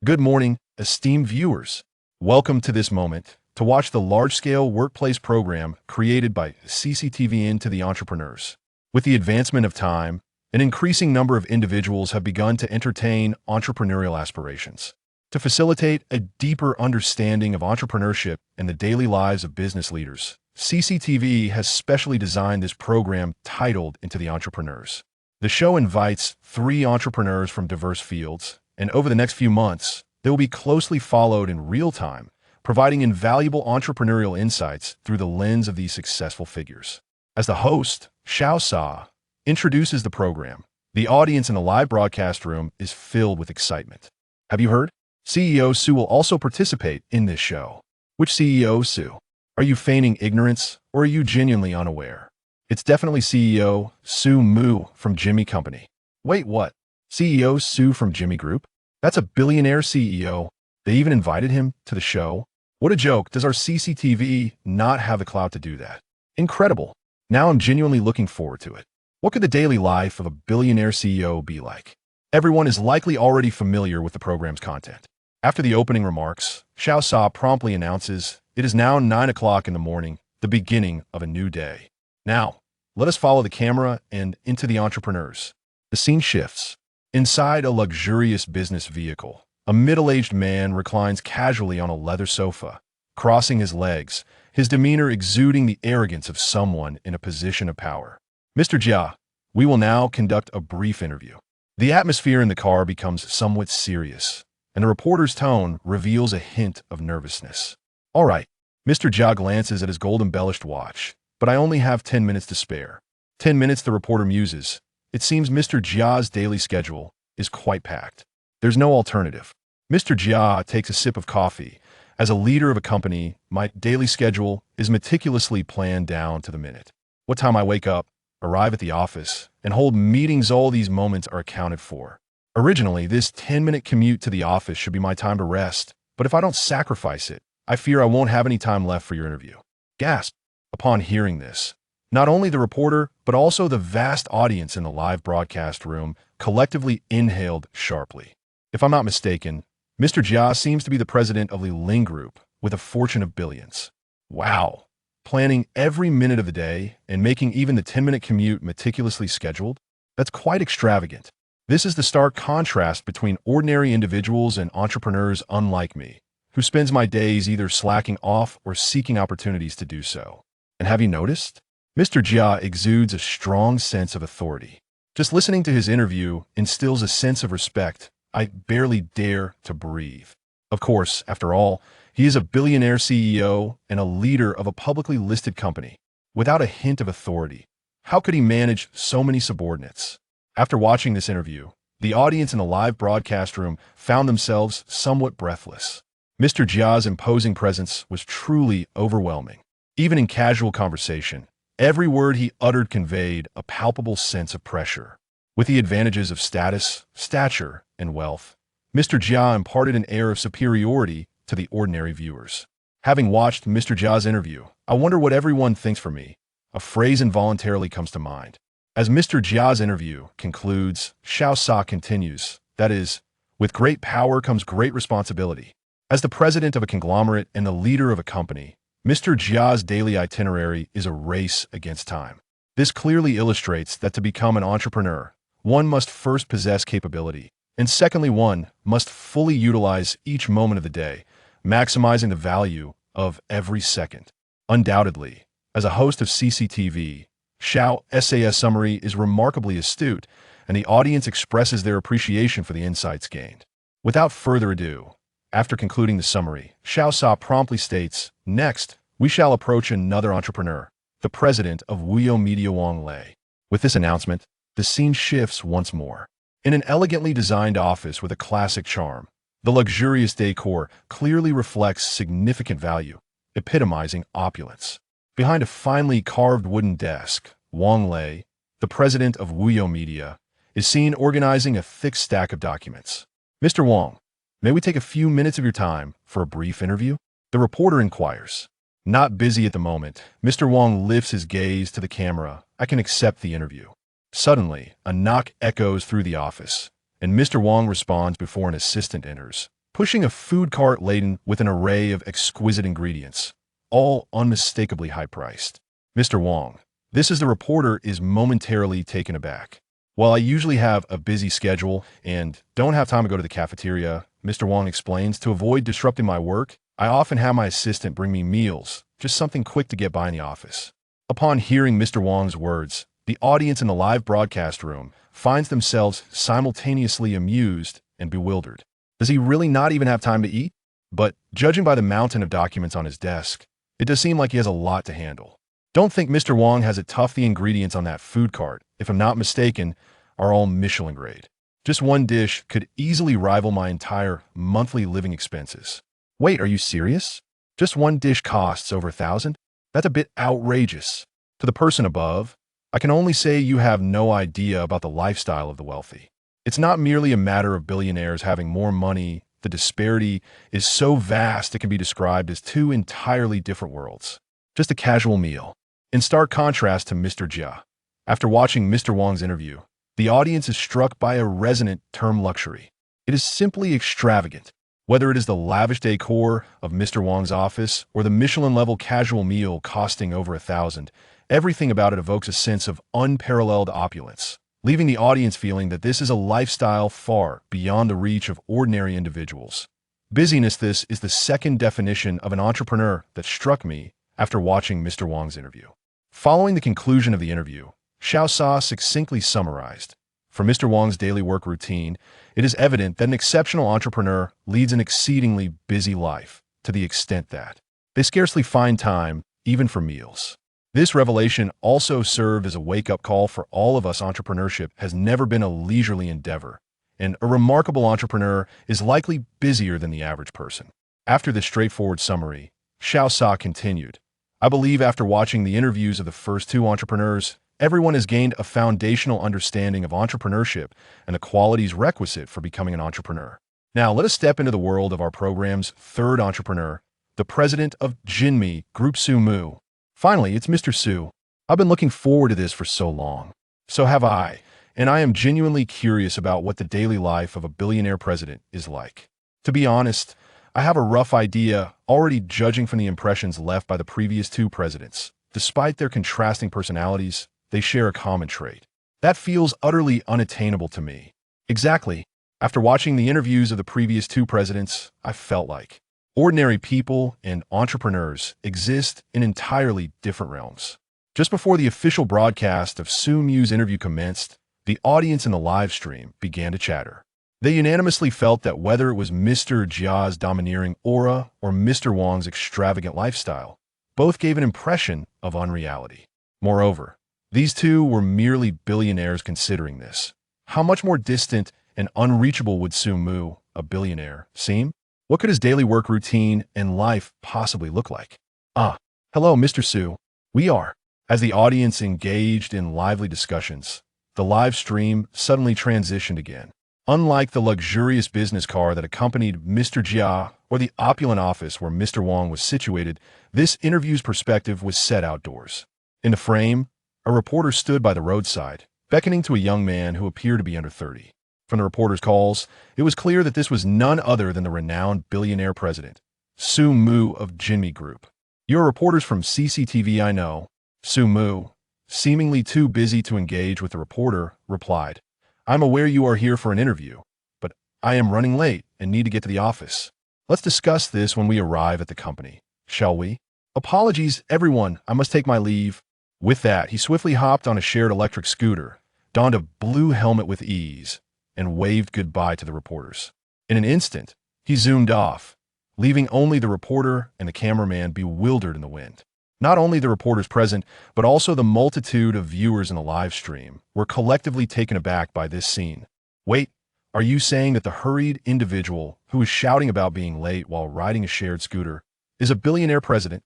Good morning, esteemed viewers. Welcome to this moment to watch the large-scale workplace program created by CCTV into the entrepreneurs. With the advancement of time, an increasing number of individuals have begun to entertain entrepreneurial aspirations. To facilitate a deeper understanding of entrepreneurship and the daily lives of business leaders, CCTV has specially designed this program titled Into the Entrepreneurs. The show invites 3 entrepreneurs from diverse fields, and over the next few months, they will be closely followed in real time, providing invaluable entrepreneurial insights through the lens of these successful figures. As the host, Xiao Sa, introduces the program, the audience in the live broadcast room is filled with excitement. Have you heard? CEO Su will also participate in this show. Which CEO Su? Are you feigning ignorance, or are you genuinely unaware? It's definitely CEO Su Mu from Jimmy Company. Wait, what? CEO Su from Jimmy Group? That's a billionaire CEO. They even invited him to the show? What a joke. Does our CCTV not have the clout to do that? Incredible. Now I'm genuinely looking forward to it. What could the daily life of a billionaire CEO be like? Everyone is likely already familiar with the program's content. After the opening remarks, Xiao Sa promptly announces, "It is now 9 o'clock in the morning, the beginning of a new day. Now, let us follow the camera and into the entrepreneurs." The scene shifts. Inside a luxurious business vehicle, a middle-aged man reclines casually on a leather sofa, crossing his legs, his demeanor exuding the arrogance of someone in a position of power. "Mr. Jia, we will now conduct a brief interview." The atmosphere in the car becomes somewhat serious, and the reporter's tone reveals a hint of nervousness. "All right." Mr. Jia glances at his gold-embellished watch. "But I only have 10 minutes to spare." 10 minutes, the reporter muses. It seems Mr. Jia's daily schedule is quite packed. There's no alternative. Mr. Jia takes a sip of coffee. As a leader of a company, my daily schedule is meticulously planned down to the minute. What time I wake up, arrive at the office, and hold meetings, all these moments are accounted for. Originally, this 10-minute commute to the office should be my time to rest, but if I don't sacrifice it, I fear I won't have any time left for your interview. Gasp. Upon hearing this, not only the reporter, but also the vast audience in the live broadcast room collectively inhaled sharply. If I'm not mistaken, Mr. Jia seems to be the president of the Ling Group with a fortune of billions. Wow. Planning every minute of the day and making even the 10-minute commute meticulously scheduled? That's quite extravagant. This is the stark contrast between ordinary individuals and entrepreneurs unlike me, who spends my days either slacking off or seeking opportunities to do so. And have you noticed? Mr. Jia exudes a strong sense of authority. Just listening to his interview instills a sense of respect. I barely dare to breathe. Of course, after all, he is a billionaire CEO and a leader of a publicly listed company. Without a hint of authority, how could he manage so many subordinates? After watching this interview, the audience in the live broadcast room found themselves somewhat breathless. Mr. Jia's imposing presence was truly overwhelming. Even in casual conversation, every word he uttered conveyed a palpable sense of pressure. With the advantages of status, stature, and wealth, Mr. Jia imparted an air of superiority to the ordinary viewers. Having watched Mr. Jia's interview, I wonder what everyone thinks for me. A phrase involuntarily comes to mind. As Mr. Jia's interview concludes, Xiao Sa continues, that is, with great power comes great responsibility. As the president of a conglomerate and the leader of a company, Mr. Jia's daily itinerary is a race against time. This clearly illustrates that to become an entrepreneur, one must first possess capability, and secondly, one must fully utilize each moment of the day, maximizing the value of every second. Undoubtedly, as a host of CCTV, Xiao SAS summary is remarkably astute, and the audience expresses their appreciation for the insights gained. Without further ado, after concluding the summary, Xiao Sa promptly states, "Next, we shall approach another entrepreneur, the president of Wuyo Media Wang Lei." With this announcement, the scene shifts once more. In an elegantly designed office with a classic charm, the luxurious decor clearly reflects significant value, epitomizing opulence. Behind a finely carved wooden desk, Wang Lei, the president of Wuyo Media, is seen organizing a thick stack of documents. "Mr. Wang, may we take a few minutes of your time for a brief interview?" The reporter inquires. Not busy at the moment, Mr. Wang lifts his gaze to the camera. "I can accept the interview." Suddenly, a knock echoes through the office, and Mr. Wang responds before an assistant enters. pushing a food cart laden with an array of exquisite ingredients, all unmistakably high-priced. Mr. Wong, this is the reporter is momentarily taken aback. While I usually have a busy schedule and don't have time to go to the cafeteria, Mr. Wong explains, to avoid disrupting my work, I often have my assistant bring me meals, just something quick to get by in the office. Upon hearing Mr. Wong's words, the audience in the live broadcast room finds themselves simultaneously amused and bewildered. Does he really not even have time to eat? But judging by the mountain of documents on his desk, it does seem like he has a lot to handle. Don't think Mr. Wong has it tough. The ingredients on that food cart, if I'm not mistaken, are all Michelin grade. Just one dish could easily rival my entire monthly living expenses. Wait, are you serious? Just one dish costs over $1,000? That's a bit outrageous. To the person above, I can only say you have no idea about the lifestyle of the wealthy. It's not merely a matter of billionaires having more money. The disparity is so vast it can be described as two entirely different worlds. Just a casual meal. In stark contrast to Mr. Jia. After watching Mr. Wong's interview, the audience is struck by a resonant term: luxury. It is simply extravagant. Whether it is the lavish decor of Mr. Wong's office or the Michelin-level casual meal costing over $1,000, everything about it evokes a sense of unparalleled opulence, leaving the audience feeling that this is a lifestyle far beyond the reach of ordinary individuals. Busyness. This is the second definition of an entrepreneur that struck me after watching Mr. Wong's interview. Following the conclusion of the interview, Xiao Sa succinctly summarized, for Mr. Wong's daily work routine, it is evident that an exceptional entrepreneur leads an exceedingly busy life, to the extent that they scarcely find time even for meals. This revelation also served as a wake-up call for all of us. Entrepreneurship has never been a leisurely endeavor, and a remarkable entrepreneur is likely busier than the average person. After this straightforward summary, Xiao Sa continued, I believe after watching the interviews of the first two entrepreneurs, everyone has gained a foundational understanding of entrepreneurship and the qualities requisite for becoming an entrepreneur. Now, let us step into the world of our program's third entrepreneur, the president of Jinmi Group, Su Mu. Finally, it's Mr. Su. I've been looking forward to this for so long. So have I, and I am genuinely curious about what the daily life of a billionaire president is like. To be honest, I have a rough idea already, judging from the impressions left by the previous two presidents. Despite their contrasting personalities, they share a common trait. That feels utterly unattainable to me. Exactly. After watching the interviews of the previous two presidents, I felt like ordinary people and entrepreneurs exist in entirely different realms. Just before the official broadcast of Su Mu's interview commenced, the audience in the live stream began to chatter. They unanimously felt that whether it was Mr. Jia's domineering aura or Mr. Wong's extravagant lifestyle, both gave an impression of unreality. Moreover, these two were merely billionaires. Considering this, how much more distant and unreachable would Su Mu, a billionaire, seem? What could his daily work routine and life possibly look like? Hello, Mr. Su. We are. As the audience engaged in lively discussions, the live stream suddenly transitioned again. Unlike the luxurious business car that accompanied Mr. Jia or the opulent office where Mr. Wong was situated, this interview's perspective was set outdoors. In the frame, a reporter stood by the roadside, beckoning to a young man who appeared to be under 30. From the reporter's calls, it was clear that this was none other than the renowned billionaire president, Su Mu of Jinmi Group. You're reporters from CCTV, I know. Su Mu, seemingly too busy to engage with the reporter, replied, I'm aware you are here for an interview, but I am running late and need to get to the office. Let's discuss this when we arrive at the company, shall we? Apologies, everyone, I must take my leave. With that, he swiftly hopped on a shared electric scooter, donned a blue helmet with ease, and waved goodbye to the reporters. In an instant, he zoomed off, leaving only the reporter and the cameraman bewildered in the wind. Not only the reporters present, but also the multitude of viewers in the live stream were collectively taken aback by this scene. Wait, are you saying that the hurried individual who was shouting about being late while riding a shared scooter is a billionaire president?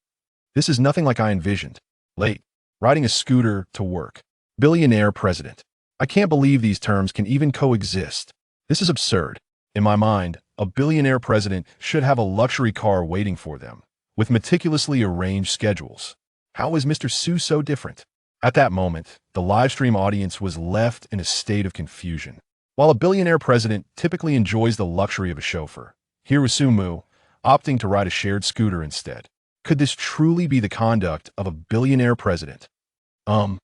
This is nothing like I envisioned. Late, riding a scooter to work. Billionaire president. I can't believe these terms can even coexist. This is absurd. In my mind, a billionaire president should have a luxury car waiting for them, with meticulously arranged schedules. How is Mr. Su so different? At that moment, the livestream audience was left in a state of confusion. While a billionaire president typically enjoys the luxury of a chauffeur, Here was Sumu, opting to ride a shared scooter instead. Could this truly be the conduct of a billionaire president? On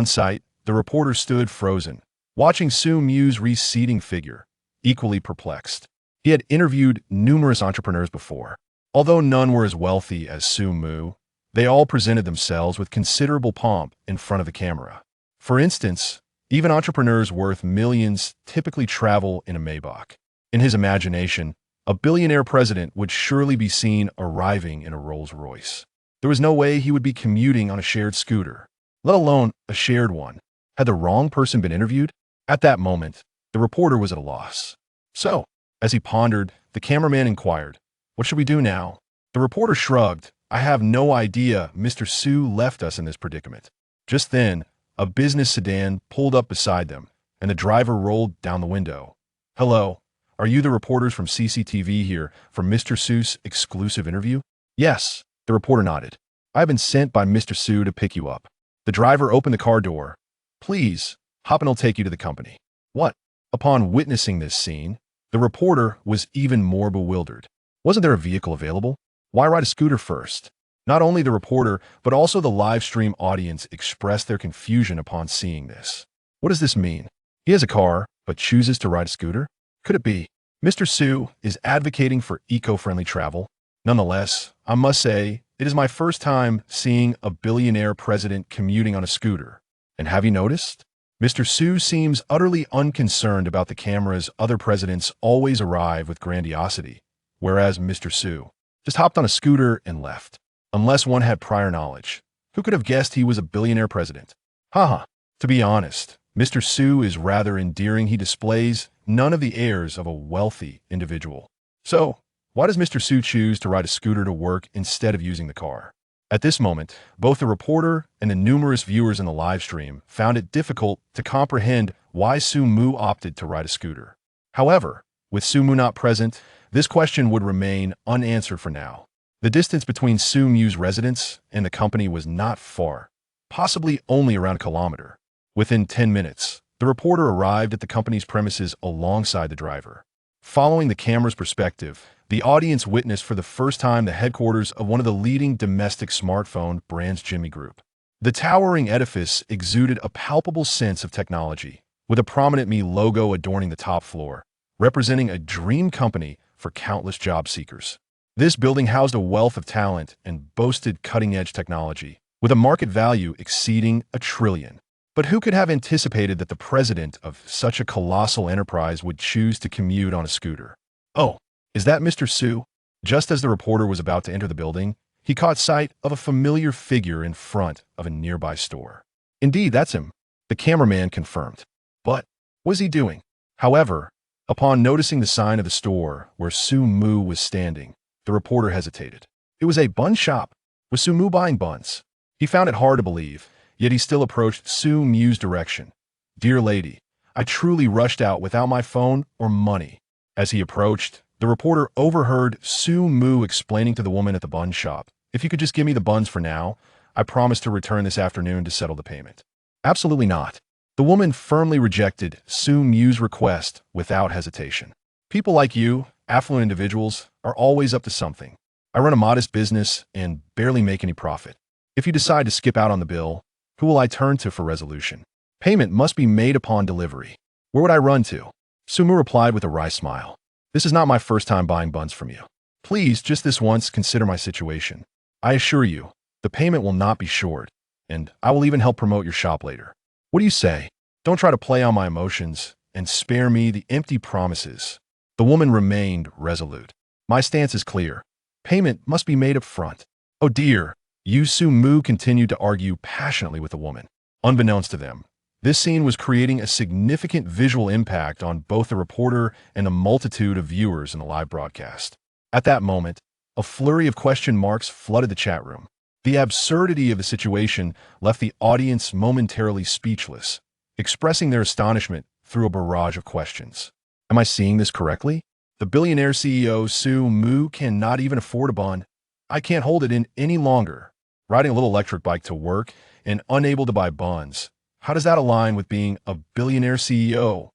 site, the reporter stood frozen, watching Sumu's receding figure, equally perplexed. He had interviewed numerous entrepreneurs before. Although none were as wealthy as Sumu, they all presented themselves with considerable pomp in front of the camera. For instance, even entrepreneurs worth millions typically travel in a Maybach. In his imagination, a billionaire president would surely be seen arriving in a Rolls-Royce. There was no way he would be commuting on a shared scooter, let alone a shared one. Had the wrong person been interviewed? At that moment, the reporter was at a loss. So, as he pondered, the cameraman inquired, "What should we do now?" The reporter shrugged. "I have no idea. Mr. Su left us in this predicament." Just then, a business sedan pulled up beside them, and the driver rolled down the window. "Hello, are you the reporters from CCTV here for Mr. Su's exclusive interview?" "Yes," the reporter nodded. "I have been sent by Mr. Su to pick you up." The driver opened the car door. "Please, hop and I'll take you to the company." "What?" Upon witnessing this scene, the reporter was even more bewildered. Wasn't there a vehicle available? Why ride a scooter first? Not only the reporter, but also the live stream audience expressed their confusion upon seeing this. What does this mean? He has a car, but chooses to ride a scooter? Could it be Mr. Su is advocating for eco-friendly travel? Nonetheless, I must say, it is my first time seeing a billionaire president commuting on a scooter. And have you noticed? Mr. Su seems utterly unconcerned about the cameras. Other presidents always arrive with grandiosity, whereas Mr. Su just hopped on a scooter and left. Unless one had prior knowledge. Who could have guessed he was a billionaire president? Haha. To be honest, Mr. Su is rather endearing. He displays none of the airs of a wealthy individual. So, why does Mr. Su choose to ride a scooter to work instead of using the car? At this moment, both the reporter and the numerous viewers in the live stream found it difficult to comprehend why Sumu opted to ride a scooter. However, with Sumu not present, this question would remain unanswered for now. The distance between Sumu's residence and the company was not far, possibly only around a kilometer. Within 10 minutes, the reporter arrived at the company's premises alongside the driver. Following the camera's perspective, the audience witnessed for the first time the headquarters of one of the leading domestic smartphone brands, Jimmy Group. The towering edifice exuded a palpable sense of technology, with a prominent Me logo adorning the top floor, representing a dream company for countless job seekers. This building housed a wealth of talent and boasted cutting-edge technology, with a market value exceeding $1 trillion. But who could have anticipated that the president of such a colossal enterprise would choose to commute on a scooter? "Oh, is that Mr. Su?" Just as the reporter was about to enter the building, he caught sight of a familiar figure in front of a nearby store. "Indeed, that's him," the cameraman confirmed. But what was he doing? However, upon noticing the sign of the store where Sumu was standing, the reporter hesitated. It was a bun shop. Was Sumu buying buns? He found it hard to believe, yet he still approached Sumu's direction. "Dear lady, I truly rushed out without my phone or money." As he approached, the reporter overheard Sumu explaining to the woman at the bun shop, "If you could just give me the buns for now, I promise to return this afternoon to settle the payment." "Absolutely not." The woman firmly rejected Sumu's request without hesitation. "People like you, affluent individuals, are always up to something. I run a modest business and barely make any profit. If you decide to skip out on the bill, who will I turn to for resolution? Payment must be made upon delivery. Where would I run to?" Sumu replied with a wry smile. "This is not my first time buying buns from you. Please, just this once, consider my situation. I assure you, the payment will not be short, and I will even help promote your shop later. What do you say? Don't try to play on my emotions and spare me the empty promises." The woman remained resolute. "My stance is clear. Payment must be made up front." "Oh dear." Sumu continued to argue passionately with the woman. Unbeknownst to them, this scene was creating a significant visual impact on both the reporter and the multitude of viewers in the live broadcast. At that moment, a flurry of question marks flooded the chat room. The absurdity of the situation left the audience momentarily speechless, expressing their astonishment through a barrage of questions. Am I seeing this correctly? The billionaire CEO Sumu cannot even afford a bun. I can't hold it in any longer. Riding a little electric bike to work and unable to buy buns. How does that align with being a billionaire CEO?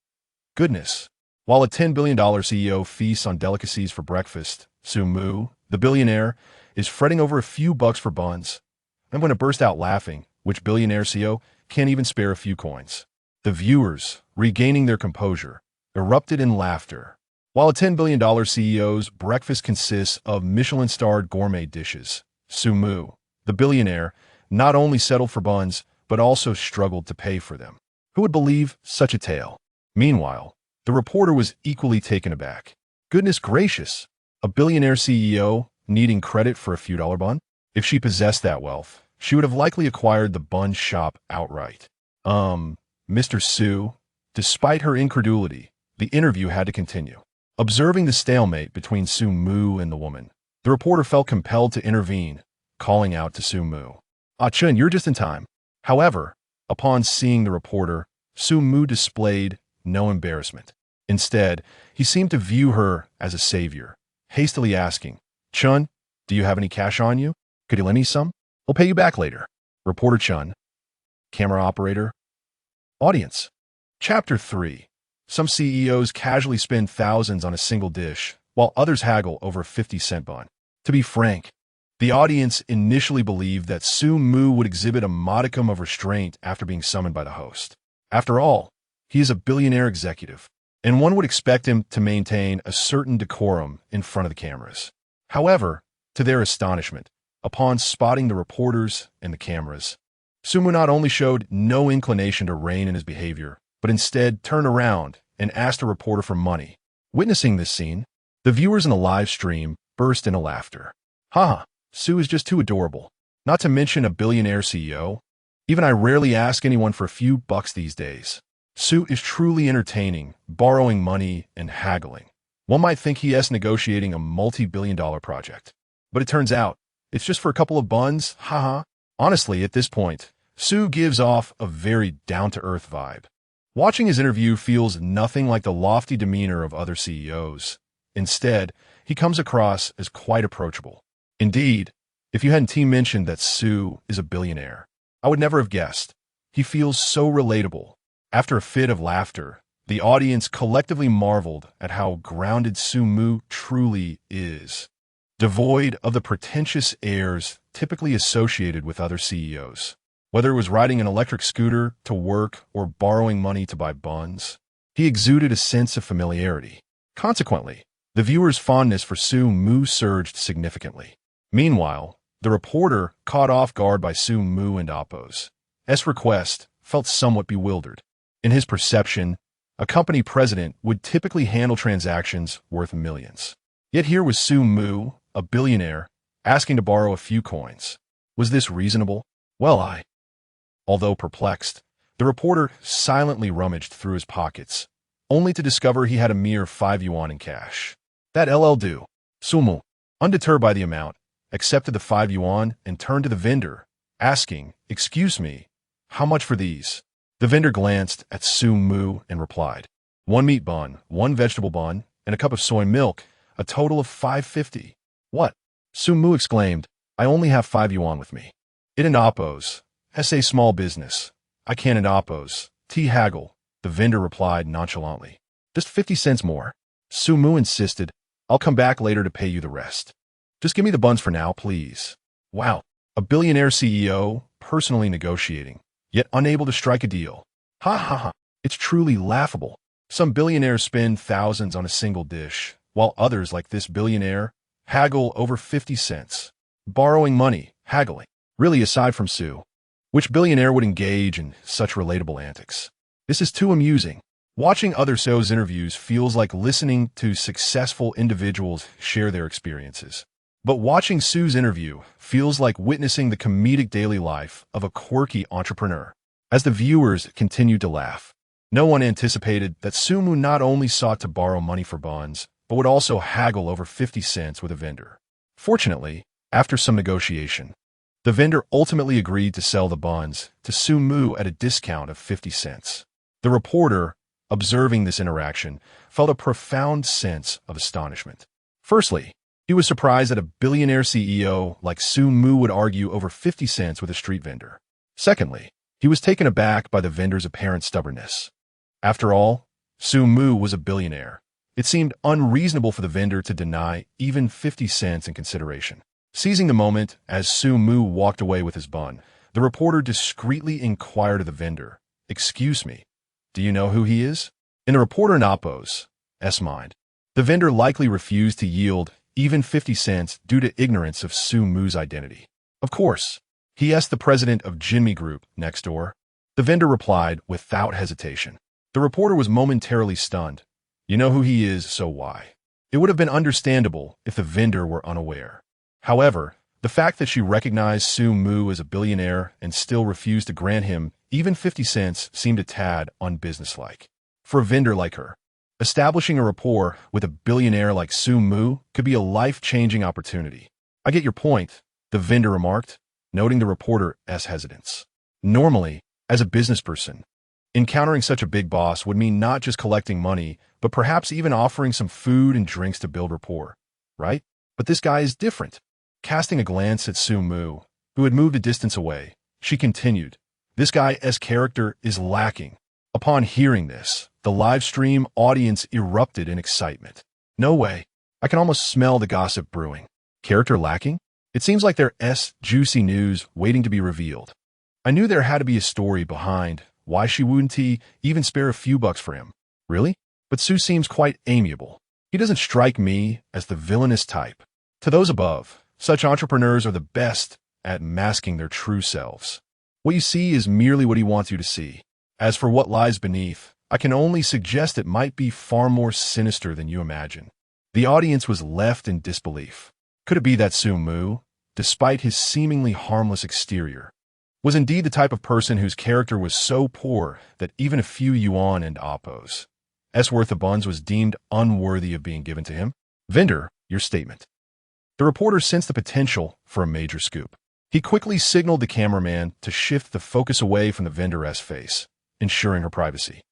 Goodness. While a $10 billion CEO feasts on delicacies for breakfast, Su Mu, the billionaire, is fretting over a few bucks for buns. I'm going to burst out laughing, which billionaire CEO can't even spare a few coins. The viewers, regaining their composure, erupted in laughter. While a $10 billion CEO's breakfast consists of Michelin-starred gourmet dishes, Su Mu, the billionaire, not only settled for buns, but also struggled to pay for them. Who would believe such a tale? Meanwhile, the reporter was equally taken aback. Goodness gracious, a billionaire CEO needing credit for a few dollar bun? If she possessed that wealth, she would have likely acquired the bun shop outright. Mr. Su, despite her incredulity, the interview had to continue. Observing the stalemate between Su Mu and the woman, the reporter felt compelled to intervene, calling out to Su Mu. "Ah Chun, you're just in time." However, upon seeing the reporter, Su Mu displayed no embarrassment. Instead, he seemed to view her as a savior, hastily asking, "Chun, do you have any cash on you? Could you lend me some? I'll pay you back later." Reporter Chun. Camera operator. Audience. Chapter 3. Some CEOs casually spend thousands on a single dish, while others haggle over a 50-cent bun. To be frank, the audience initially believed that Su Mu would exhibit a modicum of restraint after being summoned by the host. After all, he is a billionaire executive, and one would expect him to maintain a certain decorum in front of the cameras. However, to their astonishment, upon spotting the reporters and the cameras, Su Mu not only showed no inclination to rein in his behavior, but instead turned around and asked a reporter for money. Witnessing this scene, the viewers in the live stream burst into laughter. Haha, Su is just too adorable. Not to mention a billionaire CEO. Even I rarely ask anyone for a few bucks these days. Su is truly entertaining, borrowing money and haggling. One might think he is negotiating a multi-billion-dollar project. But it turns out, it's just for a couple of buns, haha. Honestly, at this point, Su gives off a very down-to-earth vibe. Watching his interview feels nothing like the lofty demeanor of other CEOs. Instead, he comes across as quite approachable. Indeed, if you hadn't mentioned that Su is a billionaire, I would never have guessed. He feels so relatable. After a fit of laughter, the audience collectively marveled at how grounded Su Mu truly is, devoid of the pretentious airs typically associated with other CEOs. Whether it was riding an electric scooter to work or borrowing money to buy buns, he exuded a sense of familiarity. Consequently, the viewer's fondness for Su Mu surged significantly. Meanwhile, the reporter, caught off guard by Su Mu and Oppo's request, felt somewhat bewildered. In his perception, a company president would typically handle transactions worth millions. Yet here was Su Mu, a billionaire, asking to borrow a few coins. Was this reasonable? Well, Although perplexed, the reporter silently rummaged through his pockets, only to discover he had a mere 5 yuan in cash. That'll do. Su Mu, undeterred by the amount, accepted the 5 yuan and turned to the vendor, asking, "Excuse me, how much for these?" The vendor glanced at Su Mu and replied, "1 meat bun, 1 vegetable bun, and a cup of soy milk, a total of 5.50. What?" Su Mu exclaimed, "I only have 5 yuan with me. It and Oppo's. A small business. I can't and Oppo's. Haggle," the vendor replied nonchalantly. "Just 50 cents more." Su Mu insisted, "I'll come back later to pay you the rest. Just give me the buns for now, please." Wow, a billionaire CEO personally negotiating, yet unable to strike a deal. Ha ha ha, it's truly laughable. Some billionaires spend thousands on a single dish, while others like this billionaire haggle over 50 cents. Borrowing money, haggling. Really, aside from Su, which billionaire would engage in such relatable antics? This is too amusing. Watching other CEOs' interviews feels like listening to successful individuals share their experiences. But watching Su's interview feels like witnessing the comedic daily life of a quirky entrepreneur. As the viewers continued to laugh, no one anticipated that Su Mu not only sought to borrow money for buns, but would also haggle over 50 cents with a vendor. Fortunately, after some negotiation, the vendor ultimately agreed to sell the buns to Su Mu at a discount of 50 cents. The reporter, observing this interaction, felt a profound sense of astonishment. Firstly, he was surprised that a billionaire CEO like Su Mu would argue over 50 cents with a street vendor. Secondly, he was taken aback by the vendor's apparent stubbornness. After all, Su Mu was a billionaire. It seemed unreasonable for the vendor to deny even 50 cents in consideration. Seizing the moment, as Su Mu walked away with his bun, the reporter discreetly inquired of the vendor, "Excuse me, do you know who he is?" In the reporter Napo's mind, the vendor likely refused to yield even 50 cents due to ignorance of Su Mu's identity. "Of course, he asked the president of Jinmi Group next door." The vendor replied without hesitation. The reporter was momentarily stunned. "You know who he is, so why?" It would have been understandable if the vendor were unaware. However, the fact that she recognized Su Mu as a billionaire and still refused to grant him even 50 cents seemed a tad unbusinesslike. For a vendor like her, establishing a rapport with a billionaire like Su Mu could be a life-changing opportunity. "I get your point," the vendor remarked, noting the reporter's hesitance. Normally, as a business person, encountering such a big boss would mean not just collecting money, but perhaps even offering some food and drinks to build rapport, right? But this guy is different. Casting a glance at Su Mu, who had moved a distance away, she continued, "This guy's character is lacking." Upon hearing this, the live stream audience erupted in excitement. "No way. I can almost smell the gossip brewing. Character lacking? It seems like there's juicy news waiting to be revealed. I knew there had to be a story behind why she wouldn't even spare a few bucks for him. Really? But Su seems quite amiable. He doesn't strike me as the villainous type." To those above, such entrepreneurs are the best at masking their true selves. What you see is merely what he wants you to see. As for what lies beneath, I can only suggest it might be far more sinister than you imagine. The audience was left in disbelief. Could it be that Su Mu, despite his seemingly harmless exterior, was indeed the type of person whose character was so poor that even a few yuan and appos worth of buns was deemed unworthy of being given to him? "Vendor, your statement." The reporter sensed the potential for a major scoop. He quickly signaled the cameraman to shift the focus away from the vendor's face, ensuring her privacy.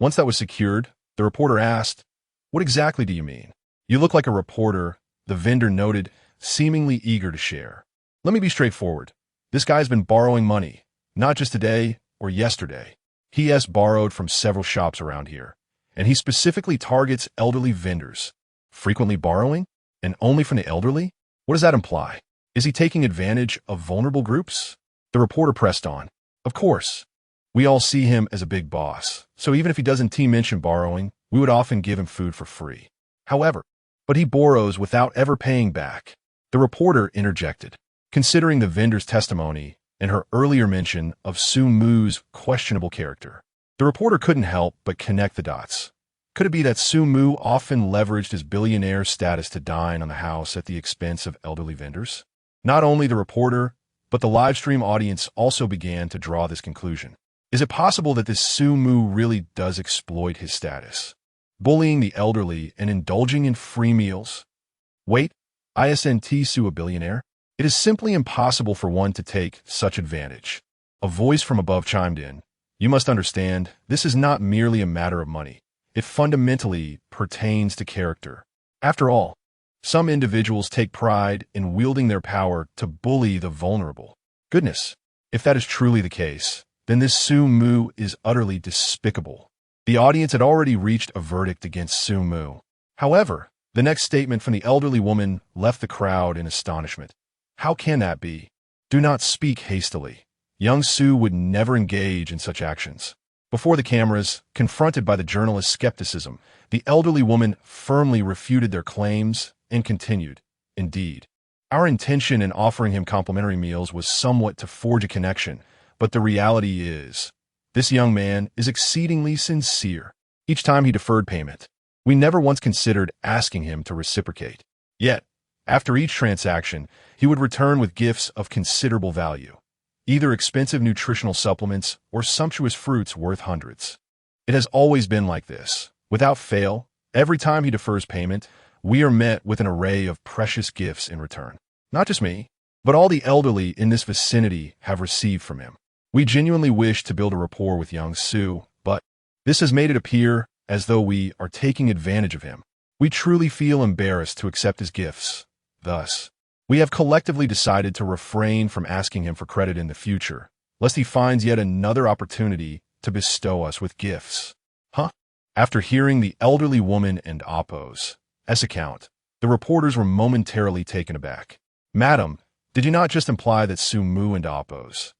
Once that was secured, the reporter asked, "What exactly do you mean?" "You look like a reporter," the vendor noted, seemingly eager to share. "Let me be straightforward. This guy's been borrowing money, not just today or yesterday. He has borrowed from several shops around here, and he specifically targets elderly vendors." "Frequently borrowing? And only from the elderly? What does that imply? Is he taking advantage of vulnerable groups?" The reporter pressed on. "Of course. We all see him as a big boss, so even if he doesn't mention borrowing, we would often give him food for free. However, but he borrows without ever paying back." The reporter interjected. Considering the vendor's testimony and her earlier mention of Su Mu's questionable character, the reporter couldn't help but connect the dots. Could it be that Su Mu often leveraged his billionaire status to dine on the house at the expense of elderly vendors? Not only the reporter, but the live stream audience also began to draw this conclusion. Is it possible that this Su Mu really does exploit his status, bullying the elderly and indulging in free meals? Wait, isn't Su a billionaire? It is simply impossible for one to take such advantage. A voice from above chimed in. "You must understand, this is not merely a matter of money. It fundamentally pertains to character. After all, some individuals take pride in wielding their power to bully the vulnerable." Goodness, if that is truly the case, then this Su Mu is utterly despicable. The audience had already reached a verdict against Su Mu. However, the next statement from the elderly woman left the crowd in astonishment. "How can that be? Do not speak hastily. Young Su would never engage in such actions." Before the cameras, confronted by the journalist's skepticism, the elderly woman firmly refuted their claims and continued, "Indeed, our intention in offering him complimentary meals was somewhat to forge a connection, but the reality is, this young man is exceedingly sincere. Each time he deferred payment, we never once considered asking him to reciprocate. Yet, after each transaction, he would return with gifts of considerable value, either expensive nutritional supplements or sumptuous fruits worth hundreds. It has always been like this. Without fail, every time he defers payment, we are met with an array of precious gifts in return. Not just me, but all the elderly in this vicinity have received from him. We genuinely wish to build a rapport with young Su, but this has made it appear as though we are taking advantage of him. We truly feel embarrassed to accept his gifts. Thus, we have collectively decided to refrain from asking him for credit in the future, lest he finds yet another opportunity to bestow us with gifts." "Huh? After hearing the elderly woman and Oppo's account, the reporters were momentarily taken aback. "Madam, did you not just imply that Sumu and Oppo's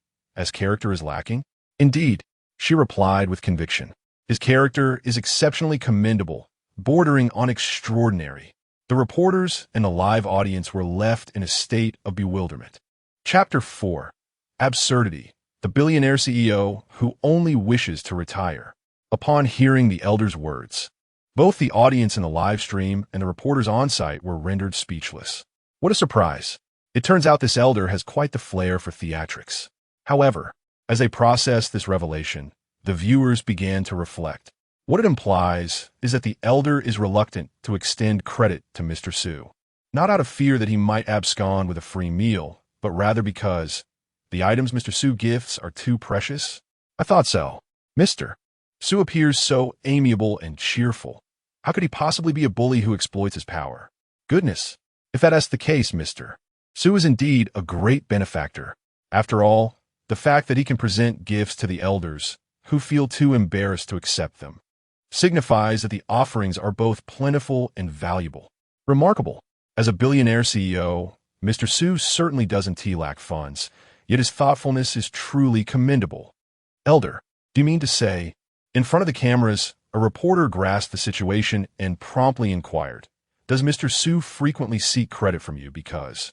character is lacking?" "Indeed," she replied with conviction. "His character is exceptionally commendable, bordering on extraordinary." The reporters and the live audience were left in a state of bewilderment. Chapter 4. Absurdity. The billionaire CEO who only wishes to retire. Upon hearing the elder's words, both the audience in the live stream and the reporters on site were rendered speechless. What a surprise. It turns out this elder has quite the flair for theatrics. However, as they processed this revelation, the viewers began to reflect. What it implies is that the elder is reluctant to extend credit to Mr. Su, not out of fear that he might abscond with a free meal, but rather because the items Mr. Su gifts are too precious. "I thought so. Mr. Su appears so amiable and cheerful. How could he possibly be a bully who exploits his power? Goodness, if that's the case, Mr. Su is indeed a great benefactor. After all, the fact that he can present gifts to the elders who feel too embarrassed to accept them signifies that the offerings are both plentiful and valuable. Remarkable. As a billionaire CEO, Mr. Su certainly doesn't lack funds, yet his thoughtfulness is truly commendable." "Elder, do you mean to say?" In front of the cameras, a reporter grasped the situation and promptly inquired, "Does Mr. Su frequently seek credit from you because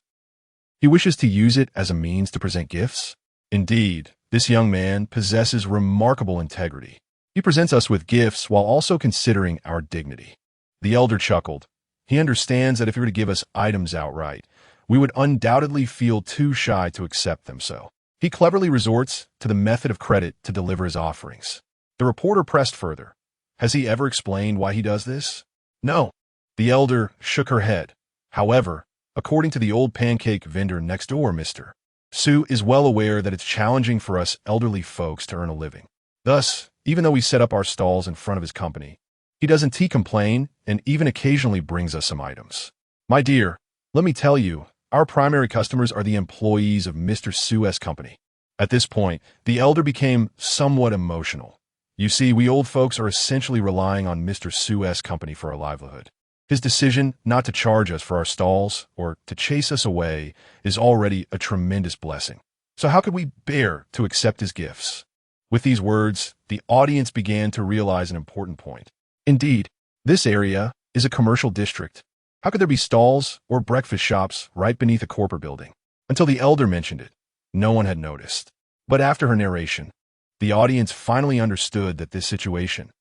he wishes to use it as a means to present gifts?" "Indeed, this young man possesses remarkable integrity. He presents us with gifts while also considering our dignity." The elder chuckled. He understands that if he were to give us items outright, we would undoubtedly feel too shy to accept them, so he cleverly resorts to the method of credit to deliver his offerings. The reporter pressed further. "Has he ever explained why he does this?" "No." The elder shook her head. "However, according to the old pancake vendor next door, Mr. Su is well aware that it's challenging for us elderly folks to earn a living. Thus, even though we set up our stalls in front of his company, he doesn't complain and even occasionally brings us some items. My dear, let me tell you, our primary customers are the employees of Mr. Su's company." At this point, the elder became somewhat emotional. "You see, we old folks are essentially relying on Mr. Su's company for our livelihood. His decision not to charge us for our stalls or to chase us away is already a tremendous blessing. So how could we bear to accept his gifts?" With these words, the audience began to realize an important point. Indeed, this area is a commercial district. How could there be stalls or breakfast shops right beneath a corporate building? Until the elder mentioned it, no one had noticed. But after her narration, the audience finally understood that this situation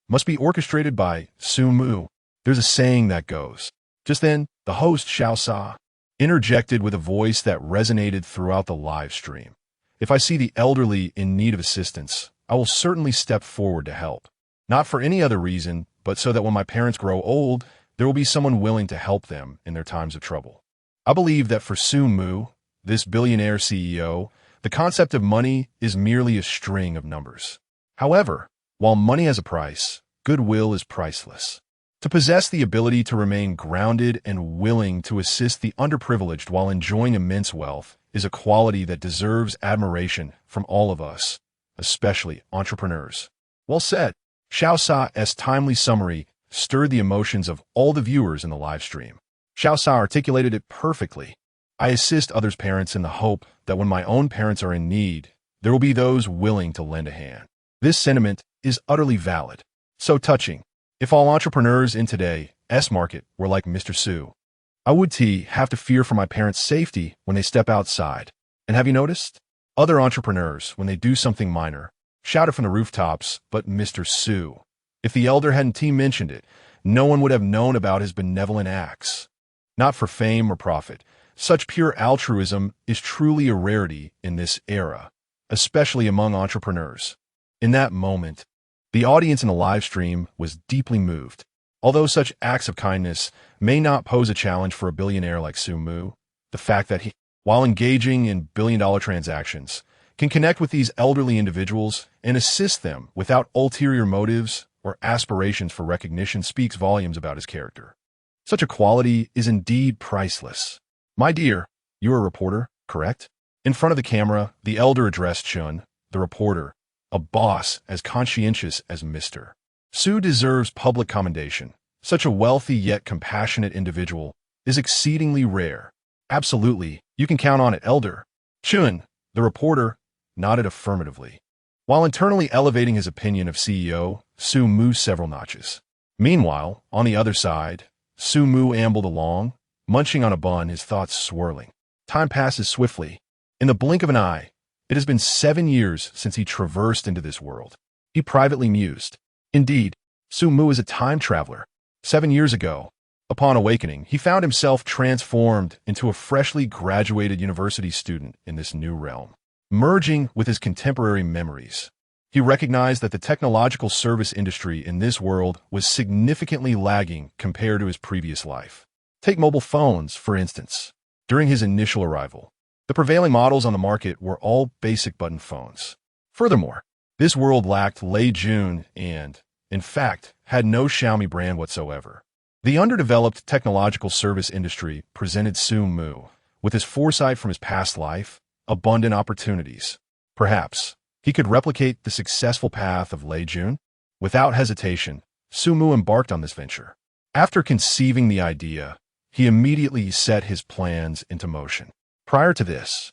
must be orchestrated by Sumu. There's a saying that goes. Just then, the host, Xiao Sa, interjected with a voice that resonated throughout the live stream. "If I see the elderly in need of assistance, I will certainly step forward to help. Not for any other reason, but so that when my parents grow old, there will be someone willing to help them in their times of trouble." I believe that for Sumu, this billionaire CEO, the concept of money is merely a string of numbers. However, while money has a price, goodwill is priceless. To possess the ability to remain grounded and willing to assist the underprivileged while enjoying immense wealth is a quality that deserves admiration from all of us, especially entrepreneurs. Well said. Xiao Sa's timely summary stirred the emotions of all the viewers in the live stream. Xiao Sa articulated it perfectly. "I assist others' parents in the hope that when my own parents are in need, there will be those willing to lend a hand." This sentiment is utterly valid. So touching. If all entrepreneurs in today's market were like Mr. Su, I would have to fear for my parents' safety when they step outside. And have you noticed? Other entrepreneurs, when they do something minor, shout it from the rooftops, but Mr. Su. If the elder hadn't mentioned it, no one would have known about his benevolent acts. Not for fame or profit. Such pure altruism is truly a rarity in this era, especially among entrepreneurs. In that moment, the audience in the live stream was deeply moved. Although such acts of kindness may not pose a challenge for a billionaire like Sumu, the fact that he, while engaging in billion-dollar transactions, can connect with these elderly individuals and assist them without ulterior motives or aspirations for recognition speaks volumes about his character. Such a quality is indeed priceless. My dear, you're a reporter, correct? In front of the camera, the elder addressed Chun, the reporter, a boss as conscientious as Mr. Su deserves public commendation. Such a wealthy yet compassionate individual is exceedingly rare. Absolutely, you can count on it, Elder. Chun, the reporter, nodded affirmatively. While internally elevating his opinion of CEO, Su moved several notches. Meanwhile, on the other side, Su Mu ambled along, munching on a bun, his thoughts swirling. Time passes swiftly. In the blink of an eye, it has been 7 years since he traversed into this world. He privately mused. Indeed, Su Mu is a time traveler. 7 years ago, upon awakening, he found himself transformed into a freshly graduated university student in this new realm. Merging with his contemporary memories, he recognized that the technological service industry in this world was significantly lagging compared to his previous life. Take mobile phones, for instance. During his initial arrival, the prevailing models on the market were all basic button phones. Furthermore, this world lacked Lei Jun and, in fact, had no Xiaomi brand whatsoever. The underdeveloped technological service industry presented Su Mu, with his foresight from his past life, abundant opportunities. Perhaps he could replicate the successful path of Lei Jun. Without hesitation, Su Mu embarked on this venture. After conceiving the idea, he immediately set his plans into motion. Prior to this,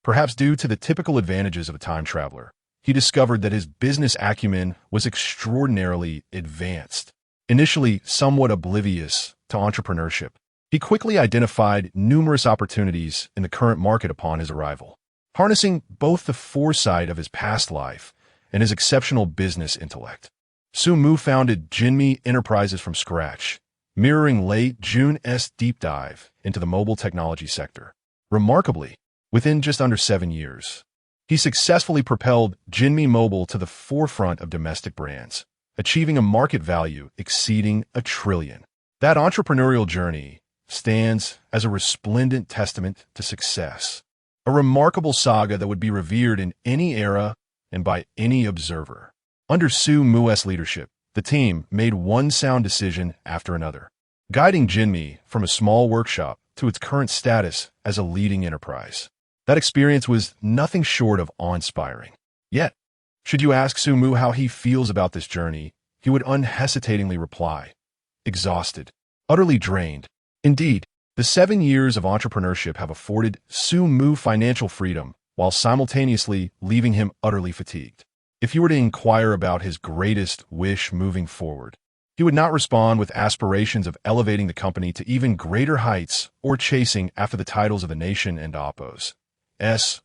perhaps due to the typical advantages of a time traveler, he discovered that his business acumen was extraordinarily advanced. Initially somewhat oblivious to entrepreneurship, he quickly identified numerous opportunities in the current market upon his arrival. Harnessing both the foresight of his past life and his exceptional business intellect, Su Mu founded Jinmi Enterprises from scratch, mirroring Lei Jun's deep dive into the mobile technology sector. Remarkably, within just under 7 years, he successfully propelled Jinmi Mobile to the forefront of domestic brands, achieving a market value exceeding $1 trillion. That entrepreneurial journey stands as a resplendent testament to success, a remarkable saga that would be revered in any era and by any observer. Under Su Mu's leadership, the team made one sound decision after another, guiding Jinmi from a small workshop to its current status as a leading enterprise. That experience was nothing short of awe-inspiring. Yet, should you ask Su Mu how he feels about this journey, he would unhesitatingly reply, exhausted, utterly drained. Indeed, the 7 years of entrepreneurship have afforded Su Mu financial freedom while simultaneously leaving him utterly fatigued. If you were to inquire about his greatest wish moving forward, he would not respond with aspirations of elevating the company to even greater heights or chasing after the titles of the nation and Oppo's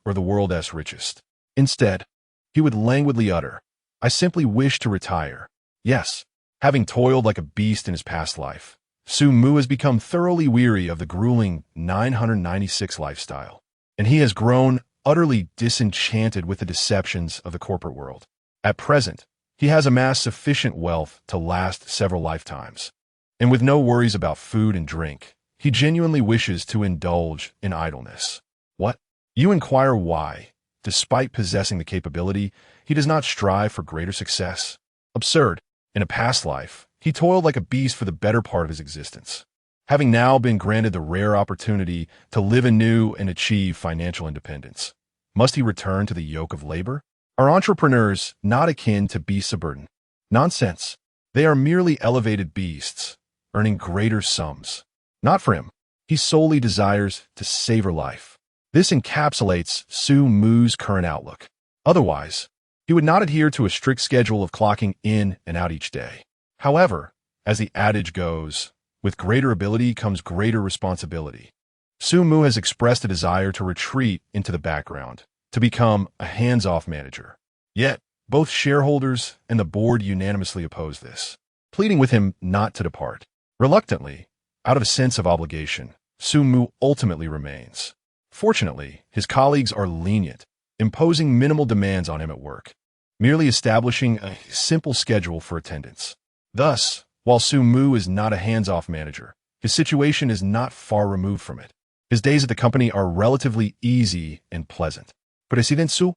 or the world's richest. Instead, he would languidly utter, I simply wish to retire. Yes, having toiled like a beast in his past life, Su Mu has become thoroughly weary of the grueling 996 lifestyle, and he has grown utterly disenchanted with the deceptions of the corporate world. At present, he has amassed sufficient wealth to last several lifetimes, and with no worries about food and drink, he genuinely wishes to indulge in idleness. What? You inquire why, despite possessing the capability, he does not strive for greater success? Absurd. In a past life, he toiled like a beast for the better part of his existence. Having now been granted the rare opportunity to live anew and achieve financial independence, must he return to the yoke of labor? Are entrepreneurs not akin to beasts of burden? Nonsense. They are merely elevated beasts, earning greater sums. Not for him. He solely desires to savor life. This encapsulates Su Mu's current outlook. Otherwise, he would not adhere to a strict schedule of clocking in and out each day. However, as the adage goes, with greater ability comes greater responsibility. Su Mu has expressed a desire to retreat into the background, to become a hands-off manager. Yet, both shareholders and the board unanimously oppose this, pleading with him not to depart. Reluctantly, out of a sense of obligation, Su Mu ultimately remains. Fortunately, his colleagues are lenient, imposing minimal demands on him at work, merely establishing a simple schedule for attendance. Thus, while Su Mu is not a hands-off manager, his situation is not far removed from it. His days at the company are relatively easy and pleasant. President Su.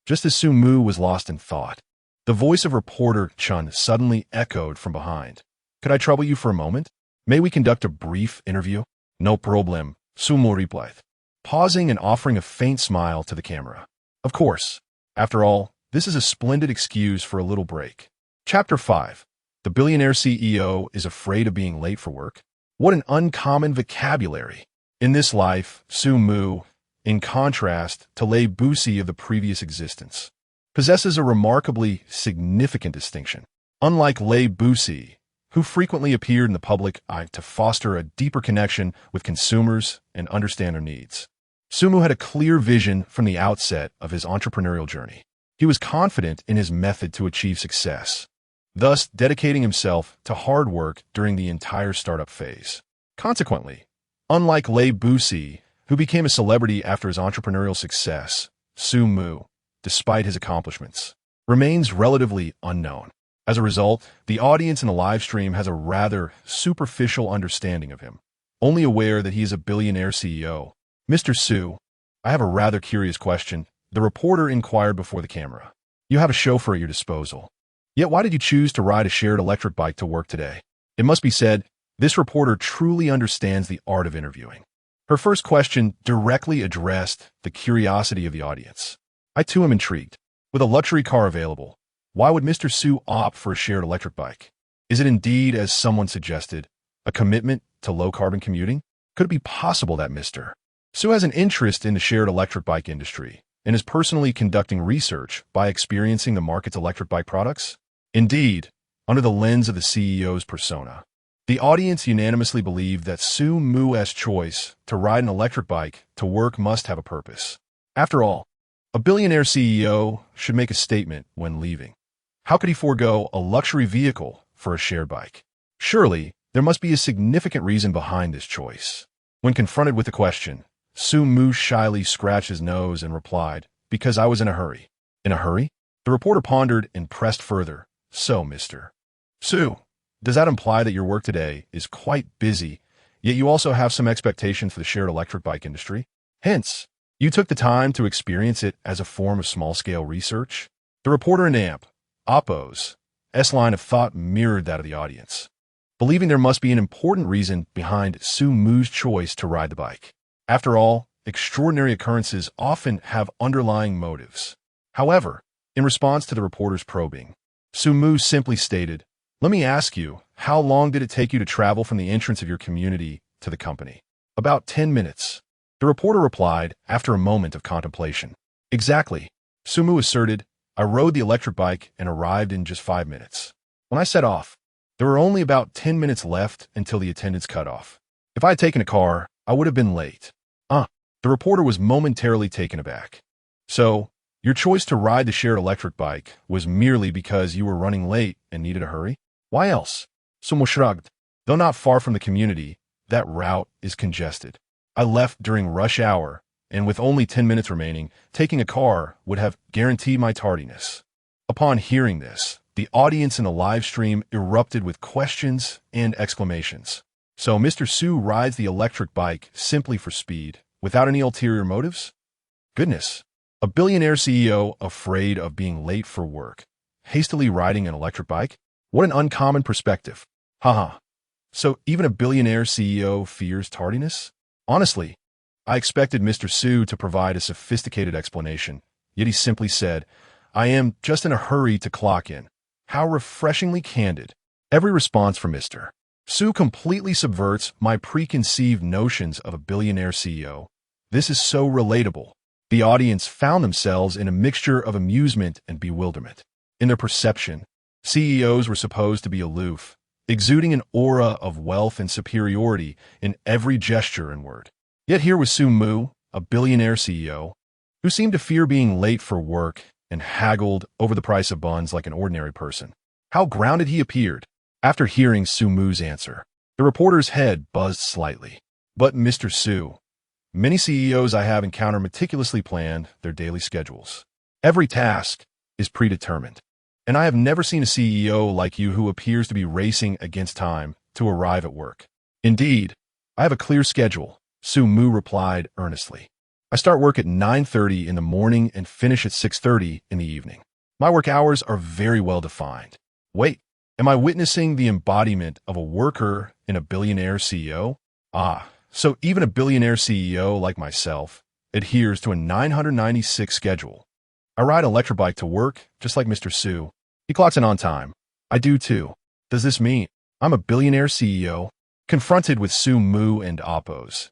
Just as Su Mu was lost in thought, the voice of reporter Chun suddenly echoed from behind. Could I trouble you for a moment? May we conduct a brief interview? No problem, Su Mu replied, pausing and offering a faint smile to the camera. Of course. After all, this is a splendid excuse for a little break. Chapter 5. The billionaire CEO is afraid of being late for work. What an uncommon vocabulary. In this life, Su Mu, in contrast to Lei Busi of the previous existence, possesses a remarkably significant distinction. Unlike Lei Busi, who frequently appeared in the public eye to foster a deeper connection with consumers and understand their needs, Su Mu had a clear vision from the outset of his entrepreneurial journey. He was confident in his method to achieve success, thus dedicating himself to hard work during the entire startup phase. Consequently, unlike Lei Busi, who became a celebrity after his entrepreneurial success, Su Mu, despite his accomplishments, remains relatively unknown. As a result, the audience in the live stream has a rather superficial understanding of him, only aware that he is a billionaire CEO. Mr. Su, I have a rather curious question, the reporter inquired before the camera. You have a chauffeur at your disposal. Yet why did you choose to ride a shared electric bike to work today? It must be said, this reporter truly understands the art of interviewing. Her first question directly addressed the curiosity of the audience. I too am intrigued. With a luxury car available, why would Mr. Su opt for a shared electric bike? Is it indeed, as someone suggested, a commitment to low-carbon commuting? Could it be possible that Mr. Su has an interest in the shared electric bike industry and is personally conducting research by experiencing the market's electric bike products? Indeed, under the lens of the CEO's persona, the audience unanimously believed that Su Mu's choice to ride an electric bike to work must have a purpose. After all, a billionaire CEO should make a statement when leaving. How could he forego a luxury vehicle for a shared bike? Surely, there must be a significant reason behind this choice. When confronted with the question, Su Mu shyly scratched his nose and replied, "Because I was in a hurry." In a hurry? The reporter pondered and pressed further. So, Mr. Su, does that imply that your work today is quite busy, yet you also have some expectation for the shared electric bike industry? Hence, you took the time to experience it as a form of small-scale research? The reporter and Oppo's line of thought mirrored that of the audience, believing there must be an important reason behind Su Mu's choice to ride the bike. After all, extraordinary occurrences often have underlying motives. However, in response to the reporter's probing, Su Mu simply stated, "Let me ask you, how long did it take you to travel from the entrance of your community to the company?" "About 10 minutes. The reporter replied after a moment of contemplation. "Exactly," Su Mu asserted. "I rode the electric bike and arrived in just 5 minutes. When I set off, there were only about 10 minutes left until the attendance cut off. If I had taken a car, I would have been late." The reporter was momentarily taken aback. "So, your choice to ride the shared electric bike was merely because you were running late and needed a hurry? Why else?" Su Mu shrugged. "Though not far from the community, that route is congested. I left during rush hour, and with only 10 minutes remaining, taking a car would have guaranteed my tardiness." Upon hearing this, the audience in the live stream erupted with questions and exclamations. So Mr. Su rides the electric bike simply for speed, without any ulterior motives? Goodness. A billionaire CEO afraid of being late for work, hastily riding an electric bike? What an uncommon perspective. Haha. So even a billionaire CEO fears tardiness? Honestly, I expected Mr. Su to provide a sophisticated explanation, yet he simply said, "I am just in a hurry to clock in." How refreshingly candid. Every response from Mr. Su completely subverts my preconceived notions of a billionaire CEO. This is so relatable. The audience found themselves in a mixture of amusement and bewilderment. In their perception, CEOs were supposed to be aloof, exuding an aura of wealth and superiority in every gesture and word. Yet here was Su Mu, a billionaire CEO, who seemed to fear being late for work and haggled over the price of buns like an ordinary person. How grounded he appeared. After hearing Su Mu's answer, the reporter's head buzzed slightly. But Mr. Su, many CEOs I have encountered meticulously planned their daily schedules. Every task is predetermined. And I have never seen a CEO like you who appears to be racing against time to arrive at work. Indeed, I have a clear schedule, Su Mu replied earnestly. I start work at 9:30 in the morning and finish at 6:30 in the evening. My work hours are very well defined. Wait, am I witnessing the embodiment of a worker in a billionaire CEO? So even a billionaire CEO like myself adheres to a 996 schedule. I ride an electric bike to work, just like Mr. Su. He clocks in on time, I do too. Does this mean I'm a billionaire CEO? Confronted with Su Mu and Appo's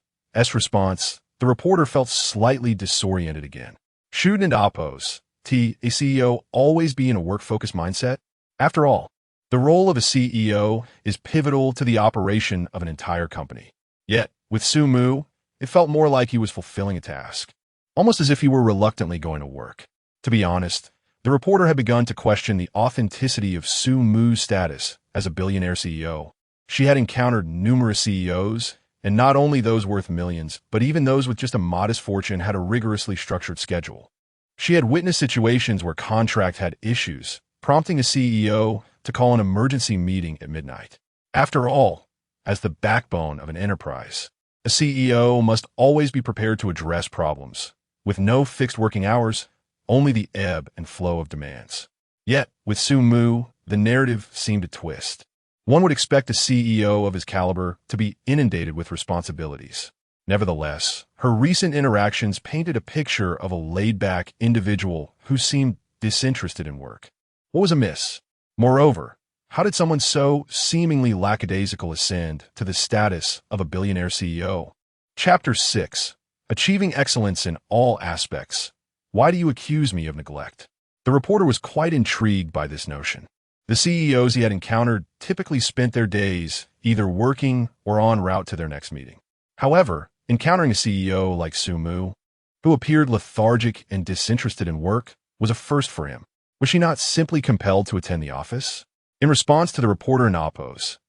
response, the reporter felt slightly disoriented again. Should and Appo's a CEO always be in a work-focused mindset? After all, the role of a CEO is pivotal to the operation of an entire company. Yet, with Su Mu, it felt more like he was fulfilling a task, almost as if he were reluctantly going to work. To be honest, the reporter had begun to question the authenticity of Su Mu's status as a billionaire CEO. She had encountered numerous CEOs, and not only those worth millions, but even those with just a modest fortune had a rigorously structured schedule. She had witnessed situations where contract had issues, prompting a CEO to call an emergency meeting at midnight. After all, as the backbone of an enterprise, a CEO must always be prepared to address problems, with no fixed working hours, only the ebb and flow of demands. Yet, with Su Mu, the narrative seemed to twist. One would expect a CEO of his caliber to be inundated with responsibilities. Nevertheless, her recent interactions painted a picture of a laid-back individual who seemed disinterested in work. What was amiss? Moreover, how did someone so seemingly lackadaisical ascend to the status of a billionaire CEO? Chapter 6. Achieving excellence in all aspects. Why do you accuse me of neglect? The reporter was quite intrigued by this notion. The CEOs he had encountered typically spent their days either working or en route to their next meeting. However, encountering a CEO like Su Mu, who appeared lethargic and disinterested in work, was a first for him. Was she not simply compelled to attend the office? In response to the reporter and Appo's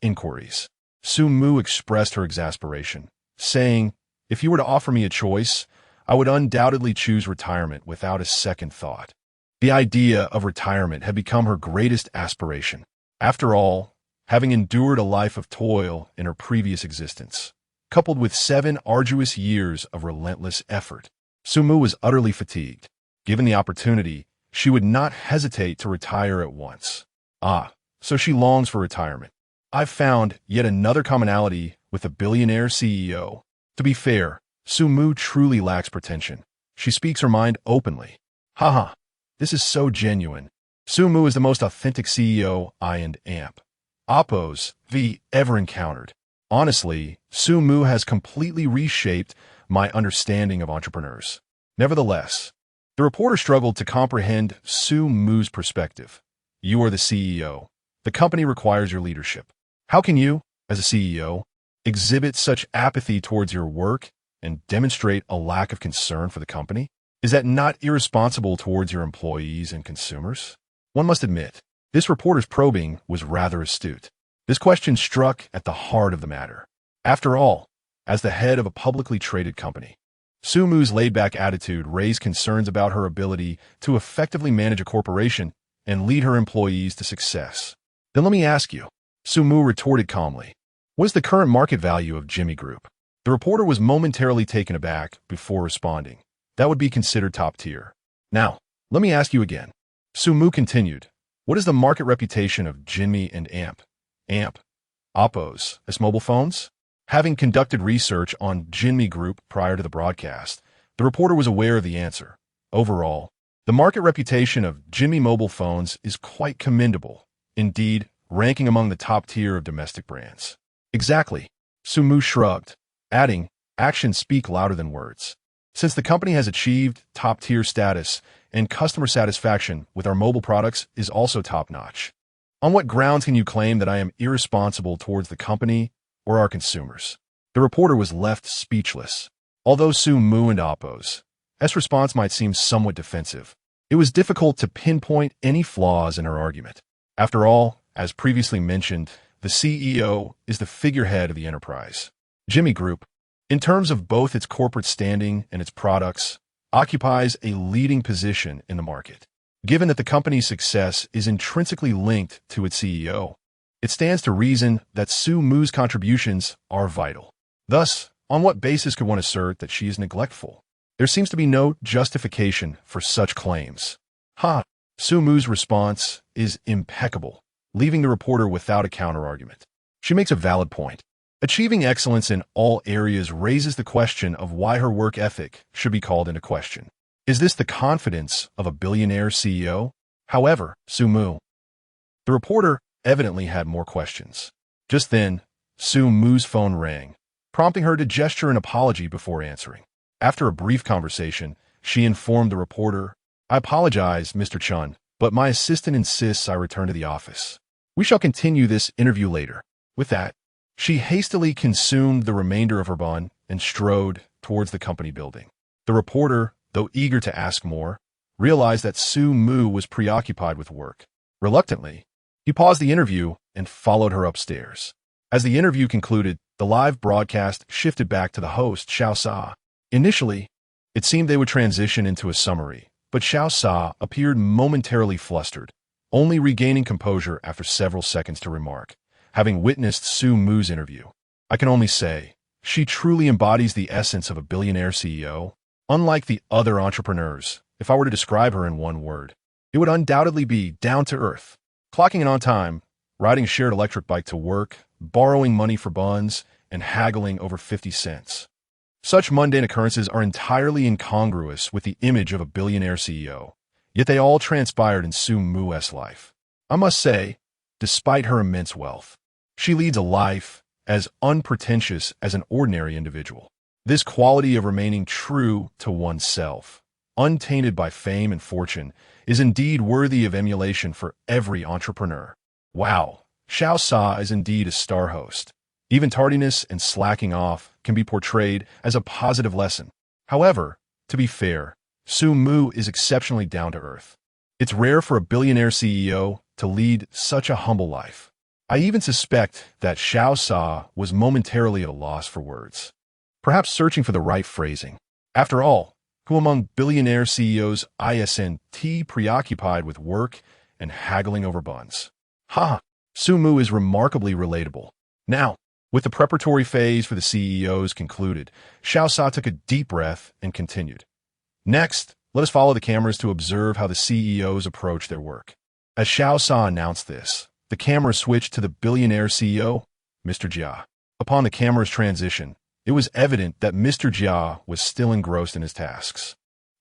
inquiries, Su Mu expressed her exasperation, saying, "If you were to offer me a choice, I would undoubtedly choose retirement without a second thought." The idea of retirement had become her greatest aspiration. After all, having endured a life of toil in her previous existence, coupled with 7 arduous years of relentless effort, Su Mu was utterly fatigued. Given the opportunity, she would not hesitate to retire at once. So she longs for retirement. I've found yet another commonality with a billionaire CEO. To be fair, Su Mu truly lacks pretension. She speaks her mind openly. Haha, this is so genuine. Su Mu is the most authentic CEO I and Appo's ever encountered. Honestly, Su Mu has completely reshaped my understanding of entrepreneurs. Nevertheless, the reporter struggled to comprehend Su Mu's perspective. You are the CEO. The company requires your leadership. How can you, as a CEO, exhibit such apathy towards your work and demonstrate a lack of concern for the company? Is that not irresponsible towards your employees and consumers? One must admit, this reporter's probing was rather astute. This question struck at the heart of the matter. After all, as the head of a publicly traded company, Su Mu's laid-back attitude raised concerns about her ability to effectively manage a corporation and lead her employees to success. Then let me ask you, Su Mu retorted calmly, what is the current market value of Jimmy Group? The reporter was momentarily taken aback before responding. That would be considered top tier. Now, let me ask you again. Su Mu continued, what is the market reputation of Jimmy and Appo's mobile phones? Having conducted research on Jinmi Group prior to the broadcast, the reporter was aware of the answer. Overall, the market reputation of Jinmi mobile phones is quite commendable, indeed, ranking among the top tier of domestic brands. Exactly, Su Mu shrugged, adding, actions speak louder than words. Since the company has achieved top-tier status and customer satisfaction with our mobile products is also top-notch, on what grounds can you claim that I am irresponsible towards the company or our consumers? The reporter was left speechless. Although Su Mu and Appo's response might seem somewhat defensive, it was difficult to pinpoint any flaws in her argument. After all, as previously mentioned, the CEO is the figurehead of the enterprise. Jimmy Group, in terms of both its corporate standing and its products, occupies a leading position in the market. Given that the company's success is intrinsically linked to its CEO, it stands to reason that Su Mu's contributions are vital. Thus, on what basis could one assert that she is neglectful? There seems to be no justification for such claims. Su Mu's response is impeccable, leaving the reporter without a counterargument. She makes a valid point. Achieving excellence in all areas raises the question of why her work ethic should be called into question. Is this the confidence of a billionaire CEO? However, Su Mu The reporter evidently had more questions. Just then, Su Mu's phone rang, prompting her to gesture an apology before answering. After a brief conversation, she informed the reporter, "I apologize, Mr. Chun, but my assistant insists I return to the office. We shall continue this interview later." With that, she hastily consumed the remainder of her bun and strode towards the company building. The reporter, though eager to ask more, realized that Su Mu was preoccupied with work. Reluctantly, he paused the interview and followed her upstairs. As the interview concluded, the live broadcast shifted back to the host, Xiao Sa. Initially, it seemed they would transition into a summary, but Xiao Sa appeared momentarily flustered, only regaining composure after several seconds to remark, having witnessed Su Mu's interview, "I can only say, she truly embodies the essence of a billionaire CEO. Unlike the other entrepreneurs, if I were to describe her in one word, it would undoubtedly be down to earth, clocking in on time, riding a shared electric bike to work, borrowing money for buns, and haggling over 50 cents. Such mundane occurrences are entirely incongruous with the image of a billionaire CEO, yet they all transpired in Su Mu's life. I must say, despite her immense wealth, she leads a life as unpretentious as an ordinary individual. This quality of remaining true to oneself, untainted by fame and fortune, is indeed worthy of emulation for every entrepreneur. Wow, Xiao Sa is indeed a star host. Even tardiness and slacking off can be portrayed as a positive lesson. However, to be fair, Su Mu is exceptionally down to earth. It's rare for a billionaire CEO to lead such a humble life. I even suspect that Xiao Sa was momentarily at a loss for words, perhaps searching for the right phrasing. After all, who among billionaire CEOs isn't preoccupied with work and haggling over buns? Ha! Su Mu is remarkably relatable. Now, with the preparatory phase for the CEOs concluded, Xiao Sa took a deep breath and continued. Next, let us follow the cameras to observe how the CEOs approach their work. As Xiao Sa announced this, the camera switched to the billionaire CEO, Mr. Jia. Upon the camera's transition, it was evident that Mr. Jia was still engrossed in his tasks.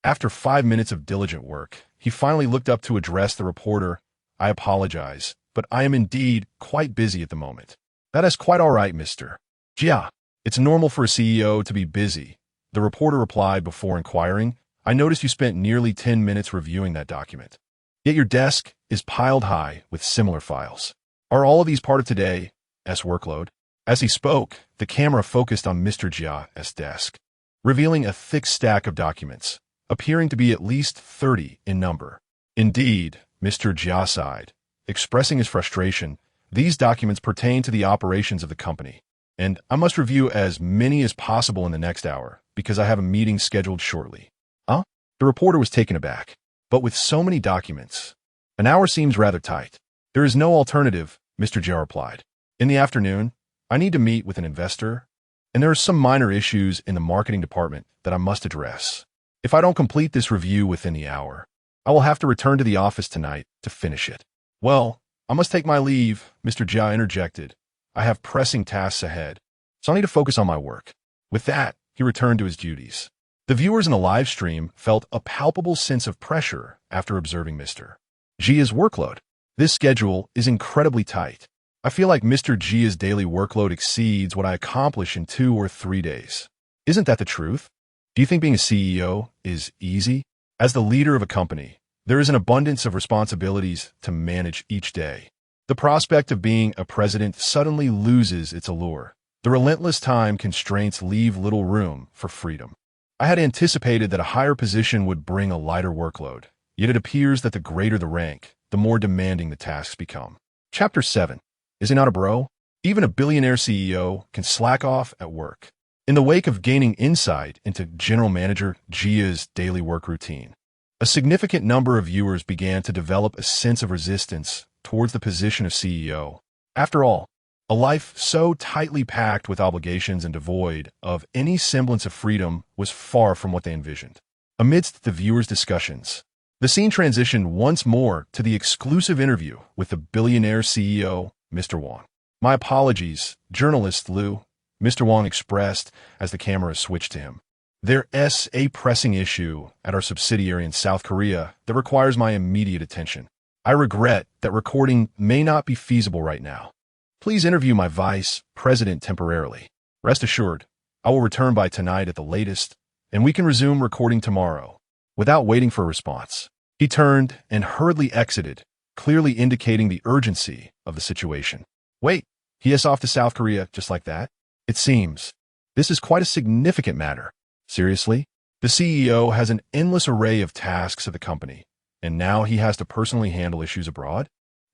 After 5 minutes of diligent work, he finally looked up to address the reporter. "I apologize, but I am indeed quite busy at the moment." "That is quite all right, Mr. Jia. It's normal for a CEO to be busy," the reporter replied before inquiring. "I noticed you spent nearly 10 minutes reviewing that document. Yet your desk is piled high with similar files. Are all of these part of today's workload?" As he spoke, the camera focused on Mr. Jia's desk, revealing a thick stack of documents, appearing to be at least 30 in number. Indeed, Mr. Jia sighed, expressing his frustration. "These documents pertain to the operations of the company, and I must review as many as possible in the next hour because I have a meeting scheduled shortly." "Huh?" The reporter was taken aback. "But with so many documents, an hour seems rather tight." "There is no alternative," Mr. Jia replied. "In the afternoon, I need to meet with an investor, and there are some minor issues in the marketing department that I must address. If I don't complete this review within the hour, I will have to return to the office tonight to finish it." "Well, I must take my leave," Mr. Jia interjected. "I have pressing tasks ahead, so I need to focus on my work." With that, he returned to his duties. The viewers in the live stream felt a palpable sense of pressure after observing Mr. Jia's workload. This schedule is incredibly tight. I feel like Mr. Jia's daily workload exceeds what I accomplish in 2 or 3 days. Isn't that the truth? Do you think being a CEO is easy? As the leader of a company, there is an abundance of responsibilities to manage each day. The prospect of being a president suddenly loses its allure. The relentless time constraints leave little room for freedom. I had anticipated that a higher position would bring a lighter workload, yet it appears that the greater the rank, the more demanding the tasks become. Chapter 7. Is it not a bro? Even a billionaire CEO can slack off at work. In the wake of gaining insight into General Manager Jia's daily work routine, a significant number of viewers began to develop a sense of resistance towards the position of CEO. After all, a life so tightly packed with obligations and devoid of any semblance of freedom was far from what they envisioned. Amidst the viewers' discussions, the scene transitioned once more to the exclusive interview with the billionaire CEO, Mr. Wang. "My apologies, journalist Lu," Mr. Wang expressed as the camera switched to him. "There's a pressing issue at our subsidiary in South Korea that requires my immediate attention. I regret that recording may not be feasible right now. Please interview my vice president temporarily. Rest assured, I will return by tonight at the latest, and we can resume recording tomorrow." Without waiting for a response, he turned and hurriedly exited, clearly indicating the urgency of the situation. Wait, he is off to South Korea just like that? It seems this is quite a significant matter. Seriously? The CEO has an endless array of tasks at the company, and now he has to personally handle issues abroad?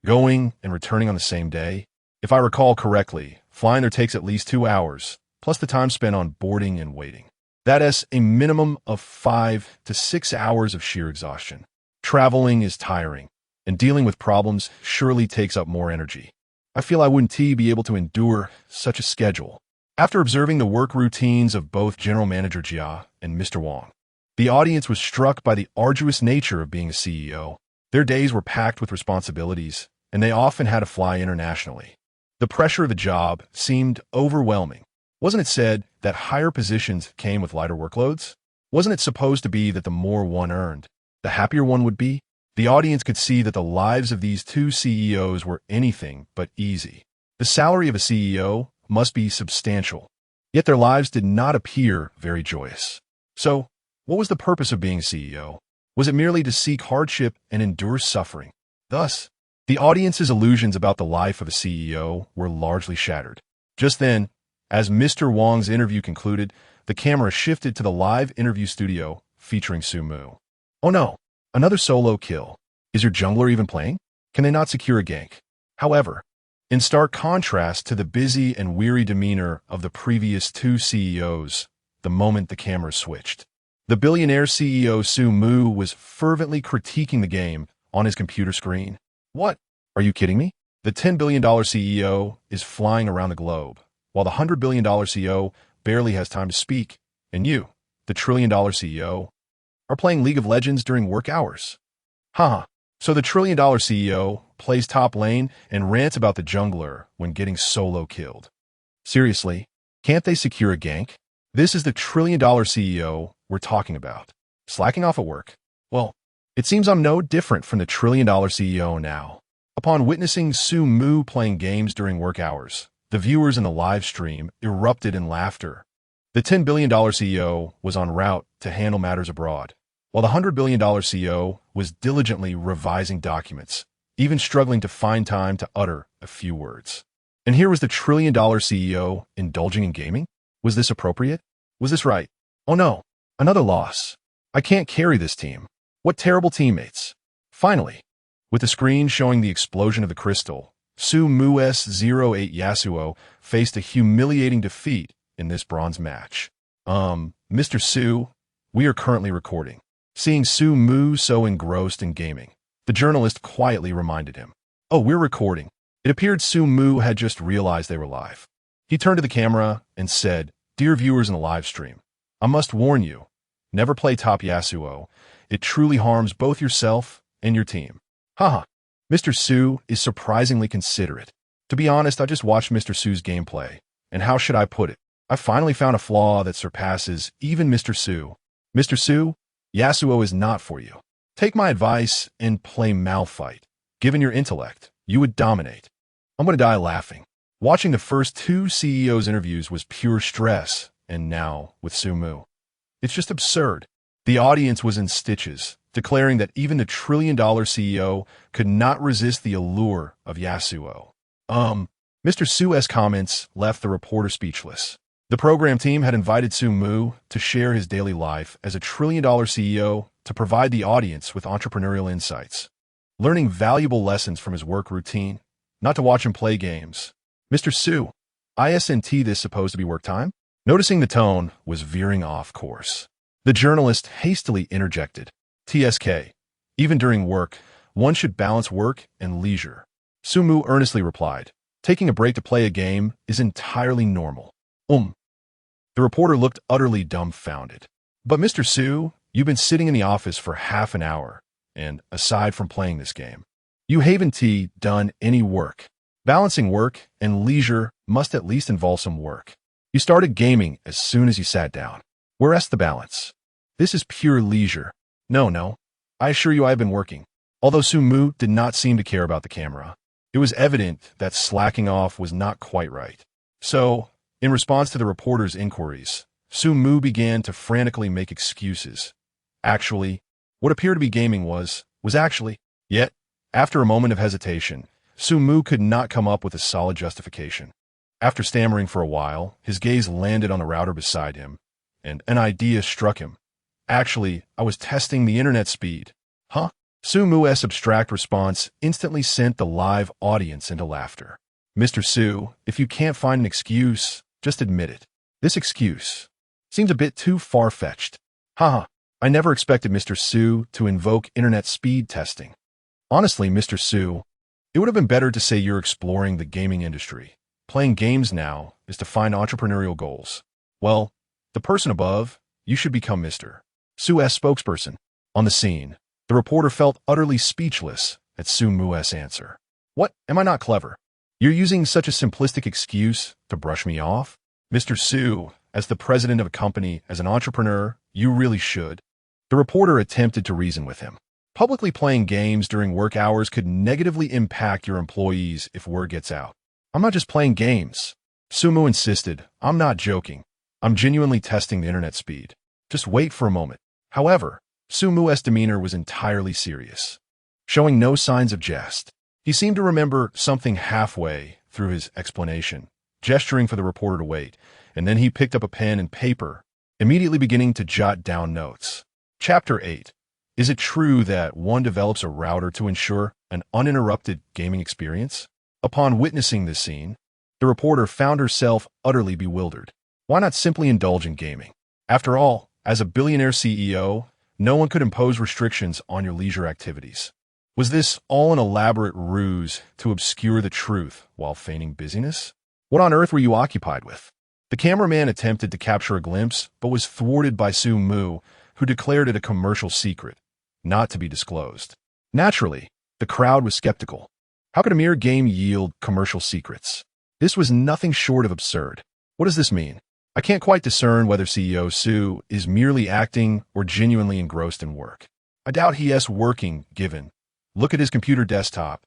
Going and returning on the same day? If I recall correctly, flying there takes at least 2 hours, plus the time spent on boarding and waiting. That is a minimum of 5 to 6 hours of sheer exhaustion. Traveling is tiring, and dealing with problems surely takes up more energy. I feel I wouldn't be able to endure such a schedule. After observing the work routines of both General Manager Jia and Mr. Wang, the audience was struck by the arduous nature of being a CEO. Their days were packed with responsibilities, and they often had to fly internationally. The pressure of the job seemed overwhelming. Wasn't it said that higher positions came with lighter workloads? Wasn't it supposed to be that the more one earned, the happier one would be? The audience could see that the lives of these two CEOs were anything but easy. The salary of a CEO must be substantial, yet their lives did not appear very joyous. So, what was the purpose of being a CEO? Was it merely to seek hardship and endure suffering? Thus, the audience's illusions about the life of a CEO were largely shattered. Just then, as Mr. Wang's interview concluded, the camera shifted to the live interview studio featuring Su-mu. Oh no, another solo kill. Is your jungler even playing? Can they not secure a gank? However, in stark contrast to the busy and weary demeanor of the previous two CEOs, the moment the camera switched, the billionaire CEO Su-mu was fervently critiquing the game on his computer screen. What? Are you kidding me? The $10 billion CEO is flying around the globe, while the $100 billion CEO barely has time to speak, and you, the $1 trillion CEO, are playing League of Legends during work hours. Haha. So the $1 trillion CEO plays top lane and rants about the jungler when getting solo killed. Seriously, can't they secure a gank? This is the $1 trillion CEO we're talking about. Slacking off at work? Well, it seems I'm no different from the $1 trillion CEO now. Upon witnessing Su-mu playing games during work hours, the viewers in the live stream erupted in laughter. The $10 billion CEO was en route to handle matters abroad, while the $100 billion CEO was diligently revising documents, even struggling to find time to utter a few words. And here was the $1 trillion CEO indulging in gaming? Was this appropriate? Was this right? Oh no, another loss. I can't carry this team. What terrible teammates. Finally, with the screen showing the explosion of the crystal, Su-mu's 08 Yasuo faced a humiliating defeat in this bronze match. Mr. Su, we are currently recording. Seeing Su-mu so engrossed in gaming, the journalist quietly reminded him. Oh, we're recording. It appeared Su-mu had just realized they were live. He turned to the camera and said, "Dear viewers in the live stream, I must warn you, never play top Yasuo. It truly harms both yourself and your team." Haha. Mr. Su is surprisingly considerate. To be honest, I just watched Mr. Su's gameplay, and how should I put it? I finally found a flaw that surpasses even Mr. Su. Mr. Su, Yasuo is not for you. Take my advice and play Malphite. Given your intellect, you would dominate. I'm going to die laughing. Watching the first two CEOs' interviews was pure stress, and now with Su-mu. It's just absurd. The audience was in stitches, declaring that even the $1 trillion CEO could not resist the allure of Yasuo. Mr. Su's comments left the reporter speechless. The program team had invited Su-mu to share his daily life as a $1 trillion CEO to provide the audience with entrepreneurial insights, learning valuable lessons from his work routine, not to watch him play games. Mr. Su, isn't this supposed to be work time? Noticing the tone was veering off course, the journalist hastily interjected. TSK, even during work, one should balance work and leisure. Su-mu earnestly replied, taking a break to play a game is entirely normal. The reporter looked utterly dumbfounded. But Mr. Su, you've been sitting in the office for half an hour, and aside from playing this game, you haven't done any work. Balancing work and leisure must at least involve some work. You started gaming as soon as you sat down. Where's the balance? This is pure leisure. No, I assure you I have been working. Although Su did not seem to care about the camera, it was evident that slacking off was not quite right. So, in response to the reporter's inquiries, Su began to frantically make excuses. Actually, what appeared to be gaming was actually. Yet, after a moment of hesitation, Su could not come up with a solid justification. After stammering for a while, his gaze landed on the router beside him, and an idea struck him. Actually, I was testing the internet speed. Huh? Su's abstract response instantly sent the live audience into laughter. Mr. Su, if you can't find an excuse, just admit it. This excuse seems a bit too far-fetched. Haha, I never expected Mr. Su to invoke internet speed testing. Honestly, Mr. Su, it would have been better to say you're exploring the gaming industry. Playing games now is to find entrepreneurial goals. Well, the person above, you should become Mr. Su's spokesperson. On the scene, the reporter felt utterly speechless at Su's answer. What? Am I not clever? You're using such a simplistic excuse to brush me off? Mr. Su, as the president of a company, as an entrepreneur, you really should. The reporter attempted to reason with him. Publicly playing games during work hours could negatively impact your employees if word gets out. I'm not just playing games. Su insisted. I'm not joking. I'm genuinely testing the internet speed. Just wait for a moment. However, Su's demeanor was entirely serious, showing no signs of jest. He seemed to remember something halfway through his explanation, gesturing for the reporter to wait, and then he picked up a pen and paper, immediately beginning to jot down notes. Chapter 8. Is it true that one develops a router to ensure an uninterrupted gaming experience? Upon witnessing this scene, the reporter found herself utterly bewildered. Why not simply indulge in gaming? After all, as a billionaire CEO, no one could impose restrictions on your leisure activities. Was this all an elaborate ruse to obscure the truth while feigning busyness? What on earth were you occupied with? The cameraman attempted to capture a glimpse, but was thwarted by Su, who declared it a commercial secret, not to be disclosed. Naturally, the crowd was skeptical. How could a mere game yield commercial secrets? This was nothing short of absurd. What does this mean? I can't quite discern whether CEO Su is merely acting or genuinely engrossed in work. I doubt he is working, given. Look at his computer desktop.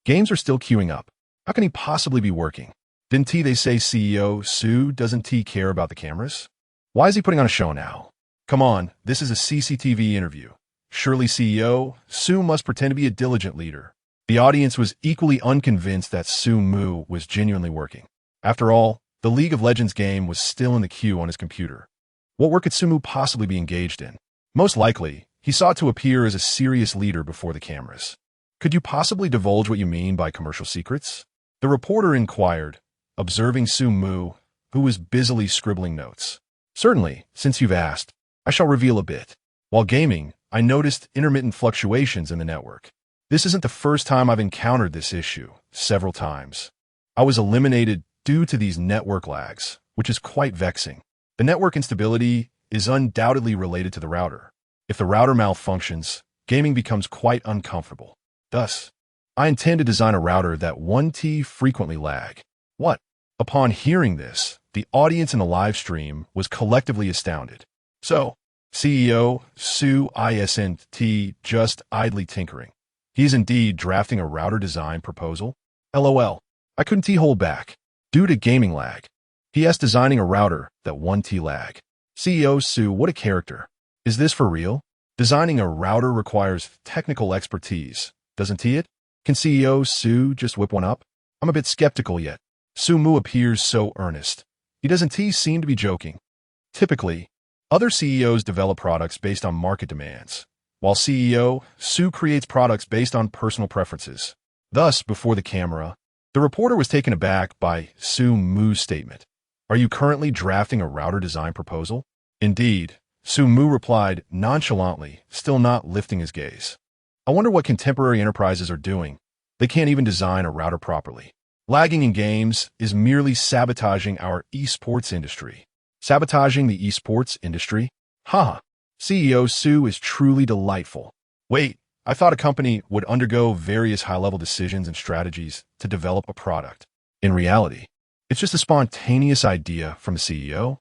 Games are still queuing up. How can he possibly be working? Didn't they say CEO Su doesn't care about the cameras? Why is he putting on a show now? Come on, this is a CCTV interview. Surely CEO Su must pretend to be a diligent leader. The audience was equally unconvinced that Su was genuinely working. After all, the League of Legends game was still in the queue on his computer. What work could Su possibly be engaged in? Most likely, he sought to appear as a serious leader before the cameras. Could you possibly divulge what you mean by commercial secrets? The reporter inquired, observing Su, who was busily scribbling notes. Certainly, since you've asked, I shall reveal a bit. While gaming, I noticed intermittent fluctuations in the network. This isn't the first time I've encountered this issue, several times. I was eliminated due to these network lags, which is quite vexing. The network instability is undoubtedly related to the router. If the router malfunctions, gaming becomes quite uncomfortable. Thus, I intend to design a router that won't frequently lag. What? Upon hearing this, the audience in the live stream was collectively astounded. So, CEO Su isn't just idly tinkering. He is indeed drafting a router design proposal? LOL. I couldn't hold back. Due to gaming lag, he is designing a router that won't lag. CEO Su, what a character. Is this for real? Designing a router requires technical expertise, doesn't it? Can CEO Su just whip one up? I'm a bit skeptical yet. Su appears so earnest. He doesn't seem to be joking. Typically, other CEOs develop products based on market demands, while CEO Su creates products based on personal preferences. Thus, before the camera, the reporter was taken aback by Su's statement. Are you currently drafting a router design proposal? Indeed, Su replied nonchalantly, still not lifting his gaze. I wonder what contemporary enterprises are doing. They can't even design a router properly. Lagging in games is merely sabotaging our esports industry. Sabotaging the esports industry? Haha. CEO Su is truly delightful. Wait, I thought a company would undergo various high-level decisions and strategies to develop a product. In reality, it's just a spontaneous idea from the CEO.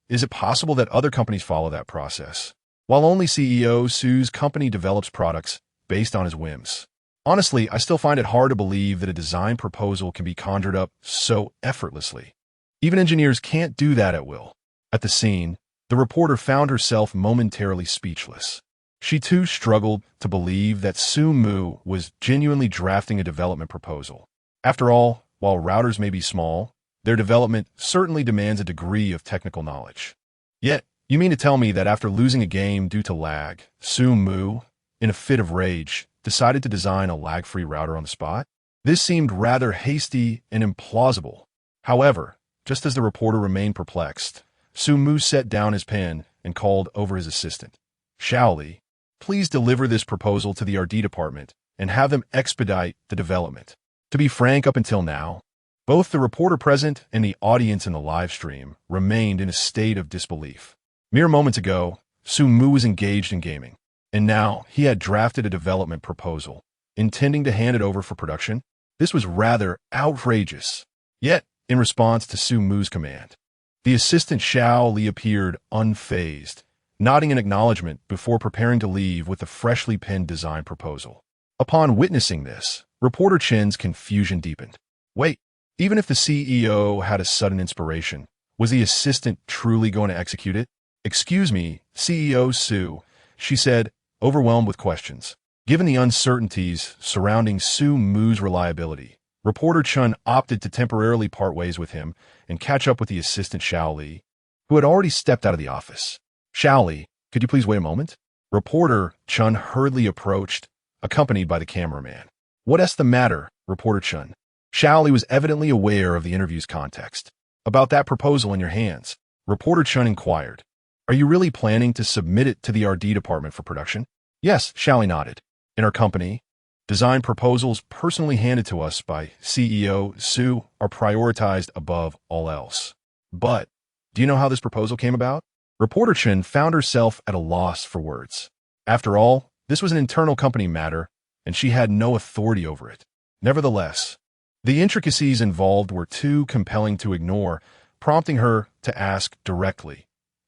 Is it possible that other companies follow that process? While only CEO Su's company develops products based on his whims. Honestly, I still find it hard to believe that a design proposal can be conjured up so effortlessly. Even engineers can't do that at will. At the scene, the reporter found herself momentarily speechless. She too struggled to believe that Su Mu was genuinely drafting a development proposal. After all, while routers may be small, their development certainly demands a degree of technical knowledge. Yet, you mean to tell me that after losing a game due to lag, Su Mu, in a fit of rage, decided to design a lag-free router on the spot? This seemed rather hasty and implausible. However, just as the reporter remained perplexed, Su Mu set down his pen and called over his assistant. Shaoli, please deliver this proposal to the R&D department and have them expedite the development. To be frank, up until now, both the reporter present and the audience in the live stream remained in a state of disbelief. Mere moments ago, Su Mu was engaged in gaming, and now he had drafted a development proposal, intending to hand it over for production. This was rather outrageous. Yet, in response to Su Mu's command, the assistant Xiao Li appeared unfazed, nodding in acknowledgement before preparing to leave with the freshly penned design proposal. Upon witnessing this, reporter Chen's confusion deepened. Wait, even if the CEO had a sudden inspiration, was the assistant truly going to execute it? Excuse me, CEO Su, she said, overwhelmed with questions. Given the uncertainties surrounding Su Mu's reliability, reporter Chen opted to temporarily part ways with him and catch up with the assistant Xiao Li, who had already stepped out of the office. Xiao Li, could you please wait a moment? Reporter Chen hurriedly approached, accompanied by the cameraman. What's the matter, Reporter Chen? Xiao Li was evidently aware of the interview's context. About that proposal in your hands, Reporter Chen inquired. Are you really planning to submit it to the R&D department for production? Yes, Xiao Li nodded. In our company, design proposals personally handed to us by CEO Su are prioritized above all else. But, do you know how this proposal came about? Reporter Chen found herself at a loss for words. After all, this was an internal company matter, and she had no authority over it. Nevertheless, the intricacies involved were too compelling to ignore, prompting her to ask directly,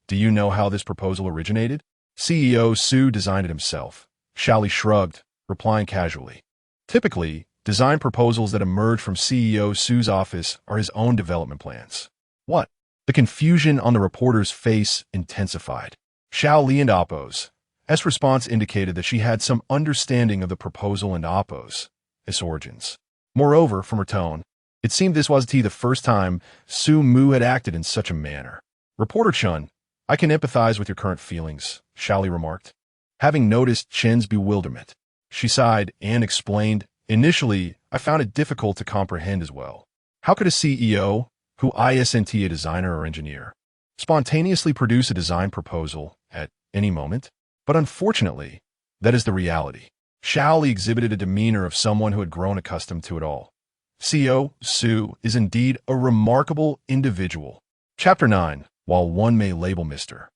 do you know how this proposal originated? CEO Su designed it himself. Xiao Li shrugged, replying casually. Typically, design proposals that emerge from CEO Su's office are his own development plans. What? The confusion on the reporter's face intensified. Xiao Li and Oppo's response indicated that she had some understanding of the proposal and Oppo's origins. Moreover, from her tone, it seemed this was the first time Su Mu had acted in such a manner. Reporter Chen, I can empathize with your current feelings, Xiao Li remarked. Having noticed Chen's bewilderment, she sighed and explained, initially, I found it difficult to comprehend as well. How could a CEO, who isn't a designer or engineer, spontaneously produce a design proposal at any moment? But unfortunately, that is the reality. Xiao Li exhibited a demeanor of someone who had grown accustomed to it all. CEO Su is indeed a remarkable individual. Chapter 9. While one may label Mr.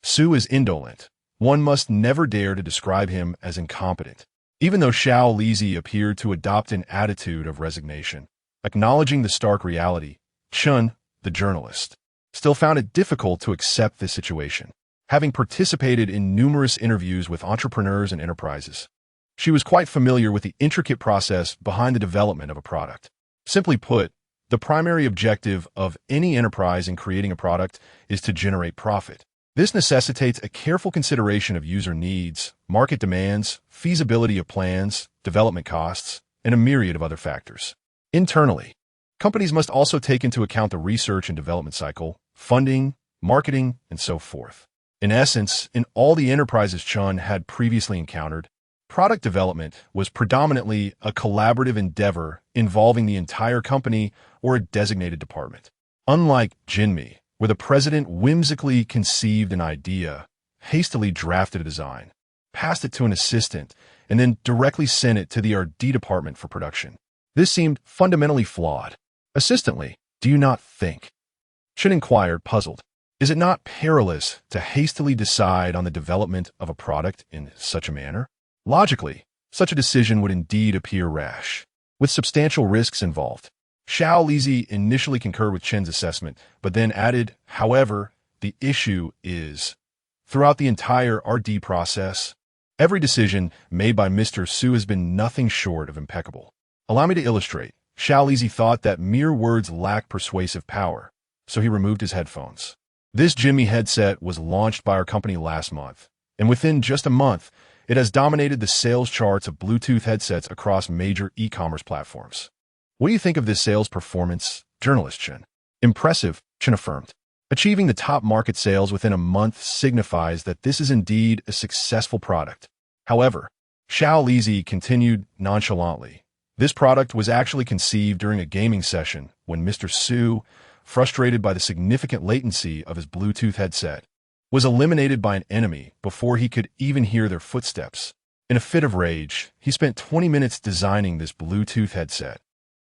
Su as indolent, one must never dare to describe him as incompetent. Even though Xiao Li appeared to adopt an attitude of resignation, acknowledging the stark reality, Chen, the journalist, still found it difficult to accept this situation. Having participated in numerous interviews with entrepreneurs and enterprises, she was quite familiar with the intricate process behind the development of a product. Simply put, the primary objective of any enterprise in creating a product is to generate profit. This necessitates a careful consideration of user needs, market demands, feasibility of plans, development costs, and a myriad of other factors. Internally, companies must also take into account the research and development cycle, funding, marketing, and so forth. In essence, in all the enterprises Chen had previously encountered, product development was predominantly a collaborative endeavor involving the entire company or a designated department. Unlike Jinmi, where the president whimsically conceived an idea, hastily drafted a design, passed it to an assistant, and then directly sent it to the R&D department for production. This seemed fundamentally flawed. Assistantly, do you not think? Chen inquired, puzzled. Is it not perilous to hastily decide on the development of a product in such a manner? Logically, such a decision would indeed appear rash, with substantial risks involved. Xiao Li initially concurred with Chen's assessment, but then added, however, the issue is, throughout the entire R&D process, Every decision made by Mr. Su has been nothing short of impeccable. Allow me to illustrate. Xiao Lizi thought that mere words lack persuasive power, so he removed his headphones. This Jimmy headset was launched by our company last month, and within just a month, it has dominated the sales charts of Bluetooth headsets across major e-commerce platforms. What do you think of this sales performance, journalist Chen? Impressive, Chen affirmed. Achieving the top market sales within a month signifies that this is indeed a successful product. However, Xiao Lizi continued nonchalantly. This product was actually conceived during a gaming session when Mr. Su, frustrated by the significant latency of his Bluetooth headset, was eliminated by an enemy before he could even hear their footsteps. In a fit of rage, he spent 20 minutes designing this Bluetooth headset,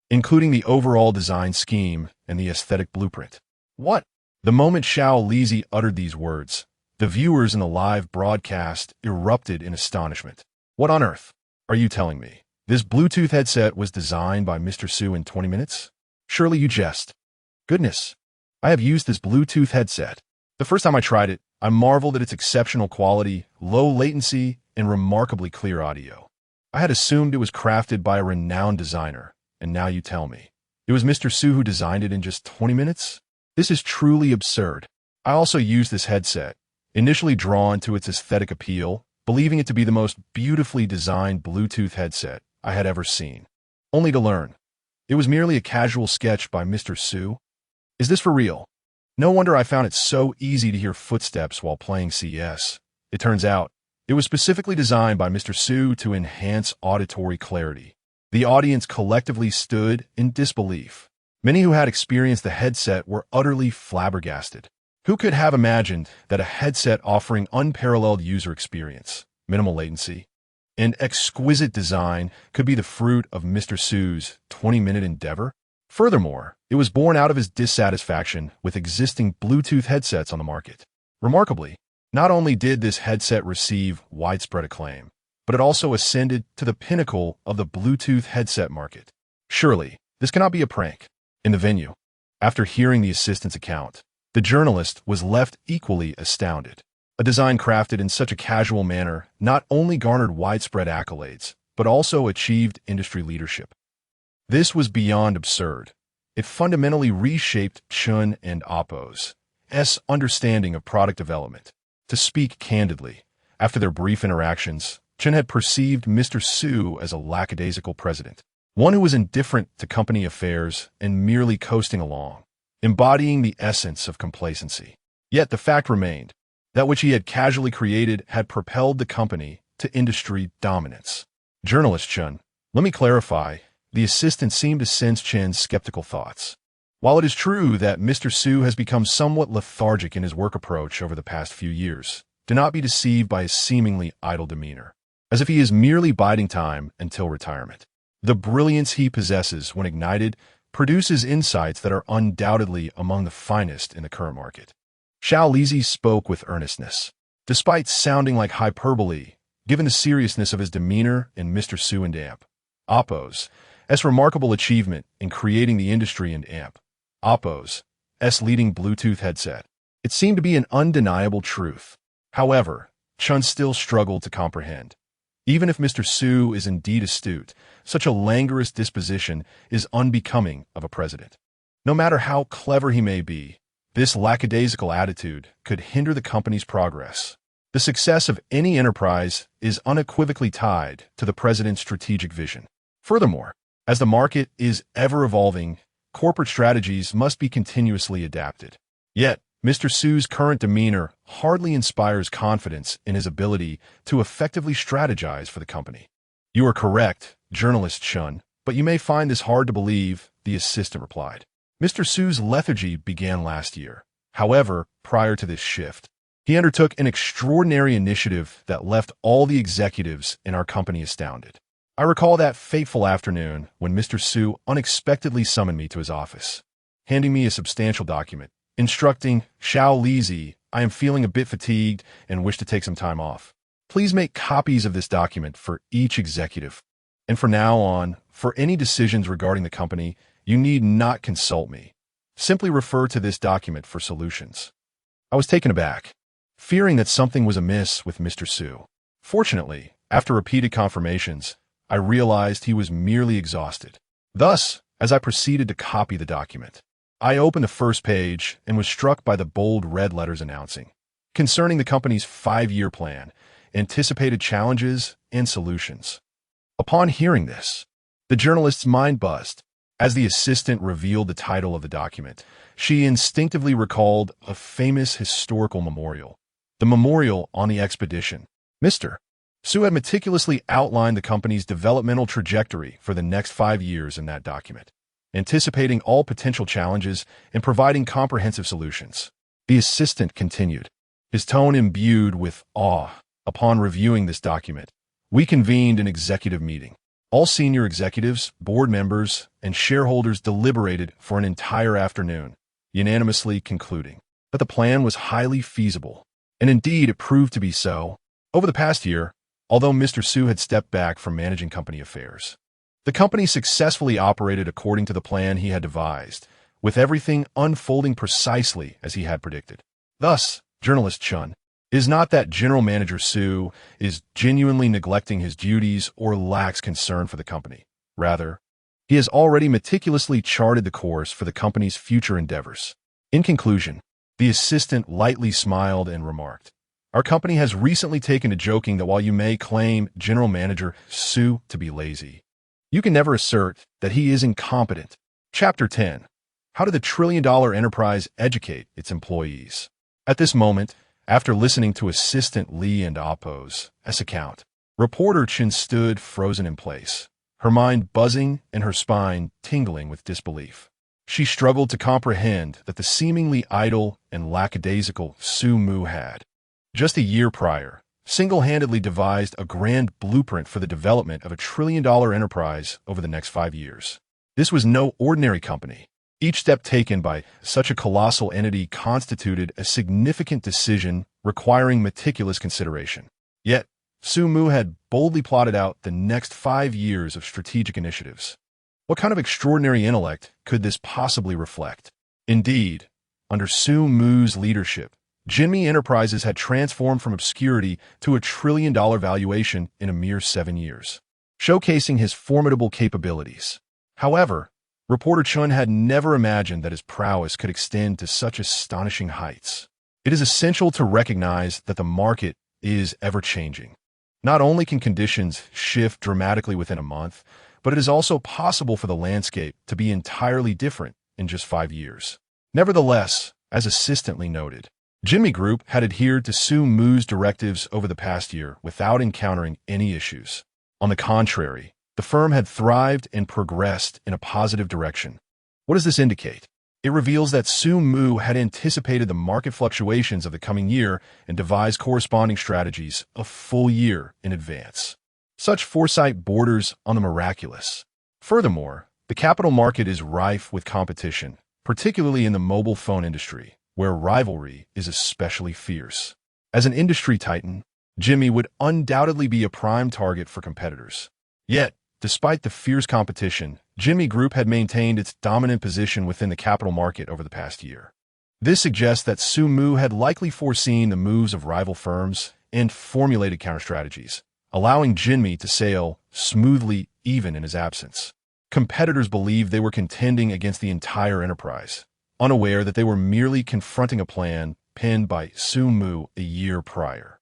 including the overall design scheme and the aesthetic blueprint. What? The moment Xiao Lizi uttered these words, the viewers in the live broadcast erupted in astonishment. What on earth are you telling me? This Bluetooth headset was designed by Mr. Su in 20 minutes? Surely you jest. Goodness, I have used this Bluetooth headset. The first time I tried it, I marveled at its exceptional quality, low latency, and remarkably clear audio. I had assumed it was crafted by a renowned designer, and now you tell me it was Mr. Su who designed it in just 20 minutes? This is truly absurd. I also used this headset, initially drawn to its aesthetic appeal, believing it to be the most beautifully designed Bluetooth headset I had ever seen, only to learn it was merely a casual sketch by Mr. Su. Is this for real? No wonder I found it so easy to hear footsteps while playing CS. It turns out, it was specifically designed by Mr. Su to enhance auditory clarity. The audience collectively stood in disbelief. Many who had experienced the headset were utterly flabbergasted. Who could have imagined that a headset offering unparalleled user experience, minimal latency, and exquisite design could be the fruit of Mr. Su's 20-minute endeavor? Furthermore, it was born out of his dissatisfaction with existing Bluetooth headsets on the market. Remarkably, not only did this headset receive widespread acclaim, but it also ascended to the pinnacle of the Bluetooth headset market. Surely, this cannot be a prank. In the venue, after hearing the assistant's account, the journalist was left equally astounded. A design crafted in such a casual manner not only garnered widespread accolades, but also achieved industry leadership. This was beyond absurd. It fundamentally reshaped Chun and Oppo's understanding of product development. To speak candidly, after their brief interactions, Chun had perceived Mr. Su as a lackadaisical president, one who was indifferent to company affairs and merely coasting along, embodying the essence of complacency. Yet the fact remained, that which he had casually created had propelled the company to industry dominance. Journalist Chun, let me clarify, the assistant seemed to sense Chen's skeptical thoughts. While it is true that Mr. Su has become somewhat lethargic in his work approach over the past few years, do not be deceived by his seemingly idle demeanor, as if he is merely biding time until retirement. The brilliance he possesses when ignited produces insights that are undoubtedly among the finest in the current market. Xiao Lizi spoke with earnestness. Despite sounding like hyperbole, given the seriousness of his demeanor in Mr. Su and AMP, Oppo's remarkable achievement in creating the industry and AMP, Oppo's leading Bluetooth headset, it seemed to be an undeniable truth. However, Chun still struggled to comprehend. Even if Mr. Su is indeed astute, such a languorous disposition is unbecoming of a president. No matter how clever he may be, this lackadaisical attitude could hinder the company's progress. The success of any enterprise is unequivocally tied to the president's strategic vision. Furthermore, as the market is ever evolving, corporate strategies must be continuously adapted. Yet, Mr. Su's current demeanor hardly inspires confidence in his ability to effectively strategize for the company. You are correct, journalist Chun, but you may find this hard to believe, the assistant replied. Mr. Su's lethargy began last year. However, prior to this shift, he undertook an extraordinary initiative that left all the executives in our company astounded. I recall that fateful afternoon when Mr. Su unexpectedly summoned me to his office, handing me a substantial document, instructing Xiao Lizi, I am feeling a bit fatigued and wish to take some time off. Please make copies of this document for each executive. And from now on, for any decisions regarding the company, you need not consult me. Simply refer to this document for solutions. I was taken aback, fearing that something was amiss with Mr. Su. Fortunately, after repeated confirmations, I realized he was merely exhausted. Thus, as I proceeded to copy the document, I opened the first page and was struck by the bold red letters announcing, concerning the company's 5-year plan, anticipated challenges and solutions. Upon hearing this, the journalist's mind buzzed. As the assistant revealed the title of the document, she instinctively recalled a famous historical memorial, the memorial on the expedition. Mr. Su had meticulously outlined the company's developmental trajectory for the next 5 years in that document, anticipating all potential challenges and providing comprehensive solutions. The assistant continued, his tone imbued with awe. Upon reviewing this document, we convened an executive meeting. All senior executives, board members, and shareholders deliberated for an entire afternoon, unanimously concluding that the plan was highly feasible, and indeed it proved to be so. Over the past year, although Mr. Su had stepped back from managing company affairs, the company successfully operated according to the plan he had devised, with everything unfolding precisely as he had predicted. Thus, journalist Chun, is not that General Manager Su is genuinely neglecting his duties or lacks concern for the company. Rather, he has already meticulously charted the course for the company's future endeavors. In conclusion, the assistant lightly smiled and remarked, "Our company has recently taken to joking that while you may claim General Manager Su to be lazy, you can never assert that he is incompetent." Chapter 10. How did the trillion-dollar enterprise educate its employees? At this moment, after listening to Assistant Lee and Appo's account, reporter Chin stood frozen in place, her mind buzzing and her spine tingling with disbelief. She struggled to comprehend that the seemingly idle and lackadaisical Su Mu had, just a year prior, single-handedly devised a grand blueprint for the development of a trillion-dollar enterprise over the next 5 years. This was no ordinary company. Each step taken by such a colossal entity constituted a significant decision requiring meticulous consideration. Yet, Su Mu had boldly plotted out the next 5 years of strategic initiatives. What kind of extraordinary intellect could this possibly reflect? Indeed, under Su Mu's leadership, Jinmi Enterprises had transformed from obscurity to a trillion-dollar valuation in a mere 7 years, showcasing his formidable capabilities. However, reporter Chun had never imagined that his prowess could extend to such astonishing heights. It is essential to recognize that the market is ever-changing. Not only can conditions shift dramatically within a month, but it is also possible for the landscape to be entirely different in just 5 years. Nevertheless, as assistantly noted, Jinmi Group had adhered to Su Mu's directives over the past year without encountering any issues. On the contrary, the firm had thrived and progressed in a positive direction. What does this indicate? It reveals that Su Mu had anticipated the market fluctuations of the coming year and devised corresponding strategies a full year in advance. Such foresight borders on the miraculous. Furthermore, the capital market is rife with competition, particularly in the mobile phone industry, where rivalry is especially fierce. As an industry titan, Jinmi would undoubtedly be a prime target for competitors. Yet, despite the fierce competition, Jinmi Group had maintained its dominant position within the capital market over the past year. This suggests that Su Mu had likely foreseen the moves of rival firms and formulated counter-strategies, allowing Jinmi to sail smoothly even in his absence. Competitors believed they were contending against the entire enterprise, unaware that they were merely confronting a plan penned by Su Mu a year prior.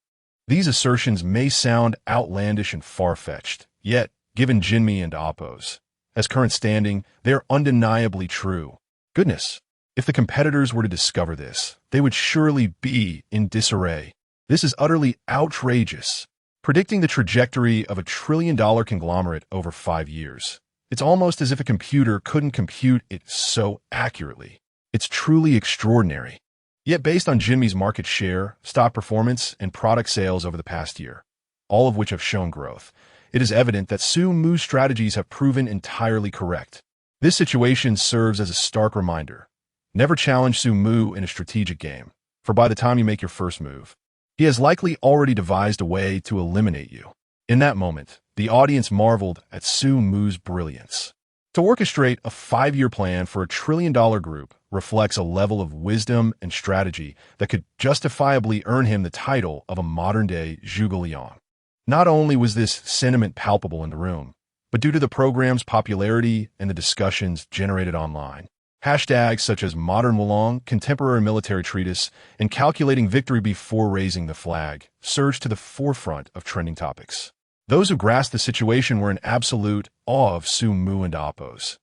These assertions may sound outlandish and far-fetched, yet, given Jinmi and Appo's as current standing, they are undeniably true. Goodness, if the competitors were to discover this, they would surely be in disarray. This is utterly outrageous. Predicting the trajectory of a trillion-dollar conglomerate over 5 years. It's almost as if a computer couldn't compute it so accurately. It's truly extraordinary. Yet based on Jinmi's market share, stock performance, and product sales over the past year, all of which have shown growth, it is evident that Su Mu's strategies have proven entirely correct. This situation serves as a stark reminder. Never challenge Su Mu in a strategic game, for by the time you make your first move, he has likely already devised a way to eliminate you. In that moment, the audience marveled at Su Mu's brilliance. To orchestrate a 5-year plan for a trillion-dollar group reflects a level of wisdom and strategy that could justifiably earn him the title of a modern-day Zhuge Liang. Not only was this sentiment palpable in the room, but due to the program's popularity and the discussions generated online. Hashtags such as modern Wulong, contemporary military treatise, and calculating victory before raising the flag surged to the forefront of trending topics. Those who grasped the situation were in absolute awe of Su Mu and Appo's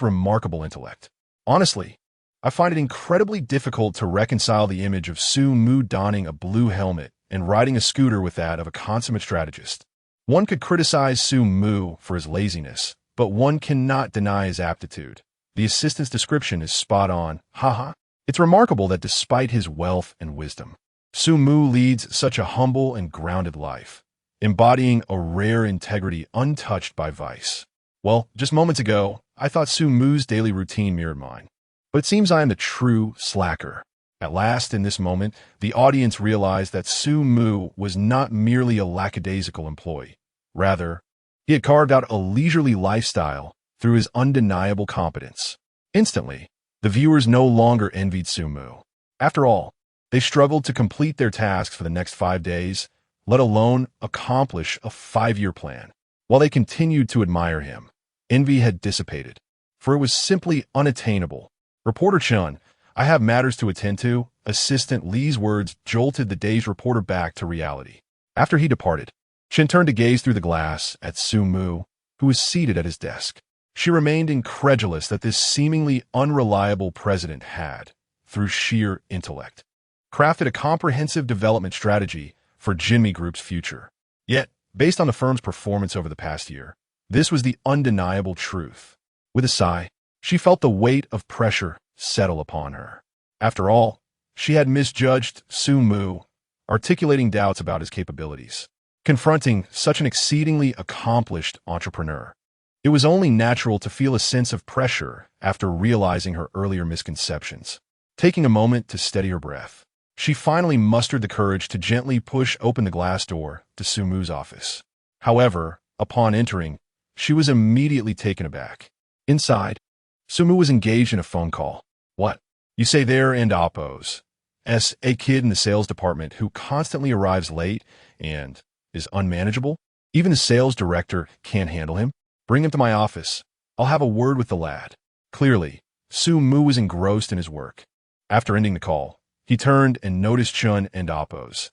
remarkable intellect. Honestly, I find it incredibly difficult to reconcile the image of Su Mu donning a blue helmet and riding a scooter with that of a consummate strategist. One could criticize Su Mu for his laziness, but one cannot deny his aptitude. The assistant's description is spot on. Haha. It's remarkable that despite his wealth and wisdom, Su Mu leads such a humble and grounded life, embodying a rare integrity untouched by vice. Well, just moments ago, I thought Su Mu's daily routine mirrored mine. But it seems I am the true slacker. At last, in this moment, the audience realized that Su Mu was not merely a lackadaisical employee. Rather, he had carved out a leisurely lifestyle through his undeniable competence. Instantly, the viewers no longer envied Su Mu. After all, they struggled to complete their tasks for the next 5 days, let alone accomplish a 5-year plan. While they continued to admire him, envy had dissipated, for it was simply unattainable. Reporter Chun, I have matters to attend to. Assistant Lee's words jolted the dazed reporter back to reality. After he departed, Chen turned to gaze through the glass at Su Mu, who was seated at his desk. She remained incredulous that this seemingly unreliable president had, through sheer intellect, crafted a comprehensive development strategy for Jinmi Group's future. Yet, based on the firm's performance over the past year, this was the undeniable truth. With a sigh, she felt the weight of pressure settle upon her. After all, she had misjudged Su Mu, articulating doubts about his capabilities. Confronting such an exceedingly accomplished entrepreneur, it was only natural to feel a sense of pressure after realizing her earlier misconceptions. Taking a moment to steady her breath, she finally mustered the courage to gently push open the glass door to Su Mu's office. However, upon entering, she was immediately taken aback. Inside, Su Mu was engaged in a phone call. What? You say there and Appo's a kid in the sales department who constantly arrives late and is unmanageable? Even the sales director can't handle him? Bring him to my office. I'll have a word with the lad. Clearly, Su Mu was engrossed in his work. After ending the call, he turned and noticed Chun and Appo's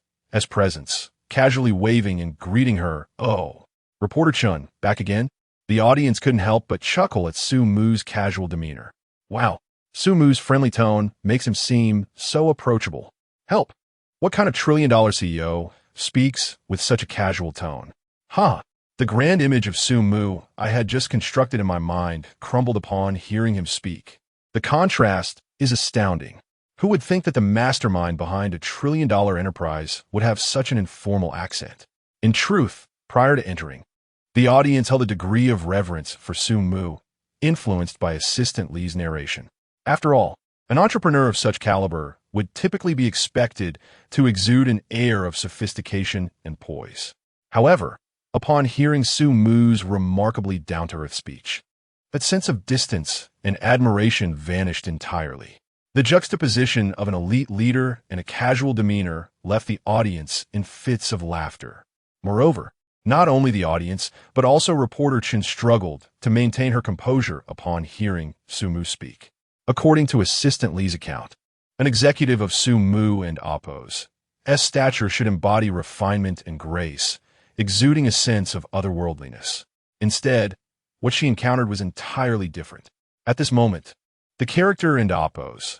presence, casually waving and greeting her. Oh, Reporter Chun, back again? The audience couldn't help but chuckle at Su Mu's casual demeanor. Wow, Su Mu's friendly tone makes him seem so approachable. Help! What kind of trillion-dollar CEO speaks with such a casual tone? Huh! The grand image of Su Mu I had just constructed in my mind crumbled upon hearing him speak. The contrast is astounding. Who would think that the mastermind behind a trillion-dollar enterprise would have such an informal accent? In truth, prior to entering, the audience held a degree of reverence for Su Mu, influenced by Assistant Lee's narration. After all, an entrepreneur of such caliber would typically be expected to exude an air of sophistication and poise. However, upon hearing Su Mu's remarkably down-to-earth speech, that sense of distance and admiration vanished entirely. The juxtaposition of an elite leader and a casual demeanor left the audience in fits of laughter. Moreover, not only the audience, but also reporter Chen struggled to maintain her composure upon hearing Su Mu speak. According to Assistant Lee's account, an executive of Su Mu and Appo's stature should embody refinement and grace, exuding a sense of otherworldliness. Instead, what she encountered was entirely different. At this moment, the character in Appo's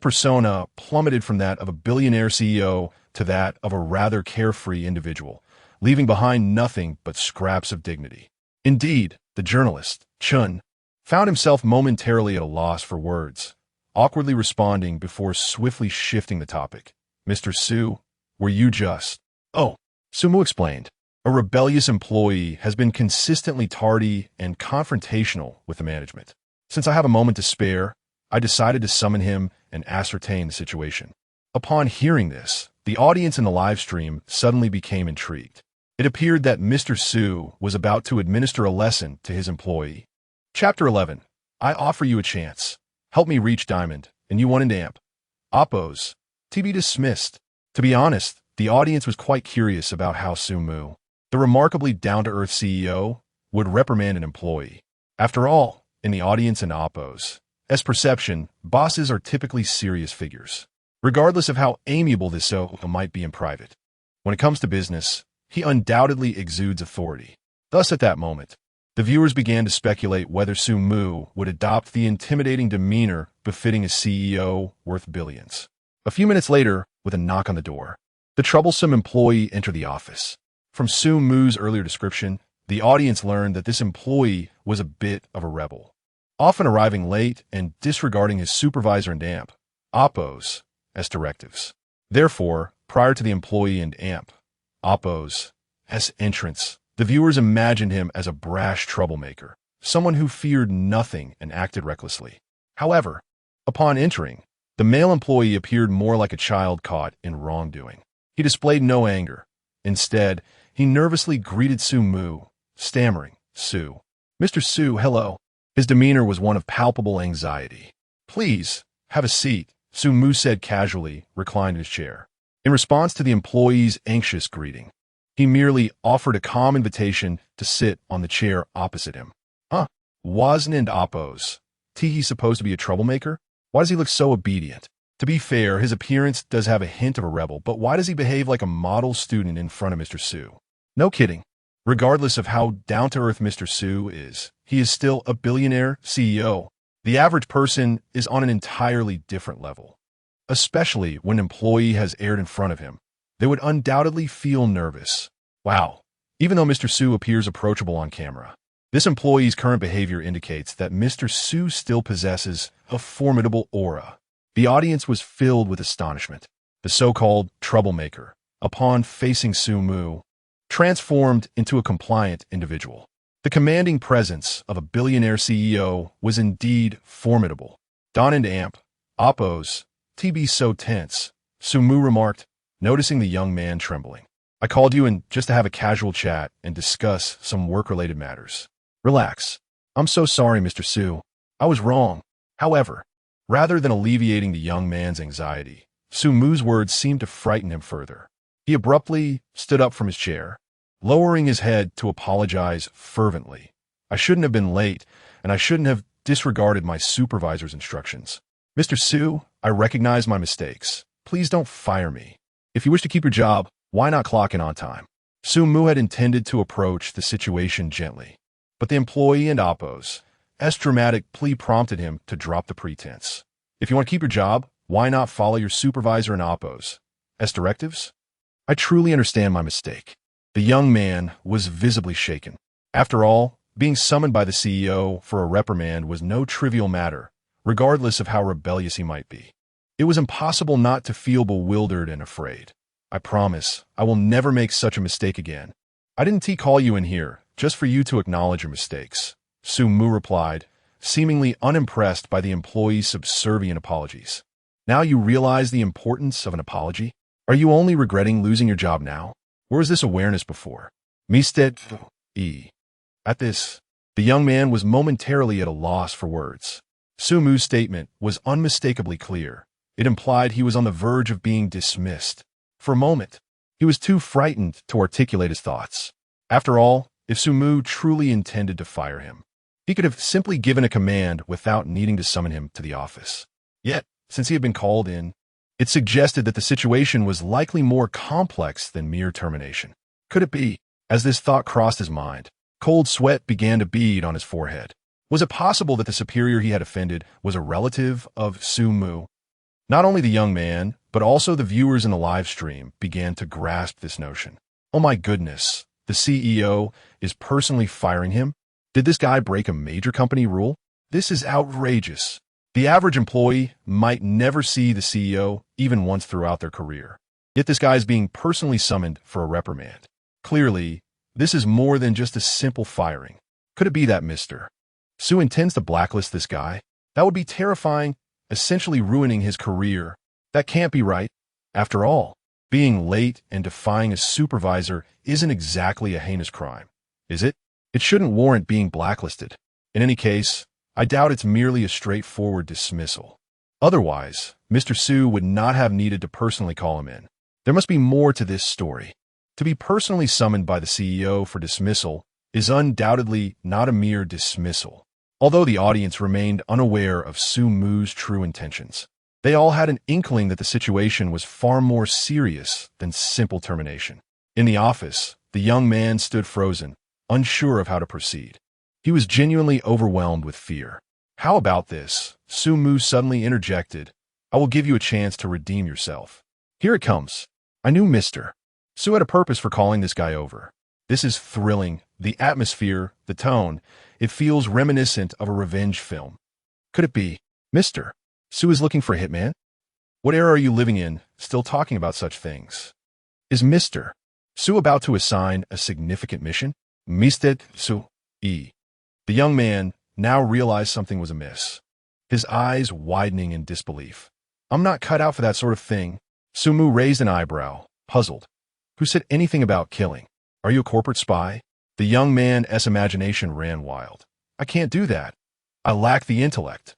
persona plummeted from that of a billionaire CEO to that of a rather carefree individual, leaving behind nothing but scraps of dignity. Indeed, the journalist, Chun, found himself momentarily at a loss for words, awkwardly responding before swiftly shifting the topic. Mr. Su, were you just... Oh, Su Mu explained. A rebellious employee has been consistently tardy and confrontational with the management. Since I have a moment to spare, I decided to summon him and ascertain the situation. Upon hearing this, the audience in the live stream suddenly became intrigued. It appeared that Mr. Su was about to administer a lesson to his employee. Chapter 11. I offer you a chance. Help me reach Diamond, and you want an amp. Appo's. To be dismissed. To be honest, the audience was quite curious about how Su Mu The remarkably down-to-earth CEO would reprimand an employee. After all, in the audience and Oppo's perception, bosses are typically serious figures, regardless of how amiable this CEO might be in private. When it comes to business, he undoubtedly exudes authority. Thus, at that moment, the viewers began to speculate whether Su-mu would adopt the intimidating demeanor befitting a CEO worth billions. A few minutes later, with a knock on the door, the troublesome employee entered the office. From Su-mu's earlier description, the audience learned that this employee was a bit of a rebel, often arriving late and disregarding his supervisor and Oppo's directives. Therefore, prior to the employee and Oppo's entrance, the viewers imagined him as a brash troublemaker, someone who feared nothing and acted recklessly. However, upon entering, the male employee appeared more like a child caught in wrongdoing. He displayed no anger. Instead, he nervously greeted Su-mu, stammering, Mr. Su, hello." His demeanor was one of palpable anxiety. "Please, have a seat," Su-mu said casually, reclining in his chair. In response to the employee's anxious greeting, he merely offered a calm invitation to sit on the chair opposite him. Wasn't Oppo's he supposed to be a troublemaker? Why does he look so obedient? To be fair, his appearance does have a hint of a rebel, but why does he behave like a model student in front of Mr. Su? No kidding. Regardless of how down-to-earth Mr. Su is, he is still a billionaire CEO. The average person is on an entirely different level. Especially when an employee has aired in front of him, they would undoubtedly feel nervous. Wow. Even though Mr. Su appears approachable on camera, this employee's current behavior indicates that Mr. Su still possesses a formidable aura. The audience was filled with astonishment. The so-called troublemaker, upon facing Su-mu, transformed into a compliant individual. The commanding presence of a billionaire CEO was indeed formidable. Don and Oppo's be so tense, Su-mu remarked, noticing the young man trembling. "I called you in just to have a casual chat and discuss some work-related matters. Relax. I'm so sorry, Mr. Su. I was wrong." However, rather than alleviating the young man's anxiety, Su-mu's words seemed to frighten him further. He abruptly stood up from his chair, lowering his head to apologize fervently. "I shouldn't have been late, and I shouldn't have disregarded my supervisor's instructions. Mr. Su, I recognize my mistakes. Please don't fire me. If you wish to keep your job, why not clock in on time?" Su-mu had intended to approach the situation gently, but the employee and Oppo's dramatic plea prompted him to drop the pretense. "If you want to keep your job, why not follow your supervisor and Oppo's directives? I truly understand my mistake." The young man was visibly shaken. After all, being summoned by the CEO for a reprimand was no trivial matter, regardless of how rebellious he might be. It was impossible not to feel bewildered and afraid. "I promise I will never make such a mistake again. I didn't call you in here just for you to acknowledge your mistakes," Su-mu replied, seemingly unimpressed by the employee's subservient apologies. "Now you realize the importance of an apology? Are you only regretting losing your job now? Where was this awareness before?" At this, the young man was momentarily at a loss for words. Su-mu's statement was unmistakably clear. It implied he was on the verge of being dismissed. For a moment, he was too frightened to articulate his thoughts. After all, if Su-mu truly intended to fire him, he could have simply given a command without needing to summon him to the office. Yet, since he had been called in, it suggested that the situation was likely more complex than mere termination. Could it be? As this thought crossed his mind, cold sweat began to bead on his forehead. Was it possible that the superior he had offended was a relative of Su-mu? Not only the young man, but also the viewers in the live stream began to grasp this notion. Oh my goodness, the CEO is personally firing him? Did this guy break a major company rule? This is outrageous. The average employee might never see the CEO even once throughout their career. Yet this guy is being personally summoned for a reprimand. Clearly, this is more than just a simple firing. Could it be that Mr. Su intends to blacklist this guy? That would be terrifying, essentially ruining his career. That can't be right. After all, being late and defying a supervisor isn't exactly a heinous crime, is it? It shouldn't warrant being blacklisted. In any case, I doubt it's merely a straightforward dismissal. Otherwise, Mr. Su would not have needed to personally call him in. There must be more to this story. To be personally summoned by the CEO for dismissal is undoubtedly not a mere dismissal. Although the audience remained unaware of Su Mu's true intentions, they all had an inkling that the situation was far more serious than simple termination. In the office, the young man stood frozen, unsure of how to proceed. He was genuinely overwhelmed with fear. "How about this?" Su Mu suddenly interjected. "I will give you a chance to redeem yourself. Here it comes." I knew Mr. Su had a purpose for calling this guy over. This is thrilling. The atmosphere, the tone, it feels reminiscent of a revenge film. Could it be? Mr. Su is looking for a hitman? What era are you living in, still talking about such things? Is Mr. Su about to assign a significant mission? Mr. Su. The young man now realized something was amiss, his eyes widening in disbelief. "I'm not cut out for that sort of thing." Su Mu raised an eyebrow, puzzled. "Who said anything about killing? Are you a corporate spy?" The young man's imagination ran wild. "I can't do that. I lack the intellect."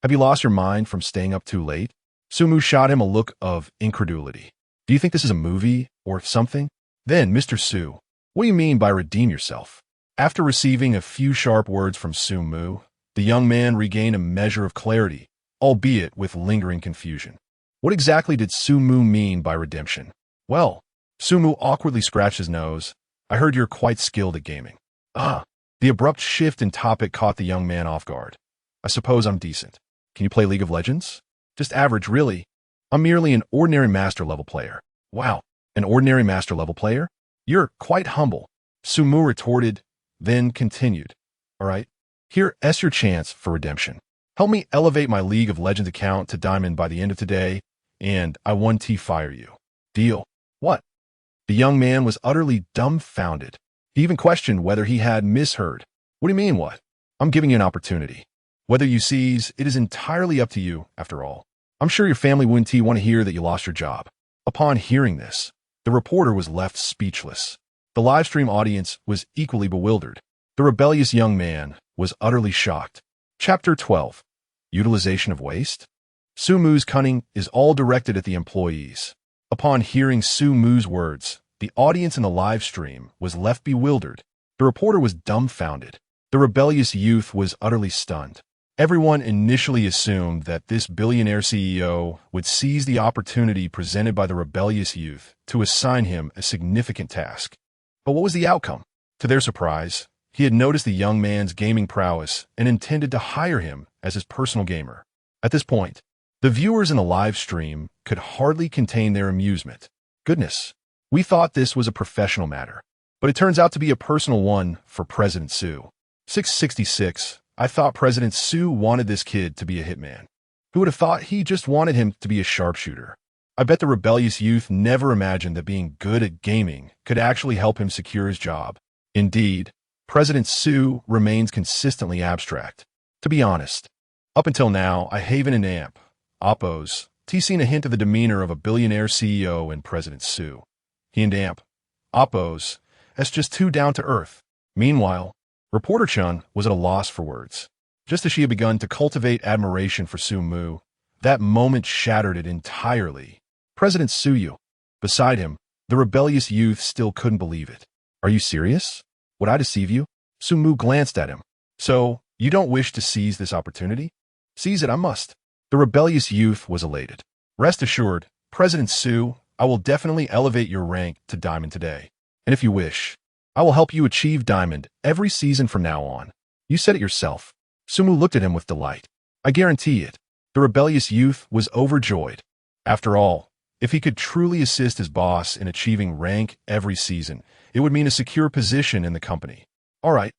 "Have you lost your mind from staying up too late?" Su Mu shot him a look of incredulity. "Do you think this is a movie or something?" Then, "Mr. Su, what do you mean by redeem yourself?" After receiving a few sharp words from Su Mu, the young man regained a measure of clarity, albeit with lingering confusion. What exactly did Su Mu mean by redemption? "Well," Su Mu awkwardly scratched his nose, "I heard you're quite skilled at gaming." "Ah." The abrupt shift in topic caught the young man off guard. "I suppose I'm decent. Can you play League of Legends?" "Just average, really. I'm merely an ordinary master-level player." "Wow, an ordinary master-level player? You're quite humble," Su Mu retorted, then continued. "All right, here's your chance for redemption. Help me elevate my League of Legends account to Diamond by the end of today, and I 1T fire you. Deal?" "What?" The young man was utterly dumbfounded. He even questioned whether he had misheard. "What do you mean, what?" "I'm giving you an opportunity. Whether you seize, it is entirely up to you, after all. I'm sure your family wouldn't want to hear that you lost your job." Upon hearing this, the reporter was left speechless. The livestream audience was equally bewildered. The rebellious young man was utterly shocked. Chapter 12. Utilization of Waste? Su Mu's cunning is all directed at the employees. Upon hearing Su Mu's words, the audience in the live stream was left bewildered. The reporter was dumbfounded. The rebellious youth was utterly stunned. Everyone initially assumed that this billionaire CEO would seize the opportunity presented by the rebellious youth to assign him a significant task. But what was the outcome? To their surprise, he had noticed the young man's gaming prowess and intended to hire him as his personal gamer. At this point, the viewers in the live stream could hardly contain their amusement. "Goodness, we thought this was a professional matter, but it turns out to be a personal one for President Su." 666. I thought President Su wanted this kid to be a hitman. Who would have thought he just wanted him to be a sharpshooter? I bet the rebellious youth never imagined that being good at gaming could actually help him secure his job. Indeed, President Su remains consistently abstract. To be honest, up until now, I haven and amp, Oppos, seen a hint of the demeanor of a billionaire CEO in President Su. He and amp, Oppos, as just too down to earth. Meanwhile, Reporter Chun was at a loss for words. Just as she had begun to cultivate admiration for Su Mu, that moment shattered it entirely. President Suyu. Beside him, the rebellious youth still couldn't believe it. "Are you serious? Would I deceive you?" Su Mu glanced at him. "So, you don't wish to seize this opportunity?" "Seize it I must." The rebellious youth was elated. "Rest assured, President Su, I will definitely elevate your rank to Diamond today. And if you wish, I will help you achieve Diamond every season from now on." "You said it yourself." Su Mu looked at him with delight. "I guarantee it." The rebellious youth was overjoyed. After all, if he could truly assist his boss in achieving rank every season, it would mean a secure position in the company. "All right,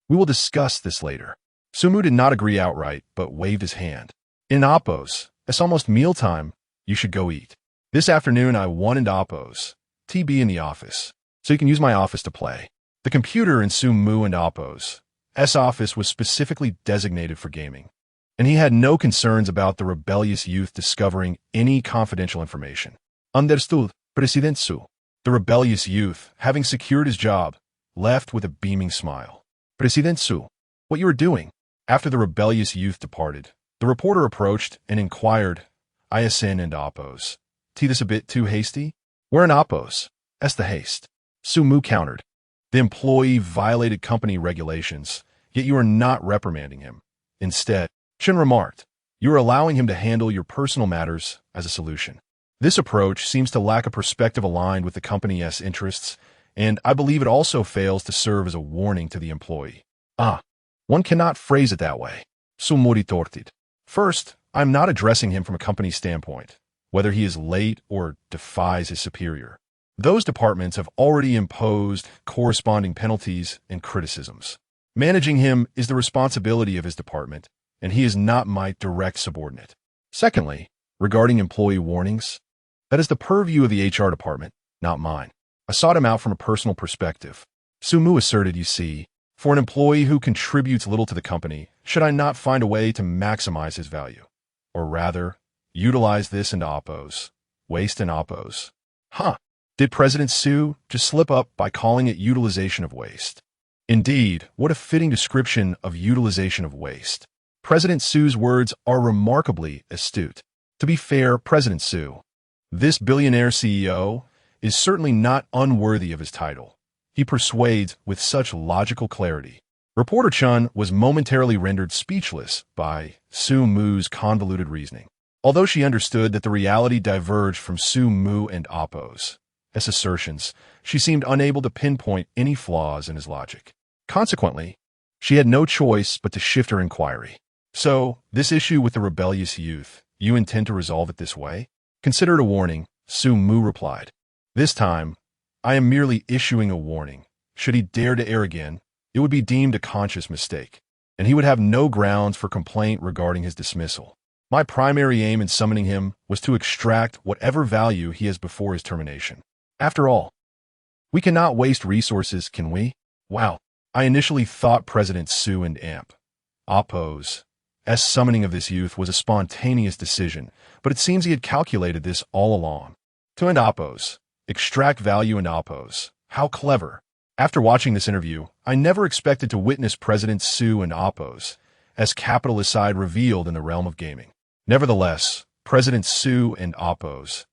we will discuss this later." Su Mu did not agree outright, but waved his hand. "In Oppos, it's almost mealtime. You should go eat. This afternoon I wanted Oppos, TB in the office, so you can use my office to play." The computer in Su Mu and Oppos' office was specifically designated for gaming, and he had no concerns about the rebellious youth discovering any confidential information. "Understood, President Su." The rebellious youth, having secured his job, left with a beaming smile. "President Su, what you are doing?" After the rebellious youth departed, the reporter approached and inquired, "ISN and Oppos. This a bit too hasty?" "We're in Oppos. That's the haste." Sumu countered. The employee violated company regulations, yet you are not reprimanding him. Instead, Chun remarked, you are allowing him to handle your personal matters as a solution. This approach seems to lack a perspective aligned with the company's interests, and I believe it also fails to serve as a warning to the employee. One cannot phrase it that way. Sumu retorted. First, I'm not addressing him from a company standpoint, whether he is late or defies his superior. Those departments have already imposed corresponding penalties and criticisms. Managing him is the responsibility of his department, and he is not my direct subordinate. Secondly, regarding employee warnings, that is the purview of the HR department, not mine. I sought him out from a personal perspective. Sumu asserted, you see, for an employee who contributes little to the company, should I not find a way to maximize his value? Or rather, utilize this into oppos, waste and oppos. Did President Su just slip up by calling it utilization of waste? Indeed, what a fitting description of utilization of waste. President Su's words are remarkably astute. To be fair, President Su, this billionaire CEO, is certainly not unworthy of his title. He persuades with such logical clarity. Reporter Chun was momentarily rendered speechless by Sumu's convoluted reasoning. Although she understood that the reality diverged from Sumu and Oppo's assertions, she seemed unable to pinpoint any flaws in his logic. Consequently, she had no choice but to shift her inquiry. So, this issue with the rebellious youth, you intend to resolve it this way? Consider it a warning, Sumu replied. This time, I am merely issuing a warning. Should he dare to err again, it would be deemed a conscious mistake, and he would have no grounds for complaint regarding his dismissal. My primary aim in summoning him was to extract whatever value he has before his termination. After all, we cannot waste resources, can we? Wow, I initially thought President Su and Oppo's summoning of this youth was a spontaneous decision, but it seems he had calculated this all along. To end Oppo's, extract value in Oppo's. How clever. After watching this interview, I never expected to witness President Su and Oppo's capitalist side revealed in the realm of gaming. Nevertheless, President Su and Oppo's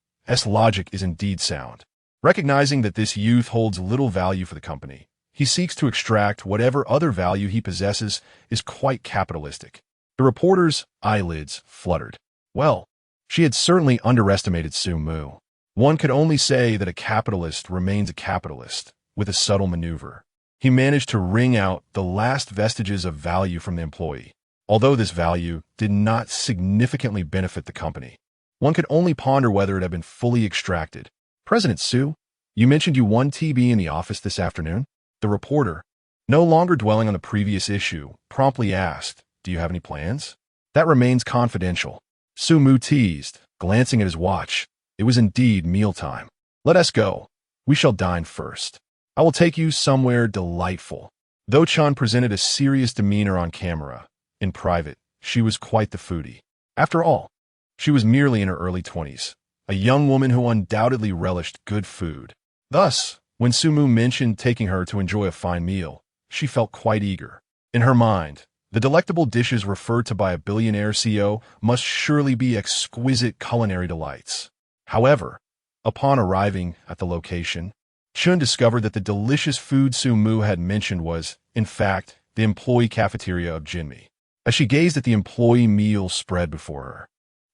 logic is indeed sound. Recognizing that this youth holds little value for the company, he seeks to extract whatever other value he possesses is quite capitalistic. The reporter's eyelids fluttered. Well, she had certainly underestimated Sumu. One could only say that a capitalist remains a capitalist, with a subtle maneuver. He managed to wring out the last vestiges of value from the employee, although this value did not significantly benefit the company. One could only ponder whether it had been fully extracted. President Su, you mentioned you won TB in the office this afternoon? The reporter, no longer dwelling on the previous issue, promptly asked, do you have any plans? That remains confidential. Sumu teased, glancing at his watch. It was indeed mealtime. Let us go. We shall dine first. I will take you somewhere delightful. Though Chun presented a serious demeanor on camera, in private, she was quite the foodie. After all, she was merely in her early 20s, a young woman who undoubtedly relished good food. Thus, when Sumu mentioned taking her to enjoy a fine meal, she felt quite eager. In her mind, the delectable dishes referred to by a billionaire CEO must surely be exquisite culinary delights. However, upon arriving at the location, Chun discovered that the delicious food Sumu had mentioned was, in fact, the employee cafeteria of Jinmi. As she gazed at the employee meal spread before her,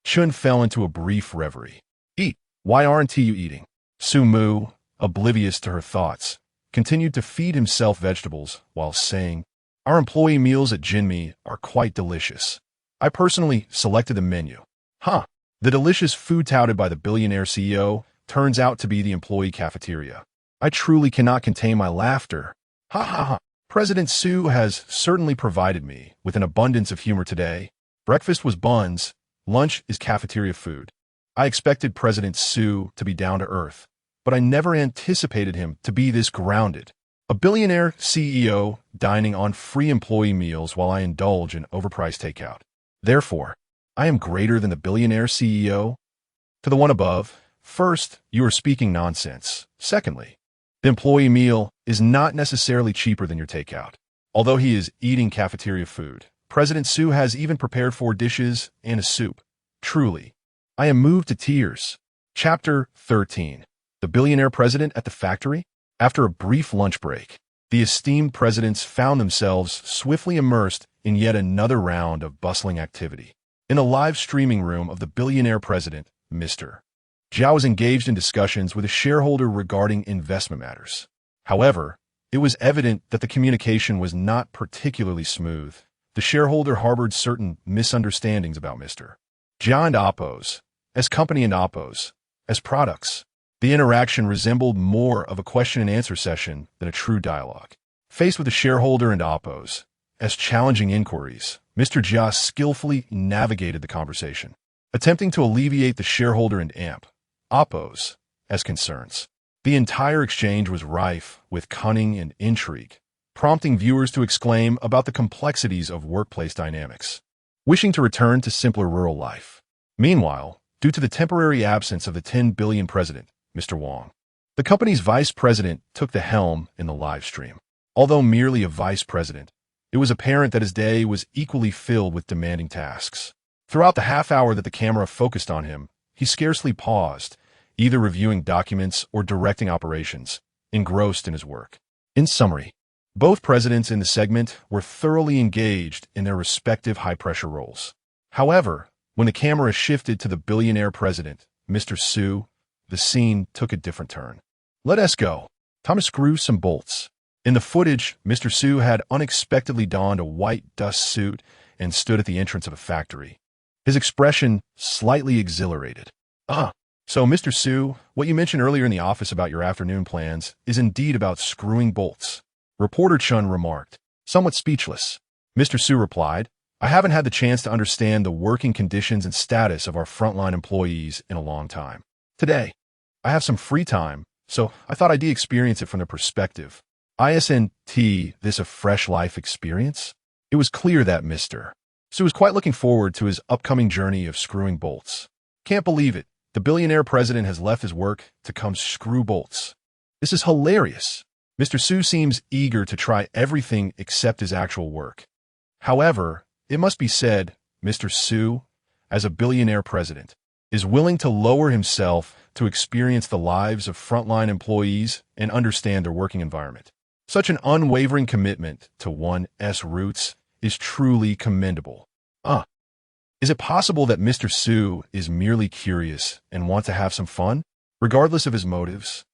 Chun fell into a brief reverie. Eat. Why aren't you eating? Sumu, oblivious to her thoughts, continued to feed himself vegetables while saying, our employee meals at Jinmi are quite delicious. I personally selected the menu. The delicious food touted by the billionaire CEO turns out to be the employee cafeteria. I truly cannot contain my laughter. President Su has certainly provided me with an abundance of humor today. Breakfast was buns, lunch is cafeteria food. I expected President Su to be down to earth, but I never anticipated him to be this grounded. A billionaire CEO dining on free employee meals while I indulge in overpriced takeout. Therefore, I am greater than the billionaire CEO? To the one above, first, you are speaking nonsense. Secondly, the employee meal is not necessarily cheaper than your takeout. Although he is eating cafeteria food, President Su has even prepared 4 dishes and a soup. Truly, I am moved to tears. Chapter 13. The Billionaire President at the Factory? After a brief lunch break, the esteemed presidents found themselves swiftly immersed in yet another round of bustling activity. In the live streaming room of the billionaire president, Mr. Zhao was engaged in discussions with a shareholder regarding investment matters. However, it was evident that the communication was not particularly smooth. The shareholder harbored certain misunderstandings about Mr. Zhao and Oppos, as company and Oppos, as products. The interaction resembled more of a question-and-answer session than a true dialogue. Faced with the shareholder and Oppos, as challenging inquiries, Mr. Zhao skillfully navigated the conversation, attempting to alleviate the shareholder and Oppos, as concerns. The entire exchange was rife with cunning and intrigue, prompting viewers to exclaim about the complexities of workplace dynamics, wishing to return to simpler rural life. Meanwhile, due to the temporary absence of the 10 billion president, Mr. Wang, the company's vice president took the helm in the live stream. Although merely a vice president, it was apparent that his day was equally filled with demanding tasks. Throughout the half hour that the camera focused on him, he scarcely paused, either reviewing documents or directing operations, engrossed in his work. In summary, both presidents in the segment were thoroughly engaged in their respective high-pressure roles. However, when the camera shifted to the billionaire president, Mr. Su, the scene took a different turn. Let us go. Time to screw some bolts. In the footage, Mr. Su had unexpectedly donned a white dust suit and stood at the entrance of a factory. His expression slightly exhilarated. So Mr. Su, what you mentioned earlier in the office about your afternoon plans is indeed about screwing bolts. Reporter Chun remarked, somewhat speechless. Mr. Su replied, I haven't had the chance to understand the working conditions and status of our frontline employees in a long time. Today, I have some free time, so I thought I'd experience it from their perspective. Isn't this a fresh life experience? It was clear that Mr. Su was quite looking forward to his upcoming journey of screwing bolts. Can't believe it. The billionaire president has left his work to come screw bolts. This is hilarious. Mr. Su seems eager to try everything except his actual work. However, it must be said, Mr. Su, as a billionaire president, is willing to lower himself to experience the lives of frontline employees and understand their working environment. Such an unwavering commitment to one's roots is truly commendable. Is it possible that Mr. Su is merely curious and wants to have some fun, regardless of his motives?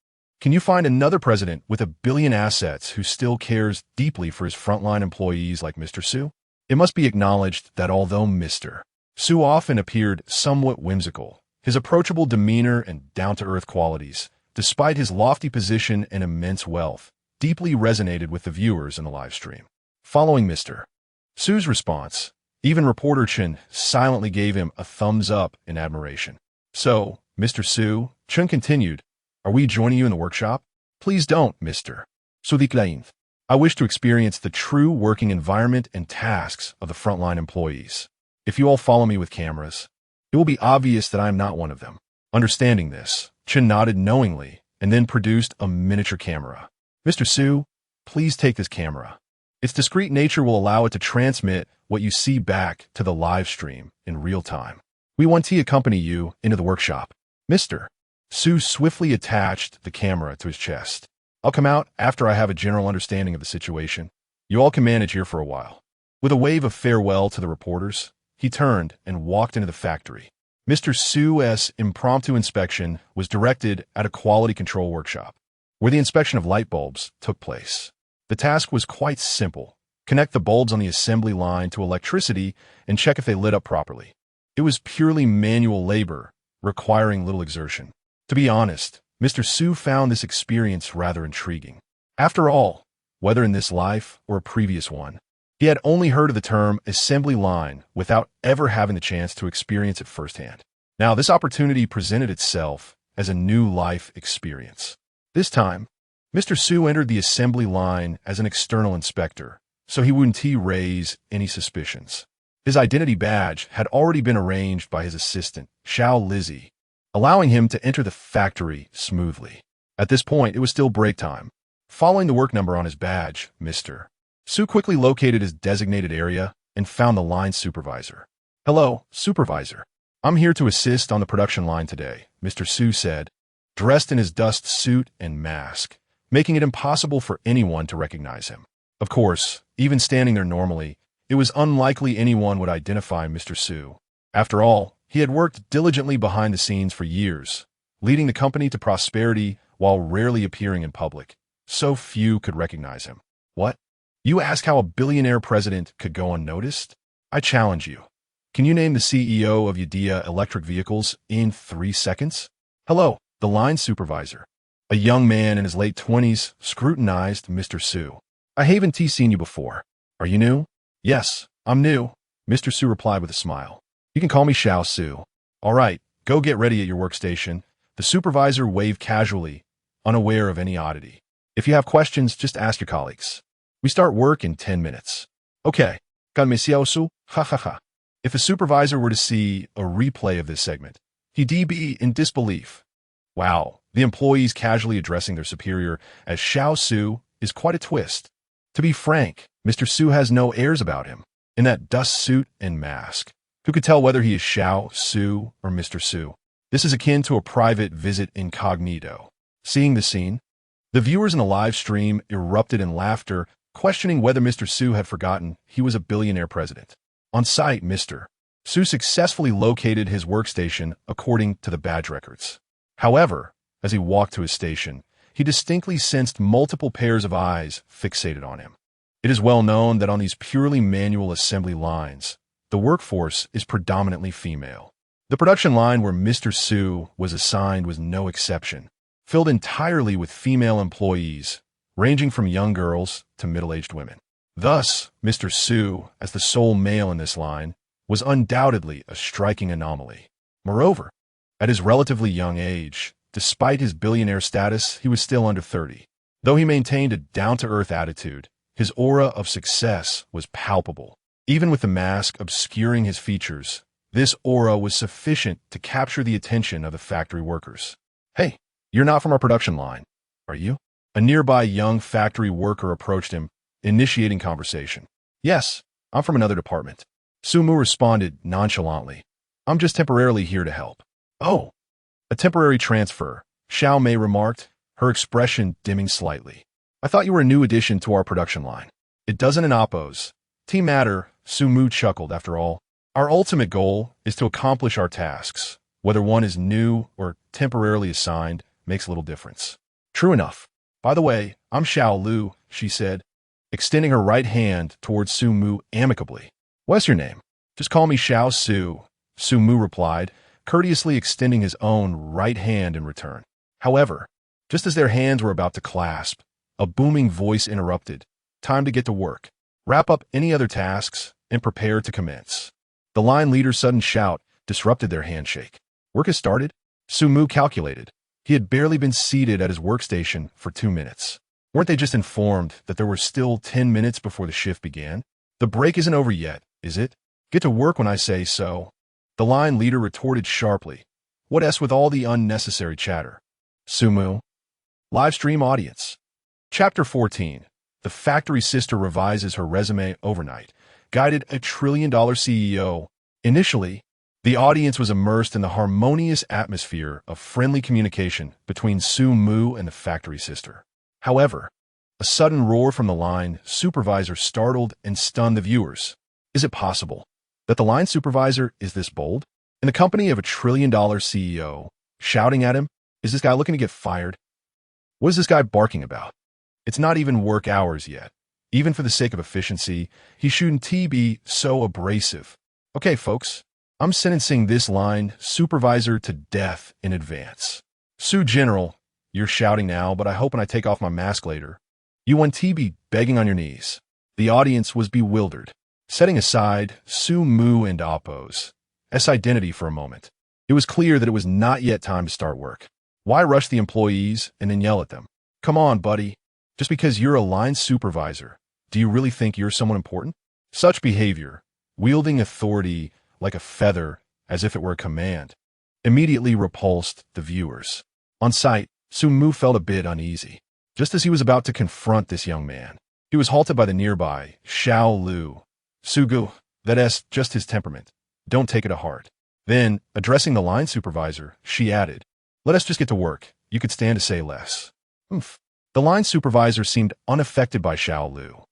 Can you find another president with $1 billion assets who still cares deeply for his frontline employees like Mr. Su? It must be acknowledged that although Mr. Su often appeared somewhat whimsical, his approachable demeanor and down-to-earth qualities, despite his lofty position and immense wealth, deeply resonated with the viewers in the live stream. Following Mr. Su's response, even reporter Chen silently gave him a thumbs up in admiration. So, Mr. Su, Chen continued, are we joining you in the workshop? Please don't, Mr. Su. I wish to experience the true working environment and tasks of the frontline employees. If you all follow me with cameras, it will be obvious that I am not one of them. Understanding this, Chen nodded knowingly and then produced a miniature camera. Mr. Su, please take this camera. Its discreet nature will allow it to transmit what you see back to the live stream in real time. We want to accompany you into the workshop. Mr. Su swiftly attached the camera to his chest. I'll come out after I have a general understanding of the situation. You all can manage here for a while. With a wave of farewell to the reporters, he turned and walked into the factory. Mr. Su's impromptu inspection was directed at a quality control workshop, where the inspection of light bulbs took place. The task was quite simple. Connect the bulbs on the assembly line to electricity and check if they lit up properly. It was purely manual labor, requiring little exertion. To be honest, Mr. Su found this experience rather intriguing. After all, whether in this life or a previous one, he had only heard of the term assembly line without ever having the chance to experience it firsthand. Now, this opportunity presented itself as a new life experience. This time, Mr. Su entered the assembly line as an external inspector, so he wouldn't raise any suspicions. His identity badge had already been arranged by his assistant, Xiao Lizzie, allowing him to enter the factory smoothly. At this point, it was still break time. Following the work number on his badge, Mr. Su quickly located his designated area and found the line supervisor. Hello, supervisor. I'm here to assist on the production line today, Mr. Su said, dressed in his dust suit and mask, making it impossible for anyone to recognize him. Of course, even standing there normally, it was unlikely anyone would identify Mr. Su. After all, he had worked diligently behind the scenes for years, leading the company to prosperity while rarely appearing in public. So few could recognize him. What? You ask how a billionaire president could go unnoticed? I challenge you. Can you name the CEO of Udea Electric Vehicles in 3 seconds? Hello, the line supervisor. A young man in his late 20s scrutinized Mr. Su. I haven't seen you before. Are you new? Yes, I'm new, Mr. Su replied with a smile. You can call me Xiao Su. All right, go get ready at your workstation. The supervisor waved casually, unaware of any oddity. If you have questions, just ask your colleagues. We start work in 10 minutes. Okay, got me Xiao Su, ha ha ha. If a supervisor were to see a replay of this segment, he'd be in disbelief. Wow, the employees casually addressing their superior as Xiao Su is quite a twist. To be frank, Mr. Su has no airs about him. In that dust suit and mask, who could tell whether he is Xiao Su or Mr. Su? This is akin to a private visit incognito. Seeing the scene, the viewers in the live stream erupted in laughter, questioning whether Mr. Su had forgotten he was a billionaire president. On site, Mr. Su successfully located his workstation according to the badge records. However, as he walked to his station, he distinctly sensed multiple pairs of eyes fixated on him. It is well known that on these purely manual assembly lines, the workforce is predominantly female. The production line where Mr. Su was assigned was no exception, filled entirely with female employees, ranging from young girls to middle-aged women. Thus, Mr. Su, as the sole male in this line, was undoubtedly a striking anomaly. Moreover, at his relatively young age, despite his billionaire status, he was still under 30. Though he maintained a down-to-earth attitude, his aura of success was palpable. Even with the mask obscuring his features, this aura was sufficient to capture the attention of the factory workers. Hey, you're not from our production line, are you? A nearby young factory worker approached him, initiating conversation. Yes, I'm from another department. Sumu responded nonchalantly. I'm just temporarily here to help. Oh, a temporary transfer, Xiao Mei remarked, her expression dimming slightly. I thought you were a new addition to our production line. It doesn't an oppose. Team matter, Sumu chuckled. After all, our ultimate goal is to accomplish our tasks. Whether one is new or temporarily assigned makes little difference. True enough. By the way, I'm Xiao Lu, she said, extending her right hand towards Sumu amicably. What's your name? Just call me Xiao Su, Sumu replied, courteously extending his own right hand in return. However, just as their hands were about to clasp, a booming voice interrupted. Time to get to work. Wrap up any other tasks and prepare to commence. The line leader's sudden shout disrupted their handshake. Work has started? Sumu calculated. He had barely been seated at his workstation for 2 minutes. Weren't they just informed that there were still 10 minutes before the shift began? The break isn't over yet, is it? Get to work when I say so. The line leader retorted sharply. What else with all the unnecessary chatter? Sumu. Live stream audience. Chapter 14. The factory sister revises her resume overnight. Guided $1 trillion CEO. Initially, the audience was immersed in the harmonious atmosphere of friendly communication between Sumu and the factory sister. However, a sudden roar from the line supervisor startled and stunned the viewers. Is it possible that the line supervisor is this bold? In the company of $1 trillion CEO, shouting at him, is this guy looking to get fired? What is this guy barking about? It's not even work hours yet. Even for the sake of efficiency, he shouldn't be so abrasive. Okay, folks, I'm sentencing this line supervisor to death in advance. Su General, you're shouting now, but I hope when I take off my mask later, you want be begging on your knees. The audience was bewildered. Setting aside Sumu and Appo's identity for a moment, it was clear that it was not yet time to start work. Why rush the employees and then yell at them? Come on, buddy. Just because you're a line supervisor, do you really think you're someone important? Such behavior, wielding authority like a feather as if it were a command, immediately repulsed the viewers. On sight, Sumu felt a bit uneasy. Just as he was about to confront this young man, he was halted by the nearby Xiao Lu. Sugu, that's just his temperament. Don't take it to heart. Then, addressing the line supervisor, she added, let us just get to work. You could stand to say less. Oomph. The line supervisor seemed unaffected by Xiao Lu,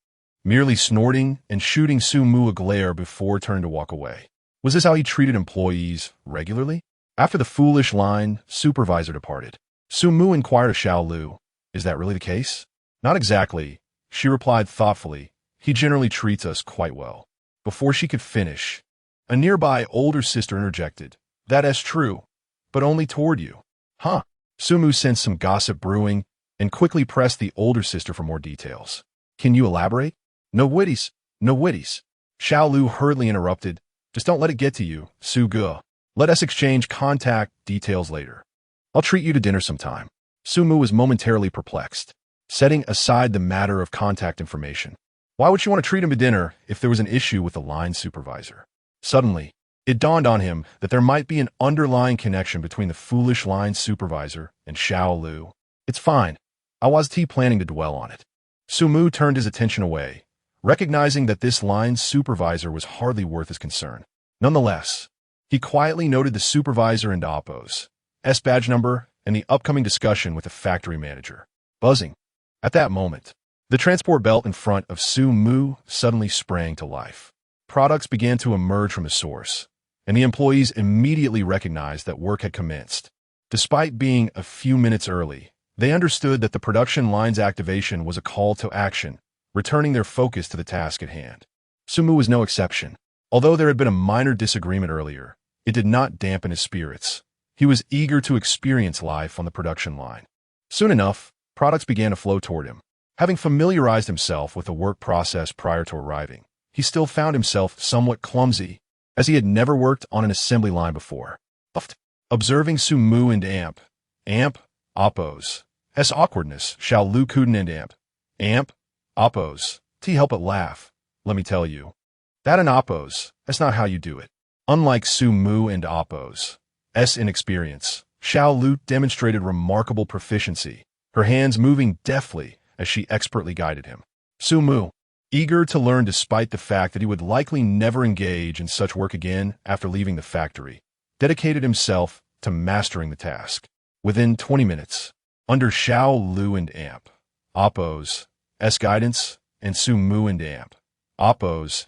merely snorting and shooting Su Mu a glare before turning to walk away. Was this how he treated employees regularly? After the foolish line supervisor departed, Su Mu inquired of Xiao Lu, "Is that really the case?" "Not exactly," she replied thoughtfully. "He generally treats us quite well." Before she could finish, a nearby older sister interjected, "That is true, but only toward you." "Huh?" Su Mu sensed some gossip brewing and quickly pressed the older sister for more details. "Can you elaborate?" "No witties, no witties." Xiao Lu hurriedly interrupted. "Just don't let it get to you, Su Ge. Let us exchange contact details later. I'll treat you to dinner sometime." Su Mu was momentarily perplexed, setting aside the matter of contact information. Why would she want to treat him to dinner if there was an issue with the line supervisor? Suddenly, it dawned on him that there might be an underlying connection between the foolish line supervisor and Xiao Lu. "It's fine. I wasn't planning to dwell on it." Su Mu turned his attention away, recognizing that this line supervisor was hardly worth his concern. Nonetheless, he quietly noted the supervisor and Oppo's badge number and the upcoming discussion with the factory manager. Buzzing. At that moment, the transport belt in front of Su Mu suddenly sprang to life. Products began to emerge from the source, and the employees immediately recognized that work had commenced. Despite being a few minutes early, they understood that the production line's activation was a call to action, returning their focus to the task at hand. Su Mu was no exception. Although there had been a minor disagreement earlier, it did not dampen his spirits. He was eager to experience life on the production line. Soon enough, products began to flow toward him. Having familiarized himself with the work process prior to arriving, he still found himself somewhat clumsy, as he had never worked on an assembly line before. Observing Su Mu and Oppo's awkwardness, Xiao Lu couldn't and Oppo's help but laugh. "Let me tell you, that and Oppo's, that's not how you do it." Unlike Su Mu and Oppo's inexperience, Xiao Lu demonstrated remarkable proficiency, her hands moving deftly as she expertly guided him. Su Mu, eager to learn despite the fact that he would likely never engage in such work again after leaving the factory, dedicated himself to mastering the task. Within 20 minutes, under Xiao Lu and Oppo's guidance and Su Mu and Oppo's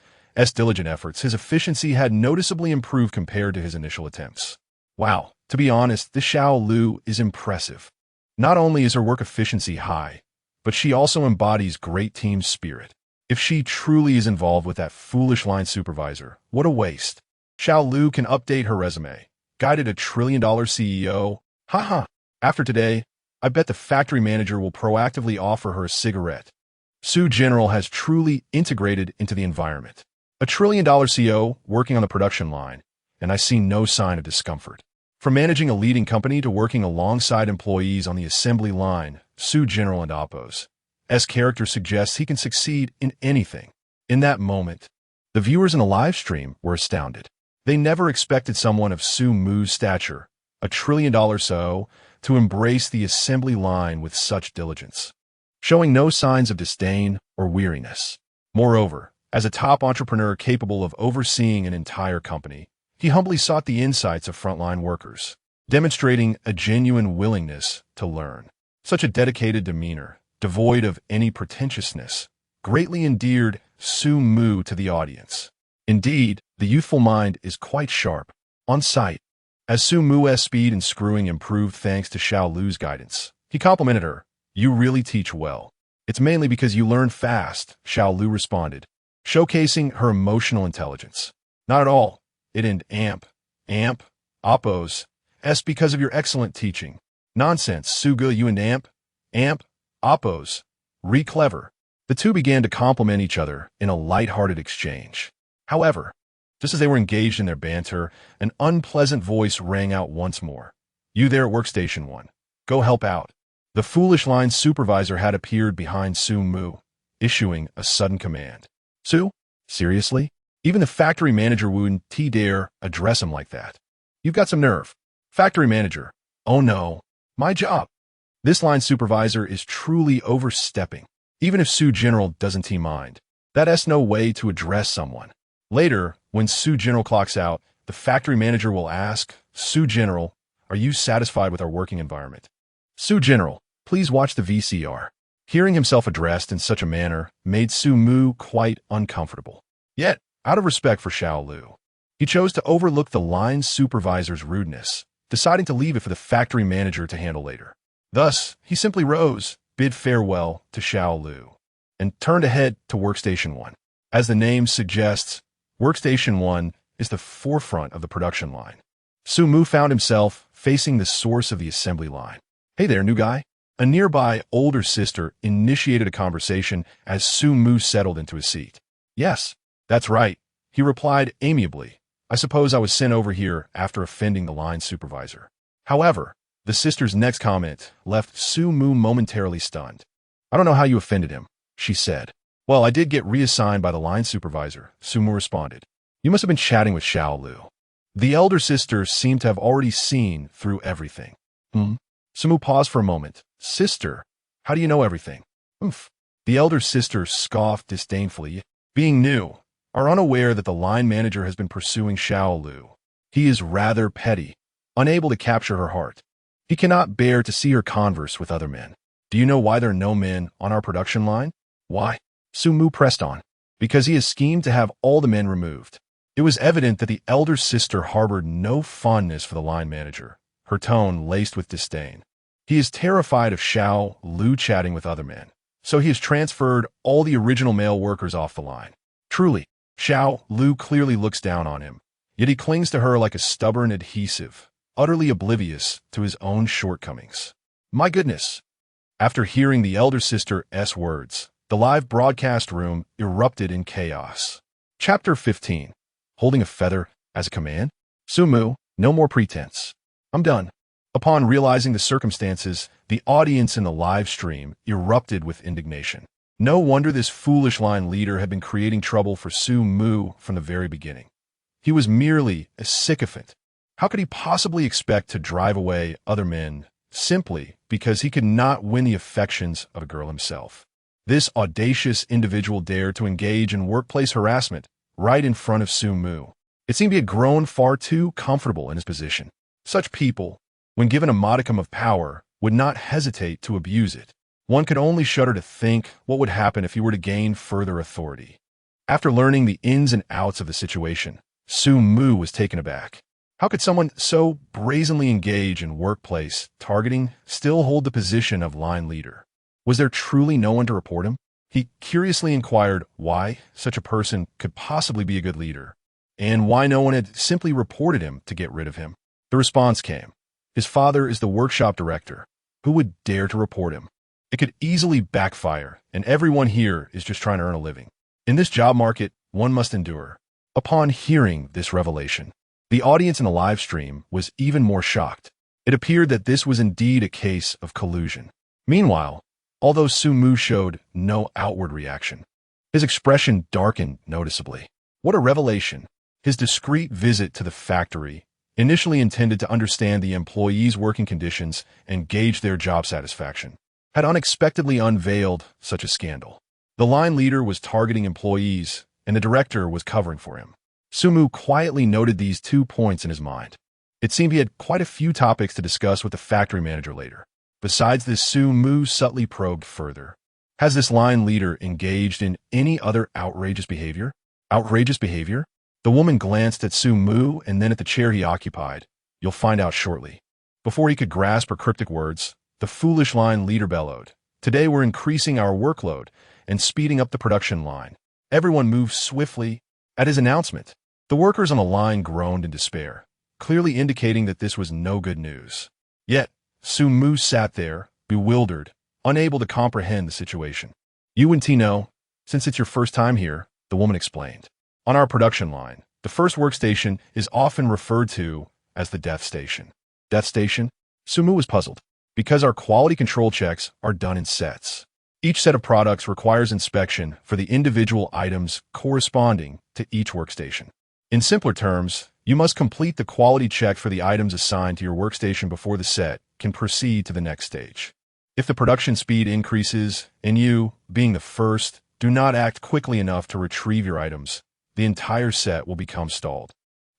diligent efforts, his efficiency had noticeably improved compared to his initial attempts. Wow, to be honest, this Xiao Lu is impressive. Not only is her work efficiency high, but she also embodies great team spirit. If she truly is involved with that foolish line supervisor, what a waste. Xiao Lu can update her resume. Guided a $1 trillion CEO. Haha. After today, I bet the factory manager will proactively offer her a cigarette. Su General has truly integrated into the environment. A $1 trillion CEO working on the production line, and I see no sign of discomfort. From managing a leading company to working alongside employees on the assembly line, Su General and Oppo's character suggests he can succeed in anything. In that moment, the viewers in the live stream were astounded. They never expected someone of Su Mu's stature, a $1 trillion CEO, to embrace the assembly line with such diligence, showing no signs of disdain or weariness. Moreover, as a top entrepreneur capable of overseeing an entire company, he humbly sought the insights of frontline workers, demonstrating a genuine willingness to learn. Such a dedicated demeanor, devoid of any pretentiousness, greatly endeared Su Mu to the audience. Indeed, the youthful mind is quite sharp. On sight, as Su Mu's speed and screwing improved thanks to Xiao Lu's guidance, he complimented her. "You really teach well." "It's mainly because you learn fast," Xiao Lu responded, showcasing her emotional intelligence. "Not at all. It and Oppo's because of your excellent teaching." "Nonsense, Suga, you and Oppo's. Clever." The two began to compliment each other in a light-hearted exchange. However, just as they were engaged in their banter, an unpleasant voice rang out once more. "You there at Workstation 1. Go help out." The foolish line supervisor had appeared behind Su Mu, issuing a sudden command. "Su? Seriously? Even the factory manager wouldn't dare address him like that. You've got some nerve." "Factory manager. Oh no. My job." This line supervisor is truly overstepping. Even if Su General doesn't mind, that's no way to address someone. Later, when Su General clocks out, the factory manager will ask, "Su General, are you satisfied with our working environment?" "Su General, please watch the VCR." Hearing himself addressed in such a manner made Su Mu quite uncomfortable. Yet, out of respect for Xiao Lu, he chose to overlook the line supervisor's rudeness, deciding to leave it for the factory manager to handle later. Thus, he simply rose, bid farewell to Xiao Lu, and turned ahead to Workstation 1. As the name suggests, Workstation 1 is the forefront of the production line. Su Mu found himself facing the source of the assembly line. "Hey there, new guy." A nearby older sister initiated a conversation as Su Mu settled into his seat. "Yes, that's right," he replied amiably. "I suppose I was sent over here after offending the line supervisor." However, the sister's next comment left Su Mu momentarily stunned. "I don't know how you offended him," she said. "Well, I did get reassigned by the line supervisor," Su Mu responded. "You must have been chatting with Xiao Lu." The elder sister seemed to have already seen through everything. Su Mu paused for a moment. "Sister, how do you know everything?" "Oomph." The elder sister scoffed disdainfully. Being new, are unaware that the line manager has been pursuing Xiao Lu. He is rather petty, unable to capture her heart. He cannot bear to see her converse with other men. "Do you know why there are no men on our production line?" "Why?" Su Mu pressed on. "Because he has schemed to have all the men removed." It was evident that the elder sister harbored no fondness for the line manager, her tone laced with disdain. "He is terrified of Xiao Lu chatting with other men, so he has transferred all the original male workers off the line. Truly, Xiao Lu clearly looks down on him, yet he clings to her like a stubborn adhesive, utterly oblivious to his own shortcomings." My goodness! After hearing the elder sister's words, the live broadcast room erupted in chaos. Chapter 15. Holding a feather as a command? "Su Mu, no more pretense. I'm done." Upon realizing the circumstances, the audience in the live stream erupted with indignation. No wonder this foolish line leader had been creating trouble for Su Mu from the very beginning. He was merely a sycophant. How could he possibly expect to drive away other men simply because he could not win the affections of a girl himself? This audacious individual dared to engage in workplace harassment right in front of Su Mu. It seemed he had grown far too comfortable in his position. Such people, when given a modicum of power, would not hesitate to abuse it. One could only shudder to think what would happen if he were to gain further authority. After learning the ins and outs of the situation, Su Mu was taken aback. How could someone so brazenly engage in workplace targeting still hold the position of line leader? Was there truly no one to report him? He curiously inquired why such a person could possibly be a good leader, and why no one had simply reported him to get rid of him. The response came. His father is the workshop director. Who would dare to report him? It could easily backfire, and everyone here is just trying to earn a living. In this job market, one must endure. Upon hearing this revelation, the audience in the live stream was even more shocked. It appeared that this was indeed a case of collusion. Meanwhile, although Su Mu showed no outward reaction, his expression darkened noticeably. What a revelation! His discreet visit to the factory, initially intended to understand the employees' working conditions and gauge their job satisfaction, had unexpectedly unveiled such a scandal. The line leader was targeting employees, and the director was covering for him. Su Mu quietly noted these 2 points in his mind. It seemed he had quite a few topics to discuss with the factory manager later. Besides this, Su Mu subtly probed further. Has this line leader engaged in any other outrageous behavior? Outrageous behavior? The woman glanced at Su Mu and then at the chair he occupied. "You'll find out shortly." Before he could grasp her cryptic words, the foolish line leader bellowed. "Today we're increasing our workload and speeding up the production line." Everyone moved swiftly at his announcement. The workers on the line groaned in despair, clearly indicating that this was no good news. Yet, Su Mu sat there, bewildered, unable to comprehend the situation. "You and Tino, since it's your first time here," the woman explained. "On our production line, the first workstation is often referred to as the death station." Death station? Su Mu was puzzled. "Because our quality control checks are done in sets. Each set of products requires inspection for the individual items corresponding to each workstation. In simpler terms, you must complete the quality check for the items assigned to your workstation before the set can proceed to the next stage. If the production speed increases, and you, being the first, do not act quickly enough to retrieve your items, the entire set will become stalled,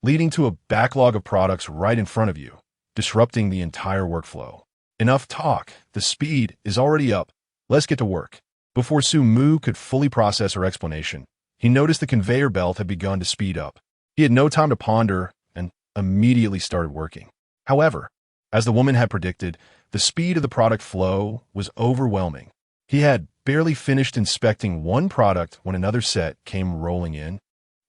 leading to a backlog of products right in front of you, disrupting the entire workflow. Enough talk. The speed is already up. Let's get to work. Before Su Mu could fully process her explanation, he noticed the conveyor belt had begun to speed up. He had no time to ponder and immediately started working. However, as the woman had predicted, the speed of the product flow was overwhelming. He had barely finished inspecting one product when another set came rolling in,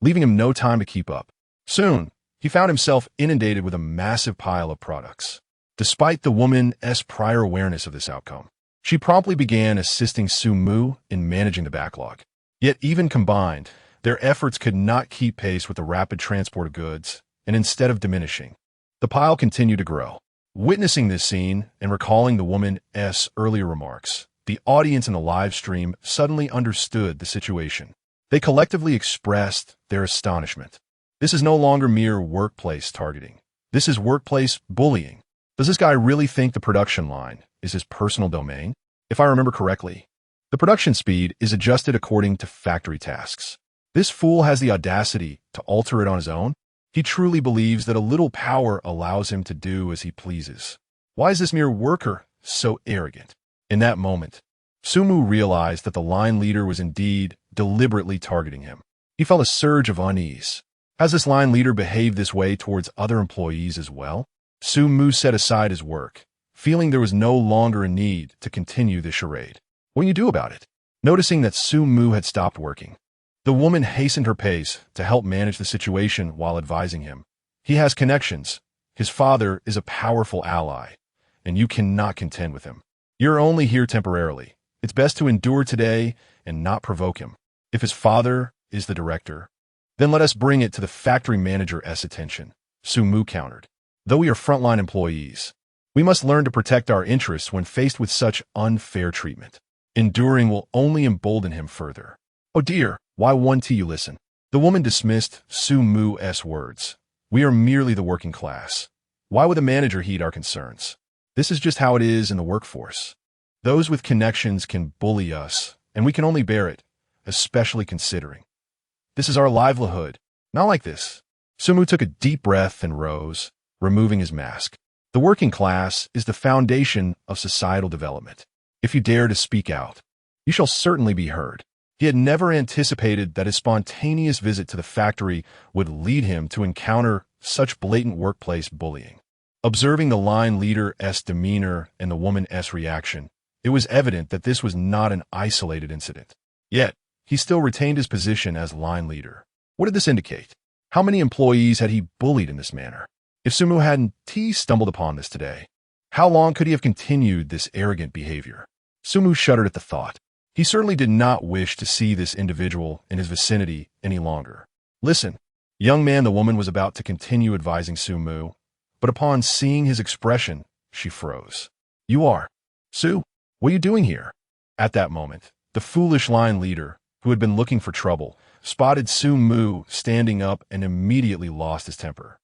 leaving him no time to keep up. Soon, he found himself inundated with a massive pile of products. Despite the woman's prior awareness of this outcome, she promptly began assisting Su Mu in managing the backlog. Yet even combined, their efforts could not keep pace with the rapid transport of goods, and instead of diminishing, the pile continued to grow. Witnessing this scene and recalling the woman's earlier remarks, the audience in the live stream suddenly understood the situation. They collectively expressed their astonishment. This is no longer mere workplace targeting. This is workplace bullying. Does this guy really think the production line is his personal domain? If I remember correctly, the production speed is adjusted according to factory tasks. This fool has the audacity to alter it on his own. He truly believes that a little power allows him to do as he pleases. Why is this mere worker so arrogant? In that moment, Su Mu realized that the line leader was indeed deliberately targeting him. He felt a surge of unease. Has this line leader behaved this way towards other employees as well? Su Mu set aside his work, feeling there was no longer a need to continue the charade. What do you do about it? Noticing that Su Mu had stopped working, the woman hastened her pace to help manage the situation while advising him. He has connections. His father is a powerful ally, and you cannot contend with him. You're only here temporarily. It's best to endure today and not provoke him. If his father is the director, then let us bring it to the factory manager's attention, Su Mu countered. Though we are frontline employees, we must learn to protect our interests when faced with such unfair treatment. Enduring will only embolden him further. Oh dear, why won't you listen? The woman dismissed Su Mu's words. We are merely the working class. Why would the manager heed our concerns? This is just how it is in the workforce. Those with connections can bully us, and we can only bear it, especially considering this is our livelihood. Not like this. Su Mu took a deep breath and rose, removing his mask. The working class is the foundation of societal development. If you dare to speak out, you shall certainly be heard. He had never anticipated that his spontaneous visit to the factory would lead him to encounter such blatant workplace bullying. Observing the line leader's demeanor and the woman's reaction, it was evident that this was not an isolated incident. Yet, he still retained his position as line leader. What did this indicate? How many employees had he bullied in this manner? If Su Mu hadn't stumbled upon this today, how long could he have continued this arrogant behavior? Su Mu shuddered at the thought. He certainly did not wish to see this individual in his vicinity any longer. Listen, young man, the woman was about to continue advising Su Mu, but upon seeing his expression, she froze. You are. Su, what are you doing here? At that moment, the foolish line leader, who had been looking for trouble, spotted Su Mu standing up and immediately lost his temper.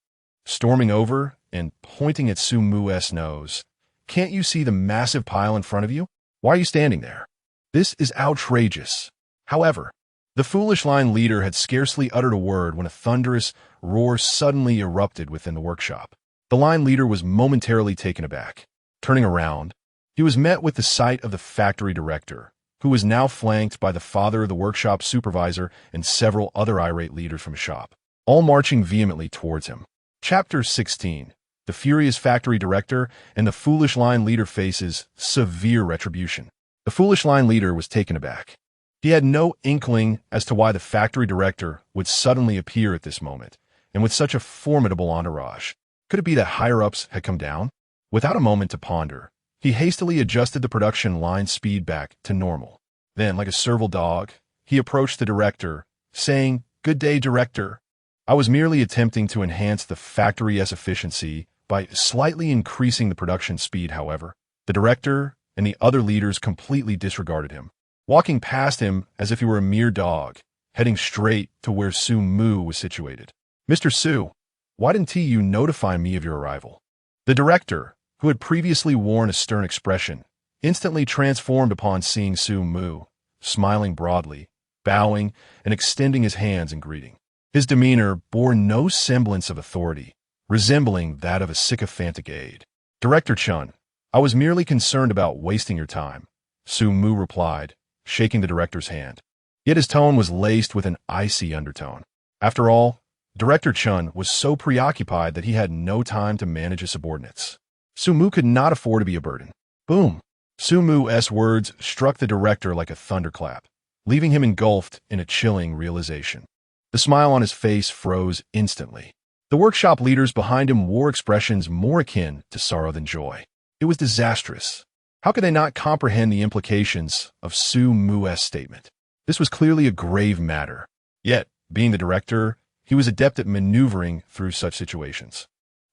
Storming over and pointing at Su Mu's nose, can't you see the massive pile in front of you? Why are you standing there? This is outrageous. However, the foolish line leader had scarcely uttered a word when a thunderous roar suddenly erupted within the workshop. The line leader was momentarily taken aback. Turning around, he was met with the sight of the factory director, who was now flanked by the father of the workshop supervisor and several other irate leaders from his shop, all marching vehemently towards him. Chapter 16. The furious factory director and the foolish line leader faces severe retribution. The foolish line leader was taken aback. He had no inkling as to why the factory director would suddenly appear at this moment, and with such a formidable entourage. Could it be that higher-ups had come down? Without a moment to ponder, he hastily adjusted the production line speed back to normal. Then, like a servile dog, he approached the director, saying, "Good day, director. I was merely attempting to enhance the factory's efficiency by slightly increasing the production speed." However, the director and the other leaders completely disregarded him, walking past him as if he were a mere dog, heading straight to where Su Mu was situated. "Mr. Su, why didn't you notify me of your arrival?" The director, who had previously worn a stern expression, instantly transformed upon seeing Su Mu, smiling broadly, bowing, and extending his hands in greeting. His demeanor bore no semblance of authority, resembling that of a sycophantic aide. "Director Chun, I was merely concerned about wasting your time," Su Mu replied, shaking the director's hand. Yet his tone was laced with an icy undertone. After all, Director Chun was so preoccupied that he had no time to manage his subordinates. Su Mu could not afford to be a burden. Boom! Su Mu's words struck the director like a thunderclap, leaving him engulfed in a chilling realization. The smile on his face froze instantly. The workshop leaders behind him wore expressions more akin to sorrow than joy. It was disastrous. How could they not comprehend the implications of Su Mu's statement? This was clearly a grave matter. Yet, being the director, he was adept at maneuvering through such situations.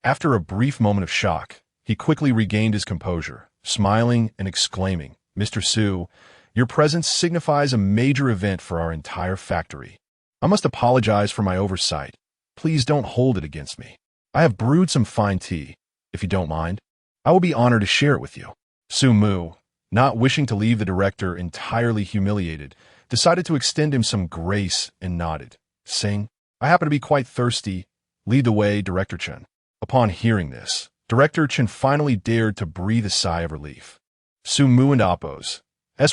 After a brief moment of shock, he quickly regained his composure, smiling and exclaiming, "Mr. Su, your presence signifies a major event for our entire factory. I must apologize for my oversight. Please don't hold it against me. I have brewed some fine tea. If you don't mind, I will be honored to share it with you." Su Mu, not wishing to leave the director entirely humiliated, decided to extend him some grace and nodded, saying, "I happen to be quite thirsty. Lead the way, Director Chun." Upon hearing this, Director Chun finally dared to breathe a sigh of relief. Su Mu and Appo's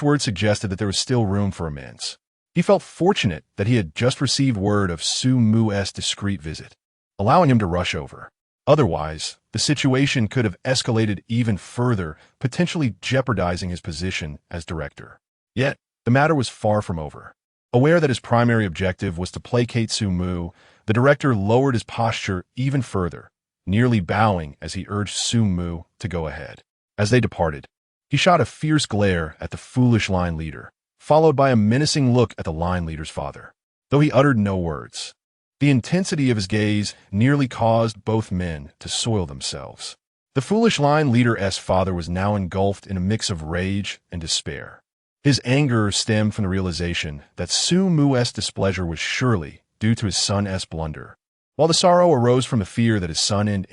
word suggested that there was still room for amends. He felt fortunate that he had just received word of Su Mu's discreet visit, allowing him to rush over. Otherwise, the situation could have escalated even further, potentially jeopardizing his position as director. Yet, the matter was far from over. Aware that his primary objective was to placate Su Mu, the director lowered his posture even further, nearly bowing as he urged Su Mu to go ahead. As they departed, he shot a fierce glare at the foolish line leader, followed by a menacing look at the line leader's father. Though he uttered no words, the intensity of his gaze nearly caused both men to soil themselves. The foolish line leader's father was now engulfed in a mix of rage and despair. His anger stemmed from the realization that Su Mu's displeasure was surely due to his son's blunder, while the sorrow arose from the fear that his son and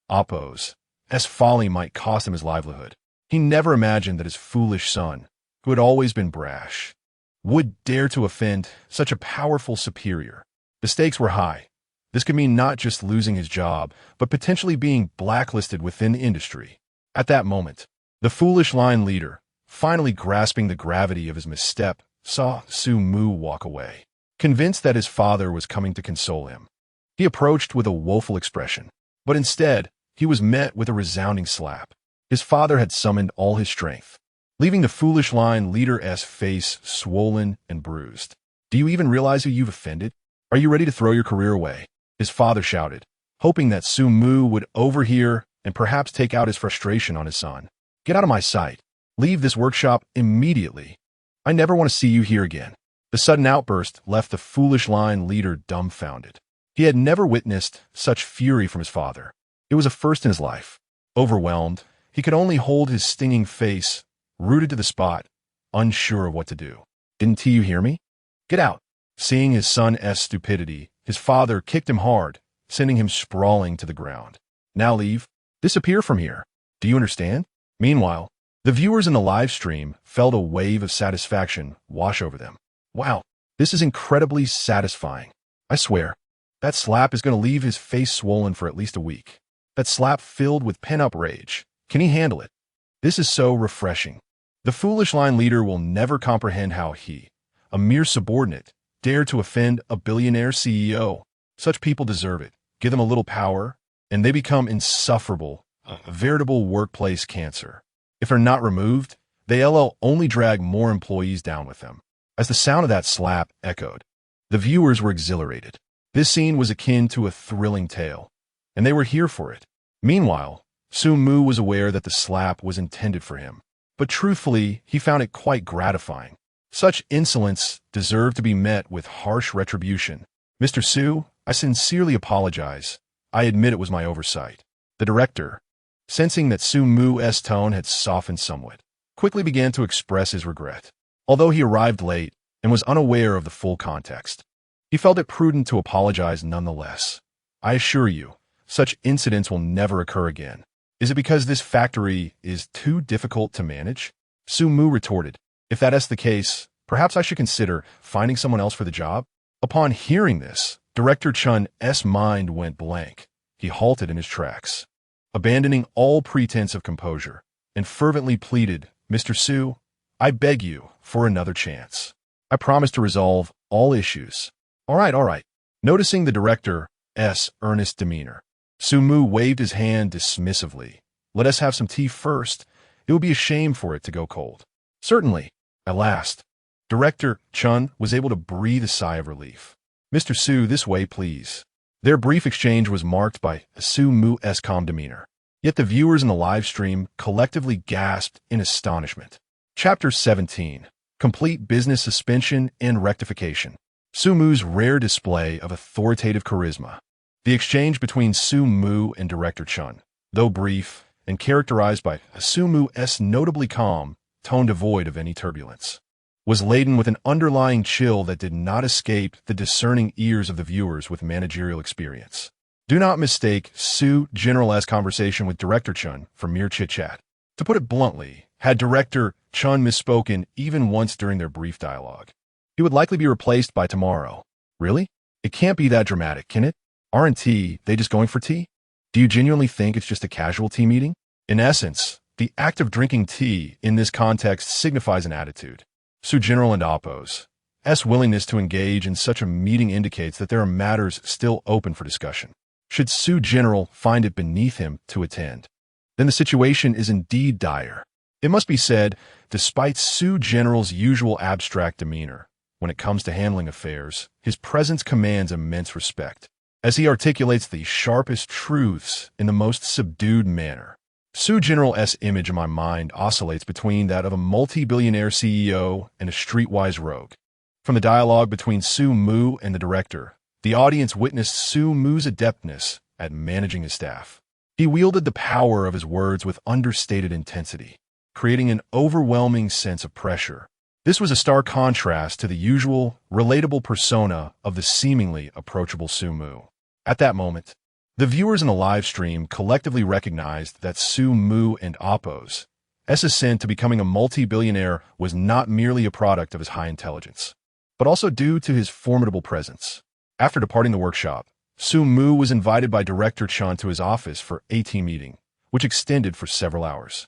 Appo's folly might cost him his livelihood. He never imagined that his foolish son, who had always been brash, would dare to offend such a powerful superior. The stakes were high. This could mean not just losing his job, but potentially being blacklisted within the industry. At that moment, the foolish line leader, finally grasping the gravity of his misstep, saw Su Mu walk away. Convinced that his father was coming to console him, he approached with a woeful expression, but instead, he was met with a resounding slap. His father had summoned all his strength, leaving the foolish line leader's face swollen and bruised. "Do you even realize who you've offended? Are you ready to throw your career away?" his father shouted, hoping that Su Mu would overhear and perhaps take out his frustration on his son. "Get out of my sight. Leave this workshop immediately. I never want to see you here again." The sudden outburst left the foolish line leader dumbfounded. He had never witnessed such fury from his father. It was a first in his life. Overwhelmed, he could only hold his stinging face, rooted to the spot, unsure of what to do. "Didn't you hear me? Get out." Seeing his son's stupidity, his father kicked him hard, sending him sprawling to the ground. "Now leave. Disappear from here. Do you understand?" Meanwhile, the viewers in the live stream felt a wave of satisfaction wash over them. "Wow, this is incredibly satisfying. I swear, that slap is going to leave his face swollen for at least a week. That slap filled with pent-up rage. Can he handle it? This is so refreshing." The foolish line leader will never comprehend how he, a mere subordinate, dared to offend a billionaire CEO. Such people deserve it. Give them a little power, and they become insufferable, a veritable workplace cancer. If they're not removed, they'll only drag more employees down with them. As the sound of that slap echoed, the viewers were exhilarated. This scene was akin to a thrilling tale, and they were here for it. Meanwhile, Su Mu was aware that the slap was intended for him, but truthfully, he found it quite gratifying. Such insolence deserved to be met with harsh retribution. "Mr. Su, I sincerely apologize. I admit it was my oversight." The director, sensing that Su Mu's tone had softened somewhat, quickly began to express his regret. Although he arrived late and was unaware of the full context, he felt it prudent to apologize nonetheless. "I assure you, such incidents will never occur again. Is it because this factory is too difficult to manage?" Su Mu retorted, "If that is the case, perhaps I should consider finding someone else for the job." Upon hearing this, Director Chun's mind went blank. He halted in his tracks, abandoning all pretense of composure, and fervently pleaded, "Mr. Su, I beg you for another chance. I promise to resolve all issues. All right. Noticing the director's earnest demeanor, Sumu waved his hand dismissively. Let us have some tea first. It would be a shame for it to go cold. Certainly. At last, Director Chun was able to breathe a sigh of relief. Mr. Su, this way, please. Their brief exchange was marked by Sumu's calm demeanor. Yet the viewers in the live stream collectively gasped in astonishment. Chapter 17. Complete Business Suspension and Rectification. Sumu's rare display of authoritative charisma. The exchange between Sumu and Director Chun, though brief and characterized by Sumu's notably calm, tone devoid of any turbulence, was laden with an underlying chill that did not escape the discerning ears of the viewers with managerial experience. Do not mistake Su General's conversation with Director Chun for mere chit-chat. To put it bluntly, had Director Chun misspoken even once during their brief dialogue, he would likely be replaced by tomorrow. Really? It can't be that dramatic, can it? Aren't they just going for tea? Do you genuinely think it's just a casual tea meeting? In essence, the act of drinking tea in this context signifies an attitude. Su General and Appo's willingness to engage in such a meeting indicates that there are matters still open for discussion. Should Su General find it beneath him to attend, then the situation is indeed dire. It must be said, despite Su General's usual abstract demeanor, when it comes to handling affairs, his presence commands immense respect, as he articulates the sharpest truths in the most subdued manner. Su General's image in my mind oscillates between that of a multi-billionaire CEO and a streetwise rogue. From the dialogue between Su Mu and the director, the audience witnessed Su Mu's adeptness at managing his staff. He wielded the power of his words with understated intensity, creating an overwhelming sense of pressure. This was a stark contrast to the usual, relatable persona of the seemingly approachable Su Mu. At that moment, the viewers in the live stream collectively recognized that Su Mu and Appo's ascent to becoming a multi-billionaire was not merely a product of his high intelligence, but also due to his formidable presence. After departing the workshop, Su Mu was invited by Director Chun to his office for a tea meeting, which extended for several hours.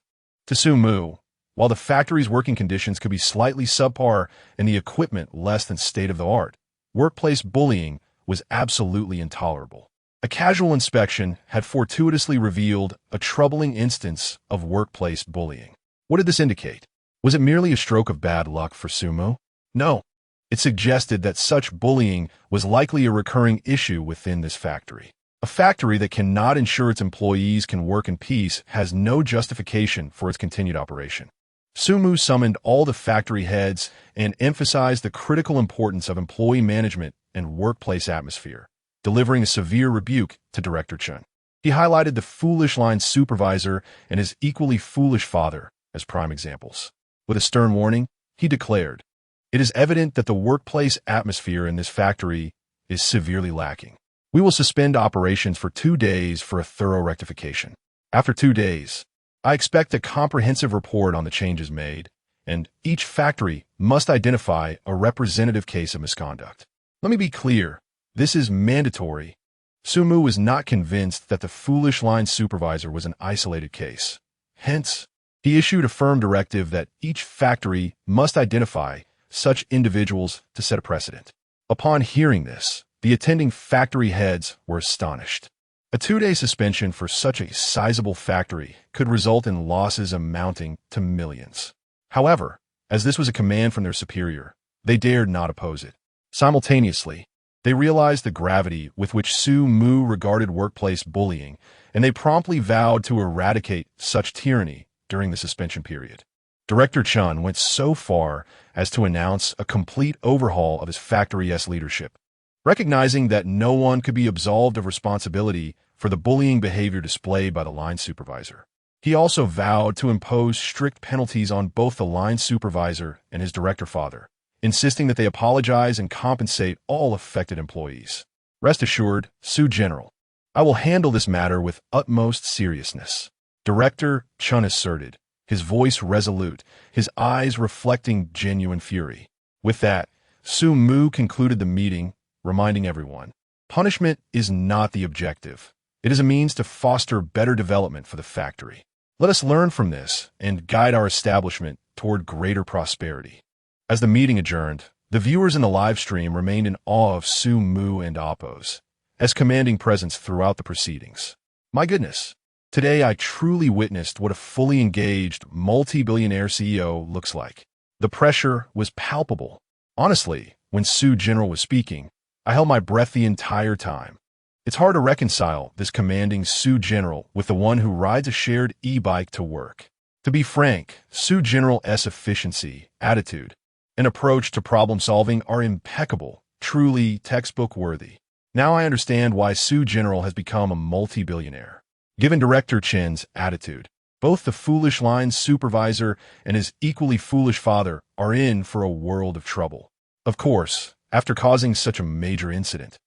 To Su Mu, while the factory's working conditions could be slightly subpar and the equipment less than state-of-the-art, workplace bullying was absolutely intolerable. A casual inspection had fortuitously revealed a troubling instance of workplace bullying. What did this indicate? Was it merely a stroke of bad luck for Su Mu? No. It suggested that such bullying was likely a recurring issue within this factory. A factory that cannot ensure its employees can work in peace has no justification for its continued operation. Su Mu summoned all the factory heads and emphasized the critical importance of employee management and workplace atmosphere, delivering a severe rebuke to Director Chun. He highlighted the foolish line supervisor and his equally foolish father as prime examples. With a stern warning, he declared, "It is evident that the workplace atmosphere in this factory is severely lacking. We will suspend operations for 2 days for a thorough rectification. After 2 days, I expect a comprehensive report on the changes made, and each factory must identify a representative case of misconduct." Let me be clear, this is mandatory. Su Mu was not convinced that the foolish line supervisor was an isolated case. Hence, he issued a firm directive that each factory must identify such individuals to set a precedent. Upon hearing this, the attending factory heads were astonished. A 2-day suspension for such a sizable factory could result in losses amounting to millions. However, as this was a command from their superior, they dared not oppose it. Simultaneously, they realized the gravity with which Su Mu regarded workplace bullying, and they promptly vowed to eradicate such tyranny during the suspension period. Director Chun went so far as to announce a complete overhaul of his factory's leadership. Recognizing that no one could be absolved of responsibility for the bullying behavior displayed by the line supervisor, he also vowed to impose strict penalties on both the line supervisor and his director father, insisting that they apologize and compensate all affected employees. Rest assured, Su General, I will handle this matter with utmost seriousness, Director Chun asserted, his voice resolute, his eyes reflecting genuine fury. With that, Su Mu concluded the meeting, reminding everyone, punishment is not the objective. It is a means to foster better development for the factory. Let us learn from this and guide our establishment toward greater prosperity. As the meeting adjourned, the viewers in the live stream remained in awe of Su Mu and Appo's as commanding presence throughout the proceedings. My goodness, today I truly witnessed what a fully engaged, multi-billionaire CEO looks like. The pressure was palpable. Honestly, when Su General was speaking, I held my breath the entire time. It's hard to reconcile this commanding Su General with the one who rides a shared e-bike to work. To be frank, Su General's efficiency, attitude, and approach to problem-solving are impeccable, truly textbook-worthy. Now I understand why Su General has become a multi-billionaire. Given Director Chen's attitude, both the foolish line supervisor and his equally foolish father are in for a world of trouble. Of course, after causing such a major incident,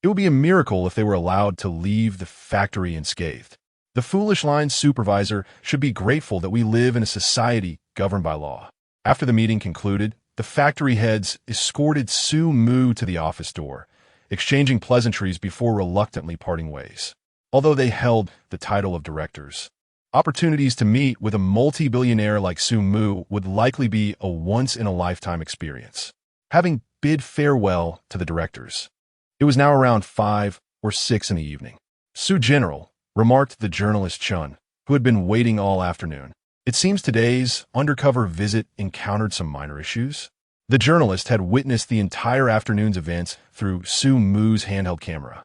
it would be a miracle if they were allowed to leave the factory unscathed. The foolish line supervisor should be grateful that we live in a society governed by law. After the meeting concluded, the factory heads escorted Su Mu to the office door, exchanging pleasantries before reluctantly parting ways. Although they held the title of directors, opportunities to meet with a multi-billionaire like Su Mu would likely be a once-in-a-lifetime experience. Having bid farewell to the directors, it was now around 5 or 6 in the evening. Su General remarked to the journalist Chun, who had been waiting all afternoon. It seems today's undercover visit encountered some minor issues. The journalist had witnessed the entire afternoon's events through Su Mu's handheld camera.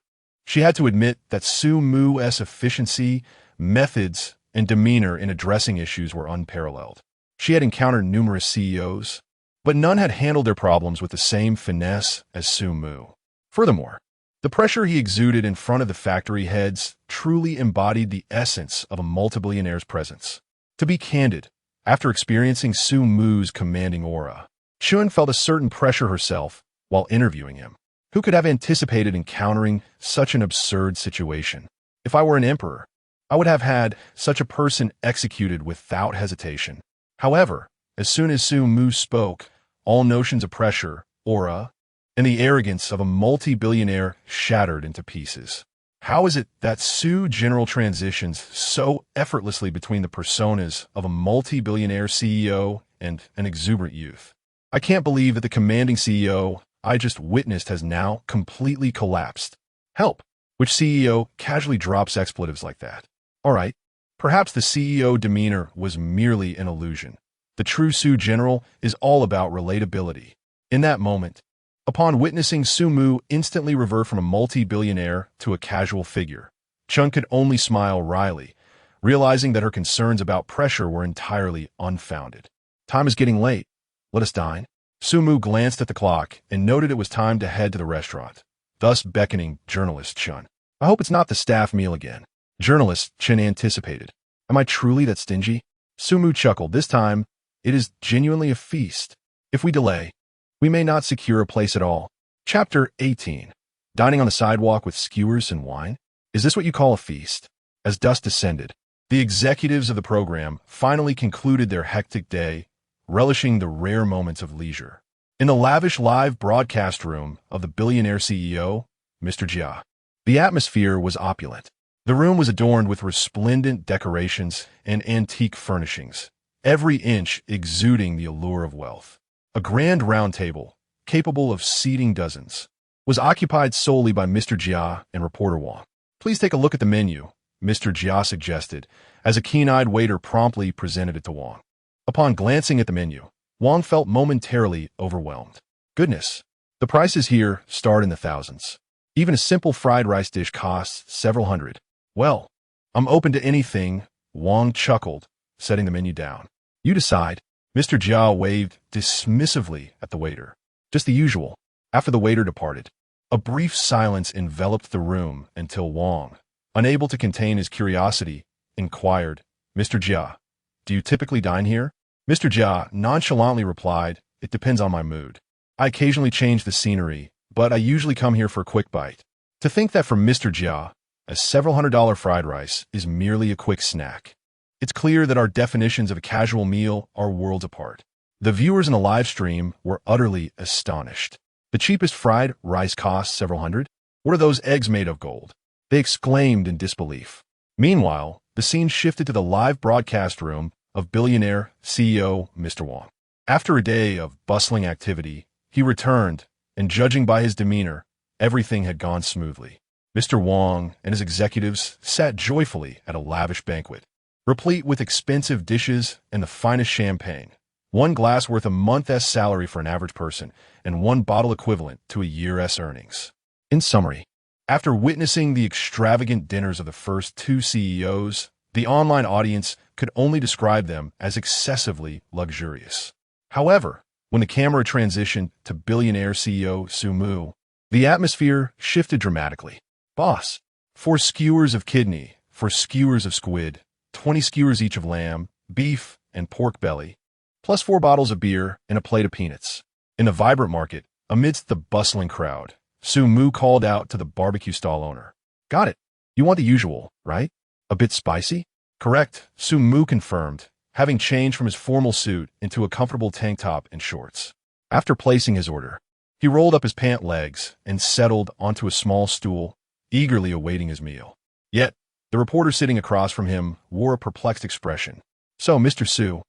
She had to admit that Su Mu's efficiency, methods, and demeanor in addressing issues were unparalleled. She had encountered numerous CEOs, but none had handled their problems with the same finesse as Su Mu. Furthermore, the pressure he exuded in front of the factory heads truly embodied the essence of a multi-billionaire's presence. To be candid, after experiencing Su Mu's commanding aura, Chun felt a certain pressure herself while interviewing him. Who could have anticipated encountering such an absurd situation? If I were an emperor, I would have had such a person executed without hesitation. However, as soon as Su Mu spoke, all notions of pressure, aura, and the arrogance of a multi-billionaire shattered into pieces. How is it that Su General transitions so effortlessly between the personas of a multi-billionaire CEO and an exuberant youth? I can't believe that the commanding CEO I just witnessed has now completely collapsed. Help! Which CEO casually drops expletives like that? All right, perhaps the CEO demeanor was merely an illusion. The true Su General is all about relatability. In that moment, upon witnessing Su Mu instantly revert from a multi-billionaire to a casual figure, Chun could only smile wryly, realizing that her concerns about pressure were entirely unfounded. Time is getting late. Let us dine. Su Mu glanced at the clock and noted it was time to head to the restaurant, thus beckoning journalist Chun. I hope it's not the staff meal again. Journalist Chen anticipated. Am I truly that stingy? Su Mu chuckled. This time, it is genuinely a feast. If we delay, we may not secure a place at all. Chapter 18. Dining on the sidewalk with skewers and wine? Is this what you call a feast? As dusk descended, the executives of the program finally concluded their hectic day, relishing the rare moments of leisure. In the lavish live broadcast room of the billionaire CEO, Mr. Jia, the atmosphere was opulent. The room was adorned with resplendent decorations and antique furnishings, every inch exuding the allure of wealth. A grand round table, capable of seating dozens, was occupied solely by Mr. Jia and reporter Wang. Please take a look at the menu, Mr. Jia suggested, as a keen-eyed waiter promptly presented it to Wang. Upon glancing at the menu, Wang felt momentarily overwhelmed. Goodness, the prices here start in the thousands. Even a simple fried rice dish costs several hundred. Well, I'm open to anything, Wang chuckled, setting the menu down. You decide. Mr. Jia waved dismissively at the waiter. Just the usual. After the waiter departed, a brief silence enveloped the room until Wang, unable to contain his curiosity, inquired, Mr. Jia, do you typically dine here? Mr. Jia nonchalantly replied, it depends on my mood. I occasionally change the scenery, but I usually come here for a quick bite. To think that for Mr. Jia, a several $100 fried rice is merely a quick snack. It's clear that our definitions of a casual meal are worlds apart. The viewers in the live stream were utterly astonished. The cheapest fried rice costs several hundred? What are those eggs made of gold? They exclaimed in disbelief. Meanwhile, the scene shifted to the live broadcast room of billionaire CEO Mr. Wong. After a day of bustling activity, he returned, and judging by his demeanor, everything had gone smoothly. Mr. Wong and his executives sat joyfully at a lavish banquet, replete with expensive dishes and the finest champagne, one glass worth a month's salary for an average person, and one bottle equivalent to a year's earnings. In summary, after witnessing the extravagant dinners of the first two CEOs, the online audience could only describe them as excessively luxurious. However, when the camera transitioned to billionaire CEO Su Mu, the atmosphere shifted dramatically. Boss, 4 skewers of kidney, 4 skewers of squid, 20 skewers each of lamb, beef, and pork belly, plus 4 bottles of beer and a plate of peanuts. In the vibrant market, amidst the bustling crowd, Su Mu called out to the barbecue stall owner. Got it. You want the usual, right? A bit spicy? Correct, Su Mu confirmed, having changed from his formal suit into a comfortable tank top and shorts. After placing his order, he rolled up his pant legs and settled onto a small stool, eagerly awaiting his meal. Yet, the reporter sitting across from him wore a perplexed expression. So, Mr. Su,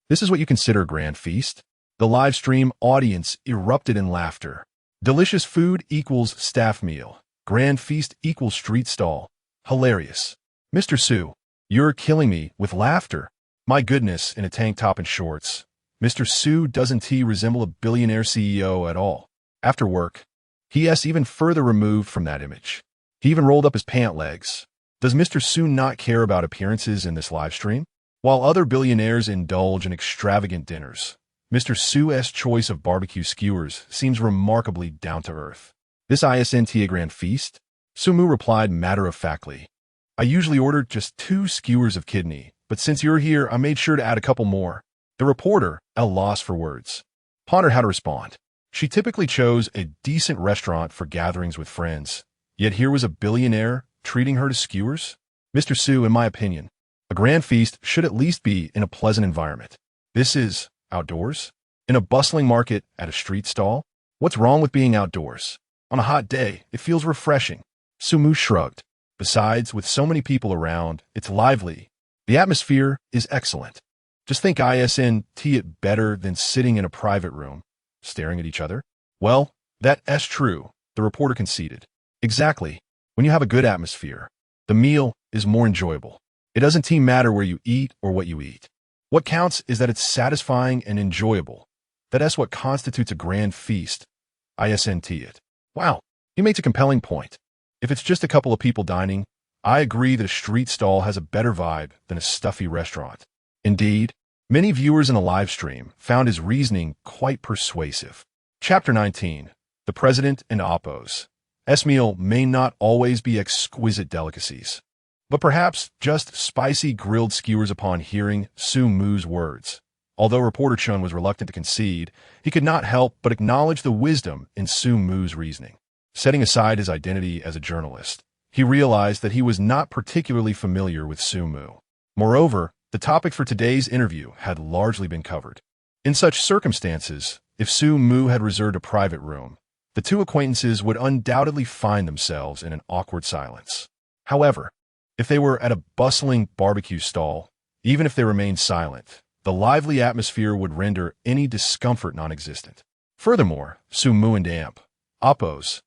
this is what you consider a grand feast? The live stream audience erupted in laughter. Delicious food equals staff meal. Grand feast equals street stall. Hilarious. Mr. Su, you're killing me with laughter. My goodness, in a tank top and shorts. Mr. Su doesn't he resemble a billionaire CEO at all? After work, he is even further removed from that image. He even rolled up his pant legs. Does Mr. Su not care about appearances in this live stream? While other billionaires indulge in extravagant dinners, Mr. Su's choice of barbecue skewers seems remarkably down-to-earth. This isn't a grand feast? Su Mu replied matter-of-factly. I usually order just 2 skewers of kidney, but since you're here, I made sure to add a couple more. The reporter, at a loss for words, pondered how to respond. She typically chose a decent restaurant for gatherings with friends, yet here was a billionaire treating her to skewers? Mr. Su, in my opinion, a grand feast should at least be in a pleasant environment. This is outdoors? In a bustling market at a street stall? What's wrong with being outdoors? On a hot day, it feels refreshing. Su Mu shrugged. Besides, with so many people around, it's lively. The atmosphere is excellent. Just think isn't it better than sitting in a private room, staring at each other? Well, that's true, the reporter conceded. Exactly. When you have a good atmosphere, the meal is more enjoyable. It doesn't matter where you eat or what you eat. What counts is that it's satisfying and enjoyable. That's what constitutes a grand feast. Isn't it? Wow, he makes a compelling point. If it's just a couple of people dining, I agree that a street stall has a better vibe than a stuffy restaurant. Indeed, many viewers in the live stream found his reasoning quite persuasive. Chapter 19. The President and Oppos. S meal may not always be exquisite delicacies, but perhaps just spicy grilled skewers. Upon hearing Su Mu's words, although reporter Chun was reluctant to concede, he could not help but acknowledge the wisdom in Su Mu's reasoning. Setting aside his identity as a journalist, he realized that he was not particularly familiar with Su Mu. Moreover, the topic for today's interview had largely been covered. In such circumstances, if Su Mu had reserved a private room, the two acquaintances would undoubtedly find themselves in an awkward silence. However, if they were at a bustling barbecue stall, even if they remained silent, the lively atmosphere would render any discomfort non-existent. Furthermore, Su Mu and Oppos'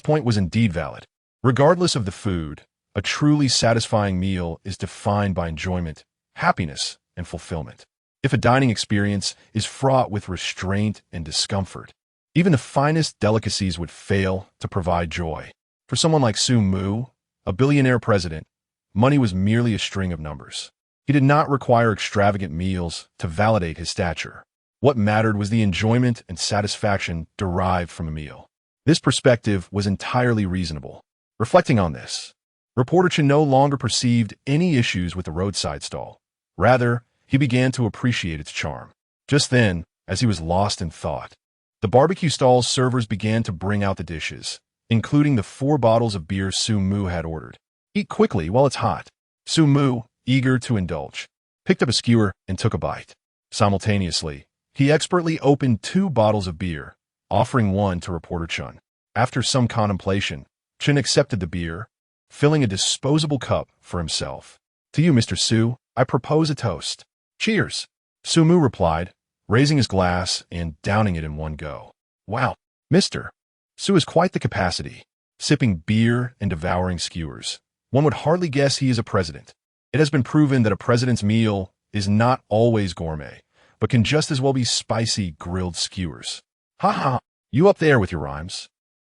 point was indeed valid. Regardless of the food, a truly satisfying meal is defined by enjoyment, happiness, and fulfillment. If a dining experience is fraught with restraint and discomfort, even the finest delicacies would fail to provide joy. For someone like Su Mu, a billionaire president, money was merely a string of numbers. He did not require extravagant meals to validate his stature. What mattered was the enjoyment and satisfaction derived from a meal. This perspective was entirely reasonable. Reflecting on this, reporter Chen no longer perceived any issues with the roadside stall. Rather, he began to appreciate its charm. Just then, as he was lost in thought, the barbecue stall's servers began to bring out the dishes, including the 4 bottles of beer Su Mu had ordered. Eat quickly while it's hot. Su Mu, eager to indulge, picked up a skewer and took a bite. Simultaneously, he expertly opened 2 bottles of beer, offering one to reporter Chun. After some contemplation, Chun accepted the beer, filling a disposable cup for himself. To you, Mr. Su, I propose a toast. Cheers, Sumu replied, raising his glass and downing it in one go. Wow, Mr. Su is quite the capacity, sipping beer and devouring skewers. One would hardly guess he is a president. It has been proven that a president's meal is not always gourmet, but can just as well be spicy grilled skewers. Ha ha, you up there with your rhymes.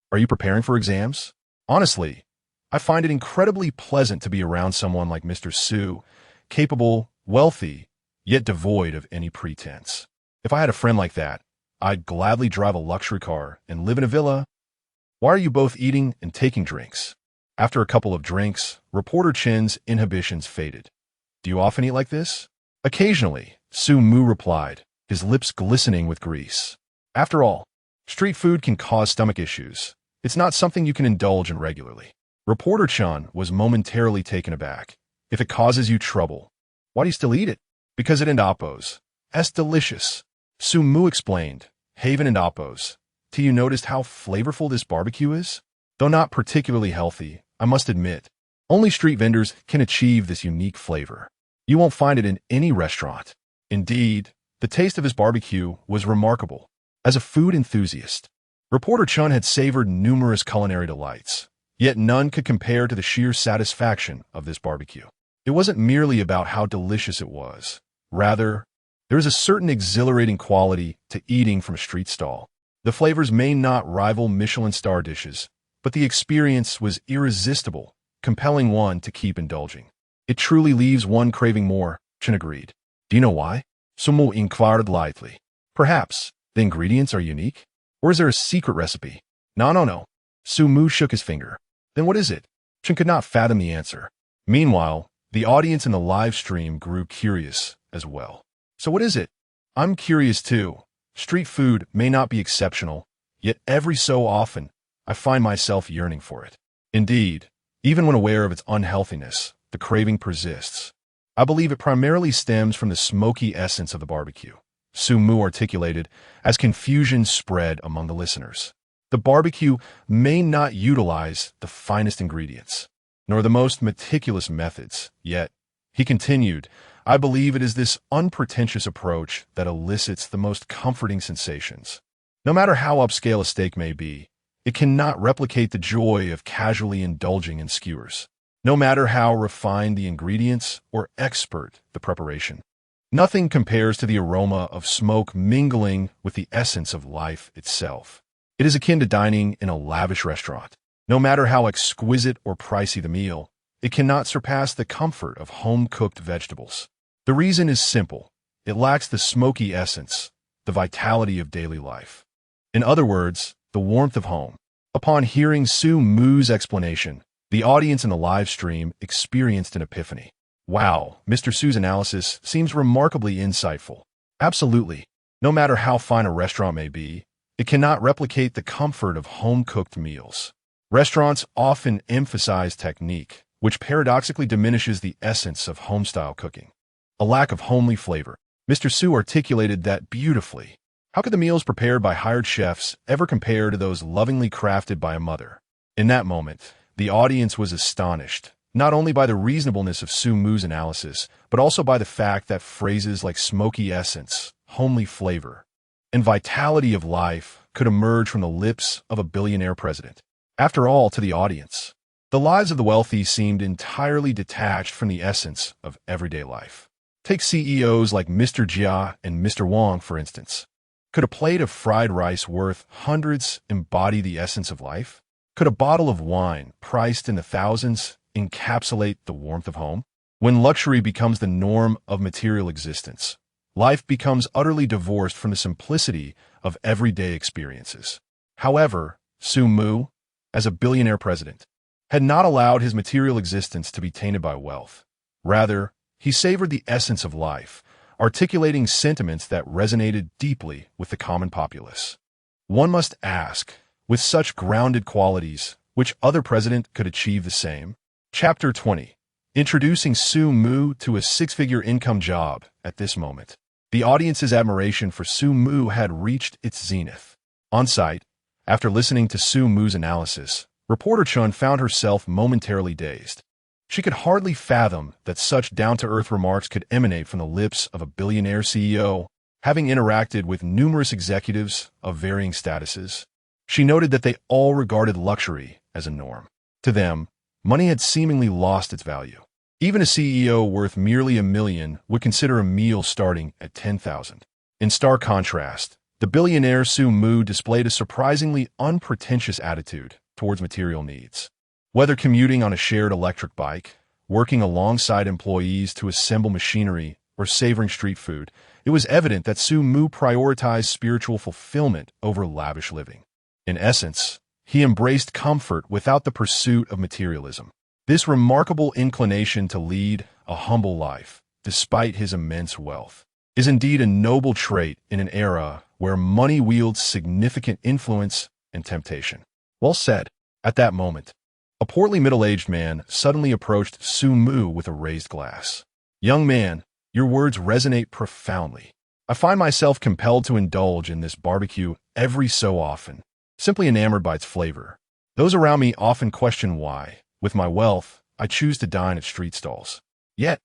Are you preparing for exams? Honestly, I find it incredibly pleasant to be around someone like Mr. Su, capable, wealthy, yet devoid of any pretense. If I had a friend like that, I'd gladly drive a luxury car and live in a villa. Why are you both eating and taking drinks? After a couple of drinks, reporter Chen's inhibitions faded. Do you often eat like this? Occasionally, Su Mu replied, his lips glistening with grease. After all, street food can cause stomach issues. It's not something you can indulge in regularly. Reporter Chen was momentarily taken aback. If it causes you trouble, why do you still eat it? Because it and Appos. Es delicious. Su Mu explained. Haven and Appos. Till you noticed how flavorful this barbecue is? Though not particularly healthy, I must admit, only street vendors can achieve this unique flavor. You won't find it in any restaurant. Indeed, the taste of his barbecue was remarkable. As a food enthusiast, Reporter Chun had savored numerous culinary delights, yet none could compare to the sheer satisfaction of this barbecue. It wasn't merely about how delicious it was. Rather, there is a certain exhilarating quality to eating from a street stall. The flavors may not rival Michelin star dishes, but the experience was irresistible, compelling one to keep indulging. It truly leaves one craving more, Chen agreed. Do you know why? Sumo inquired lightly. Perhaps the ingredients are unique? Or is there a secret recipe? No. Sumu shook his finger. Then what is it? Chen could not fathom the answer. Meanwhile, the audience in the live stream grew curious as well. So what is it? I'm curious too. Street food may not be exceptional, yet every so often, I find myself yearning for it. Indeed, even when aware of its unhealthiness, the craving persists. I believe it primarily stems from the smoky essence of the barbecue, Su Mu articulated as confusion spread among the listeners. The barbecue may not utilize the finest ingredients, nor the most meticulous methods, yet, he continued, I believe it is this unpretentious approach that elicits the most comforting sensations. No matter how upscale a steak may be, it cannot replicate the joy of casually indulging in skewers. No matter how refined the ingredients or expert the preparation, nothing compares to the aroma of smoke mingling with the essence of life itself. It is akin to dining in a lavish restaurant. No matter how exquisite or pricey the meal, it cannot surpass the comfort of home-cooked vegetables. The reason is simple. It lacks the smoky essence, the vitality of daily life. In other words, the warmth of home. Upon hearing Su Mu's explanation, the audience in the live stream experienced an epiphany. Wow, Mr. Su's analysis seems remarkably insightful. Absolutely. No matter how fine a restaurant may be, it cannot replicate the comfort of home-cooked meals. Restaurants often emphasize technique, which paradoxically diminishes the essence of home-style cooking. A lack of homely flavor. Mr. Su articulated that beautifully. How could the meals prepared by hired chefs ever compare to those lovingly crafted by a mother? In that moment, the audience was astonished, not only by the reasonableness of Su Mu's analysis, but also by the fact that phrases like smoky essence, homely flavor, and vitality of life could emerge from the lips of a billionaire president. After all, to the audience, the lives of the wealthy seemed entirely detached from the essence of everyday life. Take CEOs like Mr. Jia and Mr. Wang, for instance. Could a plate of fried rice worth hundreds embody the essence of life? Could a bottle of wine, priced in the thousands, encapsulate the warmth of home? When luxury becomes the norm of material existence, life becomes utterly divorced from the simplicity of everyday experiences. However, Su Mu, as a billionaire president, had not allowed his material existence to be tainted by wealth. Rather, he savored the essence of life, articulating sentiments that resonated deeply with the common populace. One must ask, with such grounded qualities, which other president could achieve the same? Chapter 20. Introducing Su Mu to a six-figure income job at this moment. The audience's admiration for Su Mu had reached its zenith. On site, after listening to Su Mu's analysis, reporter Chun found herself momentarily dazed. She could hardly fathom that such down-to-earth remarks could emanate from the lips of a billionaire CEO. Having interacted with numerous executives of varying statuses, she noted that they all regarded luxury as a norm. To them, money had seemingly lost its value. Even a CEO worth merely $1 million would consider a meal starting at $10,000. In stark contrast, the billionaire Su Mu displayed a surprisingly unpretentious attitude towards material needs. Whether commuting on a shared electric bike, working alongside employees to assemble machinery, or savoring street food, it was evident that Su Mu prioritized spiritual fulfillment over lavish living. In essence, he embraced comfort without the pursuit of materialism. This remarkable inclination to lead a humble life, despite his immense wealth, is indeed a noble trait in an era where money wields significant influence and temptation. Well said. At that moment, a portly middle-aged man suddenly approached Su Mu with a raised glass. "Young man, your words resonate profoundly. I find myself compelled to indulge in this barbecue every so often, simply enamored by its flavor. Those around me often question why, with my wealth, I choose to dine at street stalls. Yet,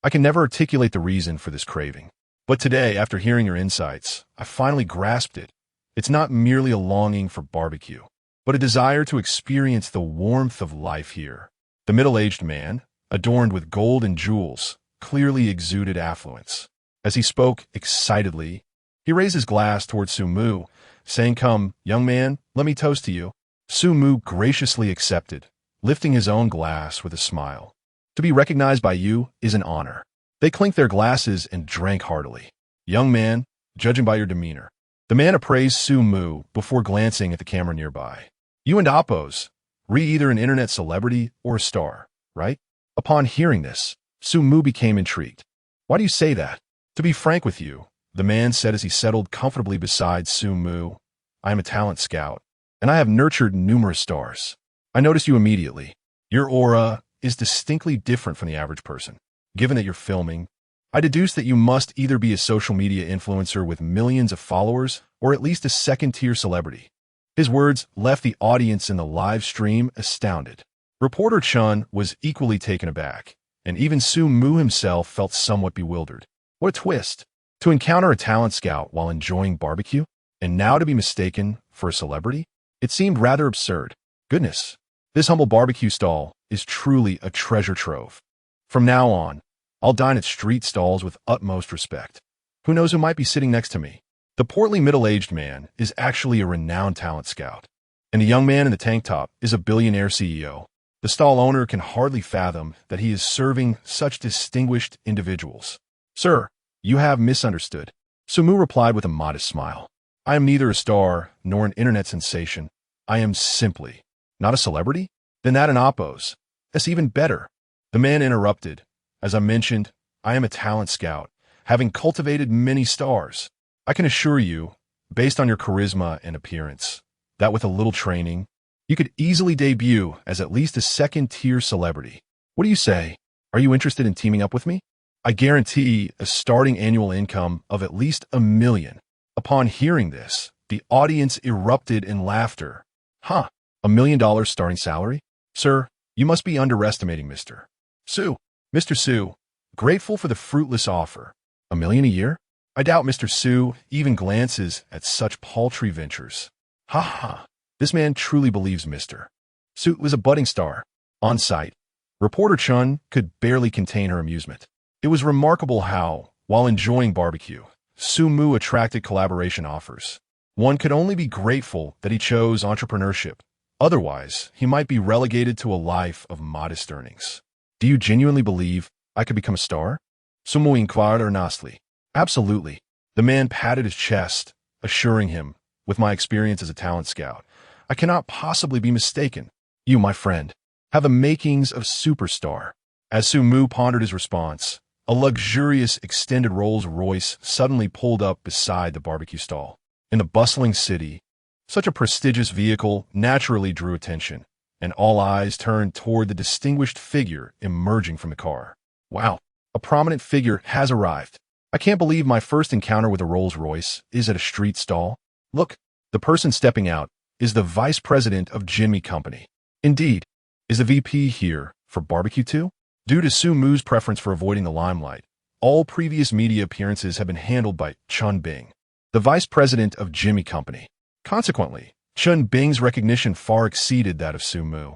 I can never articulate the reason for this craving. But today, after hearing your insights, I finally grasped it. It's not merely a longing for barbecue, but a desire to experience the warmth of life here." The middle-aged man, adorned with gold and jewels, clearly exuded affluence. As he spoke excitedly, he raised his glass towards Su Mu, saying, "Come, young man, let me toast to you." Su Mu graciously accepted, lifting his own glass with a smile. "To be recognized by you is an honor." They clinked their glasses and drank heartily. "Young man, judging by your demeanor." The man appraised Su Mu before glancing at the camera nearby. "You and Appos, either an internet celebrity or a star, right?" Upon hearing this, Su Mu became intrigued. "Why do you say that?" "To be frank with you," the man said as he settled comfortably beside Su Mu, "I am a talent scout, and I have nurtured numerous stars. I noticed you immediately. Your aura is distinctly different from the average person. Given that you're filming, I deduce that you must either be a social media influencer with millions of followers or at least a second-tier celebrity." His words left the audience in the live stream astounded. Reporter Chun was equally taken aback, and even Su Mu himself felt somewhat bewildered. What a twist! To encounter a talent scout while enjoying barbecue, and now to be mistaken for a celebrity? It seemed rather absurd. Goodness, this humble barbecue stall is truly a treasure trove. From now on, I'll dine at street stalls with utmost respect. Who knows who might be sitting next to me? The portly middle-aged man is actually a renowned talent scout, and the young man in the tank top is a billionaire CEO. The stall owner can hardly fathom that he is serving such distinguished individuals. "Sir, you have misunderstood." Su Mu replied with a modest smile. "I am neither a star nor an internet sensation. I am simply not a celebrity? Then that and Appos. That's even better." The man interrupted. "As I mentioned, I am a talent scout, having cultivated many stars. I can assure you, based on your charisma and appearance, that with a little training, you could easily debut as at least a second-tier celebrity. What do you say? Are you interested in teaming up with me? I guarantee a starting annual income of at least $1 million. Upon hearing this, the audience erupted in laughter. "Huh, $1 million starting salary? Sir, you must be underestimating Mr. Su. Mr. Su, grateful for the fruitless offer. $1 million a year? I doubt Mr. Su even glances at such paltry ventures. Ha ha. This man truly believes Mr. Su was a budding star." On site, reporter Chun could barely contain her amusement. It was remarkable how, while enjoying barbecue, Su Mu attracted collaboration offers. One could only be grateful that he chose entrepreneurship. Otherwise, he might be relegated to a life of modest earnings. "Do you genuinely believe I could become a star?" Su Mu inquired earnestly. "Absolutely." The man patted his chest, assuring him, "With my experience as a talent scout, I cannot possibly be mistaken. You, my friend, have the makings of superstar." As Su Mu pondered his response, a luxurious extended Rolls-Royce suddenly pulled up beside the barbecue stall. In the bustling city, such a prestigious vehicle naturally drew attention, and all eyes turned toward the distinguished figure emerging from the car. "Wow, a prominent figure has arrived. I can't believe my first encounter with a Rolls-Royce is at a street stall. Look, the person stepping out is the vice president of Jinmi Company. Indeed, is the VP here for barbecue too?" Due to Su Mu's preference for avoiding the limelight, all previous media appearances have been handled by Chun Bing, the vice president of Jimmy Company. Consequently, Chun Bing's recognition far exceeded that of Su Mu,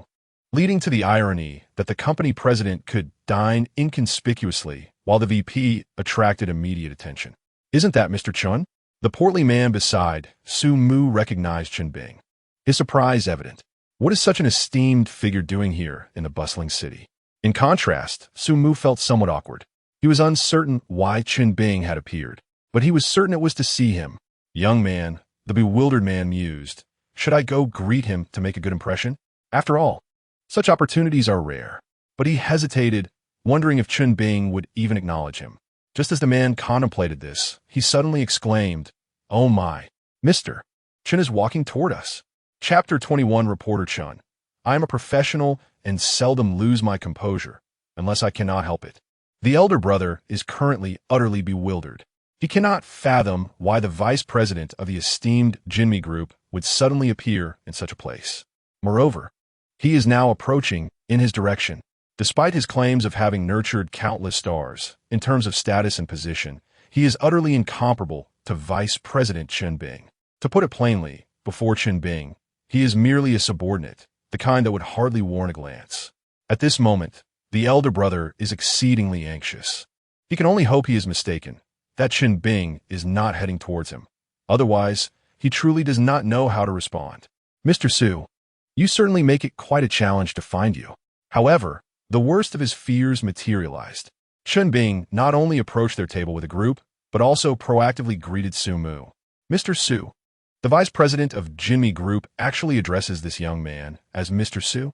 leading to the irony that the company president could dine inconspicuously while the VP attracted immediate attention. Isn't that Mr. Chun? The portly man beside Su Mu recognized Chun Bing, his surprise evident. What is such an esteemed figure doing here in the bustling city? In contrast, Su Mu felt somewhat awkward. He was uncertain why Chun Bing had appeared, but he was certain it was to see him. Young man, the bewildered man mused, should I go greet him to make a good impression? After all, such opportunities are rare. But he hesitated, wondering if Chun Bing would even acknowledge him. Just as the man contemplated this, he suddenly exclaimed, "Oh my, Mr. Chun is walking toward us." Chapter 21 Reporter Chun. I am a professional and seldom lose my composure, unless I cannot help it. The elder brother is currently utterly bewildered. He cannot fathom why the vice president of the esteemed Jinmi Group would suddenly appear in such a place. Moreover, he is now approaching in his direction. Despite his claims of having nurtured countless stars, in terms of status and position, he is utterly incomparable to Vice President Chun Bing. To put it plainly, before Chun Bing, he is merely a subordinate, the kind that would hardly warrant a glance. At this moment, the elder brother is exceedingly anxious. He can only hope he is mistaken, that Chun Bing is not heading towards him. Otherwise, he truly does not know how to respond. Mr. Su, you certainly make it quite a challenge to find you. However, the worst of his fears materialized. Chun Bing not only approached their table with a group, but also proactively greeted Su Mu. Mr. Su, the vice president of Jinmi Group actually addresses this young man as Mr. Su.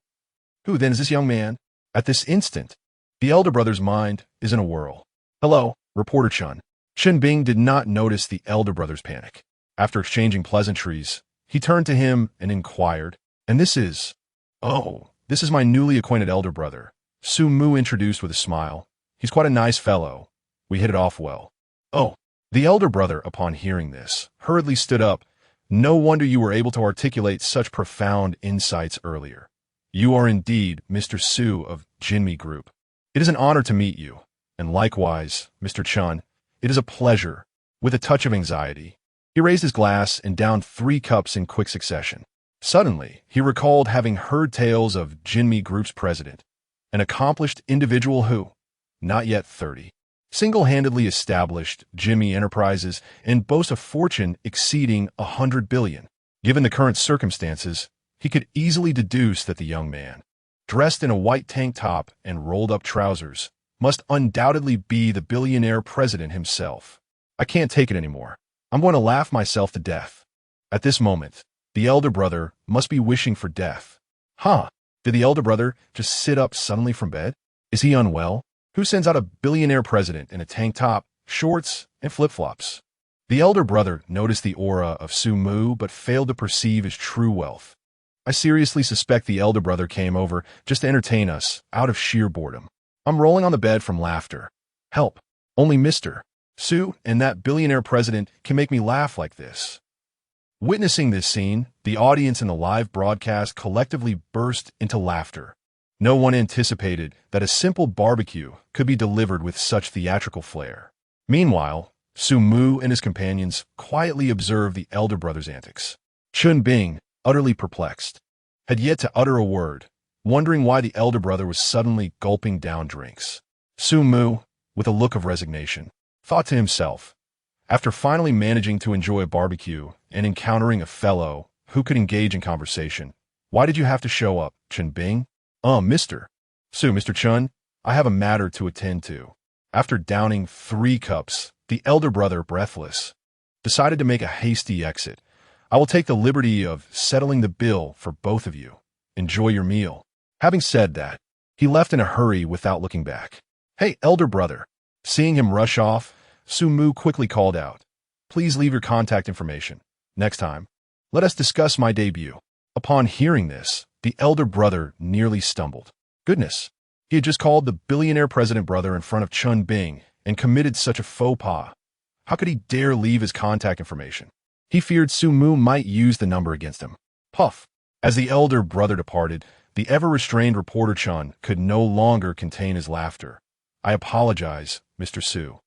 Who then is this young man? At this instant, the elder brother's mind is in a whirl. Hello, Reporter Chun. Chun Bing did not notice the elder brother's panic. After exchanging pleasantries, he turned to him and inquired, and this is my newly acquainted elder brother. Su Mu introduced with a smile. He's quite a nice fellow. We hit it off well. Oh, the elder brother, upon hearing this, hurriedly stood up. No wonder you were able to articulate such profound insights earlier. You are indeed Mr. Su of Jinmi Group. It is an honor to meet you, and likewise, Mr. Chun, it is a pleasure. With a touch of anxiety, he raised his glass and downed 3 cups in quick succession. Suddenly, he recalled having heard tales of Jinmi Group's president, an accomplished individual who, not yet 30, single-handedly established Jinmi Enterprises and boasts a fortune exceeding 100 billion. Given the current circumstances, he could easily deduce that the young man, dressed in a white tank top and rolled-up trousers, must undoubtedly be the billionaire president himself. I can't take it anymore. I'm going to laugh myself to death. At this moment, the elder brother must be wishing for death. Huh? Did the elder brother just sit up suddenly from bed? Is he unwell? Who sends out a billionaire president in a tank top, shorts, and flip-flops? The elder brother noticed the aura of Su Mu but failed to perceive his true wealth. I seriously suspect the elder brother came over just to entertain us, out of sheer boredom. I'm rolling on the bed from laughter. Help. Only Mr. Su and that billionaire president can make me laugh like this. Witnessing this scene, the audience in the live broadcast collectively burst into laughter. No one anticipated that a simple barbecue could be delivered with such theatrical flair. Meanwhile, Su Mu and his companions quietly observed the elder brother's antics. Chun Bing, utterly perplexed, had yet to utter a word, wondering why the elder brother was suddenly gulping down drinks. Su Mu, with a look of resignation, thought to himself, after finally managing to enjoy a barbecue and encountering a fellow who could engage in conversation, why did you have to show up, Chun Bing? Mr. Su, Mr. Chun, I have a matter to attend to. After downing 3 cups, the elder brother, breathless, decided to make a hasty exit. I will take the liberty of settling the bill for both of you. Enjoy your meal. Having said that, he left in a hurry without looking back. Hey, elder brother. Seeing him rush off, Su Mu quickly called out, please leave your contact information. Next time, let us discuss my debut. Upon hearing this, the elder brother nearly stumbled. Goodness, he had just called the billionaire president brother in front of Chun Bing and committed such a faux pas. How could he dare leave his contact information? He feared Su Mu might use the number against him. Puff. As the elder brother departed, The ever-restrained reporter Chun could no longer contain his laughter. I apologize, Mr. Su.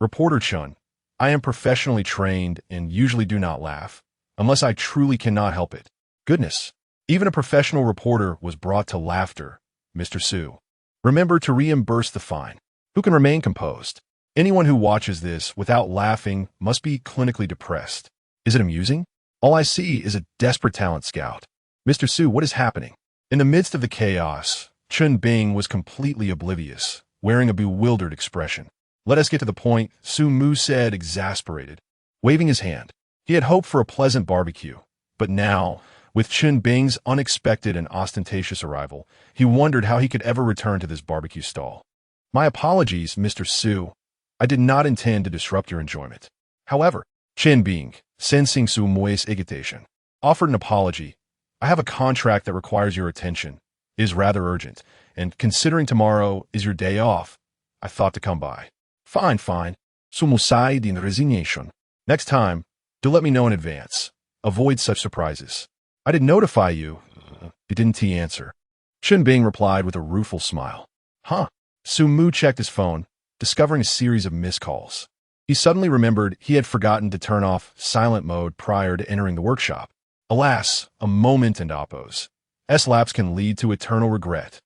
Reporter Chun, I am professionally trained and usually do not laugh, unless I truly cannot help it. Goodness, even a professional reporter was brought to laughter, Mr. Su. Remember to reimburse the fine. Who can remain composed? Anyone who watches this without laughing must be clinically depressed. Is it amusing? All I see is a desperate talent scout. Mr. Su, what is happening? In the midst of the chaos, Chun Bing was completely oblivious, wearing a bewildered expression. Let us get to the point, Su Mu said, exasperated, waving his hand. He had hoped for a pleasant barbecue, but now, with Chun Bing's unexpected and ostentatious arrival, he wondered how he could ever return to this barbecue stall. My apologies, Mr. Su. I did not intend to disrupt your enjoyment. However, Chun Bing, sensing Su Mu's agitation, offered an apology. I have a contract that requires your attention. It is rather urgent, and considering tomorrow is your day off, I thought to come by. Fine. Sumusai din resignation. Next time, do let me know in advance. Avoid such surprises. I did notify you. Didn't he answer? Chun Bing replied with a rueful smile. Huh. Su Mu checked his phone, discovering a series of missed calls. He suddenly remembered he had forgotten to turn off silent mode prior to entering the workshop. Alas, a moment and oppose. S-lapse can lead to eternal regret.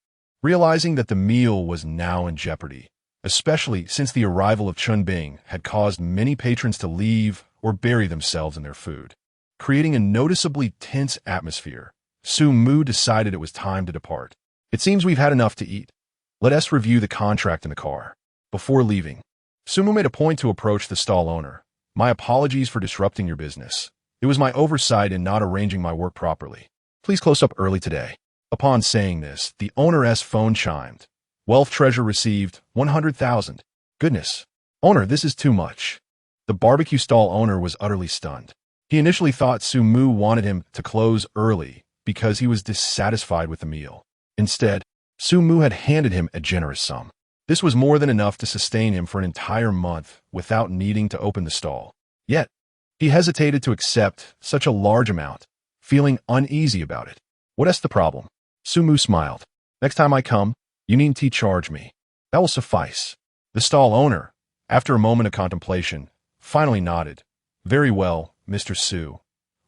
Realizing that the meal was now in jeopardy, especially since the arrival of Chun Bing had caused many patrons to leave or bury themselves in their food, creating a noticeably tense atmosphere, Su Mu decided it was time to depart. It seems we've had enough to eat. Let us review the contract in the car. Before leaving, Su Mu made a point to approach the stall owner. My apologies for disrupting your business. It was my oversight in not arranging my work properly. Please close up early today. Upon saying this, the owner's phone chimed. Wealth Treasure received 100,000. Goodness. Owner, this is too much. The barbecue stall owner was utterly stunned. He initially thought Su Mu wanted him to close early because he was dissatisfied with the meal. Instead, Su Mu had handed him a generous sum. This was more than enough to sustain him for an entire month without needing to open the stall. Yet, he hesitated to accept such a large amount, feeling uneasy about it. What's the problem? Su Mu smiled. Next time I come, you needn't charge me. That will suffice. The stall owner, after a moment of contemplation, finally nodded. Very well, Mr. Su.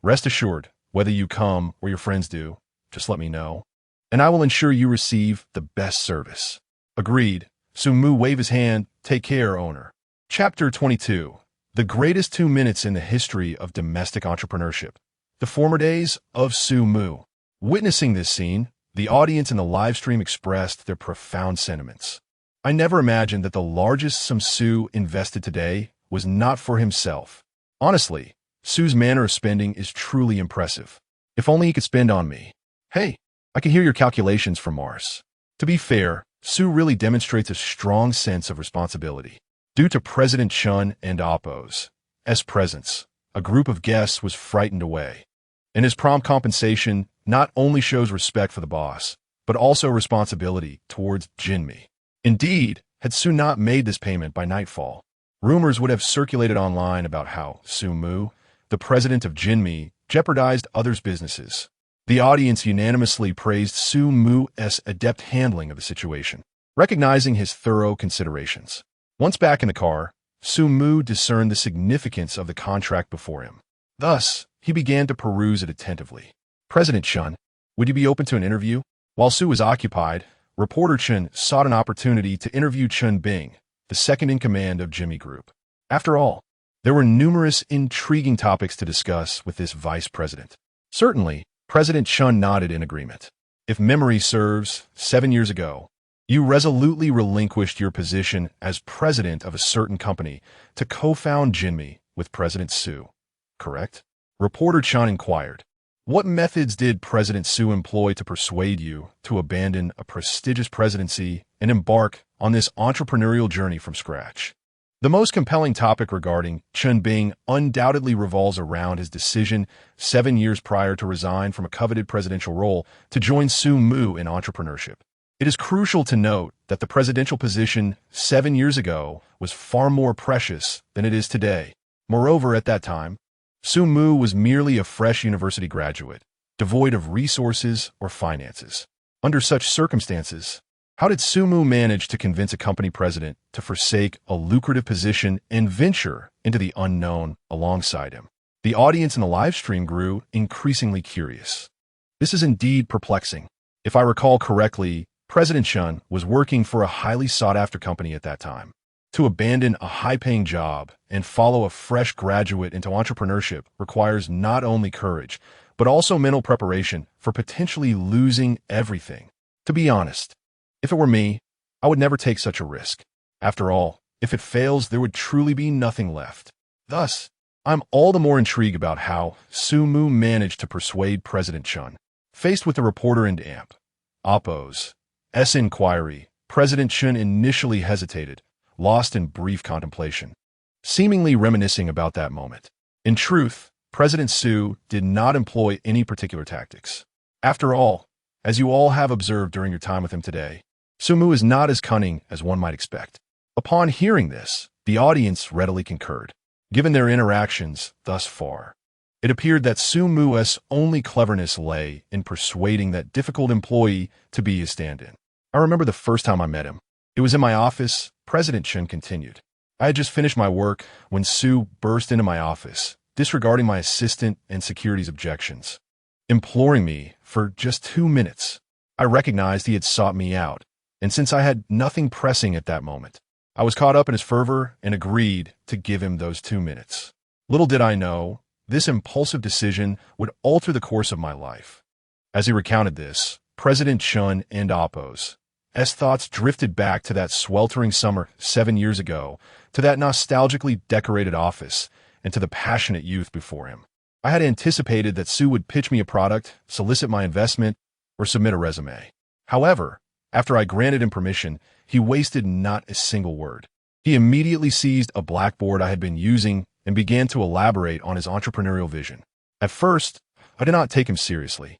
Rest assured, whether you come or your friends do, just let me know, and I will ensure you receive the best service. Agreed. Su Mu waved his hand. Take care, owner. Chapter 22. The greatest 2 minutes in the history of domestic entrepreneurship. The former days of Su Mu. Witnessing this scene, the audience in the live stream expressed their profound sentiments. I never imagined that the largest sum Su invested today was not for himself. Honestly, Su's manner of spending is truly impressive. If only he could spend on me. Hey, I can hear your calculations from Mars. To be fair, Su really demonstrates a strong sense of responsibility. Due to President Chun and Oppo's presence, a group of guests was frightened away. And his prompt compensation not only shows respect for the boss, but also responsibility towards Jinmi. Indeed, had Su not made this payment by nightfall, rumors would have circulated online about how Su Mu, the president of Jinmi, jeopardized others' businesses. The audience unanimously praised Su Mu's adept handling of the situation, recognizing his thorough considerations. Once back in the car, Su Mu discerned the significance of the contract before him. Thus, he began to peruse it attentively. President Chun, would you be open to an interview? While Su was occupied, reporter Chun sought an opportunity to interview Chun Bing, the second in command of Jimmy Group. After all, there were numerous intriguing topics to discuss with this vice president. Certainly, President Chun nodded in agreement. If memory serves, 7 years ago, you resolutely relinquished your position as president of a certain company to co-found Jinmi with President Su, correct? Reporter Chun inquired. What methods did President Su employ to persuade you to abandon a prestigious presidency and embark on this entrepreneurial journey from scratch? The most compelling topic regarding Chun Bing undoubtedly revolves around his decision 7 years prior to resign from a coveted presidential role to join Su Mu in entrepreneurship. It is crucial to note that the presidential position 7 years ago was far more precious than it is today. Moreover, at that time, Su Mu was merely a fresh university graduate, devoid of resources or finances. Under such circumstances, how did Sumu manage to convince a company president to forsake a lucrative position and venture into the unknown alongside him? The audience in the live stream grew increasingly curious. This is indeed perplexing. If I recall correctly, President Chun was working for a highly sought-after company at that time. To abandon a high-paying job and follow a fresh graduate into entrepreneurship requires not only courage, but also mental preparation for potentially losing everything. To be honest, if it were me, I would never take such a risk. After all, if it fails, there would truly be nothing left. Thus, I'm all the more intrigued about how Sumu managed to persuade President Chun. Faced with the reporter and Oppo's inquiry, President Chun initially hesitated, lost in brief contemplation, seemingly reminiscing about that moment. In truth, President Su did not employ any particular tactics. After all, as you all have observed during your time with him today, Sumu is not as cunning as one might expect. Upon hearing this, the audience readily concurred. Given their interactions thus far, it appeared that Sumu's only cleverness lay in persuading that difficult employee to be his stand-in. I remember the first time I met him. It was in my office. President Chun continued. I had just finished my work when Su burst into my office, disregarding my assistant and security's objections, imploring me for just 2 minutes. I recognized he had sought me out, and since I had nothing pressing at that moment, I was caught up in his fervor and agreed to give him those 2 minutes. Little did I know, this impulsive decision would alter the course of my life. As he recounted this, President Chun and Oppo's thoughts drifted back to that sweltering summer 7 years ago, to that nostalgically decorated office, and to the passionate youth before him. I had anticipated that Su would pitch me a product, solicit my investment, or submit a resume. However, after I granted him permission, he wasted not a single word. He immediately seized a blackboard I had been using and began to elaborate on his entrepreneurial vision. At first, I did not take him seriously.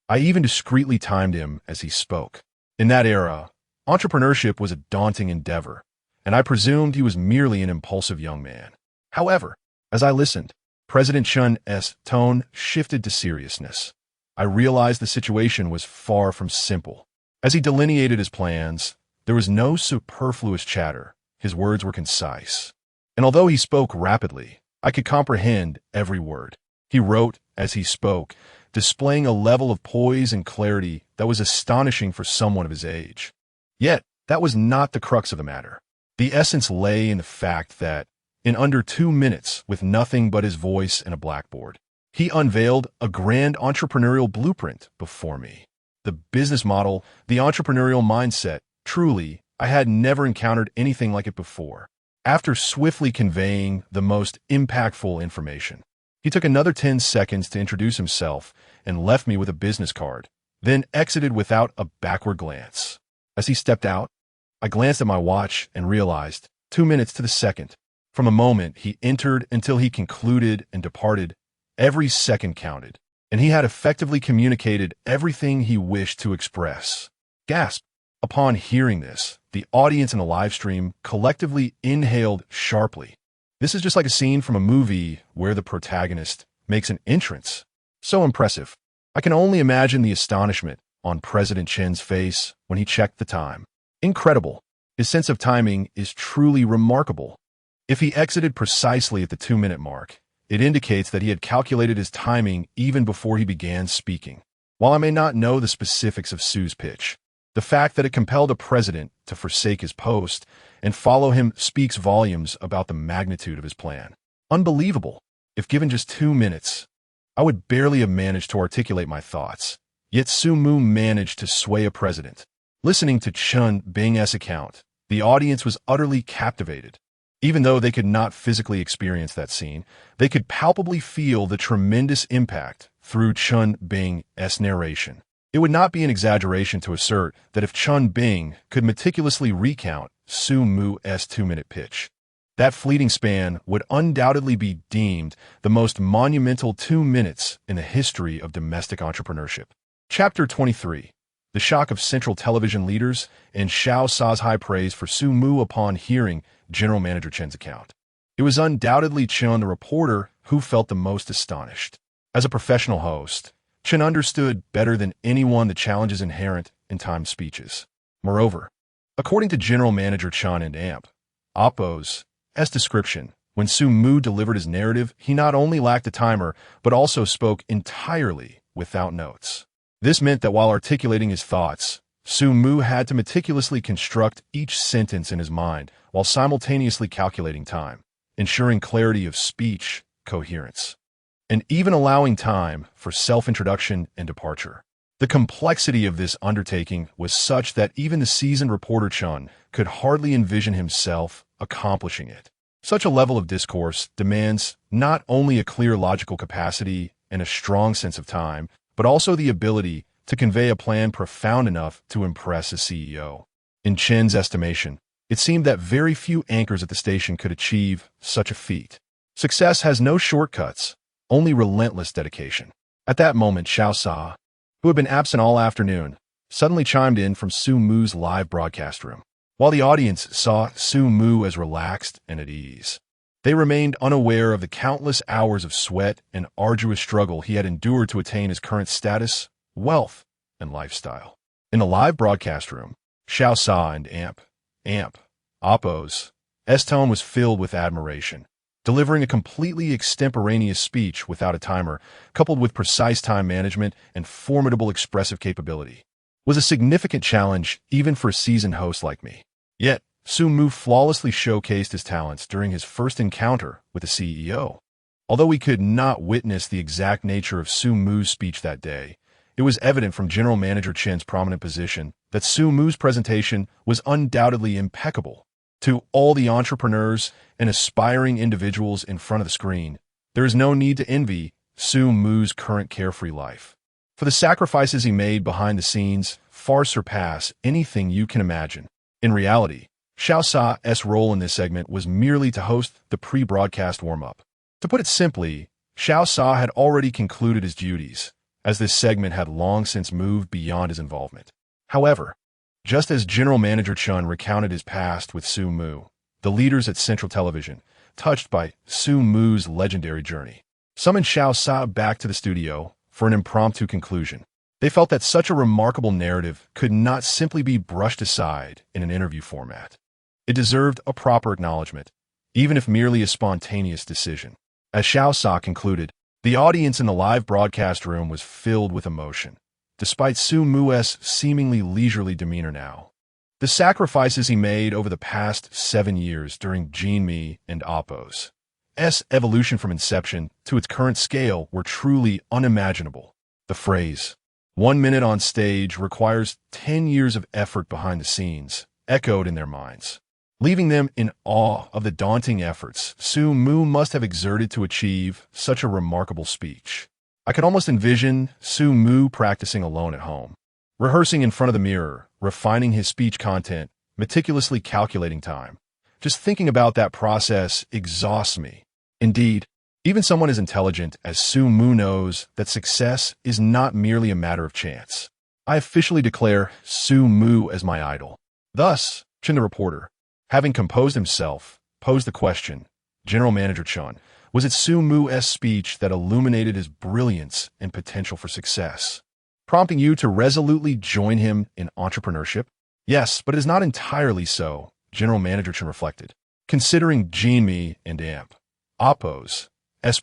I even discreetly timed him as he spoke. In that era, entrepreneurship was a daunting endeavor, and I presumed he was merely an impulsive young man. However, as I listened, President Chun's tone shifted to seriousness. I realized the situation was far from simple. As he delineated his plans, there was no superfluous chatter. His words were concise. And although he spoke rapidly, I could comprehend every word. He wrote as he spoke, displaying a level of poise and clarity that was astonishing for someone of his age. Yet, that was not the crux of the matter. The essence lay in the fact that, in under 2 minutes, with nothing but his voice and a blackboard, he unveiled a grand entrepreneurial blueprint before me. The business model, the entrepreneurial mindset, truly, I had never encountered anything like it before. After swiftly conveying the most impactful information, he took another 10 seconds to introduce himself and left me with a business card, then exited without a backward glance. As he stepped out, I glanced at my watch and realized, 2 minutes to the second, from the moment he entered until he concluded and departed, every second counted, and he had effectively communicated everything he wished to express. Gasp! Upon hearing this, the audience in the live stream collectively inhaled sharply. This is just like a scene from a movie where the protagonist makes an entrance. So impressive. I can only imagine the astonishment on President Chen's face when he checked the time. Incredible. His sense of timing is truly remarkable. If he exited precisely at the 2-minute mark, it indicates that he had calculated his timing even before he began speaking. While I may not know the specifics of Su's pitch, the fact that it compelled a president to forsake his post and follow him speaks volumes about the magnitude of his plan. Unbelievable. If given just 2 minutes, I would barely have managed to articulate my thoughts. Yet Sumu managed to sway a president. Listening to Chun Bing's account, the audience was utterly captivated. Even though they could not physically experience that scene, they could palpably feel the tremendous impact through Chun Bing's narration. It would not be an exaggeration to assert that if Chun Bing could meticulously recount Sumu's 2-minute pitch, that fleeting span would undoubtedly be deemed the most monumental 2 minutes in the history of domestic entrepreneurship. Chapter 23. The shock of central television leaders and Xiao Sa's high praise for Sumu upon hearing General Manager Chen's account. It was undoubtedly Chen, the reporter, who felt the most astonished. As a professional host, Chen understood better than anyone the challenges inherent in timed speeches. Moreover, according to General Manager Chun and AMP, Oppo's description, when Su-mu delivered his narrative, he not only lacked a timer, but also spoke entirely without notes. This meant that while articulating his thoughts, Su-mu had to meticulously construct each sentence in his mind while simultaneously calculating time, ensuring clarity of speech, coherence, and even allowing time for self-introduction and departure. The complexity of this undertaking was such that even the seasoned reporter Chun could hardly envision himself accomplishing it. Such a level of discourse demands not only a clear logical capacity and a strong sense of time, but also the ability to convey a plan profound enough to impress a CEO. In Chen's estimation, it seemed that very few anchors at the station could achieve such a feat. Success has no shortcuts, only relentless dedication. At that moment, Xiao Sa, who had been absent all afternoon, suddenly chimed in from Su-mu's live broadcast room. While the audience saw Su-mu as relaxed and at ease, they remained unaware of the countless hours of sweat and arduous struggle he had endured to attain his current status, wealth, and lifestyle. In the live broadcast room, Xiao Sa and AMP, Oppo's tone was filled with admiration. Delivering a completely extemporaneous speech without a timer, coupled with precise time management and formidable expressive capability, was a significant challenge even for a seasoned host like me. Yet, Su-mu flawlessly showcased his talents during his first encounter with the CEO. Although we could not witness the exact nature of Su-mu's speech that day, it was evident from General Manager Chen's prominent position that Su-mu's presentation was undoubtedly impeccable. To all the entrepreneurs and aspiring individuals in front of the screen, there is no need to envy Su-mu's current carefree life. For the sacrifices he made behind the scenes far surpass anything you can imagine. In reality, Xiao Sa's role in this segment was merely to host the pre-broadcast warm-up. To put it simply, Xiao Sa had already concluded his duties, as this segment had long since moved beyond his involvement. However, just as General Manager Chun recounted his past with Su-mu, the leaders at Central Television, touched by Su-mu's legendary journey, summoned Xiao Sa back to the studio for an impromptu conclusion. They felt that such a remarkable narrative could not simply be brushed aside in an interview format. It deserved a proper acknowledgement, even if merely a spontaneous decision. As Xiao Sa concluded, the audience in the live broadcast room was filled with emotion, despite Su-mu's seemingly leisurely demeanor now. The sacrifices he made over the past 7 years during Jinmi and Oppo's evolution from inception to its current scale were truly unimaginable. The phrase, 1 minute on stage requires 10 years of effort behind the scenes, echoed in their minds, leaving them in awe of the daunting efforts Su-mu must have exerted to achieve such a remarkable speech. I could almost envision Su-mu practicing alone at home, rehearsing in front of the mirror, refining his speech content, meticulously calculating time. Just thinking about that process exhausts me. Indeed, even someone as intelligent as Su-mu knows that success is not merely a matter of chance. I officially declare Su-mu as my idol. Thus, Chen the reporter, having composed himself, posed the question, General Manager Chun, was it Su-mu's speech that illuminated his brilliance and potential for success, prompting you to resolutely join him in entrepreneurship? Yes, but it is not entirely so, General Manager Chun reflected, considering Jinmi and AMP, Oppo's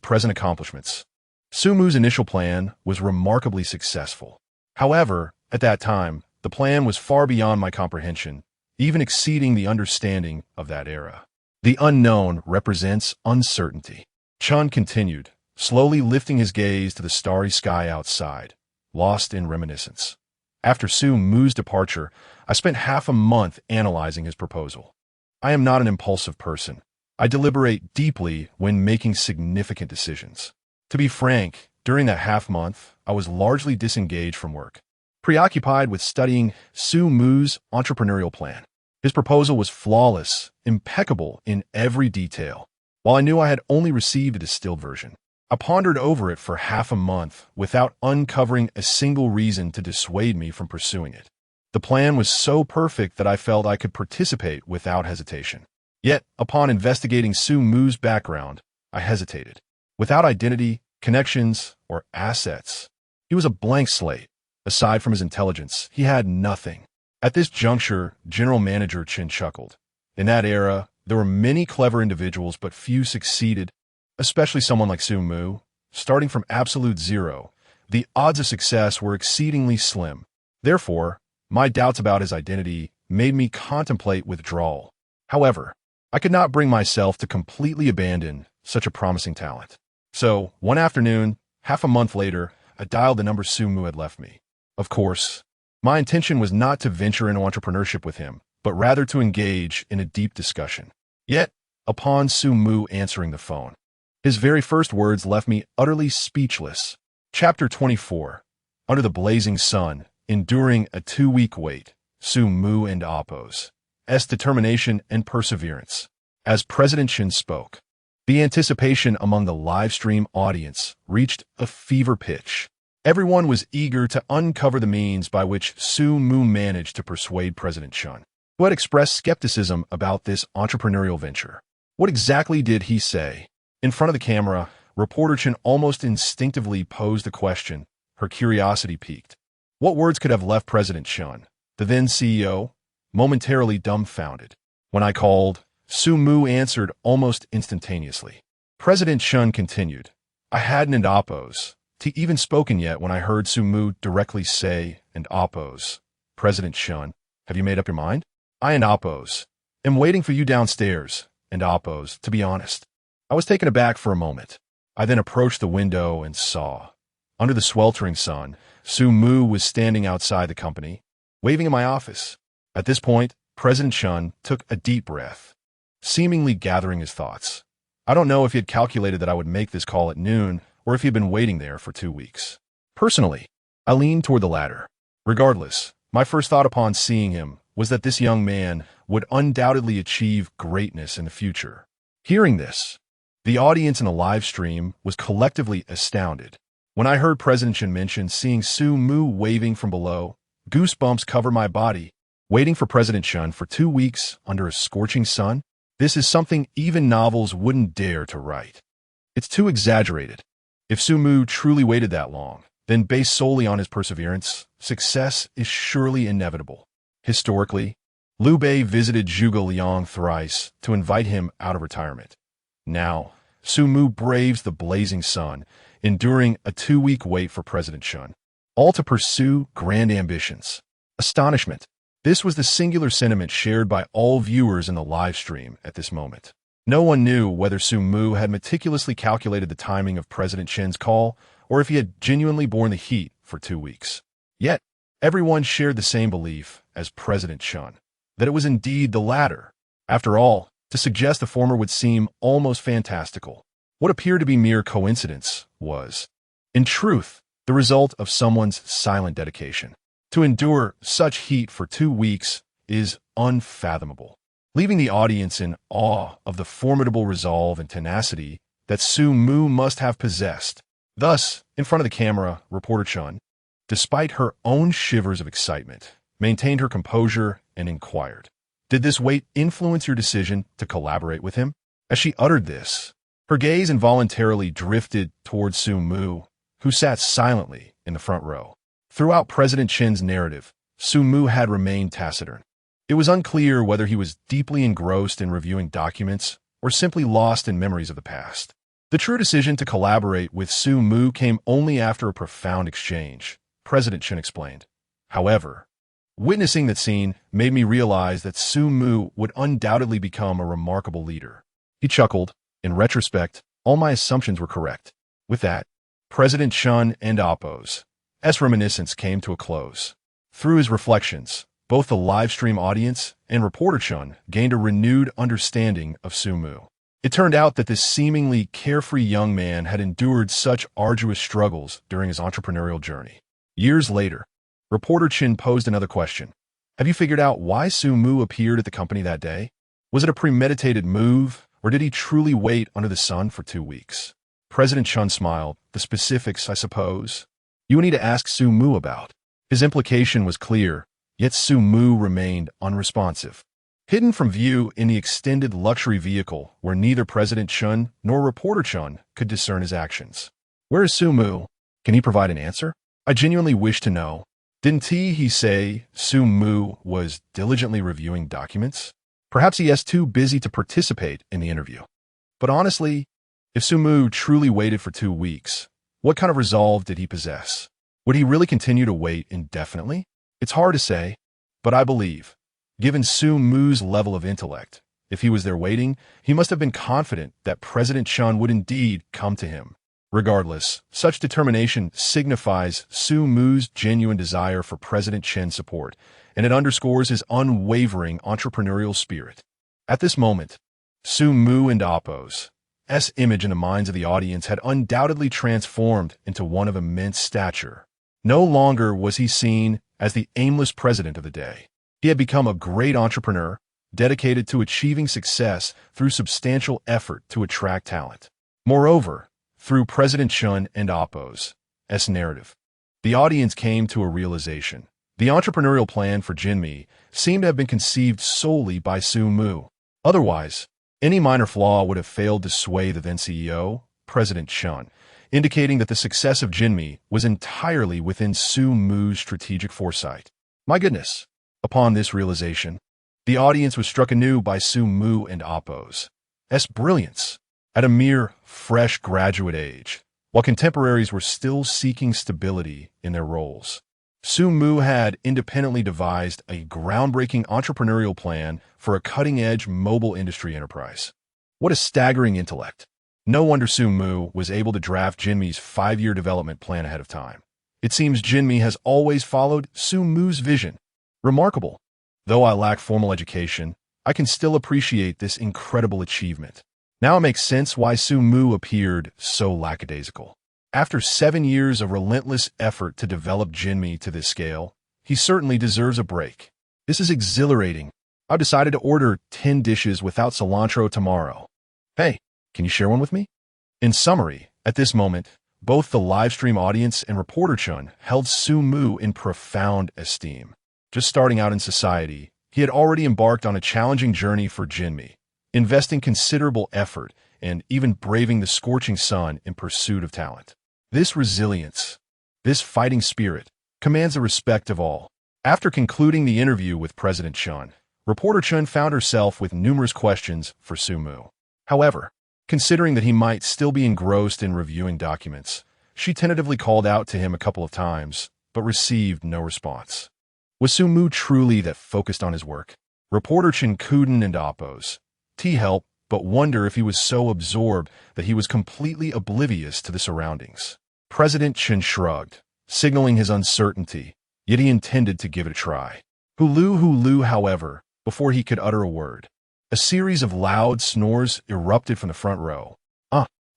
present accomplishments. Su-mu's initial plan was remarkably successful. However, at that time, the plan was far beyond my comprehension, even exceeding the understanding of that era. The unknown represents uncertainty. Chun continued, slowly lifting his gaze to the starry sky outside, lost in reminiscence. After Su-mu's departure, I spent half a month analyzing his proposal. I am not an impulsive person. I deliberate deeply when making significant decisions. To be frank, during that half month, I was largely disengaged from work, preoccupied with studying Su-mu's entrepreneurial plan. His proposal was flawless, impeccable in every detail. While I knew I had only received a distilled version, I pondered over it for half a month without uncovering a single reason to dissuade me from pursuing it. The plan was so perfect that I felt I could participate without hesitation. Yet, upon investigating Su-mu's background, I hesitated. Without identity, connections, or assets, he was a blank slate, Aside from his intelligence, he had nothing. At this juncture, General Manager Chen chuckled. In that era, there were many clever individuals, but few succeeded, especially someone like Su Mu. Starting from absolute zero, the odds of success were exceedingly slim. Therefore, my doubts about his identity made me contemplate withdrawal. However, I could not bring myself to completely abandon such a promising talent. So, one afternoon, half a month later, I dialed the number Su Mu had left me. Of course, my intention was not to venture into entrepreneurship with him, but rather to engage in a deep discussion. Yet, upon Su Mu answering the phone, his very first words left me utterly speechless. Chapter 24. Under the blazing sun, enduring a 2-week wait, Su Mu and Appo's determination and perseverance. As President Chen spoke, the anticipation among the live stream audience reached a fever pitch. Everyone was eager to uncover the means by which Su Mu managed to persuade President Chen, who had expressed skepticism about this entrepreneurial venture. What exactly did he say? In front of the camera, reporter Chen almost instinctively posed a question. Her curiosity piqued. What words could have left President Chen, the then CEO, momentarily dumbfounded? When I called, Su Mu answered almost instantaneously. President Chen continued, I hadn't Appo's even spoken yet when I heard Su Mu directly say, and Appo's. President Chen, have you made up your mind? I and Appo's am waiting for you downstairs, and Appo's, to be honest. I was taken aback for a moment. I then approached the window and saw, under the sweltering sun, Su Mu was standing outside the company, waving in my office. At this point, President Chen took a deep breath, seemingly gathering his thoughts. I don't know if he had calculated that I would make this call at noon, or if he had been waiting there for 2 weeks. Personally, I leaned toward the latter. Regardless, my first thought upon seeing him was that this young man would undoubtedly achieve greatness in the future. Hearing this, the audience in the live stream was collectively astounded. When I heard President Chen mention seeing Su Mu waving from below, goosebumps covered my body. Waiting for President Chen for 2 weeks under a scorching sun? This is something even novels wouldn't dare to write. It's too exaggerated. If Su Mu truly waited that long, then based solely on his perseverance, success is surely inevitable. Historically, Liu Bei visited Zhuge Liang thrice to invite him out of retirement. Now, Su Mu braves the blazing sun, enduring a 2-week wait for President Chen, all to pursue grand ambitions. Astonishment. This was the singular sentiment shared by all viewers in the live stream at this moment. No one knew whether Su Mu had meticulously calculated the timing of President Chen's call or if he had genuinely borne the heat for 2 weeks. Yet, everyone shared the same belief as President Chen, that it was indeed the latter. After all, to suggest the former would seem almost fantastical. What appeared to be mere coincidence was, in truth, the result of someone's silent dedication. To endure such heat for 2 weeks is unfathomable, leaving the audience in awe of the formidable resolve and tenacity that Su Mu must have possessed. Thus, in front of the camera, reporter Chen, despite her own shivers of excitement, maintained her composure and inquired, "Did this wait influence your decision to collaborate with him?" As she uttered this, her gaze involuntarily drifted towards Su Mu, who sat silently in the front row. Throughout President Chen's narrative, Su Mu had remained taciturn. It was unclear whether he was deeply engrossed in reviewing documents or simply lost in memories of the past. The true decision to collaborate with Su Mu came only after a profound exchange, President Chen explained. However, witnessing that scene made me realize that Su Mu would undoubtedly become a remarkable leader. He chuckled. In retrospect, all my assumptions were correct. With that, President Chen and Appo's reminiscence came to a close. Through his reflections, both the live stream audience and reporter Chen gained a renewed understanding of Su Mu. It turned out that this seemingly carefree young man had endured such arduous struggles during his entrepreneurial journey. Years later, reporter Chen posed another question. Have you figured out why Su Mu appeared at the company that day? Was it a premeditated move, or did he truly wait under the sun for 2 weeks? President Chen smiled. The specifics, I suppose, you would need to ask Su Mu about. His implication was clear, yet Su Mu remained unresponsive. Hidden from view in the extended luxury vehicle where neither President Chen nor reporter Chen could discern his actions. Where is Su Mu? Can he provide an answer? I genuinely wish to know. Didn't he say Su Mu was diligently reviewing documents? Perhaps he is too busy to participate in the interview. But honestly, if Su Mu truly waited for 2 weeks, what kind of resolve did he possess? Would he really continue to wait indefinitely? It's hard to say, but I believe, given Su Mu's level of intellect, if he was there waiting, he must have been confident that President Chun would indeed come to him. Regardless, such determination signifies Su Mu's genuine desire for President Chen's support, and it underscores his unwavering entrepreneurial spirit. At this moment, Su Mu and Appo's image in the minds of the audience had undoubtedly transformed into one of immense stature. No longer was he seen as the aimless president of the day. He had become a great entrepreneur, dedicated to achieving success through substantial effort to attract talent. Moreover, through President Chun and Appo's narrative, the audience came to a realization. The entrepreneurial plan for Jinmi seemed to have been conceived solely by Su Mu. Otherwise, any minor flaw would have failed to sway the then CEO, President Chun, indicating that the success of Jinmi was entirely within Su Mu's strategic foresight. My goodness! Upon this realization, the audience was struck anew by Su Mu and Appo's brilliance. At a mere fresh graduate age, while contemporaries were still seeking stability in their roles, Su Mu had independently devised a groundbreaking entrepreneurial plan for a cutting-edge mobile industry enterprise. What a staggering intellect! No wonder Su Mu was able to draft Jinmi's 5-year development plan ahead of time. It seems Jinmi has always followed Su Mu's vision. Remarkable. Though I lack formal education, I can still appreciate this incredible achievement. Now it makes sense why Su Mu appeared so lackadaisical. After 7 years of relentless effort to develop Jinmi to this scale, he certainly deserves a break. This is exhilarating. I've decided to order 10 dishes without cilantro tomorrow. Hey, can you share one with me? In summary, at this moment, both the livestream audience and reporter Chun held Su Mu in profound esteem. Just starting out in society, he had already embarked on a challenging journey for Jinmi, investing considerable effort and even braving the scorching sun in pursuit of talent. This resilience, this fighting spirit, commands the respect of all. After concluding the interview with President Chun, reporter Chun found herself with numerous questions for Su Mu. However, considering that he might still be engrossed in reviewing documents, she tentatively called out to him a couple of times, but received no response. Was Su Mu truly that focused on his work? Reporter Chun couldn't and Appo's help but wonder if he was so absorbed that he was completely oblivious to the surroundings. President Chun shrugged, signaling his uncertainty, yet he intended to give it a try. Hulu, however, before he could utter a word. A series of loud snores erupted from the front row.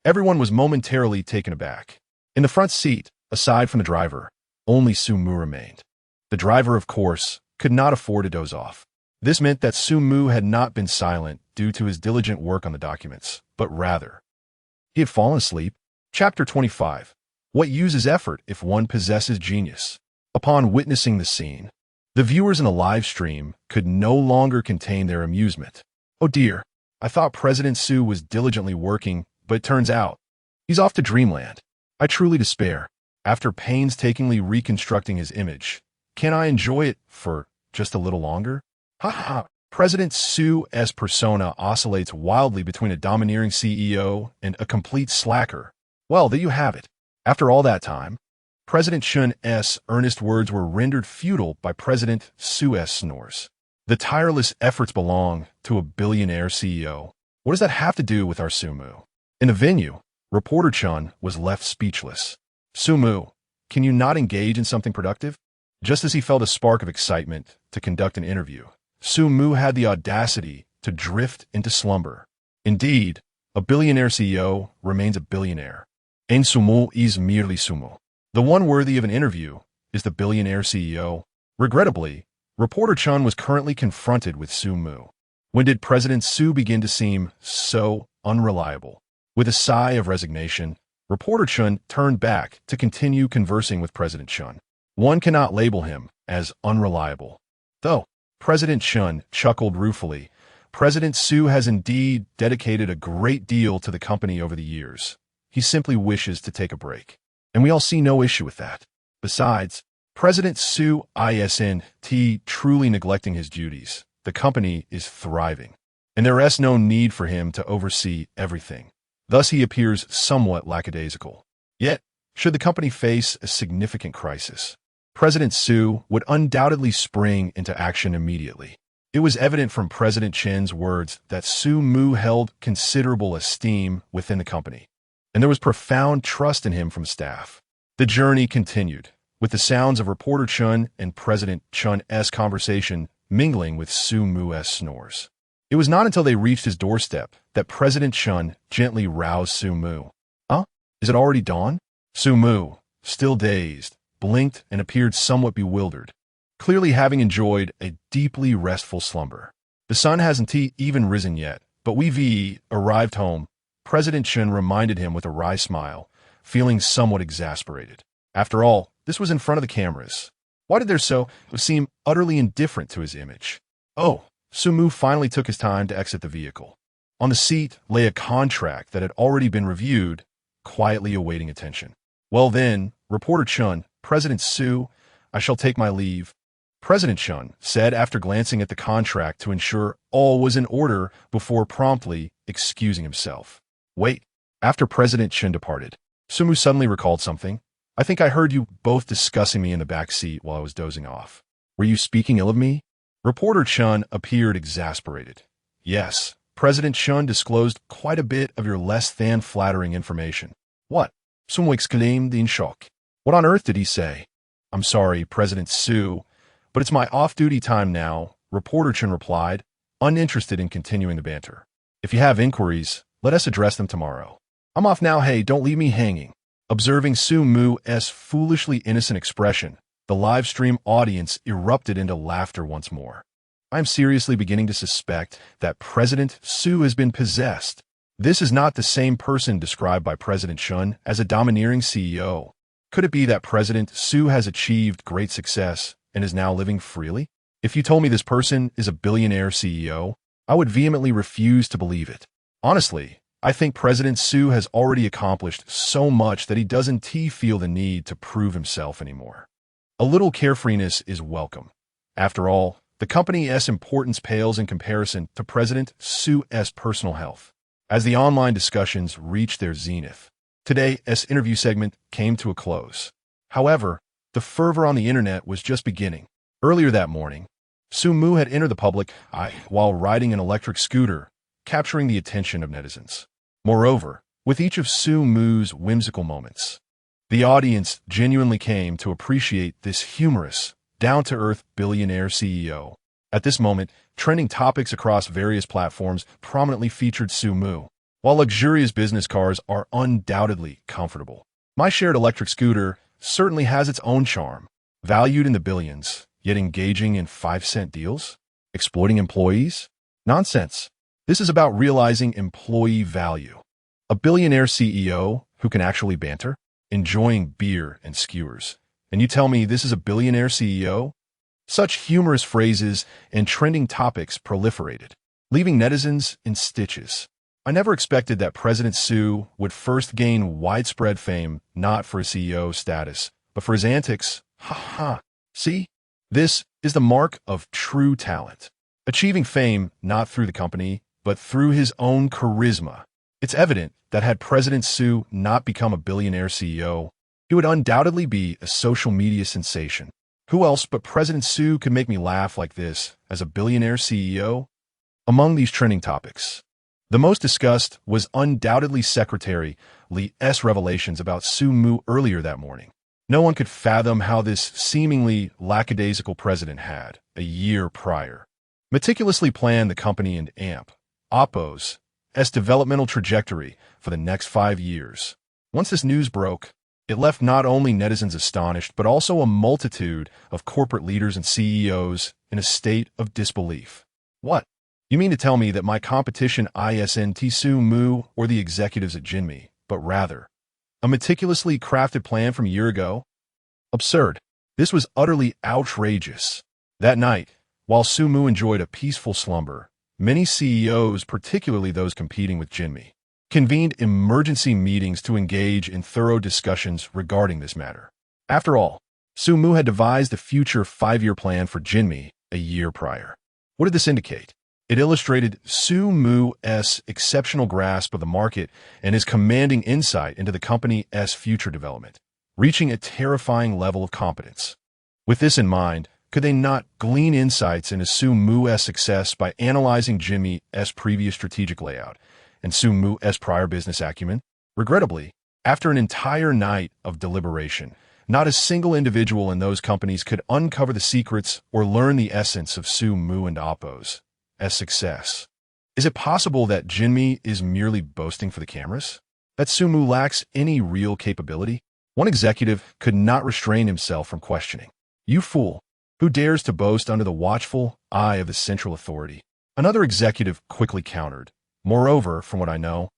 Everyone was momentarily taken aback. In the front seat, aside from the driver, only Su Mu remained. The driver, of course, could not afford to doze off. This meant that Su Mu had not been silent due to his diligent work on the documents, but rather, he had fallen asleep. Chapter 25. What use is effort if one possesses genius? Upon witnessing the scene, the viewers in the live stream could no longer contain their amusement. Oh dear, I thought President Su was diligently working, but it turns out, he's off to dreamland. I truly despair. After painstakingly reconstructing his image, can I enjoy it for just a little longer? President Su's persona oscillates wildly between a domineering CEO and a complete slacker. Well, there you have it. After all that time, President Chun's earnest words were rendered futile by President Su's snores. The tireless efforts belong to a billionaire CEO. What does that have to do with our Su Mu? In the venue, reporter Chun was left speechless. Su Mu, can you not engage in something productive? Just as he felt a spark of excitement to conduct an interview, Su Mu had the audacity to drift into slumber. Indeed, a billionaire CEO remains a billionaire. Un sumo is merely sumo. The one worthy of an interview is the billionaire CEO. Regrettably, reporter Chun was currently confronted with Su Mu. When did President Su begin to seem so unreliable? With a sigh of resignation, reporter Chun turned back to continue conversing with President Chun. One cannot label him as unreliable. Though President Chun chuckled ruefully, President Su has indeed dedicated a great deal to the company over the years. He simply wishes to take a break. And we all see no issue with that. Besides, President Su isn't truly neglecting his duties. The company is thriving, and there is no need for him to oversee everything. Thus, he appears somewhat lackadaisical. Yet, should the company face a significant crisis, President Su would undoubtedly spring into action immediately. It was evident from President Chen's words that Su Mu held considerable esteem within the company, and there was profound trust in him from staff. The journey continued, with the sounds of reporter Chun and President Chun's conversation mingling with Su Mu's snores. It was not until they reached his doorstep that President Chun gently roused Su Mu. Huh? Is it already dawn? Su Mu, still dazed, blinked and appeared somewhat bewildered, clearly having enjoyed a deeply restful slumber. The sun hasn't even risen yet, but we've arrived home, President Chun reminded him with a wry smile, feeling somewhat exasperated. After all, this was in front of the cameras. Why did there seem utterly indifferent to his image? Oh, Su Mu finally took his time to exit the vehicle. On the seat lay a contract that had already been reviewed, quietly awaiting attention. Well then, reporter Chun, President Su, I shall take my leave. President Chun said after glancing at the contract to ensure all was in order before promptly excusing himself. Wait, after President Chun departed, Su Mu suddenly recalled something. I think I heard you both discussing me in the back seat while I was dozing off. Were you speaking ill of me? Reporter Chun appeared exasperated. Yes, President Chun disclosed quite a bit of your less than flattering information. What? Su Mu exclaimed in shock. What on earth did he say? I'm sorry, President Su, but it's my off-duty time now, Reporter Chun replied, uninterested in continuing the banter. If you have inquiries, let us address them tomorrow. I'm off now, hey, don't leave me hanging. Observing Su Mu's foolishly innocent expression, the live stream audience erupted into laughter once more. I'm seriously beginning to suspect that President Su has been possessed. This is not the same person described by President Chun as a domineering CEO. Could it be that President Su has achieved great success and is now living freely? If you told me this person is a billionaire CEO, I would vehemently refuse to believe it. Honestly, I think President Su has already accomplished so much that he doesn't feel the need to prove himself anymore. A little carefreeness is welcome. After all, the company's importance pales in comparison to President Su's personal health. As the online discussions reached their zenith, today's interview segment came to a close. However, the fervor on the internet was just beginning. Earlier that morning, Su Mu had entered the public eye while riding an electric scooter, capturing the attention of netizens. Moreover, with each of Su Mu's whimsical moments, the audience genuinely came to appreciate this humorous, down-to-earth billionaire CEO. At this moment, trending topics across various platforms prominently featured Su Mu. While luxurious business cars are undoubtedly comfortable, my shared electric scooter certainly has its own charm. Valued in the billions, yet engaging in 5-cent deals? Exploiting employees? Nonsense. This is about realizing employee value. A billionaire CEO who can actually banter? Enjoying beer and skewers. And you tell me this is a billionaire CEO? Such humorous phrases and trending topics proliferated, leaving netizens in stitches. I never expected that President Su would first gain widespread fame not for his CEO status, but for his antics. Ha ha. See? This is the mark of true talent. Achieving fame not through the company, but through his own charisma. It's evident that had President Su not become a billionaire CEO, he would undoubtedly be a social media sensation. Who else but President Su could make me laugh like this as a billionaire CEO? Among these trending topics, the most discussed was undoubtedly Secretary Lee's revelations about Su Mu earlier that morning. No one could fathom how this seemingly lackadaisical president had, a year prior, meticulously planned the company and Oppo's developmental trajectory for the next 5 years. Once this news broke, it left not only netizens astonished, but also a multitude of corporate leaders and CEOs in a state of disbelief. What? You mean to tell me that my competition isn't Su Mu or the executives at Jinmi, but rather a meticulously crafted plan from a year ago? Absurd. This was utterly outrageous. That night, while Su Mu enjoyed a peaceful slumber, many CEOs, particularly those competing with Jinmi, convened emergency meetings to engage in thorough discussions regarding this matter. After all, Mu had devised a future 5-year plan for Jinmi a year prior. What did this indicate? It illustrated Mu's exceptional grasp of the market and his commanding insight into the company's future development, reaching a terrifying level of competence. With this in mind, could they not glean insights into Mu's success by analyzing Jinmi's previous strategic layout and Mu's prior business acumen? Regrettably, after an entire night of deliberation, not a single individual in those companies could uncover the secrets or learn the essence of Mu and Oppo's success. Is it possible that Jinmi is merely boasting for the cameras? That Mu lacks any real capability? One executive could not restrain himself from questioning. You fool! Who dares to boast under the watchful eye of the central authority? Another executive quickly countered. Moreover, from what I know,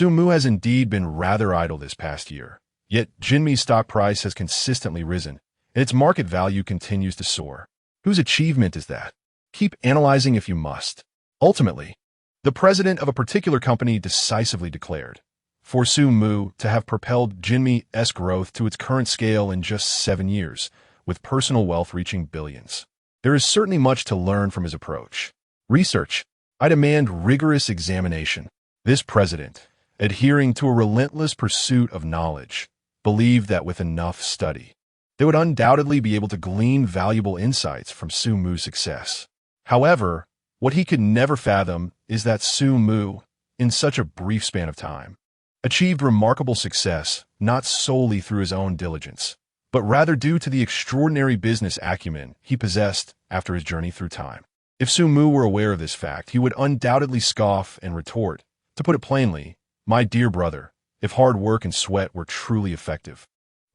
Mu has indeed been rather idle this past year. Yet Jinmi's stock price has consistently risen, and its market value continues to soar. Whose achievement is that? Keep analyzing if you must. Ultimately, the president of a particular company decisively declared, for Mu to have propelled Jinmi's growth to its current scale in just 7 years, with personal wealth reaching billions. There is certainly much to learn from his approach. Research. I demand rigorous examination. This president, adhering to a relentless pursuit of knowledge, believed that with enough study, they would undoubtedly be able to glean valuable insights from Mu's success. However, what he could never fathom is that Mu, in such a brief span of time, achieved remarkable success not solely through his own diligence, but rather due to the extraordinary business acumen he possessed after his journey through time. If Mu were aware of this fact, he would undoubtedly scoff and retort, to put it plainly, my dear brother, if hard work and sweat were truly effective,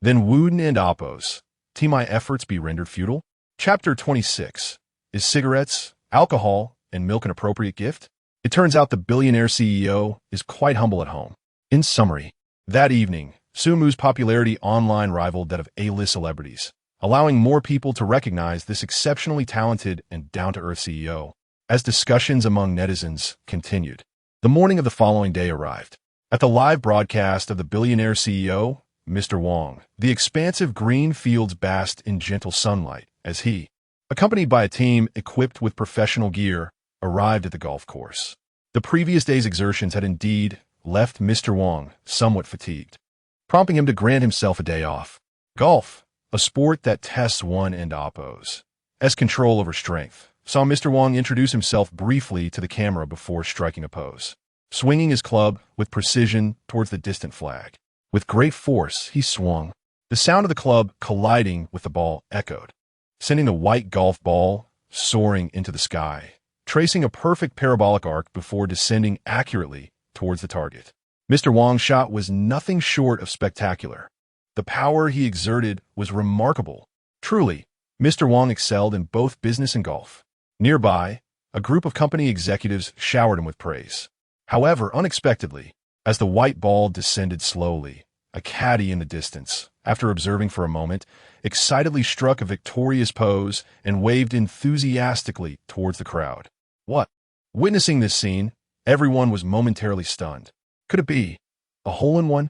then wouldn't and Oppo's my efforts be rendered futile? Chapter 26. Is cigarettes, alcohol, and milk an appropriate gift? It turns out the billionaire CEO is quite humble at home. In summary, that evening, Mu's popularity online rivaled that of A-list celebrities, allowing more people to recognize this exceptionally talented and down-to-earth CEO. As discussions among netizens continued, the morning of the following day arrived. At the live broadcast of the billionaire CEO, Mr. Wang, the expansive green fields basked in gentle sunlight as he, accompanied by a team equipped with professional gear, arrived at the golf course. The previous day's exertions had indeed left Mr. Wang somewhat fatigued, prompting him to grant himself a day off. Golf, a sport that tests one and Oppo's control over strength, saw Mr. Wang introduce himself briefly to the camera before striking a pose, swinging his club with precision towards the distant flag. With great force, he swung. The sound of the club colliding with the ball echoed, sending the white golf ball soaring into the sky, tracing a perfect parabolic arc before descending accurately towards the target. Mr. Wang's shot was nothing short of spectacular. The power he exerted was remarkable. Truly, Mr. Wang excelled in both business and golf. Nearby, a group of company executives showered him with praise. However, unexpectedly, as the white ball descended slowly, a caddy in the distance, after observing for a moment, excitedly struck a victorious pose and waved enthusiastically towards the crowd. What? Witnessing this scene, everyone was momentarily stunned. Could it be a hole-in-one?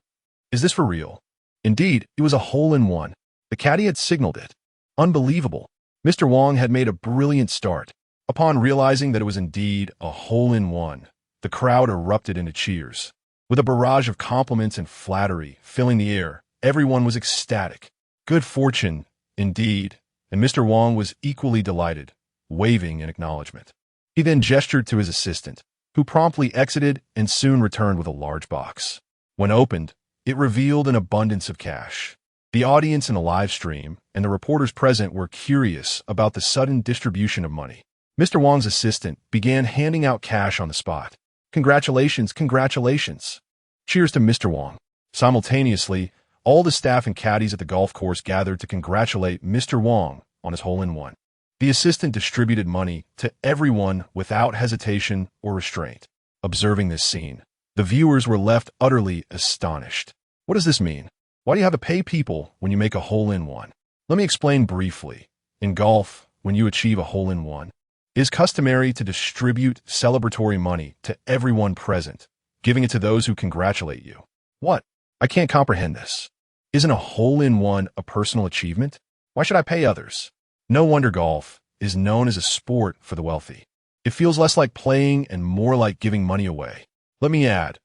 Is this for real? Indeed, it was a hole-in-one. The caddy had signaled it. Unbelievable. Mr. Wang had made a brilliant start. Upon realizing that it was indeed a hole-in-one, the crowd erupted into cheers. With a barrage of compliments and flattery filling the air, everyone was ecstatic. Good fortune, indeed, and Mr. Wang was equally delighted, waving in acknowledgement. He then gestured to his assistant, who promptly exited and soon returned with a large box. When opened, it revealed an abundance of cash. The audience in the live stream and the reporters present were curious about the sudden distribution of money. Mr. Wang's assistant began handing out cash on the spot. Congratulations, congratulations. Cheers to Mr. Wang. Simultaneously, all the staff and caddies at the golf course gathered to congratulate Mr. Wang on his hole-in-one. The assistant distributed money to everyone without hesitation or restraint. Observing this scene, the viewers were left utterly astonished. What does this mean? Why do you have to pay people when you make a hole-in-one? Let me explain briefly. In golf, when you achieve a hole-in-one, it is customary to distribute celebratory money to everyone present, giving it to those who congratulate you. What? I can't comprehend this. Isn't a hole-in-one a personal achievement? Why should I pay others? No wonder golf is known as a sport for the wealthy. It feels less like playing and more like giving money away. Let me add,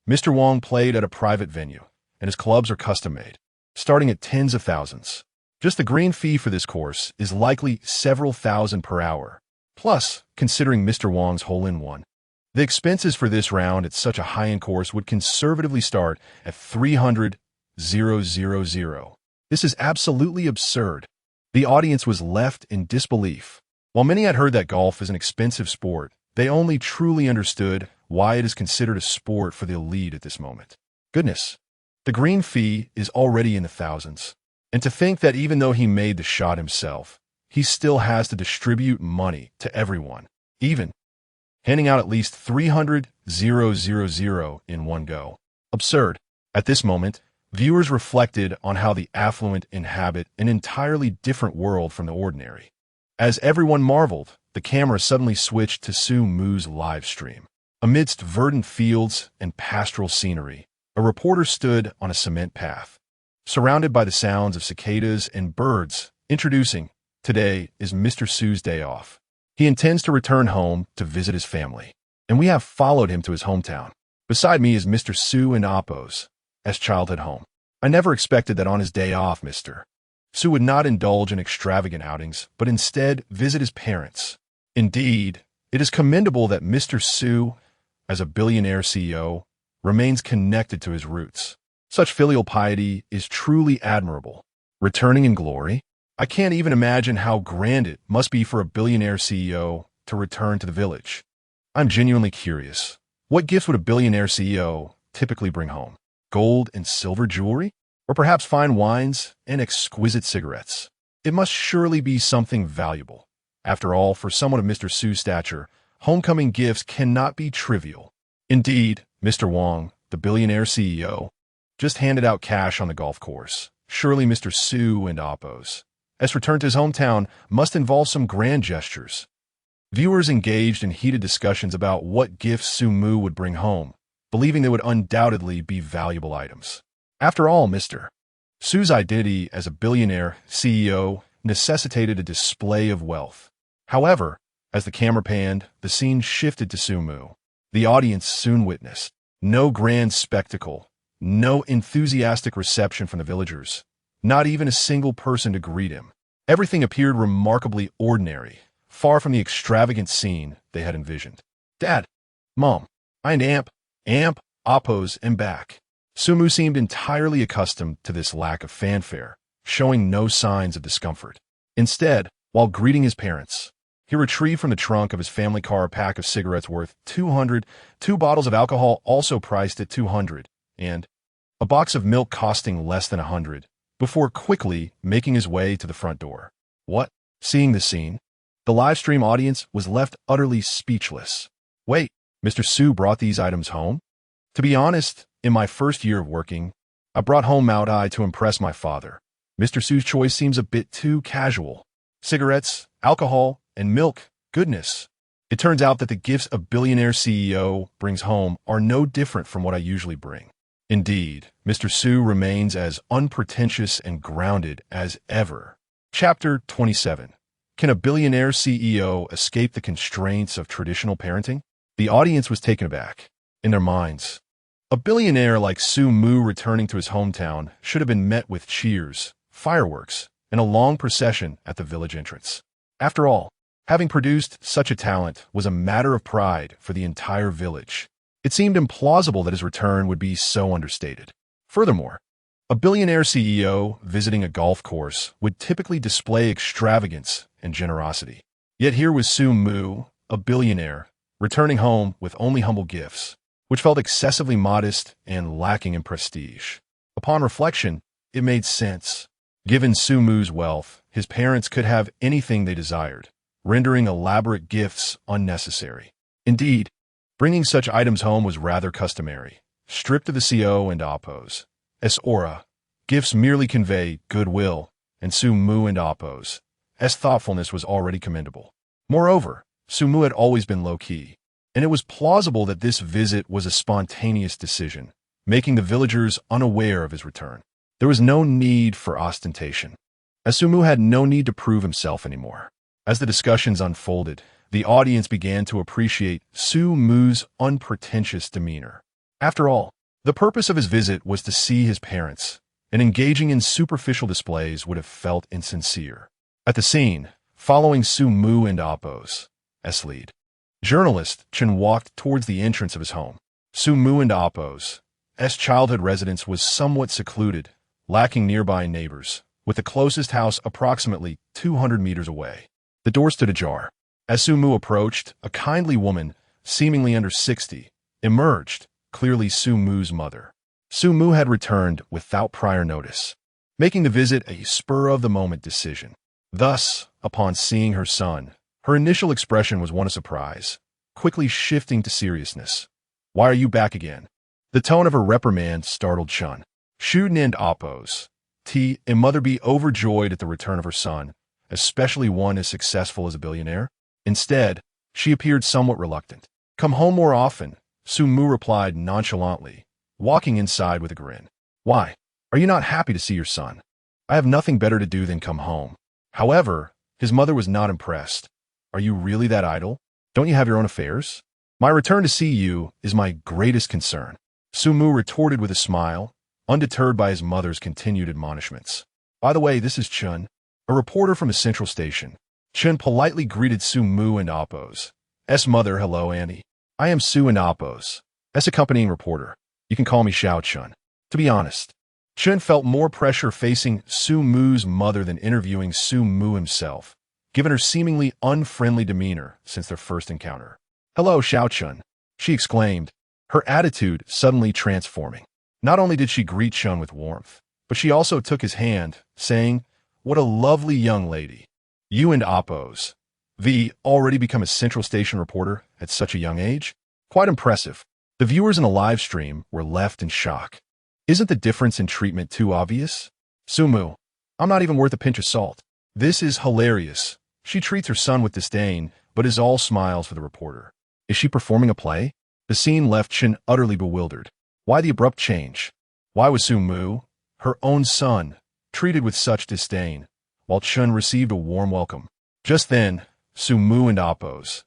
Mr. Wong played at a private venue, and his clubs are custom-made, starting at tens of thousands. Just the green fee for this course is likely several thousand per hour. Plus, considering Mr. Wong's hole-in-one, the expenses for this round at such a high-end course would conservatively start at $300,000. This is absolutely absurd. The audience was left in disbelief. While many had heard that golf is an expensive sport, they only truly understood why it is considered a sport for the elite at this moment. Goodness, the green fee is already in the thousands. And to think that even though he made the shot himself, he still has to distribute money to everyone, even handing out at least $300,000 in one go. Absurd. At this moment, viewers reflected on how the affluent inhabit an entirely different world from the ordinary. As everyone marveled, the camera suddenly switched to Su Mu's live stream. Amidst verdant fields and pastoral scenery, a reporter stood on a cement path, surrounded by the sounds of cicadas and birds, introducing, "Today is Mr. Su's day off. He intends to return home to visit his family, and we have followed him to his hometown. Beside me is Mr. Su and Appo's childhood home. I never expected that on his day off, Mr. Su would not indulge in extravagant outings, but instead visit his parents. Indeed, it is commendable that Mr. Su, as a billionaire CEO, remains connected to his roots. Such filial piety is truly admirable. Returning in glory? I can't even imagine how grand it must be for a billionaire CEO to return to the village. I'm genuinely curious. What gifts would a billionaire CEO typically bring home? Gold and silver jewelry? Or perhaps fine wines and exquisite cigarettes? It must surely be something valuable. After all, for someone of Mr. Su's stature, homecoming gifts cannot be trivial. Indeed, Mr. Wong, the billionaire CEO, just handed out cash on the golf course. Surely Mr. Su and Appo's return to his hometown must involve some grand gestures. Viewers engaged in heated discussions about what gifts Su Mu would bring home, believing they would undoubtedly be valuable items. After all, Mr. Su's identity as a billionaire CEO necessitated a display of wealth. However, as the camera panned, the scene shifted to Su Mu. The audience soon witnessed no grand spectacle, no enthusiastic reception from the villagers, not even a single person to greet him. Everything appeared remarkably ordinary, far from the extravagant scene they had envisioned. Dad, Mom, and Amp, Appo's, and back. Su Mu seemed entirely accustomed to this lack of fanfare, showing no signs of discomfort. Instead, while greeting his parents, he retrieved from the trunk of his family car a pack of cigarettes worth $200, 2 bottles of alcohol also priced at $200, and a box of milk costing less than $100, before quickly making his way to the front door. What? Seeing the scene, the live stream audience was left utterly speechless. Wait, Mr. Su brought these items home? To be honest, in my first year of working, I brought home Mount I to impress my father. Mr. Su's choice seems a bit too casual. Cigarettes, alcohol, and milk, goodness. It turns out that the gifts a billionaire CEO brings home are no different from what I usually bring. Indeed, Mr. Su remains as unpretentious and grounded as ever. Chapter 27. Can a billionaire CEO escape the constraints of traditional parenting? The audience was taken aback. In their minds, a billionaire like Su Mu returning to his hometown should have been met with cheers, fireworks, and a long procession at the village entrance. After all, having produced such a talent was a matter of pride for the entire village. It seemed implausible that his return would be so understated. Furthermore, a billionaire CEO visiting a golf course would typically display extravagance and generosity. Yet here was Su Mu, a billionaire, returning home with only humble gifts, which felt excessively modest and lacking in prestige. Upon reflection, it made sense. Given Su Mu's wealth, his parents could have anything they desired, rendering elaborate gifts unnecessary. Indeed, bringing such items home was rather customary, stripped of the CO and Appo's aura. Gifts merely convey goodwill, and Su Mu and Appo's thoughtfulness was already commendable. Moreover, Su Mu had always been low-key, and it was plausible that this visit was a spontaneous decision, making the villagers unaware of his return. There was no need for ostentation. as Sumu had no need to prove himself anymore. As the discussions unfolded, the audience began to appreciate Sumu's unpretentious demeanor. After all, the purpose of his visit was to see his parents, and engaging in superficial displays would have felt insincere. At the scene, following Sumu and Appo's lead, journalist Chen walked towards the entrance of his home. Sumu and Appo's childhood residence was somewhat secluded, lacking nearby neighbors, with the closest house approximately 200 meters away. The door stood ajar. As Sumu approached, a kindly woman, seemingly under 60, emerged, clearly Sumu's mother. Sumu had returned without prior notice, making the visit a spur-of-the-moment decision. Thus, upon seeing her son, her initial expression was one of surprise, quickly shifting to seriousness. "Why are you back again?" The tone of her reprimand startled Chun. Shuden and Appo's mother be overjoyed at the return of her son, especially one as successful as a billionaire. Instead, she appeared somewhat reluctant. "Come home more often," Sumu replied nonchalantly, walking inside with a grin. "Why? Are you not happy to see your son?" "I have nothing better to do than come home." However, his mother was not impressed. "Are you really that idle? Don't you have your own affairs?" "My return to see you is my greatest concern," Sumu retorted with a smile, undeterred by his mother's continued admonishments. "By the way, this is Chun, a reporter from a central station." Chun politely greeted Sumu and Appo's mother. "Hello, Annie. I am Su and Appo's accompanying reporter. You can call me Xiao Chun." To be honest, Chun felt more pressure facing Sumu's mother than interviewing Sumu himself, given her seemingly unfriendly demeanor since their first encounter. "Hello, Xiao Chun," she exclaimed, her attitude suddenly transforming. Not only did she greet Chun with warmth, but she also took his hand, saying, "What a lovely young lady. You and Appo's already become a central station reporter at such a young age? Quite impressive." The viewers in the live stream were left in shock. Isn't the difference in treatment too obvious? "Sumu, I'm not even worth a pinch of salt. This is hilarious." She treats her son with disdain, but is all smiles for the reporter. Is she performing a play? The scene left Chen utterly bewildered. Why the abrupt change? Why was Sumu, her own son, treated with such disdain, while Chun received a warm welcome? Just then, Sumu and Appo's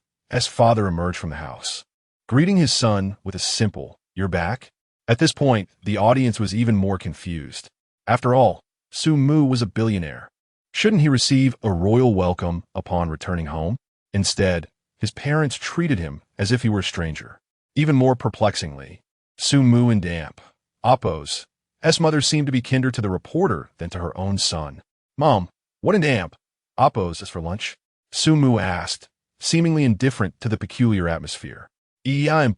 father emerged from the house, greeting his son with a simple, "You're back?" At this point, the audience was even more confused. After all, Sumu was a billionaire. Shouldn't he receive a royal welcome upon returning home? Instead, his parents treated him as if he were a stranger. Even more perplexingly, Sumu and Appo's mother seemed to be kinder to the reporter than to her own son. "Mom, what in Appo's is for lunch?" Sumu asked, seemingly indifferent to the peculiar atmosphere. "I'm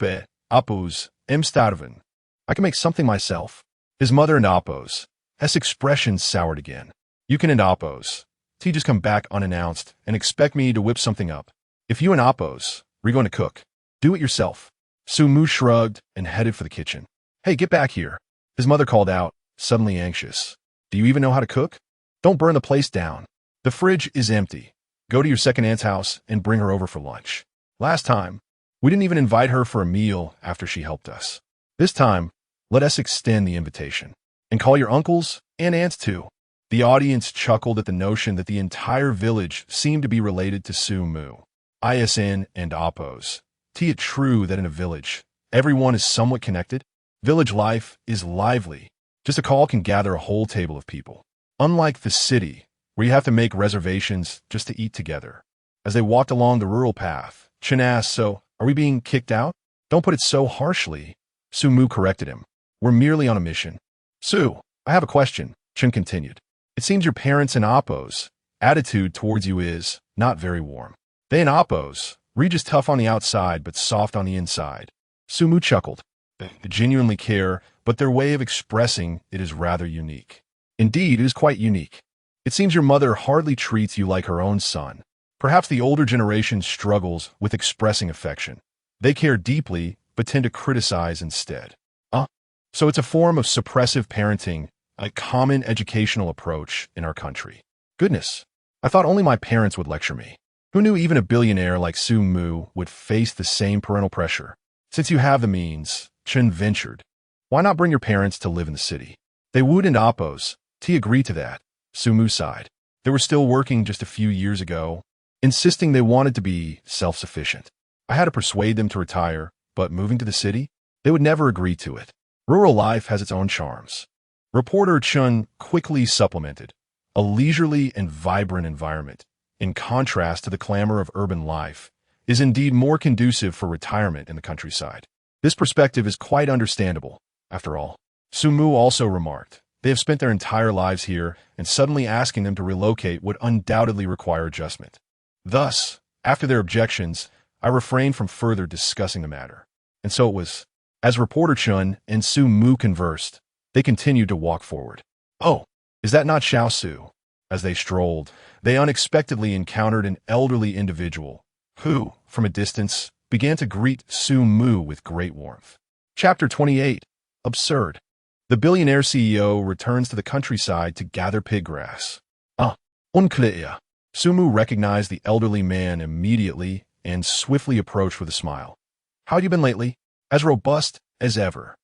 Appo's starving. I can make something myself." His mother and Appo's expression soured again. "You can and Appo's just come back unannounced and expect me to whip something up. If you and Appo's were going to cook, do it yourself." Sumu shrugged and headed for the kitchen. "Hey, get back here," his mother called out, suddenly anxious. "Do you even know how to cook? Don't burn the place down. The fridge is empty. Go to your second aunt's house and bring her over for lunch. Last time, we didn't even invite her for a meal after she helped us. This time, let us extend the invitation. And call your uncles and aunts too." The audience chuckled at the notion that the entire village seemed to be related to Sumu, and Appo's. It true that in a village, everyone is somewhat connected? Village life is lively. Just a call can gather a whole table of people. Unlike the city, where you have to make reservations just to eat together. As they walked along the rural path, Chen asked, "So, are we being kicked out?" "Don't put it so harshly," Sumu corrected him. "We're merely on a mission." "Su, I have a question," Chen continued. "It seems your parents and Appo's attitude towards you is not very warm. They and Appo's Regis tough on the outside but soft on the inside." Sumu chuckled. "They genuinely care, but their way of expressing it is rather unique." "Indeed, it is quite unique. It seems your mother hardly treats you like her own son. Perhaps the older generation struggles with expressing affection. They care deeply, but tend to criticize instead." So it's a form of suppressive parenting, a common educational approach in our country. Goodness, I thought only my parents would lecture me. Who knew even a billionaire like Sumu would face the same parental pressure? "Since you have the means," Chen ventured, "why not bring your parents to live in the city?" "They would and Appo's. T agreed to that." Sumu sighed. They were still working just a few years ago, insisting they wanted to be self-sufficient. I had to persuade them to retire, but moving to the city? They would never agree to it. Rural life has its own charms. Reporter Chun quickly supplemented. A leisurely and vibrant environment, in contrast to the clamor of urban life, is indeed more conducive for retirement in the countryside. This perspective is quite understandable, after all. Sumu also remarked, they have spent their entire lives here, and suddenly asking them to relocate would undoubtedly require adjustment. Thus, after their objections, I refrained from further discussing the matter. And so it was. As Reporter Chun and Su Mu conversed, they continued to walk forward. Oh, is that not Xiao Su? As they strolled, they unexpectedly encountered an elderly individual who, from a distance, began to greet Su Mu with great warmth. Chapter 28. Absurd. The billionaire CEO returns to the countryside to gather pig grass. Unclear. Su Mu recognized the elderly man immediately and swiftly approached with a smile. How you been lately? As robust as ever.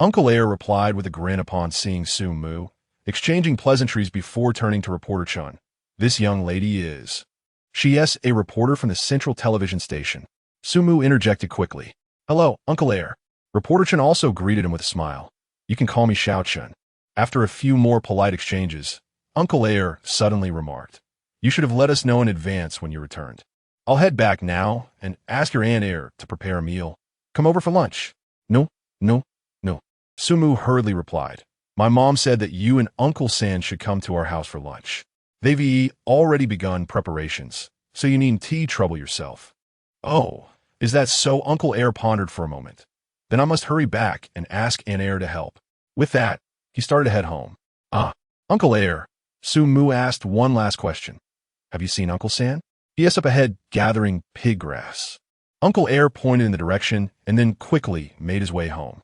Uncle Air replied with a grin upon seeing Su Mu, exchanging pleasantries before turning to Reporter Chun. This young lady is. She is a reporter from the central television station. Su Mu interjected quickly. Hello, Uncle Air. Reporter Chun also greeted him with a smile. You can call me Xiao Chun. After a few more polite exchanges, Uncle Air suddenly remarked. You should have let us know in advance when you returned. I'll head back now and ask your Aunt Air to prepare a meal. Come over for lunch. No. Su Mu hurriedly replied. My mom said that you and Uncle San should come to our house for lunch. They've already begun preparations, so you needn't trouble yourself. Oh, is that so? Uncle Air pondered for a moment. Then I must hurry back and ask Aunt Air to help. With that, he started to head home. Uncle Air, Su Mu asked one last question. Have you seen Uncle San? He is up ahead gathering pig grass. Uncle Air pointed in the direction and then quickly made his way home.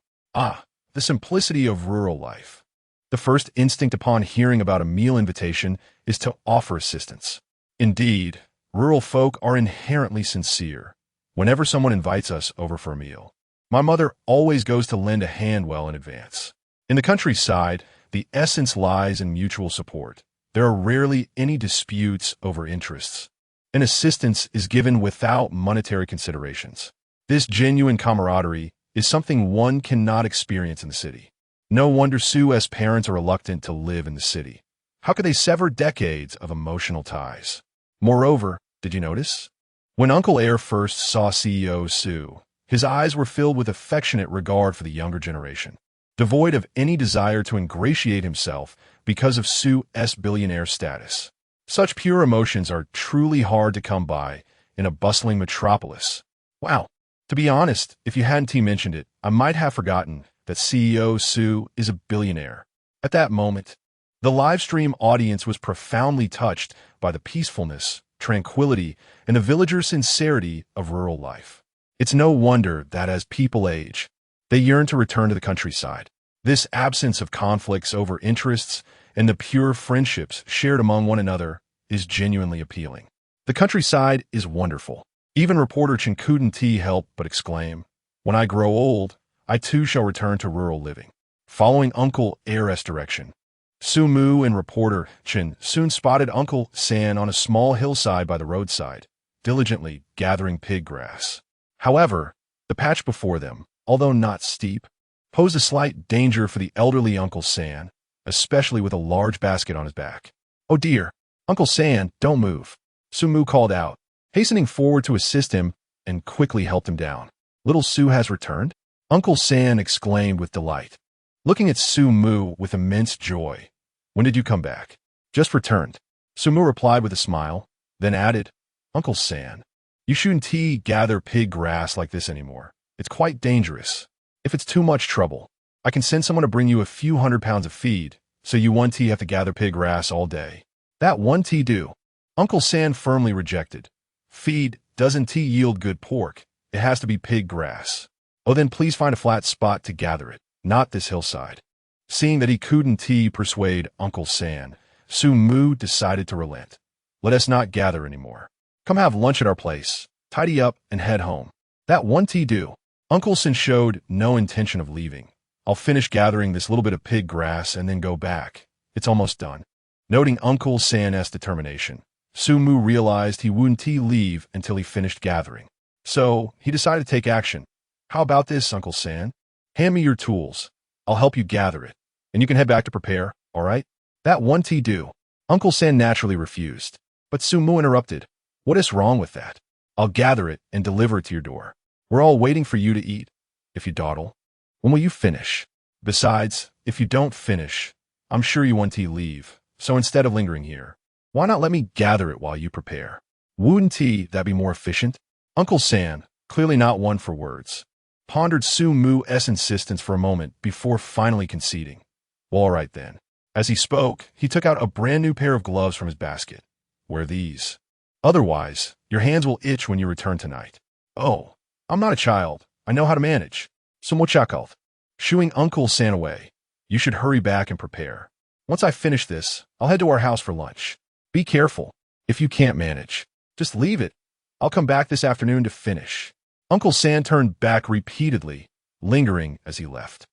The simplicity of rural life. The first instinct upon hearing about a meal invitation is to offer assistance. Indeed, rural folk are inherently sincere. Whenever someone invites us over for a meal, my mother always goes to lend a hand well in advance. In the countryside, the essence lies in mutual support. There are rarely any disputes over interests, and assistance is given without monetary considerations. This genuine camaraderie is something one cannot experience in the city. No wonder Su's parents are reluctant to live in the city. How could they sever decades of emotional ties? Moreover, did you notice? When Uncle Air first saw CEO Su, his eyes were filled with affectionate regard for the younger generation, devoid of any desire to ingratiate himself because of Su's billionaire status. Such pure emotions are truly hard to come by in a bustling metropolis. Wow. To be honest, if you hadn't mentioned it, I might have forgotten that CEO Su is a billionaire. At that moment, the live stream audience was profoundly touched by the peacefulness, tranquility, and the villagers' sincerity of rural life. It's no wonder that as people age, they yearn to return to the countryside. This absence of conflicts over interests and the pure friendships shared among one another is genuinely appealing. The countryside is wonderful. Even Reporter Chen couldn't help but exclaim, when I grow old, I too shall return to rural living. Following Uncle Air's direction, Su Mu and Reporter Chen soon spotted Uncle San on a small hillside by the roadside, diligently gathering pig grass. However, the patch before them, although not steep, posed a slight danger for the elderly Uncle San, especially with a large basket on his back. Oh dear, Uncle San, don't move, Su Mu called out, hastening forward to assist him and quickly helped him down. Little Su has returned? Uncle San exclaimed with delight, looking at Su Mu with immense joy. When did you come back? Just returned. Su Mu replied with a smile, then added, Uncle San, you shouldn't gather pig grass like this anymore. It's quite dangerous. If it's too much trouble, I can send someone to bring you a few 100 pounds of feed, so you won't have to gather pig grass all day. That won't do. Uncle San firmly rejected. Feed doesn't yield good pork. It has to be pig grass. Oh, then please find a flat spot to gather it, not this hillside. Seeing that he couldn't persuade Uncle San, Su Mu decided to relent. Let us not gather anymore. Come have lunch at our place, tidy up, and head home. That won't do. Uncle San showed no intention of leaving. I'll finish gathering this little bit of pig grass and then go back. It's almost done. Noting Uncle San's determination, Sumu realized he wouldn't leave until he finished gathering. So, he decided to take action. How about this, Uncle San? Hand me your tools. I'll help you gather it. And you can head back to prepare, all right? That won't do. Uncle San naturally refused. But Sumu interrupted. What is wrong with that? I'll gather it and deliver it to your door. We're all waiting for you to eat. If you dawdle, when will you finish? Besides, if you don't finish, I'm sure you want to leave. So instead of lingering here, why not let me gather it while you prepare? Wouldn't that be more efficient? Uncle San, clearly not one for words, pondered Sumu's insistence for a moment before finally conceding. Well, all right then. As he spoke, he took out a brand new pair of gloves from his basket. Wear these. Otherwise, your hands will itch when you return tonight. Oh, I'm not a child. I know how to manage. Sumochakalt. Shooing Uncle San away. You should hurry back and prepare. Once I finish this, I'll head to our house for lunch. Be careful. If you can't manage, just leave it. I'll come back this afternoon to finish. Uncle San turned back repeatedly, lingering as he left.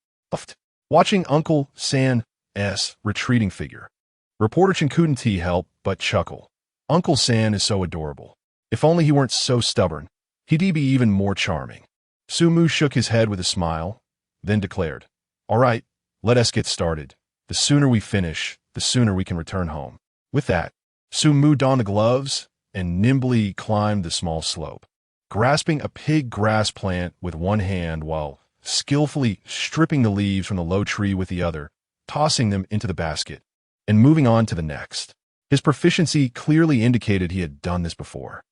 Watching Uncle San's retreating figure, reporter Chen couldn't help but chuckle. Uncle San is so adorable. If only he weren't so stubborn, he'd be even more charming. Sumu shook his head with a smile, then declared, All right, let us get started. The sooner we finish, the sooner we can return home. With that, Sumu donned the gloves and nimbly climbed the small slope, grasping a pig grass plant with one hand while skillfully stripping the leaves from the low tree with the other, tossing them into the basket, and moving on to the next. His proficiency clearly indicated he had done this before.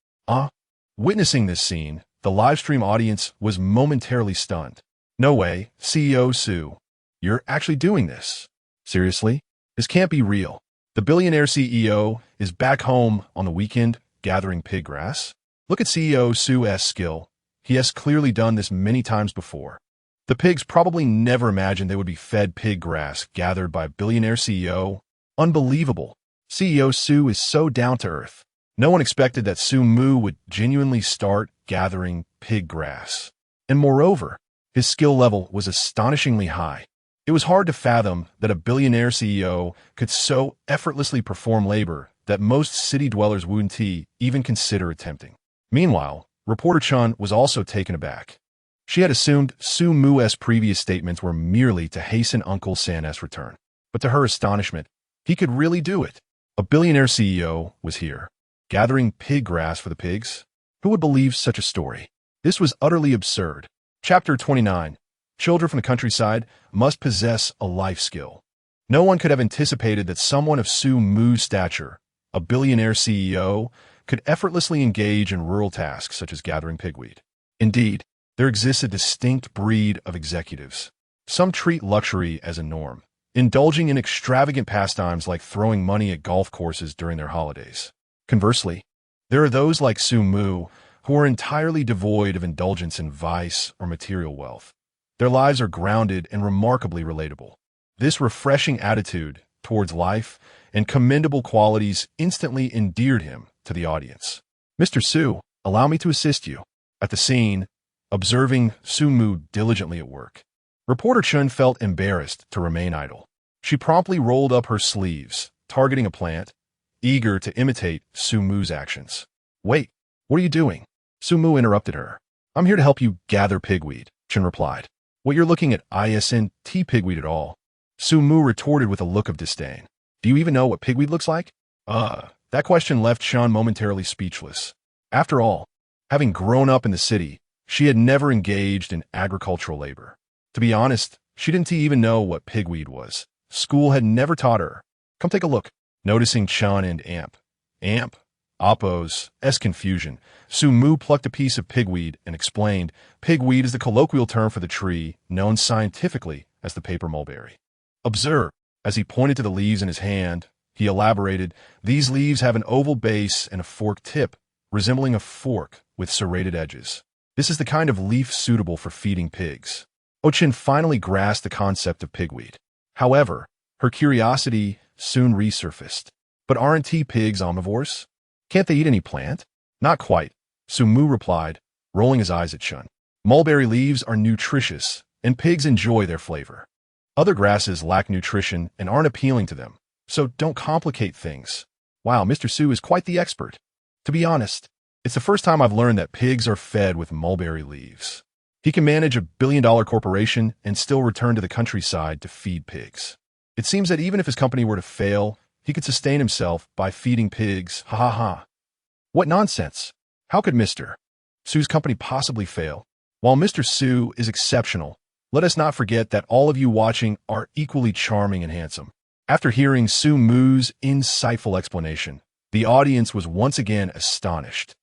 Witnessing this scene, the livestream audience was momentarily stunned. No way, CEO Su. You're actually doing this. Seriously? This can't be real. The billionaire CEO is back home on the weekend gathering pig grass? Look at CEO Su's skill. He has clearly done this many times before. The pigs probably never imagined they would be fed pig grass gathered by billionaire CEO. Unbelievable. CEO Su is so down to earth. No one expected that Sumu would genuinely start gathering pig grass. And moreover, his skill level was astonishingly high. It was hard to fathom that a billionaire CEO could so effortlessly perform labor that most city dwellers wouldn't even consider attempting. Meanwhile, reporter Chun was also taken aback. She had assumed Sumu's previous statements were merely to hasten Uncle San's return. But to her astonishment, he could really do it. A billionaire CEO was here, gathering pig grass for the pigs. Who would believe such a story? This was utterly absurd. Chapter 29. Children from the countryside must possess a life skill. No one could have anticipated that someone of Sumu's stature, a billionaire CEO, could effortlessly engage in rural tasks such as gathering pigweed. Indeed, there exists a distinct breed of executives. Some treat luxury as a norm, indulging in extravagant pastimes like throwing money at golf courses during their holidays. Conversely, there are those like Sumu who are entirely devoid of indulgence in vice or material wealth. Their lives are grounded and remarkably relatable. This refreshing attitude towards life and commendable qualities instantly endeared him to the audience. Mr. Su, allow me to assist you. At the scene, observing Sumu diligently at work, reporter Chun felt embarrassed to remain idle. She promptly rolled up her sleeves, targeting a plant, eager to imitate Sumu's actions. Wait, what are you doing? Sumu interrupted her. I'm here to help you gather pigweed, Chun replied. Well, you're looking at isn't pigweed at all. Sumu retorted with a look of disdain. Do you even know what pigweed looks like? That question left Sean momentarily speechless. After all, having grown up in the city, she had never engaged in agricultural labor. To be honest, she didn't even know what pigweed was. School had never taught her. Come take a look. Noticing Chun and Appo's confusion, Sumu plucked a piece of pigweed and explained, pigweed is the colloquial term for the tree, known scientifically as the paper mulberry. Observe, as he pointed to the leaves in his hand, he elaborated, these leaves have an oval base and a forked tip, resembling a fork with serrated edges. This is the kind of leaf suitable for feeding pigs. Ochin finally grasped the concept of pigweed. However, her curiosity soon resurfaced. But aren't pigs omnivores? Can't they eat any plant? Not quite, Sumu replied, rolling his eyes at Chun. Mulberry leaves are nutritious, and pigs enjoy their flavor. Other grasses lack nutrition and aren't appealing to them. so don't complicate things. Wow, Mr. Su is quite the expert. To be honest, it's the first time I've learned that pigs are fed with mulberry leaves. He can manage $1 billion corporation and still return to the countryside to feed pigs. It seems that even if his company were to fail, he could sustain himself by feeding pigs. Ha ha ha. What nonsense. How could Mr. Su's company possibly fail? While Mr. Su is exceptional, let us not forget that all of you watching are equally charming and handsome. After hearing Su Mu's insightful explanation, the audience was once again astonished.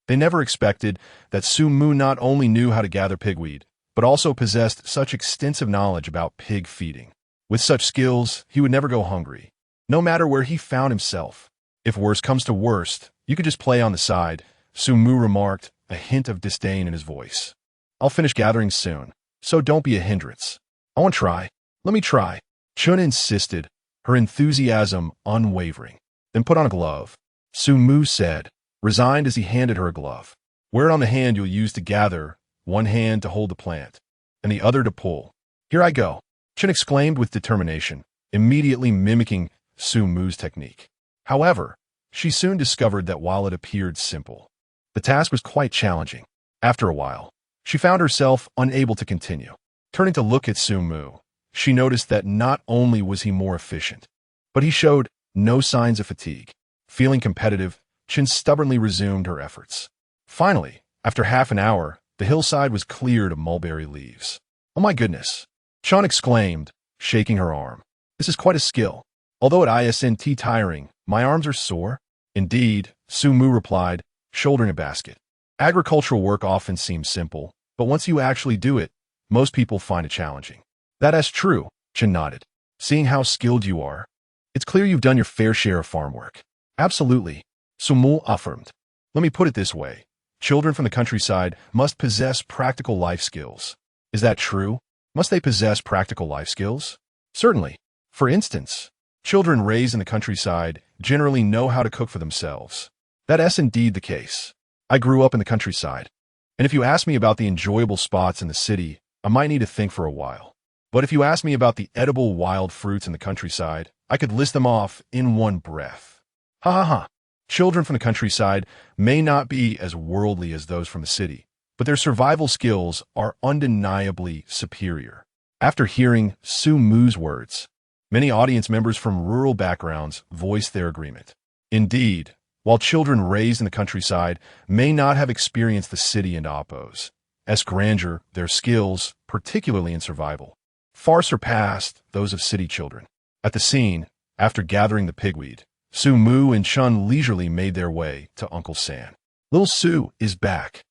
They never expected that Su Mu not only knew how to gather pigweed, but also possessed such extensive knowledge about pig feeding. With such skills, he would never go hungry, no matter where he found himself. If worst comes to worst, you could just play on the side, Su Mu remarked, a hint of disdain in his voice. I'll finish gathering soon, so don't be a hindrance. I want to try. Let me try. Chun insisted, her enthusiasm unwavering. Then put on a glove, Su Mu said, resigned as he handed her a glove. Wear it on the hand you'll use to gather, one hand to hold the plant, and the other to pull. Here I go, Chun exclaimed with determination, immediately mimicking Su Mu's technique. However, she soon discovered that while it appeared simple, the task was quite challenging. After a while, she found herself unable to continue. Turning to look at Su Mu, she noticed that not only was he more efficient, but he showed no signs of fatigue. Feeling competitive, Chun stubbornly resumed her efforts. Finally, after half an hour, the hillside was cleared of mulberry leaves. Oh my goodness, Chun exclaimed, shaking her arm. This is quite a skill. Although it isn't tiring, my arms are sore. Indeed, Su Mu replied, shouldering a basket. Agricultural work often seems simple, but once you actually do it, most people find it challenging. That's true, Chun nodded. Seeing how skilled you are, it's clear you've done your fair share of farm work. Absolutely, Su Mu affirmed. Let me put it this way. Children from the countryside must possess practical life skills. Is that true? Must they possess practical life skills? Certainly. For instance, children raised in the countryside generally know how to cook for themselves. That's indeed the case. I grew up in the countryside, and if you ask me about the enjoyable spots in the city, I might need to think for a while. But if you ask me about the edible wild fruits in the countryside, I could list them off in one breath. Ha ha ha. Children from the countryside may not be as worldly as those from the city, but their survival skills are undeniably superior. After hearing Su Mu's words, many audience members from rural backgrounds voiced their agreement. Indeed, while children raised in the countryside may not have experienced the city and Oppo's grandeur, their skills, particularly in survival, far surpassed those of city children. At the scene, after gathering the pigweed, Su Mu and Chun leisurely made their way to Uncle San. Little Su is back.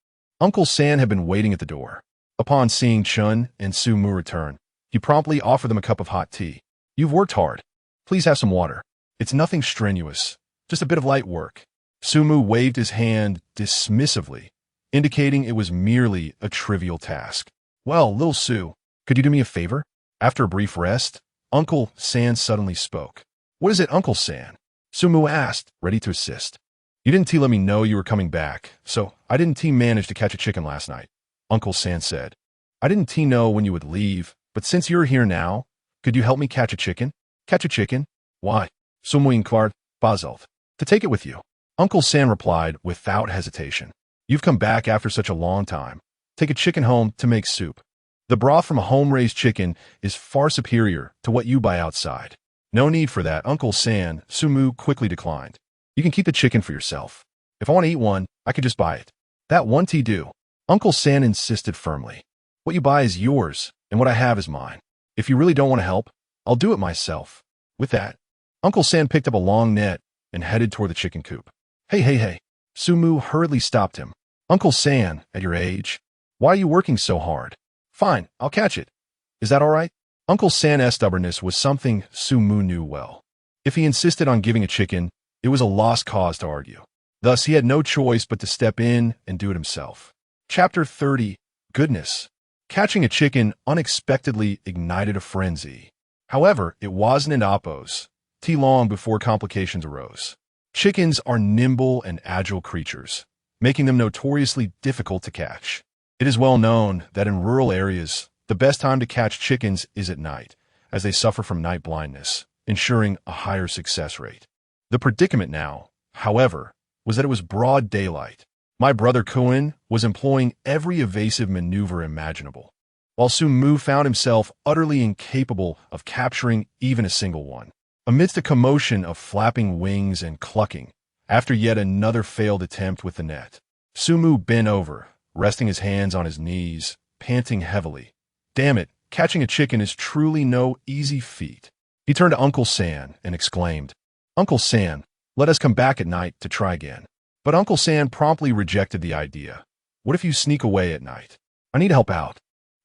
Uncle San had been waiting at the door. Upon seeing Chun and Su Mu return, he promptly offered them a cup of hot tea. You've worked hard. Please have some water. It's nothing strenuous, just a bit of light work. Su Mu waved his hand dismissively, indicating it was merely a trivial task. Well, little Su, could you do me a favor? After a brief rest, Uncle San suddenly spoke. What is it, Uncle San? Su Mu asked, ready to assist. You didn't let me know you were coming back, so I didn't manage to catch a chicken last night, Uncle San said. I didn't know when you would leave, but since you're here now, could you help me catch a chicken? Catch a chicken? Why? Su Mu inquired, puzzled. To take it with you. Uncle San replied without hesitation. You've come back after such a long time. Take a chicken home to make soup. The broth from a home-raised chicken is far superior to what you buy outside. No need for that, Uncle San, Su Mu quickly declined. You can keep the chicken for yourself. If I want to eat one, I could just buy it. That won't do. Uncle San insisted firmly. What you buy is yours, and what I have is mine. If you really don't want to help, I'll do it myself. With that, Uncle San picked up a long net and headed toward the chicken coop. Hey. Su Mu hurriedly stopped him. Uncle San, at your age, why are you working so hard? Fine, I'll catch it. Is that all right? Uncle San's stubbornness was something Su Mu knew well. If he insisted on giving a chicken, it was a lost cause to argue. Thus, he had no choice but to step in and do it himself. Chapter 30. Goodness. Catching a chicken unexpectedly ignited a frenzy. However, it wasn't in Oppo's long before complications arose. Chickens are nimble and agile creatures, making them notoriously difficult to catch. It is well known that in rural areas, the best time to catch chickens is at night, as they suffer from night blindness, ensuring a higher success rate. The predicament now, however, was that it was broad daylight. My brother Kuin was employing every evasive maneuver imaginable, while Sumu found himself utterly incapable of capturing even a single one. Amidst a commotion of flapping wings and clucking, after yet another failed attempt with the net, Sumu bent over, resting his hands on his knees, panting heavily. Damn it, catching a chicken is truly no easy feat. He turned to Uncle San and exclaimed, "Uncle San, let us come back at night to try again." But Uncle San promptly rejected the idea. "What if you sneak away at night? I need help out.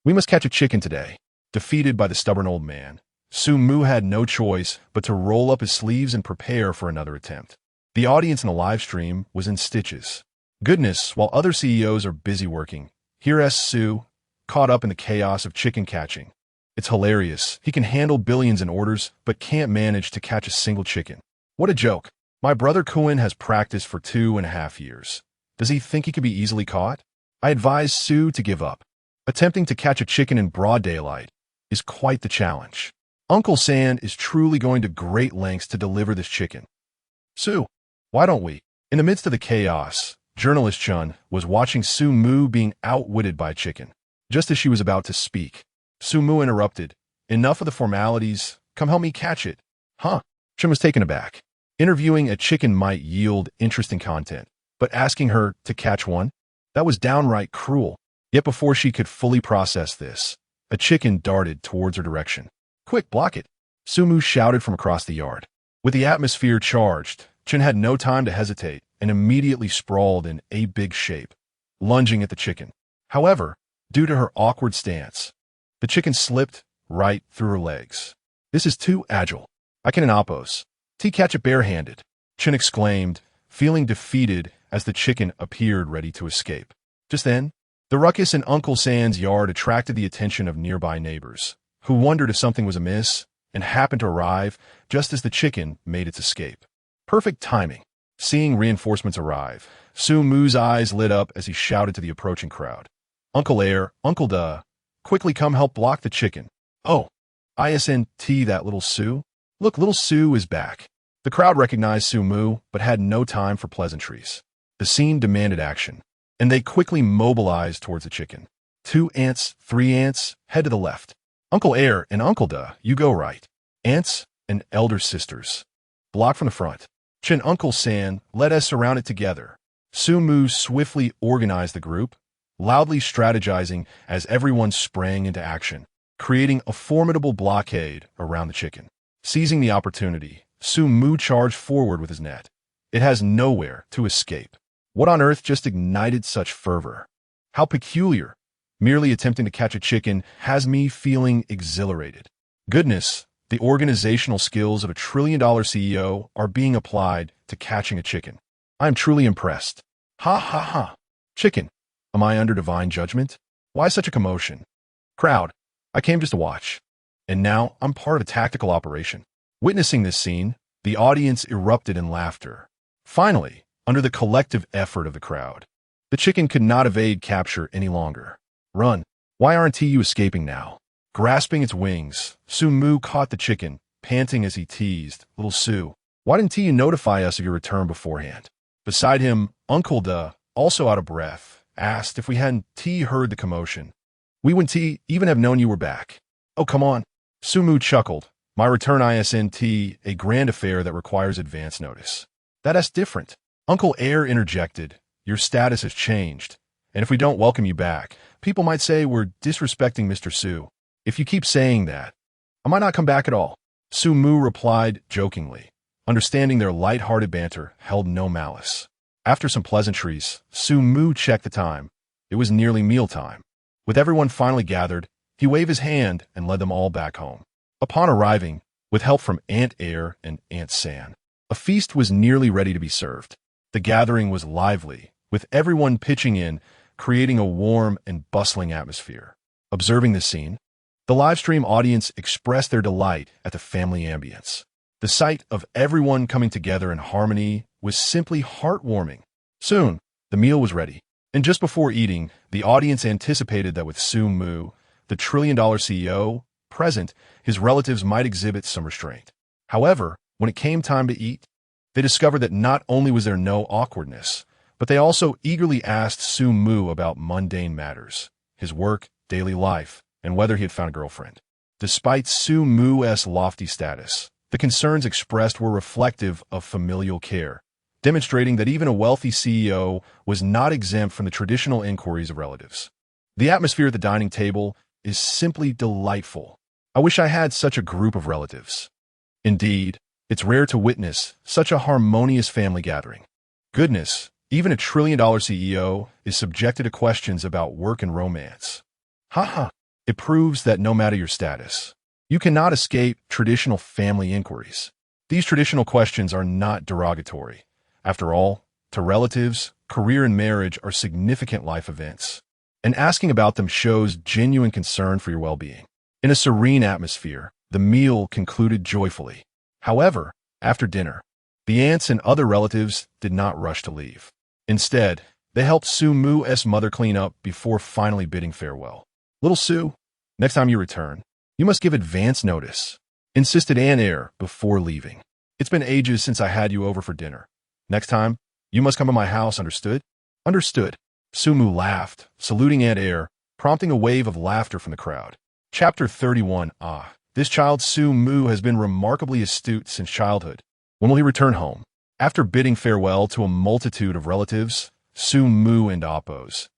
We must catch a chicken today." Defeated by the stubborn old man, Sumu had no choice but to roll up his sleeves and prepare for another attempt. The audience in the live stream was in stitches. Goodness, while other CEOs are busy working, here's Su, caught up in the chaos of chicken catching. It's hilarious. He can handle billions in orders, but can't manage to catch a single chicken. What a joke. My brother Kuin has practiced for 2.5 years. Does he think he could be easily caught? I advise Su to give up. Attempting to catch a chicken in broad daylight is quite the challenge. Uncle San is truly going to great lengths to deliver this chicken. Su, why don't we? In the midst of the chaos, journalist Chun was watching Sumu being outwitted by a chicken. Just as she was about to speak, Sumu interrupted. "Enough of the formalities. Come help me catch it." Huh? Chun was taken aback. Interviewing a chicken might yield interesting content, but asking her to catch one? That was downright cruel. Yet before she could fully process this, a chicken darted towards her direction. "Quick, block it!" Sumu shouted from across the yard. With the atmosphere charged, Chun had no time to hesitate and immediately sprawled in a big shape, lunging at the chicken. However, due to her awkward stance, the chicken slipped right through her legs. "This is too agile. I can oppose. T catch it barehanded," Chun exclaimed, feeling defeated as the chicken appeared ready to escape. Just then, the ruckus in Uncle San's yard attracted the attention of nearby neighbors, who wondered if something was amiss and happened to arrive just as the chicken made its escape. Perfect timing. Seeing reinforcements arrive, Sumu's eyes lit up as he shouted to the approaching crowd. "Uncle Air, Uncle Duh, quickly come help block the chicken." "Oh, ISNT that little Su? Look, little Su is back." The crowd recognized Sumu, but had no time for pleasantries. The scene demanded action, and they quickly mobilized towards the chicken. 2 ants, 3 ants, head to the left. Uncle Air and Uncle Duh, you go right. Ants and elder sisters, block from the front. Chin Uncle San, let us surround it together. Sumu swiftly organized the group, loudly strategizing as everyone sprang into action, creating a formidable blockade around the chicken. Seizing the opportunity, Sumu charged forward with his net. It has nowhere to escape. What on earth just ignited such fervor? How peculiar. Merely attempting to catch a chicken has me feeling exhilarated. Goodness, the organizational skills of a trillion-dollar CEO are being applied to catching a chicken. I am truly impressed. Ha ha ha. Chicken, am I under divine judgment? Why such a commotion? Crowd, I came just to watch. And now I'm part of a tactical operation. Witnessing this scene, the audience erupted in laughter. Finally, under the collective effort of the crowd, the chicken could not evade capture any longer. Run. Why aren't you escaping now? Grasping its wings, Sumu caught the chicken, panting as he teased, "Little Su, why didn't you notify us of your return beforehand?" Beside him, Uncle Duh, also out of breath, asked if we hadn't heard the commotion. "We wouldn't even have known you were back." "Oh, come on." Sumu chuckled. "My return isn't a grand affair that requires advance notice." "That's different." Uncle Air interjected. "Your status has changed, and if we don't welcome you back, people might say we're disrespecting Mr. Su. If you keep saying that, I might not come back at all." Sumu replied jokingly, understanding their light-hearted banter held no malice. After some pleasantries, Sumu checked the time. It was nearly mealtime. With everyone finally gathered, he waved his hand and led them all back home. Upon arriving, with help from Aunt Air and Aunt San, a feast was nearly ready to be served. The gathering was lively, with everyone pitching in, creating a warm and bustling atmosphere. Observing this scene, the livestream audience expressed their delight at the family ambience. The sight of everyone coming together in harmony was simply heartwarming. Soon, the meal was ready, and just before eating, the audience anticipated that with Sumu, the trillion-dollar CEO, present, his relatives might exhibit some restraint. However, when it came time to eat, they discovered that not only was there no awkwardness, but they also eagerly asked Su Mu about mundane matters, his work, daily life, and whether he had found a girlfriend. Despite Su Mu's lofty status, the concerns expressed were reflective of familial care, demonstrating that even a wealthy CEO was not exempt from the traditional inquiries of relatives. The atmosphere at the dining table is simply delightful. I wish I had such a group of relatives. Indeed, it's rare to witness such a harmonious family gathering. Goodness, even a trillion-dollar CEO is subjected to questions about work and romance. Haha, it proves that no matter your status, you cannot escape traditional family inquiries. These traditional questions are not derogatory. After all, to relatives, career and marriage are significant life events, and asking about them shows genuine concern for your well-being. In a serene atmosphere, the meal concluded joyfully. However, after dinner, the aunts and other relatives did not rush to leave. Instead, they helped Su Mu's mother clean up before finally bidding farewell. "Little Su, next time you return, you must give advance notice," insisted Aunt Air before leaving. "It's been ages since I had you over for dinner. Next time, you must come to my house, understood?" "Understood." Su Mu laughed, saluting Aunt Air, prompting a wave of laughter from the crowd. Chapter 31. This child Su Mu has been remarkably astute since childhood. When will he return home? After bidding farewell to a multitude of relatives, Su Mu and Appo's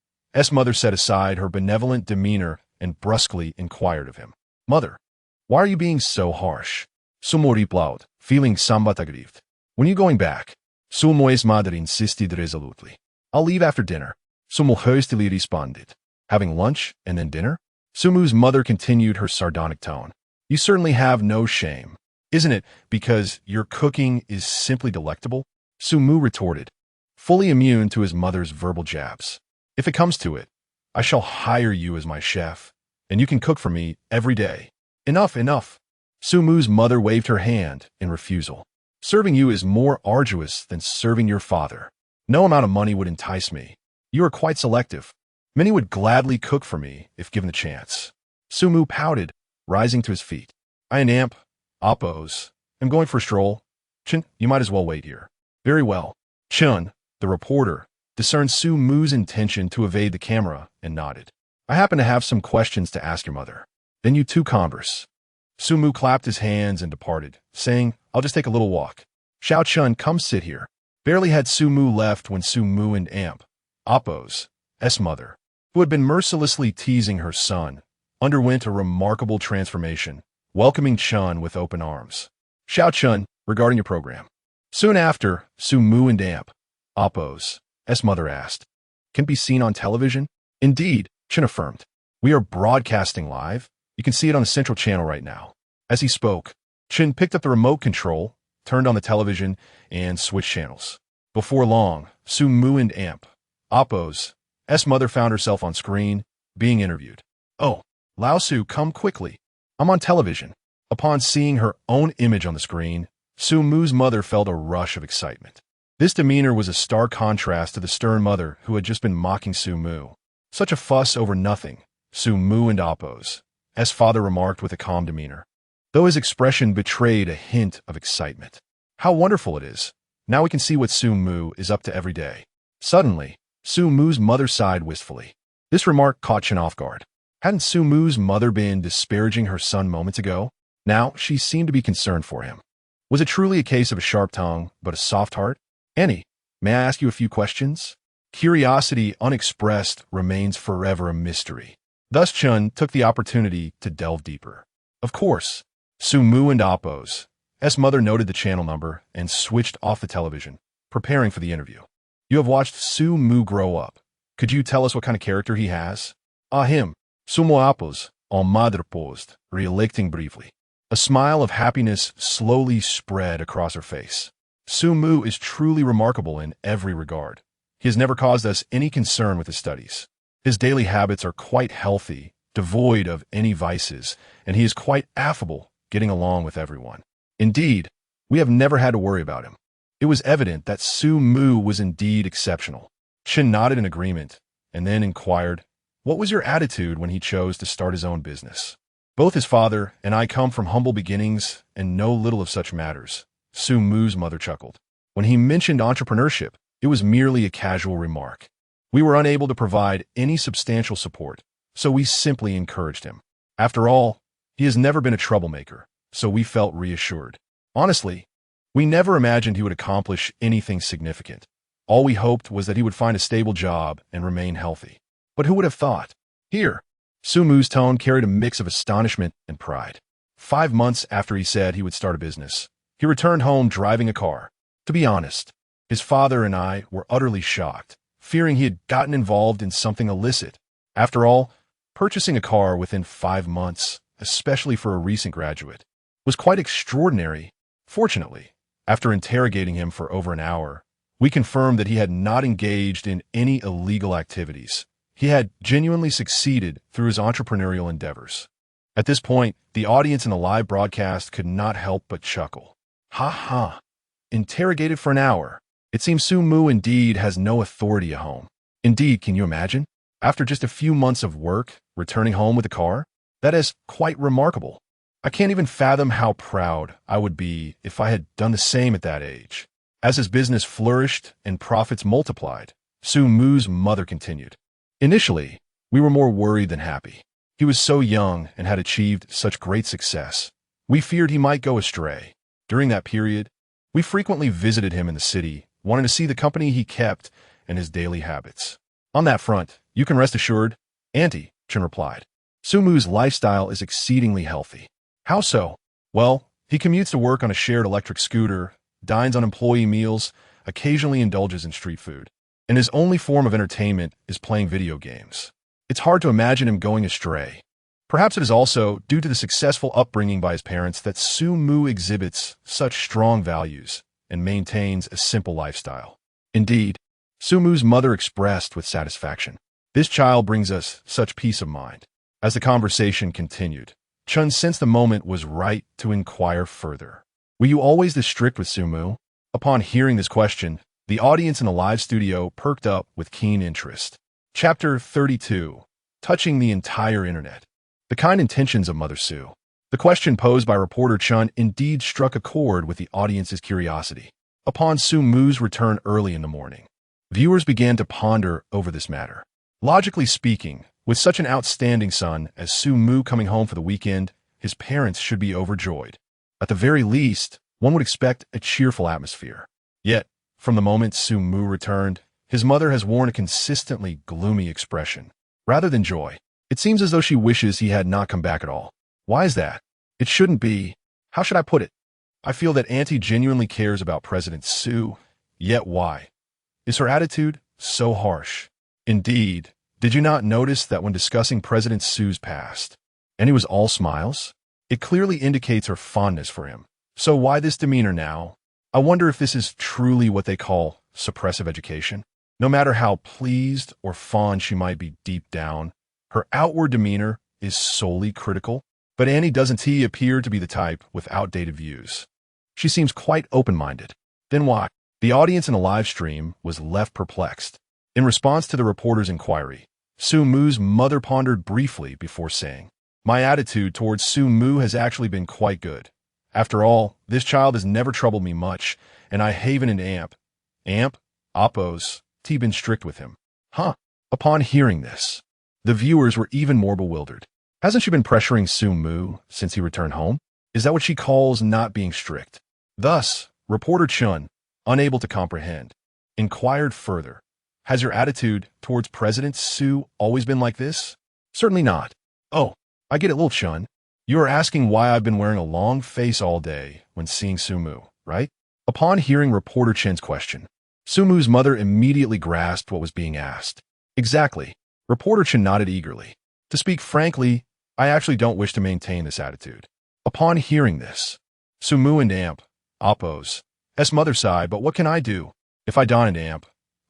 mother set aside her benevolent demeanor and brusquely inquired of him. "Mother, why are you being so harsh?" Su Mu replied, feeling somewhat aggrieved. "When are you going back?" Su Mu's mother insisted resolutely. "I'll leave after dinner." Su Mu hastily responded. "Having lunch and then dinner?" Su Mu's mother continued her sardonic tone. "You certainly have no shame. Isn't it because your cooking is simply delectable?" Su Mu retorted, fully immune to his mother's verbal jabs. "If it comes to it, I shall hire you as my chef, and you can cook for me every day." "Enough, enough." Su Mu's mother waved her hand in refusal. "Serving you is more arduous than serving your father. No amount of money would entice me. You are quite selective. Many would gladly cook for me if given the chance." Su Mu pouted, rising to his feet. "I and Appo's. I'm going for a stroll. Chun, you might as well wait here." "Very well." Chun, the reporter, discerned Su Mu's intention to evade the camera and nodded. "I happen to have some questions to ask your mother. Then you two converse." Su Mu clapped his hands and departed, saying, "I'll just take a little walk." "Xiao Chun, come sit here." Barely had Su Mu left when Su Mu and Appo's mother, who had been mercilessly teasing her son, underwent a remarkable transformation, welcoming Chun with open arms. "Xiao Chun, regarding your program." Soon after, Su Mu and Appo's mother asked, "Can it be seen on television?" "Indeed," Chun affirmed. "We are broadcasting live. You can see it on the central channel right now." As he spoke, Chun picked up the remote control, turned on the television, and switched channels. Before long, Su Mu and Appo's mother found herself on screen, being interviewed. "Oh, Lao Su, come quickly. I'm on television." Upon seeing her own image on the screen, Su Mu's mother felt a rush of excitement. This demeanor was a stark contrast to the stern mother who had just been mocking Su Mu. "Such a fuss over nothing," Su Mu and Appo's father remarked with a calm demeanor, though his expression betrayed a hint of excitement. "How wonderful it is. Now we can see what Su Mu is up to every day." Suddenly, Su Mu's mother sighed wistfully. This remark caught Chen off guard. Hadn't Su Mu's mother been disparaging her son moments ago? Now she seemed to be concerned for him. Was it truly a case of a sharp tongue, but a soft heart? "Annie, may I ask you a few questions?" Curiosity unexpressed remains forever a mystery. Thus Chun took the opportunity to delve deeper. "Of course." Su Mu and Appo's mother noted the channel number and switched off the television, preparing for the interview. "You have watched Su Mu grow up. Could you tell us what kind of character he has?" Him. Su Mu Appo's mother paused, reelecting briefly. A smile of happiness slowly spread across her face. "Su Mu is truly remarkable in every regard. He has never caused us any concern with his studies. His daily habits are quite healthy, devoid of any vices, and he is quite affable, getting along with everyone. Indeed, we have never had to worry about him." It was evident that Su Mu was indeed exceptional. Chen nodded in agreement, and then inquired, "What was your attitude when he chose to start his own business?" Both his father and I come from humble beginnings and know little of such matters, Su Mu's mother chuckled. When he mentioned entrepreneurship, it was merely a casual remark. We were unable to provide any substantial support, so we simply encouraged him. After all, he has never been a troublemaker, so we felt reassured. Honestly, we never imagined he would accomplish anything significant. All we hoped was that he would find a stable job and remain healthy. But who would have thought? Here, Su Mu's tone carried a mix of astonishment and pride. 5 months after he said he would start a business, he returned home driving a car. To be honest, his father and I were utterly shocked, fearing he had gotten involved in something illicit. After all, purchasing a car within 5 months, especially for a recent graduate, was quite extraordinary. Fortunately, after interrogating him for over an hour, we confirmed that he had not engaged in any illegal activities. He had genuinely succeeded through his entrepreneurial endeavors. At this point, the audience in the live broadcast could not help but chuckle. Ha ha. Interrogated for an hour. It seems Su Mu indeed has no authority at home. Indeed, can you imagine? After just a few months of work, returning home with a car? That is quite remarkable. I can't even fathom how proud I would be if I had done the same at that age. As his business flourished and profits multiplied, Su Mu's mother continued. Initially, we were more worried than happy. He was so young and had achieved such great success. We feared he might go astray. During that period, we frequently visited him in the city, wanting to see the company he kept and his daily habits. On that front, you can rest assured, Auntie, Chen replied. Su Mu's lifestyle is exceedingly healthy. How so? Well, he commutes to work on a shared electric scooter, dines on employee meals, occasionally indulges in street food, and his only form of entertainment is playing video games. It's hard to imagine him going astray. Perhaps it is also due to the successful upbringing by his parents that Su Mu exhibits such strong values and maintains a simple lifestyle. Indeed, Su Mu's mother expressed with satisfaction, "This child brings us such peace of mind." As the conversation continued, Chun sensed the moment was right to inquire further. Were you always this strict with Su Mu? Upon hearing this question, the audience in the live studio perked up with keen interest. Chapter 32. Touching the entire internet. The kind intentions of Mother Su. The question posed by reporter Chun indeed struck a chord with the audience's curiosity. Upon Su Mu's return early in the morning, viewers began to ponder over this matter. Logically speaking, with such an outstanding son as Su Mu coming home for the weekend, his parents should be overjoyed. At the very least, one would expect a cheerful atmosphere. Yet, from the moment Su Mu returned, his mother has worn a consistently gloomy expression. Rather than joy, it seems as though she wishes he had not come back at all. Why is that? It shouldn't be. How should I put it? I feel that Auntie genuinely cares about President Su, yet why? Is her attitude so harsh? Indeed, did you not notice that when discussing President Su's past, and he was all smiles? It clearly indicates her fondness for him. So why this demeanor now? I wonder if this is truly what they call suppressive education. No matter how pleased or fond she might be deep down, her outward demeanor is solely critical. But Annie doesn't appear to be the type with outdated views. She seems quite open-minded. Then why? The audience in the live stream was left perplexed. In response to the reporter's inquiry, Su Mu's mother pondered briefly before saying, "My attitude towards Su Mu has actually been quite good. After all, this child has never troubled me much, and I haven an amp, Oppos, been strict with him." Huh. Upon hearing this, the viewers were even more bewildered. Hasn't she been pressuring Su Mu since he returned home? Is that what she calls not being strict? Thus, reporter Chun, unable to comprehend, inquired further, "Has your attitude towards President Su always been like this?" "Certainly not." "Oh, I get it, little Chun. You are asking why I've been wearing a long face all day when seeing Su Mu, right?" Upon hearing reporter Chen's question, Su Mu's mother immediately grasped what was being asked. "Exactly." Reporter Chen nodded eagerly. "To speak frankly, I actually don't wish to maintain this attitude." Upon hearing this, Su Mu and Oppos, mother sighed, "But what can I do? If I don an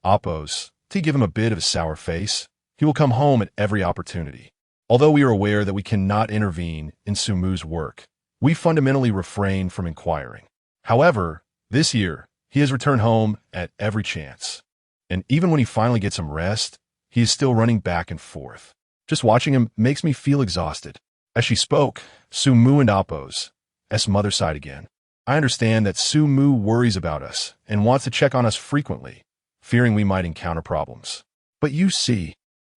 Oppos, give him a bit of a sour face, he will come home at every opportunity." Although we are aware that we cannot intervene in Su Mu's work, we fundamentally refrain from inquiring. However, this year, he has returned home at every chance. And even when he finally gets some rest, he is still running back and forth. Just watching him makes me feel exhausted. As she spoke, Sumu and Appo's mother sighed again. I understand that Sumu worries about us and wants to check on us frequently, fearing we might encounter problems. But you see,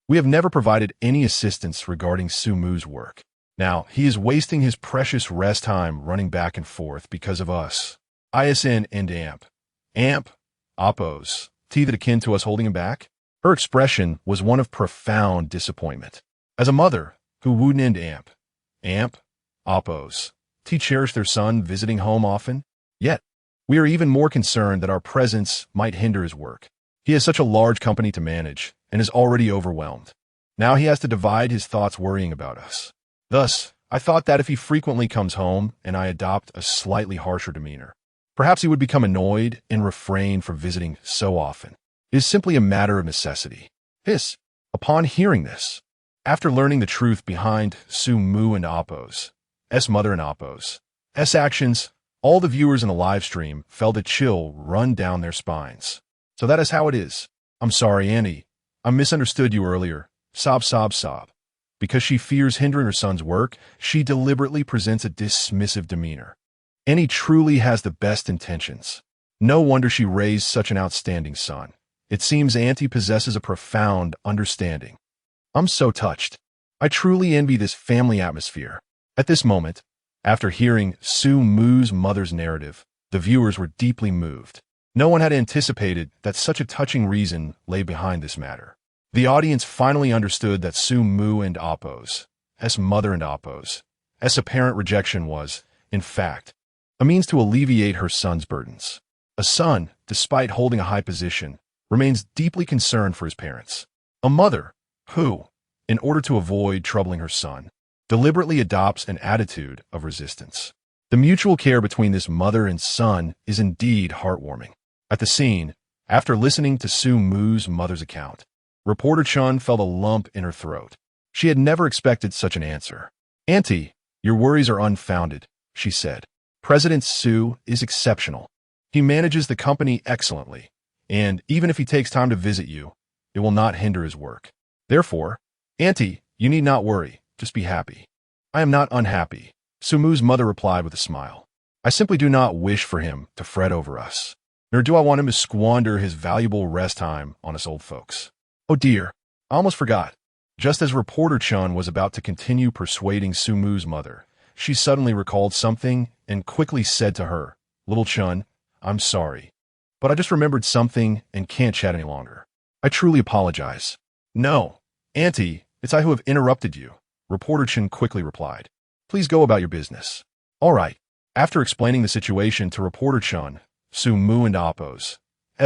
we have never provided any assistance regarding Sumu's work. Now, he is wasting his precious rest time running back and forth because of us. ISN and Amp, Appo's, that akin to us holding him back? Her expression was one of profound disappointment. As a mother who wouldn't Amp, Appo's, cherish their son visiting home often? Yet, we are even more concerned that our presence might hinder his work. He has such a large company to manage and is already overwhelmed. Now he has to divide his thoughts worrying about us. Thus, I thought that if he frequently comes home and I adopt a slightly harsher demeanor, perhaps he would become annoyed and refrain from visiting so often. It is simply a matter of necessity. Upon hearing this, after learning the truth behind Sumu and Appo's mother and Appo's actions, all the viewers in the live stream felt a chill run down their spines. So that is how it is. I'm sorry, Annie. I misunderstood you earlier. Sob. Because she fears hindering her son's work, she deliberately presents a dismissive demeanor. Annie truly has the best intentions. No wonder she raised such an outstanding son. It seems Auntie possesses a profound understanding. I'm so touched. I truly envy this family atmosphere. At this moment, after hearing Sumu's mother's narrative, the viewers were deeply moved. No one had anticipated that such a touching reason lay behind this matter. The audience finally understood that Sumu and Appo's mother and Appo's apparent rejection was, in fact, a means to alleviate her son's burdens. A son, despite holding a high position, remains deeply concerned for his parents. A mother who, in order to avoid troubling her son, deliberately adopts an attitude of resistance. The mutual care between this mother and son is indeed heartwarming. At the scene, after listening to Sumu's mother's account, reporter Chun felt a lump in her throat. She had never expected such an answer. Auntie, your worries are unfounded, she said. President Su is exceptional. He manages the company excellently, and even if he takes time to visit you, it will not hinder his work. Therefore, Auntie, you need not worry. Just be happy. I am not unhappy, Sumu's mother replied with a smile. I simply do not wish for him to fret over us, nor do I want him to squander his valuable rest time on us old folks. Oh dear, I almost forgot. Just as reporter Chun was about to continue persuading Sumu's mother, she suddenly recalled something and quickly said to her, Little Chun, I'm sorry, but I just remembered something and can't chat any longer. I truly apologize. No, Auntie, it's I who have interrupted you, reporter Chun quickly replied. Please go about your business. All right. After explaining the situation to reporter Chun, Sumu and Appo's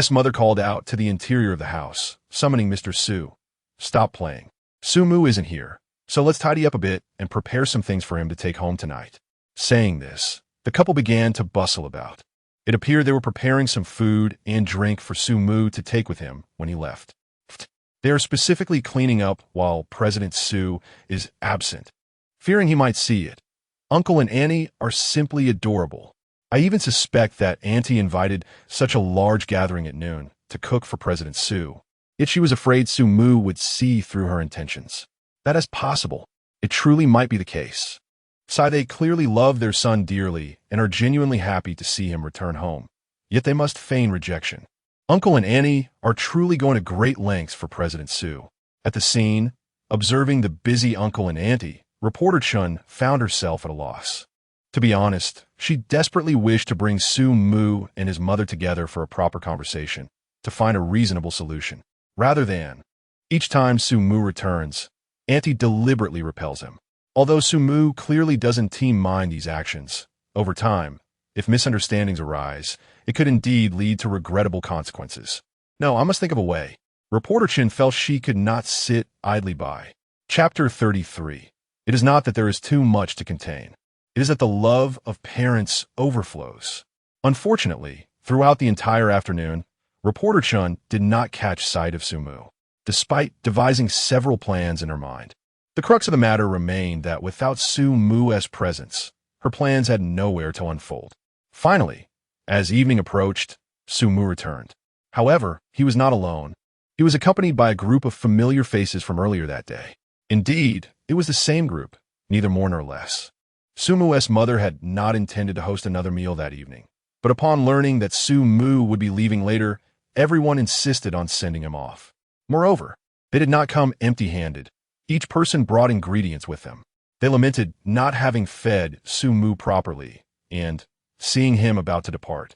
mother called out to the interior of the house, summoning Mr. Su. Stop playing. Sumu isn't here, so let's tidy up a bit and prepare some things for him to take home tonight. Saying this, the couple began to bustle about. It appeared they were preparing some food and drink for Sumu to take with him when he left. They are specifically cleaning up while President Su is absent, fearing he might see it. Uncle and Annie are simply adorable. I even suspect that Auntie invited such a large gathering at noon to cook for President Su, yet she was afraid Sumu would see through her intentions. That is possible. It truly might be the case. They clearly love their son dearly and are genuinely happy to see him return home, yet they must feign rejection. Uncle and Annie are truly going to great lengths for President Su. At the scene, observing the busy uncle and auntie, reporter Chun found herself at a loss. To be honest, she desperately wished to bring Sumu and his mother together for a proper conversation, to find a reasonable solution. Rather than, each time Sumu returns, Auntie deliberately repels him. Although Sumu clearly doesn't mind these actions, over time, if misunderstandings arise, it could indeed lead to regrettable consequences. No, I must think of a way. Reporter Chin felt she could not sit idly by. Chapter 33. It is not that there is too much to contain. It is that the love of parents overflows. Unfortunately, throughout the entire afternoon, Reporter Chun did not catch sight of Sumu, despite devising several plans in her mind. The crux of the matter remained that without Sumu's presence, her plans had nowhere to unfold. Finally, as evening approached, Sumu returned. However, he was not alone. He was accompanied by a group of familiar faces from earlier that day. Indeed, it was the same group, neither more nor less. Sumu's mother had not intended to host another meal that evening, but upon learning that Sumu would be leaving later, everyone insisted on sending him off. Moreover, they did not come empty-handed. Each person brought ingredients with them. They lamented not having fed Sumu properly, and, seeing him about to depart,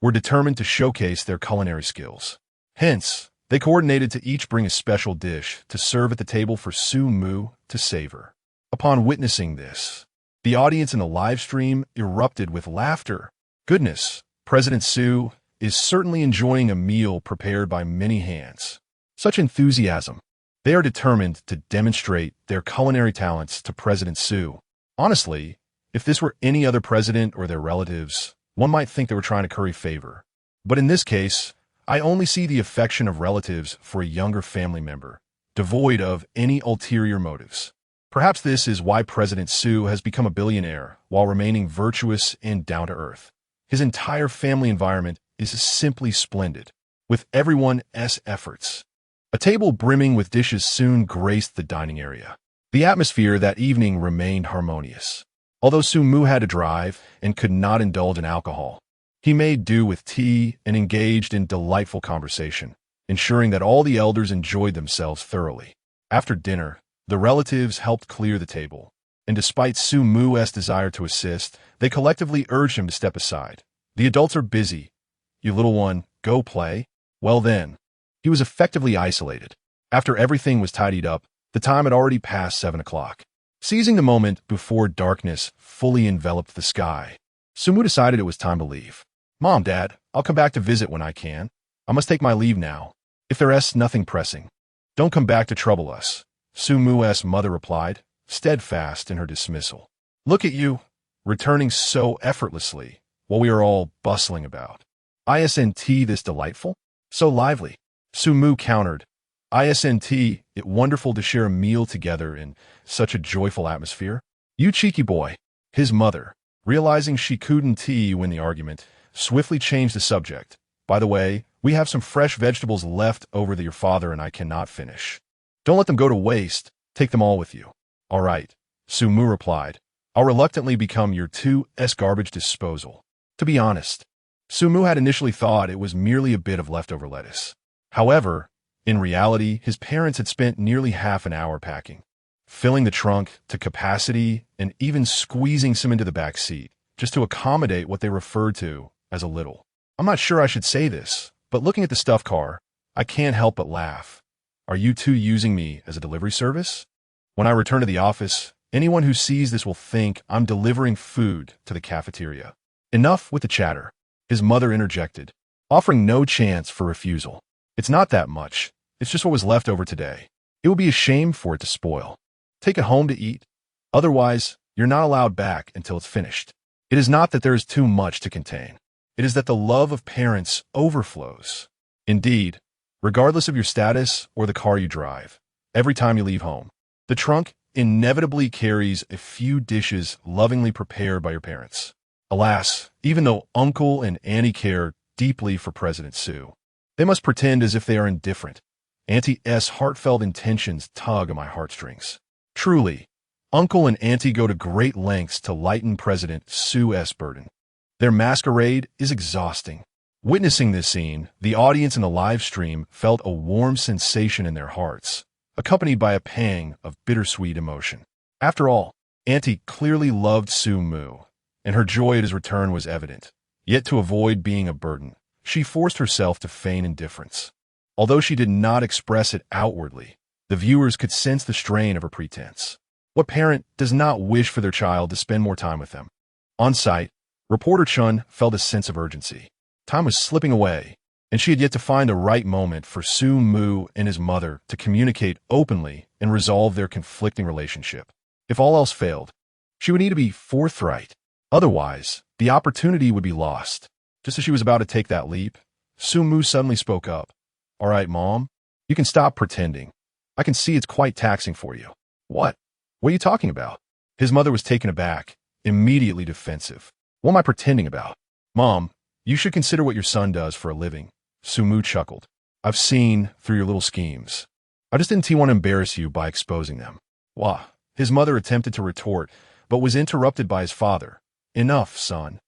were determined to showcase their culinary skills. Hence, they coordinated to each bring a special dish to serve at the table for Sumu to savor. Upon witnessing this, the audience in the live stream erupted with laughter. Goodness, President Su is certainly enjoying a meal prepared by many hands. Such enthusiasm. They are determined to demonstrate their culinary talents to President Su. Honestly, if this were any other president or their relatives, one might think they were trying to curry favor. But in this case, I only see the affection of relatives for a younger family member, devoid of any ulterior motives. Perhaps this is why President Su has become a billionaire while remaining virtuous and down-to-earth. His entire family environment is simply splendid, with everyone's efforts. A table brimming with dishes soon graced the dining area. The atmosphere that evening remained harmonious. Although Sumu had to drive and could not indulge in alcohol, he made do with tea and engaged in delightful conversation, ensuring that all the elders enjoyed themselves thoroughly. After dinner, the relatives helped clear the table, and despite Sumu's desire to assist, they collectively urged him to step aside. The adults are busy. You little one, go play. Well then, he was effectively isolated. After everything was tidied up, the time had already passed 7 o'clock. Seizing the moment before darkness fully enveloped the sky, Sumu decided it was time to leave. Mom, Dad, I'll come back to visit when I can. I must take my leave now. If there's nothing pressing, don't come back to trouble us. Sumu's mother replied, steadfast in her dismissal. Look at you, returning so effortlessly, while we are all bustling about. Isn't this delightful? So lively. Sumu countered. Isn't it wonderful to share a meal together in such a joyful atmosphere? You cheeky boy. His mother, realizing she couldn't win the argument, swiftly changed the subject. By the way, we have some fresh vegetables left over that your father and I cannot finish. Don't let them go to waste. Take them all with you. All right, Sumu replied. I'll reluctantly become your 2's garbage disposal. To be honest, Sumu had initially thought it was merely a bit of leftover lettuce. However, in reality, his parents had spent nearly half an hour packing, filling the trunk to capacity and even squeezing some into the back seat, just to accommodate what they referred to as a little. I'm not sure I should say this, but looking at the stuffed car, I can't help but laugh. Are you two using me as a delivery service? When I return to the office, anyone who sees this will think I'm delivering food to the cafeteria. Enough with the chatter. His mother interjected, offering no chance for refusal. It's not that much. It's just what was left over today. It would be a shame for it to spoil. Take it home to eat. Otherwise, you're not allowed back until it's finished. It is not that there is too much to contain. It is that the love of parents overflows. Indeed, regardless of your status or the car you drive, every time you leave home, the trunk inevitably carries a few dishes lovingly prepared by your parents. Alas, even though Uncle and Auntie care deeply for President Su, they must pretend as if they are indifferent. Auntie's heartfelt intentions tug at my heartstrings. Truly, Uncle and Auntie go to great lengths to lighten President Su's burden. Their masquerade is exhausting. Witnessing this scene, the audience in the live stream felt a warm sensation in their hearts, accompanied by a pang of bittersweet emotion. After all, Auntie clearly loved Sumu, and her joy at his return was evident. Yet to avoid being a burden, she forced herself to feign indifference. Although she did not express it outwardly, the viewers could sense the strain of her pretense. What parent does not wish for their child to spend more time with them? On site, reporter Chun felt a sense of urgency. Time was slipping away, and she had yet to find the right moment for Sumu and his mother to communicate openly and resolve their conflicting relationship. If all else failed, she would need to be forthright. Otherwise, the opportunity would be lost. Just as she was about to take that leap, Sumu suddenly spoke up. All right, Mom, you can stop pretending. I can see it's quite taxing for you. What? What are you talking about? His mother was taken aback, immediately defensive. What am I pretending about? Mom, you should consider what your son does for a living. Sumu chuckled. I've seen through your little schemes. I just didn't want to embarrass you by exposing them. Wah. His mother attempted to retort, but was interrupted by his father. Enough, son.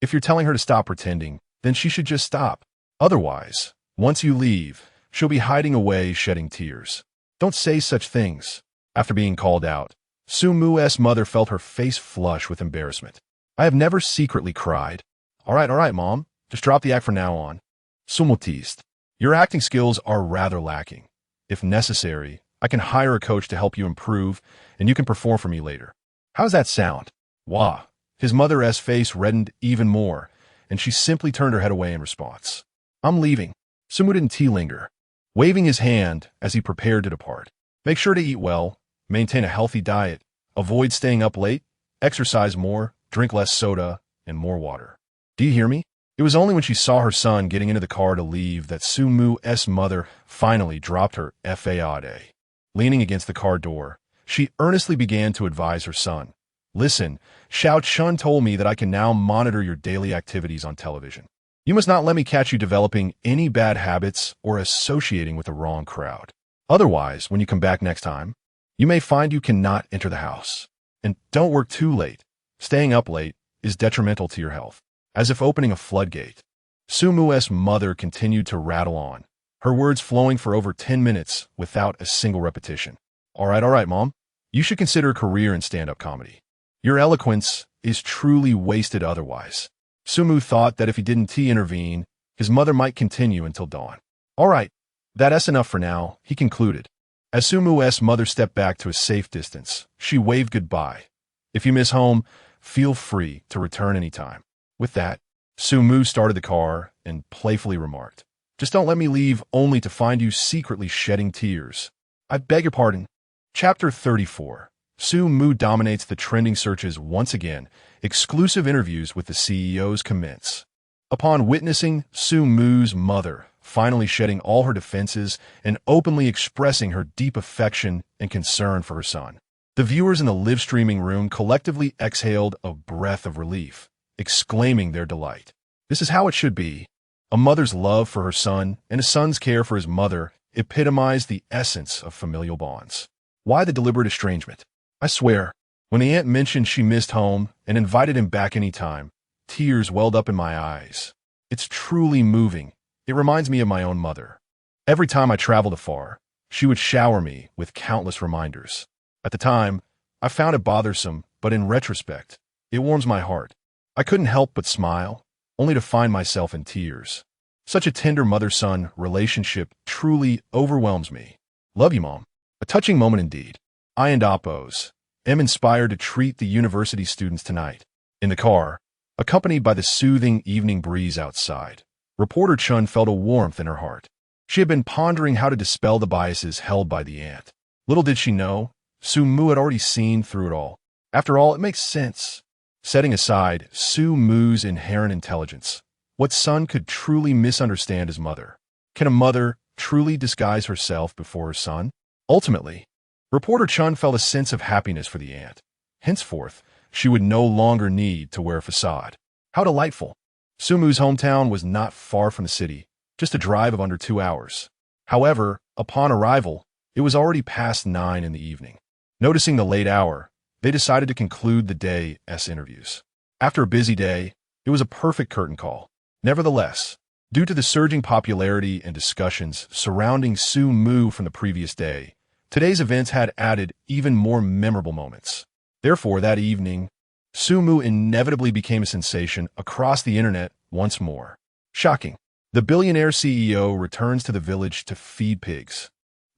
If you're telling her to stop pretending, then she should just stop. Otherwise, once you leave, she'll be hiding away shedding tears. Don't say such things. After being called out, Sumu's mother felt her face flush with embarrassment. I have never secretly cried. All right, Mom. Just drop the act from now on. Sumu teased. Your acting skills are rather lacking. If necessary, I can hire a coach to help you improve, and you can perform for me later. How's that sound? Wah. His mother's face reddened even more, and she simply turned her head away in response. I'm leaving. Sumu didn't linger, waving his hand as he prepared to depart. Make sure to eat well, maintain a healthy diet, avoid staying up late, exercise more, drink less soda, and more water. Do you hear me? It was only when she saw her son getting into the car to leave that Sumu's mother finally dropped her fade. Leaning against the car door, she earnestly began to advise her son. Listen, Xiao Chun told me that I can now monitor your daily activities on television. You must not let me catch you developing any bad habits or associating with the wrong crowd. Otherwise, when you come back next time, you may find you cannot enter the house. And don't work too late. Staying up late is detrimental to your health. As if opening a floodgate, Sumu's mother continued to rattle on, her words flowing for over 10 minutes without a single repetition. All right, Mom. You should consider a career in stand-up comedy. Your eloquence is truly wasted otherwise. Sumu thought that if he didn't intervene, his mother might continue until dawn. All right, that's enough for now, he concluded. As Sumu's mother stepped back to a safe distance, she waved goodbye. If you miss home, feel free to return anytime. With that, Sumu started the car and playfully remarked, just don't let me leave only to find you secretly shedding tears. I beg your pardon. Chapter 34. Sumu dominates the trending searches once again. Exclusive interviews with the CEOs commence. Upon witnessing Sumu's mother finally shedding all her defenses and openly expressing her deep affection and concern for her son, the viewers in the live streaming room collectively exhaled a breath of relief, exclaiming their delight. This is how it should be. A mother's love for her son and a son's care for his mother epitomized the essence of familial bonds. Why the deliberate estrangement? I swear, when the aunt mentioned she missed home and invited him back any time, tears welled up in my eyes. It's truly moving. It reminds me of my own mother. Every time I traveled afar, she would shower me with countless reminders. At the time, I found it bothersome, but in retrospect, it warms my heart. I couldn't help but smile, only to find myself in tears. Such a tender mother-son relationship truly overwhelms me. Love you, Mom. A touching moment indeed. I and Oppos am inspired to treat the university students tonight. In the car, accompanied by the soothing evening breeze outside, reporter Chun felt a warmth in her heart. She had been pondering how to dispel the biases held by the aunt. Little did she know, Sumu had already seen through it all. After all, it makes sense. Setting aside Sumu's inherent intelligence, what son could truly misunderstand his mother? Can a mother truly disguise herself before her son? Ultimately, reporter Chun felt a sense of happiness for the aunt. Henceforth, she would no longer need to wear a facade. How delightful. Sumu's hometown was not far from the city, just a drive of under 2 hours. However, upon arrival, it was already past 9 in the evening. Noticing the late hour, they decided to conclude the day's interviews. After a busy day, it was a perfect curtain call. Nevertheless, due to the surging popularity and discussions surrounding Sumu from the previous day, today's events had added even more memorable moments. Therefore, that evening, Sumu inevitably became a sensation across the internet once more. Shocking. The billionaire CEO returns to the village to feed pigs.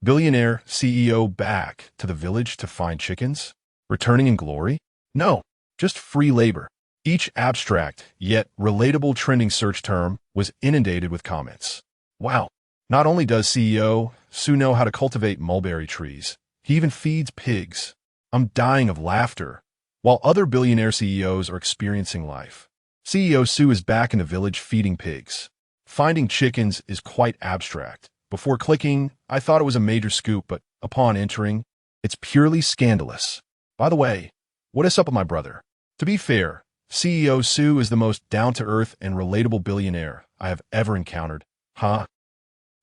Billionaire CEO back to the village to find chickens? Returning in glory? No, just free labor. Each abstract, yet relatable trending search term was inundated with comments. Wow, not only does CEO Su know how to cultivate mulberry trees, he even feeds pigs. I'm dying of laughter, while other billionaire CEOs are experiencing life. CEO Su is back in the village feeding pigs. Finding chickens is quite abstract. Before clicking, I thought it was a major scoop, but upon entering, it's purely scandalous. By the way, what is up with my brother? To be fair, CEO Su is the most down-to-earth and relatable billionaire I have ever encountered. Huh?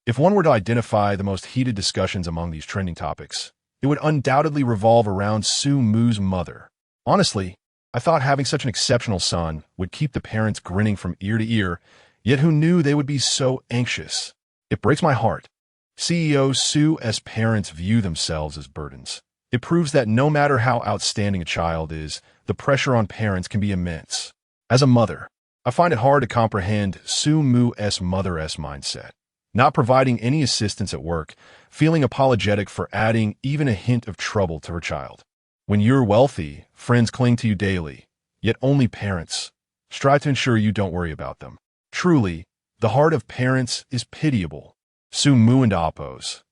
If one were to identify the most heated discussions among these trending topics, it would undoubtedly revolve around Sue Moo's mother. Honestly, I thought having such an exceptional son would keep the parents grinning from ear to ear, yet who knew they would be so anxious? It breaks my heart. CEO Sue's parents view themselves as burdens. It proves that no matter how outstanding a child is, the pressure on parents can be immense. As a mother, I find it hard to comprehend Sue Moo's mother's mindset. Not providing any assistance at work, feeling apologetic for adding even a hint of trouble to her child. When you're wealthy, friends cling to you daily, yet only parents strive to ensure you don't worry about them. Truly, the heart of parents is pitiable. Sue Moo and Appo's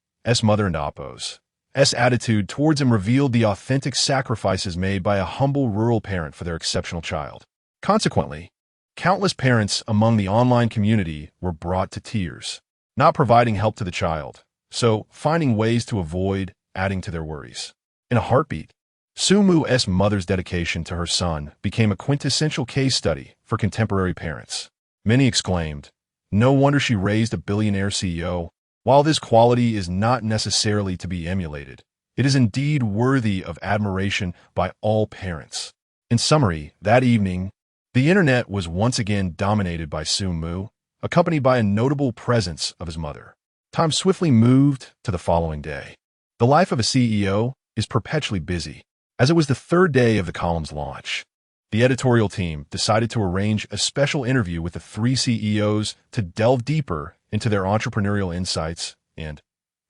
mother and Appo's attitude towards him revealed the authentic sacrifices made by a humble rural parent for their exceptional child. Consequently, countless parents among the online community were brought to tears, not providing help to the child, so finding ways to avoid adding to their worries. In a heartbeat, Sue Moo's mother's dedication to her son became a quintessential case study for contemporary parents. Many exclaimed, "No wonder she raised a billionaire CEO." While this quality is not necessarily to be emulated, it is indeed worthy of admiration by all parents. In summary, that evening, the internet was once again dominated by Sue Moo, accompanied by a notable presence of his mother. Time swiftly moved to the following day. The life of a CEO is perpetually busy. As it was the third day of the column's launch, the editorial team decided to arrange a special interview with the three CEOs to delve deeper into their entrepreneurial insights and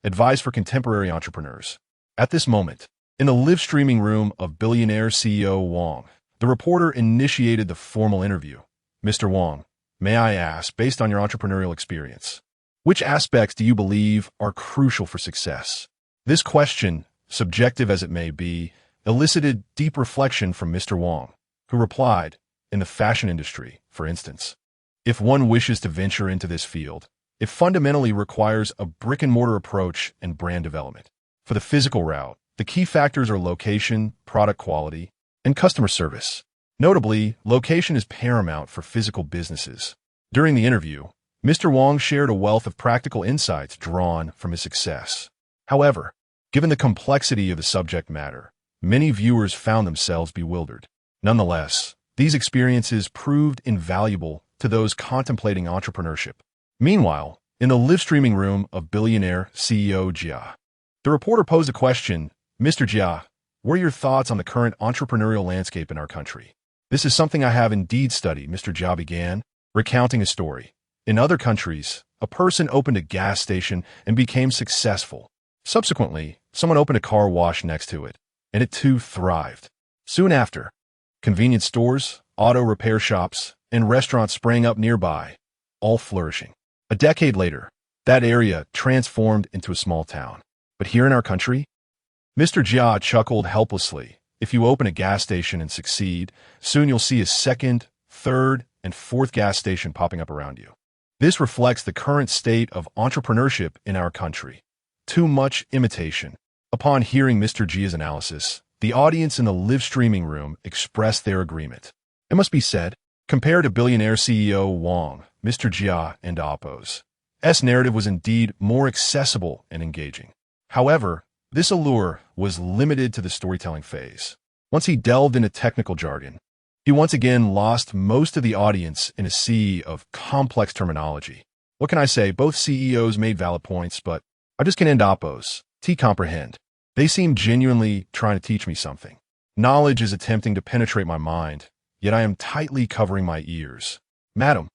advice for contemporary entrepreneurs. At this moment, in the live streaming room of billionaire CEO Wong, the reporter initiated the formal interview. "Mr. Wong, may I ask, based on your entrepreneurial experience, which aspects do you believe are crucial for success?" This question, subjective as it may be, elicited deep reflection from Mr. Wong, who replied, "In the fashion industry, for instance, if one wishes to venture into this field, it fundamentally requires a brick-and-mortar approach and brand development. For the physical route, the key factors are location, product quality, and customer service. Notably, location is paramount for physical businesses." During the interview, Mr. Wong shared a wealth of practical insights drawn from his success. However, given the complexity of the subject matter, many viewers found themselves bewildered. Nonetheless, these experiences proved invaluable to those contemplating entrepreneurship. Meanwhile, in the live streaming room of billionaire CEO Jia, the reporter posed a question. "Mr. Jia, what are your thoughts on the current entrepreneurial landscape in our country?" "This is something I have indeed studied," Mr. Jia began, recounting his story. "In other countries, a person opened a gas station and became successful. Subsequently, someone opened a car wash next to it, and it too thrived. Soon after, convenience stores, auto repair shops, and restaurants sprang up nearby, all flourishing. A decade later, that area transformed into a small town. But here in our country," Mr. Jia chuckled helplessly, "if you open a gas station and succeed, soon you'll see a second, third, and fourth gas station popping up around you. This reflects the current state of entrepreneurship in our country. Too much imitation." Upon hearing Mr. Jia's analysis, the audience in the live streaming room expressed their agreement. It must be said, compared to billionaire CEO Wong, Mr. Jia and Appo's narrative was indeed more accessible and engaging. However, this allure was limited to the storytelling phase. Once he delved into technical jargon, he once again lost most of the audience in a sea of complex terminology. What can I say? Both CEOs made valid points, but I just can't end Appo's comprehend. They seem genuinely trying to teach me something. Knowledge is attempting to penetrate my mind, yet I am tightly covering my ears. Madam,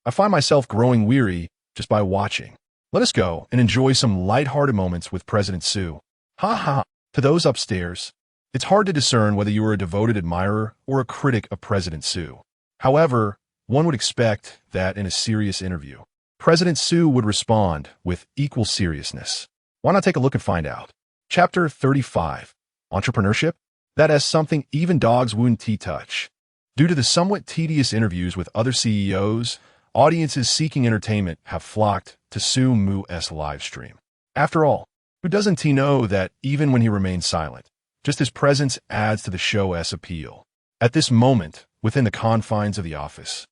I find myself growing weary just by watching. Let us go and enjoy some lighthearted moments with President Sue. Ha ha. To those upstairs, it's hard to discern whether you are a devoted admirer or a critic of President Sue. However, one would expect that in a serious interview, President Sue would respond with equal seriousness. Why not take a look and find out? Chapter 35. Entrepreneurship? That is something even dogs wouldn't touch. Due to the somewhat tedious interviews with other CEOs, audiences seeking entertainment have flocked to Sue Moo's live stream. After all, who doesn't know that even when he remains silent, just his presence adds to the show's appeal? At this moment, within the confines of the office,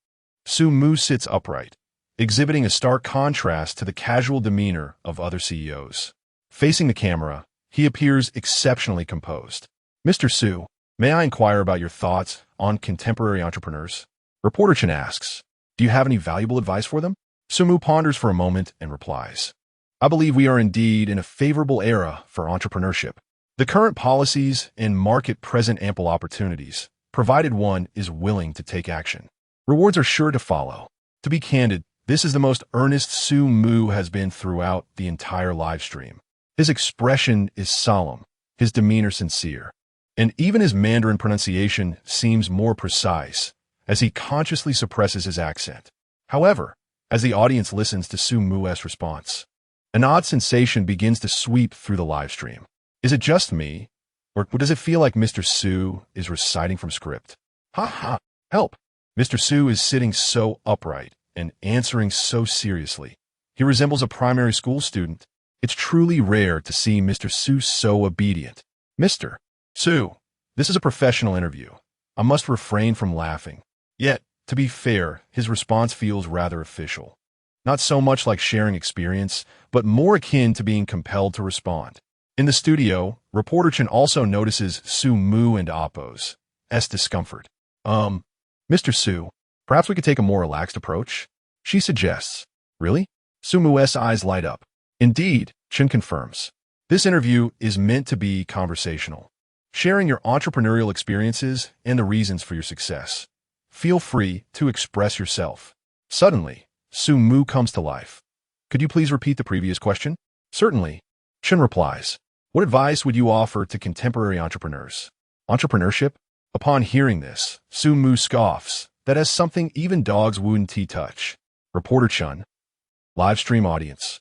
Sue Moo sits upright, exhibiting a stark contrast to the casual demeanor of other CEOs. Facing the camera, he appears exceptionally composed. Mr. Su, may I inquire about your thoughts on contemporary entrepreneurs? Reporter Chen asks, do you have any valuable advice for them? Sumu ponders for a moment and replies, I believe we are indeed in a favorable era for entrepreneurship. The current policies and market present ample opportunities, provided one is willing to take action. Rewards are sure to follow. To be candid, this is the most earnest Sumu has been throughout the entire live stream. His expression is solemn, his demeanor sincere, and even his Mandarin pronunciation seems more precise as he consciously suppresses his accent. However, as the audience listens to Sumu's response, an odd sensation begins to sweep through the live stream. Is it just me, or does it feel like Mr. Su is reciting from script? Ha ha, help! Mr. Su is sitting so upright and answering so seriously. He resembles a primary school student. It's truly rare to see Mr. Su so obedient. Mr. Su, this is a professional interview. I must refrain from laughing. Yet, to be fair, his response feels rather official. Not so much like sharing experience, but more akin to being compelled to respond. In the studio, Reporter Chen also notices Sumu and Appo's discomfort. Mr. Su, perhaps we could take a more relaxed approach? She suggests. Really? Sumu's eyes light up. Indeed, Chen confirms. This interview is meant to be conversational, sharing your entrepreneurial experiences and the reasons for your success. Feel free to express yourself. Suddenly, Sumu comes to life. Could you please repeat the previous question? Certainly. Chen replies. What advice would you offer to contemporary entrepreneurs? Entrepreneurship? Upon hearing this, Sumu scoffs. That has something even dogs wouldn't touch. Reporter Chen. Live stream audience.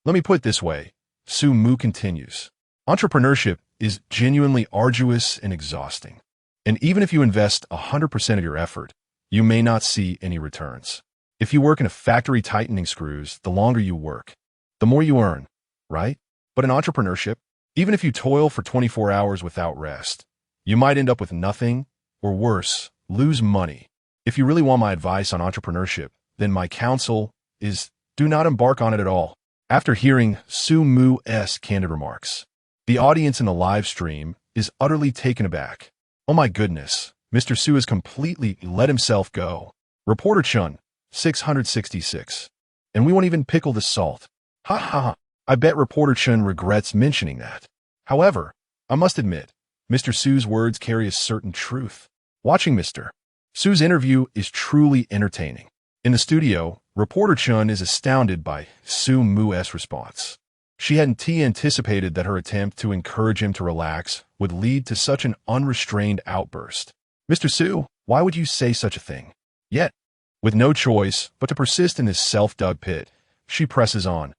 Let me put it this way. Sumu continues. Entrepreneurship is genuinely arduous and exhausting. And even if you invest 100% of your effort, you may not see any returns. If you work in a factory tightening screws, the longer you work, the more you earn, right? But in entrepreneurship, even if you toil for 24 hours without rest, you might end up with nothing, or worse, lose money. If you really want my advice on entrepreneurship, then my counsel is do not embark on it at all. After hearing Sumu's candid remarks, the audience in the live stream is utterly taken aback. Oh my goodness, Mr. Su has completely let himself go. Reporter Chen, 666. And we won't even pickle the salt. Ha ha, I bet Reporter Chen regrets mentioning that. However, I must admit, Mr. Su's words carry a certain truth. Watching Mr. Su's interview is truly entertaining. In the studio, Reporter Chen is astounded by Sumu's response. She hadn't anticipated that her attempt to encourage him to relax would lead to such an unrestrained outburst. Mr. Su, why would you say such a thing? Yet, with no choice but to persist in this self-dug pit, she presses on.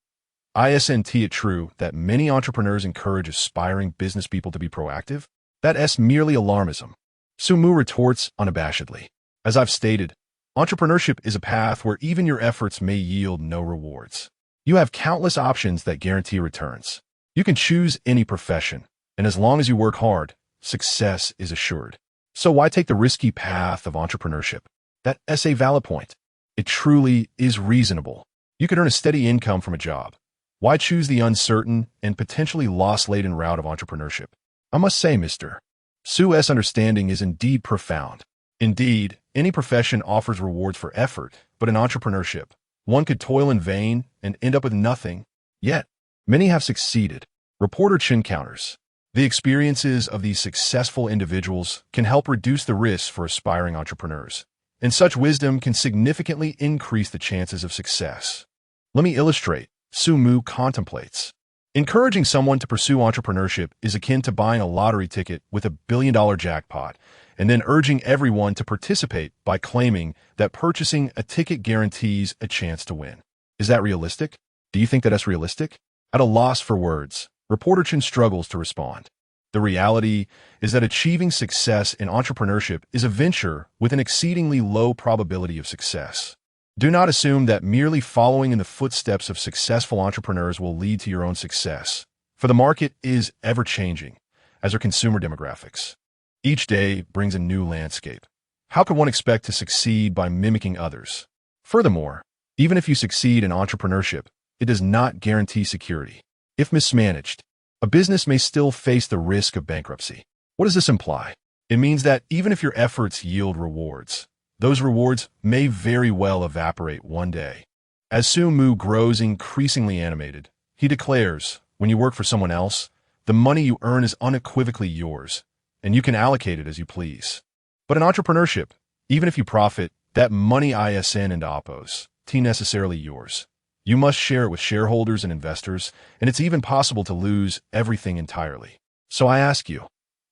Isn't it true that many entrepreneurs encourage aspiring business people to be proactive? That's merely alarmism. Sumu retorts unabashedly. As I've stated, entrepreneurship is a path where even your efforts may yield no rewards. You have countless options that guarantee returns. You can choose any profession, and as long as you work hard, success is assured. So why take the risky path of entrepreneurship? That's a valid point. It truly is reasonable. You could earn a steady income from a job. Why choose the uncertain and potentially loss-laden route of entrepreneurship? I must say, Mr. Su's understanding is indeed profound. Indeed, any profession offers rewards for effort, but in entrepreneurship, one could toil in vain and end up with nothing. Yet, many have succeeded. Reporter Chen counters. The experiences of these successful individuals can help reduce the risks for aspiring entrepreneurs, and such wisdom can significantly increase the chances of success. Let me illustrate. Sumu contemplates. Encouraging someone to pursue entrepreneurship is akin to buying a lottery ticket with a billion-dollar jackpot, and then urging everyone to participate by claiming that purchasing a ticket guarantees a chance to win. Is that realistic? Do you think that that's realistic? At a loss for words, Reporter Chen struggles to respond. The reality is that achieving success in entrepreneurship is a venture with an exceedingly low probability of success. Do not assume that merely following in the footsteps of successful entrepreneurs will lead to your own success, for the market is ever-changing, as are consumer demographics. Each day brings a new landscape. How can one expect to succeed by mimicking others? Furthermore, even if you succeed in entrepreneurship, it does not guarantee security. If mismanaged, A business may still face the risk of bankruptcy. What does this imply? It means that even if your efforts yield rewards, those rewards may very well evaporate one day. As Su-Mu grows increasingly animated, he declares, when you work for someone else, the money you earn is unequivocally yours, and you can allocate it as you please. But in entrepreneurship, even if you profit, that money isn't and oppos, necessarily yours. You must share it with shareholders and investors, and it's even possible to lose everything entirely. So I ask you,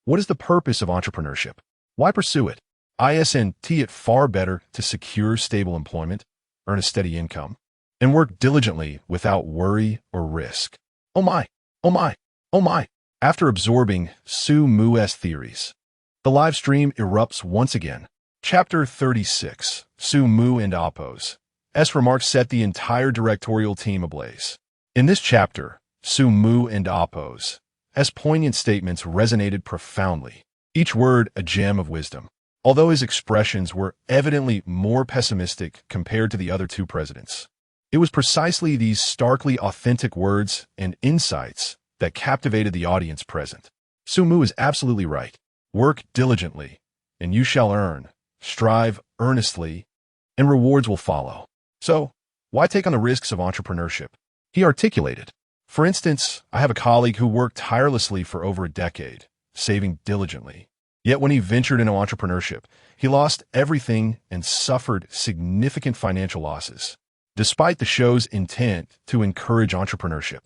what is the purpose of entrepreneurship? Why pursue it? Isn't it far better to secure stable employment, earn a steady income, and work diligently without worry or risk? Oh my, oh my, oh my. After absorbing Su-Mu's theories, the live stream erupts once again. Chapter 36, Su-Mu and Oppos. Remarks set the entire directorial team ablaze. In this chapter, Su-Mu and Oppos' poignant statements resonated profoundly, each word a gem of wisdom. Although his expressions were evidently more pessimistic compared to the other two presidents, it was precisely these starkly authentic words and insights that captivated the audience present. Su-Mu is absolutely right. Work diligently, and you shall earn. Strive earnestly, and rewards will follow. So, why take on the risks of entrepreneurship? He articulated. For instance, I have a colleague who worked tirelessly for over a decade, saving diligently. Yet when he ventured into entrepreneurship, he lost everything and suffered significant financial losses. Despite the show's intent to encourage entrepreneurship,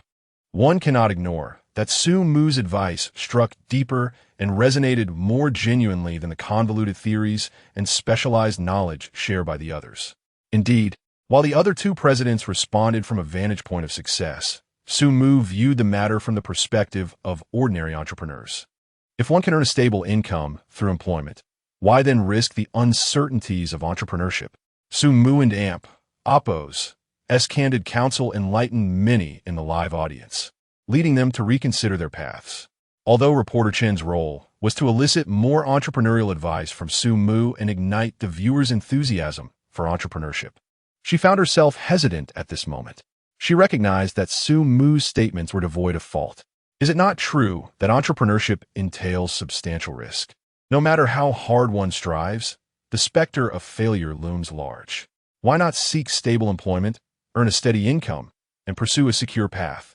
one cannot ignore that Su-Mu's advice struck deeper and resonated more genuinely than the convoluted theories and specialized knowledge shared by the others. Indeed, while the other two presidents responded from a vantage point of success, Su-Mu viewed the matter from the perspective of ordinary entrepreneurs. If one can earn a stable income through employment, why then risk the uncertainties of entrepreneurship? Su-Mu and Oppos' candid counsel enlightened many in the live audience, leading them to reconsider their paths. Although reporter Chen's role was to elicit more entrepreneurial advice from Su-Mu and ignite the viewer's enthusiasm for entrepreneurship, she found herself hesitant at this moment. She recognized that Su-Mu's statements were devoid of fault. Is it not true that entrepreneurship entails substantial risk? No matter how hard one strives, the specter of failure looms large. Why not seek stable employment, earn a steady income, and pursue a secure path?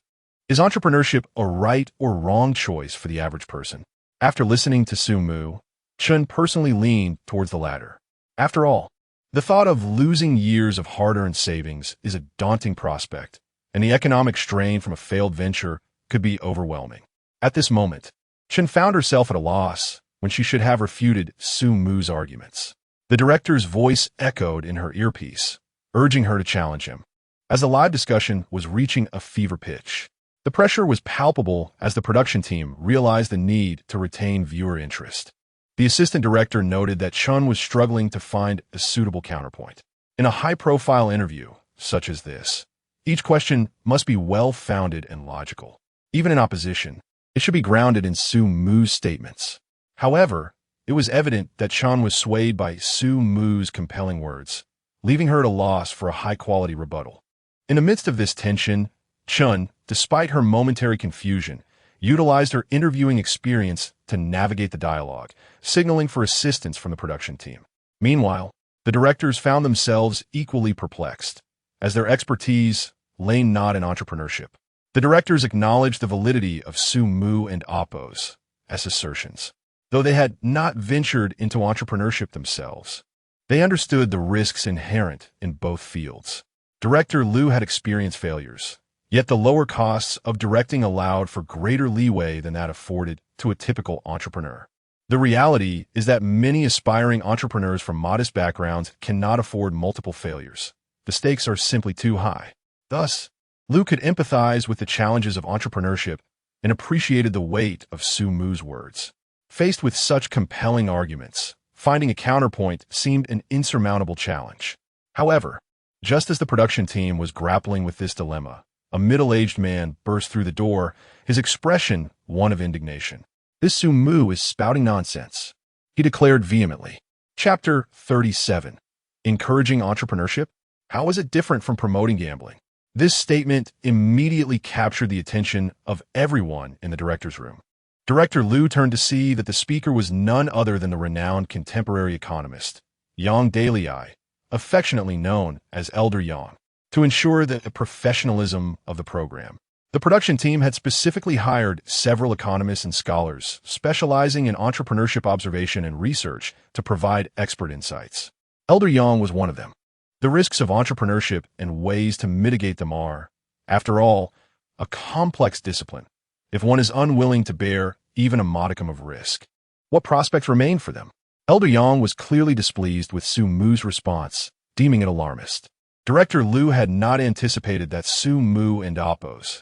Is entrepreneurship a right or wrong choice for the average person? After listening to Su-Mu, Chen personally leaned towards the latter. After all, the thought of losing years of hard-earned savings is a daunting prospect, and the economic strain from a failed venture could be overwhelming. At this moment, Chen found herself at a loss when she should have refuted Su-Mu's arguments. The director's voice echoed in her earpiece, urging her to challenge him. As the live discussion was reaching a fever pitch, the pressure was palpable as the production team realized the need to retain viewer interest. The assistant director noted that Chun was struggling to find a suitable counterpoint. In a high-profile interview, such as this, each question must be well-founded and logical. Even in opposition, it should be grounded in Su-Mu's statements. However, it was evident that Chun was swayed by Su-Mu's compelling words, leaving her at a loss for a high-quality rebuttal. In the midst of this tension, Chun, despite her momentary confusion, utilized her interviewing experience to navigate the dialogue, signaling for assistance from the production team. Meanwhile, the directors found themselves equally perplexed, as their expertise lay not in entrepreneurship. The directors acknowledged the validity of Su-Mu and Oppos' assertions. Though they had not ventured into entrepreneurship themselves, they understood the risks inherent in both fields. Director Liu had experienced failures, yet the lower costs of directing allowed for greater leeway than that afforded to a typical entrepreneur. The reality is that many aspiring entrepreneurs from modest backgrounds cannot afford multiple failures. The stakes are simply too high. Thus, Liu could empathize with the challenges of entrepreneurship and appreciated the weight of Su-Mu's words. Faced with such compelling arguments, finding a counterpoint seemed an insurmountable challenge. However, just as the production team was grappling with this dilemma, a middle-aged man burst through the door, his expression one of indignation. "This Su-Mu is spouting nonsense," he declared vehemently. Chapter 37. Encouraging entrepreneurship? How is it different from promoting gambling? This statement immediately captured the attention of everyone in the director's room. Director Liu turned to see that the speaker was none other than the renowned contemporary economist, Yang Dalai, affectionately known as Elder Yang. To ensure the professionalism of the program, the production team had specifically hired several economists and scholars specializing in entrepreneurship observation and research to provide expert insights. Elder Yang was one of them. The risks of entrepreneurship and ways to mitigate them are, after all, a complex discipline, if one is unwilling to bear even a modicum of risk. What prospects remain for them? Elder Yang was clearly displeased with Su Mu's response, deeming it alarmist. Director Liu had not anticipated that Su Mu and Appo's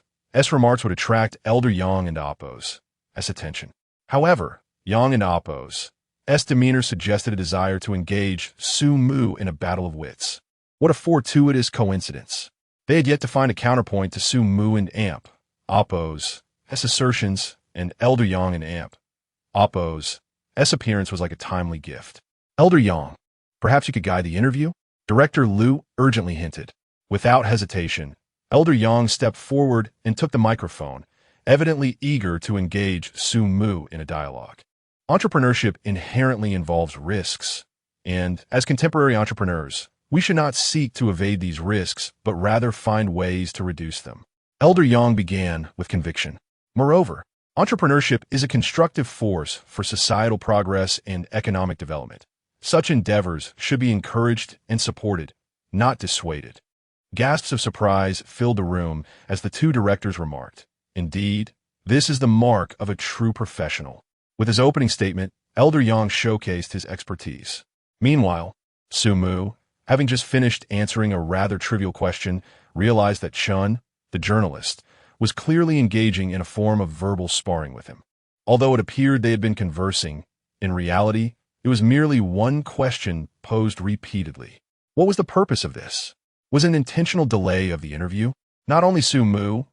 remarks would attract Elder Yang and Appo's attention. However, Yang and Appo's demeanor suggested a desire to engage Su Mu in a battle of wits. What a fortuitous coincidence. They had yet to find a counterpoint to Su Mu and Appo's assertions, and Elder Yang and Appo's appearance was like a timely gift. Elder Yang, perhaps you could guide the interview? Director Liu urgently hinted. Without hesitation, Elder Yang stepped forward and took the microphone, evidently eager to engage Su Mu in a dialogue. Entrepreneurship inherently involves risks, and as contemporary entrepreneurs, we should not seek to evade these risks, but rather find ways to reduce them. Elder Yang began with conviction. Moreover, entrepreneurship is a constructive force for societal progress and economic development. Such endeavors should be encouraged and supported, not dissuaded. Gasps of surprise filled the room as the two directors remarked, "Indeed, this is the mark of a true professional." With his opening statement, Elder Yang showcased his expertise. Meanwhile, Su Mu, having just finished answering a rather trivial question, realized that Chun, the journalist, was clearly engaging in a form of verbal sparring with him. Although it appeared they had been conversing, in reality, it was merely one question posed repeatedly. What was the purpose of this? Was it an intentional delay of the interview? Not only Su Mu,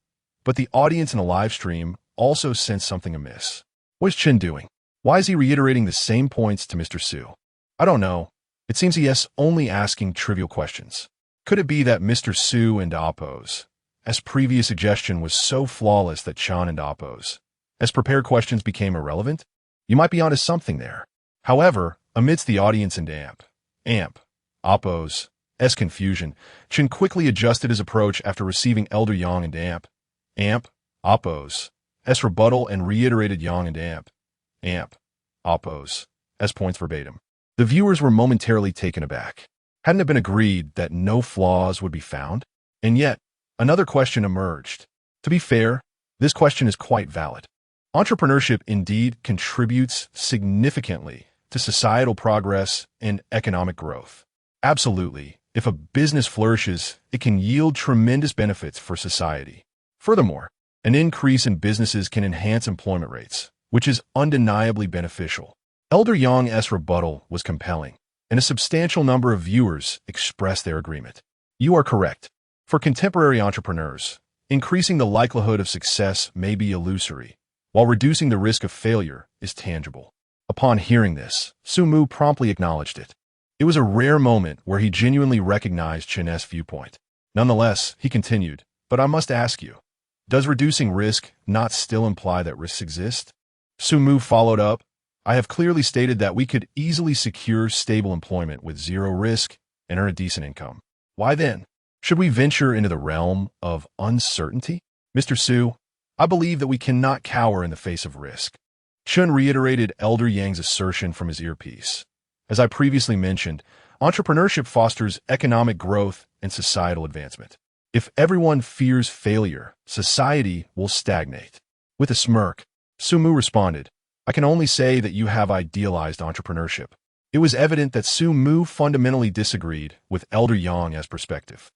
but the audience in the live stream also sensed something amiss. What is Chen doing? Why is he reiterating the same points to Mr. Su? I don't know. It seems he is only asking trivial questions. Could it be that Mr. Su and Appo's previous suggestion was so flawless that Chan and Appo's prepared questions became irrelevant? You might be onto something there. However, amidst the audience and Appo's confusion, Chen quickly adjusted his approach after receiving Elder Yang and Appo's rebuttal and reiterated Yang and Appo's points verbatim. The viewers were momentarily taken aback. Hadn't it been agreed that no flaws would be found? And yet, another question emerged. To be fair, this question is quite valid. Entrepreneurship indeed contributes significantly to societal progress and economic growth. Absolutely, if a business flourishes, it can yield tremendous benefits for society. Furthermore, an increase in businesses can enhance employment rates, which is undeniably beneficial. Elder Yang's rebuttal was compelling, and a substantial number of viewers expressed their agreement. You are correct. For contemporary entrepreneurs, increasing the likelihood of success may be illusory, while reducing the risk of failure is tangible. Upon hearing this, Su Mu promptly acknowledged it. It was a rare moment where he genuinely recognized Chen's viewpoint. Nonetheless, he continued, "But I must ask you, does reducing risk not still imply that risks exist?" Su Mu followed up, "I have clearly stated that we could easily secure stable employment with zero risk and earn a decent income. Why then should we venture into the realm of uncertainty? Mr. Su, I believe that we cannot cower in the face of risk." Chun reiterated Elder Yang's assertion from his earpiece. As I previously mentioned, entrepreneurship fosters economic growth and societal advancement. If everyone fears failure, society will stagnate. With a smirk, Su Mu responded, "I can only say that you have idealized entrepreneurship." It was evident that Su Mu fundamentally disagreed with Elder Yang's perspective.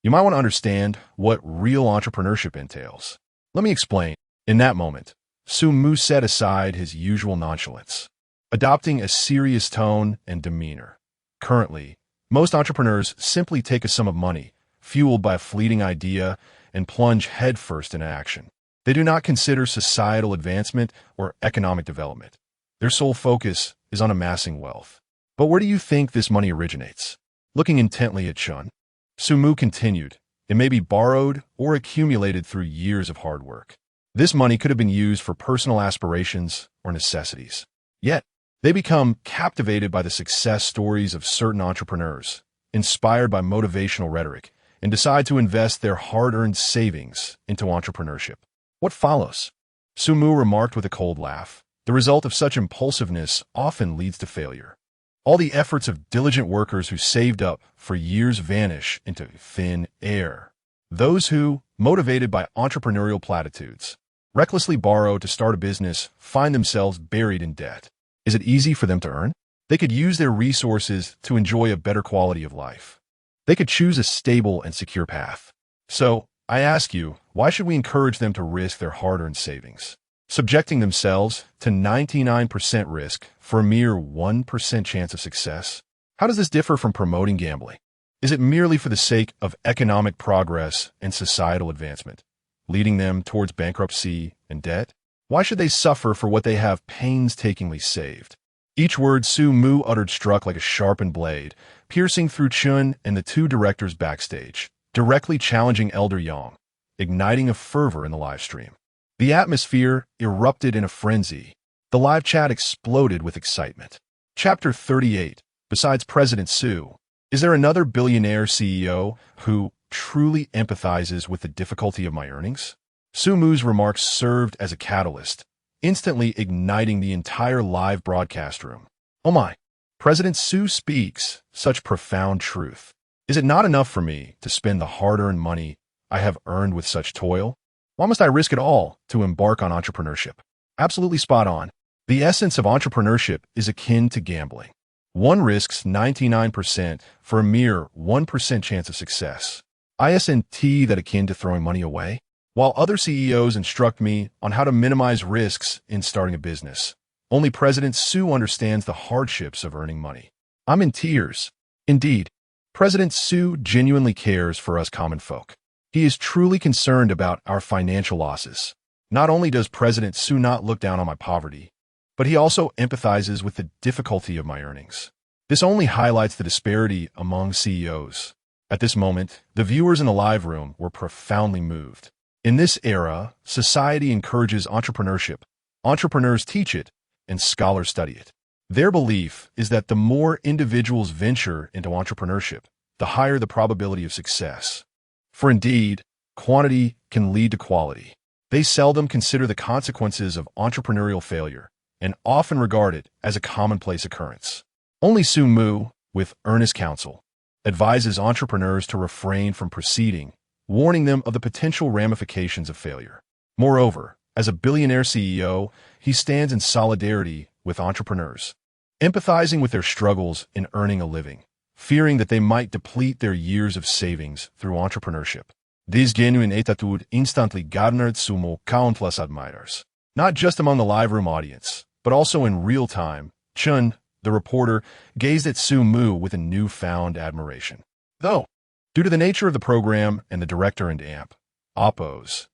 You might want to understand what real entrepreneurship entails. Let me explain. In that moment, Su Mu set aside his usual nonchalance, adopting a serious tone and demeanor. Currently, most entrepreneurs simply take a sum of money, fueled by a fleeting idea, and plunge headfirst into action. They do not consider societal advancement or economic development. Their sole focus is on amassing wealth. But where do you think this money originates? Looking intently at Chun, Su Mu continued, It may be borrowed or accumulated through years of hard work. This money could have been used for personal aspirations or necessities. Yet, they become captivated by the success stories of certain entrepreneurs, inspired by motivational rhetoric, and decide to invest their hard-earned savings into entrepreneurship. What follows? Sumu remarked with a cold laugh. The result of such impulsiveness often leads to failure. All the efforts of diligent workers who saved up for years vanish into thin air. Those who, motivated by entrepreneurial platitudes, recklessly borrow to start a business find themselves buried in debt. Is it easy for them to earn? They could use their resources to enjoy a better quality of life. They could choose a stable and secure path. So, I ask you, why should we encourage them to risk their hard-earned savings, subjecting themselves to 99% risk for a mere 1% chance of success? How does this differ from promoting gambling? Is it merely for the sake of economic progress and societal advancement, leading them towards bankruptcy and debt? Why should they suffer for what they have painstakingly saved? Each word Su Mu uttered struck like a sharpened blade, piercing through Chun and the two directors backstage, directly challenging Elder Yang, igniting a fervor in the live stream. The atmosphere erupted in a frenzy. The live chat exploded with excitement. Chapter 38. Besides President Su, is there another billionaire CEO who truly empathizes with the difficulty of my earnings? Su Mu's remarks served as a catalyst, instantly igniting the entire live broadcast room. Oh my! President Su speaks such profound truth. Is it not enough for me to spend the hard-earned money I have earned with such toil? Why must I risk it all to embark on entrepreneurship? Absolutely spot on. The essence of entrepreneurship is akin to gambling. One risks 99% for a mere 1% chance of success. Isn't that akin to throwing money away? While other CEOs instruct me on how to minimize risks in starting a business, only President Su understands the hardships of earning money. I'm in tears. Indeed, President Su genuinely cares for us common folk. He is truly concerned about our financial losses. Not only does President Su not look down on my poverty, but he also empathizes with the difficulty of my earnings. This only highlights the disparity among CEOs. At this moment, the viewers in the live room were profoundly moved. In this era, society encourages entrepreneurship. Entrepreneurs teach it, and scholars study it. Their belief is that the more individuals venture into entrepreneurship, the higher the probability of success. For indeed, quantity can lead to quality. They seldom consider the consequences of entrepreneurial failure and often regard it as a commonplace occurrence. Only Su Mu, with earnest counsel, advises entrepreneurs to refrain from proceeding, warning them of the potential ramifications of failure. Moreover, as a billionaire CEO, he stands in solidarity with entrepreneurs, empathizing with their struggles in earning a living, fearing that they might deplete their years of savings through entrepreneurship. This genuine attitude instantly garnered Sumo countless admirers, not just among the live room audience, but also in real time. Chun, the reporter, gazed at Su Mu with a newfound admiration. Though, due to the nature of the program and the director and Oppo's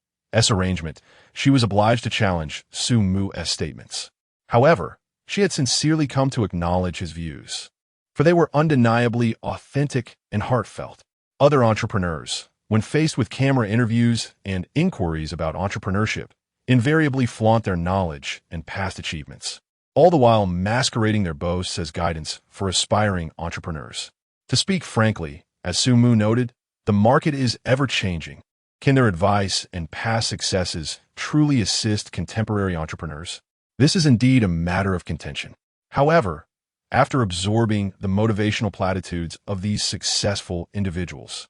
arrangement, she was obliged to challenge Su Mu's statements. However, she had sincerely come to acknowledge his views, for they were undeniably authentic and heartfelt. Other entrepreneurs, when faced with camera interviews and inquiries about entrepreneurship, invariably flaunt their knowledge and past achievements, all the while masquerading their boasts as guidance for aspiring entrepreneurs. To speak frankly, as Su Mu noted, the market is ever-changing. Can their advice and past successes truly assist contemporary entrepreneurs? This is indeed a matter of contention. However, after absorbing the motivational platitudes of these successful individuals,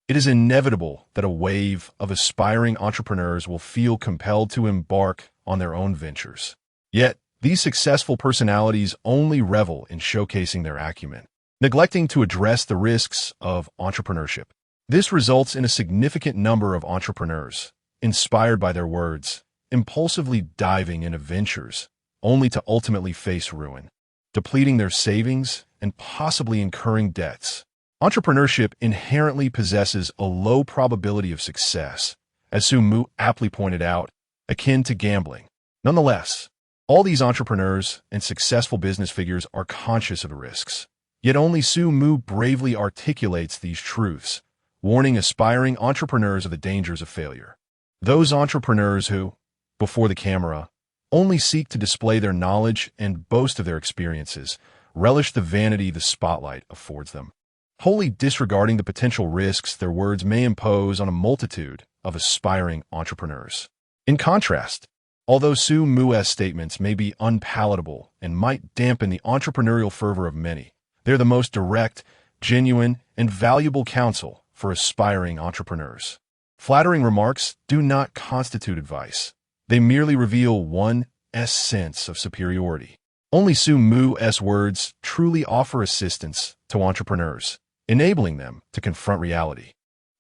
it is inevitable that a wave of aspiring entrepreneurs will feel compelled to embark on their own ventures. Yet, these successful personalities only revel in showcasing their acumen, neglecting to address the risks of entrepreneurship. This results in a significant number of entrepreneurs, inspired by their words, impulsively diving into ventures, only to ultimately face ruin, depleting their savings and possibly incurring debts. Entrepreneurship inherently possesses a low probability of success, as Su Mu aptly pointed out, akin to gambling. Nonetheless, all these entrepreneurs and successful business figures are conscious of the risks. Yet only Su Mu bravely articulates these truths, warning aspiring entrepreneurs of the dangers of failure. Those entrepreneurs who, before the camera, only seek to display their knowledge and boast of their experiences, relish the vanity the spotlight affords them, wholly disregarding the potential risks their words may impose on a multitude of aspiring entrepreneurs. In contrast, although Su Mu's statements may be unpalatable and might dampen the entrepreneurial fervor of many, they are the most direct, genuine, and valuable counsel for aspiring entrepreneurs. Flattering remarks do not constitute advice. They merely reveal one's sense of superiority. Only Su Mu's words truly offer assistance to entrepreneurs, enabling them to confront reality.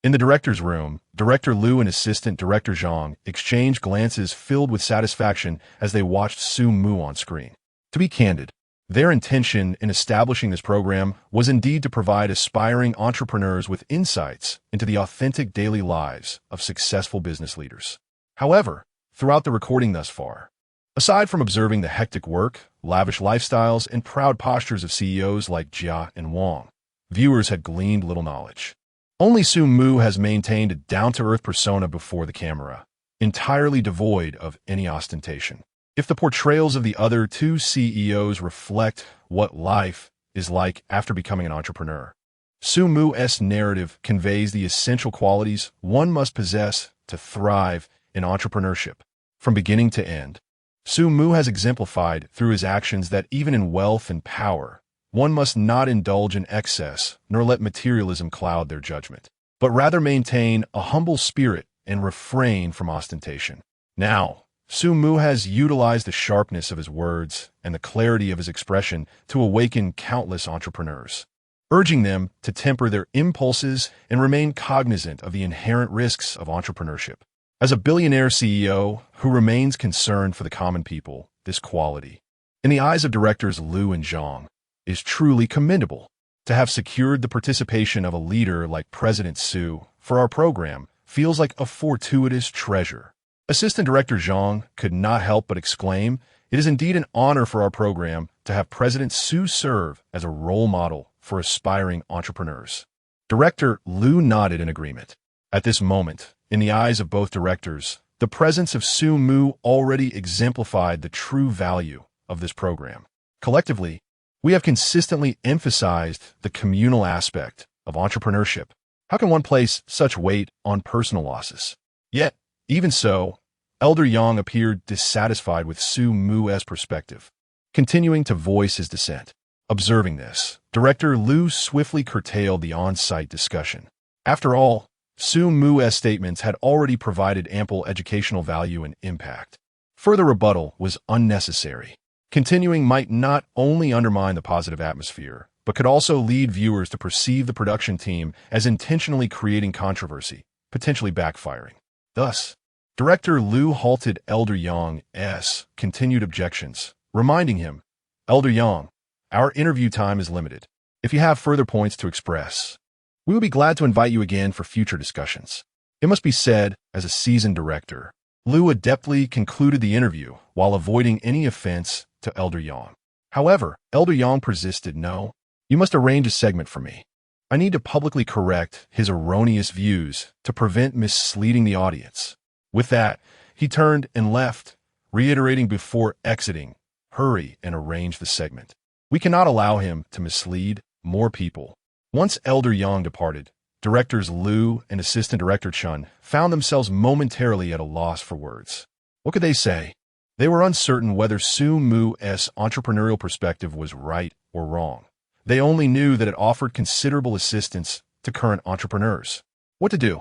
In the director's room, Director Lu and Assistant Director Zhang exchanged glances filled with satisfaction as they watched Su Mu on screen. To be candid, their intention in establishing this program was indeed to provide aspiring entrepreneurs with insights into the authentic daily lives of successful business leaders. However, throughout the recording thus far, aside from observing the hectic work, lavish lifestyles, and proud postures of CEOs like Jia and Wang, viewers had gleaned little knowledge. Only Su Mu has maintained a down-to-earth persona before the camera, entirely devoid of any ostentation. If the portrayals of the other two CEOs reflect what life is like after becoming an entrepreneur, Su Mu's narrative conveys the essential qualities one must possess to thrive in entrepreneurship. From beginning to end, Su Mu has exemplified through his actions that even in wealth and power, one must not indulge in excess nor let materialism cloud their judgment, but rather maintain a humble spirit and refrain from ostentation. Now, Su Mu has utilized the sharpness of his words and the clarity of his expression to awaken countless entrepreneurs, urging them to temper their impulses and remain cognizant of the inherent risks of entrepreneurship. As a billionaire CEO who remains concerned for the common people, this quality, in the eyes of directors Lu and Zhang, is truly commendable. To have secured the participation of a leader like President Su for our program feels like a fortuitous treasure. Assistant Director Zhang could not help but exclaim, "It is indeed an honor for our program to have President Su serve as a role model for aspiring entrepreneurs." Director Lu nodded in agreement. At this moment, in the eyes of both directors, the presence of Su Mu already exemplified the true value of this program. Collectively, we have consistently emphasized the communal aspect of entrepreneurship. How can one place such weight on personal losses? Yet, even so, Elder Yang appeared dissatisfied with Su Mu's perspective, continuing to voice his dissent. Observing this, Director Lu swiftly curtailed the on-site discussion. After all, Su Mu's statements had already provided ample educational value and impact. Further rebuttal was unnecessary. Continuing might not only undermine the positive atmosphere, but could also lead viewers to perceive the production team as intentionally creating controversy, potentially backfiring. Thus, Director Lu halted Elder Yang's continued objections, reminding him, "Elder Yang, our interview time is limited. If you have further points to express, we would be glad to invite you again for future discussions." It must be said, as a seasoned director, Lu adeptly concluded the interview while avoiding any offense to Elder Yang. However, Elder Yang persisted, "No, you must arrange a segment for me. I need to publicly correct his erroneous views to prevent misleading the audience." With that, he turned and left, reiterating before exiting, "Hurry and arrange the segment. We cannot allow him to mislead more people." Once Elder Yang departed, Directors Lu and Assistant Director Chun found themselves momentarily at a loss for words. What could they say? They were uncertain whether Su Mu's entrepreneurial perspective was right or wrong. They only knew that it offered considerable assistance to current entrepreneurs. What to do?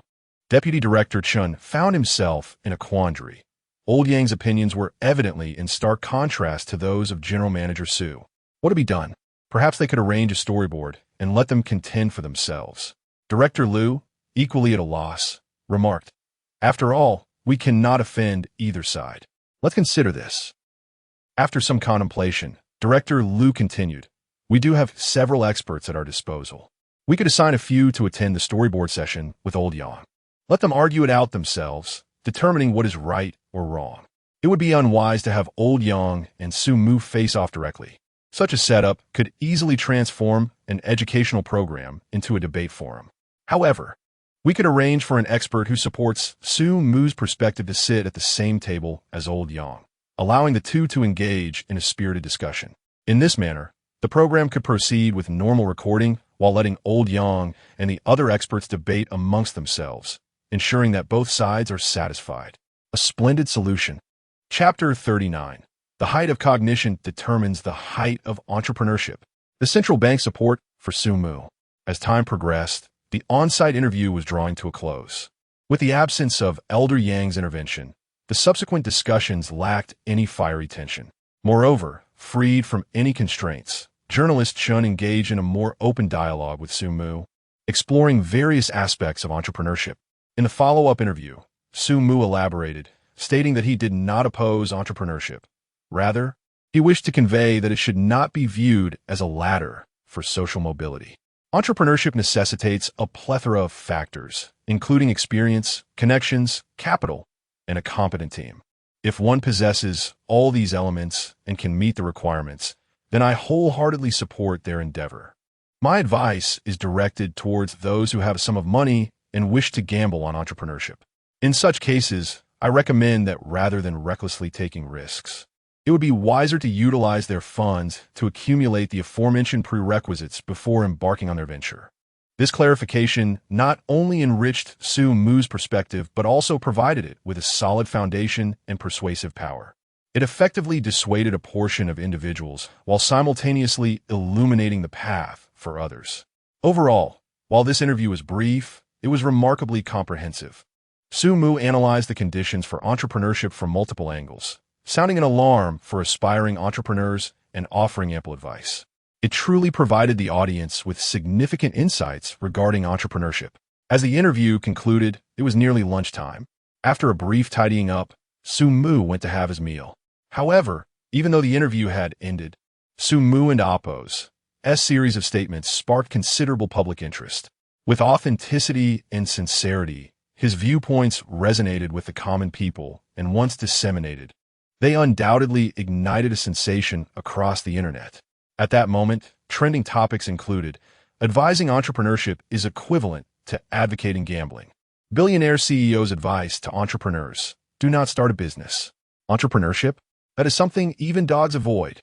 Deputy Director Chun found himself in a quandary. Old Yang's opinions were evidently in stark contrast to those of General Manager Su. What to be done? Perhaps they could arrange a storyboard and let them contend for themselves. Director Lu, equally at a loss, remarked, "After all, we cannot offend either side. Let's consider this." After some contemplation, Director Lu continued, "We do have several experts at our disposal. We could assign a few to attend the storyboard session with Old Yang. Let them argue it out themselves, determining what is right or wrong. It would be unwise to have Old Yang and Su Mu face off directly. Such a setup could easily transform an educational program into a debate forum. However, We could arrange for an expert who supports Su Mu's perspective to sit at the same table as old Yang, allowing the two to engage in a spirited discussion. In this manner, the program could proceed with normal recording while letting old Yang and the other experts debate amongst themselves, ensuring that both sides are satisfied. A splendid solution. Chapter 39. The height of cognition determines the height of entrepreneurship. The central bank support for Su Mu. As time progressed, the on-site interview was drawing to a close. With the absence of Elder Yang's intervention, the subsequent discussions lacked any fiery tension. Moreover, freed from any constraints, journalist Chun engaged in a more open dialogue with Su Mu, exploring various aspects of entrepreneurship. In the follow-up interview, Su Mu elaborated, stating that he did not oppose entrepreneurship. Rather, he wished to convey that it should not be viewed as a ladder for social mobility. Entrepreneurship necessitates a plethora of factors, including experience, connections, capital, and a competent team. If one possesses all these elements and can meet the requirements, then I wholeheartedly support their endeavor. My advice is directed towards those who have a sum of money and wish to gamble on entrepreneurship. In such cases, I recommend that rather than recklessly taking risks, it would be wiser to utilize their funds to accumulate the aforementioned prerequisites before embarking on their venture. This clarification not only enriched Su Mu's perspective but also provided it with a solid foundation and persuasive power. It effectively dissuaded a portion of individuals while simultaneously illuminating the path for others. Overall, while this interview was brief, it was remarkably comprehensive. Su Mu analyzed the conditions for entrepreneurship from multiple angles, sounding an alarm for aspiring entrepreneurs and offering ample advice. It truly provided the audience with significant insights regarding entrepreneurship. As the interview concluded, it was nearly lunchtime. After a brief tidying up, Su Mu went to have his meal. However, even though the interview had ended, Su Mu and Appo's series of statements sparked considerable public interest. With authenticity and sincerity, his viewpoints resonated with the common people, and once disseminated, they undoubtedly ignited a sensation across the internet. At that moment, trending topics included, advising entrepreneurship is equivalent to advocating gambling. Billionaire CEO's advice to entrepreneurs: do not start a business. Entrepreneurship? That is something even dogs avoid.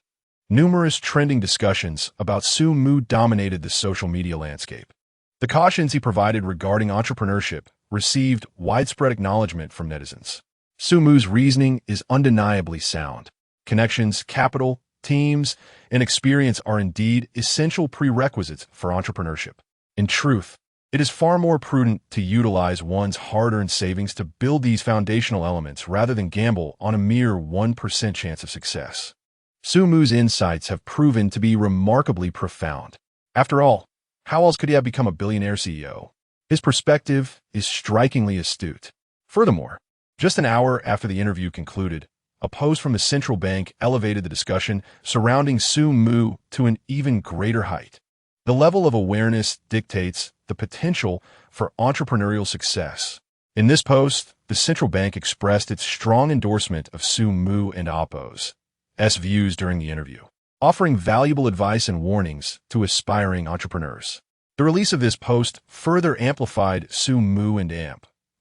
Numerous trending discussions about Su Mu dominated the social media landscape. The cautions he provided regarding entrepreneurship received widespread acknowledgement from netizens. Su Mu's reasoning is undeniably sound. Connections, capital, teams, and experience are indeed essential prerequisites for entrepreneurship. In truth, it is far more prudent to utilize one's hard-earned savings to build these foundational elements rather than gamble on a mere 1% chance of success. Su Mu's insights have proven to be remarkably profound. After all, how else could he have become a billionaire CEO? His perspective is strikingly astute. Furthermore, just an hour after the interview concluded, a post from the central bank elevated the discussion surrounding Su Mu to an even greater height. The level of awareness dictates the potential for entrepreneurial success. In this post, the central bank expressed its strong endorsement of Su Mu and Appo's views during the interview, offering valuable advice and warnings to aspiring entrepreneurs. The release of this post further amplified Su Mu and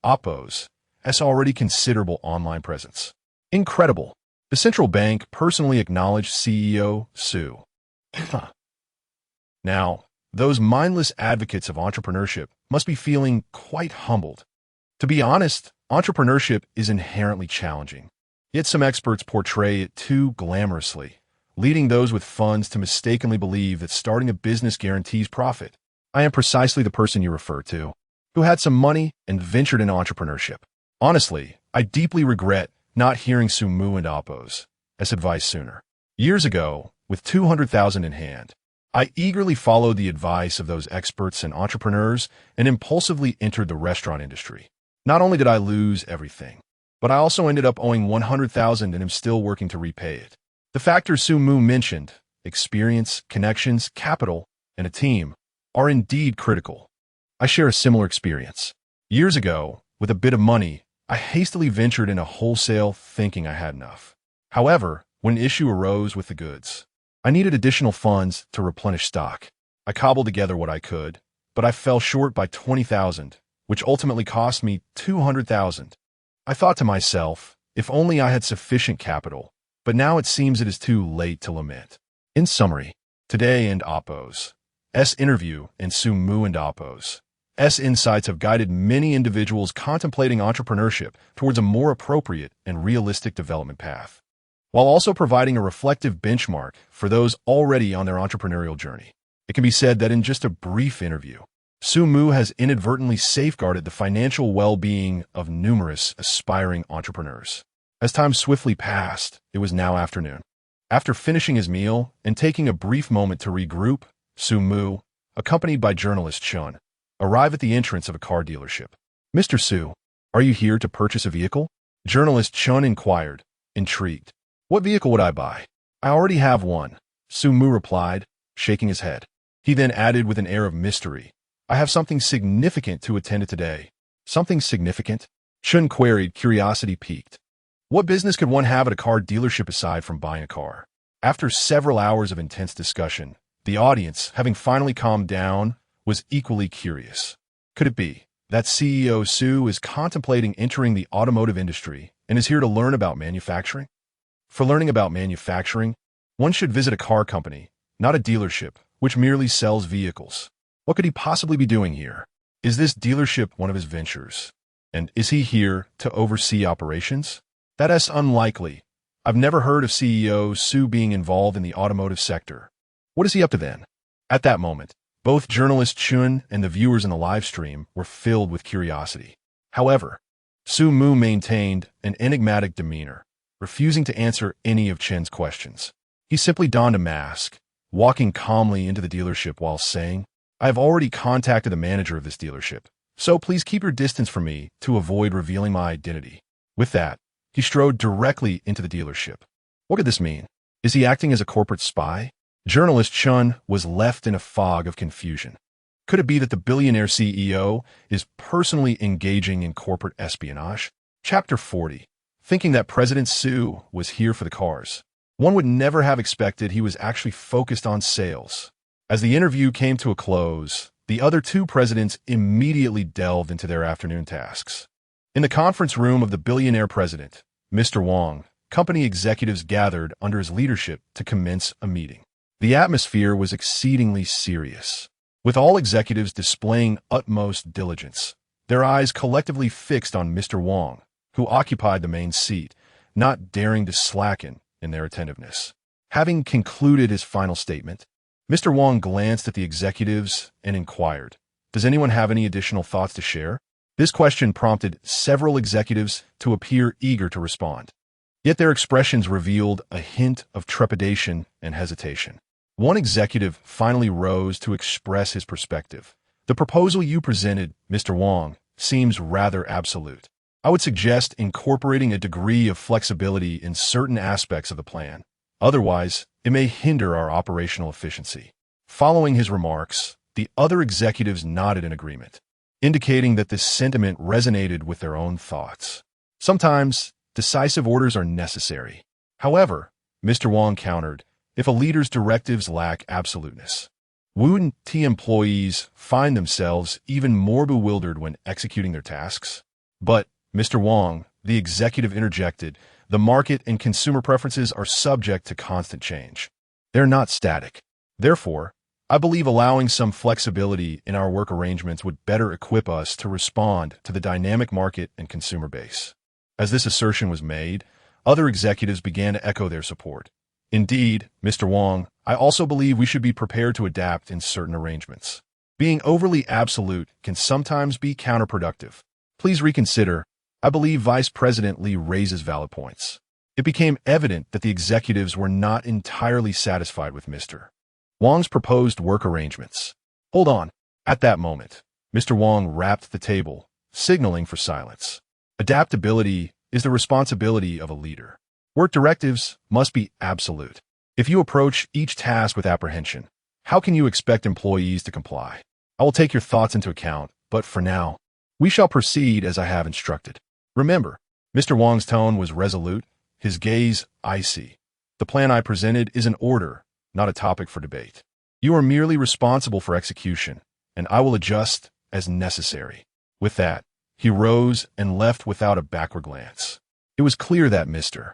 Appo's already considerable online presence. Incredible. The central bank personally acknowledged CEO Su. Now, those mindless advocates of entrepreneurship must be feeling quite humbled. To be honest, entrepreneurship is inherently challenging. Yet some experts portray it too glamorously, leading those with funds to mistakenly believe that starting a business guarantees profit. I am precisely the person you refer to, who had some money and ventured into entrepreneurship. Honestly, I deeply regret not hearing Su Mu and Appo's advice sooner. Years ago, with $200,000 in hand, I eagerly followed the advice of those experts and entrepreneurs and impulsively entered the restaurant industry. Not only did I lose everything, but I also ended up owing $100,000 and am still working to repay it. The factors Su Mu mentioned, experience, connections, capital, and a team, are indeed critical. I share a similar experience. Years ago, with a bit of money, I hastily ventured into wholesale thinking I had enough. However, when an issue arose with the goods, I needed additional funds to replenish stock. I cobbled together what I could, but I fell short by $20,000, which ultimately cost me 200,000. I thought to myself, if only I had sufficient capital, but now it seems it is too late to lament. In summary, today and Oppo's S interview and Sumu and Oppo's S insights have guided many individuals contemplating entrepreneurship towards a more appropriate and realistic development path, while also providing a reflective benchmark for those already on their entrepreneurial journey. It can be said that in just a brief interview, Sumu has inadvertently safeguarded the financial well-being of numerous aspiring entrepreneurs. As time swiftly passed, it was now afternoon. After finishing his meal and taking a brief moment to regroup, Sumu, accompanied by journalist Chun, arrived at the entrance of a car dealership. "Mr. Su, are you here to purchase a vehicle?" Journalist Chun inquired, intrigued. "What vehicle would I buy?" "I already have one," Sumu replied, shaking his head. He then added with an air of mystery, "I have something significant to attend to today." "Something significant?" Chun queried, curiosity piqued. What business could one have at a car dealership aside from buying a car? After several hours of intense discussion, the audience, having finally calmed down, was equally curious. Could it be that CEO Su is contemplating entering the automotive industry and is here to learn about manufacturing? For learning about manufacturing, one should visit a car company, not a dealership, which merely sells vehicles. What could he possibly be doing here? Is this dealership one of his ventures? And is he here to oversee operations? That is unlikely. I've never heard of CEO Su being involved in the automotive sector. What is he up to then? At that moment, both journalist Chun and the viewers in the live stream were filled with curiosity. However, Sumu maintained an enigmatic demeanor, refusing to answer any of Chen's questions. He simply donned a mask, walking calmly into the dealership while saying, "I have already contacted the manager of this dealership, so please keep your distance from me to avoid revealing my identity." With that, he strode directly into the dealership. What could this mean? Is he acting as a corporate spy? Journalist Chun was left in a fog of confusion. Could it be that the billionaire CEO is personally engaging in corporate espionage? Chapter 40. Thinking that President Su was here for the cars. One would never have expected he was actually focused on sales. As the interview came to a close, the other two presidents immediately delved into their afternoon tasks. In the conference room of the billionaire president, Mr. Wang, company executives gathered under his leadership to commence a meeting. The atmosphere was exceedingly serious, with all executives displaying utmost diligence, their eyes collectively fixed on Mr. Wang, who occupied the main seat, not daring to slacken in their attentiveness. Having concluded his final statement, Mr. Wang glanced at the executives and inquired, "Does anyone have any additional thoughts to share?" This question prompted several executives to appear eager to respond. Yet their expressions revealed a hint of trepidation and hesitation. One executive finally rose to express his perspective. "The proposal you presented, Mr. Wang, seems rather absolute. I would suggest incorporating a degree of flexibility in certain aspects of the plan. Otherwise, it may hinder our operational efficiency." Following his remarks, the other executives nodded in agreement, indicating that this sentiment resonated with their own thoughts. Sometimes, decisive orders are necessary. However, Mr. Wang countered, if a leader's directives lack absoluteness, wouldn't employees find themselves even more bewildered when executing their tasks? "But, Mr. Wang," the executive interjected, "the market and consumer preferences are subject to constant change. They're not static. Therefore, I believe allowing some flexibility in our work arrangements would better equip us to respond to the dynamic market and consumer base." As this assertion was made, other executives began to echo their support. "Indeed, Mr. Wang, I also believe we should be prepared to adapt in certain arrangements. Being overly absolute can sometimes be counterproductive. Please reconsider." I believe Vice President Lee raises valid points. It became evident that the executives were not entirely satisfied with Mr. Wang's proposed work arrangements. "Hold on." At that moment, Mr. Wang rapped the table, signaling for silence. Adaptability is the responsibility of a leader. Work directives must be absolute. If you approach each task with apprehension, how can you expect employees to comply? I will take your thoughts into account, but for now, we shall proceed as I have instructed. Remember, Mr. Wang's tone was resolute, his gaze icy. The plan I presented is an order, not a topic for debate. You are merely responsible for execution, and I will adjust as necessary. With that, he rose and left without a backward glance. It was clear that Mr.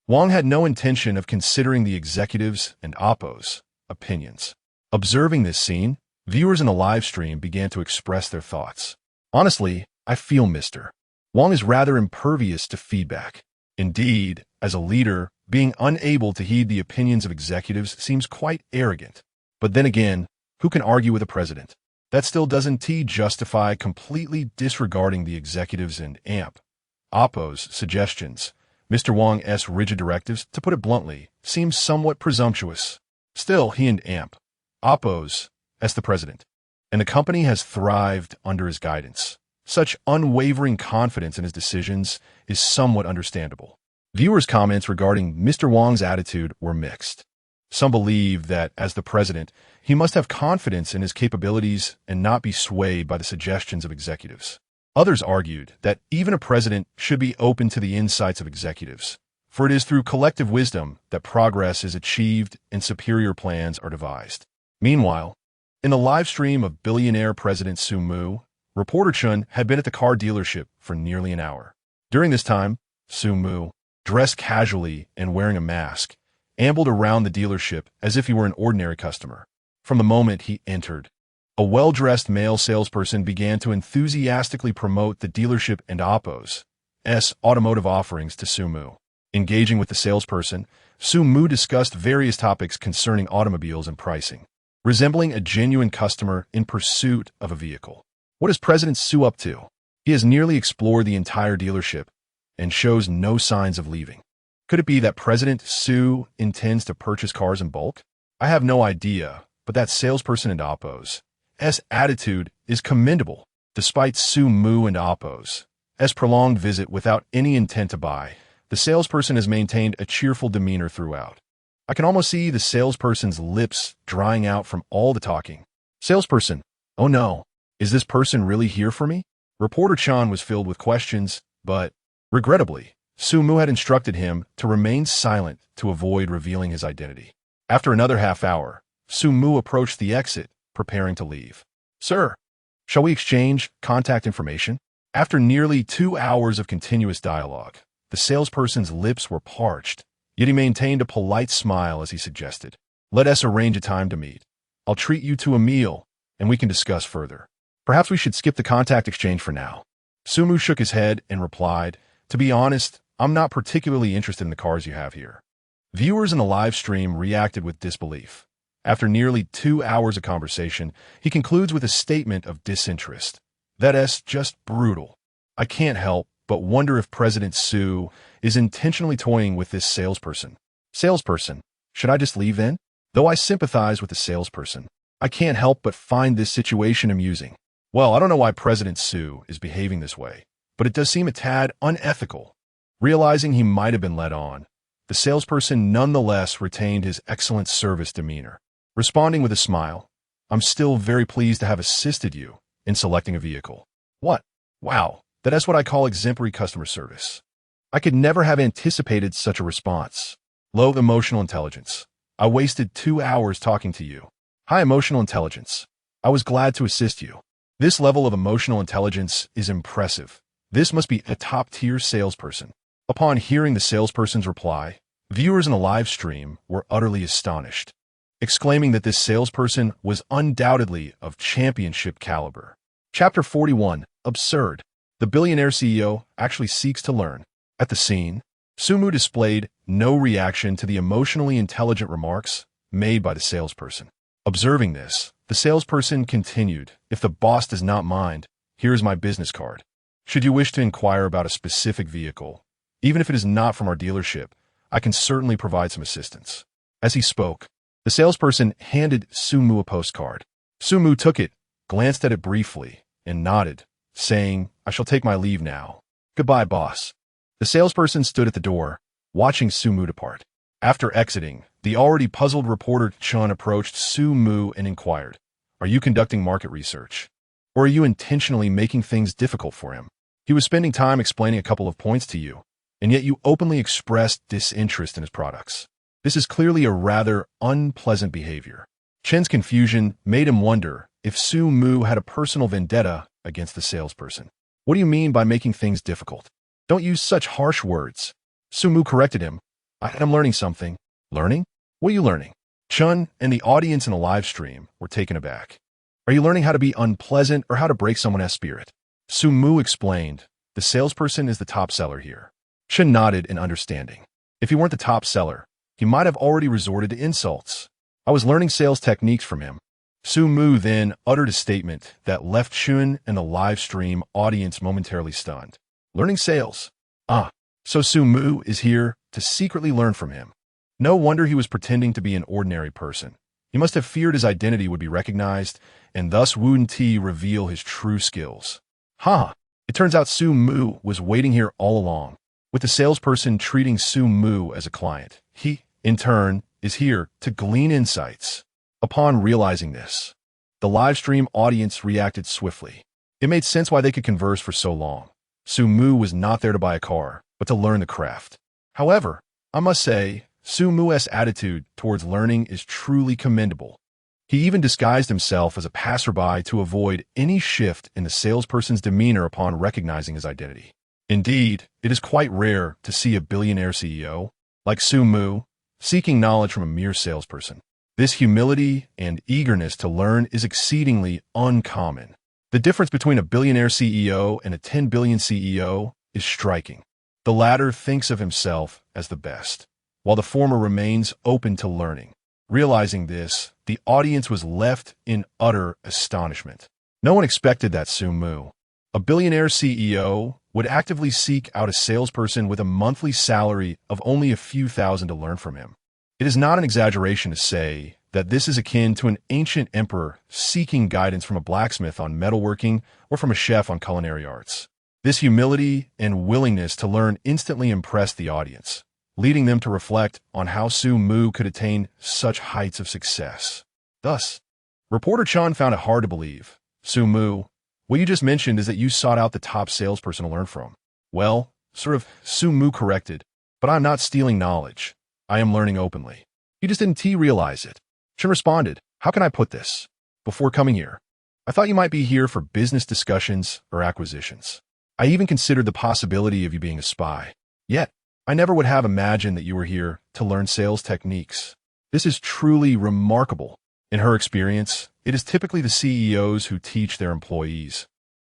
Wang had no intention of considering the executives' and Oppo's opinions. Observing this scene, viewers in the live stream began to express their thoughts. Honestly, I feel Mr. Wang is rather impervious to feedback. Indeed, as a leader, being unable to heed the opinions of executives seems quite arrogant. But then again, who can argue with a president? That still doesn't justify completely disregarding the executives and Oppo's suggestions. Mr. Wang's rigid directives, to put it bluntly, seem somewhat presumptuous. Still, he and Oppo's as the president, and the company has thrived under his guidance. Such unwavering confidence in his decisions is somewhat understandable. Viewers' comments regarding Mr. Wang's attitude were mixed. Some believe that, as the president, he must have confidence in his capabilities and not be swayed by the suggestions of executives. Others argued that even a president should be open to the insights of executives, for it is through collective wisdom that progress is achieved and superior plans are devised. Meanwhile, in the live stream of billionaire President Su Mu, reporter Chun had been at the car dealership for nearly an hour. During this time, Su Mu, dressed casually and wearing a mask, ambled around the dealership as if he were an ordinary customer. From the moment he entered, a well-dressed male salesperson began to enthusiastically promote the dealership and Oppo's automotive offerings to Su Mu. Engaging with the salesperson, Su Mu discussed various topics concerning automobiles and pricing, resembling a genuine customer in pursuit of a vehicle. What is President Su up to? He has nearly explored the entire dealership and shows no signs of leaving. Could it be that President Su intends to purchase cars in bulk? I have no idea, but that salesperson and Oppo's attitude is commendable. Despite Su Mu and Oppo's prolonged visit without any intent to buy, the salesperson has maintained a cheerful demeanor throughout. I can almost see the salesperson's lips drying out from all the talking. Salesperson, oh no, is this person really here for me? Reporter Chan was filled with questions, but, regrettably, Su Mu had instructed him to remain silent to avoid revealing his identity. After another half hour, Su Mu approached the exit, preparing to leave. Sir, shall we exchange contact information? After nearly 2 hours of continuous dialogue, the salesperson's lips were parched, yet he maintained a polite smile as he suggested, let us arrange a time to meet. I'll treat you to a meal, and we can discuss further. Perhaps we should skip the contact exchange for now. Su Mu shook his head and replied, to be honest, I'm not particularly interested in the cars you have here. Viewers in the live stream reacted with disbelief. After nearly 2 hours of conversation, he concludes with a statement of disinterest. That's just brutal. I can't help but wonder if President Su is intentionally toying with this salesperson. Salesperson, should I just leave then? Though I sympathize with the salesperson, I can't help but find this situation amusing. Well, I don't know why President Su is behaving this way, but it does seem a tad unethical. Realizing he might have been led on, the salesperson nonetheless retained his excellent service demeanor. Responding with a smile, I'm still very pleased to have assisted you in selecting a vehicle. What? Wow, that's what I call exemplary customer service. I could never have anticipated such a response. Low emotional intelligence. I wasted 2 hours talking to you. High emotional intelligence. I was glad to assist you. This level of emotional intelligence is impressive. This must be a top-tier salesperson. Upon hearing the salesperson's reply, viewers in the live stream were utterly astonished, exclaiming that this salesperson was undoubtedly of championship caliber. Chapter 41, Absurd. The billionaire CEO actually seeks to learn. At the scene, Su Mu displayed no reaction to the emotionally intelligent remarks made by the salesperson. Observing this, the salesperson continued, if the boss does not mind, here is my business card. Should you wish to inquire about a specific vehicle, even if it is not from our dealership, I can certainly provide some assistance. As he spoke, the salesperson handed Su Mu a postcard. Su Mu took it, glanced at it briefly, and nodded, saying, I shall take my leave now. Goodbye, boss. The salesperson stood at the door, watching Su Mu depart. After exiting, the already puzzled reporter Chun approached Su Mu and inquired, are you conducting market research? Or are you intentionally making things difficult for him? He was spending time explaining a couple of points to you, and yet you openly expressed disinterest in his products. This is clearly a rather unpleasant behavior. Chen's confusion made him wonder if Su Mu had a personal vendetta against the salesperson. What do you mean by making things difficult? Don't use such harsh words. Sumu corrected him. I'm learning something. Learning? What are you learning? Chun and the audience in the live stream were taken aback. Are you learning how to be unpleasant or how to break someone's spirit? Sumu explained. The salesperson is the top seller here. Chun nodded in understanding. If he weren't the top seller, he might have already resorted to insults. I was learning sales techniques from him. Sumu then uttered a statement that left Chun and the live stream audience momentarily stunned. Learning sales. So Sumu is here to secretly learn from him. No wonder he was pretending to be an ordinary person. He must have feared his identity would be recognized, and thus wouldn't he reveal his true skills. It turns out Sumu was waiting here all along, with the salesperson treating Sumu as a client. He, in turn, is here to glean insights. Upon realizing this, the live stream audience reacted swiftly. It made sense why they could converse for so long. Sumu was not there to buy a car, but to learn the craft. However, I must say, Sumu's attitude towards learning is truly commendable. He even disguised himself as a passerby to avoid any shift in the salesperson's demeanor upon recognizing his identity. Indeed, it is quite rare to see a billionaire CEO, like Sumu, seeking knowledge from a mere salesperson. This humility and eagerness to learn is exceedingly uncommon. The difference between a billionaire CEO and a 10 billion CEO is striking. The latter thinks of himself as the best, while the former remains open to learning. Realizing this, the audience was left in utter astonishment. No one expected that Sumu, a billionaire CEO, would actively seek out a salesperson with a monthly salary of only a few thousand to learn from him. It is not an exaggeration to say that this is akin to an ancient emperor seeking guidance from a blacksmith on metalworking or from a chef on culinary arts. This humility and willingness to learn instantly impressed the audience, leading them to reflect on how Sumu could attain such heights of success. Thus, reporter Chan found it hard to believe. Sumu, what you just mentioned is that you sought out the top salesperson to learn from. Well, Sumu corrected, but I'm not stealing knowledge. I am learning openly. You just didn't realize it. Chan responded, how can I put this? Before coming here, I thought you might be here for business discussions or acquisitions. I even considered the possibility of you being a spy. Yet, I never would have imagined that you were here to learn sales techniques. This is truly remarkable. In her experience, it is typically the CEOs who teach their employees.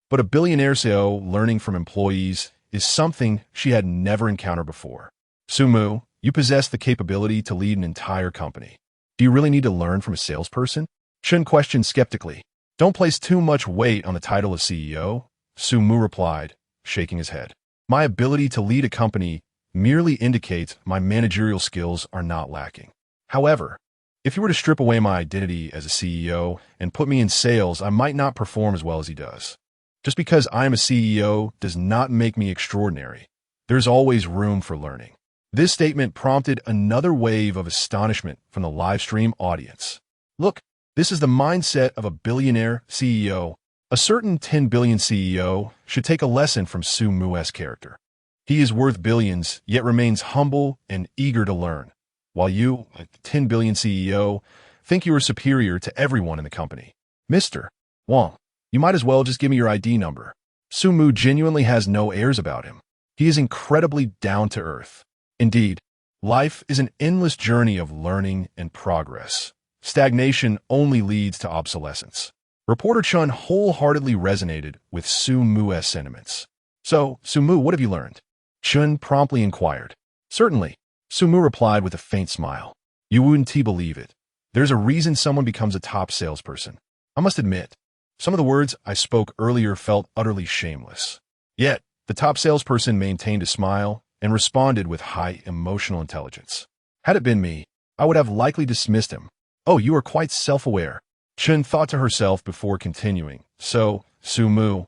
But a billionaire CEO learning from employees is something she had never encountered before. Sumu, you possess the capability to lead an entire company. Do you really need to learn from a salesperson? Chun questioned skeptically. Don't place too much weight on the title of CEO, Sumu replied, shaking his head. My ability to lead a company merely indicates my managerial skills are not lacking. However, if you were to strip away my identity as a CEO and put me in sales, I might not perform as well as he does. Just because I am a CEO does not make me extraordinary. There's always room for learning. This statement prompted another wave of astonishment from the live stream audience. Look, this is the mindset of a billionaire CEO. A certain 10 billion CEO should take a lesson from Sumu's character. He is worth billions, yet remains humble and eager to learn, while you, a 10 billion CEO, think you are superior to everyone in the company. Mr. Wang, you might as well just give me your ID number. Sumu genuinely has no airs about him. He is incredibly down to earth. Indeed, life is an endless journey of learning and progress. Stagnation only leads to obsolescence. Reporter Chun wholeheartedly resonated with Sumu's sentiments. So, Sumu, what have you learned? Chun promptly inquired. Certainly, Sumu replied with a faint smile. You wouldn't believe it. There's a reason someone becomes a top salesperson. I must admit, some of the words I spoke earlier felt utterly shameless. Yet, the top salesperson maintained a smile and responded with high emotional intelligence. Had it been me, I would have likely dismissed him. Oh, you are quite self-aware. Chun thought to herself before continuing. So, Sumu,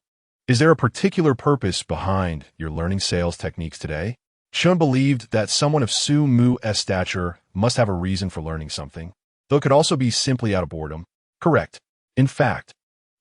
is there a particular purpose behind your learning sales techniques today? Chun believed that someone of Sumu's stature must have a reason for learning something, though it could also be simply out of boredom. Correct. In fact,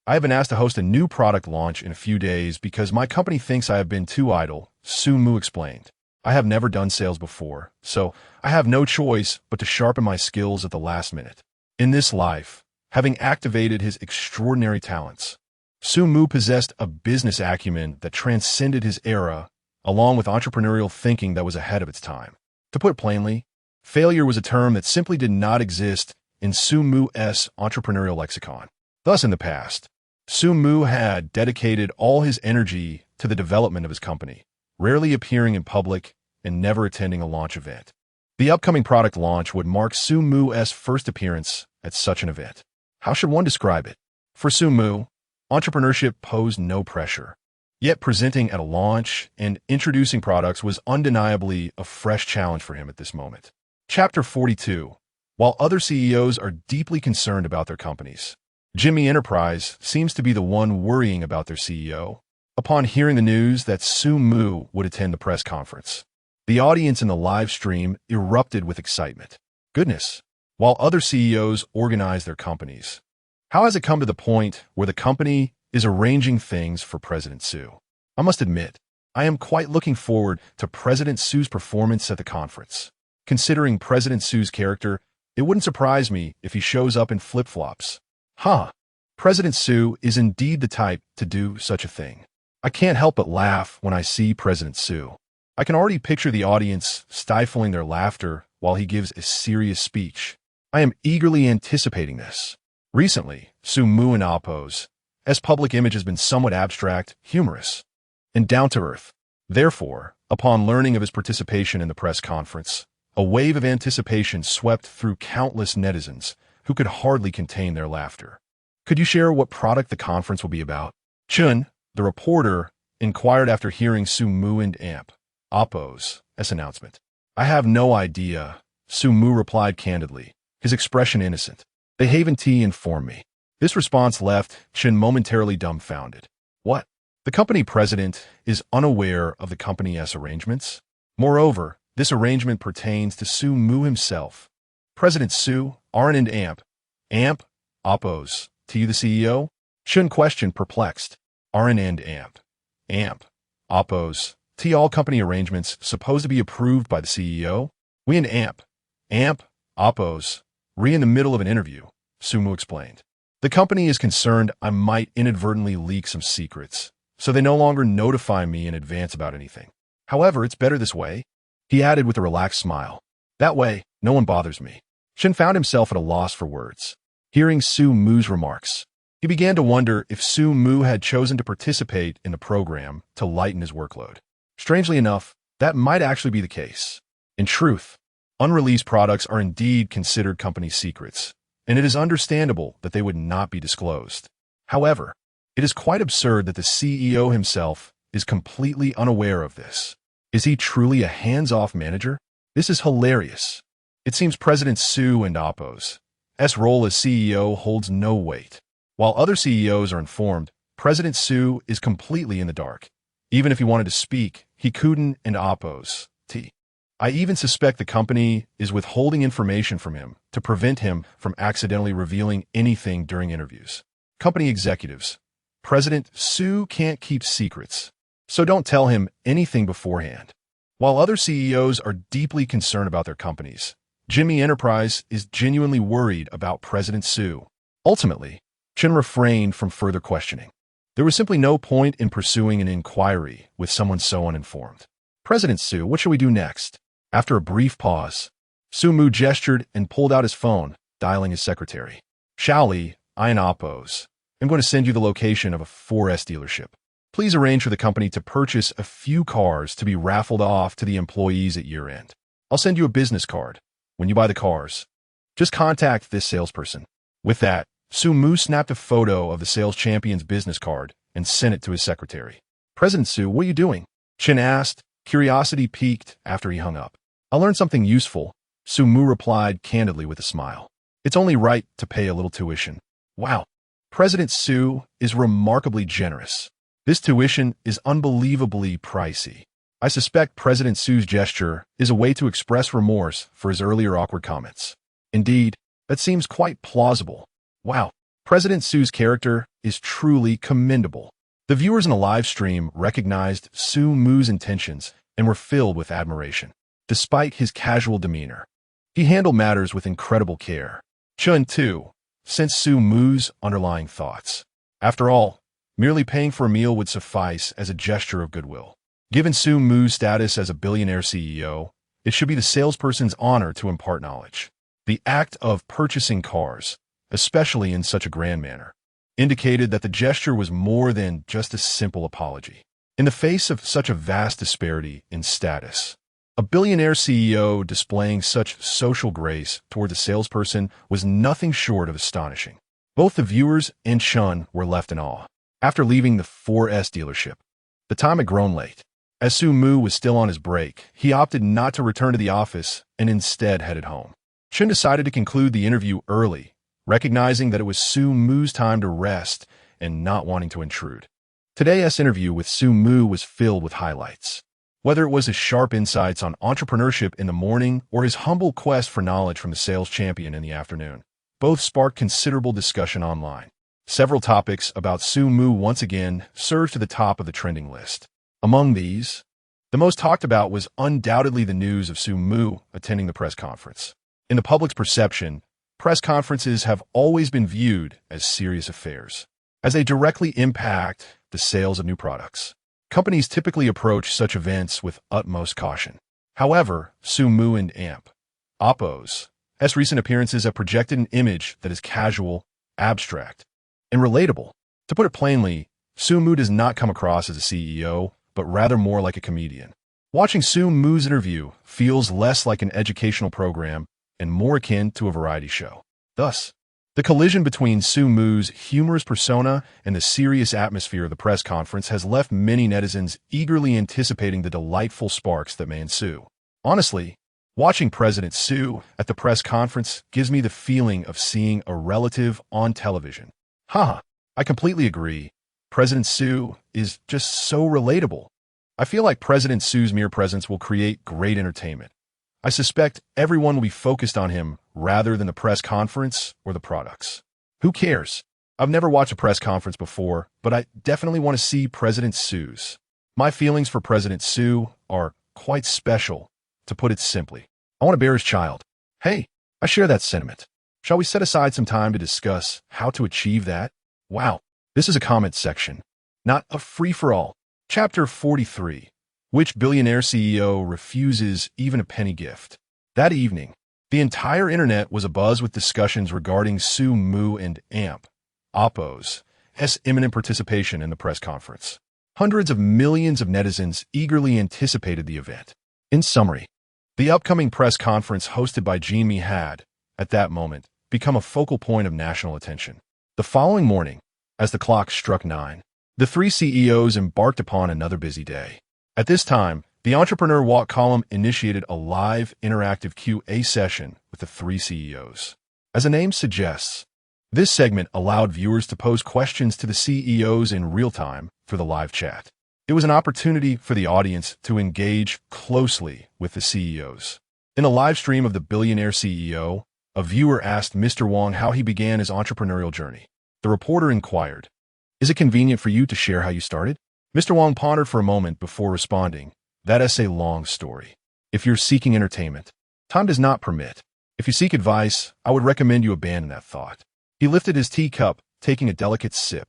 I have been asked to host a new product launch in a few days because my company thinks I have been too idle, Sumu explained. I have never done sales before, so I have no choice but to sharpen my skills at the last minute. In this life, having activated his extraordinary talents, Su Mu possessed a business acumen that transcended his era, along with entrepreneurial thinking that was ahead of its time. To put it plainly, failure was a term that simply did not exist in Su Mu's entrepreneurial lexicon. Thus, in the past, Su Mu had dedicated all his energy to the development of his company, rarely appearing in public and never attending a launch event. The upcoming product launch would mark Su Mu's first appearance at such an event. How should one describe it? For Su Mu, entrepreneurship posed no pressure. Yet presenting at a launch and introducing products was undeniably a fresh challenge for him at this moment. Chapter 42. While other CEOs are deeply concerned about their companies, Jimmy Enterprise seems to be the one worrying about their CEO. Upon hearing the news that Su Mu would attend the press conference, the audience in the live stream erupted with excitement. Goodness, while other CEOs organize their companies, how has it come to the point where the company is arranging things for President Su? I must admit, I am quite looking forward to President Su's performance at the conference. Considering President Su's character, it wouldn't surprise me if he shows up in flip-flops. President Su is indeed the type to do such a thing. I can't help but laugh when I see President Su. I can already picture the audience stifling their laughter while he gives a serious speech. I am eagerly anticipating this. Recently, Su Mu and Appo's public image has been somewhat abstract, humorous, and down-to-earth. Therefore, upon learning of his participation in the press conference, a wave of anticipation swept through countless netizens who could hardly contain their laughter. Could you share what product the conference will be about? Chun, the reporter, inquired after hearing Su Mu and Appo's announcement. I have no idea, Su Mu replied candidly, his expression innocent. They haven't informed me. This response left Chun momentarily dumbfounded. What? The company president is unaware of the company's arrangements? Moreover, this arrangement pertains to Su Mu himself. President Su, aren't Appo's, to you the CEO? Chun questioned, perplexed. Aren't Appo's, to all company arrangements supposed to be approved by the CEO? We and Appo's, in the middle of an interview, Su Mu explained. The company is concerned I might inadvertently leak some secrets, so they no longer notify me in advance about anything. However, it's better this way, he added with a relaxed smile. That way, no one bothers me. Chun found himself at a loss for words. Hearing Su Mu's remarks, he began to wonder if Su Mu had chosen to participate in the program to lighten his workload. Strangely enough, that might actually be the case. In truth, unreleased products are indeed considered company secrets, and it is understandable that they would not be disclosed. However, it is quite absurd that the CEO himself is completely unaware of this. Is he truly a hands-off manager? This is hilarious. It seems President Su and Appo's role as CEO holds no weight. While other CEOs are informed, President Su is completely in the dark. Even if he wanted to speak, he couldn't, and Appo's. I even suspect the company is withholding information from him to prevent him from accidentally revealing anything during interviews. Company executives. President Su can't keep secrets, so don't tell him anything beforehand. While other CEOs are deeply concerned about their companies, Jimmy Enterprise is genuinely worried about President Su. Ultimately, Chun refrained from further questioning. There was simply no point in pursuing an inquiry with someone so uninformed. President Su, what shall we do next? After a brief pause, Su Mu gestured and pulled out his phone, dialing his secretary. Shally, I and Appo's. I'm going to send you the location of a 4S dealership. Please arrange for the company to purchase a few cars to be raffled off to the employees at year-end. I'll send you a business card. When you buy the cars, just contact this salesperson. With that, Su Mu snapped a photo of the sales champion's business card and sent it to his secretary. President Su, what are you doing? Chun asked, curiosity piqued after he hung up. I learned something useful, Su Mu replied candidly with a smile. It's only right to pay a little tuition. Wow, President Su is remarkably generous. This tuition is unbelievably pricey. I suspect President Su's gesture is a way to express remorse for his earlier awkward comments. Indeed, that seems quite plausible. Wow, President Su's character is truly commendable. The viewers in the live stream recognized Su Mu's intentions and were filled with admiration. Despite his casual demeanor, he handled matters with incredible care. Chun, too, sensed Su Mu's underlying thoughts. After all, Merely paying for a meal would suffice as a gesture of goodwill. Given Su Mu's status as a billionaire CEO, it should be the salesperson's honor to impart knowledge. The act of purchasing cars, especially in such a grand manner, indicated that the gesture was more than just a simple apology. In the face of such a vast disparity in status, a billionaire CEO displaying such social grace toward the salesperson was nothing short of astonishing. Both the viewers and Chun were left in awe. After leaving the 4S dealership, the time had grown late. As Su Mu was still on his break, he opted not to return to the office and instead headed home. Chun decided to conclude the interview early, recognizing that it was Su Mu's time to rest and not wanting to intrude. Today's interview with Su Mu was filled with highlights. Whether it was his sharp insights on entrepreneurship in the morning or his humble quest for knowledge from the sales champion in the afternoon, both sparked considerable discussion online. Several topics about Su Mu once again surged to the top of the trending list. Among these, the most talked about was undoubtedly the news of Su Mu attending the press conference. In the public's perception, press conferences have always been viewed as serious affairs, as they directly impact the sales of new products. Companies typically approach such events with utmost caution. However, Su Mu and Oppo's recent appearances have projected an image that is casual, abstract, and relatable. To put it plainly, Su Mu does not come across as a CEO, but rather more like a comedian. Watching Su Mu's interview feels less like an educational program and more akin to a variety show. Thus, the collision between Su Mu's humorous persona and the serious atmosphere of the press conference has left many netizens eagerly anticipating the delightful sparks that may ensue. Honestly, watching President Su at the press conference gives me the feeling of seeing a relative on television. Haha, I completely agree. President Su is just so relatable. I feel like President Su's mere presence will create great entertainment. I suspect everyone will be focused on him rather than the press conference or the products. Who cares? I've never watched a press conference before, but I definitely want to see President Su's. My feelings for President Su are quite special, to put it simply. I want to bear his child. Hey, I share that sentiment. Shall we set aside some time to discuss how to achieve that? Wow. This is a comment section, not a free-for-all. Chapter 43. Which billionaire CEO refuses even a penny gift? That evening, the entire internet was abuzz with discussions regarding Su Mu and Oppo's imminent participation in the press conference. Hundreds of millions of netizens eagerly anticipated the event. In summary, the upcoming press conference hosted by Jean had, at that moment, become a focal point of national attention. The following morning, as the clock struck 9, the three CEOs embarked upon another busy day. At this time, the Entrepreneur Walk column initiated a live, interactive Q&A session with the three CEOs. As the name suggests, this segment allowed viewers to pose questions to the CEOs in real time through the live chat. It was an opportunity for the audience to engage closely with the CEOs. In a live stream of the Billionaire CEO, a viewer asked Mr. Wong how he began his entrepreneurial journey. The reporter inquired, "Is it convenient for you to share how you started?" Mr. Wong pondered for a moment before responding, "That's a long story. If you're seeking entertainment, time does not permit. If you seek advice, I would recommend you abandon that thought." He lifted his teacup, taking a delicate sip,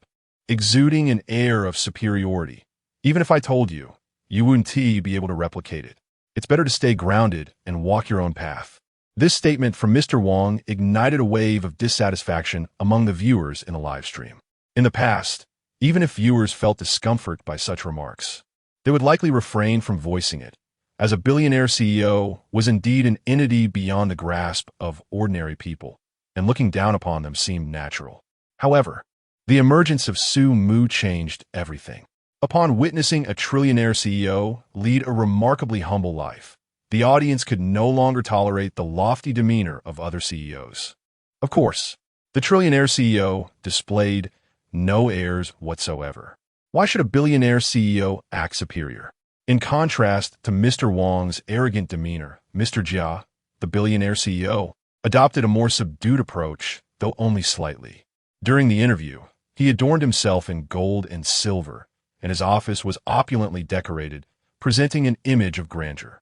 exuding an air of superiority. "Even if I told you, you wouldn't be able to replicate it. It's better to stay grounded and walk your own path." This statement from Mr. Wong ignited a wave of dissatisfaction among the viewers in the live stream. In the past, even if viewers felt discomfort by such remarks, they would likely refrain from voicing it, as a billionaire CEO was indeed an entity beyond the grasp of ordinary people, and looking down upon them seemed natural. However, the emergence of Su Mu changed everything. Upon witnessing a trillionaire CEO lead a remarkably humble life, the audience could no longer tolerate the lofty demeanor of other CEOs. Of course, the trillionaire CEO displayed no airs whatsoever. Why should a billionaire CEO act superior? In contrast to Mr. Wong's arrogant demeanor, Mr. Jia, the billionaire CEO, adopted a more subdued approach, though only slightly. During the interview, he adorned himself in gold and silver, and his office was opulently decorated, presenting an image of grandeur.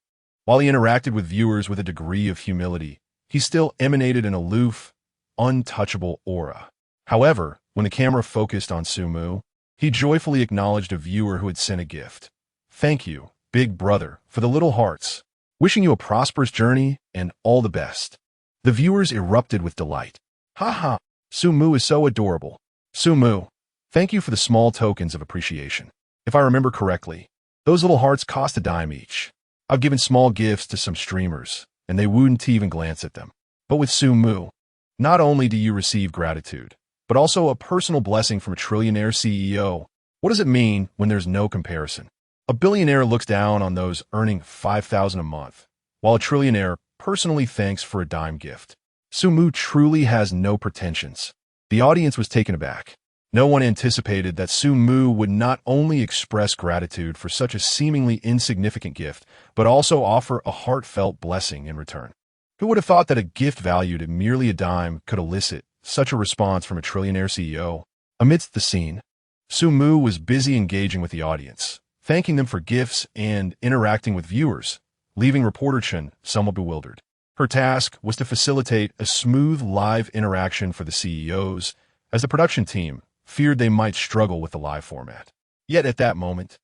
While he interacted with viewers with a degree of humility, he still emanated an aloof, untouchable aura. However, when the camera focused on Su Mu, He joyfully acknowledged a viewer who had sent a gift. "Thank you, big brother, for the little hearts. Wishing you a prosperous journey and all the best." The viewers erupted with delight. "Ha ha, Sumu is so adorable. Sumu, thank you for the small tokens of appreciation. If I remember correctly, those little hearts cost a dime each. I've given small gifts to some streamers, and they wouldn't even glance at them. But with Sumu, not only do you receive gratitude, but also a personal blessing from a trillionaire CEO. What does it mean when there's no comparison? A billionaire looks down on those earning $5,000 a month, while a trillionaire personally thanks for a dime gift. Sumu truly has no pretensions." The audience was taken aback. No one anticipated that Sumu would not only express gratitude for such a seemingly insignificant gift, but also offer a heartfelt blessing in return. Who would have thought that a gift valued at merely a dime could elicit such a response from a trillionaire CEO? Amidst the scene, Sumu was busy engaging with the audience, thanking them for gifts and interacting with viewers, leaving reporter Chen somewhat bewildered. Her task was to facilitate a smooth live interaction for the CEOs, as the production team feared they might struggle with the live format. Yet at that moment,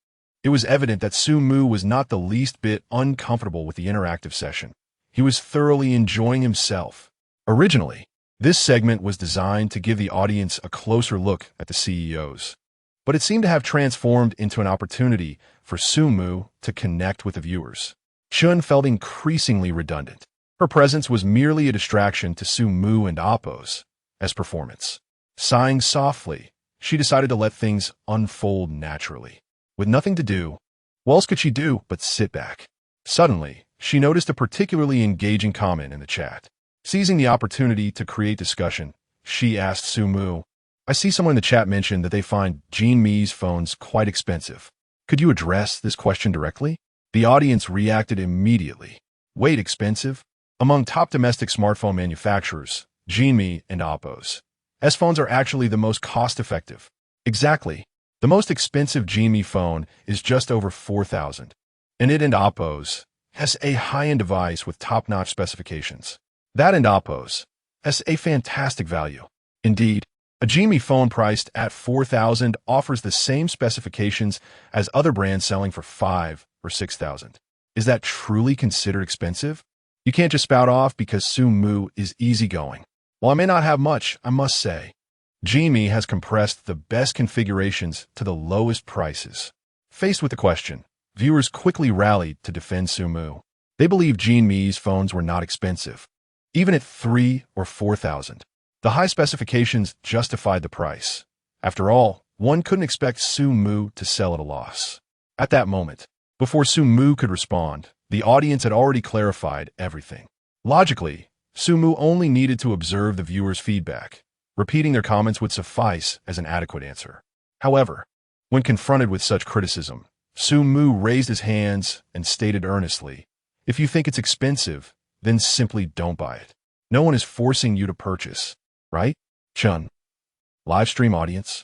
it was evident that Sumu was not the least bit uncomfortable with the interactive session. He was thoroughly enjoying himself. Originally, this segment was designed to give the audience a closer look at the CEOs, but it seemed to have transformed into an opportunity for Sumu to connect with the viewers. Chun felt increasingly redundant. Her presence was merely a distraction to Sumu and Appo's performance. Sighing softly, she decided to let things unfold naturally. With nothing to do, what else could she do but sit back? Suddenly, she noticed a particularly engaging comment in the chat. Seizing the opportunity to create discussion, she asked Sumu, "I see someone in the chat mentioned that they find Jean Mi's phones quite expensive. Could you address this question directly?" The audience reacted immediately. "Wait, expensive?" Among top domestic smartphone manufacturers, Jean Mi and Appo's phones are actually the most cost-effective. Exactly. The most expensive Jean Mi phone is just over $4,000, and it and Appo's has a high-end device with top-notch specifications. That and Appo's has a fantastic value. Indeed, a Jean Mi phone priced at $4,000 offers the same specifications as other brands selling for $5,000 or $6,000. Is that truly considered expensive? You can't just spout off because Sumu is easygoing. While I may not have much, I must say, Jean Mi has compressed the best configurations to the lowest prices. Faced with the question, viewers quickly rallied to defend Sumu. They believed Jean Mi's phones were not expensive. Even at $3,000 or $4,000, the high specifications justified the price. After all, one couldn't expect Sumu to sell at a loss. At that moment, before Sumu could respond, the audience had already clarified everything. Logically, Sumu only needed to observe the viewers' feedback. Repeating their comments would suffice as an adequate answer. However, when confronted with such criticism, Sumu raised his hands and stated earnestly, "If you think it's expensive, then simply don't buy it. No one is forcing you to purchase, right?" Chun. Livestream audience.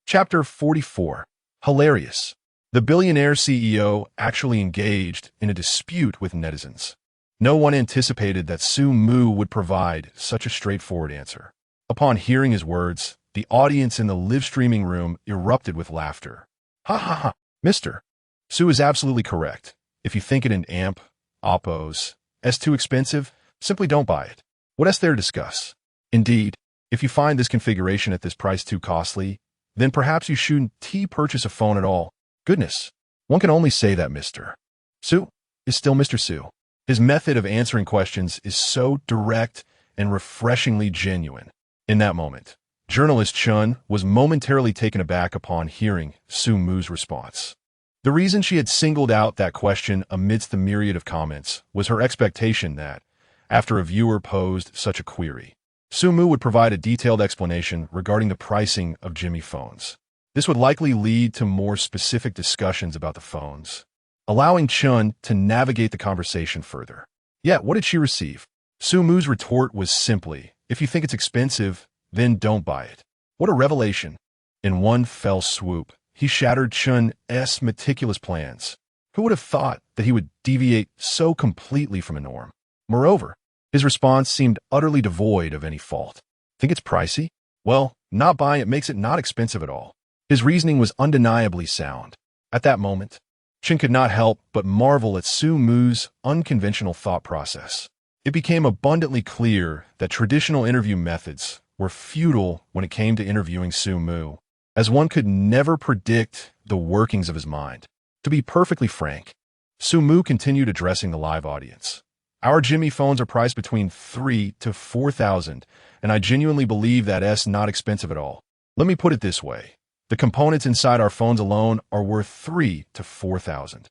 Chapter 44. Hilarious. The billionaire CEO actually engaged in a dispute with netizens. No one anticipated that Sumu would provide such a straightforward answer. Upon hearing his words, the audience in the live streaming room erupted with laughter. "Ha ha ha, Mr. Su is absolutely correct. If you think it an amp, Appo's too expensive, simply don't buy it. What else there to discuss? Indeed, if you find this configuration at this price too costly, then perhaps you shouldn't purchase a phone at all. Goodness, one can only say that Mr. Su is still Mr. Su. His method of answering questions is so direct and refreshingly genuine." In that moment, journalist Chun was momentarily taken aback upon hearing Sumu's response. The reason she had singled out that question amidst the myriad of comments was her expectation that, after a viewer posed such a query, Sumu would provide a detailed explanation regarding the pricing of Jimmy phones. This would likely lead to more specific discussions about the phones, allowing Chun to navigate the conversation further. Yet, what did she receive? Sumu's retort was simply, "If you think it's expensive, then don't buy it." What a revelation. In one fell swoop, he shattered Chun's meticulous plans. Who would have thought that he would deviate so completely from a norm? Moreover, his response seemed utterly devoid of any fault. Think it's pricey? Well, not buying it makes it not expensive at all. His reasoning was undeniably sound. At that moment, Chen could not help but marvel at Su Mu's unconventional thought process. It became abundantly clear that traditional interview methods were futile when it came to interviewing Su Mu, as one could never predict the workings of his mind. To be perfectly frank, Su Mu continued addressing the live audience. Our Jimmy phones are priced between $3,000 to $4,000, and I genuinely believe that's not expensive at all. Let me put it this way. The components inside our phones alone are worth $3,000 to $4,000.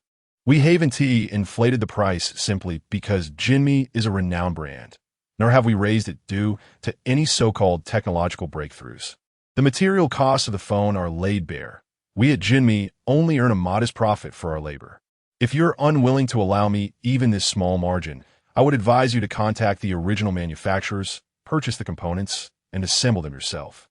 We haven't inflated the price simply because Jinmi is a renowned brand, nor have we raised it due to any so-called technological breakthroughs. The material costs of the phone are laid bare. We at Jinmi only earn a modest profit for our labor. If you're unwilling to allow me even this small margin, I would advise you to contact the original manufacturers, purchase the components, and assemble them yourself.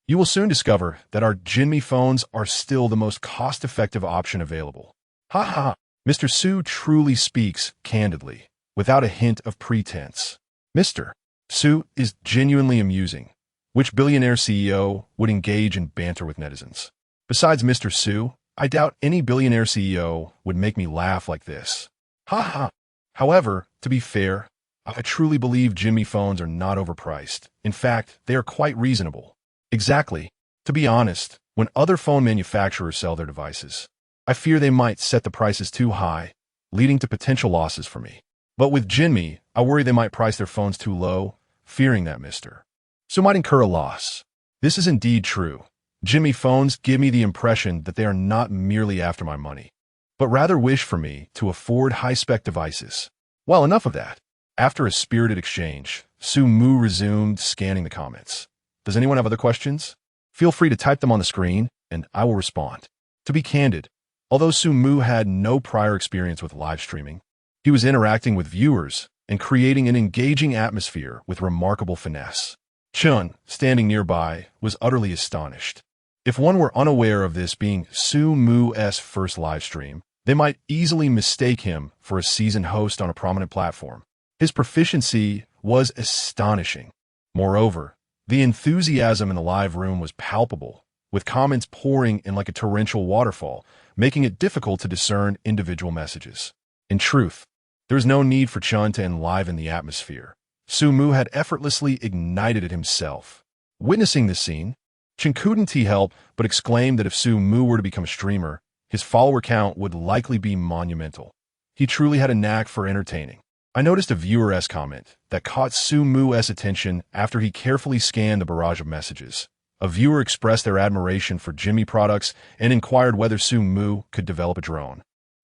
You will soon discover that our Jinmi phones are still the most cost-effective option available. Ha ha! Mr. Su truly speaks candidly, without a hint of pretense. Mr. Su is genuinely amusing. Which billionaire CEO would engage in banter with netizens? Besides Mr. Su, I doubt any billionaire CEO would make me laugh like this. Ha ha! However, to be fair, I truly believe Jinmi phones are not overpriced. In fact, they are quite reasonable. Exactly. To be honest, when other phone manufacturers sell their devices, I fear they might set the prices too high, leading to potential losses for me. But with Jinmi, I worry they might price their phones too low, fearing that Mr. Su might incur a loss. This is indeed true. Jinmi phones give me the impression that they are not merely after my money, but rather wish for me to afford high-spec devices. Well, enough of that. After a spirited exchange, Su Mu resumed scanning the comments. Does anyone have other questions? Feel free to type them on the screen, and I will respond. To be candid, although Su Mu had no prior experience with live streaming, he was interacting with viewers and creating an engaging atmosphere with remarkable finesse. Chun, standing nearby, was utterly astonished. If one were unaware of this being Su Mu's first live stream, they might easily mistake him for a seasoned host on a prominent platform. His proficiency was astonishing. Moreover, the enthusiasm in the live room was palpable, with comments pouring in like a torrential waterfall, making it difficult to discern individual messages. In truth, there was no need for Chun to enliven the atmosphere. Su Mu had effortlessly ignited it himself. Witnessing this scene, Chen couldn't help but exclaim that if Su Mu were to become a streamer, his follower count would likely be monumental. He truly had a knack for entertaining. I noticed a viewer's comment that caught Su Mu's attention after he carefully scanned the barrage of messages. A viewer expressed their admiration for Jinmi products and inquired whether Su Mu could develop a drone,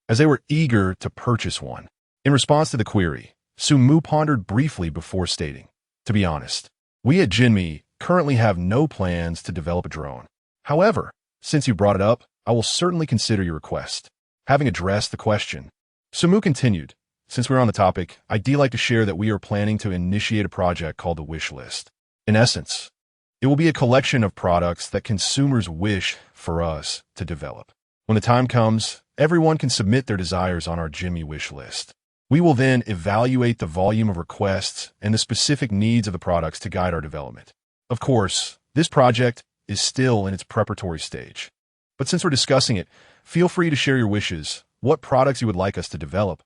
as they were eager to purchase one. In response to the query, Su Mu pondered briefly before stating, "To be honest, we at Jinmi currently have no plans to develop a drone. However, since you brought it up, I will certainly consider your request." Having addressed the question, Su Mu continued, "Since we're on the topic, I'd like to share that we are planning to initiate a project called the Wish List. In essence, it will be a collection of products that consumers wish for us to develop. When the time comes, everyone can submit their desires on our Jinmi wish list. We will then evaluate the volume of requests and the specific needs of the products to guide our development. Of course, this project is still in its preparatory stage. But since we're discussing it, feel free to share your wishes, what products you would like us to develop,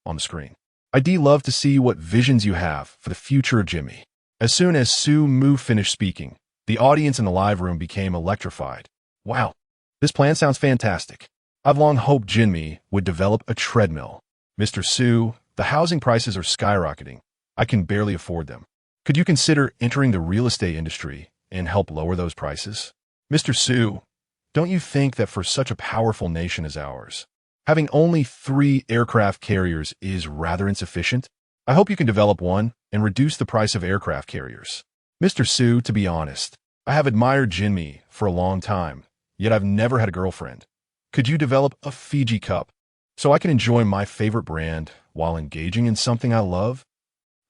on the screen. I'd love to see what visions you have for the future of Jinmi." As soon as Su Mu finished speaking, the audience in the live room became electrified. "Wow, this plan sounds fantastic. I've long hoped Jinmi would develop a treadmill. Mr. Su, the housing prices are skyrocketing. I can barely afford them. Could you consider entering the real estate industry and help lower those prices? Mr. Su, don't you think that for such a powerful nation as ours, having only 3 aircraft carriers is rather insufficient? I hope you can develop one and reduce the price of aircraft carriers." Mr. Su, to be honest, I have admired Jinmi for a long time, yet I've never had a girlfriend. Could you develop a Fiji cup so I can enjoy my favorite brand while engaging in something I love?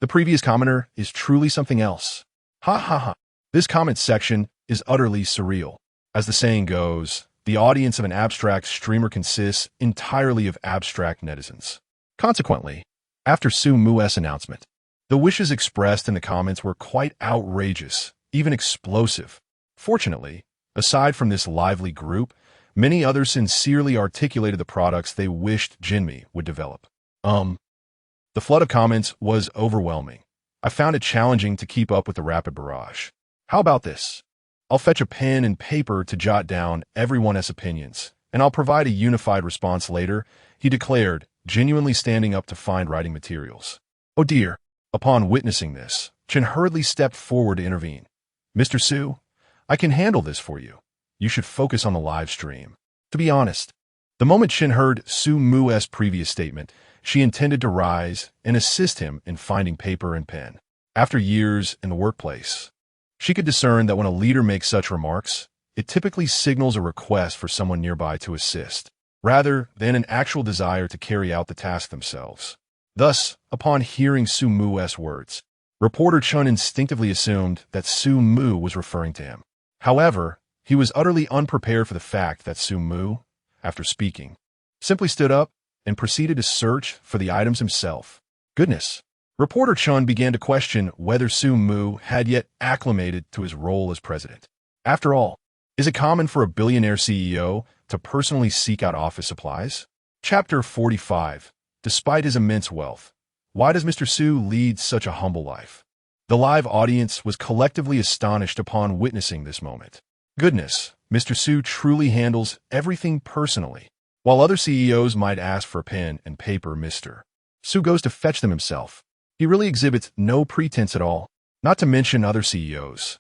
The previous commenter is truly something else. Ha ha ha. This comment section is utterly surreal. As the saying goes, the audience of an abstract streamer consists entirely of abstract netizens. Consequently, after Su Mu's announcement, the wishes expressed in the comments were quite outrageous, even explosive. Fortunately, Aside from this lively group, many others sincerely articulated the products they wished Jinmi would develop. The flood of comments was overwhelming. I found it challenging to keep up with the rapid barrage. How about this? I'll fetch a pen and paper to jot down everyone's opinions, and I'll provide a unified response later, he declared, genuinely standing up to find writing materials. Oh dear. Upon witnessing this, Chen hurriedly stepped forward to intervene. Mr. Su, I can handle this for you. You should focus on the live stream. To be honest, the moment Chen heard Su Mu's previous statement, she intended to rise and assist him in finding paper and pen. After years in the workplace, she could discern that when a leader makes such remarks, it typically signals a request for someone nearby to assist, rather than an actual desire to carry out the task themselves. Thus, upon hearing Su Mu's words, reporter Chun instinctively assumed that Su Mu was referring to him. However, he was utterly unprepared for the fact that Su Mu, after speaking, simply stood up and proceeded to search for the items himself. Goodness. Reporter Chun began to question whether Su Mu had yet acclimated to his role as president. After all, is it common for a billionaire CEO to personally seek out office supplies? Chapter 45. Despite his immense wealth, why does Mr. Su lead such a humble life? The live audience was collectively astonished upon witnessing this moment. Goodness, Mr. Su truly handles everything personally. While other CEOs might ask for a pen and paper, Mr. Su goes to fetch them himself. He really exhibits no pretense at all, not to mention other CEOs.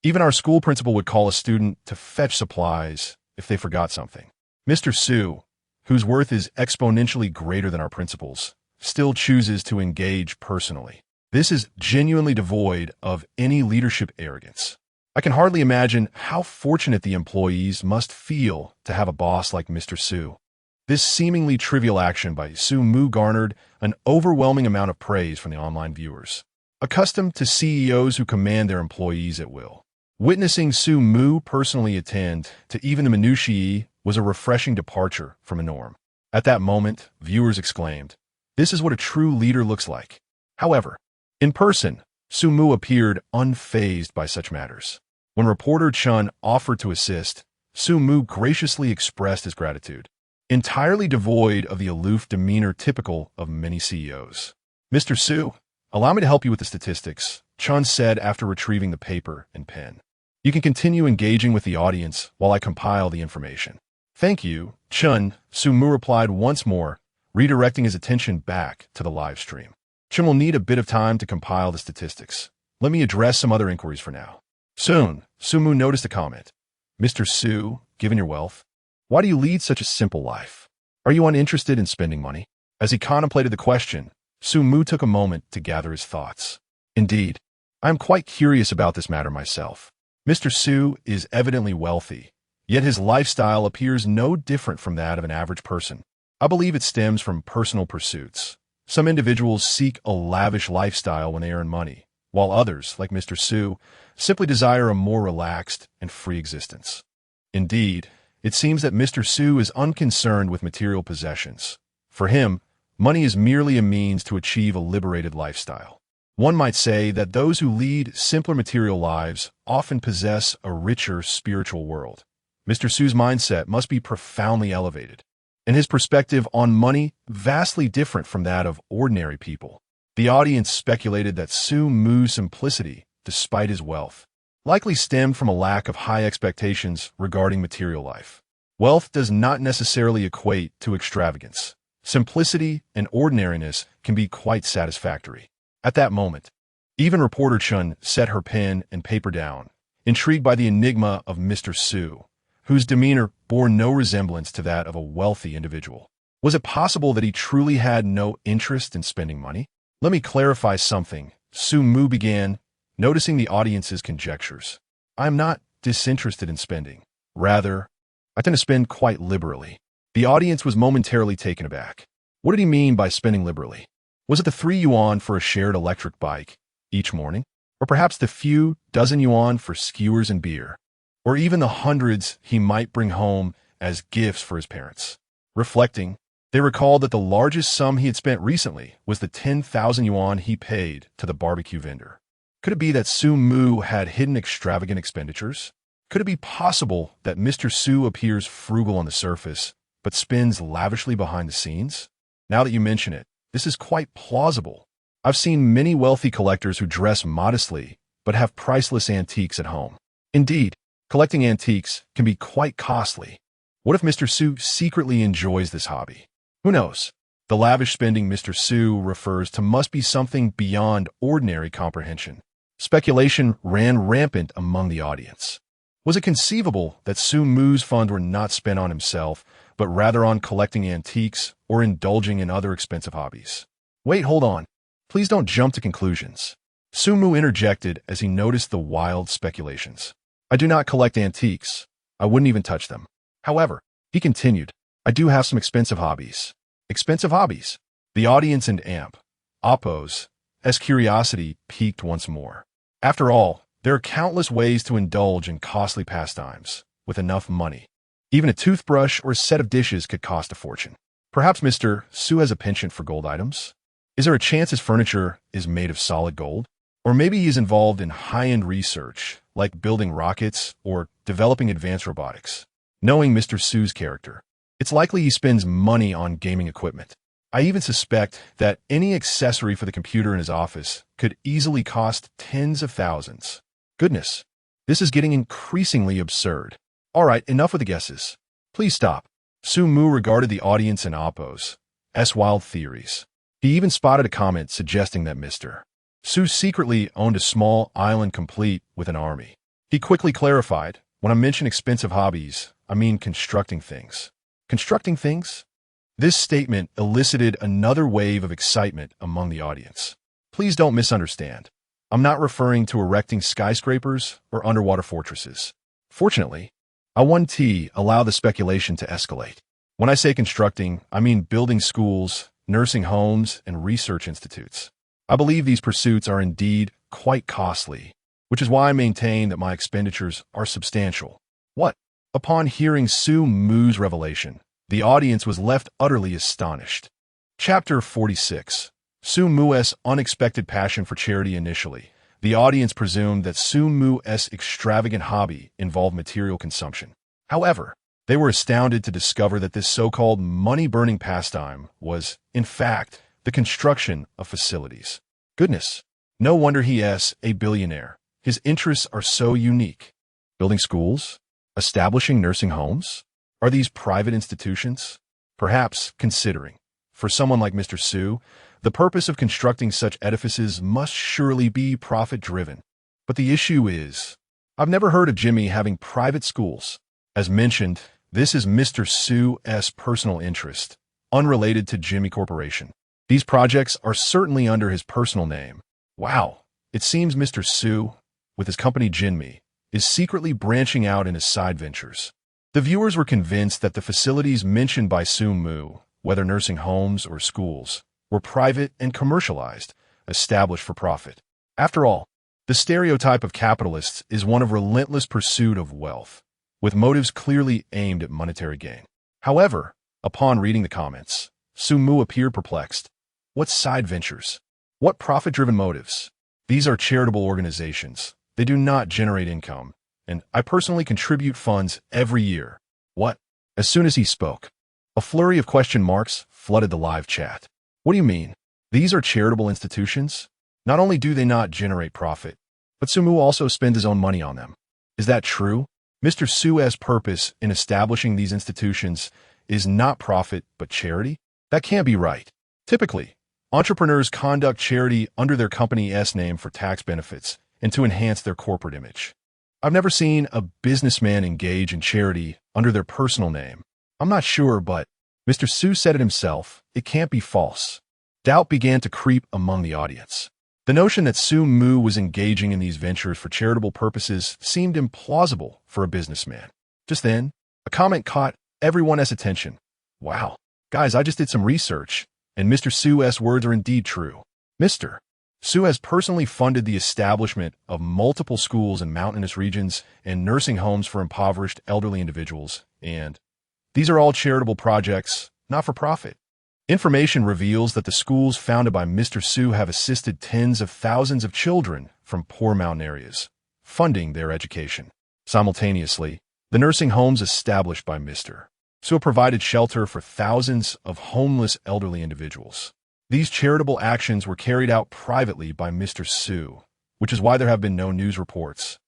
Even our school principal would call a student to fetch supplies if they forgot something. Mr. Su, whose worth is exponentially greater than our principal's, still chooses to engage personally. This is genuinely devoid of any leadership arrogance. I can hardly imagine how fortunate the employees must feel to have a boss like Mr. Su. This seemingly trivial action by Su Mu garnered an overwhelming amount of praise from the online viewers, accustomed to CEOs who command their employees at will. Witnessing Su Mu personally attend to even the minutiae was a refreshing departure from a norm. At that moment, viewers exclaimed, "This is what a true leader looks like." However, in person, Su Mu appeared unfazed by such matters. When reporter Chun offered to assist, Su Mu graciously expressed his gratitude, entirely devoid of the aloof demeanor typical of many CEOs. "Mr. Su, allow me to help you with the statistics," Chun said after retrieving the paper and pen. "You can continue engaging with the audience while I compile the information." "Thank you, Chun," Su Mu replied once more, redirecting his attention back to the live stream. "Chun will need a bit of time to compile the statistics. Let me address some other inquiries for now." Soon, Su Mu noticed a comment. "Mr. Su, given your wealth, why do you lead such a simple life? Are you uninterested in spending money?" As he contemplated the question, Su Mu took a moment to gather his thoughts. "Indeed, I am quite curious about this matter myself. Mr. Su is evidently wealthy, yet his lifestyle appears no different from that of an average person. I believe it stems from personal pursuits. Some individuals seek a lavish lifestyle when they earn money, while others, like Mr. Su, simply desire a more relaxed and free existence. Indeed, it seems that Mr. Su is unconcerned with material possessions. For him, money is merely a means to achieve a liberated lifestyle. One might say that those who lead simpler material lives often possess a richer spiritual world. Mr. Su's mindset must be profoundly elevated, and his perspective on money vastly different from that of ordinary people. The audience speculated that Su Mu's simplicity, despite his wealth, likely stemmed from a lack of high expectations regarding material life. Wealth does not necessarily equate to extravagance. Simplicity and ordinariness can be quite satisfactory. At that moment, even reporter Chun set her pen and paper down, intrigued by the enigma of Mr. Su, whose demeanor bore no resemblance to that of a wealthy individual. Was it possible that he truly had no interest in spending money? "Let me clarify something," Su Mu began, noticing the audience's conjectures. "I am not disinterested in spending. Rather, I tend to spend quite liberally." The audience was momentarily taken aback. What did he mean by spending liberally? Was it the 3 yuan for a shared electric bike each morning? Or perhaps the few dozen yuan for skewers and beer? Or even the hundreds he might bring home as gifts for his parents? Reflecting, they recalled that the largest sum he had spent recently was the 10,000 yuan he paid to the barbecue vendor. Could it be that Su Mu had hidden extravagant expenditures? Could it be possible that Mr. Su appears frugal on the surface, but spends lavishly behind the scenes? Now that you mention it, this is quite plausible. I've seen many wealthy collectors who dress modestly, but have priceless antiques at home. Indeed, collecting antiques can be quite costly. What if Mr. Su secretly enjoys this hobby? Who knows? The lavish spending Mr. Su refers to must be something beyond ordinary comprehension. Speculation ran rampant among the audience. Was it conceivable that Su Mu's funds were not spent on himself, but rather on collecting antiques or indulging in other expensive hobbies? Wait, hold on. Please don't jump to conclusions. Su Mu interjected as he noticed the wild speculations. I do not collect antiques. I wouldn't even touch them. However, he continued, I do have some expensive hobbies. Expensive hobbies? The audience and Oppo's curiosity piqued once more. After all, there are countless ways to indulge in costly pastimes with enough money. Even a toothbrush or a set of dishes could cost a fortune. Perhaps Mr. Su has a penchant for gold items? Is there a chance his furniture is made of solid gold? Or maybe he is involved in high-end research, like building rockets or developing advanced robotics. Knowing Mr. Su's character, it's likely he spends money on gaming equipment. I even suspect that any accessory for the computer in his office could easily cost tens of thousands. Goodness, this is getting increasingly absurd. All right, enough with the guesses. Please stop. Su Mu regarded the audience and Oppo's wild theories. He even spotted a comment suggesting that Mr. Su secretly owned a small island complete with an army. He quickly clarified, when I mention expensive hobbies, I mean constructing things. Constructing things? This statement elicited another wave of excitement among the audience. Please don't misunderstand. I'm not referring to erecting skyscrapers or underwater fortresses. Fortunately, I won't allow the speculation to escalate. When I say constructing, I mean building schools, nursing homes, and research institutes. I believe these pursuits are indeed quite costly, which is why I maintain that my expenditures are substantial. What? Upon hearing Su Mu's revelation, the audience was left utterly astonished. Chapter 46. Su Mu's unexpected passion for charity. Initially, the audience presumed that Su Mu's extravagant hobby involved material consumption. However, they were astounded to discover that this so-called money-burning pastime was, in fact, the construction of facilities. Goodness, no wonder he is a billionaire. His interests are so unique. Building schools? Establishing nursing homes? Are these private institutions? Perhaps, considering, for someone like Mr. Su, the purpose of constructing such edifices must surely be profit-driven. But the issue is, I've never heard of Jimmy having private schools. As mentioned, this is Mr. Su's personal interest, unrelated to Jimmy Corporation. These projects are certainly under his personal name. Wow, it seems Mr. Su, with his company Jinmi, is secretly branching out in his side ventures. The viewers were convinced that the facilities mentioned by Su Mu, whether nursing homes or schools, were private and commercialized, established for profit. After all, the stereotype of capitalists is one of relentless pursuit of wealth, with motives clearly aimed at monetary gain. However, upon reading the comments, Su Mu appeared perplexed. What side ventures? What profit-driven motives? These are charitable organizations. They do not generate income, and I personally contribute funds every year. What? As soon as he spoke, a flurry of question marks flooded the live chat. What do you mean? These are charitable institutions? Not only do they not generate profit, but Su Mu also spends his own money on them. Is that true? Mr. Su's purpose in establishing these institutions is not profit but charity? That can't be right. Typically, entrepreneurs conduct charity under their company's name for tax benefits and to enhance their corporate image. I've never seen a businessman engage in charity under their personal name. I'm not sure, but Mr. Su said it himself. It can't be false. Doubt began to creep among the audience. The notion that Su Mu was engaging in these ventures for charitable purposes seemed implausible for a businessman. Just then, a comment caught everyone's attention. Wow, guys, I just did some research, and Mr. Su's words are indeed true. Mr. Su has personally funded the establishment of multiple schools in mountainous regions and nursing homes for impoverished elderly individuals, and these are all charitable projects, not for profit. Information reveals that the schools founded by Mr. Su have assisted tens of thousands of children from poor mountain areas, funding their education. Simultaneously, the nursing homes established by Mr. Su provided shelter for thousands of homeless elderly individuals. These charitable actions were carried out privately by Mr. Su, which is why there have been no news reports.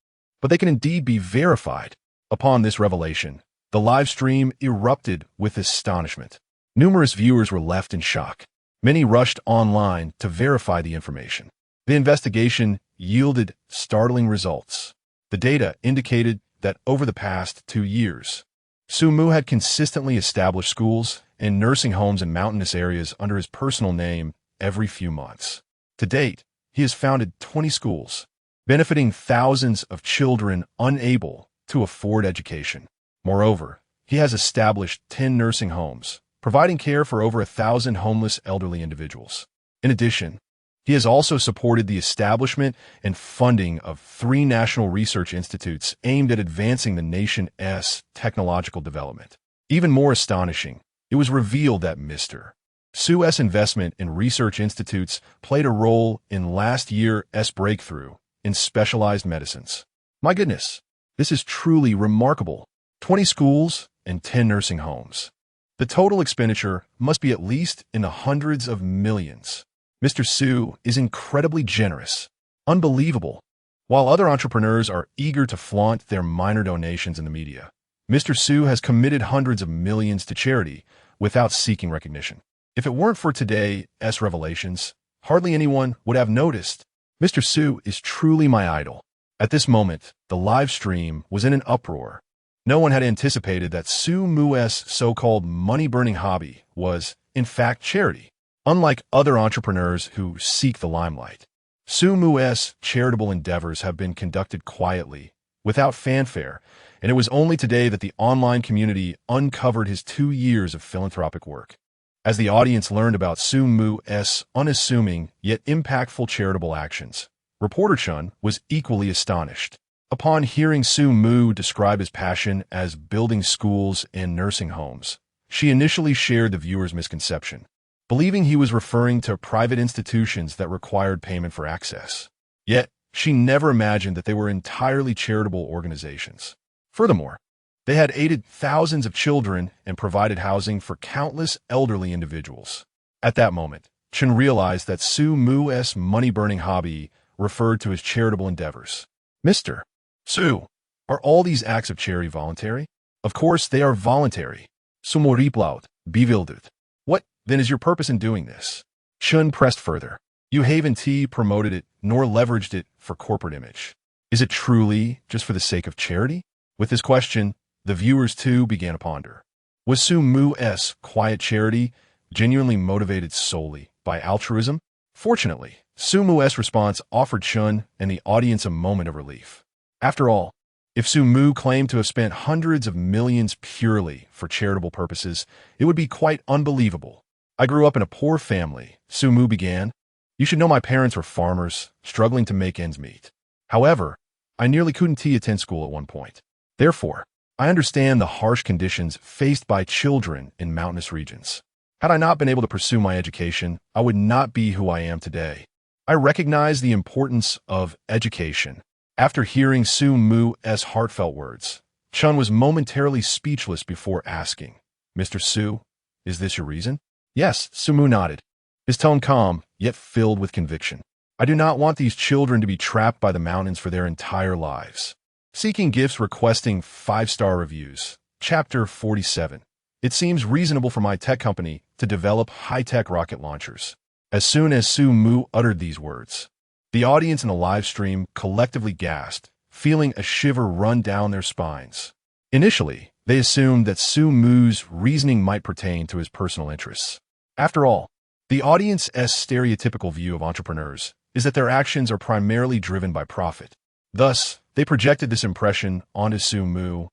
But they can indeed be verified. Upon this revelation, the live stream erupted with astonishment. Numerous viewers were left in shock. Many rushed online to verify the information. The investigation yielded startling results. The data indicated that over the past 2 years, Su Mu had consistently established schools and nursing homes in mountainous areas under his personal name every few months. To date, he has founded 20 schools, benefiting thousands of children unable to afford education. Moreover, he has established 10 nursing homes, providing care for over 1,000 homeless elderly individuals. In addition, he has also supported the establishment and funding of 3 national research institutes aimed at advancing the nation's technological development. Even more astonishing, it was revealed that Mr. Su's investment in research institutes played a role in last year's breakthrough in specialized medicines. My goodness, this is truly remarkable. 20 schools and 10 nursing homes. The total expenditure must be at least in the hundreds of millions. Mr. Su is incredibly generous. Unbelievable. While other entrepreneurs are eager to flaunt their minor donations in the media, Mr. Su has committed hundreds of millions to charity without seeking recognition. If it weren't for today's revelations, hardly anyone would have noticed. Mr. Su is truly my idol. At this moment, the live stream was in an uproar. No one had anticipated that Su Mu's so-called money-burning hobby was, in fact, charity. Unlike other entrepreneurs who seek the limelight, Su Mu's charitable endeavors have been conducted quietly, without fanfare, and it was only today that the online community uncovered his 2 years of philanthropic work. As the audience learned about Su Mu's unassuming yet impactful charitable actions, reporter Chun was equally astonished. Upon hearing Su Mu describe his passion as building schools and nursing homes, she initially shared the viewer's misconception, believing he was referring to private institutions that required payment for access. Yet, she never imagined that they were entirely charitable organizations. Furthermore, they had aided thousands of children and provided housing for countless elderly individuals. At that moment, Chen realized that Su Mu's money-burning hobby referred to his charitable endeavors. Mr. Su, are all these acts of charity voluntary? Of course they are voluntary. Sumoriplaut, bewildered. What, then, is your purpose in doing this? Chun pressed further. You haven't promoted it nor leveraged it for corporate image. Is it truly just for the sake of charity? With this question, the viewers too began to ponder. Was Su Mu's quiet charity genuinely motivated solely by altruism? Fortunately, Su Mu's response offered Chun and the audience a moment of relief. After all, if Su Mu claimed to have spent hundreds of millions purely for charitable purposes, it would be quite unbelievable. I grew up in a poor family, Su Mu began. You should know my parents were farmers, struggling to make ends meet. However, I nearly couldn't attend school at one point. Therefore, I understand the harsh conditions faced by children in mountainous regions. Had I not been able to pursue my education, I would not be who I am today. I recognize the importance of education. After hearing Su Mu's heartfelt words, Chun was momentarily speechless before asking, Mr. Su, is this your reason? Yes, Su Mu nodded, his tone calm, yet filled with conviction. I do not want these children to be trapped by the mountains for their entire lives. Seeking gifts, requesting 5-star reviews. Chapter 47. It seems reasonable for my tech company to develop high-tech rocket launchers. As soon as Su Mu uttered these words, the audience in the live stream collectively gasped, feeling a shiver run down their spines. Initially, they assumed that Su Mu's reasoning might pertain to his personal interests. After all, the audience's stereotypical view of entrepreneurs is that their actions are primarily driven by profit. Thus, they projected this impression onto Su Mu,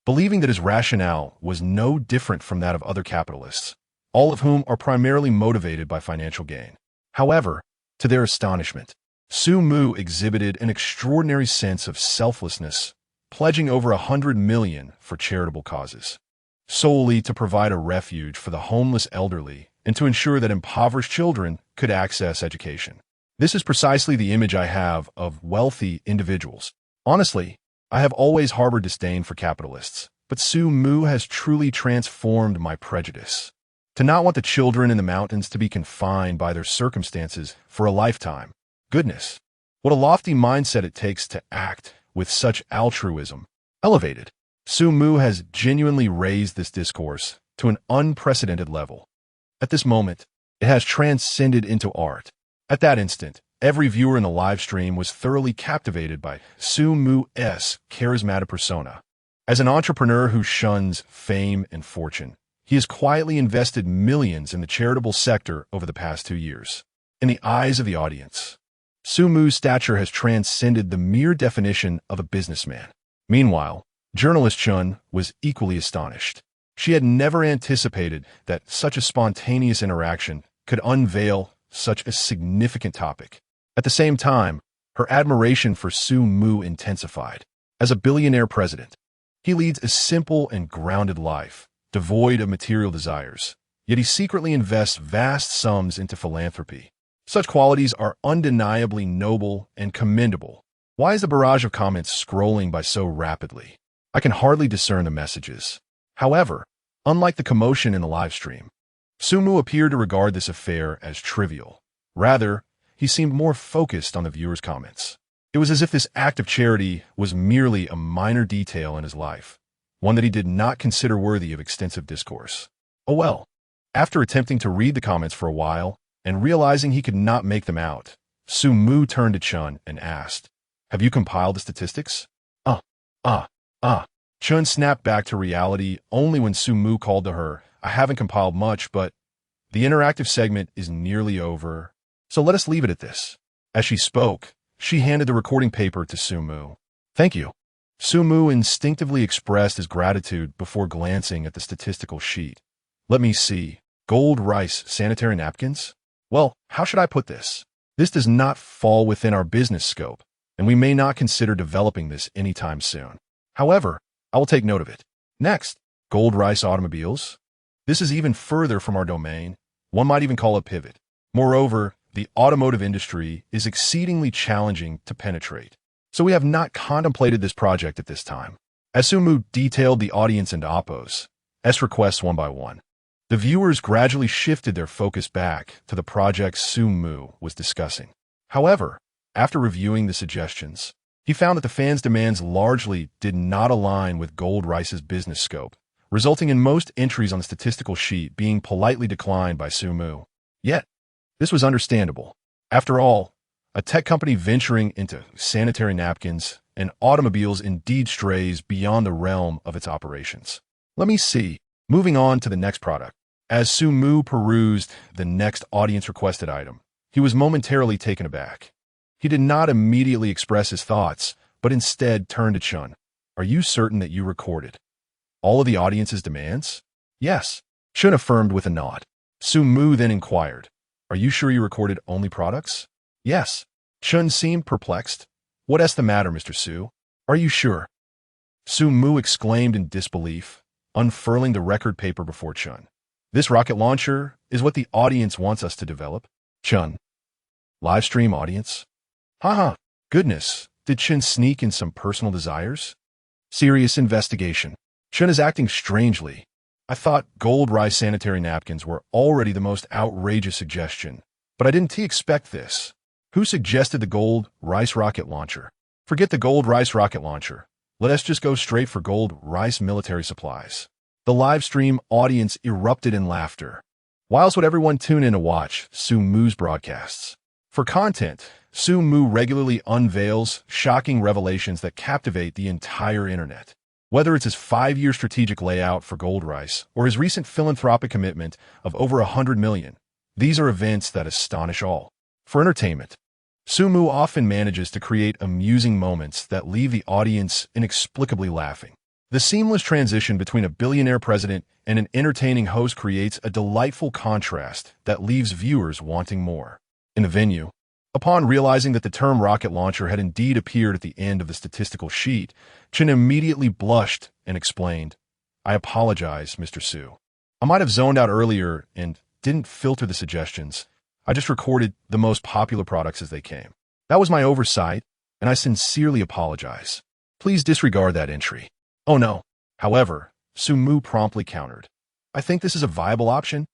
believing that his rationale was no different from that of other capitalists, all of whom are primarily motivated by financial gain. However, to their astonishment, Su Mu exhibited an extraordinary sense of selflessness, pledging over 100 million for charitable causes, solely to provide a refuge for the homeless elderly and to ensure that impoverished children could access education. This is precisely the image I have of wealthy individuals. Honestly, I have always harbored disdain for capitalists, but Su Mu has truly transformed my prejudice. To not want the children in the mountains to be confined by their circumstances for a lifetime. Goodness, what a lofty mindset it takes to act with such altruism. Elevated. Su Mu has genuinely raised this discourse to an unprecedented level. At this moment, it has transcended into art. At that instant, every viewer in the live stream was thoroughly captivated by Su Mu's charismatic persona. As an entrepreneur who shuns fame and fortune, he has quietly invested millions in the charitable sector over the past 2 years. In the eyes of the audience, Su Mu's stature has transcended the mere definition of a businessman. Meanwhile, journalist Chun was equally astonished. She had never anticipated that such a spontaneous interaction could unveil such a significant topic. At the same time, her admiration for Su Mu intensified. As a billionaire president, he leads a simple and grounded life, devoid of material desires, yet he secretly invests vast sums into philanthropy. Such qualities are undeniably noble and commendable. Why is the barrage of comments scrolling by so rapidly? I can hardly discern the messages. However, unlike the commotion in the live stream, Su Mu appeared to regard this affair as trivial. Rather, he seemed more focused on the viewers' comments. It was as if this act of charity was merely a minor detail in his life, one that he did not consider worthy of extensive discourse. Oh well. After attempting to read the comments for a while and realizing he could not make them out, Su Mu turned to Chun and asked, "Have you compiled the statistics?" Chun snapped back to reality only when Su Mu called to her, "I haven't compiled much, but the interactive segment is nearly over, so let us leave it at this." As she spoke, she handed the recording paper to Su Mu. "Thank you." Su Mu instinctively expressed his gratitude before glancing at the statistical sheet. "Let me see. Gold rice sanitary napkins? Well, how should I put this? This does not fall within our business scope, and we may not consider developing this anytime soon. However, I will take note of it. Next, gold rice automobiles. This is even further from our domain. One might even call it pivot. Moreover, the automotive industry is exceedingly challenging to penetrate, so we have not contemplated this project at this time." As Su Mu detailed the audience and oppos, requests one by one, the viewers gradually shifted their focus back to the project Su Mu was discussing. However, after reviewing the suggestions, he found that the fans' demands largely did not align with Gold Rice's business scope, resulting in most entries on the statistical sheet being politely declined by Su Mu. Yet, this was understandable. After all, a tech company venturing into sanitary napkins and automobiles indeed strays beyond the realm of its operations. Let me see. Moving on to the next product. As Su Mu perused the next audience-requested item, he was momentarily taken aback. He did not immediately express his thoughts, but instead turned to Chun. "Are you certain that you recorded all of the audience's demands?" "Yes," Chun affirmed with a nod. Su Mu then inquired, "Are you sure you recorded only products?" "Yes." Chun seemed perplexed. "What's the matter, Mr. Su? Are you sure?" Su Mu exclaimed in disbelief, unfurling the record paper before Chun. "This rocket launcher is what the audience wants us to develop." Chun. Live stream audience? Haha, goodness, did Chun sneak in some personal desires? Serious investigation. Chun is acting strangely. I thought gold rice sanitary napkins were already the most outrageous suggestion, but I didn't expect this. Who suggested the gold rice rocket launcher? Forget the gold rice rocket launcher. Let us just go straight for gold rice military supplies. The live stream audience erupted in laughter. Whilst would everyone tune in to watch Su Mu's broadcasts? For content, Su Mu regularly unveils shocking revelations that captivate the entire internet. Whether it's his 5-year strategic layout for gold rice or his recent philanthropic commitment of over 100 million, these are events that astonish all. For entertainment, Su Mu often manages to create amusing moments that leave the audience inexplicably laughing. The seamless transition between a billionaire president and an entertaining host creates a delightful contrast that leaves viewers wanting more. In the venue, upon realizing that the term rocket launcher had indeed appeared at the end of the statistical sheet, Chen immediately blushed and explained, "I apologize, Mr. Su. I might have zoned out earlier and didn't filter the suggestions. I just recorded the most popular products as they came. That was my oversight, and I sincerely apologize." Please disregard that entry. Oh no. However, Sumu promptly countered. I think this is a viable option.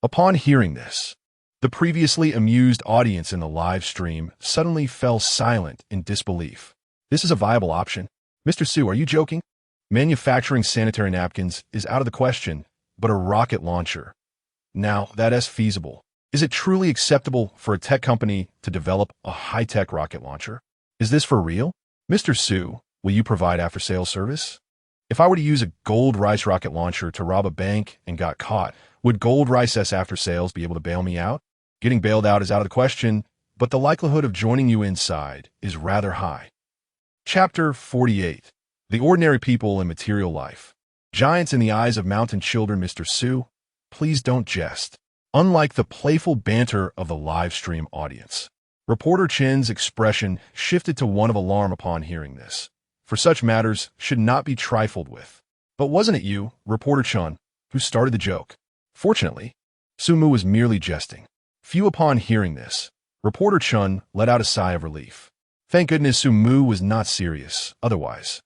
Upon hearing this, the previously amused audience in the live stream suddenly fell silent in disbelief. This is a viable option? Mr. Su, are you joking? Manufacturing sanitary napkins is out of the question, but a rocket launcher. Now, that is feasible. Is it truly acceptable for a tech company to develop a high-tech rocket launcher? Is this for real? Mr. Su, will you provide after-sales service? If I were to use a Gold Rice rocket launcher to rob a bank and got caught, would Gold Rice's after-sales be able to bail me out? Getting bailed out is out of the question, but the likelihood of joining you inside is rather high. Chapter 48. The Ordinary People in Material Life. Giants in the eyes of mountain children. Mr. Su, please don't jest. Unlike the playful banter of the live stream audience, Reporter Chen's expression shifted to one of alarm upon hearing this. For such matters should not be trifled with. But wasn't it you, Reporter Chen, who started the joke? Fortunately, Sumu was merely jesting. Few upon hearing this, Reporter Chen let out a sigh of relief. Thank goodness Sumu was not serious, otherwise.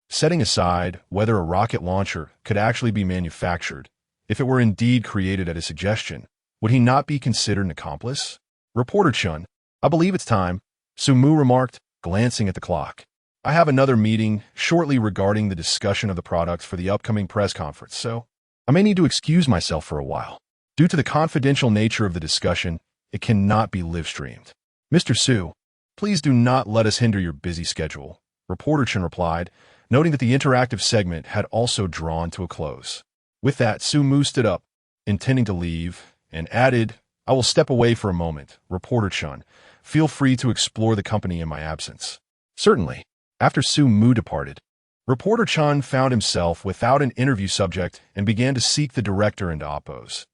Setting aside whether a rocket launcher could actually be manufactured, if it were indeed created at his suggestion, would he not be considered an accomplice? Reporter Chen, I believe it's time, Sumu remarked, glancing at the clock. I have another meeting shortly regarding the discussion of the products for the upcoming press conference, so I may need to excuse myself for a while. Due to the confidential nature of the discussion, it cannot be live-streamed. Mr. Su, please do not let us hinder your busy schedule, Reporter Chen replied, noting that the interactive segment had also drawn to a close. With that, Sumu stood up, intending to leave, and added, I will step away for a moment, Reporter Chen. Feel free to explore the company in my absence. Certainly. After Sumu departed, Reporter Chen found himself without an interview subject and began to seek the director and Oppo's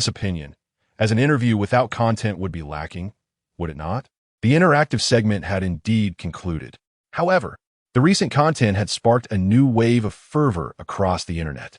opinion, as an interview without content would be lacking, would it not? The interactive segment had indeed concluded. However, the recent content had sparked a new wave of fervor across the internet.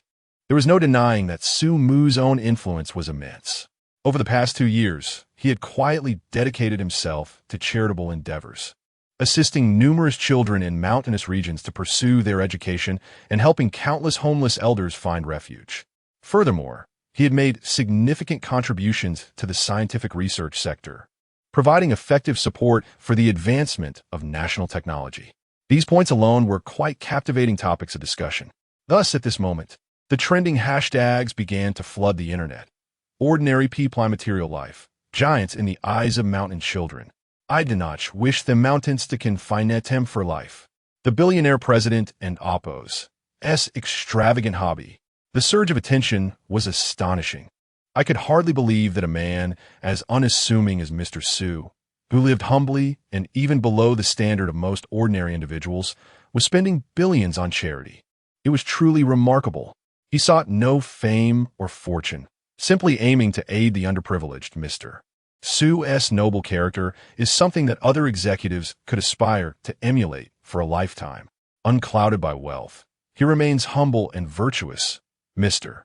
There was no denying that Sumu's own influence was immense. Over the past 2 years, he had quietly dedicated himself to charitable endeavors, assisting numerous children in mountainous regions to pursue their education and helping countless homeless elders find refuge. Furthermore, he had made significant contributions to the scientific research sector, providing effective support for the advancement of national technology. These points alone were quite captivating topics of discussion. Thus, at this moment, the trending hashtags began to flood the internet. Ordinary people in material life, giants in the eyes of mountain children. I do not wish the mountains to confine them for life. The billionaire president and Oppo's extravagant hobby. The surge of attention was astonishing. I could hardly believe that a man as unassuming as Mr. Su, who lived humbly and even below the standard of most ordinary individuals, was spending billions on charity. It was truly remarkable. He sought no fame or fortune, simply aiming to aid the underprivileged. Mr. Su's noble character is something that other executives could aspire to emulate for a lifetime. Unclouded by wealth, he remains humble and virtuous. Mr.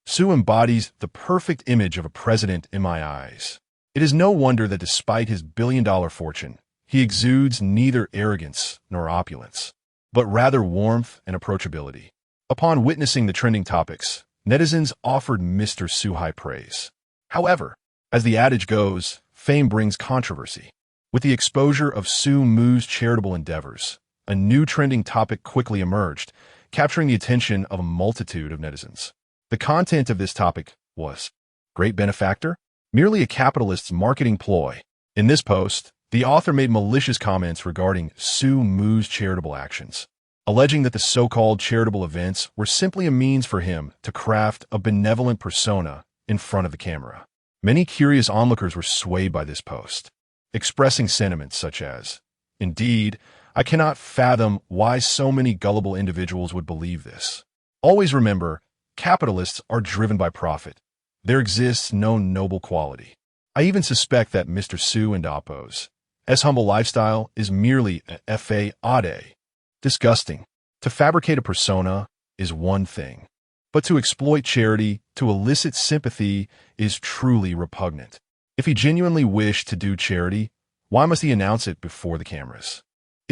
Su embodies the perfect image of a president in my eyes. It is no wonder that despite his billion-dollar fortune, he exudes neither arrogance nor opulence, but rather warmth and approachability. Upon witnessing the trending topics, netizens offered Mr. Su high praise. However, as the adage goes, fame brings controversy. With the exposure of Sumu's charitable endeavors, a new trending topic quickly emerged, capturing the attention of a multitude of netizens. The content of this topic was, Great Benefactor? Merely a capitalist's marketing ploy. In this post, the author made malicious comments regarding Sumu's charitable actions, alleging that the so-called charitable events were simply a means for him to craft a benevolent persona in front of the camera. Many curious onlookers were swayed by this post, expressing sentiments such as, Indeed, I cannot fathom why so many gullible individuals would believe this. Always remember, capitalists are driven by profit. There exists no noble quality. I even suspect that Mr. Su and Oppo's humble lifestyle is merely a fade. Disgusting. To fabricate a persona is one thing, but to exploit charity, to elicit sympathy, is truly repugnant. If he genuinely wished to do charity, why must he announce it before the cameras?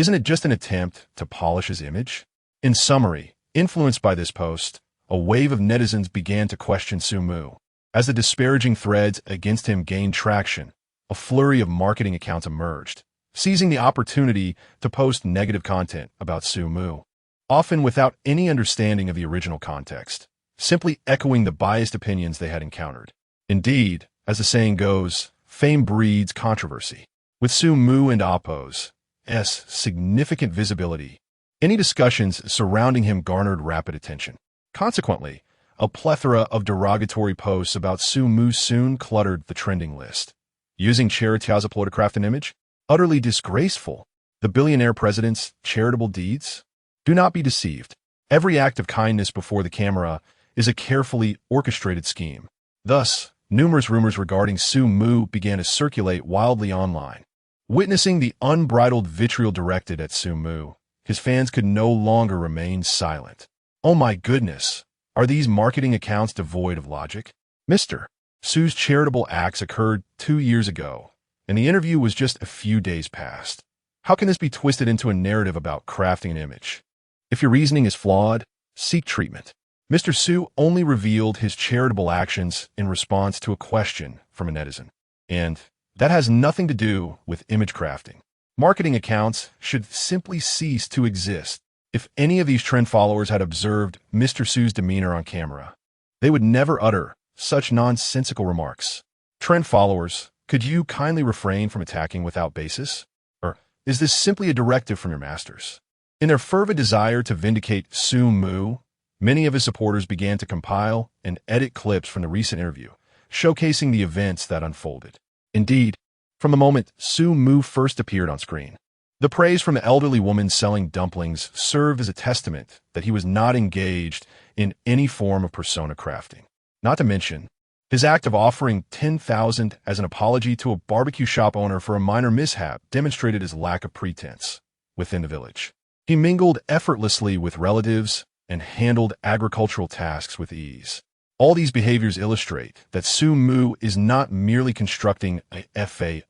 Isn't it just an attempt to polish his image? In summary, influenced by this post, a wave of netizens began to question Sumu. As the disparaging threads against him gained traction, a flurry of marketing accounts emerged, seizing the opportunity to post negative content about Sumu, often without any understanding of the original context, simply echoing the biased opinions they had encountered. Indeed, as the saying goes, fame breeds controversy. With Sumu and Oppo's significant visibility, any discussions surrounding him garnered rapid attention. Consequently, a plethora of derogatory posts about Sumu soon cluttered the trending list. Using charity as a plot to craft an image? Utterly disgraceful. The billionaire president's charitable deeds? Do not be deceived. Every act of kindness before the camera is a carefully orchestrated scheme. Thus, numerous rumors regarding Sumu began to circulate wildly online. Witnessing the unbridled vitriol directed at Sumu, his fans could no longer remain silent. Oh my goodness, are these marketing accounts devoid of logic? Mr. Su's charitable acts occurred 2 years ago, and the interview was just a few days past. How can this be twisted into a narrative about crafting an image? If your reasoning is flawed, seek treatment. Mr. Su only revealed his charitable actions in response to a question from a netizen. And that has nothing to do with image crafting. Marketing accounts should simply cease to exist. If any of these trend followers had observed Mr. Su's demeanor on camera, they would never utter such nonsensical remarks. Trend followers, could you kindly refrain from attacking without basis? Or is this simply a directive from your masters? In their fervid desire to vindicate Sumu, many of his supporters began to compile and edit clips from the recent interview, showcasing the events that unfolded. Indeed, from the moment Sumu first appeared on screen, the praise from the elderly woman selling dumplings served as a testament that he was not engaged in any form of persona crafting. Not to mention, his act of offering $10,000 as an apology to a barbecue shop owner for a minor mishap demonstrated his lack of pretense within the village. He mingled effortlessly with relatives and handled agricultural tasks with ease. All these behaviors illustrate that Sumu is not merely constructing a fade.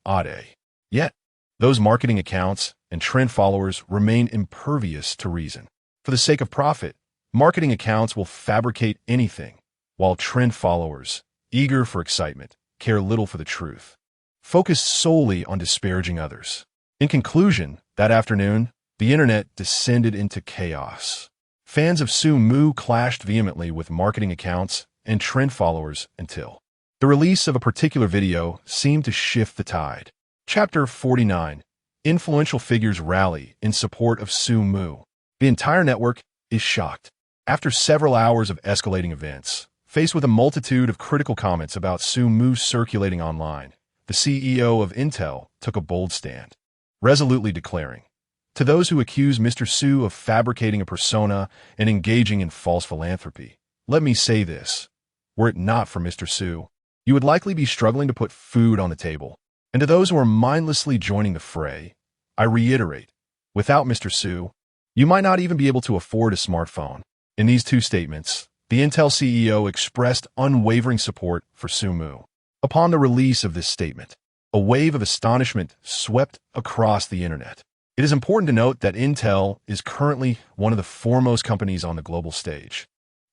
Yet, those marketing accounts and trend followers remain impervious to reason. For the sake of profit, marketing accounts will fabricate anything, while trend followers, eager for excitement, care little for the truth, focused solely on disparaging others. In conclusion, that afternoon, the internet descended into chaos. Fans of Sumu clashed vehemently with marketing accounts and trend followers until the release of a particular video seemed to shift the tide. Chapter 49. Influential figures rally in support of Sumu. The entire network is shocked. After several hours of escalating events, faced with a multitude of critical comments about Sumu circulating online, the CEO of Intel took a bold stand, resolutely declaring, "To those who accuse Mr. Su of fabricating a persona and engaging in false philanthropy, let me say this. Were it not for Mr. Su, you would likely be struggling to put food on the table. And to those who are mindlessly joining the fray, I reiterate, without Mr. Su, you might not even be able to afford a smartphone." In these two statements, the Intel CEO expressed unwavering support for Sumu. Upon the release of this statement, a wave of astonishment swept across the internet. It is important to note that Intel is currently one of the foremost companies on the global stage,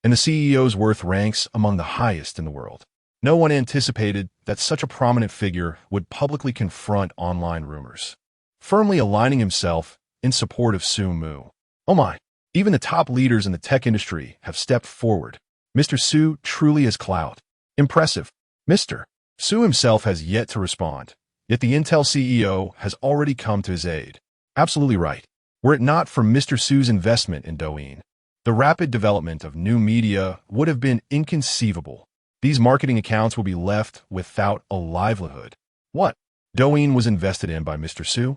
and the CEO's worth ranks among the highest in the world. No one anticipated that such a prominent figure would publicly confront online rumors, firmly aligning himself in support of Sumu. Oh my, even the top leaders in the tech industry have stepped forward. Mr. Su truly has clout. Impressive. Mr. Su himself has yet to respond, yet the Intel CEO has already come to his aid. Absolutely right. Were it not for Mr. Su's investment in Douyin, the rapid development of new media would have been inconceivable. These marketing accounts will be left without a livelihood. What? Douyin was invested in by Mr. Su?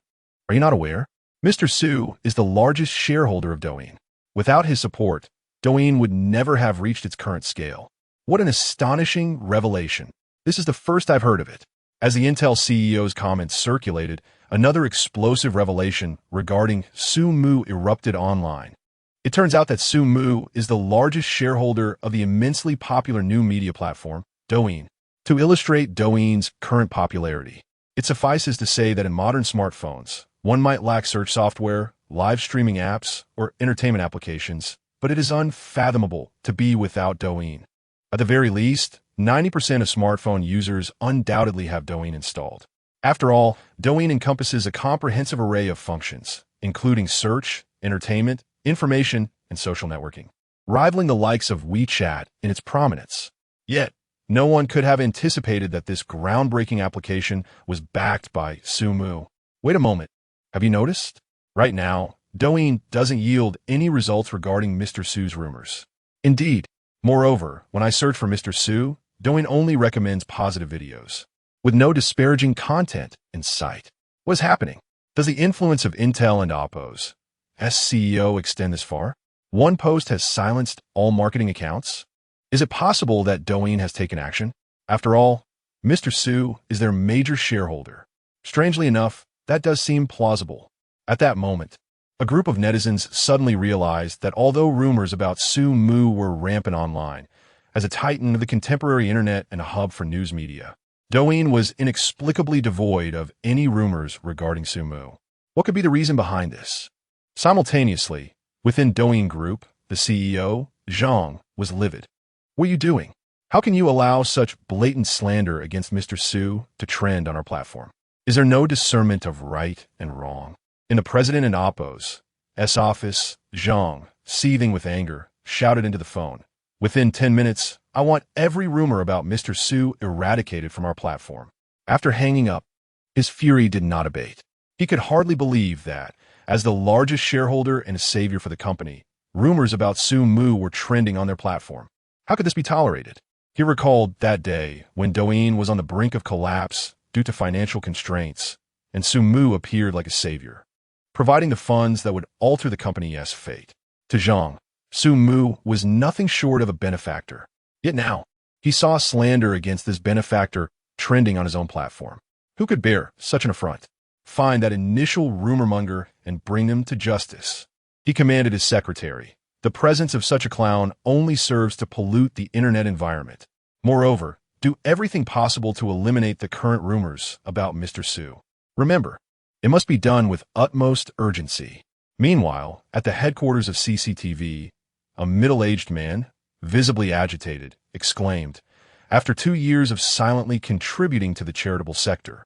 Are you not aware? Mr. Su is the largest shareholder of Douyin. Without his support, Douyin would never have reached its current scale. What an astonishing revelation. This is the first I've heard of it. As the Intel CEO's comments circulated, another explosive revelation regarding Sumu erupted online. It turns out that Sumu is the largest shareholder of the immensely popular new media platform, Douyin. To illustrate Douyin's current popularity, it suffices to say that in modern smartphones, One might lack search software, live streaming apps, or entertainment applications, but it is unfathomable to be without Douyin. At the very least, 90% of smartphone users undoubtedly have Douyin installed. After all, Douyin encompasses a comprehensive array of functions, including search, entertainment, information, and social networking, rivaling the likes of WeChat in its prominence. Yet, no one could have anticipated that this groundbreaking application was backed by Sumu. Wait a moment. Have you noticed? Right now, Douyin doesn't yield any results regarding Mr. Su's rumors. Indeed, moreover, when I search for Mr. Su, Douyin only recommends positive videos, with no disparaging content in sight. What is happening? Does the influence of Intel and Oppo's CEO extend this far? One post has silenced all marketing accounts? Is it possible that Douyin has taken action? After all, Mr. Su is their major shareholder. Strangely enough, that does seem plausible. At that moment, a group of netizens suddenly realized that although rumors about Sumu were rampant online, as a titan of the contemporary internet and a hub for news media, Douyin was inexplicably devoid of any rumors regarding Sumu. What could be the reason behind this? Simultaneously, within Douyin Group, the CEO, Zhang, was livid. What are you doing? How can you allow such blatant slander against Mr. Su to trend on our platform? Is there no discernment of right and wrong? In the president and Oppo's office, Zhang, seething with anger, shouted into the phone, "Within 10 minutes, I want every rumor about Mr. Su eradicated from our platform." After hanging up, his fury did not abate. He could hardly believe that, as the largest shareholder and a savior for the company, rumors about Sumu were trending on their platform. How could this be tolerated? He recalled that day when Douyin was on the brink of collapse due to financial constraints, and Sumu appeared like a savior, providing the funds that would alter the company's fate. To Zhang, Sumu was nothing short of a benefactor. Yet now, he saw slander against this benefactor trending on his own platform. Who could bear such an affront? Find that initial rumormonger and bring him to justice. He commanded his secretary. The presence of such a clown only serves to pollute the internet environment. Moreover, do everything possible to eliminate the current rumors about Mr. Su. Remember, it must be done with utmost urgency. Meanwhile, at the headquarters of CCTV, a middle-aged man, visibly agitated, exclaimed, after 2 years of silently contributing to the charitable sector,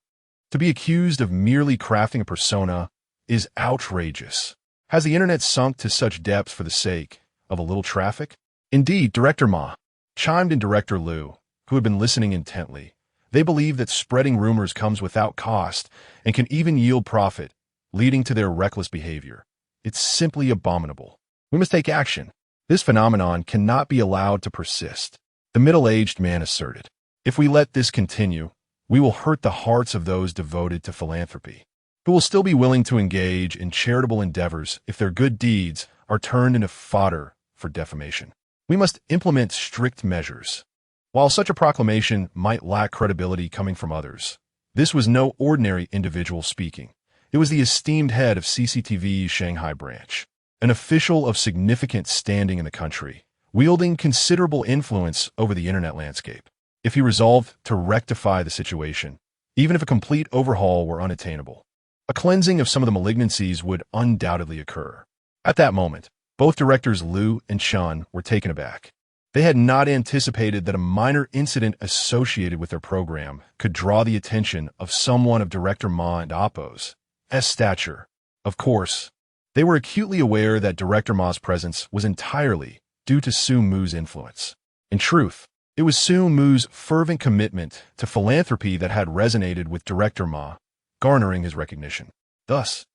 "To be accused of merely crafting a persona is outrageous. Has the internet sunk to such depths for the sake of a little traffic?" Indeed, Director Ma, chimed in Director Lu, who had been listening intently. They believe that spreading rumors comes without cost and can even yield profit, leading to their reckless behavior. It's simply abominable. We must take action. This phenomenon cannot be allowed to persist, the middle-aged man asserted. If we let this continue, we will hurt the hearts of those devoted to philanthropy, who will still be willing to engage in charitable endeavors if their good deeds are turned into fodder for defamation. We must implement strict measures. While such a proclamation might lack credibility coming from others, this was no ordinary individual speaking. It was the esteemed head of CCTV's Shanghai branch, an official of significant standing in the country, wielding considerable influence over the internet landscape. If he resolved to rectify the situation, even if a complete overhaul were unattainable, a cleansing of some of the malignancies would undoubtedly occur. At that moment, both directors Lu and Chun were taken aback. They had not anticipated that a minor incident associated with their program could draw the attention of someone of Director Ma and Oppo's stature. Of course, they were acutely aware that Director Ma's presence was entirely due to Sumu's influence. In truth, it was Sumu's fervent commitment to philanthropy that had resonated with Director Ma, garnering his recognition. Thus,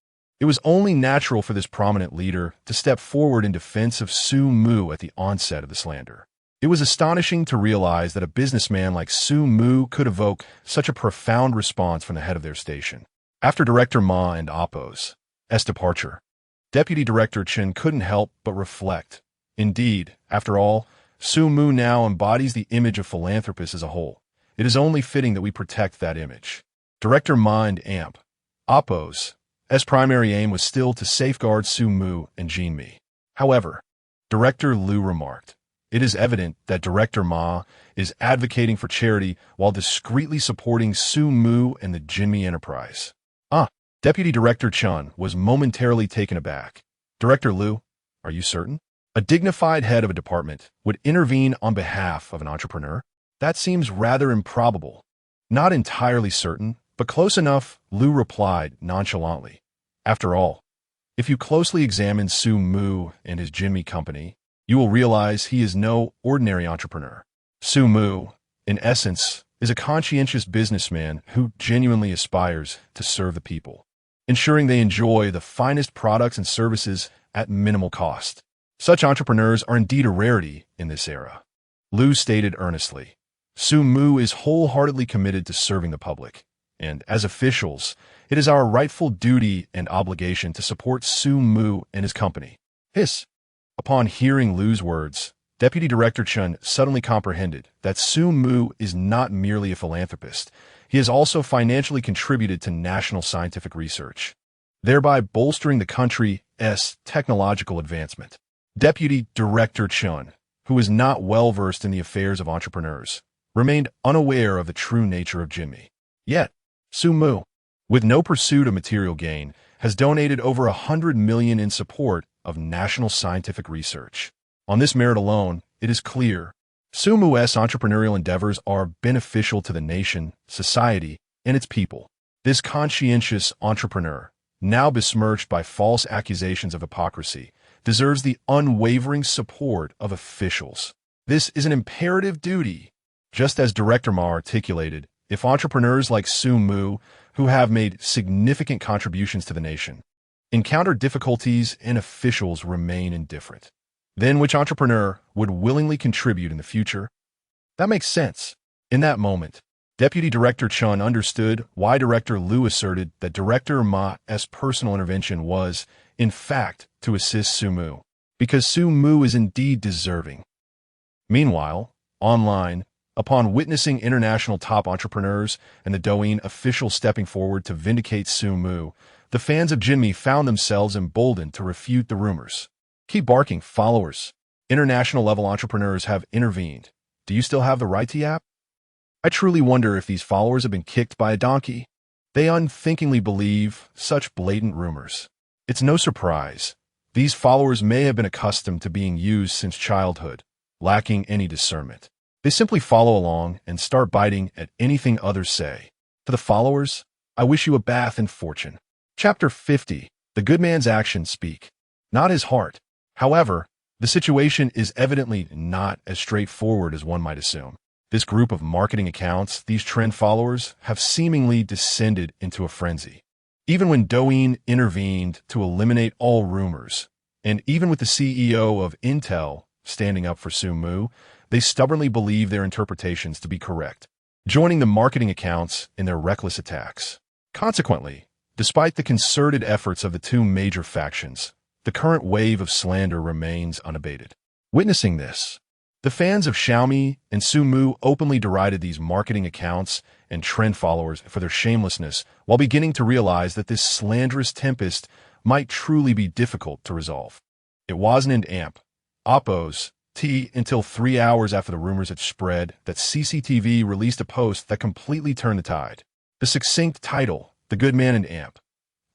it was only natural for this prominent leader to step forward in defense of Sumu at the onset of the slander. It was astonishing to realize that a businessman like Sumu could evoke such a profound response from the head of their station. After Director Ma and Oppo's departure, Deputy Director Chen couldn't help but reflect. Indeed, after all, Sumu now embodies the image of philanthropists as a whole. It is only fitting that we protect that image. Director Ma and Oppo's primary aim was still to safeguard Sumu and Jinmi. However, Director Lu remarked, "It is evident that Director Ma is advocating for charity while discreetly supporting Sumu and the Jinmi enterprise." Deputy Director Chun was momentarily taken aback. Director Lu, are you certain? A dignified head of a department would intervene on behalf of an entrepreneur? That seems rather improbable. Not entirely certain, but close enough, Lu replied nonchalantly. After all, if you closely examine Su Mu and his Jinmi company, you will realize he is no ordinary entrepreneur. Su Mu, in essence, is a conscientious businessman who genuinely aspires to serve the people, ensuring they enjoy the finest products and services at minimal cost. Such entrepreneurs are indeed a rarity in this era. Lu stated earnestly. Su Mu is wholeheartedly committed to serving the public, and as officials, it is our rightful duty and obligation to support Su Mu and his company. Hiss. Upon hearing Lu's words, Deputy Director Chun suddenly comprehended that Su Mu is not merely a philanthropist. He has also financially contributed to national scientific research, thereby bolstering the country's technological advancement. Deputy Director Chun, who is not well-versed in the affairs of entrepreneurs, remained unaware of the true nature of Jinmi. Yet, Su Mu, with no pursuit of material gain, has donated over 100 million in support of national scientific research. On this merit alone, it is clear Su Mu's entrepreneurial endeavors are beneficial to the nation, society, and its people. This conscientious entrepreneur, now besmirched by false accusations of hypocrisy, deserves the unwavering support of officials. This is an imperative duty. Just as Director Ma articulated, if entrepreneurs like Su Mu, who have made significant contributions to the nation, encounter difficulties and officials remain indifferent, then which entrepreneur would willingly contribute in the future? That makes sense. In that moment, Deputy Director Chun understood why Director Lu asserted that Director Ma's personal intervention was, in fact, to assist Su Mu, because Su Mu is indeed deserving. Meanwhile, online, upon witnessing international top entrepreneurs and the Douyin officials stepping forward to vindicate Su Mu, the fans of Jinmi found themselves emboldened to refute the rumors. Keep barking, followers. International-level entrepreneurs have intervened. Do you still have the right to yap? I truly wonder if these followers have been kicked by a donkey. They unthinkingly believe such blatant rumors. It's no surprise. These followers may have been accustomed to being used since childhood, lacking any discernment. They simply follow along and start biting at anything others say. To the followers, I wish you a bath in fortune. Chapter 50. The good man's actions speak, not his heart. However, the situation is evidently not as straightforward as one might assume. This group of marketing accounts, these trend followers, have seemingly descended into a frenzy. Even when Douyin intervened to eliminate all rumors, and even with the CEO of Intel standing up for Su Mu, they stubbornly believe their interpretations to be correct, joining the marketing accounts in their reckless attacks. Consequently, despite the concerted efforts of the two major factions, the current wave of slander remains unabated. Witnessing this, the fans of Xiaomi and Su Mu openly derided these marketing accounts and trend followers for their shamelessness, while beginning to realize that this slanderous tempest might truly be difficult to resolve. It wasn't an amp, Oppo's, until 3 hours after the rumors had spread that CCTV released a post that completely turned the tide. The succinct title, The Good Man and Amp.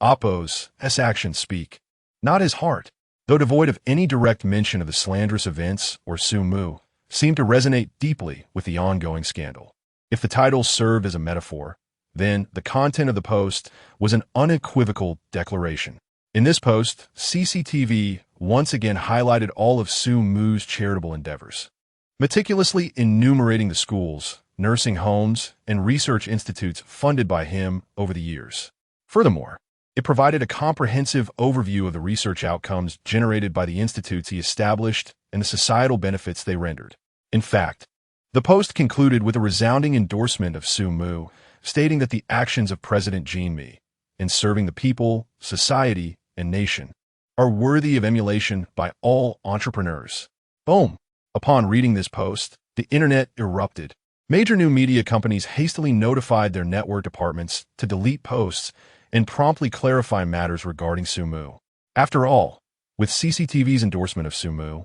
Oppo's actions speak, not his heart, though devoid of any direct mention of the slanderous events or Su Mu, seemed to resonate deeply with the ongoing scandal. If the title served as a metaphor, then the content of the post was an unequivocal declaration. In this post, CCTV once again highlighted all of Su Mu's charitable endeavors, meticulously enumerating the schools, nursing homes, and research institutes funded by him over the years. Furthermore, it provided a comprehensive overview of the research outcomes generated by the institutes he established and the societal benefits they rendered. In fact, the post concluded with a resounding endorsement of Su Mu, stating that the actions of President Jinmi in serving the people, society, and nation are worthy of emulation by all entrepreneurs. Boom! Upon reading this post, the internet erupted. Major new media companies hastily notified their network departments to delete posts and promptly clarify matters regarding Su Mu. After all, with CCTV's endorsement of Su Mu,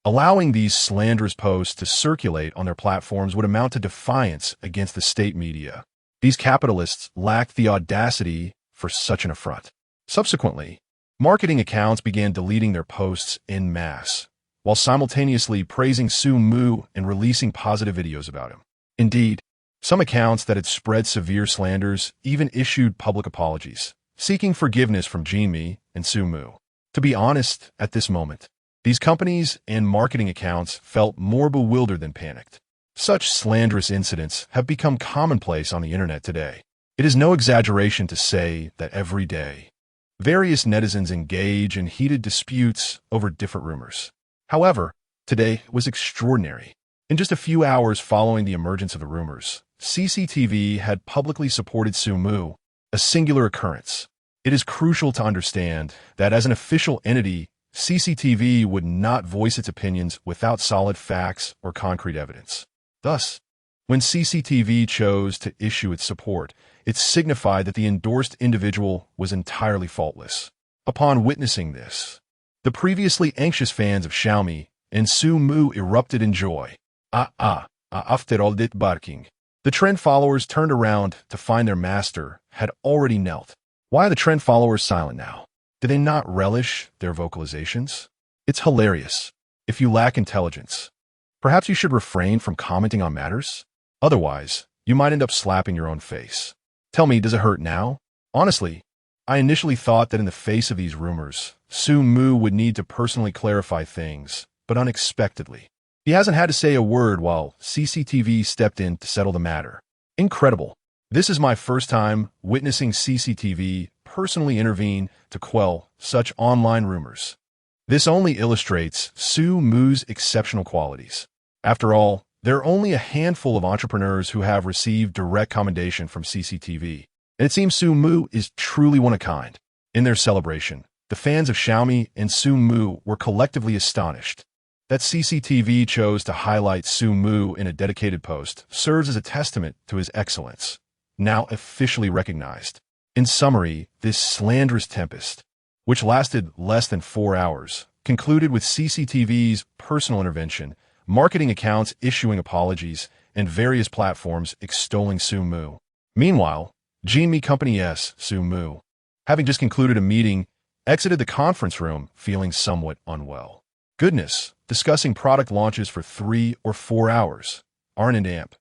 allowing these slanderous posts to circulate on their platforms would amount to defiance against the state media. These capitalists lacked the audacity for such an affront. Subsequently, marketing accounts began deleting their posts en masse, while simultaneously praising Sue Mu and releasing positive videos about him. Indeed, some accounts that had spread severe slanders even issued public apologies, seeking forgiveness from Jinmi and Sue Mu. To be honest, at this moment, these companies and marketing accounts felt more bewildered than panicked. Such slanderous incidents have become commonplace on the internet today. It is no exaggeration to say that every day, various netizens engage in heated disputes over different rumors. However, today was extraordinary. In just a few hours following the emergence of the rumors, CCTV had publicly supported Sue Mu, a singular occurrence. It is crucial to understand that as an official entity, CCTV would not voice its opinions without solid facts or concrete evidence. Thus, when CCTV chose to issue its support, it signified that the endorsed individual was entirely faultless. Upon witnessing this, the previously anxious fans of Xiaomi and Sue Mu erupted in joy. After all that barking. The trend followers turned around to find their master had already knelt. Why are the trend followers silent now? Do they not relish their vocalizations? It's hilarious. If you lack intelligence, perhaps you should refrain from commenting on matters. Otherwise, you might end up slapping your own face. Tell me, does it hurt now? Honestly, I initially thought that in the face of these rumors, Sue Mu would need to personally clarify things, but unexpectedly, he hasn't had to say a word while CCTV stepped in to settle the matter. Incredible. This is my first time witnessing CCTV personally intervene to quell such online rumors. This only illustrates Sue Mu's exceptional qualities. After all, there are only a handful of entrepreneurs who have received direct commendation from CCTV, and it seems Sue Mu is truly one of a kind. In their celebration, the fans of Xiaomi and Sue Mu were collectively astonished. That CCTV chose to highlight Sue Mu in a dedicated post serves as a testament to his excellence, now officially recognized. In summary, this slanderous tempest, which lasted less than 4 hours, concluded with CCTV's personal intervention, marketing accounts issuing apologies, and various platforms extolling Sue Mu. Meanwhile, Jinmi Company S. Sue Mu, having just concluded a meeting, exited the conference room feeling somewhat unwell. Goodness, discussing product launches for 3 or 4 hours. Aren't it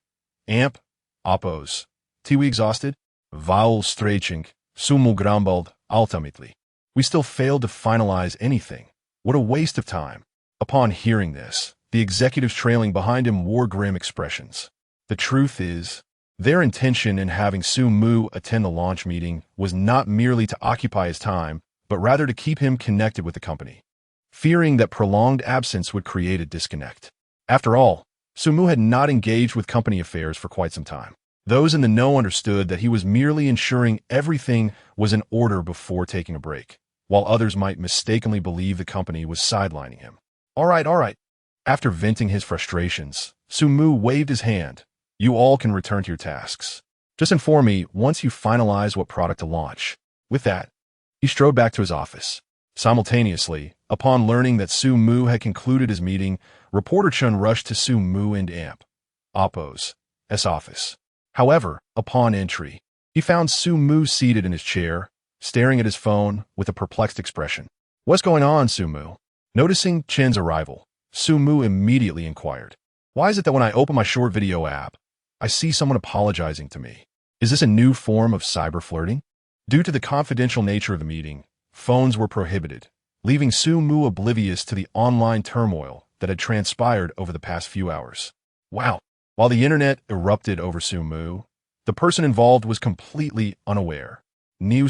amp, oppos. We exhausted? Vowel stretching, sumu grumbled, ultimately. We still failed to finalize anything. What a waste of time. Upon hearing this, the executives trailing behind him wore grim expressions. The truth is, their intention in having Sue Mu attend the launch meeting was not merely to occupy his time, but rather to keep him connected with the company, fearing that prolonged absence would create a disconnect. After all, Sue Mu had not engaged with company affairs for quite some time. Those in the know understood that he was merely ensuring everything was in order before taking a break, while others might mistakenly believe the company was sidelining him. All right. After venting his frustrations, Sue Mu waved his hand. You all can return to your tasks. Just inform me once you finalize what product to launch. With that, he strode back to his office. Simultaneously, upon learning that Sue Mu had concluded his meeting, reporter Chun rushed to Sue Mu and Amp Oppo's office. However, upon entry, he found Sue Mu seated in his chair, staring at his phone with a perplexed expression. What's going on, Sue Mu? Noticing Chen's arrival, Sue Mu immediately inquired. Why is it that when I open my short video app, I see someone apologizing to me? Is this a new form of cyber flirting? Due to the confidential nature of the meeting, phones were prohibited, leaving Sue Mu oblivious to the online turmoil that had transpired over the past few hours. Wow. While the internet erupted over Sue Mu, the person involved was completely unaware. Sue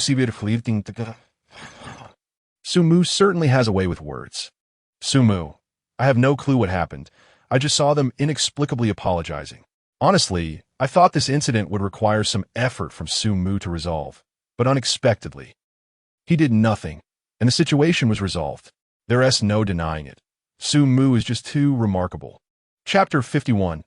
Mu certainly has a way with words. Sue Mu, I have no clue what happened. I just saw them inexplicably apologizing. Honestly, I thought this incident would require some effort from Sue Mu to resolve, but unexpectedly, he did nothing, and the situation was resolved. There's no denying it. Sue Mu is just too remarkable. Chapter 51.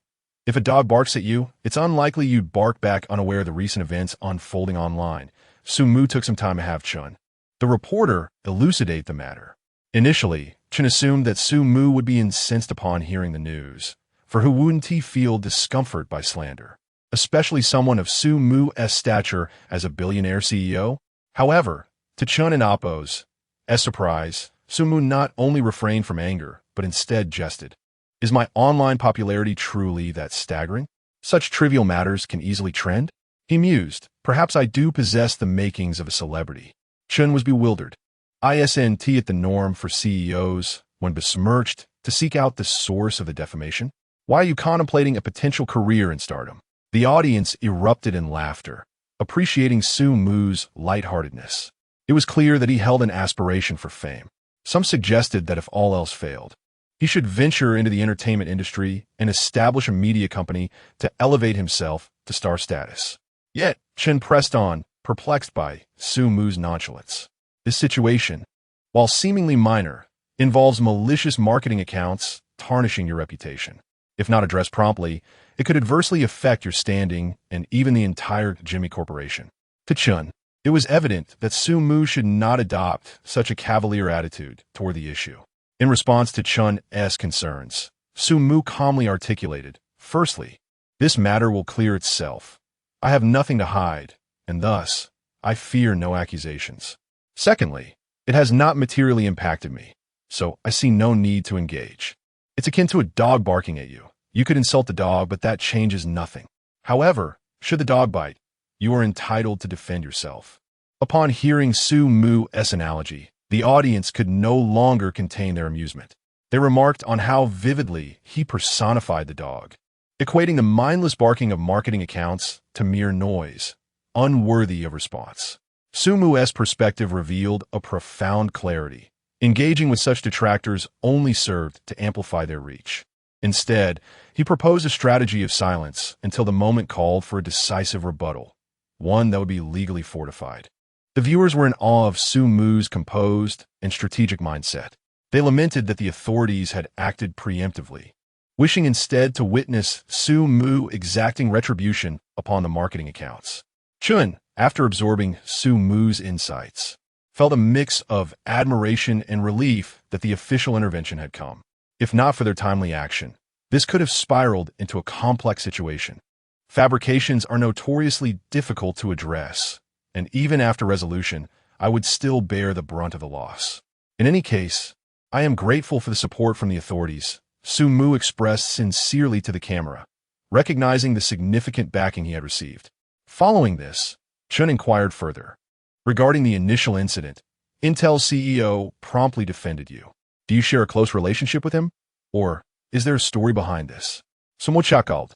If a dog barks at you, it's unlikely you'd bark back unaware of the recent events unfolding online. Sue Mu took some time to have Chun, the reporter, elucidate the matter. Initially, Chun assumed that Sue Mu would be incensed upon hearing the news, for who wouldn't he feel discomfort by slander, especially someone of Sue Mu's stature as a billionaire CEO? However, to Chun and Appo's surprise, Sumu not only refrained from anger, but instead jested. Is my online popularity truly that staggering? Such trivial matters can easily trend? He mused. Perhaps I do possess the makings of a celebrity. Chun was bewildered. Isn't it the norm for CEOs, when besmirched, to seek out the source of the defamation? Why are you contemplating a potential career in stardom? The audience erupted in laughter, appreciating Sumu's lightheartedness. It was clear that he held an aspiration for fame. Some suggested that if all else failed, he should venture into the entertainment industry and establish a media company to elevate himself to star status. Yet, Chen pressed on, perplexed by Sumu's nonchalance. This situation, while seemingly minor, involves malicious marketing accounts tarnishing your reputation. If not addressed promptly, it could adversely affect your standing and even the entire Jimmy Corporation. To Chun, it was evident that Sumu should not adopt such a cavalier attitude toward the issue. In response to Chun's concerns, Sumu calmly articulated, "Firstly, this matter will clear itself. I have nothing to hide, and thus, I fear no accusations. Secondly, it has not materially impacted me, so I see no need to engage. It's akin to a dog barking at you. You could insult the dog, but that changes nothing. However, should the dog bite, you are entitled to defend yourself." Upon hearing Sumu's analogy, the audience could no longer contain their amusement. They remarked on how vividly he personified the dog, equating the mindless barking of marketing accounts to mere noise, unworthy of response. Sumu's perspective revealed a profound clarity. Engaging with such detractors only served to amplify their reach. Instead, he proposed a strategy of silence until the moment called for a decisive rebuttal, one that would be legally fortified. The viewers were in awe of Sumu's composed and strategic mindset. They lamented that the authorities had acted preemptively, wishing instead to witness Sumu exacting retribution upon the marketing accounts. Chun, after absorbing Sumu's insights, felt a mix of admiration and relief that the official intervention had come. If not for their timely action, this could have spiraled into a complex situation. Fabrications are notoriously difficult to address, and even after resolution, I would still bear the brunt of the loss. In any case, I am grateful for the support from the authorities, Sumu expressed sincerely to the camera, recognizing the significant backing he had received. Following this, Chun inquired further. Regarding the initial incident, Intel's CEO promptly defended you. Do you share a close relationship with him? Or is there a story behind this? Somewhat chuckled.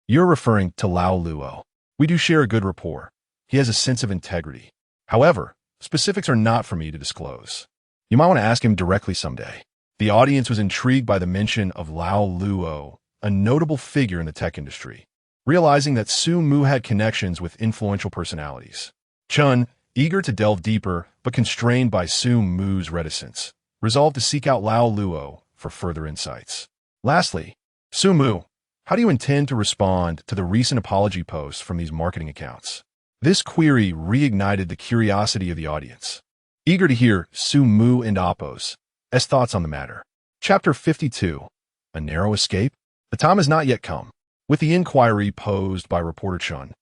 You're referring to Lao Luo. We do share a good rapport. He has a sense of integrity. However, specifics are not for me to disclose. You might want to ask him directly someday. The audience was intrigued by the mention of Lao Luo, a notable figure in the tech industry. Realizing that Sumu had connections with influential personalities, Chun, eager to delve deeper but constrained by Sumu's reticence, resolved to seek out Lao Luo for further insights. Lastly, Sumu, how do you intend to respond to the recent apology posts from these marketing accounts? This query reignited the curiosity of the audience, eager to hear Sumu and Appo's thoughts on the matter. Chapter 52. A Narrow Escape? The time has not yet come. With the inquiry posed by reporter Chun,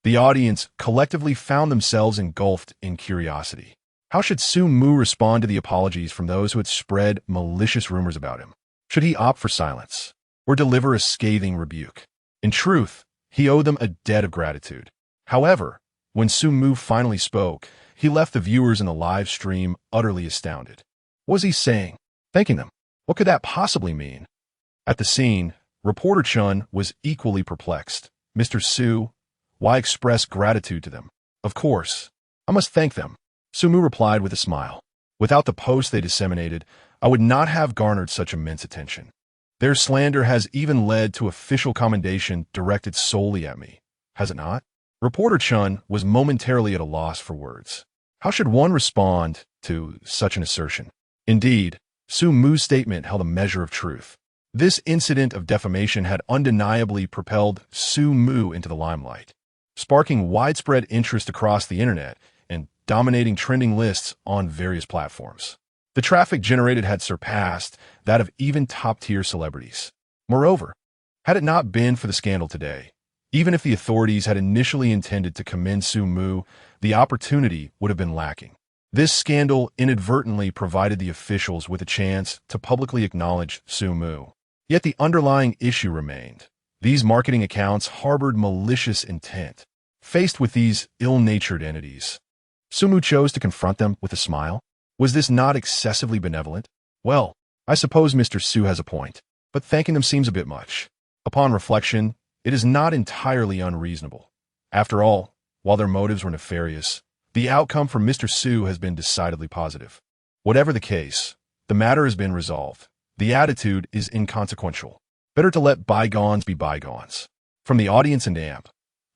the audience collectively found themselves engulfed in curiosity. How should Sumu respond to the apologies from those who had spread malicious rumors about him? Should he opt for silence or deliver a scathing rebuke? In truth, he owed them a debt of gratitude. However, when Sumu finally spoke, he left the viewers in the live stream utterly astounded. What was he saying? Thanking them? What could that possibly mean? At the scene, reporter Chun was equally perplexed. Mr. Su, why express gratitude to them? Of course, I must thank them. Sumu replied with a smile. Without the post they disseminated, I would not have garnered such immense attention. Their slander has even led to official commendation directed solely at me, has it not? Reporter Chun was momentarily at a loss for words. How should one respond to such an assertion? Indeed, Sumu's statement held a measure of truth. This incident of defamation had undeniably propelled Sumu into the limelight, sparking widespread interest across the internet and dominating trending lists on various platforms. The traffic generated had surpassed that of even top-tier celebrities. Moreover, had it not been for the scandal today, Even if the authorities had initially intended to commend Su Mu, the opportunity would have been lacking. This scandal inadvertently provided the officials with a chance to publicly acknowledge Su Mu. Yet the underlying issue remained. These marketing accounts harbored malicious intent. Faced with these ill-natured entities, Su Mu chose to confront them with a smile. Was this not excessively benevolent? Well, I suppose Mr. Su has a point, but thanking them seems a bit much. Upon reflection, it is not entirely unreasonable. After all, while their motives were nefarious, the outcome for Mr. Su has been decidedly positive. Whatever the case, the matter has been resolved. The attitude is inconsequential. Better to let bygones be bygones. From the audience and AMP,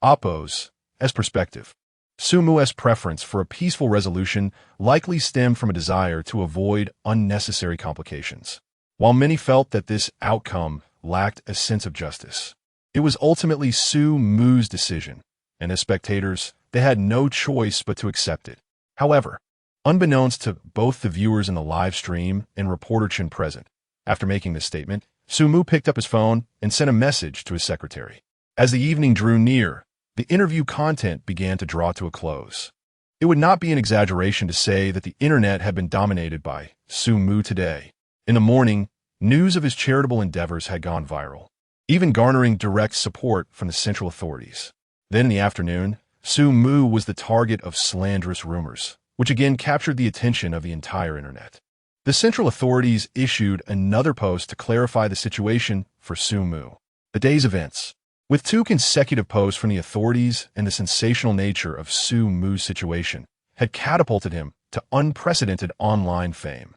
Oppos, as perspective, Su Mu's preference for a peaceful resolution likely stemmed from a desire to avoid unnecessary complications. While many felt that this outcome lacked a sense of justice, it was ultimately Su Mu's decision, and as spectators, they had no choice but to accept it. However, unbeknownst to both the viewers in the live stream and reporter Chen present, after making this statement, Su Mu picked up his phone and sent a message to his secretary. As the evening drew near, the interview content began to draw to a close. It would not be an exaggeration to say that the internet had been dominated by Su Mu today. In the morning, news of his charitable endeavors had gone viral, even garnering direct support from the central authorities. Then in the afternoon, Su Mu was the target of slanderous rumors, which again captured the attention of the entire internet. The central authorities issued another post to clarify the situation for Su Mu. The day's events. With 2 consecutive posts from the authorities and the sensational nature of Su Mu's situation, had catapulted him to unprecedented online fame.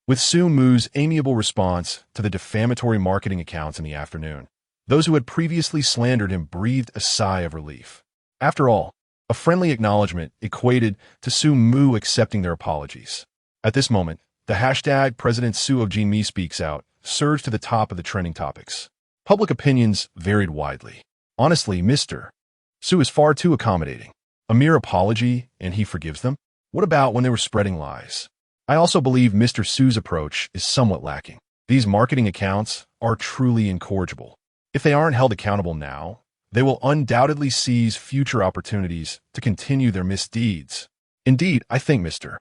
With Su Mu's amiable response to the defamatory marketing accounts in the afternoon, those who had previously slandered him breathed a sigh of relief. After all, a friendly acknowledgement equated to Su Mu accepting their apologies. At this moment, the hashtag President Su of Jinmi Speaks Out surged to the top of the trending topics. Public opinions varied widely. Honestly, Mr. Su is far too accommodating. A mere apology, and he forgives them? What about when they were spreading lies? I also believe Mr. Su's approach is somewhat lacking. These marketing accounts are truly incorrigible. If they aren't held accountable now, they will undoubtedly seize future opportunities to continue their misdeeds. Indeed, I think Mr.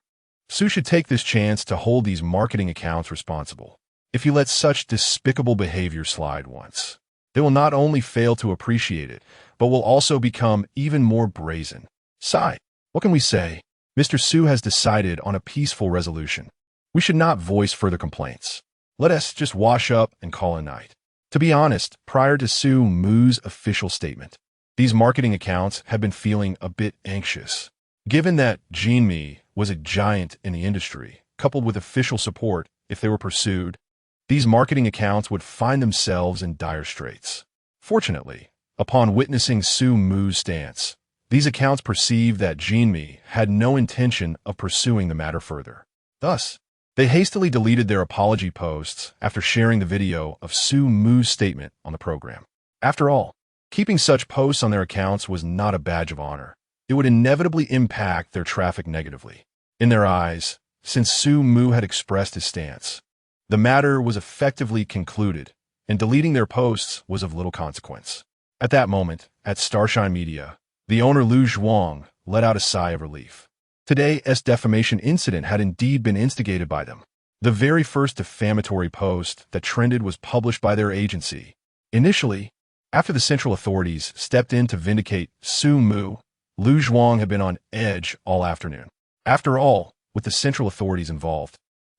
Su should take this chance to hold these marketing accounts responsible. If you let such despicable behavior slide once, they will not only fail to appreciate it, but will also become even more brazen. Sigh. What can we say? Mr. Su has decided on a peaceful resolution. We should not voice further complaints. Let us just wash up and call a night. To be honest, prior to Su Mu's official statement, these marketing accounts have been feeling a bit anxious. Given that Jinmi was a giant in the industry, coupled with official support, if they were pursued, these marketing accounts would find themselves in dire straits. Fortunately, upon witnessing Su Mu's stance, these accounts perceived that Jinmi had no intention of pursuing the matter further. Thus, they hastily deleted their apology posts after sharing the video of Su Mu's statement on the program. After all, keeping such posts on their accounts was not a badge of honor. It would inevitably impact their traffic negatively. In their eyes, since Su Mu had expressed his stance, the matter was effectively concluded, and deleting their posts was of little consequence. At that moment, at Starshine Media, the owner Lu Zhuang let out a sigh of relief. Today's defamation incident had indeed been instigated by them. The very first defamatory post that trended was published by their agency. Initially, after the central authorities stepped in to vindicate Su Mu, Lu Zhuang had been on edge all afternoon. After all, with the central authorities involved,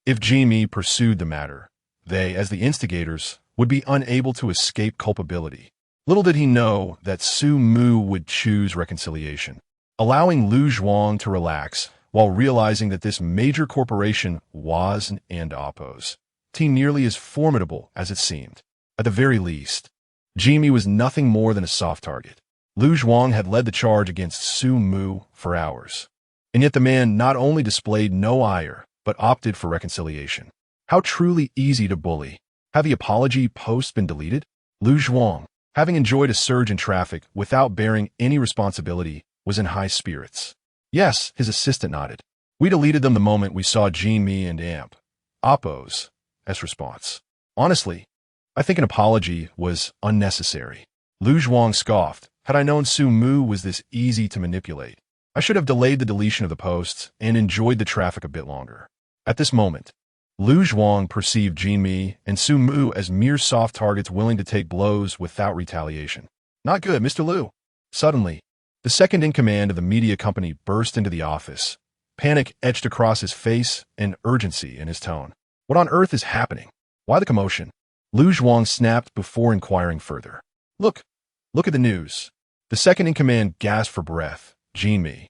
if Jinmi pursued the matter, they, as the instigators, would be unable to escape culpability. Little did he know that Su Mu would choose reconciliation, allowing Lu Zhuang to relax while realizing that this major corporation was and Oppos nearly as formidable as it seemed. At the very least, Jinmi was nothing more than a soft target. Lu Zhuang had led the charge against Su Mu for hours, and yet the man not only displayed no ire, but opted for reconciliation. How truly easy to bully. Have the apology posts been deleted? Lu Zhuang, having enjoyed a surge in traffic without bearing any responsibility, was in high spirits. Yes, his assistant nodded. We deleted them the moment we saw Jinmi and AMP. Oppos, as response. Honestly, I think an apology was unnecessary. Lu Zhuang scoffed, Had I known Su Mu was this easy to manipulate, I should have delayed the deletion of the posts and enjoyed the traffic a bit longer. At this moment, Lu Zhuang perceived Jin Mi and Su Mu as mere soft targets willing to take blows without retaliation. Not good, Mr. Lu. Suddenly, the second-in-command of the media company burst into the office, panic etched across his face and urgency in his tone. What on earth is happening? Why the commotion? Lu Zhuang snapped before inquiring further. Look at the news. The second-in-command gasped for breath. Jin Mi.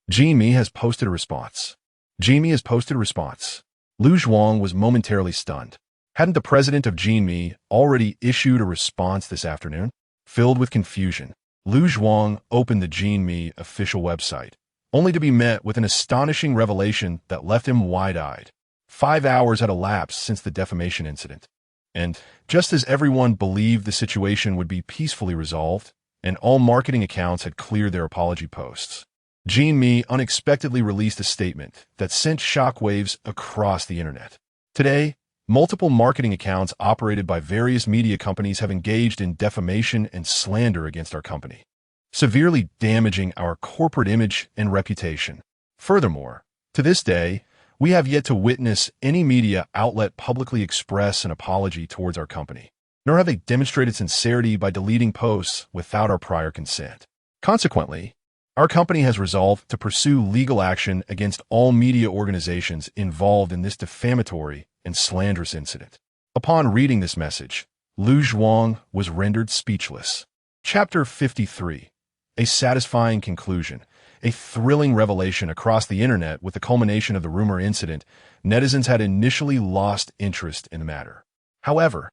Jin Mi has posted a response. Jin Mi has posted a response. Lu Zhuang was momentarily stunned. Hadn't the president of Jin Mi already issued a response this afternoon? Filled with confusion, Lu Zhuang opened the Jin Mi official website, only to be met with an astonishing revelation that left him wide-eyed. 5 hours had elapsed since the defamation incident, and just as everyone believed the situation would be peacefully resolved, and all marketing accounts had cleared their apology posts, Jin Mi unexpectedly released a statement that sent shockwaves across the internet. Today, multiple marketing accounts operated by various media companies have engaged in defamation and slander against our company, severely damaging our corporate image and reputation. Furthermore, to this day, we have yet to witness any media outlet publicly express an apology towards our company, nor have they demonstrated sincerity by deleting posts without our prior consent. Consequently, our company has resolved to pursue legal action against all media organizations involved in this defamatory and slanderous incident. Upon reading this message, Lu Zhuang was rendered speechless. Chapter 53. A satisfying conclusion. A thrilling revelation across the internet with the culmination of the rumor incident. Netizens had initially lost interest in the matter. However,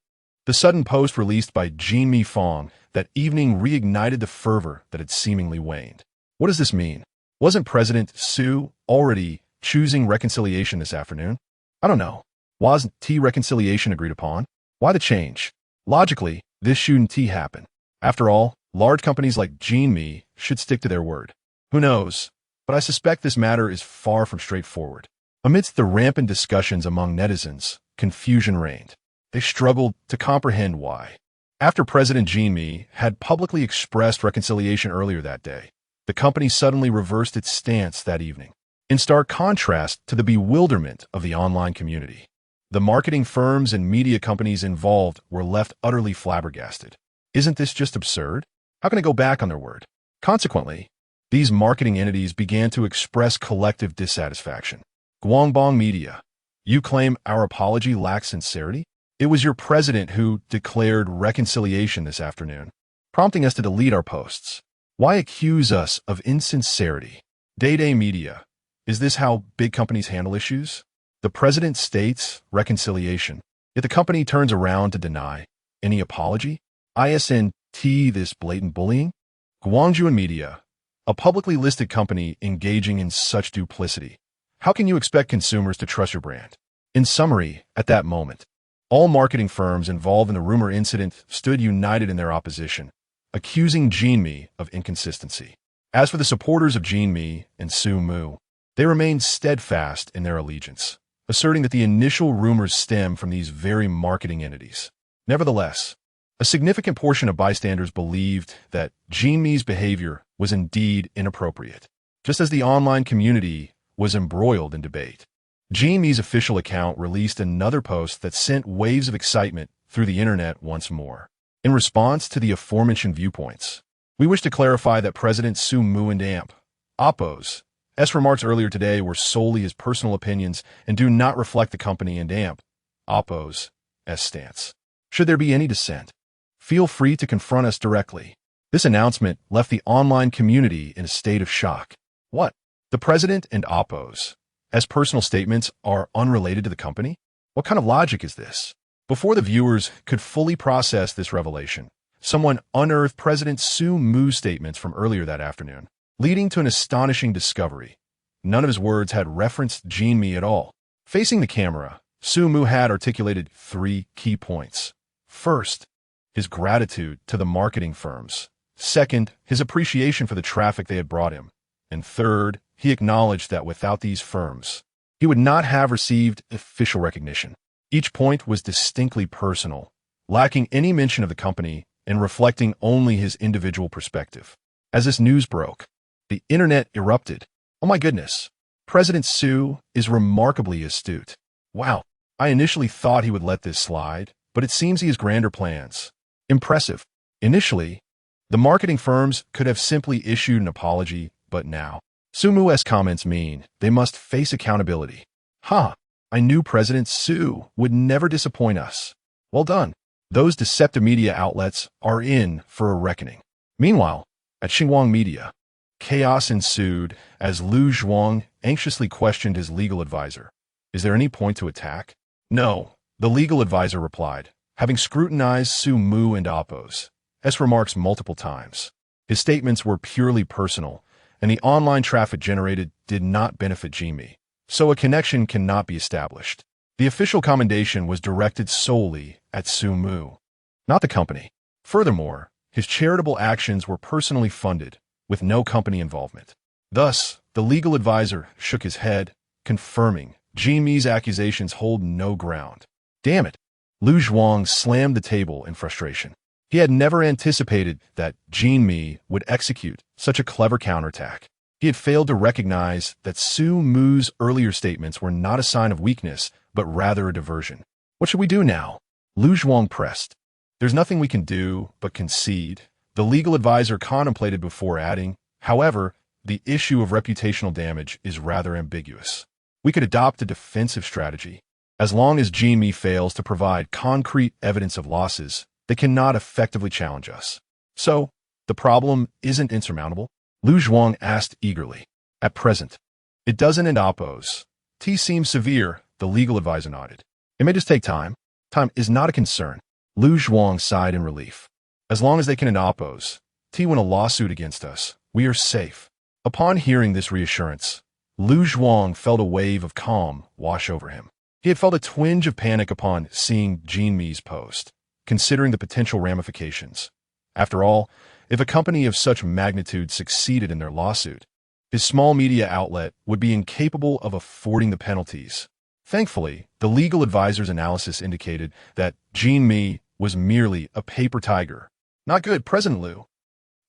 the sudden post released by Jin Mi Fong that evening reignited the fervor that had seemingly waned. What does this mean? Wasn't President Su already choosing reconciliation this afternoon? I don't know. Wasn't reconciliation agreed upon? Why the change? Logically, this shouldn't happen. After all, large companies like Jin Mi should stick to their word. Who knows? But I suspect this matter is far from straightforward. Amidst the rampant discussions among netizens, confusion reigned. They struggled to comprehend why. After President Jin Mi had publicly expressed reconciliation earlier that day, the company suddenly reversed its stance that evening. In stark contrast to the bewilderment of the online community, the marketing firms and media companies involved were left utterly flabbergasted. Isn't this just absurd? How can they go back on their word? Consequently, these marketing entities began to express collective dissatisfaction. Guangbang Media, you claim our apology lacks sincerity? It was your president who declared reconciliation this afternoon, prompting us to delete our posts. Why accuse us of insincerity? Day Media, is this how big companies handle issues? The president states reconciliation, yet the company turns around to deny any apology? ISNT this blatant bullying? Guangzhou Media, a publicly listed company engaging in such duplicity. How can you expect consumers to trust your brand? In summary, at that moment, all marketing firms involved in the rumor incident stood united in their opposition, accusing Jin Mi of inconsistency. As for the supporters of Jin Mi and Su Mu, they remained steadfast in their allegiance, asserting that the initial rumors stem from these very marketing entities. Nevertheless, a significant portion of bystanders believed that Jin Mi's behavior was indeed inappropriate, just as the online community was embroiled in debate. Jin Mi's official account released another post that sent waves of excitement through the internet once more. In response to the aforementioned viewpoints, we wish to clarify that President Su Mu and Oppo's remarks earlier today were solely his personal opinions and do not reflect the company and Oppo's stance. Should there be any dissent, feel free to confront us directly. This announcement left the online community in a state of shock. What? The president and Oppo's personal statements are unrelated to the company? What kind of logic is this? Before the viewers could fully process this revelation, someone unearthed President Su Mu's statements from earlier that afternoon, leading to an astonishing discovery. None of his words had referenced Jin Mi at all. Facing the camera, Su Mu had articulated 3 key points. First, his gratitude to the marketing firms. Second, his appreciation for the traffic they had brought him. And third, he acknowledged that without these firms, he would not have received official recognition. Each point was distinctly personal, lacking any mention of the company and reflecting only his individual perspective. As this news broke, the internet erupted. Oh my goodness, President Su is remarkably astute. Wow, I initially thought he would let this slide, but it seems he has grander plans. Impressive. Initially, the marketing firms could have simply issued an apology, but now, Sumu's comments mean they must face accountability. I knew President Su would never disappoint us. Well done. Those deceptive media outlets are in for a reckoning. Meanwhile, at Xinhuang Media, chaos ensued as Lu Zhuang anxiously questioned his legal advisor. Is there any point to attack? No, the legal advisor replied, having scrutinized Su Mu and Oppo's remarks multiple times. His statements were purely personal, and the online traffic generated did not benefit Jimmy, so a connection cannot be established. The official commendation was directed solely at Su Mu, not the company. Furthermore, his charitable actions were personally funded, with no company involvement. Thus, the legal advisor shook his head, confirming Jimmy's accusations hold no ground. Damn it! Lu Zhuang slammed the table in frustration. He had never anticipated that Jimmy would execute such a clever counterattack. He had failed to recognize that Su Mu's earlier statements were not a sign of weakness, but rather a diversion. What should we do now? Lu Zhuang pressed. There's nothing we can do but concede. The legal advisor contemplated before adding, however, the issue of reputational damage is rather ambiguous. We could adopt a defensive strategy. As long as Jimmy fails to provide concrete evidence of losses, they cannot effectively challenge us. So, the problem isn't insurmountable? Lu Zhuang asked eagerly. At present, it doesn't end Oppo's. T seems severe, the legal advisor nodded. It may just take time. Time is not a concern. Lu Zhuang sighed in relief. As long as they can end Oppo's, T win a lawsuit against us, we are safe. Upon hearing this reassurance, Lu Zhuang felt a wave of calm wash over him. He had felt a twinge of panic upon seeing Jimmy's post, considering the potential ramifications. After all, if a company of such magnitude succeeded in their lawsuit, his small media outlet would be incapable of affording the penalties. Thankfully, the legal advisor's analysis indicated that Jimmy was merely a paper tiger. Not good, President Lu.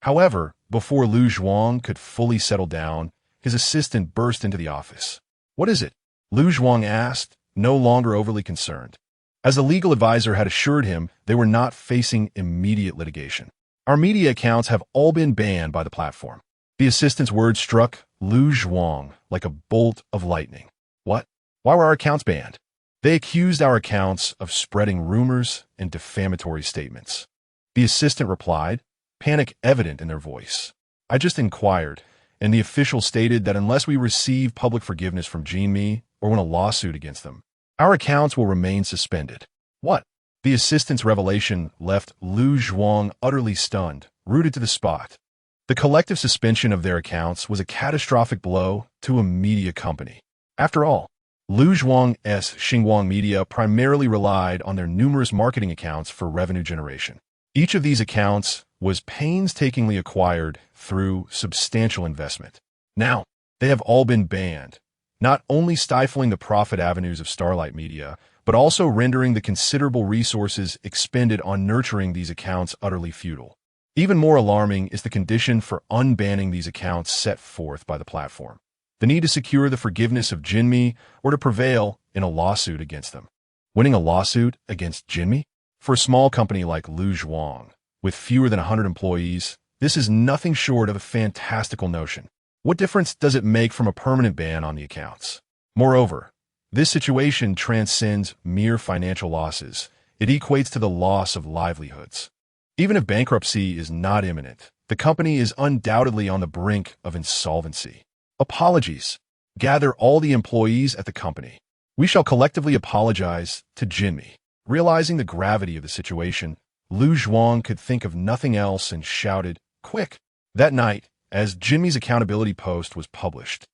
However, before Lu Zhuang could fully settle down, his assistant burst into the office. What is it? Lu Zhuang asked, no longer overly concerned. As the legal advisor had assured him, they were not facing immediate litigation. Our media accounts have all been banned by the platform. The assistant's words struck Lu Zhuang like a bolt of lightning. What? Why were our accounts banned? They accused our accounts of spreading rumors and defamatory statements. The assistant replied, panic evident in their voice. I just inquired, and the official stated that unless we receive public forgiveness from Jimmy or win a lawsuit against them, our accounts will remain suspended. What? The assistant's revelation left Lu Zhuang utterly stunned, rooted to the spot. The collective suspension of their accounts was a catastrophic blow to a media company. After all, Lu Zhuang's Xinhuang Media primarily relied on their numerous marketing accounts for revenue generation. Each of these accounts was painstakingly acquired through substantial investment. Now, they have all been banned, not only stifling the profit avenues of Starlight Media, but also rendering the considerable resources expended on nurturing these accounts utterly futile. Even more alarming is the condition for unbanning these accounts set forth by the platform. The need to secure the forgiveness of Jinmi or to prevail in a lawsuit against them. Winning a lawsuit against Jinmi? For a small company like Lu Zhuang, with fewer than 100 employees, this is nothing short of a fantastical notion. What difference does it make from a permanent ban on the accounts? Moreover, this situation transcends mere financial losses. It equates to the loss of livelihoods. Even if bankruptcy is not imminent, the company is undoubtedly on the brink of insolvency. Apologies. Gather all the employees at the company. We shall collectively apologize to Jinmi. Realizing the gravity of the situation, Lu Zhuang could think of nothing else and shouted, "Quick!" That night, as Jinmi's accountability post was published,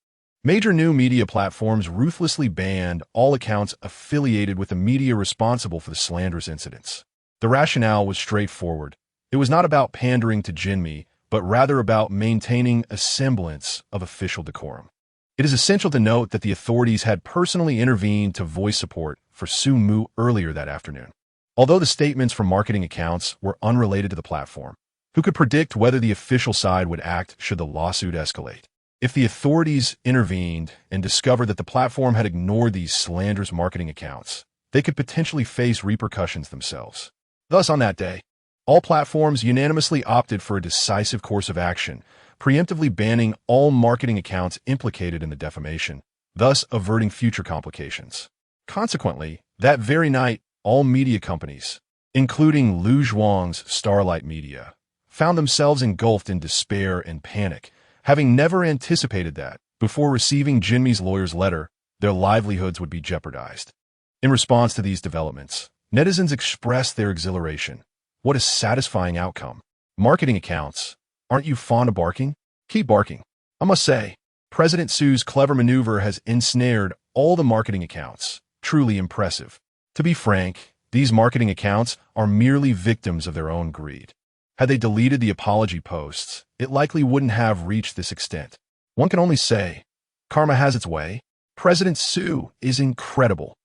major new media platforms ruthlessly banned all accounts affiliated with the media responsible for the slanderous incidents. The rationale was straightforward. It was not about pandering to Jinmi, but rather about maintaining a semblance of official decorum. It is essential to note that the authorities had personally intervened to voice support for Su Mu earlier that afternoon. Although the statements from marketing accounts were unrelated to the platform, who could predict whether the official side would act should the lawsuit escalate? If the authorities intervened and discovered that the platform had ignored these slanderous marketing accounts, they could potentially face repercussions themselves. Thus, on that day, all platforms unanimously opted for a decisive course of action, preemptively banning all marketing accounts implicated in the defamation, thus averting future complications. Consequently, that very night, all media companies, including Luosifen's Starlight Media, found themselves engulfed in despair and panic, having never anticipated that, before receiving Jinmi's lawyer's letter, their livelihoods would be jeopardized. In response to these developments, netizens expressed their exhilaration. What a satisfying outcome. Marketing accounts, aren't you fond of barking? Keep barking. I must say, President Su's clever maneuver has ensnared all the marketing accounts. Truly impressive. To be frank, these marketing accounts are merely victims of their own greed. Had they deleted the apology posts, it likely wouldn't have reached this extent. One can only say, karma has its way. President Su is incredible.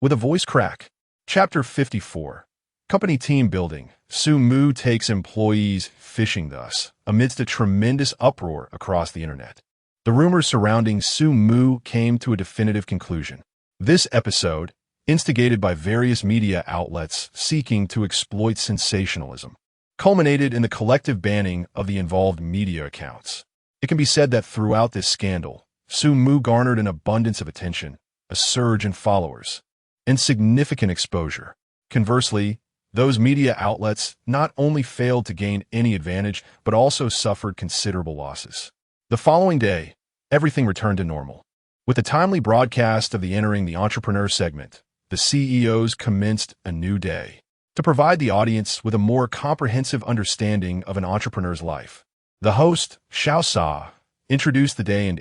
With a voice crack. Chapter 54. Company Team Building. Su Mu takes employees fishing thus, amidst a tremendous uproar across the internet. The rumors surrounding Su Mu came to a definitive conclusion. This episode, instigated by various media outlets seeking to exploit sensationalism, culminated in the collective banning of the involved media accounts. It can be said that throughout this scandal, Su Mu garnered an abundance of attention, a surge in followers, and significant exposure. Conversely, those media outlets not only failed to gain any advantage, but also suffered considerable losses. The following day, everything returned to normal. With the timely broadcast of the Entering the Entrepreneur segment, the CEOs commenced a new day to provide the audience with a more comprehensive understanding of an entrepreneur's life. The host, Xiao Sa, introduced the day in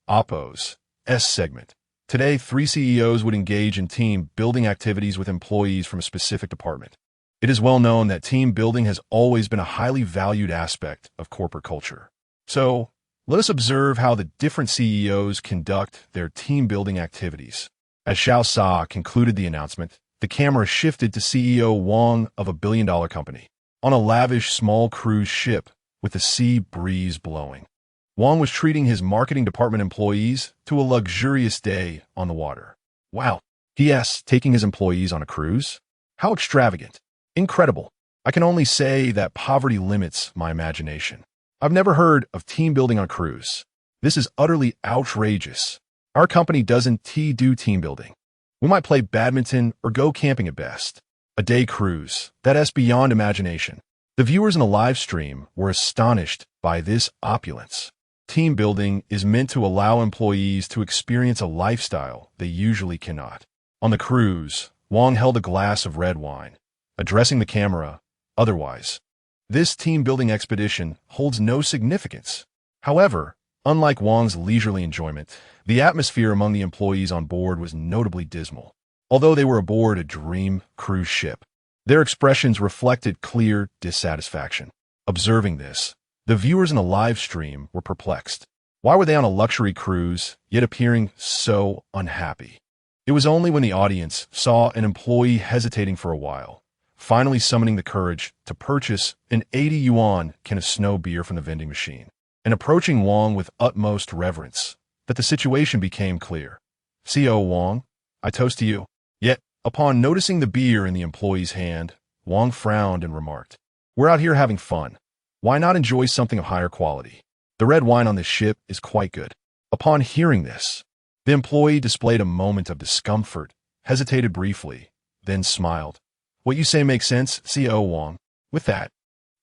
Oppo's S segment. Today, 3 CEOs would engage in team building activities with employees from a specific department. It is well known that team building has always been a highly valued aspect of corporate culture. So, let us observe how the different CEOs conduct their team building activities. As Xiao Sa concluded the announcement, the camera shifted to CEO Wang of a billion-dollar company, on a lavish small cruise ship with the sea breeze blowing. Wang was treating his marketing department employees to a luxurious day on the water. Wow, P.S. taking his employees on a cruise? How extravagant. Incredible. I can only say that poverty limits my imagination. I've never heard of team building on a cruise. This is utterly outrageous. Our company doesn't do team building. We might play badminton or go camping at best. A day cruise, that's beyond imagination. The viewers in the live stream were astonished by this opulence. Team building is meant to allow employees to experience a lifestyle they usually cannot. On the cruise, Wang held a glass of red wine, addressing the camera. Otherwise, this team-building expedition holds no significance. However, unlike Wang's leisurely enjoyment, the atmosphere among the employees on board was notably dismal. Although they were aboard a dream cruise ship, their expressions reflected clear dissatisfaction. Observing this, the viewers in the live stream were perplexed. Why were they on a luxury cruise, yet appearing so unhappy? It was only when the audience saw an employee hesitating for a while, finally summoning the courage to purchase an 80 yuan can of snow beer from the vending machine, and approaching Wang with utmost reverence, that the situation became clear. CEO Wang, I toast to you. Yet, upon noticing the beer in the employee's hand, Wang frowned and remarked, "We're out here having fun. Why not enjoy something of higher quality? The red wine on this ship is quite good." Upon hearing this, the employee displayed a moment of discomfort, hesitated briefly, then smiled. "What you say makes sense, CEO Wang." With that,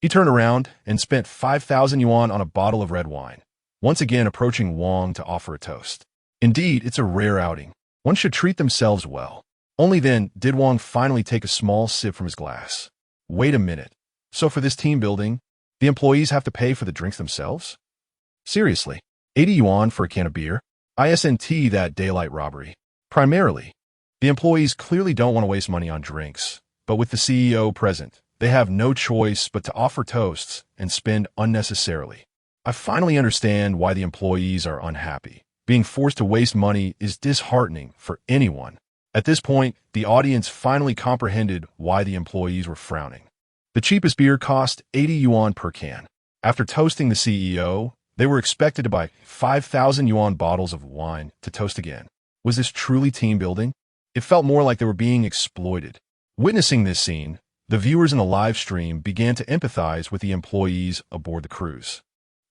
he turned around and spent 5,000 yuan on a bottle of red wine, once again approaching Wang to offer a toast. Indeed, it's a rare outing. One should treat themselves well. Only then did Wang finally take a small sip from his glass. Wait a minute. So for this team building, the employees have to pay for the drinks themselves? Seriously, 80 yuan for a can of beer? ISNT that daylight robbery. Primarily, the employees clearly don't want to waste money on drinks, but with the CEO present, they have no choice but to offer toasts and spend unnecessarily. I finally understand why the employees are unhappy. Being forced to waste money is disheartening for anyone. At this point, the audience finally comprehended why the employees were frowning. The cheapest beer cost 80 yuan per can. After toasting the CEO, they were expected to buy 5,000 yuan bottles of wine to toast again. Was this truly team building? It felt more like they were being exploited. Witnessing this scene, the viewers in the live stream began to empathize with the employees aboard the cruise.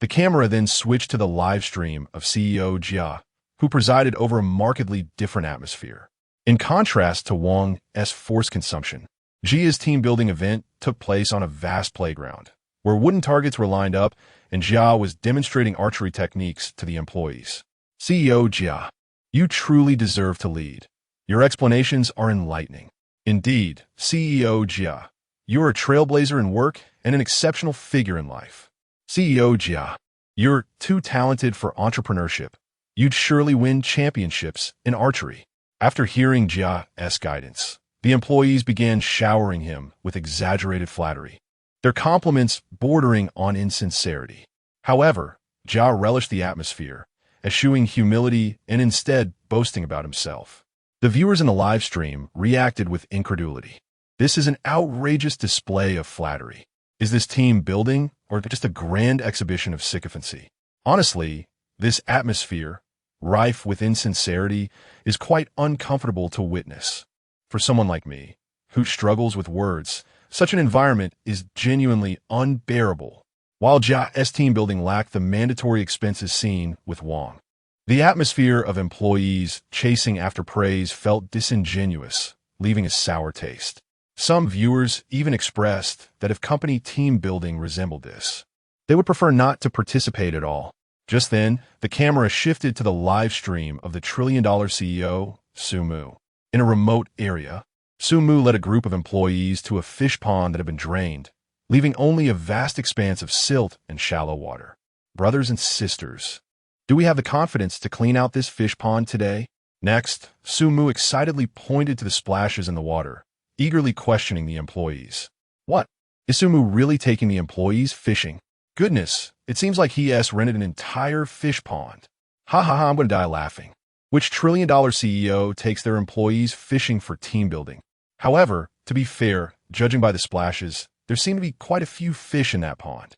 The camera then switched to the live stream of CEO Jia, who presided over a markedly different atmosphere. In contrast to Wang's forced consumption, Jia's team-building event took place on a vast playground, where wooden targets were lined up and Jia was demonstrating archery techniques to the employees. CEO Jia, you truly deserve to lead. Your explanations are enlightening. Indeed, CEO Jia, you're a trailblazer in work and an exceptional figure in life. CEO Jia, you're too talented for entrepreneurship. You'd surely win championships in archery. After hearing Jia's guidance, the employees began showering him with exaggerated flattery, their compliments bordering on insincerity. However, Jia relished the atmosphere, eschewing humility and instead boasting about himself. The viewers in the live stream reacted with incredulity. This is an outrageous display of flattery. Is this team building or just a grand exhibition of sycophancy? Honestly, this atmosphere, rife with insincerity, is quite uncomfortable to witness. For someone like me, who struggles with words, such an environment is genuinely unbearable. While Jia's team building lacked the mandatory expenses seen with Wang, the atmosphere of employees chasing after praise felt disingenuous, leaving a sour taste. Some viewers even expressed that if company team building resembled this, they would prefer not to participate at all. Just then, the camera shifted to the live stream of the trillion-dollar CEO, Su Mu. In a remote area, Su Mu led a group of employees to a fish pond that had been drained, leaving only a vast expanse of silt and shallow water. Brothers and sisters, do we have the confidence to clean out this fish pond today? Next, Su Mu excitedly pointed to the splashes in the water, eagerly questioning the employees. What? Is Su Mu really taking the employees fishing? Goodness, it seems like he's rented an entire fish pond. Ha ha ha, I'm going to die laughing. Which trillion-dollar CEO takes their employees fishing for team building? However, to be fair, judging by the splashes, there seemed to be quite a few fish in that pond.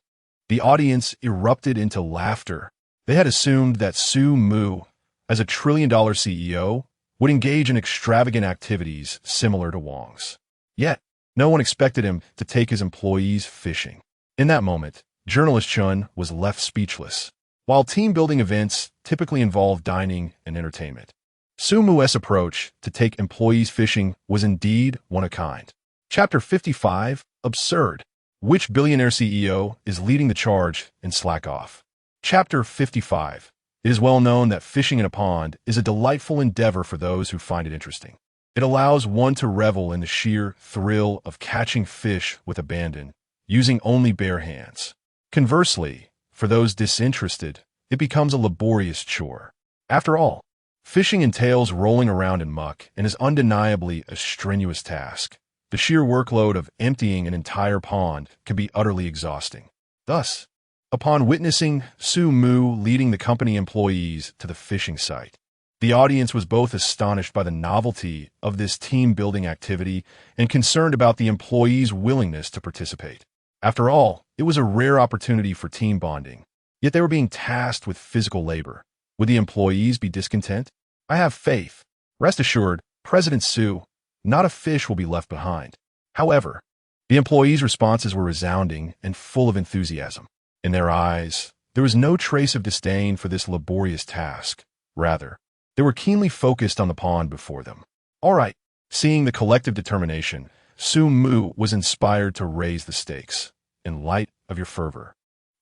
The audience erupted into laughter. They had assumed that Su Mu, as a trillion-dollar CEO, would engage in extravagant activities similar to Wang's. Yet, no one expected him to take his employees fishing. In that moment, journalist Chun was left speechless. While team-building events typically involve dining and entertainment, Su Mu's approach to take employees fishing was indeed one of a kind. Chapter 55, Absurd. Which billionaire CEO is leading the charge in Slack Off? Chapter 55. It is well known that fishing in a pond is a delightful endeavor for those who find it interesting. It allows one to revel in the sheer thrill of catching fish with abandon, using only bare hands. Conversely, for those disinterested, it becomes a laborious chore. After all, fishing entails rolling around in muck and is undeniably a strenuous task. The sheer workload of emptying an entire pond can be utterly exhausting. Thus, upon witnessing Su Mu leading the company employees to the fishing site, the audience was both astonished by the novelty of this team-building activity and concerned about the employees' willingness to participate. After all, it was a rare opportunity for team bonding, yet they were being tasked with physical labor. Would the employees be discontent? I have faith. Rest assured, President Su, not a fish will be left behind. However, the employees' responses were resounding and full of enthusiasm. In their eyes, there was no trace of disdain for this laborious task. Rather, they were keenly focused on the pond before them. All right, seeing the collective determination, Su Mu was inspired to raise the stakes. In light of your fervor,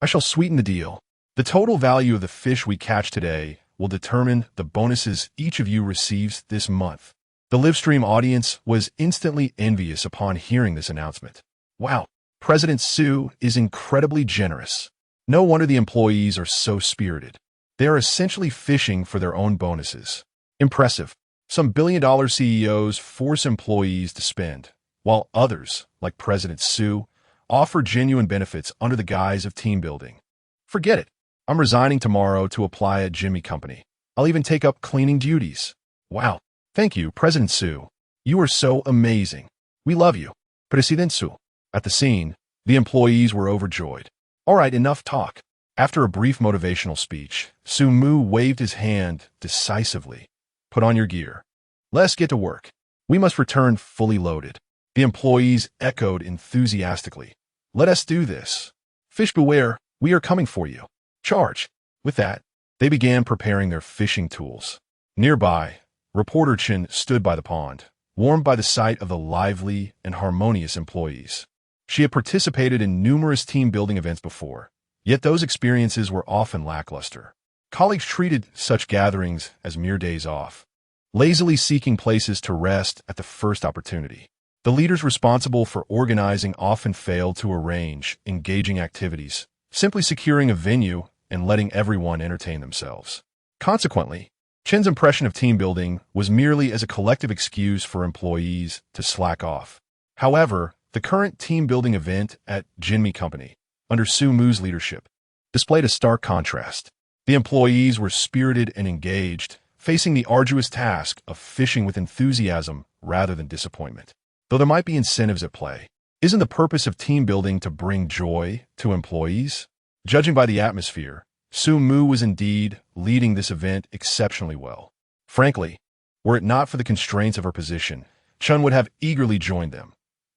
I shall sweeten the deal. The total value of the fish we catch today will determine the bonuses each of you receives this month. The livestream audience was instantly envious upon hearing this announcement. Wow, President Su is incredibly generous. No wonder the employees are so spirited. They are essentially fishing for their own bonuses. Impressive. Some billion-dollar CEOs force employees to spend, while others, like President Su, offer genuine benefits under the guise of team building. Forget it. I'm resigning tomorrow to apply at Jimmy Company. I'll even take up cleaning duties. Wow, Thank you, President Su. You are so amazing. We love you. President Su. At the scene, the employees were overjoyed. All right, enough talk. After a brief motivational speech, Su Mu waved his hand decisively. Put on your gear. Let's get to work. We must return fully loaded. The employees echoed enthusiastically. Let us do this. Fish beware, we are coming for you. Charge. With that, they began preparing their fishing tools. Nearby, Reporter Chen stood by the pond, warmed by the sight of the lively and harmonious employees. She had participated in numerous team-building events before, yet those experiences were often lackluster. Colleagues treated such gatherings as mere days off, lazily seeking places to rest at the first opportunity. The leaders responsible for organizing often failed to arrange engaging activities, simply securing a venue and letting everyone entertain themselves. Consequently, Chen's impression of team building was merely as a collective excuse for employees to slack off. However, the current team-building event at Jinmi Company, under Su Mu's leadership, displayed a stark contrast. The employees were spirited and engaged, facing the arduous task of fishing with enthusiasm rather than disappointment. Though there might be incentives at play, isn't the purpose of team building to bring joy to employees? Judging by the atmosphere, Su Mu was indeed leading this event exceptionally well. Frankly, were it not for the constraints of her position, Chen would have eagerly joined them,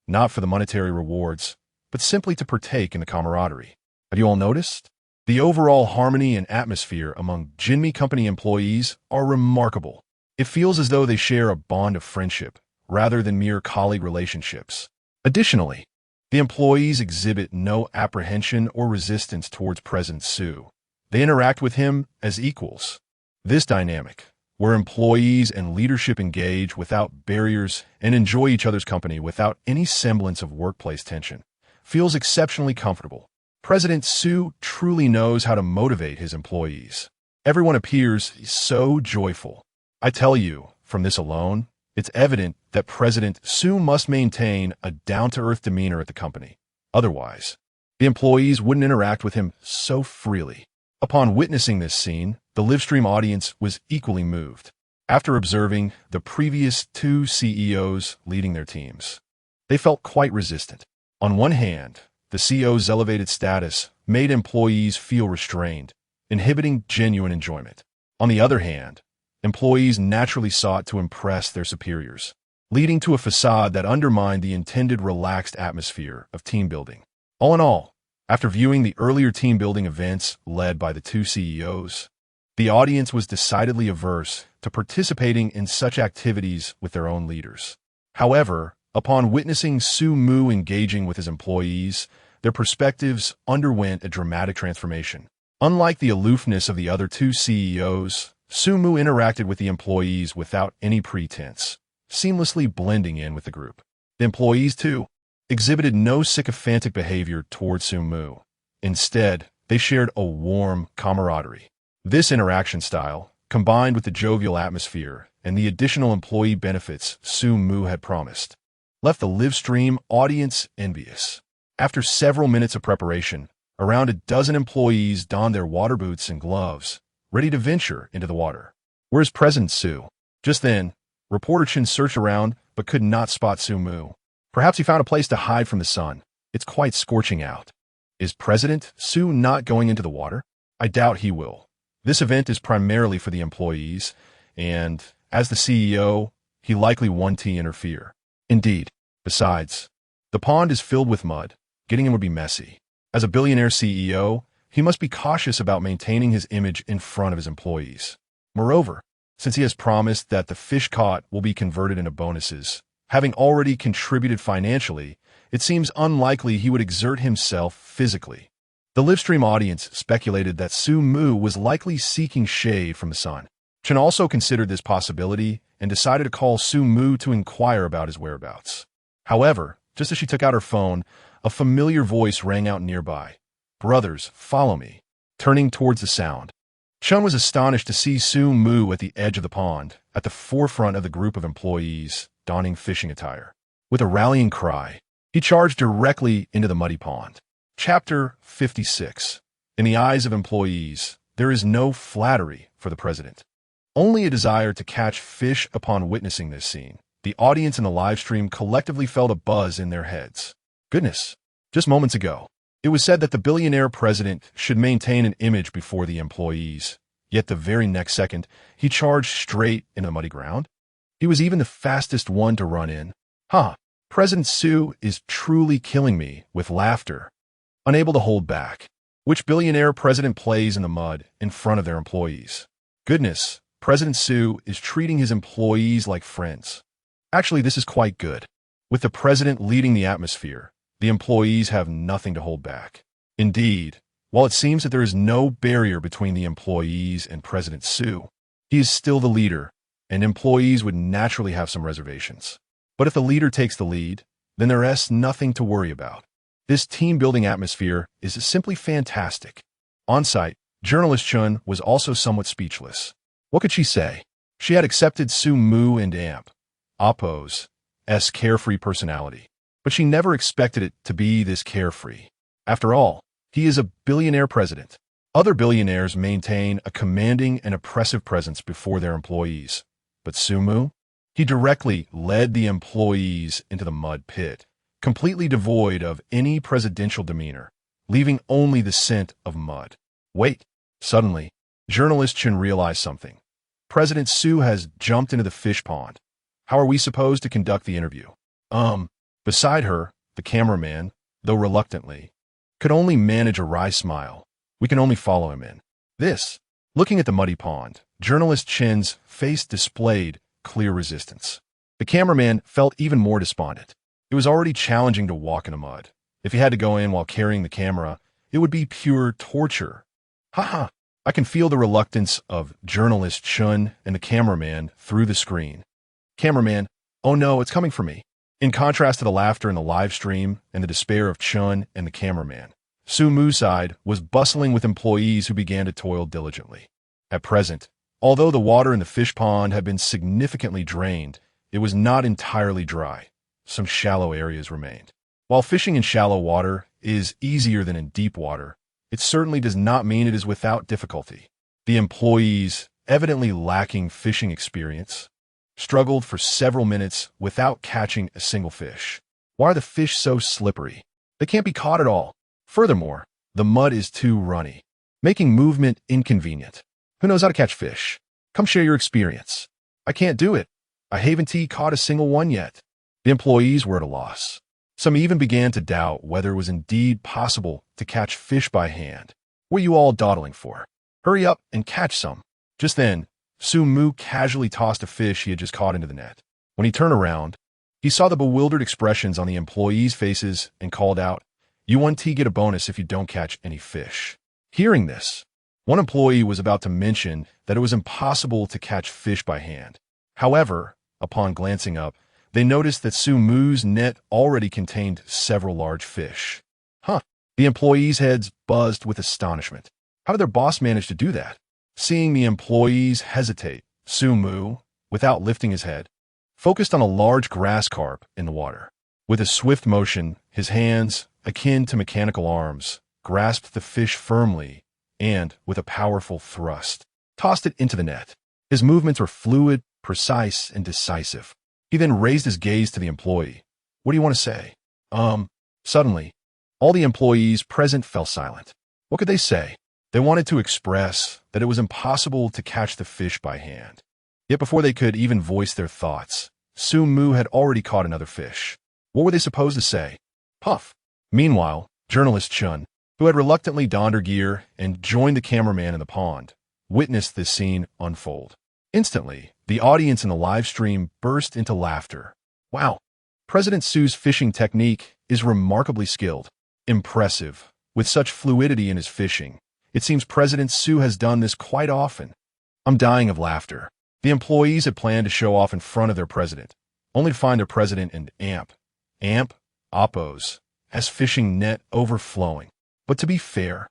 not for the monetary rewards, but simply to partake in the camaraderie. Have you all noticed? The overall harmony and atmosphere among Jinmi Company employees are remarkable. It feels as though they share a bond of friendship, rather than mere colleague relationships. Additionally, the employees exhibit no apprehension or resistance towards President Su. They interact with him as equals. This dynamic, where employees and leadership engage without barriers and enjoy each other's company without any semblance of workplace tension, feels exceptionally comfortable. President Su truly knows how to motivate his employees. Everyone appears so joyful. I tell you, from this alone, it's evident that President Su must maintain a down-to-earth demeanor at the company. Otherwise, the employees wouldn't interact with him so freely. Upon witnessing this scene, the livestream audience was equally moved. After observing the previous two CEOs leading their teams, they felt quite resistant. On one hand, the CEO's elevated status made employees feel restrained, inhibiting genuine enjoyment. On the other hand, employees naturally sought to impress their superiors, leading to a facade that undermined the intended relaxed atmosphere of team building. All in all, after viewing the earlier team-building events led by the two CEOs, the audience was decidedly averse to participating in such activities with their own leaders. However, upon witnessing Su Mu engaging with his employees, their perspectives underwent a dramatic transformation. Unlike the aloofness of the other two CEOs, Su Mu interacted with the employees without any pretense, seamlessly blending in with the group. The employees, too, exhibited no sycophantic behavior towards Su Mu. Instead, they shared a warm camaraderie. This interaction style, combined with the jovial atmosphere and the additional employee benefits Su Mu had promised, left the live-stream audience envious. After several minutes of preparation, around a dozen employees donned their water boots and gloves, ready to venture into the water. Where's President Su? Just then, Reporter Chen searched around but could not spot Su Mu. Perhaps he found a place to hide from the sun. It's quite scorching out. Is President Su not going into the water? I doubt he will. This event is primarily for the employees, and as the CEO, he likely won't interfere. Indeed. Besides, the pond is filled with mud. Getting in would be messy. As a billionaire CEO, he must be cautious about maintaining his image in front of his employees. Moreover, since he has promised that the fish caught will be converted into bonuses, having already contributed financially, it seems unlikely he would exert himself physically. The livestream audience speculated that Su Mu was likely seeking shade from the sun. Chen also considered this possibility and decided to call Su Mu to inquire about his whereabouts. However, just as she took out her phone, a familiar voice rang out nearby. "Brothers, follow me." Turning towards the sound, Chen was astonished to see Su Mu at the edge of the pond, at the forefront of the group of employees, donning fishing attire. With a rallying cry, he charged directly into the muddy pond. Chapter 56. In the eyes of employees, there is no flattery for the president. only a desire to catch fish. Upon witnessing this scene, the audience in the live stream collectively felt a buzz in their heads. Goodness, just moments ago, it was said that the billionaire president should maintain an image before the employees, yet the very next second, he charged straight into the muddy ground. He was even the fastest one to run in. President Sue is truly killing me with laughter. Unable to hold back, which billionaire president plays in the mud in front of their employees? Goodness, President Sue is treating his employees like friends. Actually, this is quite good. With the president leading the atmosphere, the employees have nothing to hold back. Indeed, while it seems that there is no barrier between the employees and President Sue, he is still the leader, and employees would naturally have some reservations. But if the leader takes the lead, then there is nothing to worry about. This team-building atmosphere is simply fantastic. On-site, journalist Chun was also somewhat speechless. What could she say? She had accepted Sue Mu and Amp, Oppo's carefree personality, but she never expected it to be this carefree. After all, he is a billionaire president. Other billionaires maintain a commanding and oppressive presence before their employees. But Sue Mu? He directly led the employees into the mud pit, completely devoid of any presidential demeanor, leaving only the scent of mud. Wait! Suddenly, journalist Chun realized something. President Sue has jumped into the fish pond. How are we supposed to conduct the interview? Beside her, the cameraman, though reluctantly, could only manage a wry smile. We can only follow him in. This. Looking at the muddy pond, journalist Chin's face displayed clear resistance. The cameraman felt even more despondent. It was already challenging to walk in the mud. If he had to go in while carrying the camera, it would be pure torture. I can feel the reluctance of journalist Chun and the cameraman through the screen. Cameraman, oh no, it's coming for me. In contrast to the laughter in the live stream and the despair of Chun and the cameraman, Sue Mu's side was bustling with employees who began to toil diligently. At present, although the water in the fish pond had been significantly drained, it was not entirely dry. Some shallow areas remained. While fishing in shallow water is easier than in deep water, it certainly does not mean it is without difficulty. The employees, evidently lacking fishing experience, struggled for several minutes without catching a single fish. Why are the fish so slippery? They can't be caught at all. Furthermore, the mud is too runny, making movement inconvenient. Who knows how to catch fish? Come share your experience. I can't do it. I haven't caught a single one yet. The employees were at a loss. Some even began to doubt whether it was indeed possible to catch fish by hand. What are you all dawdling for? Hurry up and catch some. Just then, Sue Mu casually tossed a fish he had just caught into the net. When he turned around, he saw the bewildered expressions on the employees' faces and called out, "You want to get a bonus if you don't catch any fish." Hearing this, one employee was about to mention that it was impossible to catch fish by hand. However, upon glancing up, they noticed that Sue Mu's net already contained several large fish. The employees' heads buzzed with astonishment. How did their boss manage to do that? Seeing the employees hesitate, Sue Mu, without lifting his head, focused on a large grass carp in the water. With a swift motion, his hands, akin to mechanical arms, grasped the fish firmly and, with a powerful thrust, tossed it into the net. His movements were fluid, precise, and decisive. He then raised his gaze to the employee. "What do you want to say?" Suddenly, all the employees present fell silent. What could they say? They wanted to express that it was impossible to catch the fish by hand. Yet before they could even voice their thoughts, Sue Mu had already caught another fish. What were they supposed to say? Puff. Meanwhile, journalist Chun, who had reluctantly donned her gear and joined the cameraman in the pond, witnessed this scene unfold. Instantly, the audience in the live stream burst into laughter. Wow, President Sue's fishing technique is remarkably skilled. Impressive. With such fluidity in his fishing, it seems President Sue has done this quite often. I'm dying of laughter. The employees had planned to show off in front of their president, only to find their president and Amp, Oppo's fishing net overflowing. But to be fair,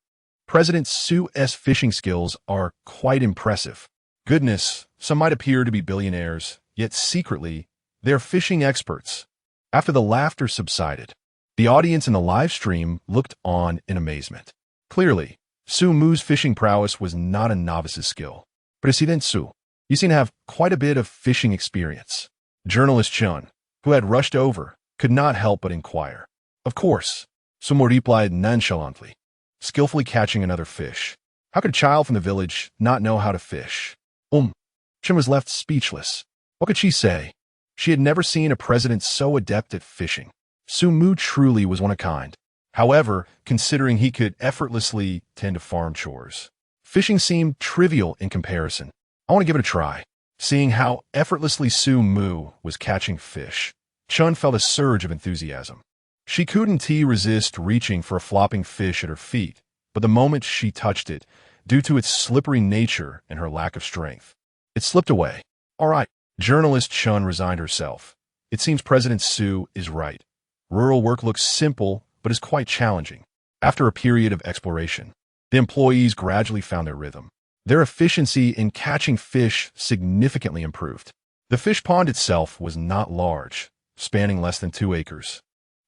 President Sue's fishing skills are quite impressive. Goodness, some might appear to be billionaires, yet secretly, they're fishing experts. After the laughter subsided, the audience in the live stream looked on in amazement. Clearly, Sue Mu's fishing prowess was not a novice's skill. President Sue, You seem to have quite a bit of fishing experience. Journalist Chun, who had rushed over, could not help but inquire. Of course, Sumo replied nonchalantly, skillfully catching another fish. How could a child from the village not know how to fish? Chun was left speechless. What could she say? She had never seen a president so adept at fishing. Sumu truly was one of a kind. However, considering he could effortlessly tend to farm chores, fishing seemed trivial in comparison. I want to give it a try. Seeing how effortlessly Sumu was catching fish, Chun felt a surge of enthusiasm. She couldn't resist reaching for a flopping fish at her feet, but the moment she touched it, due to its slippery nature and her lack of strength, it slipped away. All right, journalist Chun resigned herself. It seems President Su is right. Rural work looks simple, but is quite challenging. After a period of exploration, the employees gradually found their rhythm. Their efficiency in catching fish significantly improved. The fish pond itself was not large, spanning less than 2 acres,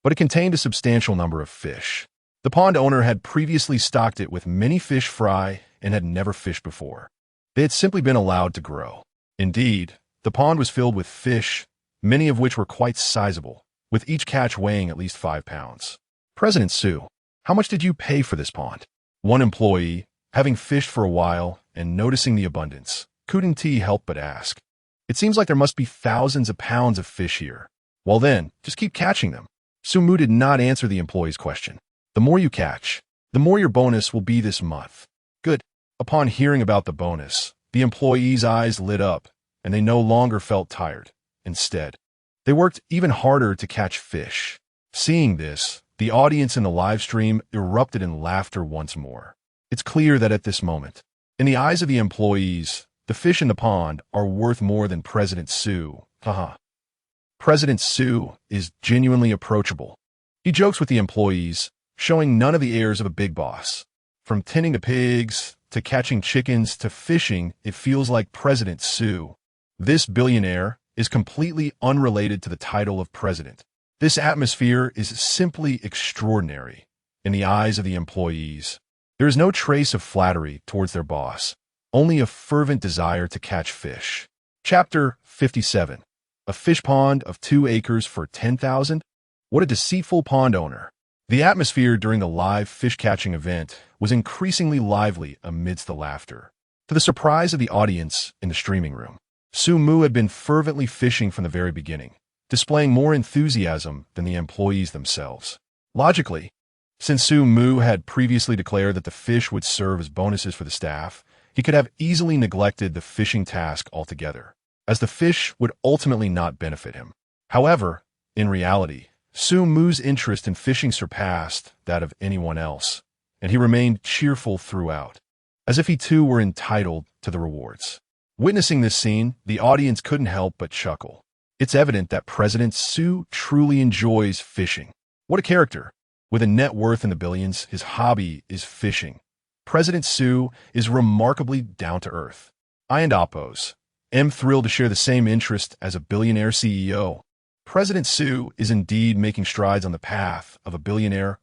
but it contained a substantial number of fish. The pond owner had previously stocked it with many fish fry and had never fished before. They had simply been allowed to grow. Indeed, the pond was filled with fish, many of which were quite sizable, with each catch weighing at least 5 pounds. President Su, how much did you pay for this pond? One employee, having fished for a while and noticing the abundance, couldn't help but ask. It seems like there must be thousands of pounds of fish here. Well then, just keep catching them. Sumu did not answer the employee's question. The more you catch, the more your bonus will be this month. Good. Upon hearing about the bonus, the employees' eyes lit up, and they no longer felt tired. Instead, they worked even harder to catch fish. Seeing this, the audience in the live stream erupted in laughter once more. It's clear that at this moment, in the eyes of the employees, the fish in the pond are worth more than President Su. President Su is genuinely approachable. He jokes with the employees, showing none of the airs of a big boss. From tending to pigs, to catching chickens, to fishing, it feels like President Su. This billionaire is completely unrelated to the title of president. This atmosphere is simply extraordinary. In the eyes of the employees, there is no trace of flattery towards their boss, only a fervent desire to catch fish. Chapter 57. A fish pond of 2 acres for 10,000? What a deceitful pond owner. The atmosphere during the live fish-catching event was increasingly lively amidst the laughter. To the surprise of the audience in the streaming room, Sumu had been fervently fishing from the very beginning, displaying more enthusiasm than the employees themselves. Logically, since Sumu had previously declared that the fish would serve as bonuses for the staff, he could have easily neglected the fishing task altogether, as the fish would ultimately not benefit him. However, in reality, Sumu's interest in fishing surpassed that of anyone else, and he remained cheerful throughout, as if he too were entitled to the rewards. Witnessing this scene, the audience couldn't help but chuckle. It's evident that President Su truly enjoys fishing. What a character! With a net worth in the billions, his hobby is fishing. President Su is remarkably down-to-earth. I and Oppos am thrilled to share the same interest as a billionaire CEO. President Su is indeed making strides on the path of a billionaire.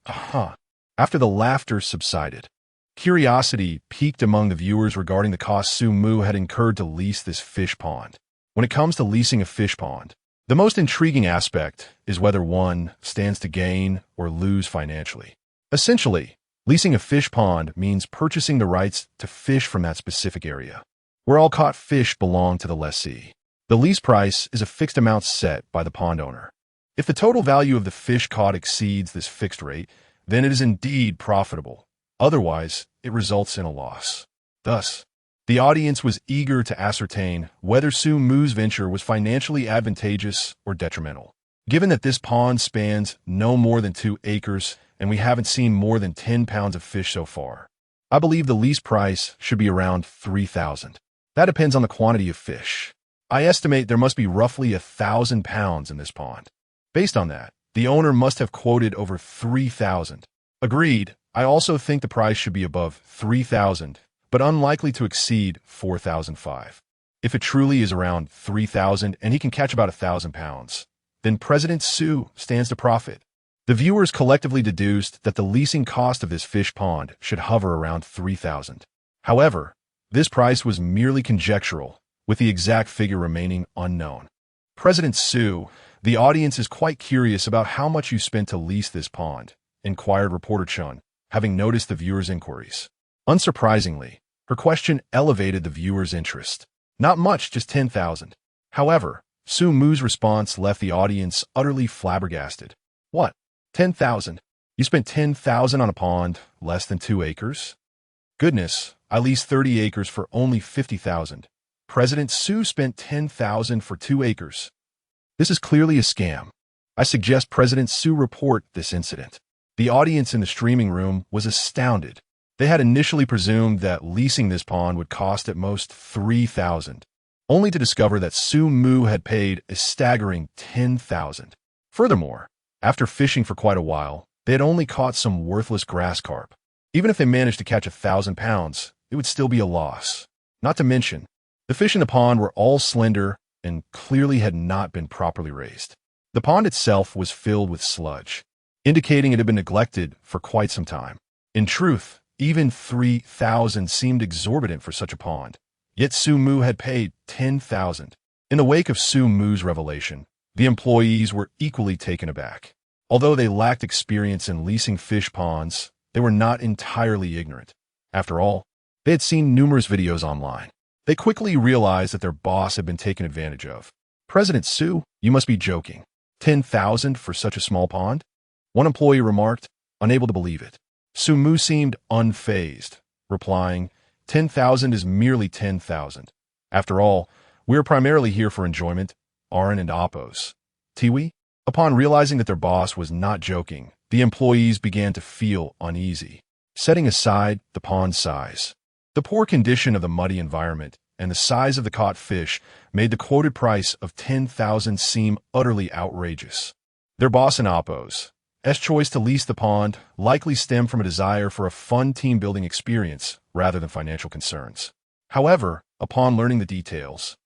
After the laughter subsided, curiosity peaked among the viewers regarding the cost Sumu had incurred to lease this fish pond. When it comes to leasing a fish pond, the most intriguing aspect is whether one stands to gain or lose financially. Essentially, leasing a fish pond means purchasing the rights to fish from that specific area, where all caught fish belong to the lessee. The lease price is a fixed amount set by the pond owner. If the total value of the fish caught exceeds this fixed rate, then it is indeed profitable. Otherwise, it results in a loss. Thus, the audience was eager to ascertain whether Sumu's venture was financially advantageous or detrimental. Given that this pond spans no more than 2 acres and we haven't seen more than 10 pounds of fish so far, I believe the lease price should be around 3,000. That depends on the quantity of fish. I estimate there must be roughly 1,000 pounds in this pond. Based on that, the owner must have quoted over 3,000. Agreed. I also think the price should be above 3,000, but unlikely to exceed 4,005. If it truly is around 3,000 and he can catch about 1,000 pounds, then President Su stands to profit. The viewers collectively deduced that the leasing cost of this fish pond should hover around 3,000. However, this price was merely conjectural, with the exact figure remaining unknown. President Sue, the audience is quite curious about how much you spent to lease this pond, inquired reporter Chun, having noticed the viewers' inquiries. Unsurprisingly, her question elevated the viewers' interest. Not much, just 10,000. However, Sue Moo's response left the audience utterly flabbergasted. What? 10,000? You spent 10,000 on a pond less than 2 acres? Goodness, I leased 30 acres for only 50,000. President Sue spent 10,000 for 2 acres. This is clearly a scam. I suggest President Sue report this incident. The audience in the streaming room was astounded. They had initially presumed that leasing this pond would cost at most 3,000, only to discover that Sue Moo had paid a staggering 10,000. Furthermore, after fishing for quite a while, they had only caught some worthless grass carp. Even if they managed to catch 1,000 pounds, it would still be a loss. Not to mention, the fish in the pond were all slender and clearly had not been properly raised. The pond itself was filled with sludge, indicating it had been neglected for quite some time. In truth, even 3,000 seemed exorbitant for such a pond. Yet Sue Moo had paid 10,000. In the wake of Sue Moo's revelation, the employees were equally taken aback. Although they lacked experience in leasing fish ponds, they were not entirely ignorant. After all, they had seen numerous videos online. They quickly realized that their boss had been taken advantage of. President Sue, you must be joking. 10,000 for such a small pond? One employee remarked, unable to believe it. Sue Moo seemed unfazed, replying, 10,000 is merely 10,000. After all, we are primarily here for enjoyment, Aran and Appos. Tiwi? Upon realizing that their boss was not joking, the employees began to feel uneasy. Setting aside the pond's size, the poor condition of the muddy environment and the size of the caught fish made the quoted price of 10,000 seem utterly outrageous. Their boss and Appos' choice to lease the pond likely stemmed from a desire for a fun team-building experience rather than financial concerns. However, upon learning the details,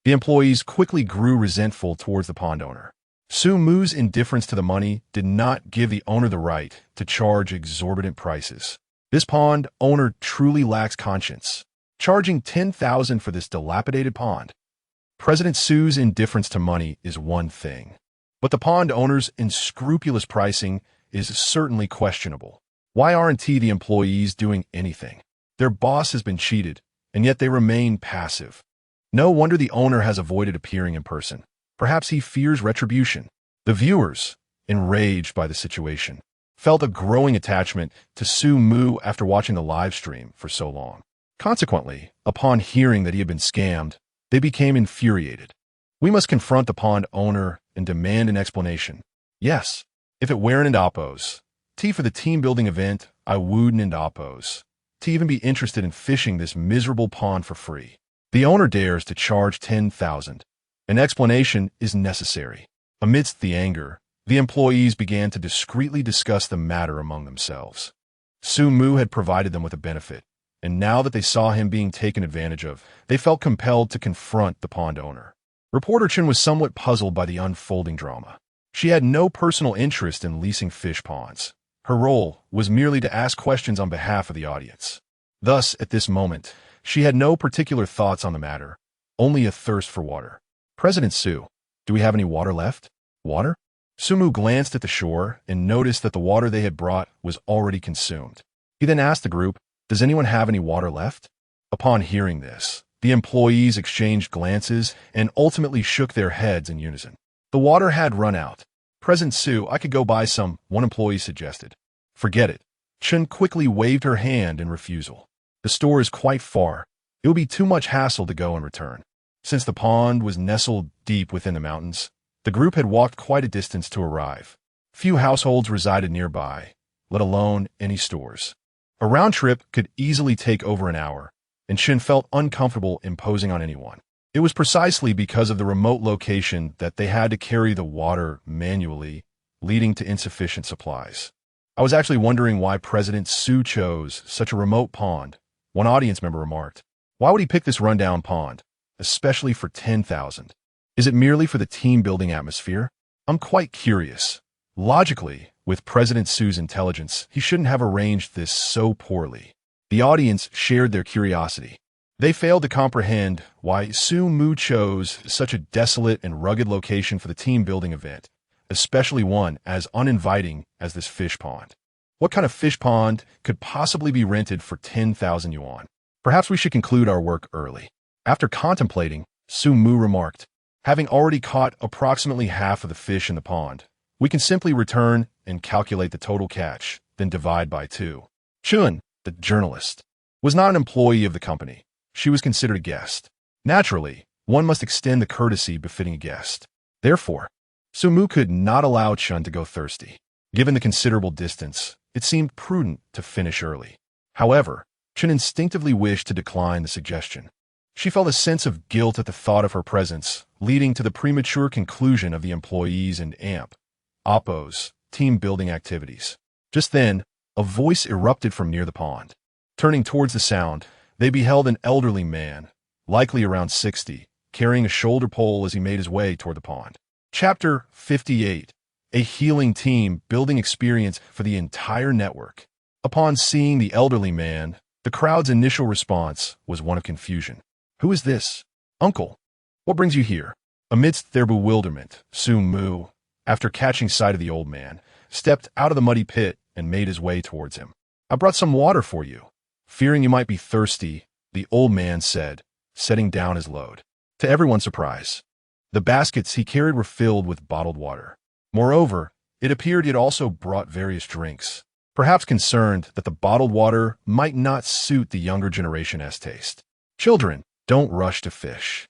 the employees quickly grew resentful towards the pond owner. Sue Moo's indifference to the money did not give the owner the right to charge exorbitant prices. This pond owner truly lacks conscience, charging 10,000 for this dilapidated pond. President Sue's indifference to money is one thing, but the pond owner's unscrupulous pricing is certainly questionable. Why aren't the employees doing anything? Their boss has been cheated, and yet they remain passive. No wonder the owner has avoided appearing in person. Perhaps he fears retribution. The viewers, enraged by the situation, felt a growing attachment to Sue Moo after watching the live stream for so long. Consequently, upon hearing that he had been scammed, they became infuriated. We must confront the pond owner and demand an explanation. Yes, if it weren't Appos, for the team-building event, I wouldn't Appos to even be interested in fishing this miserable pond for free. The owner dares to charge 10,000. An explanation is necessary. Amidst the anger, the employees began to discreetly discuss the matter among themselves. Sue Moo had provided them with a benefit, and now that they saw him being taken advantage of, they felt compelled to confront the pond owner. Reporter Chen was somewhat puzzled by the unfolding drama. She had no personal interest in leasing fish ponds. Her role was merely to ask questions on behalf of the audience. Thus, at this moment, she had no particular thoughts on the matter, only a thirst for water. President Sue, do we have any water left? Water? Sue Moo glanced at the shore and noticed that the water they had brought was already consumed. He then asked the group, does anyone have any water left? Upon hearing this, the employees exchanged glances and ultimately shook their heads in unison. The water had run out. President Sue, I could go buy some, one employee suggested. Forget it. Chen quickly waved her hand in refusal. The store is quite far. It would be too much hassle to go and return. Since the pond was nestled deep within the mountains, the group had walked quite a distance to arrive. Few households resided nearby, let alone any stores. A round trip could easily take over an hour, and Shin felt uncomfortable imposing on anyone. It was precisely because of the remote location that they had to carry the water manually, leading to insufficient supplies. I was actually wondering why President Sue chose such a remote pond, one audience member remarked. Why would he pick this rundown pond, especially for 10,000? Is it merely for the team-building atmosphere? I'm quite curious. Logically, with President Sue's intelligence, he shouldn't have arranged this so poorly. The audience shared their curiosity. They failed to comprehend why Su Mu chose such a desolate and rugged location for the team-building event, especially one as uninviting as this fish pond. What kind of fish pond could possibly be rented for 10,000 yuan? Perhaps we should conclude our work early. After contemplating, Su Mu remarked, having already caught approximately half of the fish in the pond, we can simply return and calculate the total catch, then divide by 2. Chun, the journalist, was not an employee of the company. She was considered a guest. Naturally, one must extend the courtesy befitting a guest. Therefore, Su Mu could not allow Chun to go thirsty. Given the considerable distance, it seemed prudent to finish early. However, Chun instinctively wished to decline the suggestion. She felt a sense of guilt at the thought of her presence, leading to the premature conclusion of the employees and Oppo's team-building activities. Just then, a voice erupted from near the pond. Turning towards the sound, they beheld an elderly man, likely around 60, carrying a shoulder pole as he made his way toward the pond. Chapter 58. A healing team building experience for the entire network. Upon seeing the elderly man, the crowd's initial response was one of confusion. Who is this? Uncle, what brings you here? Amidst their bewilderment, Su Mu, after catching sight of the old man, stepped out of the muddy pit and made his way towards him. I brought some water for you. Fearing you might be thirsty, the old man said, setting down his load. To everyone's surprise, the baskets he carried were filled with bottled water. Moreover, it appeared he had also brought various drinks, perhaps concerned that the bottled water might not suit the younger generation's taste. Children, don't rush to fish.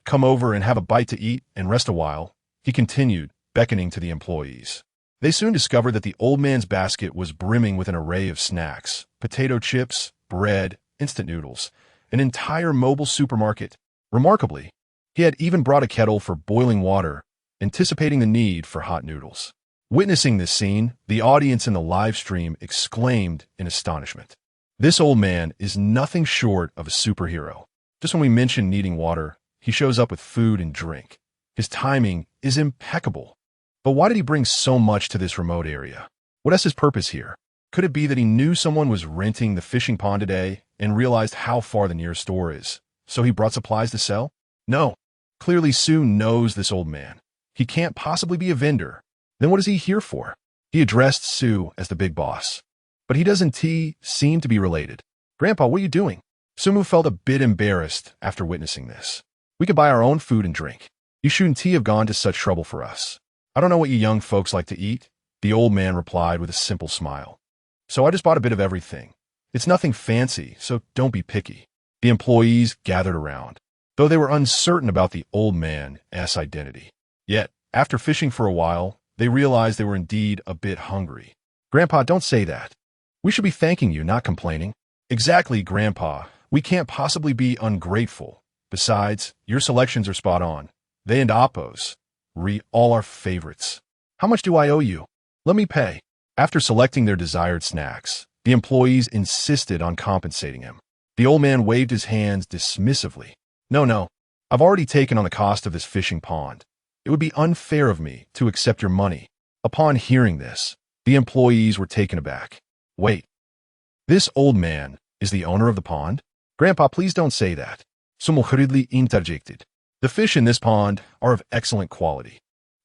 Come over and have a bite to eat and rest a while, he continued, beckoning to the employees. They soon discovered that the old man's basket was brimming with an array of snacks, potato chips, bread, instant noodles, an entire mobile supermarket. Remarkably, he had even brought a kettle for boiling water, anticipating the need for hot noodles. Witnessing this scene, the audience in the live stream exclaimed in astonishment. This old man is nothing short of a superhero. Just when we mention needing water, he shows up with food and drink. His timing is impeccable. But why did he bring so much to this remote area? What is his purpose here? Could it be that he knew someone was renting the fishing pond today and realized how far the nearest store is, so he brought supplies to sell? No. Clearly Su knows this old man. He can't possibly be a vendor. Then what is he here for? He addressed Su as the big boss. But he doesn't seem to be related. Grandpa, what are you doing? Su Mu felt a bit embarrassed after witnessing this. We could buy our own food and drink. You shouldn't have gone to such trouble for us. I don't know what you young folks like to eat, the old man replied with a simple smile. So I just bought a bit of everything. It's nothing fancy, so don't be picky. The employees gathered around, though they were uncertain about the old man's identity. Yet, after fishing for a while, they realized they were indeed a bit hungry. Grandpa, don't say that. We should be thanking you, not complaining. Exactly, Grandpa. We can't possibly be ungrateful. Besides, your selections are spot on. They and Oppo's. All our favorites. How much do I owe you? Let me pay. After selecting their desired snacks, the employees insisted on compensating him. The old man waved his hands dismissively. No, I've already taken on the cost of this fishing pond. It would be unfair of me to accept your money. Upon hearing this, the employees were taken aback. Wait, this old man is the owner of the pond? Grandpa, please don't say that. Someone hurriedly interjected. The fish in this pond are of excellent quality.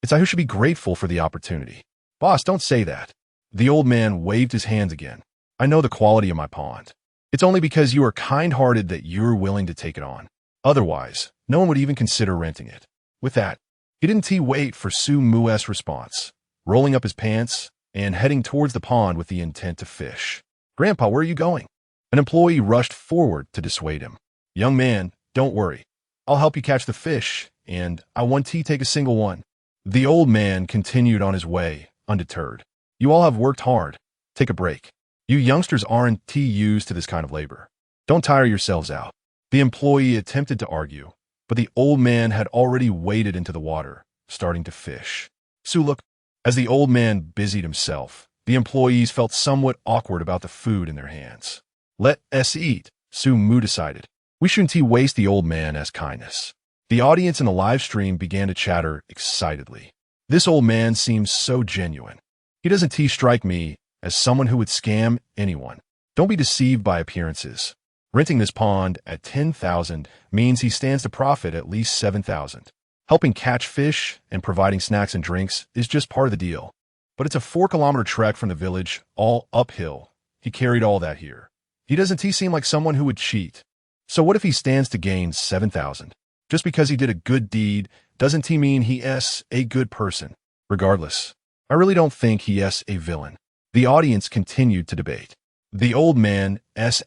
It's I who should be grateful for the opportunity. Boss, don't say that. The old man waved his hands again. I know the quality of my pond. It's only because you are kind-hearted that you're willing to take it on. Otherwise, no one would even consider renting it. With that, he didn't wait for Su Mu's response, rolling up his pants and heading towards the pond with the intent to fish. Grandpa, where are you going? An employee rushed forward to dissuade him. Young man, don't worry. I'll help you catch the fish, and I want to take a single one. The old man continued on his way, undeterred. You all have worked hard. Take a break. You youngsters aren't used to this kind of labor. Don't tire yourselves out. The employee attempted to argue, but the old man had already waded into the water, starting to fish. Su, look. As the old man busied himself, the employees felt somewhat awkward about the food in their hands. Let us eat, Su Mu decided. We shouldn't waste the old man's kindness. The audience in the live stream began to chatter excitedly. This old man seems so genuine. He doesn't strike me as someone who would scam anyone. Don't be deceived by appearances. Renting this pond at 10,000 means he stands to profit at least 7,000. Helping catch fish and providing snacks and drinks is just part of the deal. But it's a 4-kilometer trek from the village, all uphill. He carried all that here. Doesn't he seem like someone who would cheat? So what if he stands to gain 7,000? Just because he did a good deed, doesn't he mean he is a good person? Regardless, I really don't think he is a villain. The audience continued to debate. The old man's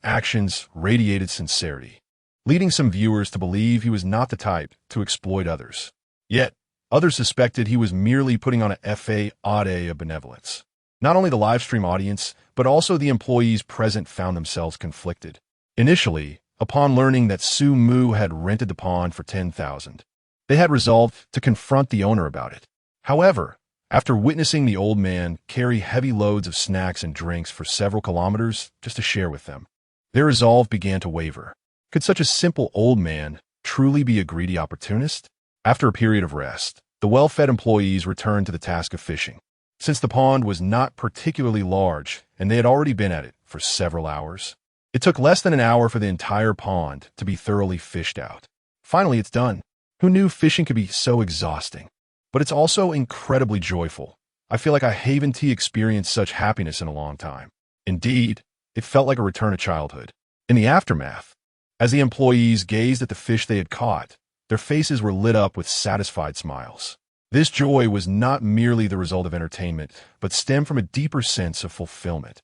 actions radiated sincerity, leading some viewers to believe he was not the type to exploit others. Yet, others suspected he was merely putting on a facade of benevolence. Not only the livestream audience, but also the employees present found themselves conflicted. Initially, upon learning that Su Mu had rented the pond for 10,000, they had resolved to confront the owner about it. However, after witnessing the old man carry heavy loads of snacks and drinks for several kilometers just to share with them, their resolve began to waver. Could such a simple old man truly be a greedy opportunist? After a period of rest, the well-fed employees returned to the task of fishing. Since the pond was not particularly large and they had already been at it for several hours, it took less than an hour for the entire pond to be thoroughly fished out. Finally, it's done. Who knew fishing could be so exhausting? But it's also incredibly joyful. I feel like I haven't experienced such happiness in a long time. Indeed, it felt like a return to childhood. In the aftermath, as the employees gazed at the fish they had caught, their faces were lit up with satisfied smiles. This joy was not merely the result of entertainment, but stemmed from a deeper sense of fulfillment.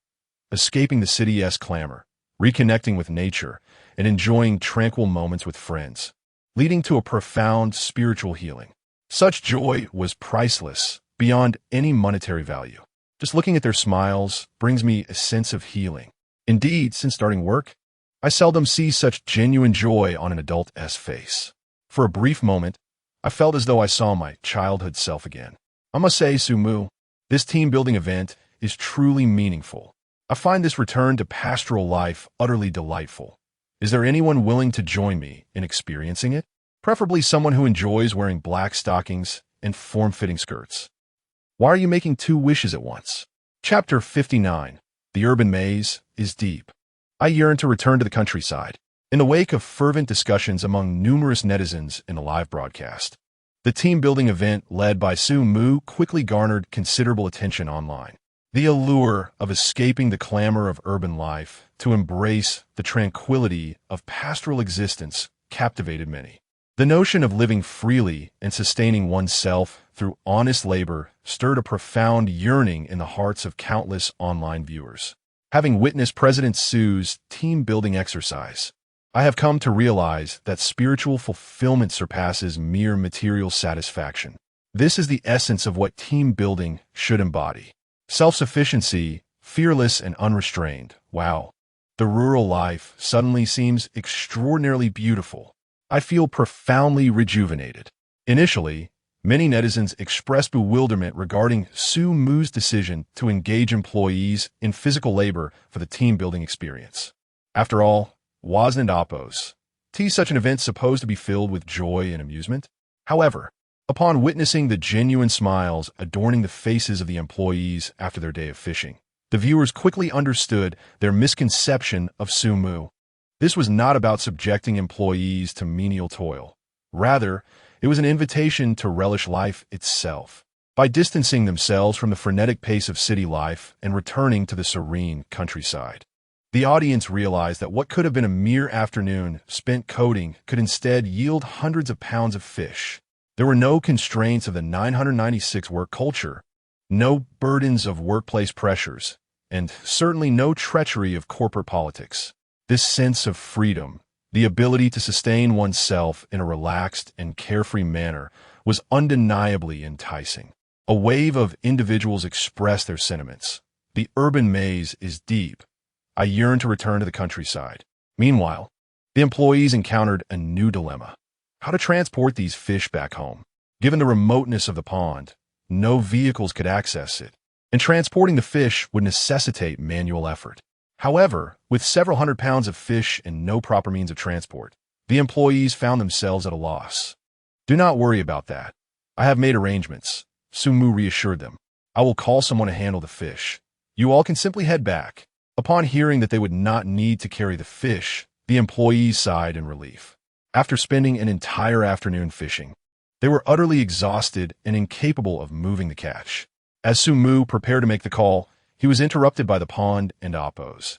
Escaping the city's clamor, reconnecting with nature, and enjoying tranquil moments with friends, leading to a profound spiritual healing. Such joy was priceless, beyond any monetary value. Just looking at their smiles brings me a sense of healing. Indeed, since starting work, I seldom see such genuine joy on an adult's face. For a brief moment, I felt as though I saw my childhood self again. I must say, Su Mu, this team-building event is truly meaningful. I find this return to pastoral life utterly delightful. Is there anyone willing to join me in experiencing it? Preferably someone who enjoys wearing black stockings and form-fitting skirts. Why are you making 2 wishes at once? Chapter 59. The urban maze is deep. I yearn to return to the countryside. In the wake of fervent discussions among numerous netizens in the live broadcast, the team-building event led by Su Mu quickly garnered considerable attention online. The allure of escaping the clamor of urban life to embrace the tranquility of pastoral existence captivated many. The notion of living freely and sustaining oneself through honest labor stirred a profound yearning in the hearts of countless online viewers. Having witnessed President Su's team-building exercise, I have come to realize that spiritual fulfillment surpasses mere material satisfaction. This is the essence of what team building should embody. Self-sufficiency, fearless and unrestrained. Wow. The rural life suddenly seems extraordinarily beautiful. I feel profoundly rejuvenated. Initially, many netizens expressed bewilderment regarding Su Mu's decision to engage employees in physical labor for the team-building experience. After all, wasn't such an event supposed to be filled with joy and amusement? However, upon witnessing the genuine smiles adorning the faces of the employees after their day of fishing, the viewers quickly understood their misconception of Su Mu. This was not about subjecting employees to menial toil. Rather, it was an invitation to relish life itself. By distancing themselves from the frenetic pace of city life and returning to the serene countryside, the audience realized that what could have been a mere afternoon spent coding could instead yield hundreds of pounds of fish. There were no constraints of the 996 work culture, no burdens of workplace pressures, and certainly no treachery of corporate politics. This sense of freedom, the ability to sustain oneself in a relaxed and carefree manner, was undeniably enticing. A wave of individuals expressed their sentiments. The urban maze is deep. I yearn to return to the countryside. Meanwhile, the employees encountered a new dilemma: how to transport these fish back home. Given the remoteness of the pond, no vehicles could access it, and transporting the fish would necessitate manual effort. However, with several hundred pounds of fish and no proper means of transport, the employees found themselves at a loss. Do not worry about that. I have made arrangements, Su Mu reassured them. I will call someone to handle the fish. You all can simply head back. Upon hearing that they would not need to carry the fish, The employees sighed in relief. After spending an entire afternoon fishing, they were utterly exhausted and incapable of moving the catch. As Sumu prepared to make the call, he was interrupted by the pond and Appo's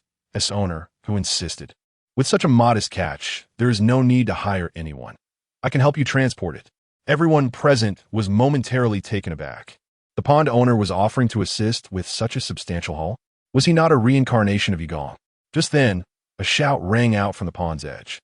owner, who insisted, "With such a modest catch, there is no need to hire anyone. I can help you transport it." Everyone present was momentarily taken aback. The pond owner was offering to assist with such a substantial haul? Was he not a reincarnation of Yigong? Just then, a shout rang out from the pond's edge.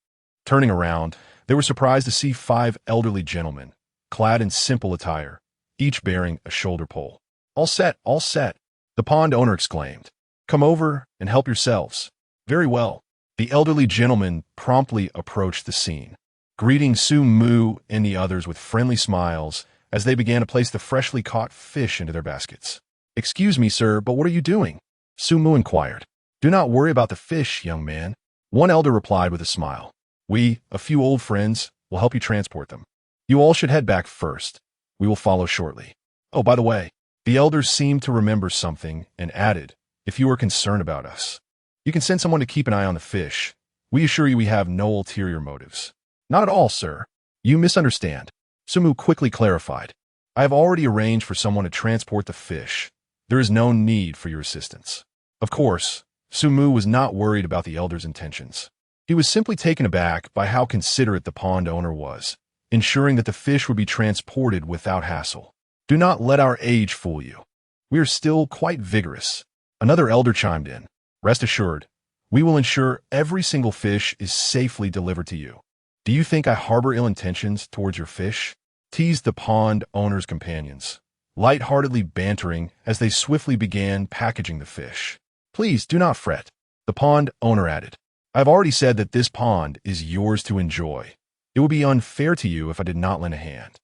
Turning around, they were surprised to see 5 elderly gentlemen, clad in simple attire, each bearing a shoulder pole. "All set, all set," the pond owner exclaimed. "Come over and help yourselves." "Very well." The elderly gentleman promptly approached the scene, greeting Sumu and the others with friendly smiles as they began to place the freshly caught fish into their baskets. "Excuse me, sir, but what are you doing?" Sumu inquired. "Do not worry about the fish, young man," one elder replied with a smile. "We, a few old friends, will help you transport them. You all should head back first. We will follow shortly. Oh, by the way," the elders seemed to remember something and added, "if you are concerned about us, you can send someone to keep an eye on the fish. We assure you we have no ulterior motives." "Not at all, sir. You misunderstand," Sumu quickly clarified. "I have already arranged for someone to transport the fish. There is no need for your assistance." Of course, Sumu was not worried about the elder's intentions. He was simply taken aback by how considerate the pond owner was, ensuring that the fish would be transported without hassle. "Do not let our age fool you. We are still quite vigorous," another elder chimed in. "Rest assured, we will ensure every single fish is safely delivered to you." "Do you think I harbor ill intentions towards your fish?" teased the pond owner's companions, light-heartedly bantering as they swiftly began packaging the fish. "Please do not fret," the pond owner added. "I have already said that this pond is yours to enjoy. It would be unfair to you if I did not lend a hand.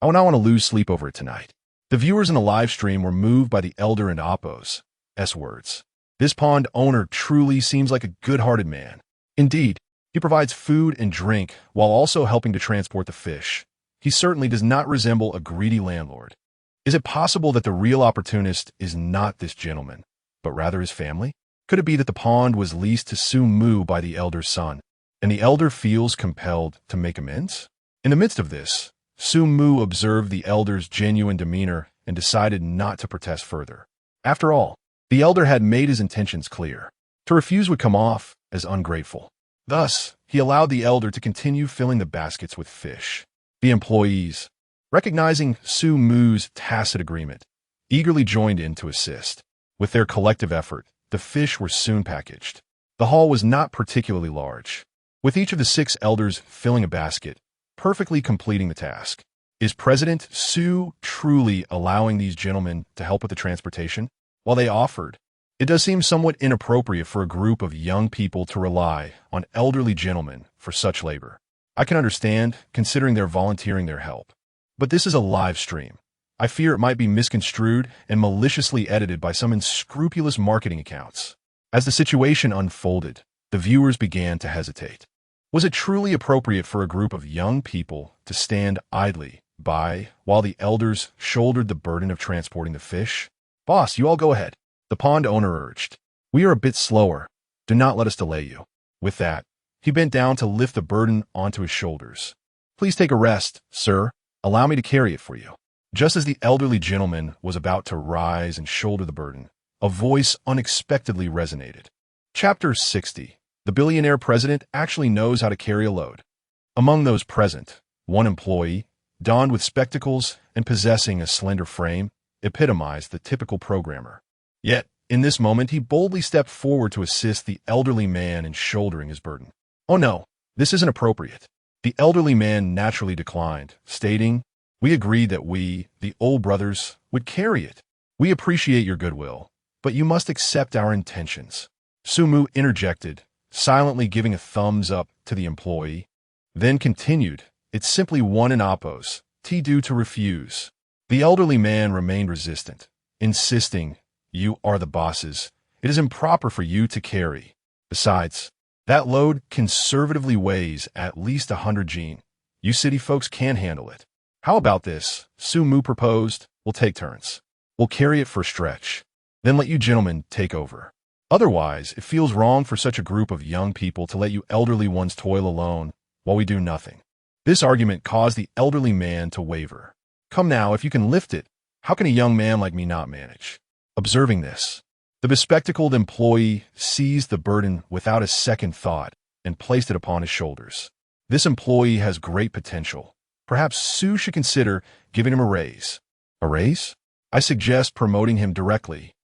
I would not want to lose sleep over it tonight." The viewers in the live stream were moved by the elder and Appo's words. This pond owner truly seems like a good-hearted man. Indeed, he provides food and drink while also helping to transport the fish. He certainly does not resemble a greedy landlord. Is it possible that the real opportunist is not this gentleman, but rather his family? Could it be that the pond was leased to Sumu by the elder's son, and the elder feels compelled to make amends? In the midst of this, Sumu observed the elder's genuine demeanor and decided not to protest further. After all, the elder had made his intentions clear. To refuse would come off as ungrateful. Thus, he allowed the elder to continue filling the baskets with fish. The employees, recognizing Sumu's tacit agreement, eagerly joined in to assist. With their collective effort, the fish were soon packaged. The haul was not particularly large, with each of the 6 elders filling a basket, perfectly completing the task. Is President Su truly allowing these gentlemen to help with the transportation? While they offered, it does seem somewhat inappropriate for a group of young people to rely on elderly gentlemen for such labor. I can understand, considering they're volunteering their help. But this is a live stream. I fear it might be misconstrued and maliciously edited by some unscrupulous marketing accounts. As the situation unfolded, the viewers began to hesitate. Was it truly appropriate for a group of young people to stand idly by while the elders shouldered the burden of transporting the fish? "Boss, you all go ahead," the pond owner urged. "We are a bit slower. Do not let us delay you." With that, he bent down to lift the burden onto his shoulders. "Please take a rest, sir. Allow me to carry it for you." Just as the elderly gentleman was about to rise and shoulder the burden, a voice unexpectedly resonated. Chapter 60. The billionaire president actually knows how to carry a load. Among those present, one employee, donned with spectacles and possessing a slender frame, epitomized the typical programmer. Yet, in this moment, he boldly stepped forward to assist the elderly man in shouldering his burden. "Oh no, this isn't appropriate." The elderly man naturally declined, stating, "We agreed that we, the old brothers, would carry it. We appreciate your goodwill, but you must accept our intentions." Sumu interjected, silently giving a thumbs up to the employee, then continued, "It's simply one in Appo's due to refuse." The elderly man remained resistant, insisting, "You are the bosses. It is improper for you to carry. Besides, that load conservatively weighs at least 100 gene. You city folks can't handle it." "How about this?" Sumu proposed. "We'll take turns. We'll carry it for a stretch, then let you gentlemen take over." Otherwise, it feels wrong for such a group of young people to let you elderly ones toil alone while we do nothing. This argument caused the elderly man to waver. Come now, if you can lift it, how can a young man like me not manage? Observing this, the bespectacled employee seized the burden without a second thought and placed it upon his shoulders. This employee has great potential. Perhaps Sue should consider giving him a raise. A raise? I suggest promoting him directly.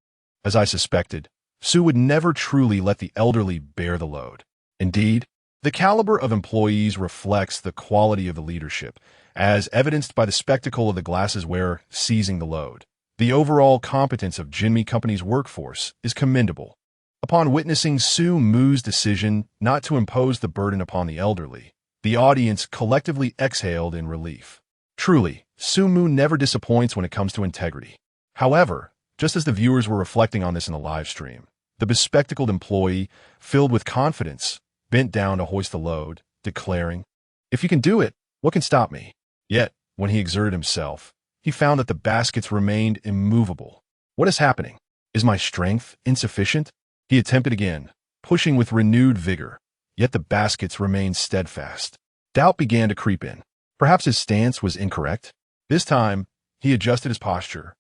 As I suspected, Sue would never truly let the elderly bear the load. Indeed, the caliber of employees reflects the quality of the leadership, as evidenced by the spectacle of the glasses wearer seizing the load. The overall competence of Jinmi Company's workforce is commendable. Upon witnessing Sue Moo's decision not to impose the burden upon the elderly, the audience collectively exhaled in relief. Truly, Sue Moo never disappoints when it comes to integrity. However, just as the viewers were reflecting on this in the live stream, the bespectacled employee, filled with confidence, bent down to hoist the load, declaring, "If you can do it, what can stop me?" Yet, when he exerted himself, he found that the baskets remained immovable. What is happening? Is my strength insufficient? He attempted again, pushing with renewed vigor, yet the baskets remained steadfast. Doubt began to creep in. Perhaps his stance was incorrect. This time, he adjusted his posture,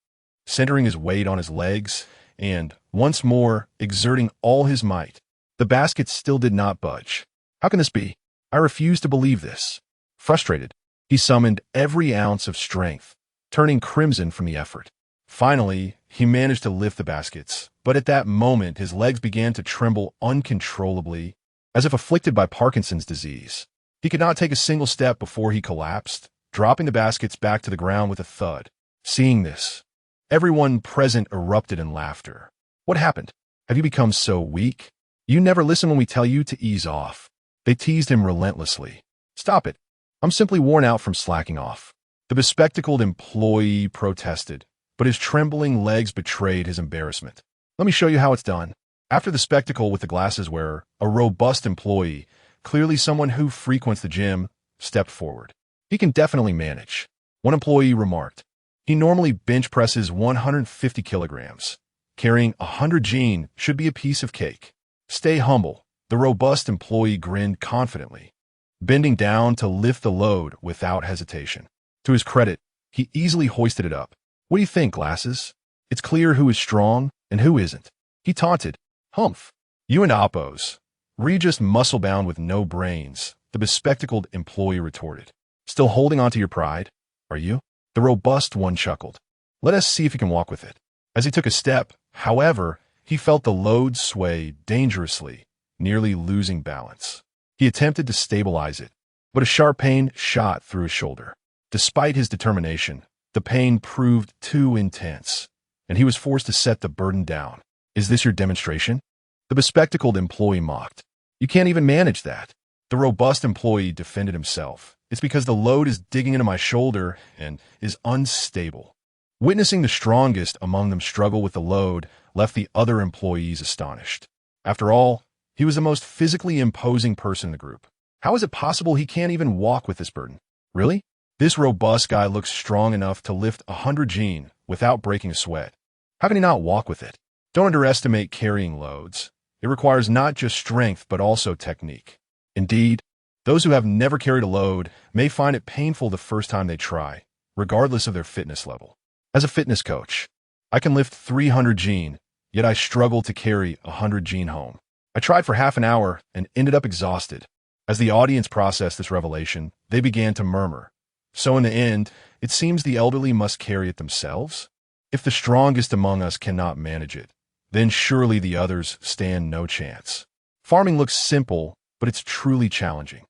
centering his weight on his legs, and, once more, exerting all his might. The baskets still did not budge. How can this be? I refuse to believe this. Frustrated, he summoned every ounce of strength, turning crimson from the effort. Finally, he managed to lift the baskets, but at that moment his legs began to tremble uncontrollably, as if afflicted by Parkinson's disease. He could not take a single step before he collapsed, dropping the baskets back to the ground with a thud. Seeing this, everyone present erupted in laughter. What happened? Have you become so weak? You never listen when we tell you to ease off. They teased him relentlessly. Stop it. I'm simply worn out from slacking off. The bespectacled employee protested, but his trembling legs betrayed his embarrassment. Let me show you how it's done. After the spectacle with the glasses wearer, a robust employee, clearly someone who frequents the gym, stepped forward. He can definitely manage. One employee remarked. He normally bench presses 150 kilograms. Carrying 100 gene should be a piece of cake. Stay humble. The robust employee grinned confidently, bending down to lift the load without hesitation. To his credit, he easily hoisted it up. What do you think, glasses? It's clear who is strong and who isn't. He taunted. Humph. You and Oppos. Regis muscle-bound with no brains, the bespectacled employee retorted. Still holding on to your pride, are you? The robust one chuckled. Let us see if you can walk with it. As he took a step, however, he felt the load sway dangerously, nearly losing balance. He attempted to stabilize it, but a sharp pain shot through his shoulder. Despite his determination, the pain proved too intense, and he was forced to set the burden down. Is this your demonstration? The bespectacled employee mocked. You can't even manage that. The robust employee defended himself. It's because the load is digging into my shoulder and is unstable. Witnessing the strongest among them struggle with the load left the other employees astonished. After all, he was the most physically imposing person in the group. How is it possible he can't even walk with this burden? Really? This robust guy looks strong enough to lift 100 gene without breaking a sweat. How can he not walk with it? Don't underestimate carrying loads. It requires not just strength but also technique. Indeed, those who have never carried a load may find it painful the first time they try, regardless of their fitness level. As a fitness coach, I can lift 300 gene, yet I struggle to carry 100 gene home. I tried for half an hour and ended up exhausted. As the audience processed this revelation, they began to murmur. So in the end, it seems the elderly must carry it themselves? If the strongest among us cannot manage it, then surely the others stand no chance. Farming looks simple, but it's truly challenging.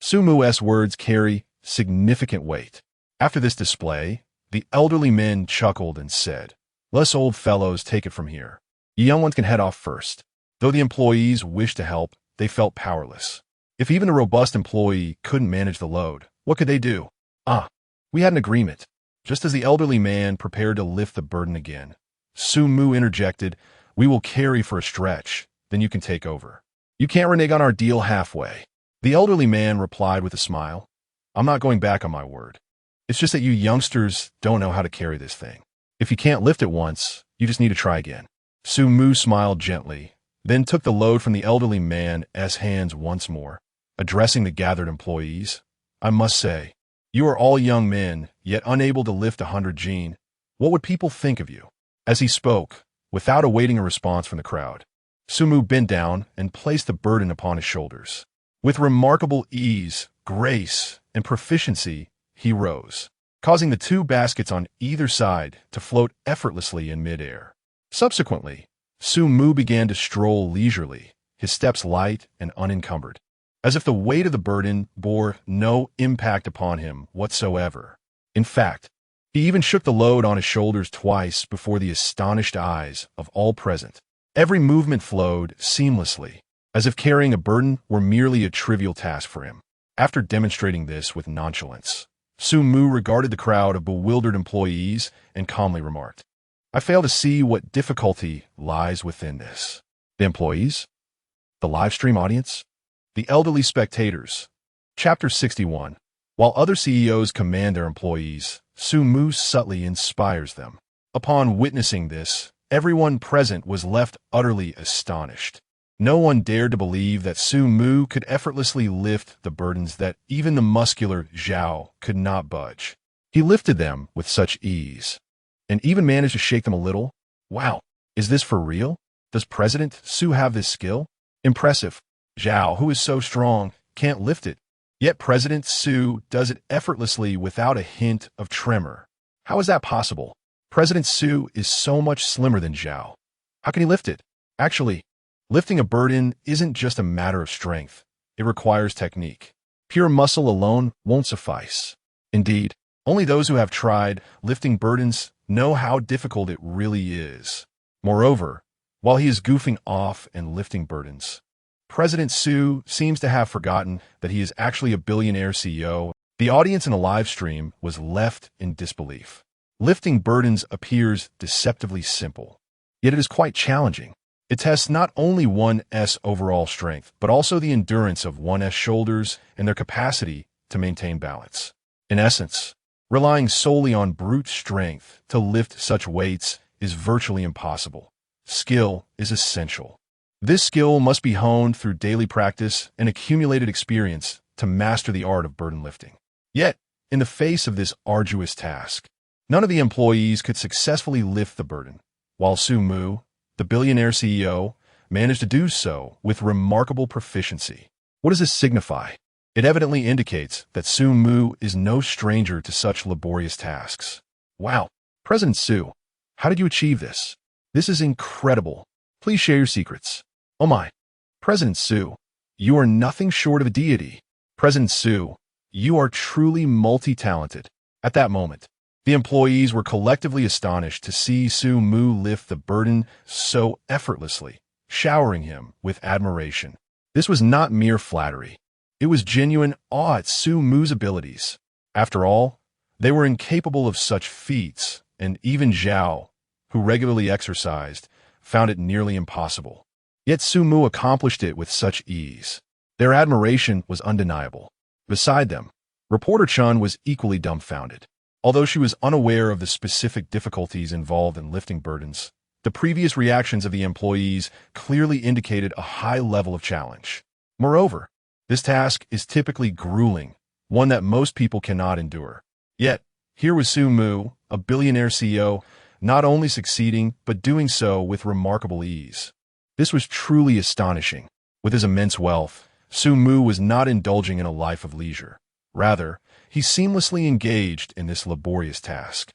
Sumu's words carry significant weight. After this display, the elderly men chuckled and said, "Let's old fellows take it from here. You young ones can head off first." Though the employees wished to help, they felt powerless. If even a robust employee couldn't manage the load, what could they do? We had an agreement. Just as the elderly man prepared to lift the burden again, Sumu interjected, "We will carry for a stretch, then you can take over. You can't renege on our deal halfway." The elderly man replied with a smile, "I'm not going back on my word. It's just that you youngsters don't know how to carry this thing. If you can't lift it once, you just need to try again." Sumu smiled gently, then took the load from the elderly man's hands once more, addressing the gathered employees. I must say, you are all young men, yet unable to lift 100 gene. What would people think of you? As he spoke, without awaiting a response from the crowd, Sumu bent down and placed the burden upon his shoulders. With remarkable ease, grace, and proficiency, he rose, causing the two baskets on either side to float effortlessly in midair. Subsequently, Sumu began to stroll leisurely, his steps light and unencumbered, as if the weight of the burden bore no impact upon him whatsoever. In fact, he even shook the load on his shoulders twice before the astonished eyes of all present. Every movement flowed seamlessly, as if carrying a burden were merely a trivial task for him. After demonstrating this with nonchalance, Sumu regarded the crowd of bewildered employees and calmly remarked, I fail to see what difficulty lies within this. The employees? The live stream audience? The elderly spectators? Chapter 61. While other CEOs command their employees, Sumu subtly inspires them. Upon witnessing this, everyone present was left utterly astonished. No one dared to believe that Sumu could effortlessly lift the burdens that even the muscular Zhao could not budge. He lifted them with such ease, and even managed to shake them a little. Wow, is this for real? Does President Su have this skill? Impressive. Zhao, who is so strong, can't lift it. Yet President Su does it effortlessly without a hint of tremor. How is that possible? President Su is so much slimmer than Zhao. How can he lift it? Actually, lifting a burden isn't just a matter of strength. It requires technique. Pure muscle alone won't suffice. Indeed, only those who have tried lifting burdens know how difficult it really is. Moreover, while he is goofing off and lifting burdens, President Su seems to have forgotten that he is actually a billionaire CEO. The audience in a live stream was left in disbelief. Lifting burdens appears deceptively simple, yet it is quite challenging. It tests not only one's overall strength, but also the endurance of one's shoulders and their capacity to maintain balance. In essence, relying solely on brute strength to lift such weights is virtually impossible. Skill is essential. This skill must be honed through daily practice and accumulated experience to master the art of burden lifting. Yet, in the face of this arduous task, none of the employees could successfully lift the burden, while Sumu, the billionaire CEO, managed to do so with remarkable proficiency. What does this signify? It evidently indicates that Sumu is no stranger to such laborious tasks. Wow, President Su, how did you achieve this? This is incredible. Please share your secrets. Oh my, President Su, you are nothing short of a deity. President Su, you are truly multi-talented. At that moment, the employees were collectively astonished to see Sumu lift the burden so effortlessly, showering him with admiration. This was not mere flattery. It was genuine awe at Sumu's abilities. After all, they were incapable of such feats, and even Zhao, who regularly exercised, found it nearly impossible. Yet Sumu accomplished it with such ease. Their admiration was undeniable. Beside them, reporter Chun was equally dumbfounded. Although she was unaware of the specific difficulties involved in lifting burdens, the previous reactions of the employees clearly indicated a high level of challenge. Moreover, this task is typically grueling, one that most people cannot endure. Yet, here was Sumu, a billionaire CEO, not only succeeding, but doing so with remarkable ease. This was truly astonishing. With his immense wealth, Sumu was not indulging in a life of leisure. Rather, he seamlessly engaged in this laborious task.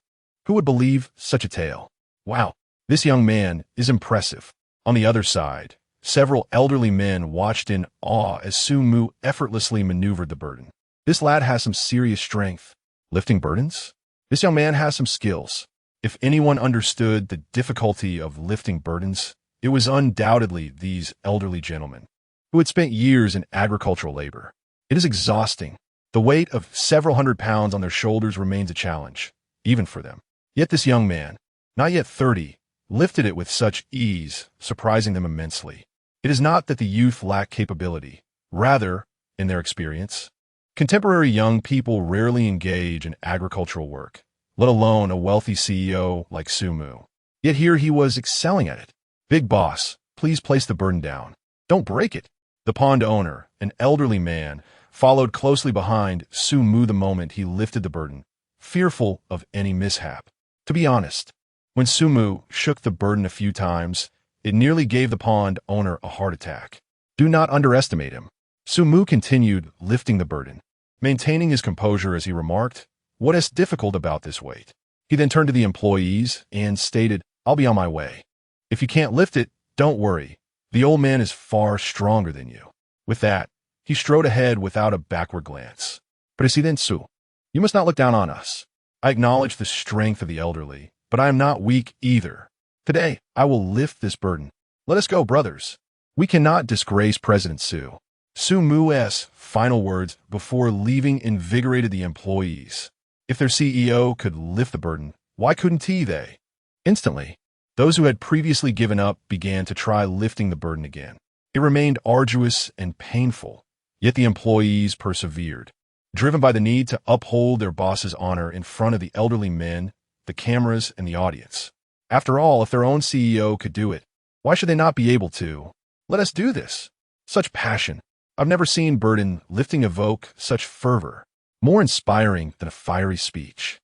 Who would believe such a tale? Wow, this young man is impressive. On the other side, several elderly men watched in awe as Sumu effortlessly maneuvered the burden. This lad has some serious strength. Lifting burdens? This young man has some skills. If anyone understood the difficulty of lifting burdens, it was undoubtedly these elderly gentlemen, who had spent years in agricultural labor. It is exhausting. The weight of several hundred pounds on their shoulders remains a challenge, even for them. Yet this young man, not yet 30, lifted it with such ease, surprising them immensely. It is not that the youth lack capability. Rather, in their experience, contemporary young people rarely engage in agricultural work, let alone a wealthy CEO like Sumu. Yet here he was excelling at it. Big boss, please place the burden down. Don't break it. The pond owner, an elderly man, followed closely behind Su Mu the moment he lifted the burden, fearful of any mishap. To be honest, when Su Mu shook the burden a few times, it nearly gave the pond owner a heart attack. Do not underestimate him. Su Mu continued lifting the burden, maintaining his composure as he remarked, "What is difficult about this weight?" He then turned to the employees and stated, "I'll be on my way. If you can't lift it, don't worry. The old man is far stronger than you." With that, he strode ahead without a backward glance. "President Su, you must not look down on us. I acknowledge the strength of the elderly, but I am not weak either. Today, I will lift this burden. Let us go, brothers. We cannot disgrace President Su." Su Mu's final words before leaving invigorated the employees. If their CEO could lift the burden, why couldn't they? Instantly, those who had previously given up began to try lifting the burden again. It remained arduous and painful, yet the employees persevered, driven by the need to uphold their boss's honor in front of the elderly men, the cameras, and the audience. After all, if their own CEO could do it, why should they not be able to? Let us do this. Such passion. I've never seen burden lifting evoke such fervor, more inspiring than a fiery speech.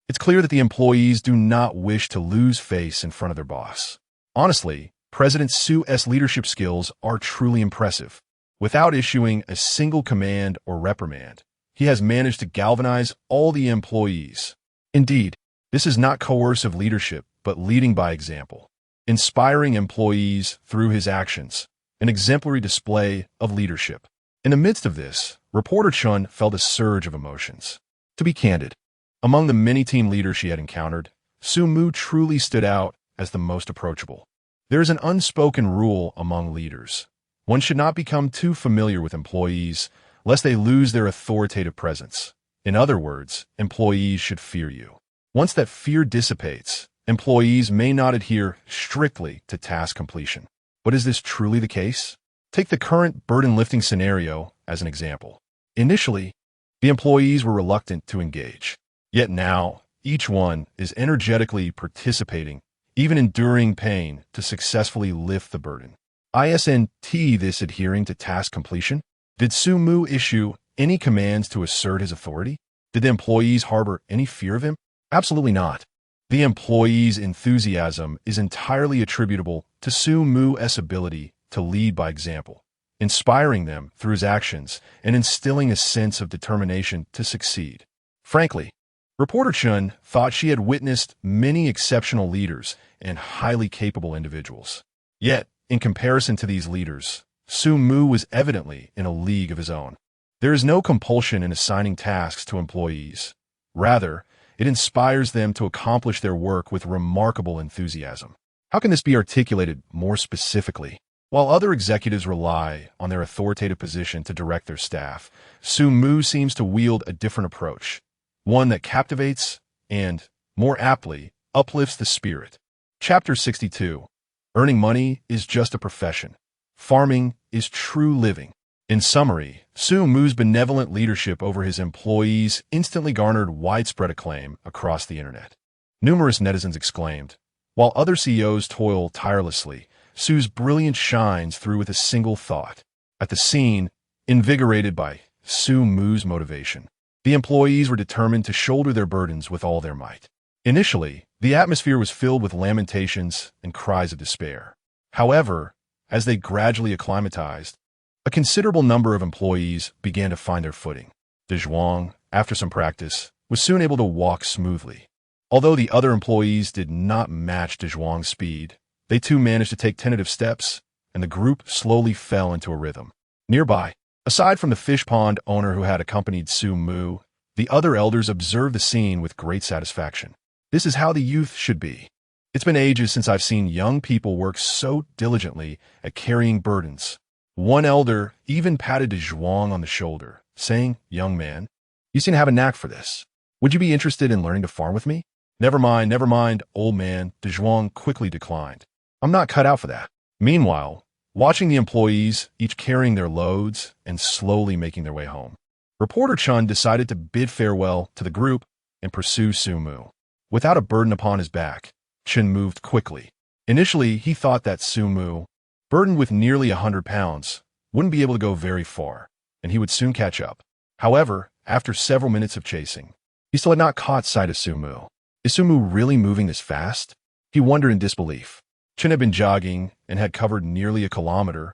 It's clear that the employees do not wish to lose face in front of their boss. Honestly, President Su's leadership skills are truly impressive. Without issuing a single command or reprimand, he has managed to galvanize all the employees. Indeed, this is not coercive leadership, but leading by example, inspiring employees through his actions, an exemplary display of leadership. In the midst of this, reporter Chun felt a surge of emotions. To be candid, among the many team leaders she had encountered, Su Mu truly stood out as the most approachable. There is an unspoken rule among leaders. One should not become too familiar with employees, lest they lose their authoritative presence. In other words, employees should fear you. Once that fear dissipates, employees may not adhere strictly to task completion. But is this truly the case? Take the current burden-lifting scenario as an example. Initially, the employees were reluctant to engage. Yet now, each one is energetically participating, even enduring pain, to successfully lift the burden. Isn't this adhering to task completion? Did Su Mu issue any commands to assert his authority? Did the employees harbor any fear of him? Absolutely not. The employees' enthusiasm is entirely attributable to Su Mu's ability to lead by example, inspiring them through his actions and instilling a sense of determination to succeed. Frankly, reporter Chun thought she had witnessed many exceptional leaders and highly capable individuals. Yet, in comparison to these leaders, Su Mu was evidently in a league of his own. There is no compulsion in assigning tasks to employees. Rather, it inspires them to accomplish their work with remarkable enthusiasm. How can this be articulated more specifically? While other executives rely on their authoritative position to direct their staff, Su Mu seems to wield a different approach, one that captivates and, more aptly, uplifts the spirit. Chapter 62. Earning money is just a profession. Farming is true living. In summary, Su Mu's benevolent leadership over his employees instantly garnered widespread acclaim across the internet. Numerous netizens exclaimed, while other CEOs toil tirelessly, Su's brilliance shines through with a single thought. At the scene, invigorated by Su Mu's motivation, the employees were determined to shoulder their burdens with all their might. Initially, the atmosphere was filled with lamentations and cries of despair. However, as they gradually acclimatized, a considerable number of employees began to find their footing. De Zhuang, after some practice, was soon able to walk smoothly. Although the other employees did not match De Zhuang's speed, they too managed to take tentative steps, and the group slowly fell into a rhythm. Nearby, aside from the fish pond owner who had accompanied Su Mu, the other elders observed the scene with great satisfaction. This is how the youth should be. It's been ages since I've seen young people work so diligently at carrying burdens. One elder even patted De Zhuang on the shoulder, saying, "Young man, you seem to have a knack for this. Would you be interested in learning to farm with me?" Never mind, old man," De Zhuang quickly declined. "I'm not cut out for that." Meanwhile, watching the employees, each carrying their loads and slowly making their way home, reporter Chun decided to bid farewell to the group and pursue Su Mu. Without a burden upon his back, Chun moved quickly, Initially, he thought that Sumu, burdened with nearly 100 pounds, wouldn't be able to go very far, and he would soon catch up. However, after several minutes of chasing, he still had not caught sight of Sumu. Is Sumu really moving this fast? He wondered in disbelief. Chen had been jogging and had covered nearly a kilometer,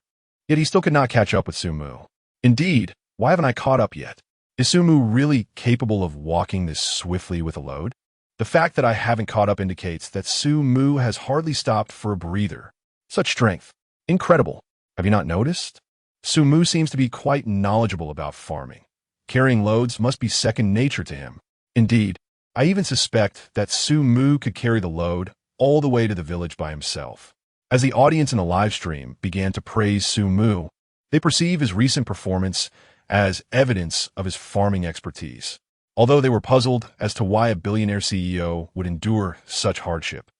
yet he still could not catch up with Sumu. Indeed, why haven't I caught up yet? Is Sumu really capable of walking this swiftly with a load? The fact that I haven't caught up indicates that Sumu has hardly stopped for a breather. Such strength. Incredible. Have you not noticed? Sumu seems to be quite knowledgeable about farming. Carrying loads must be second nature to him. Indeed, I even suspect that Sumu could carry the load all the way to the village by himself. As the audience in the live stream began to praise Sumu, they perceive his recent performance as evidence of his farming expertise, although they were puzzled as to why a billionaire CEO would endure such hardship.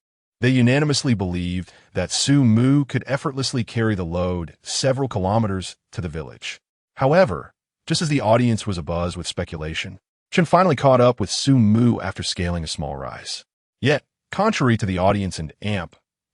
They unanimously believed that Sumu could effortlessly carry the load several kilometers to the village. However, just as the audience was abuzz with speculation, Chen finally caught up with Sumu after scaling a small rise. Yet, contrary to the audience and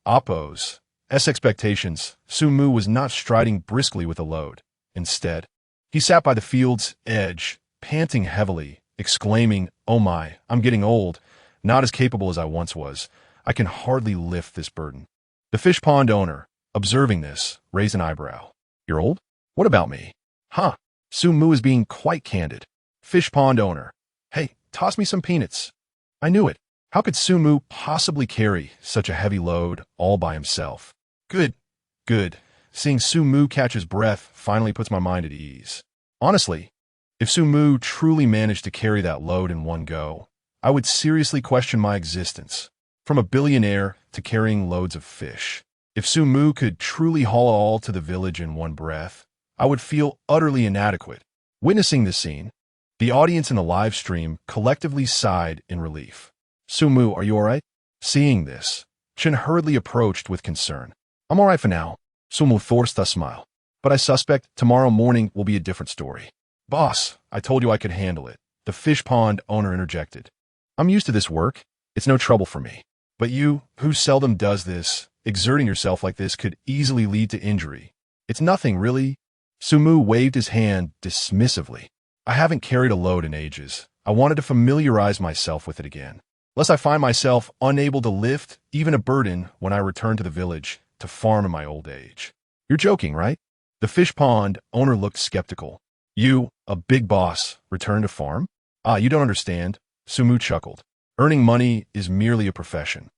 Oppo's expectations, Sumu was not striding briskly with the load. Instead, he sat by the field's edge, panting heavily, exclaiming, "Oh my, I'm getting old, not as capable as I once was. I can hardly lift this burden." The fish pond owner, observing this, raised an eyebrow. "You're old? What about me?" "Huh." Sumu is being quite candid. Fish pond owner, "Hey, toss me some peanuts." I knew it. How could Sumu possibly carry such a heavy load all by himself? Good. Seeing Sumu catch his breath finally puts my mind at ease. Honestly, if Sumu truly managed to carry that load in one go, I would seriously question my existence. From a billionaire to carrying loads of fish. If Sumu could truly haul all to the village in one breath, I would feel utterly inadequate. Witnessing this scene, the audience in the live stream collectively sighed in relief. "Sumu, are you alright?" Seeing this, Chen hurriedly approached with concern. "I'm alright for now." Sumu forced a smile. "But I suspect tomorrow morning will be a different story." "Boss, I told you I could handle it," the fish pond owner interjected. "I'm used to this work. It's no trouble for me. But you, who seldom does this, exerting yourself like this could easily lead to injury. It's nothing, really." Sumu waved his hand dismissively. "I haven't carried a load in ages. I wanted to familiarize myself with it again, lest I find myself unable to lift even a burden when I return to the village to farm in my old age." "You're joking, right?" The fish pond owner looked skeptical. "You, a big boss, return to farm? Ah, you don't understand." Sumu chuckled. "Earning money is merely a profession.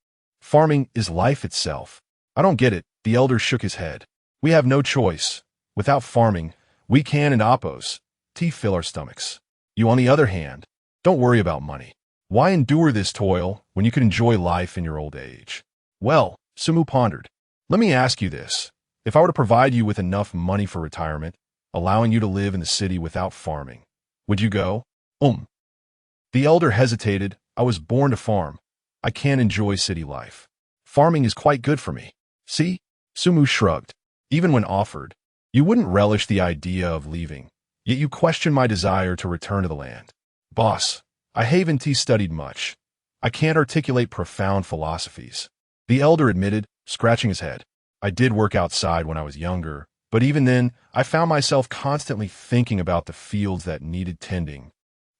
Farming is life itself." "I don't get it." The elder shook his head. "We have no choice. Without farming, we can and Oppos fill our stomachs. You, on the other hand, don't worry about money. Why endure this toil when you can enjoy life in your old age?" "Well," Sumu pondered, "let me ask you this. If I were to provide you with enough money for retirement, allowing you to live in the city without farming, would you go?" The elder hesitated. "I was born to farm. I can't enjoy city life. Farming is quite good for me." "See?" Sumu shrugged. "Even when offered, you wouldn't relish the idea of leaving, yet you question my desire to return to the land." "Boss, I haven't studied much. I can't articulate profound philosophies," the elder admitted, scratching his head. "I did work outside when I was younger, but even then, I found myself constantly thinking about the fields that needed tending,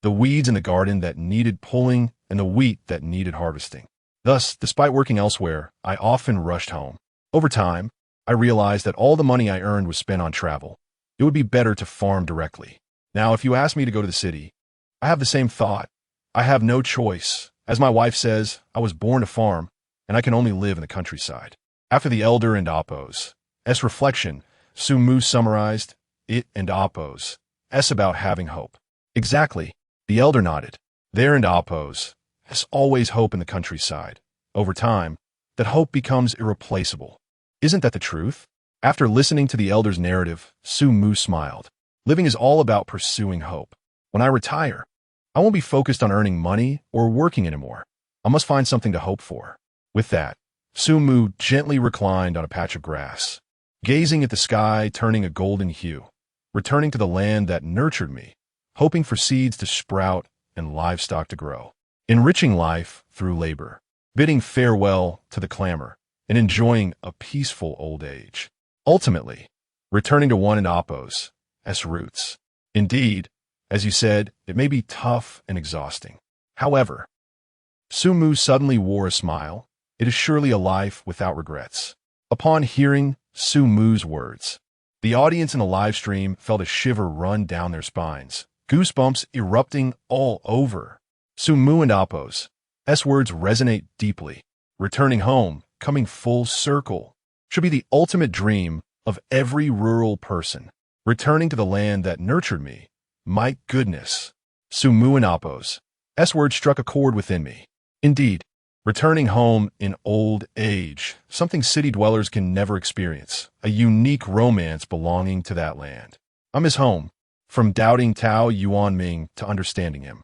the weeds in the garden that needed pulling, and the wheat that needed harvesting. Thus, despite working elsewhere, I often rushed home. Over time, I realized that all the money I earned was spent on travel. It would be better to farm directly. Now, if you ask me to go to the city, I have the same thought. I have no choice. As my wife says, I was born to farm, and I can only live in the countryside." After the elder and Oppo's reflection, Sumu summarized it and Oppo's about having hope. "Exactly," the elder nodded. "There and Oppo's always hope in the countryside. Over time, that hope becomes irreplaceable. Isn't that the truth?" After listening to the elder's narrative, Sumu smiled. "Living is all about pursuing hope. When I retire, I won't be focused on earning money or working anymore. I must find something to hope for." With that, Sumu gently reclined on a patch of grass, gazing at the sky turning a golden hue, returning to the land that nurtured me, hoping for seeds to sprout and livestock to grow, enriching life through labor, bidding farewell to the clamor and enjoying a peaceful old age. Ultimately, returning to one and Oppo's roots. Indeed, as you said, it may be tough and exhausting. However, Sumu suddenly wore a smile. It is surely a life without regrets. Upon hearing Sumu's words, the audience in the live stream felt a shiver run down their spines, goosebumps erupting all over. Sumu and Oppo's words resonate deeply. Returning home, coming full circle, should be the ultimate dream of every rural person. Returning to the land that nurtured me. My goodness. Sumu and Oppo's words struck a chord within me. Indeed, returning home in old age, something city dwellers can never experience, a unique romance belonging to that land. I miss home, from doubting Tao Yuan Ming to understanding him,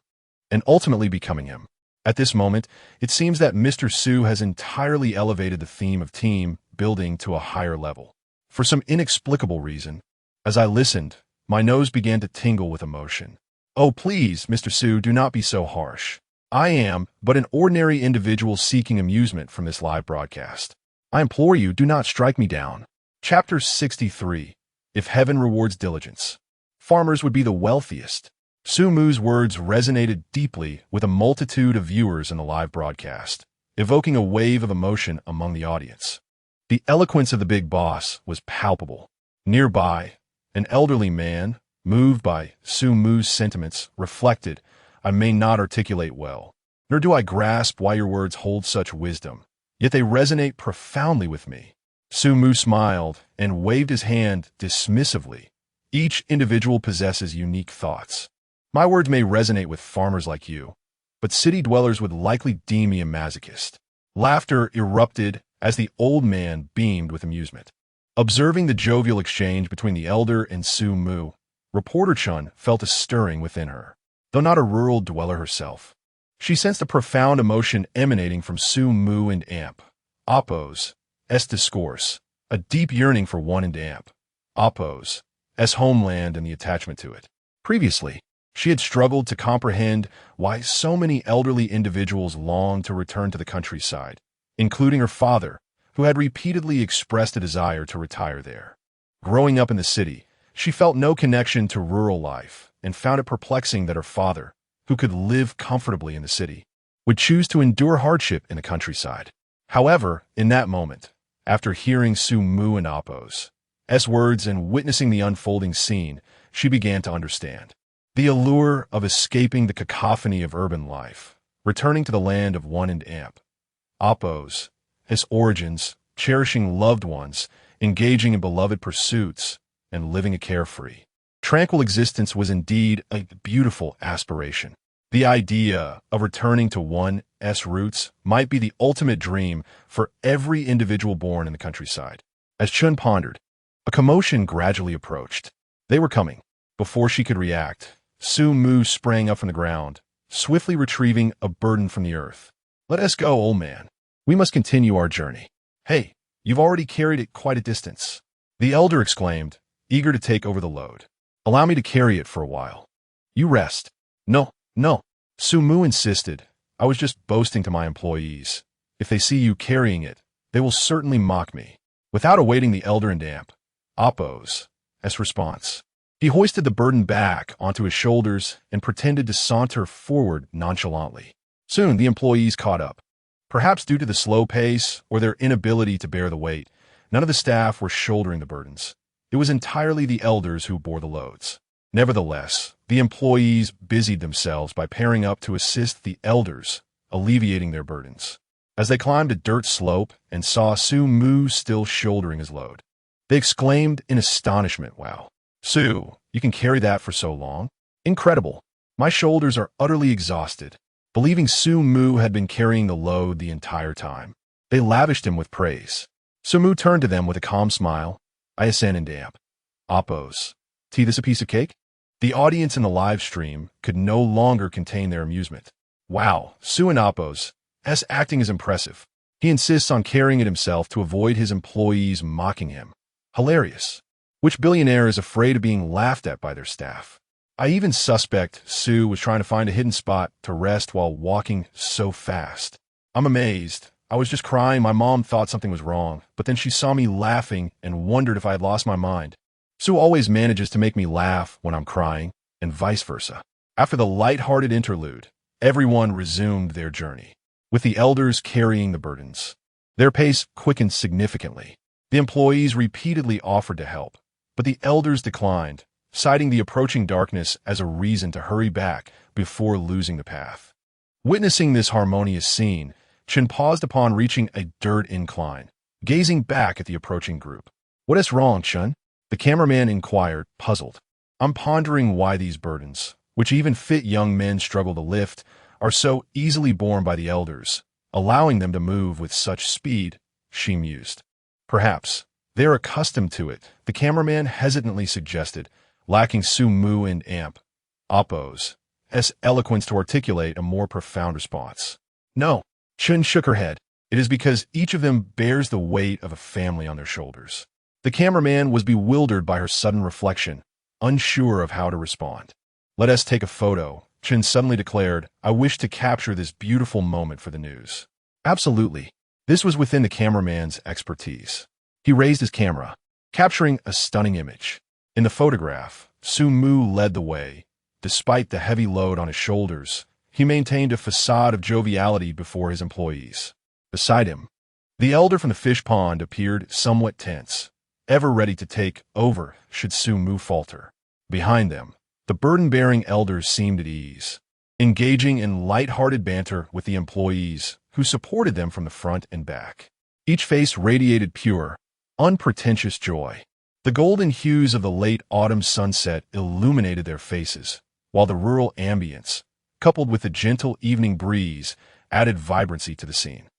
and ultimately becoming him. At this moment, it seems that Mr. Su has entirely elevated the theme of team building to a higher level. For some inexplicable reason, as I listened, my nose began to tingle with emotion. Oh, please, Mr. Su, do not be so harsh. I am but an ordinary individual seeking amusement from this live broadcast. I implore you, do not strike me down. Chapter 63. If Heaven Rewards Diligence. Farmers would be the wealthiest. Sumu's words resonated deeply with a multitude of viewers in the live broadcast, evoking a wave of emotion among the audience. The eloquence of the big boss was palpable. Nearby, an elderly man, moved by Sumu's sentiments, reflected, I may not articulate well, nor do I grasp why your words hold such wisdom, yet they resonate profoundly with me. Sumu smiled and waved his hand dismissively. Each individual possesses unique thoughts. My words may resonate with farmers like you, but city dwellers would likely deem me a masochist. Laughter erupted as the old man beamed with amusement. Observing the jovial exchange between the elder and Sumu, Reporter Chun felt a stirring within her. Though not a rural dweller herself, she sensed a profound emotion emanating from Sumu and Amp. Oppo's discourse, a deep yearning for one and Amp. Oppo's homeland and the attachment to it. Previously, she had struggled to comprehend why so many elderly individuals longed to return to the countryside, including her father, who had repeatedly expressed a desire to retire there. Growing up in the city, she felt no connection to rural life and found it perplexing that her father, who could live comfortably in the city, would choose to endure hardship in the countryside. However, in that moment, after hearing Sumu and Oppo's words and witnessing the unfolding scene, she began to understand. The allure of escaping the cacophony of urban life, returning to the land of one and Amp. Oppo's origins, cherishing loved ones, engaging in beloved pursuits, and living a carefree, tranquil existence was indeed a beautiful aspiration. The idea of returning to one's roots might be the ultimate dream for every individual born in the countryside. As Chun pondered, a commotion gradually approached. They were coming. Before she could react, Sumu sprang up from the ground, swiftly retrieving a burden from the earth. Let us go, old man. We must continue our journey. Hey, you've already carried it quite a distance. The elder exclaimed, eager to take over the load. Allow me to carry it for a while. You rest. No. Sumu insisted. I was just boasting to my employees. If they see you carrying it, they will certainly mock me. Without awaiting the elder and Amp, Oppo's response, he hoisted the burden back onto his shoulders and pretended to saunter forward nonchalantly. Soon the employees caught up. Perhaps due to the slow pace or their inability to bear the weight, none of the staff were shouldering the burdens. It was entirely the elders who bore the loads. Nevertheless, the employees busied themselves by pairing up to assist the elders, alleviating their burdens. As they climbed a dirt slope and saw Sumu still shouldering his load, they exclaimed in astonishment, Wow, Su, you can carry that for so long? Incredible. My shoulders are utterly exhausted. Believing Sumu had been carrying the load the entire time, they lavished him with praise. Sumu turned to them with a calm smile. I ascend and Amp. Oppo's. Tea, this a piece of cake? The audience in the live stream could no longer contain their amusement. Wow, Su and Oppo's acting is impressive. He insists on carrying it himself to avoid his employees mocking him. Hilarious. Which billionaire is afraid of being laughed at by their staff? I even suspect Su was trying to find a hidden spot to rest while walking so fast. I'm amazed. I was just crying. My mom thought something was wrong, but then she saw me laughing and wondered if I had lost my mind. Sue always manages to make me laugh when I'm crying, and vice versa. After the light-hearted interlude, everyone resumed their journey, with the elders carrying the burdens. Their pace quickened significantly. The employees repeatedly offered to help, but the elders declined, citing the approaching darkness as a reason to hurry back before losing the path. Witnessing this harmonious scene, Chen paused upon reaching a dirt incline, gazing back at the approaching group. "What is wrong, Chen?" the cameraman inquired, puzzled. "I'm pondering why these burdens, which even fit young men struggle to lift, are so easily borne by the elders, allowing them to move with such speed," she mused. "Perhaps they're accustomed to it," the cameraman hesitantly suggested, lacking Su Mu and Oppo's eloquence to articulate a more profound response. "No." Chun shook her head. "It is because each of them bears the weight of a family on their shoulders." The cameraman was bewildered by her sudden reflection, unsure of how to respond. "Let us take a photo," Chun suddenly declared. "I wish to capture this beautiful moment for the news." Absolutely. This was within the cameraman's expertise. He raised his camera, capturing a stunning image. In the photograph, Su Mu led the way. Despite the heavy load on his shoulders, he maintained a facade of joviality before his employees. Beside him, the elder from the fish pond appeared somewhat tense, ever ready to take over should Su Mu falter. Behind them, the burden-bearing elders seemed at ease, engaging in light-hearted banter with the employees who supported them from the front and back. Each face radiated pure, unpretentious joy. The golden hues of the late autumn sunset illuminated their faces, while the rural ambience, coupled with the gentle evening breeze, added vibrancy to the scene.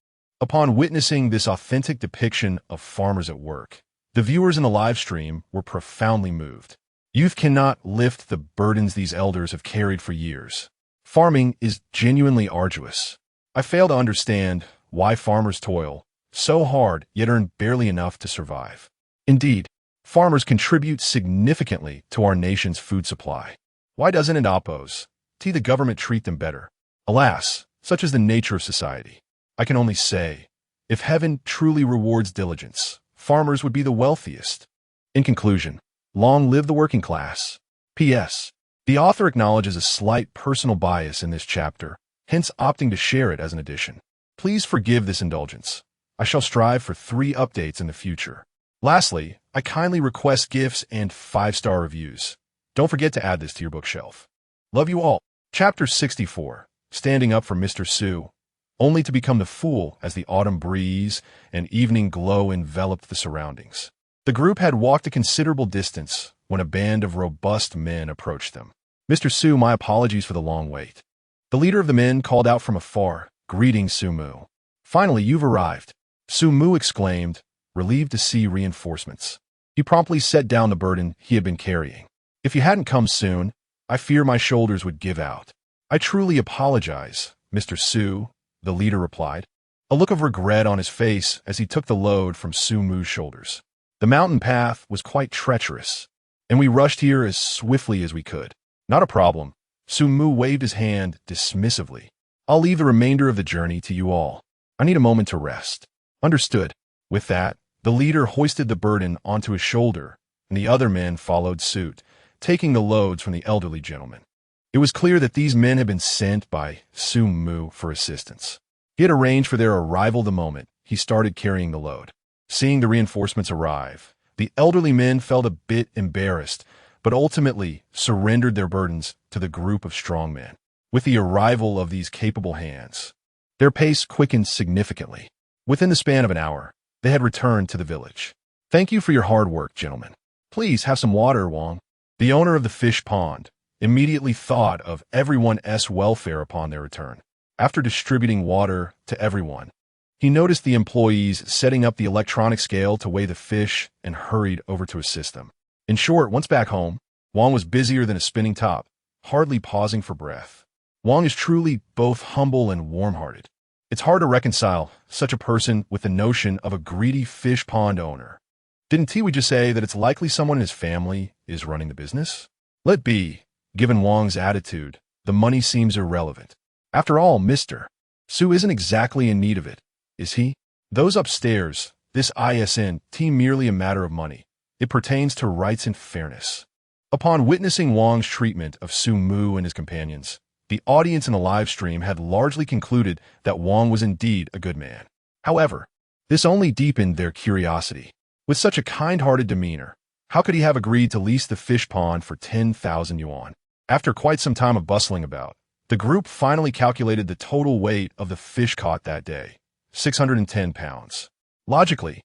Upon witnessing this authentic depiction of farmers at work, the viewers in the live stream were profoundly moved. Youth cannot lift the burdens these elders have carried for years. Farming is genuinely arduous. I fail to understand why farmers toil so hard yet earn barely enough to survive. Indeed, farmers contribute significantly to our nation's food supply. Why doesn't it oppose? The government treat them better? Alas, such is the nature of society. I can only say, if heaven truly rewards diligence, farmers would be the wealthiest. In conclusion, long live the working class. P.S. The author acknowledges a slight personal bias in this chapter, hence opting to share it as an addition. Please forgive this indulgence. I shall strive for 3 updates in the future. Lastly, I kindly request gifts and 5-star reviews. Don't forget to add this to your bookshelf. Love you all. Chapter 64, Standing Up for Mr. Su, only to become the fool as the autumn breeze and evening glow enveloped the surroundings. The group had walked a considerable distance when a band of robust men approached them. "Mr. Su, my apologies for the long wait." The leader of the men called out from afar, greeting Su Mu. "Finally, you've arrived," Su Mu exclaimed, relieved to see reinforcements. He promptly set down the burden he had been carrying. "If you hadn't come soon, I fear my shoulders would give out." "I truly apologize, Mr. Su," the leader replied, a look of regret on his face as he took the load from Su Mu's shoulders. "The mountain path was quite treacherous, and we rushed here as swiftly as we could." "Not a problem." Su Mu waved his hand dismissively. "I'll leave the remainder of the journey to you all. I need a moment to rest." "Understood." With that, the leader hoisted the burden onto his shoulder, and the other men followed suit, taking the loads from the elderly gentleman. It was clear that these men had been sent by Su Mu for assistance. He had arranged for their arrival the moment he started carrying the load. Seeing the reinforcements arrive, the elderly men felt a bit embarrassed, but ultimately surrendered their burdens to the group of strong men. With the arrival of these capable hands, their pace quickened significantly. Within the span of an hour, they had returned to the village. "Thank you for your hard work, gentlemen. Please have some water, Wang." The owner of the fish pond immediately thought of everyone's welfare upon their return. After distributing water to everyone, he noticed the employees setting up the electronic scale to weigh the fish and hurried over to assist them. In short, once back home, Wang was busier than a spinning top, hardly pausing for breath. Wang is truly both humble and warm-hearted. It's hard to reconcile such a person with the notion of a greedy fish pond owner. Didn't we just say that it's likely someone in his family is running the business? Let be. Given Wang's attitude, the money seems irrelevant. After all, Mr. Su isn't exactly in need of it. is he? Those upstairs, this isn't merely a matter of money. It pertains to rights and fairness. Upon witnessing Wang's treatment of Su Mu and his companions, the audience in the live stream had largely concluded that Wang was indeed a good man. However, this only deepened their curiosity. With such a kind-hearted demeanor, how could he have agreed to lease the fish pond for 10,000 yuan? After quite some time of bustling about, the group finally calculated the total weight of the fish caught that day, 610 pounds. Logically,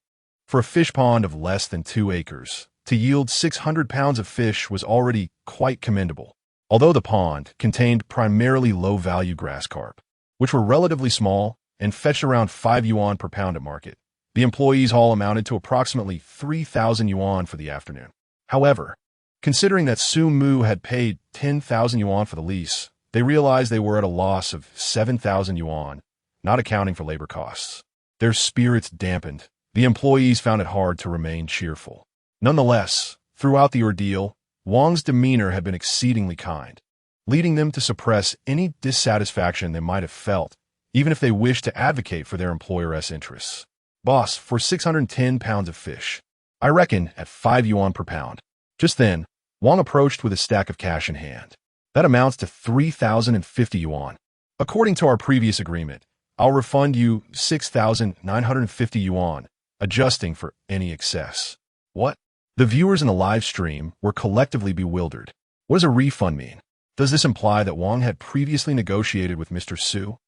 for a fish pond of less than 2 acres, to yield 600 pounds of fish was already quite commendable. Although the pond contained primarily low-value grass carp, which were relatively small and fetched around 5 yuan per pound at market, the employees' haul amounted to approximately 3,000 yuan for the afternoon. However, considering that Su Mu had paid 10,000 yuan for the lease, they realized they were at a loss of 7,000 yuan, not accounting for labor costs. Their spirits dampened. The employees found it hard to remain cheerful. Nonetheless, throughout the ordeal, Wang's demeanor had been exceedingly kind, leading them to suppress any dissatisfaction they might have felt, even if they wished to advocate for their employer's interests. Boss, for 610 pounds of fish, I reckon at 5 yuan per pound. Just then, Wang approached with a stack of cash in hand. That amounts to 3,050 yuan. According to our previous agreement, I'll refund you 6,950 yuan, adjusting for any excess. What? The viewers in the live stream were collectively bewildered. What does a refund mean? Does this imply that Wang had previously negotiated with Mr. Su?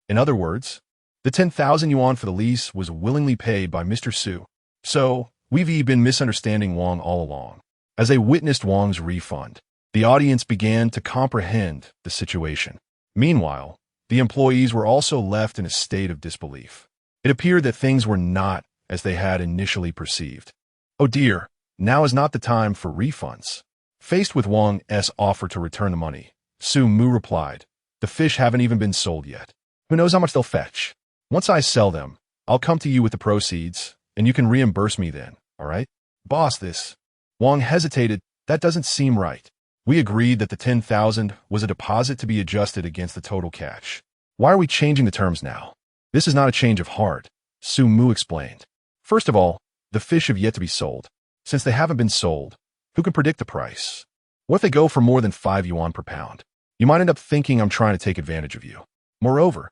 In other words, the 10,000 yuan for the lease was willingly paid by Mr. Su. So, we've been misunderstanding Wang all along. As they witnessed Wang's refund, the audience began to comprehend the situation. Meanwhile, the employees were also left in a state of disbelief. It appeared that things were not as they had initially perceived. Oh dear, now is not the time for refunds. Faced with Wang's offer to return the money, Su Mu replied, the fish haven't even been sold yet. Who knows how much they'll fetch? Once I sell them, I'll come to you with the proceeds, and you can reimburse me then, all right? Boss, this. Wang hesitated. That doesn't seem right. We agreed that the 10,000 was a deposit to be adjusted against the total cash. Why are we changing the terms now? This is not a change of heart, Su Mu explained. First of all, the fish have yet to be sold. Since they haven't been sold, who can predict the price? What if they go for more than 5 yuan per pound? You might end up thinking I'm trying to take advantage of you. Moreover,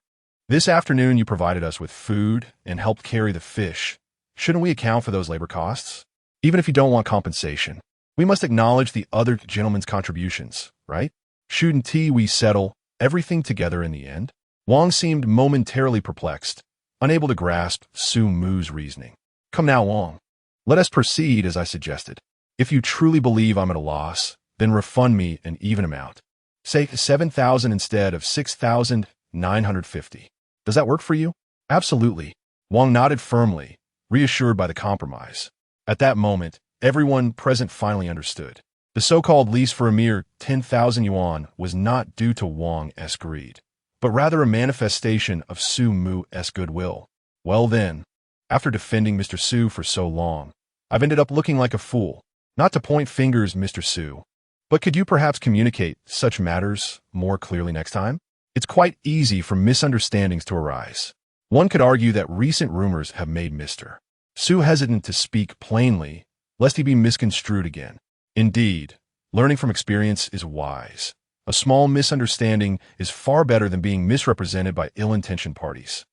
this afternoon you provided us with food and helped carry the fish. Shouldn't we account for those labor costs? Even if you don't want compensation, we must acknowledge the other gentleman's contributions, right? Shouldn't we settle everything together in the end? Wang seemed momentarily perplexed, unable to grasp Su Mu's reasoning. Come now, Wang. Let us proceed as I suggested. If you truly believe I'm at a loss, then refund me an even amount. Say 7,000 instead of 6,950. Does that work for you? Absolutely. Wang nodded firmly, reassured by the compromise. At that moment, everyone present finally understood. The so-called lease for a mere 10,000 yuan was not due to Wang's greed, but rather a manifestation of Su Mu's goodwill. Well then, after defending Mr. Su for so long, I've ended up looking like a fool. Not to point fingers, Mr. Su, but could you perhaps communicate such matters more clearly next time? It's quite easy for misunderstandings to arise. One could argue that recent rumors have made Mr. Su hesitant to speak plainly, lest he be misconstrued again. Indeed, learning from experience is wise. A small misunderstanding is far better than being misrepresented by ill-intentioned parties.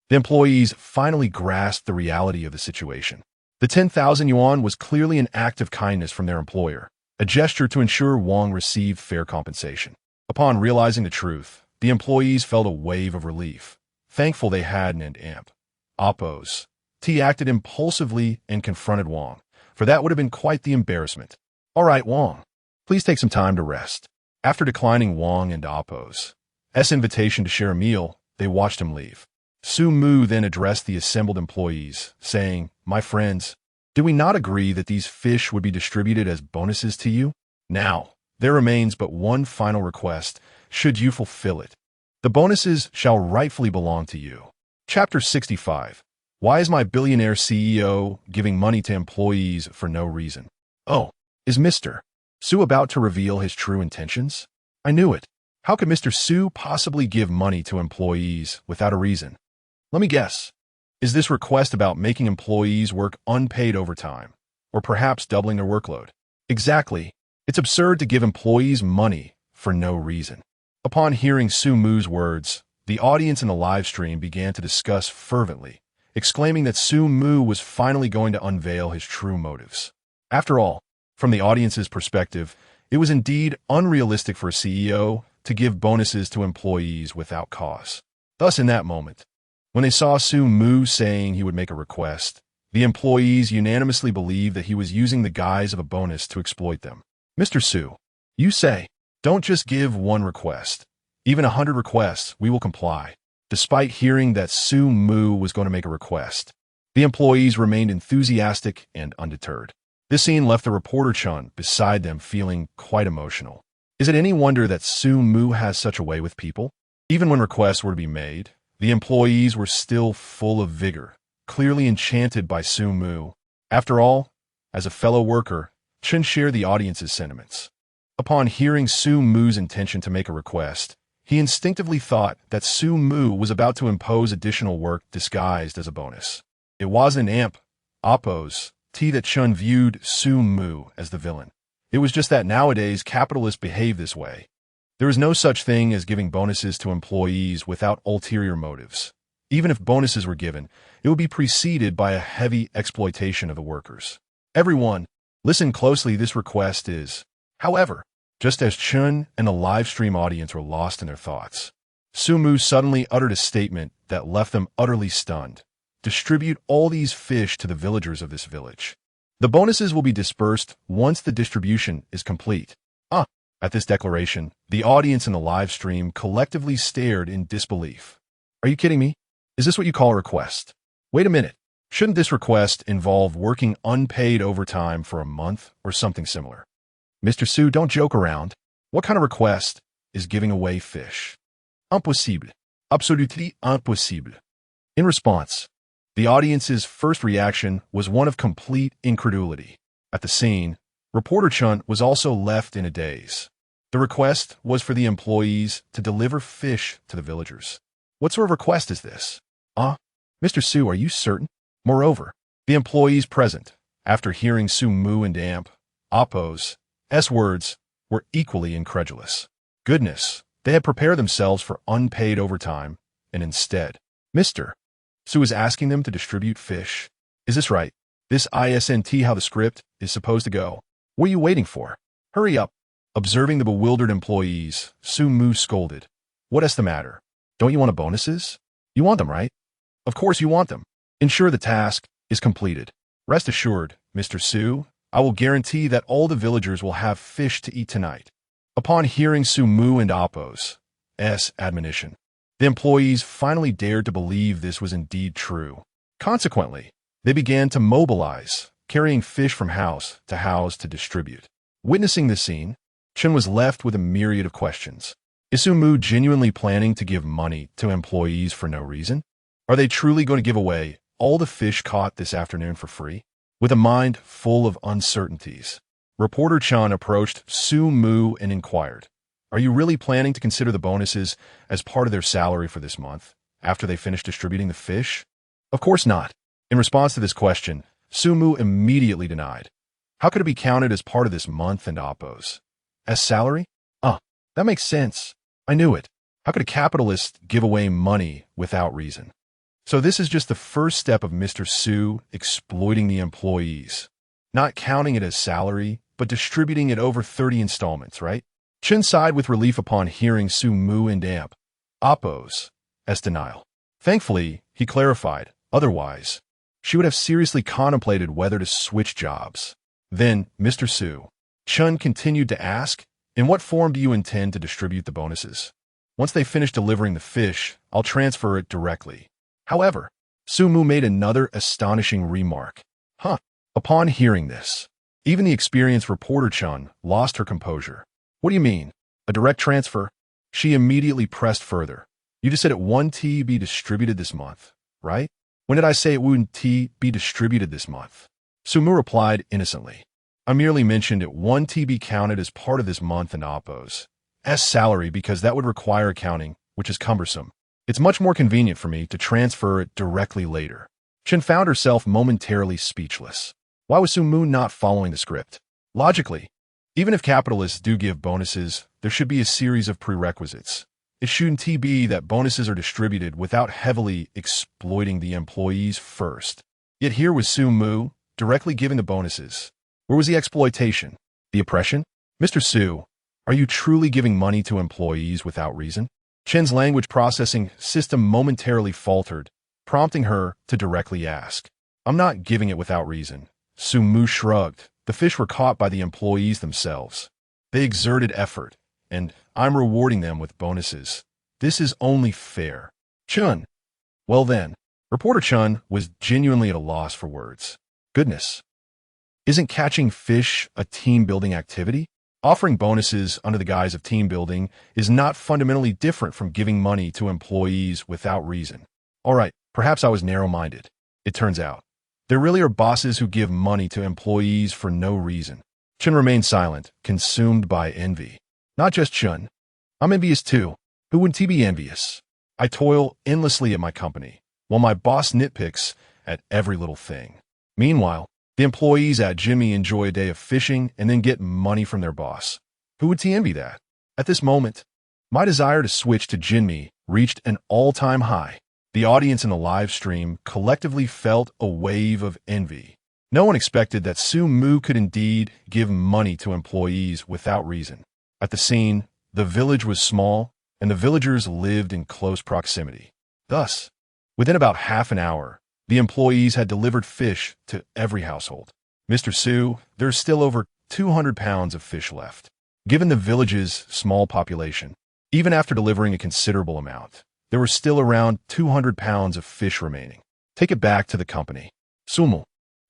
The employees finally grasped the reality of the situation. The 10,000 yuan was clearly an act of kindness from their employer, a gesture to ensure Wang received fair compensation. Upon realizing the truth, the employees felt a wave of relief, thankful they had an amp. Oppose. T acted impulsively and confronted Wang, for that would have been quite the embarrassment. All right, Wang, please take some time to rest. After declining Wang and Oppo's invitation to share a meal, they watched him leave. Su Mu then addressed the assembled employees, saying, My friends, did we not agree that these fish would be distributed as bonuses to you? Now, there remains but one final request, should you fulfill it. The bonuses shall rightfully belong to you. Chapter 65. Why is my billionaire CEO giving money to employees for no reason? Oh, is Mr. Su about to reveal his true intentions? I knew it. How could Mr. Su possibly give money to employees without a reason? Let me guess. Is this request about making employees work unpaid overtime, or perhaps doubling their workload? Exactly. It's absurd to give employees money for no reason. Upon hearing Su Mu's words, the audience in the live stream began to discuss fervently, exclaiming that Su Mu was finally going to unveil his true motives. After all, from the audience's perspective, it was indeed unrealistic for a CEO to give bonuses to employees without cause. Thus, in that moment, when they saw Su Mu saying he would make a request, the employees unanimously believed that he was using the guise of a bonus to exploit them. Mr. Su, you say, don't just give one request. Even 100 requests, we will comply. Despite hearing that Su Mu was going to make a request, the employees remained enthusiastic and undeterred. This scene left the reporter Chun beside them feeling quite emotional. Is it any wonder that Su Mu has such a way with people? Even when requests were to be made, the employees were still full of vigor, clearly enchanted by Su Mu. After all, as a fellow worker, Chun shared the audience's sentiments. Upon hearing Su Mu's intention to make a request, he instinctively thought that Su Mu was about to impose additional work disguised as a bonus. It wasn't an oppose that Chun viewed Su Mu as the villain. It was just that nowadays capitalists behave this way. There is no such thing as giving bonuses to employees without ulterior motives. Even if bonuses were given, it would be preceded by a heavy exploitation of the workers. Everyone, listen closely, this request is. However, just as Chun and the live stream audience were lost in their thoughts, Su Mu suddenly uttered a statement that left them utterly stunned. Distribute all these fish to the villagers of this village. The bonuses will be dispersed once the distribution is complete. At this declaration, the audience in the live stream collectively stared in disbelief. Are you kidding me? Is this what you call a request? Wait a minute. Shouldn't this request involve working unpaid overtime for a month or something similar? Mr. Su, don't joke around. What kind of request is giving away fish? Impossible. Absolutely impossible. In response, the audience's first reaction was one of complete incredulity. At the scene, reporter Chun was also left in a daze. The request was for the employees to deliver fish to the villagers. What sort of request is this? Mr. Su, are you certain? Moreover, the employees present, after hearing Su Mu and Oppo's words, were equally incredulous. Goodness, they had prepared themselves for unpaid overtime, and instead, Mr. Su is asking them to distribute fish. Is this right? This isn't how the script is supposed to go. What are you waiting for? Hurry up. Observing the bewildered employees, Su Mu scolded. What is the matter? Don't you want bonuses? You want them, right? Of course you want them. Ensure the task is completed. Rest assured, Mr. Su, I will guarantee that all the villagers will have fish to eat tonight. Upon hearing Su Mu and Oppo's admonition, the employees finally dared to believe this was indeed true. Consequently, they began to mobilize, carrying fish from house to distribute. Witnessing this scene, Chun was left with a myriad of questions. Is Su Mu genuinely planning to give money to employees for no reason? Are they truly going to give away all the fish caught this afternoon for free? With a mind full of uncertainties, reporter Chan approached Su Mu and inquired, are you really planning to consider the bonuses as part of their salary for this month, after they finish distributing the fish? Of course not. In response to this question, Su Mu immediately denied. How could it be counted as part of this month and Oppo's? As salary? That makes sense. I knew it. How could a capitalist give away money without reason? So this is just the first step of Mr. Su exploiting the employees. Not counting it as salary, but distributing it over 30 installments, right? Chin sighed with relief upon hearing Su Mu and Oppo's denial. Thankfully, he clarified, otherwise, she would have seriously contemplated whether to switch jobs. Then, Mr. Su, Chun continued to ask, in what form do you intend to distribute the bonuses? Once they finish delivering the fish, I'll transfer it directly. However, Su Mu made another astonishing remark. Upon hearing this, even the experienced reporter Chun lost her composure. What do you mean? A direct transfer? She immediately pressed further. You just said it wouldn't be distributed this month, right? When did I say it wouldn't be distributed this month? Su Mu replied innocently. I merely mentioned it wouldn't be counted as part of this month and Oppo's salary because that would require accounting, which is cumbersome. It's much more convenient for me to transfer it directly later. Chen found herself momentarily speechless. Why was Sumu not following the script? Logically, even if capitalists do give bonuses, there should be a series of prerequisites. It shouldn't be that bonuses are distributed without heavily exploiting the employees first. Yet here was Sumu directly giving the bonuses. Where was the exploitation? The oppression? Mr. Su, are you truly giving money to employees without reason? Chen's language processing system momentarily faltered, prompting her to directly ask. I'm not giving it without reason. Sumu shrugged. The fish were caught by the employees themselves. They exerted effort, and I'm rewarding them with bonuses. This is only fair. Chun. Well then, Reporter Chun was genuinely at a loss for words. Goodness. Isn't catching fish a team-building activity? Offering bonuses under the guise of team building is not fundamentally different from giving money to employees without reason. All right, perhaps I was narrow-minded. It turns out, there really are bosses who give money to employees for no reason. Chun remained silent, consumed by envy. Not just Chun. I'm envious too. Who wouldn't be envious? I toil endlessly at my company, while my boss nitpicks at every little thing. Meanwhile, the employees at Jimmy enjoy a day of fishing and then get money from their boss. Who would envy that? At this moment, my desire to switch to Jimmy reached an all-time high. The audience in the live stream collectively felt a wave of envy. No one expected that Sumu could indeed give money to employees without reason. At the scene, the village was small, and the villagers lived in close proximity. Thus, within about half an hour, the employees had delivered fish to every household. Mr. Su, there's still over 200 pounds of fish left. Given the village's small population, even after delivering a considerable amount, there were still around 200 pounds of fish remaining. Take it back to the company. Sumu,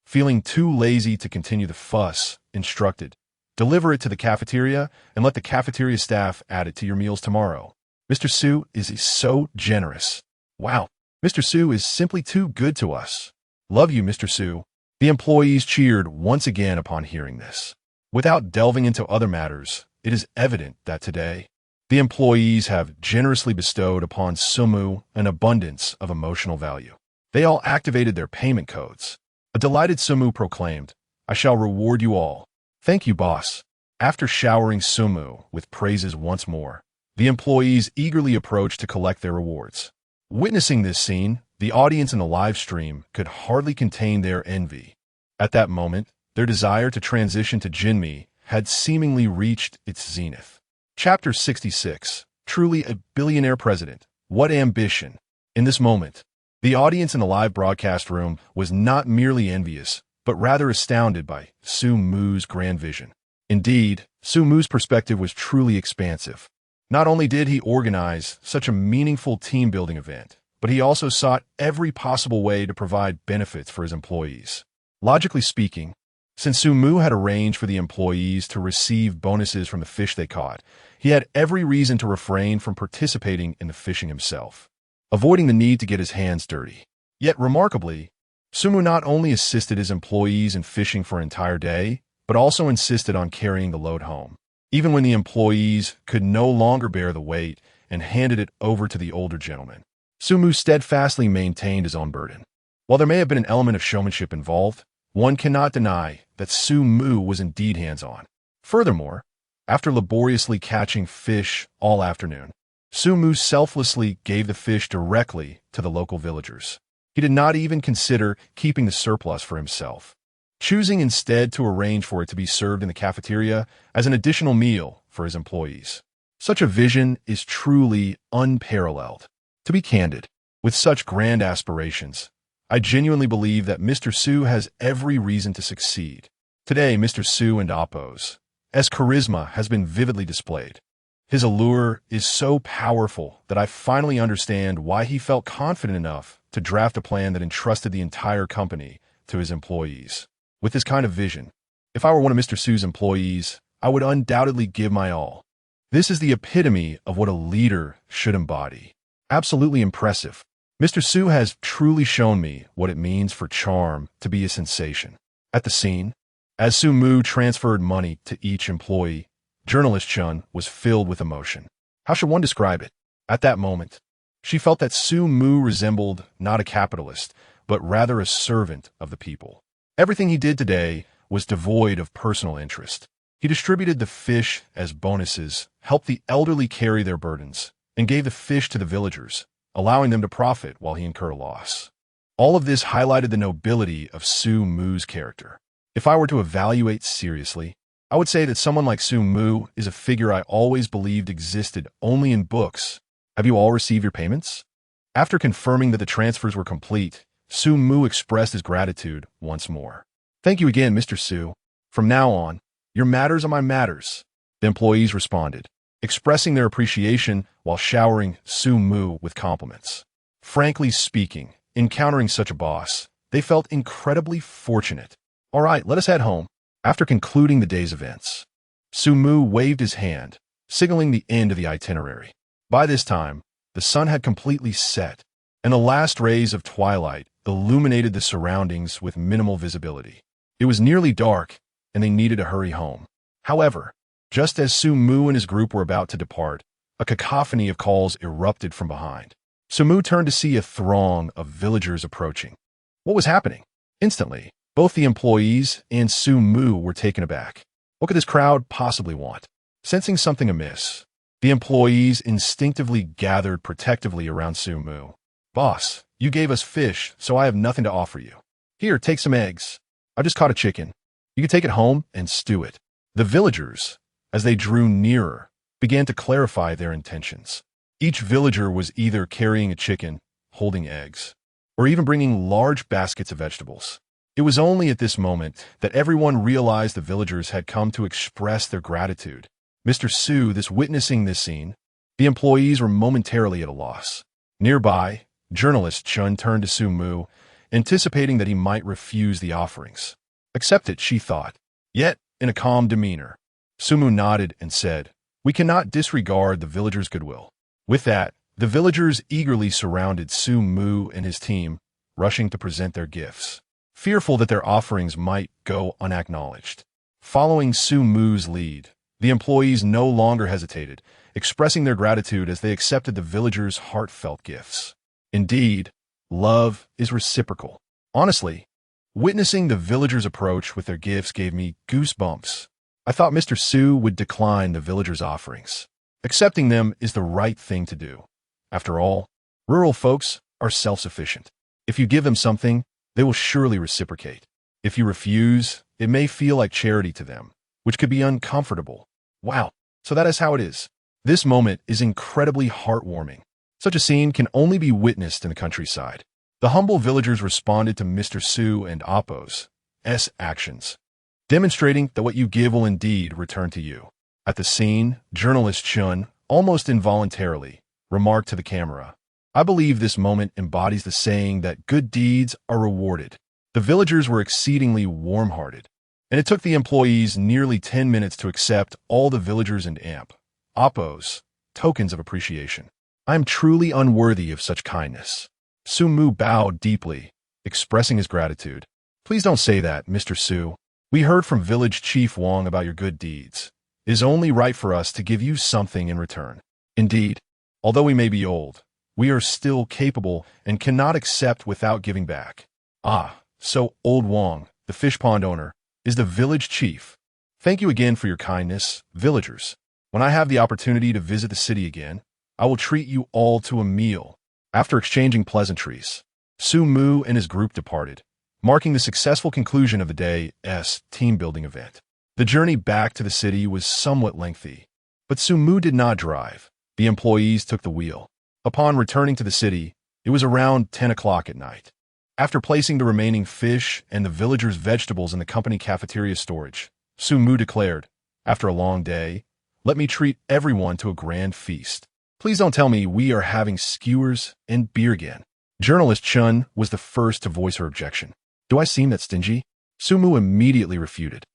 feeling too lazy to continue the fuss, instructed, deliver it to the cafeteria and let the cafeteria staff add it to your meals tomorrow. Mr. Su is so generous. Wow. Mr. Su is simply too good to us. Love you, Mr. Su. The employees cheered once again upon hearing this. Without delving into other matters, it is evident that today, the employees have generously bestowed upon Sumu an abundance of emotional value. They all activated their payment codes. A delighted Sumu proclaimed, I shall reward you all. Thank you, boss. After showering Sumu with praises once more, the employees eagerly approached to collect their rewards. Witnessing this scene, the audience in the live stream could hardly contain their envy. At that moment, their desire to transition to Jinmi had seemingly reached its zenith. Chapter 66. Truly a billionaire president. What ambition. In this moment, the audience in the live broadcast room was not merely envious, but rather astounded by Sumu's grand vision. Indeed, Sumu's perspective was truly expansive. Not only did he organize such a meaningful team-building event, but he also sought every possible way to provide benefits for his employees. Logically speaking, since Sumu had arranged for the employees to receive bonuses from the fish they caught, he had every reason to refrain from participating in the fishing himself, avoiding the need to get his hands dirty. Yet remarkably, Sumu not only assisted his employees in fishing for an entire day, but also insisted on carrying the load home, even when the employees could no longer bear the weight and handed it over to the older gentleman. Sumu steadfastly maintained his own burden. While there may have been an element of showmanship involved, one cannot deny that Sumu was indeed hands-on. Furthermore, after laboriously catching fish all afternoon, Sumu selflessly gave the fish directly to the local villagers. He did not even consider keeping the surplus for himself, choosing instead to arrange for it to be served in the cafeteria as an additional meal for his employees. Such a vision is truly unparalleled. To be candid, with such grand aspirations, I genuinely believe that Mr. Su has every reason to succeed. Today, Mr. Su and Appo's charisma has been vividly displayed. His allure is so powerful that I finally understand why he felt confident enough to draft a plan that entrusted the entire company to his employees. With this kind of vision, if I were one of Mr. Su's employees, I would undoubtedly give my all. This is the epitome of what a leader should embody. Absolutely impressive. Mr. Su has truly shown me what it means for charm to be a sensation. At the scene, as Sumu transferred money to each employee, journalist Chun was filled with emotion. How should one describe it? At that moment, She felt that Su Mu resembled not a capitalist, but rather a servant of the people. Everything he did today was devoid of personal interest. He distributed the fish as bonuses, helped the elderly carry their burdens, and gave the fish to the villagers, allowing them to profit while he incurred a loss. All of this highlighted the nobility of Su Mu's character. If I were to evaluate seriously, I would say that someone like Su Mu is a figure I always believed existed only in books. Have you all received your payments? After confirming that the transfers were complete, Su Mu expressed his gratitude once more. Thank you again, Mr. Su. From now on, your matters are my matters. The employees responded, expressing their appreciation while showering Su Mu with compliments. Frankly speaking, encountering such a boss, they felt incredibly fortunate. All right, let us head home. After concluding the day's events, Su Mu waved his hand, signaling the end of the itinerary. By this time, the sun had completely set, and the last rays of twilight illuminated the surroundings with minimal visibility. It was nearly dark, and they needed to hurry home. However, just as Su Mu and his group were about to depart, a cacophony of calls erupted from behind. Su Mu turned to see a throng of villagers approaching. What was happening? Instantly, both the employees and Su Mu were taken aback. What could this crowd possibly want? Sensing something amiss, the employees instinctively gathered protectively around Su Mu. Boss, you gave us fish, so I have nothing to offer you. Here, take some eggs. I just caught a chicken. You can take it home and stew it. The villagers, as they drew nearer, began to clarify their intentions. Each villager was either carrying a chicken, holding eggs, or even bringing large baskets of vegetables. It was only at this moment that everyone realized the villagers had come to express their gratitude. Mr. Su, witnessing this scene, the employees were momentarily at a loss. Nearby, journalist Chun turned to Su Mu, anticipating that he might refuse the offerings. Accept it, she thought. Yet, in a calm demeanor, Su Mu nodded and said, "We cannot disregard the villagers' goodwill." With that, the villagers eagerly surrounded Su Mu and his team, rushing to present their gifts, fearful that their offerings might go unacknowledged. Following Su Mu's lead, the employees no longer hesitated, expressing their gratitude as they accepted the villagers' heartfelt gifts. Indeed, love is reciprocal. Honestly, witnessing the villagers' approach with their gifts gave me goosebumps. I thought Mr. Su would decline the villagers' offerings. Accepting them is the right thing to do. After all, rural folks are self-sufficient. If you give them something, they will surely reciprocate. If you refuse, it may feel like charity to them, which could be uncomfortable. Wow, so that is how it is. This moment is incredibly heartwarming. Such a scene can only be witnessed in the countryside. The humble villagers responded to Mr. Su and Appo's actions, demonstrating that what you give will indeed return to you. At the scene, journalist Chun, almost involuntarily, remarked to the camera, "I believe this moment embodies the saying that good deeds are rewarded." The villagers were exceedingly warm-hearted, and it took the employees nearly 10 minutes to accept all the villagers and Appo's tokens of appreciation. "I am truly unworthy of such kindness." Su Mu bowed deeply, expressing his gratitude. "Please don't say that, Mr. Su. We heard from Village Chief Wang about your good deeds. It is only right for us to give you something in return. Indeed, although we may be old, we are still capable and cannot accept without giving back." "Ah, so old Wang, the fish pond owner, is the village chief. Thank you again for your kindness, villagers. When I have the opportunity to visit the city again, I will treat you all to a meal." After exchanging pleasantries, Su Mu and his group departed, marking the successful conclusion of the day's team-building event. The journey back to the city was somewhat lengthy, but Su Mu did not drive. The employees took the wheel. Upon returning to the city, it was around 10 o'clock at night. After placing the remaining fish and the villagers' vegetables in the company cafeteria storage, Su Mu declared, "After a long day, let me treat everyone to a grand feast. Please don't tell me we are having skewers and beer again." Journalist Chun was the first to voice her objection. "Do I seem that stingy?" Su Mu immediately refuted.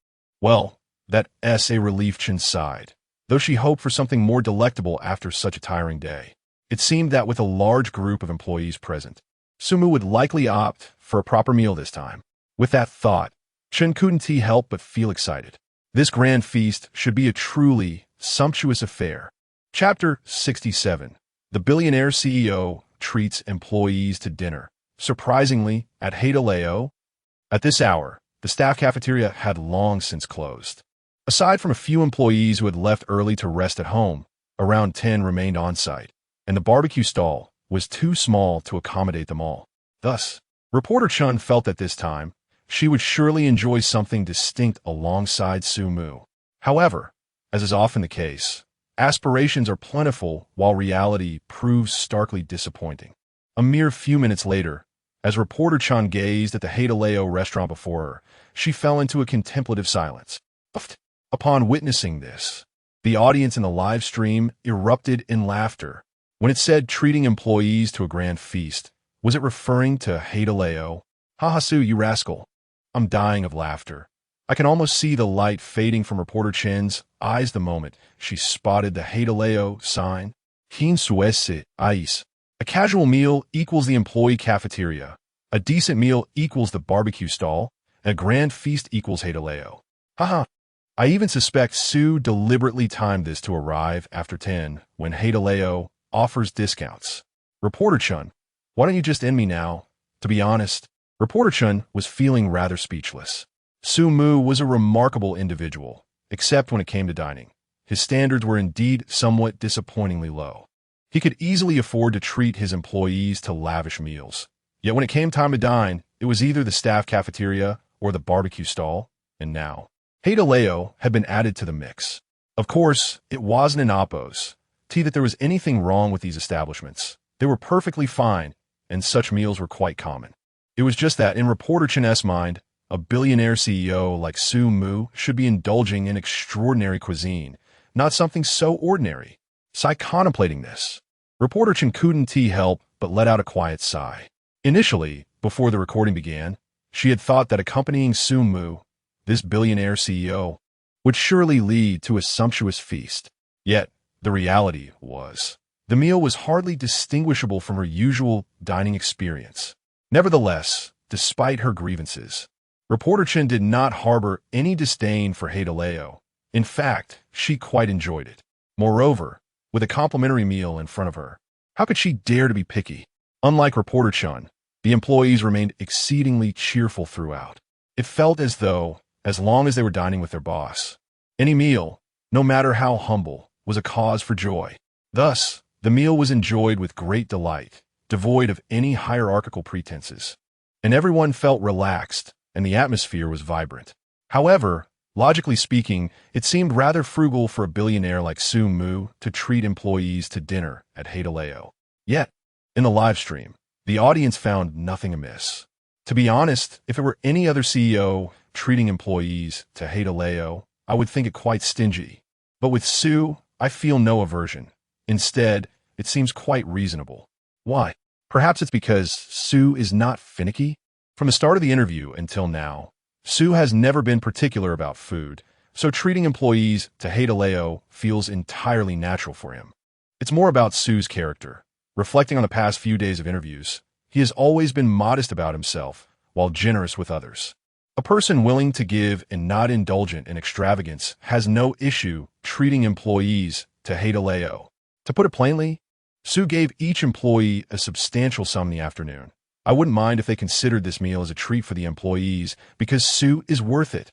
"Well, that's a relief," Chun sighed, though she hoped for something more delectable after such a tiring day. It seemed that with a large group of employees present, Su Mu would likely opt for a proper meal this time. With that thought, Chun couldn't help but feel excited. This grand feast should be a truly sumptuous affair. Chapter 67. The Billionaire CEO treats employees to dinner. Surprisingly, at Heideleo, at this hour, the staff cafeteria had long since closed. Aside from a few employees who had left early to rest at home, around 10 remained on site, and the barbecue stall was too small to accommodate them all. Thus, reporter Chun felt at this time she would surely enjoy something distinct alongside Su Mu. However, as is often the case, aspirations are plentiful while reality proves starkly disappointing. A mere few minutes later, as reporter Chun gazed at the Heideleo restaurant before her, she fell into a contemplative silence. Upon witnessing this, the audience in the live stream erupted in laughter. When it said treating employees to a grand feast, was it referring to Heideleo? Haha, Su, you rascal. I'm dying of laughter. I can almost see the light fading from reporter Chen's eyes the moment she spotted the Heideleo sign. Hin suese ais. A casual meal equals the employee cafeteria. A decent meal equals the barbecue stall. And a grand feast equals Heideleo. Haha. I even suspect Su deliberately timed this to arrive after 10 when Heideleo offers discounts. Reporter Chun, why don't you just end me now? To be honest, Reporter Chun was feeling rather speechless. Su Mu was a remarkable individual, except when it came to dining. His standards were indeed somewhat disappointingly low. He could easily afford to treat his employees to lavish meals. Yet when it came time to dine, it was either the staff cafeteria or the barbecue stall, and now Heideleo had been added to the mix. Of course, it wasn't an oppose that there was anything wrong with these establishments. They were perfectly fine, and such meals were quite common. It was just that, in reporter Chen's mind, a billionaire CEO like Su Mu should be indulging in extraordinary cuisine, not something so ordinary. Contemplating this, reporter Chen couldn't help but let out a quiet sigh. Initially, before the recording began, she had thought that accompanying Su Mu, this billionaire CEO, would surely lead to a sumptuous feast. Yet, the reality was, the meal was hardly distinguishable from her usual dining experience. Nevertheless, despite her grievances, reporter Chen did not harbor any disdain for Heideleo. In fact, she quite enjoyed it. Moreover, with a complimentary meal in front of her, how could she dare to be picky? Unlike reporter Chun, the employees remained exceedingly cheerful throughout. It felt as though, as long as they were dining with their boss, any meal, no matter how humble, was a cause for joy. Thus, the meal was enjoyed with great delight, devoid of any hierarchical pretenses. And everyone felt relaxed, and the atmosphere was vibrant. However, logically speaking, it seemed rather frugal for a billionaire like Su Mu to treat employees to dinner at Heideleo. Yet, in the live stream, the audience found nothing amiss. To be honest, if it were any other CEO treating employees to Heideleo, I would think it quite stingy. But with Su, I feel no aversion. Instead, it seems quite reasonable. Why? Perhaps it's because Su is not finicky? From the start of the interview until now, Su has never been particular about food, so treating employees to Heideleo feels entirely natural for him. It's more about Su's character. Reflecting on the past few days of interviews, he has always been modest about himself, while generous with others. A person willing to give and not indulgent in extravagance has no issue treating employees to Heideleo. To put it plainly, Su gave each employee a substantial sum in the afternoon. I wouldn't mind if they considered this meal as a treat for the employees, because Su is worth it.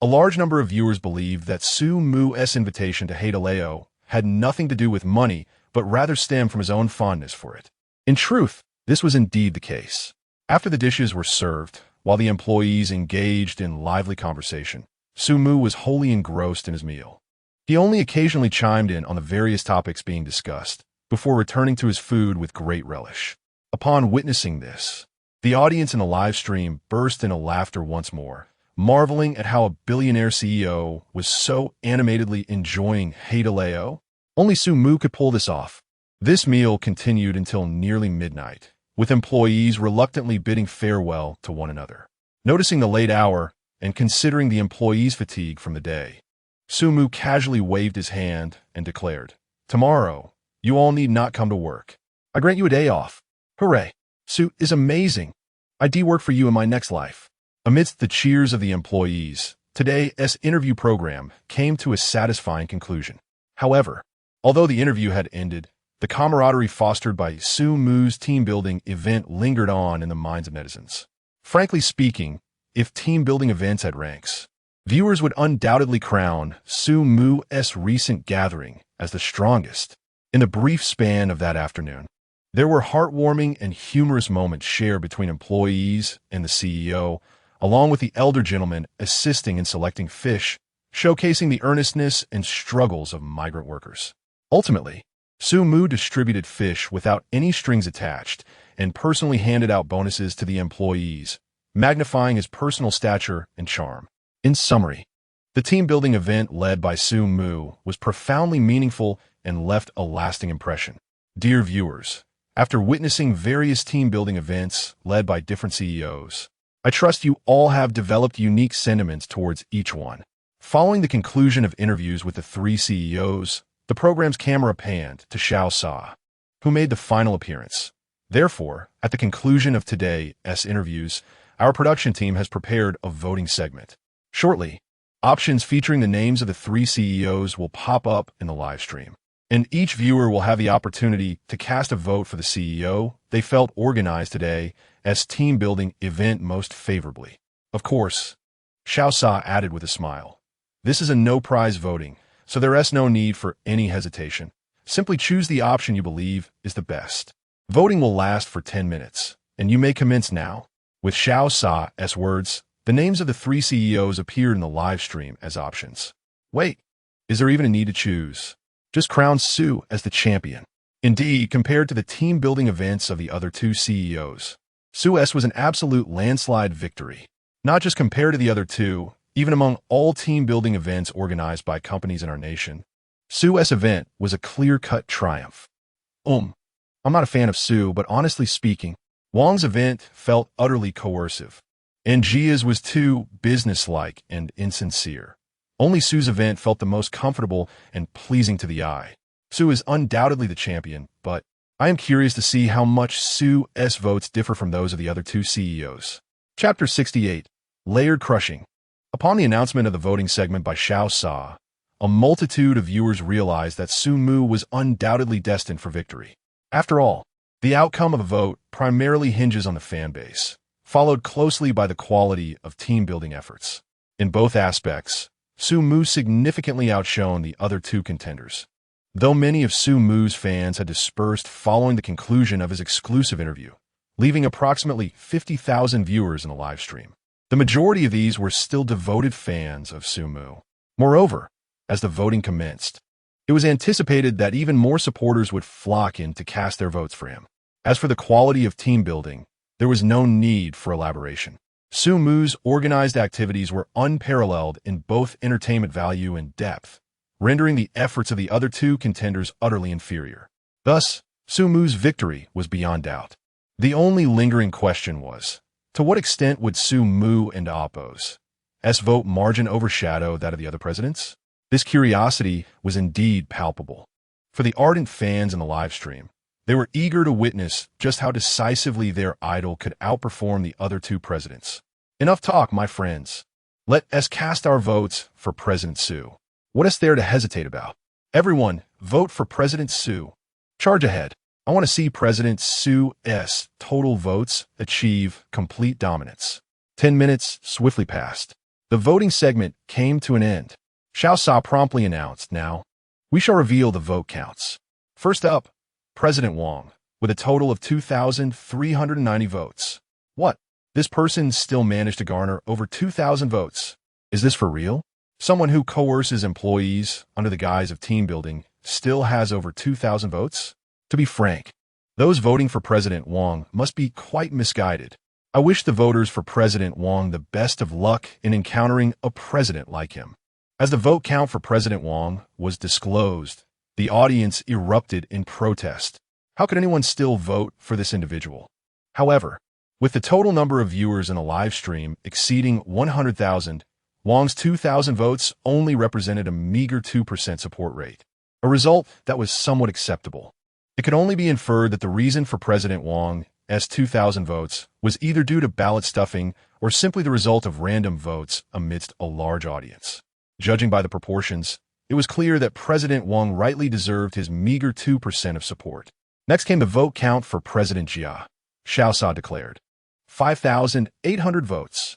A large number of viewers believe that Su Mu's invitation to Heideleo had nothing to do with money, but rather stemmed from his own fondness for it. In truth, this was indeed the case. After the dishes were served, while the employees engaged in lively conversation, Su Mu was wholly engrossed in his meal. He only occasionally chimed in on the various topics being discussed, before returning to his food with great relish. Upon witnessing this, the audience in the live stream burst into laughter once more, marveling at how a billionaire CEO was so animatedly enjoying Heideleo. Only Su Mu could pull this off. This meal continued until nearly midnight, with employees reluctantly bidding farewell to one another. Noticing the late hour and considering the employees' fatigue from the day, Su Mu casually waved his hand and declared, "Tomorrow, you all need not come to work. I grant you a day off. Hooray! Su is amazing. I work for you in my next life." Amidst the cheers of the employees, today's interview program came to a satisfying conclusion. However, although the interview had ended, the camaraderie fostered by Su Mu's team-building event lingered on in the minds of netizens. Frankly speaking, if team-building events had ranks, viewers would undoubtedly crown Su Mu's recent gathering as the strongest. In the brief span of that afternoon, there were heartwarming and humorous moments shared between employees and the CEO, along with the elder gentleman assisting in selecting fish, showcasing the earnestness and struggles of migrant workers. Ultimately, Su Mu distributed fish without any strings attached and personally handed out bonuses to the employees, magnifying his personal stature and charm. In summary, the team-building event led by Su Mu was profoundly meaningful and left a lasting impression. Dear viewers, after witnessing various team-building events led by different CEOs, I trust you all have developed unique sentiments towards each one. Following the conclusion of interviews with the three CEOs, the program's camera panned to Xiao Sa, who made the final appearance. Therefore, at the conclusion of today's interviews, our production team has prepared a voting segment. Shortly, options featuring the names of the three CEOs will pop up in the live stream, and each viewer will have the opportunity to cast a vote for the CEO they felt organized today as team-building event most favorably. Of course, Xiao Sa added with a smile, this is a no-prize voting, so there is no need for any hesitation. Simply choose the option you believe is the best. Voting will last for 10 minutes, and you may commence now. With Xiao Sa's words, the names of the three CEOs appeared in the live stream as options. Wait, is there even a need to choose? Just crown Su as the champion. Indeed, compared to the team-building events of the other two CEOs, Su's was an absolute landslide victory. Not just compared to the other two, even among all team-building events organized by companies in our nation, Su's event was a clear-cut triumph. I'm not a fan of Su, but honestly speaking, Wang's event felt utterly coercive, and Jia's was too businesslike and insincere. Only Su's event felt the most comfortable and pleasing to the eye. Su is undoubtedly the champion, but I am curious to see how much Su's votes differ from those of the other two CEOs. Chapter 68, Layered Crushing. Upon the announcement of the voting segment by Xiao Sa, a multitude of viewers realized that Su Mu was undoubtedly destined for victory. After all, the outcome of a vote primarily hinges on the fan base, followed closely by the quality of team-building efforts. In both aspects, Su Mu significantly outshone the other two contenders. Though many of Su Mu's fans had dispersed following the conclusion of his exclusive interview, leaving approximately 50,000 viewers in the live stream, the majority of these were still devoted fans of Su Mu. Moreover, as the voting commenced, it was anticipated that even more supporters would flock in to cast their votes for him. As for the quality of team building, there was no need for elaboration. Su Mu's organized activities were unparalleled in both entertainment value and depth, rendering the efforts of the other two contenders utterly inferior. Thus, Su Mu's victory was beyond doubt. The only lingering question was, to what extent would Su Mu and Oppo's vote margin overshadow that of the other presidents? This curiosity was indeed palpable. For the ardent fans in the live stream, they were eager to witness just how decisively their idol could outperform the other two presidents. Enough talk, my friends. Let us cast our votes for President Su. What is there to hesitate about? Everyone, vote for President Su. Charge ahead. I want to see President Su's total votes achieve complete dominance. 10 minutes swiftly passed. The voting segment came to an end. Xiao Sa promptly announced, now, we shall reveal the vote counts. First up, President Wang, with a total of 2,390 votes. What? This person still managed to garner over 2,000 votes. Is this for real? Someone who coerces employees under the guise of team building still has over 2,000 votes? To be frank, those voting for President Wang must be quite misguided. I wish the voters for President Wang the best of luck in encountering a president like him. As the vote count for President Wang was disclosed, the audience erupted in protest. How could anyone still vote for this individual? However, with the total number of viewers in a live stream exceeding 100,000, Wang's 2,000 votes only represented a meager 2% support rate, a result that was somewhat acceptable. It could only be inferred that the reason for President Wang's 2,000 votes was either due to ballot stuffing or simply the result of random votes amidst a large audience. Judging by the proportions, it was clear that President Wang rightly deserved his meager 2% of support. Next came the vote count for President Jia. Xiaosha declared 5,800 votes.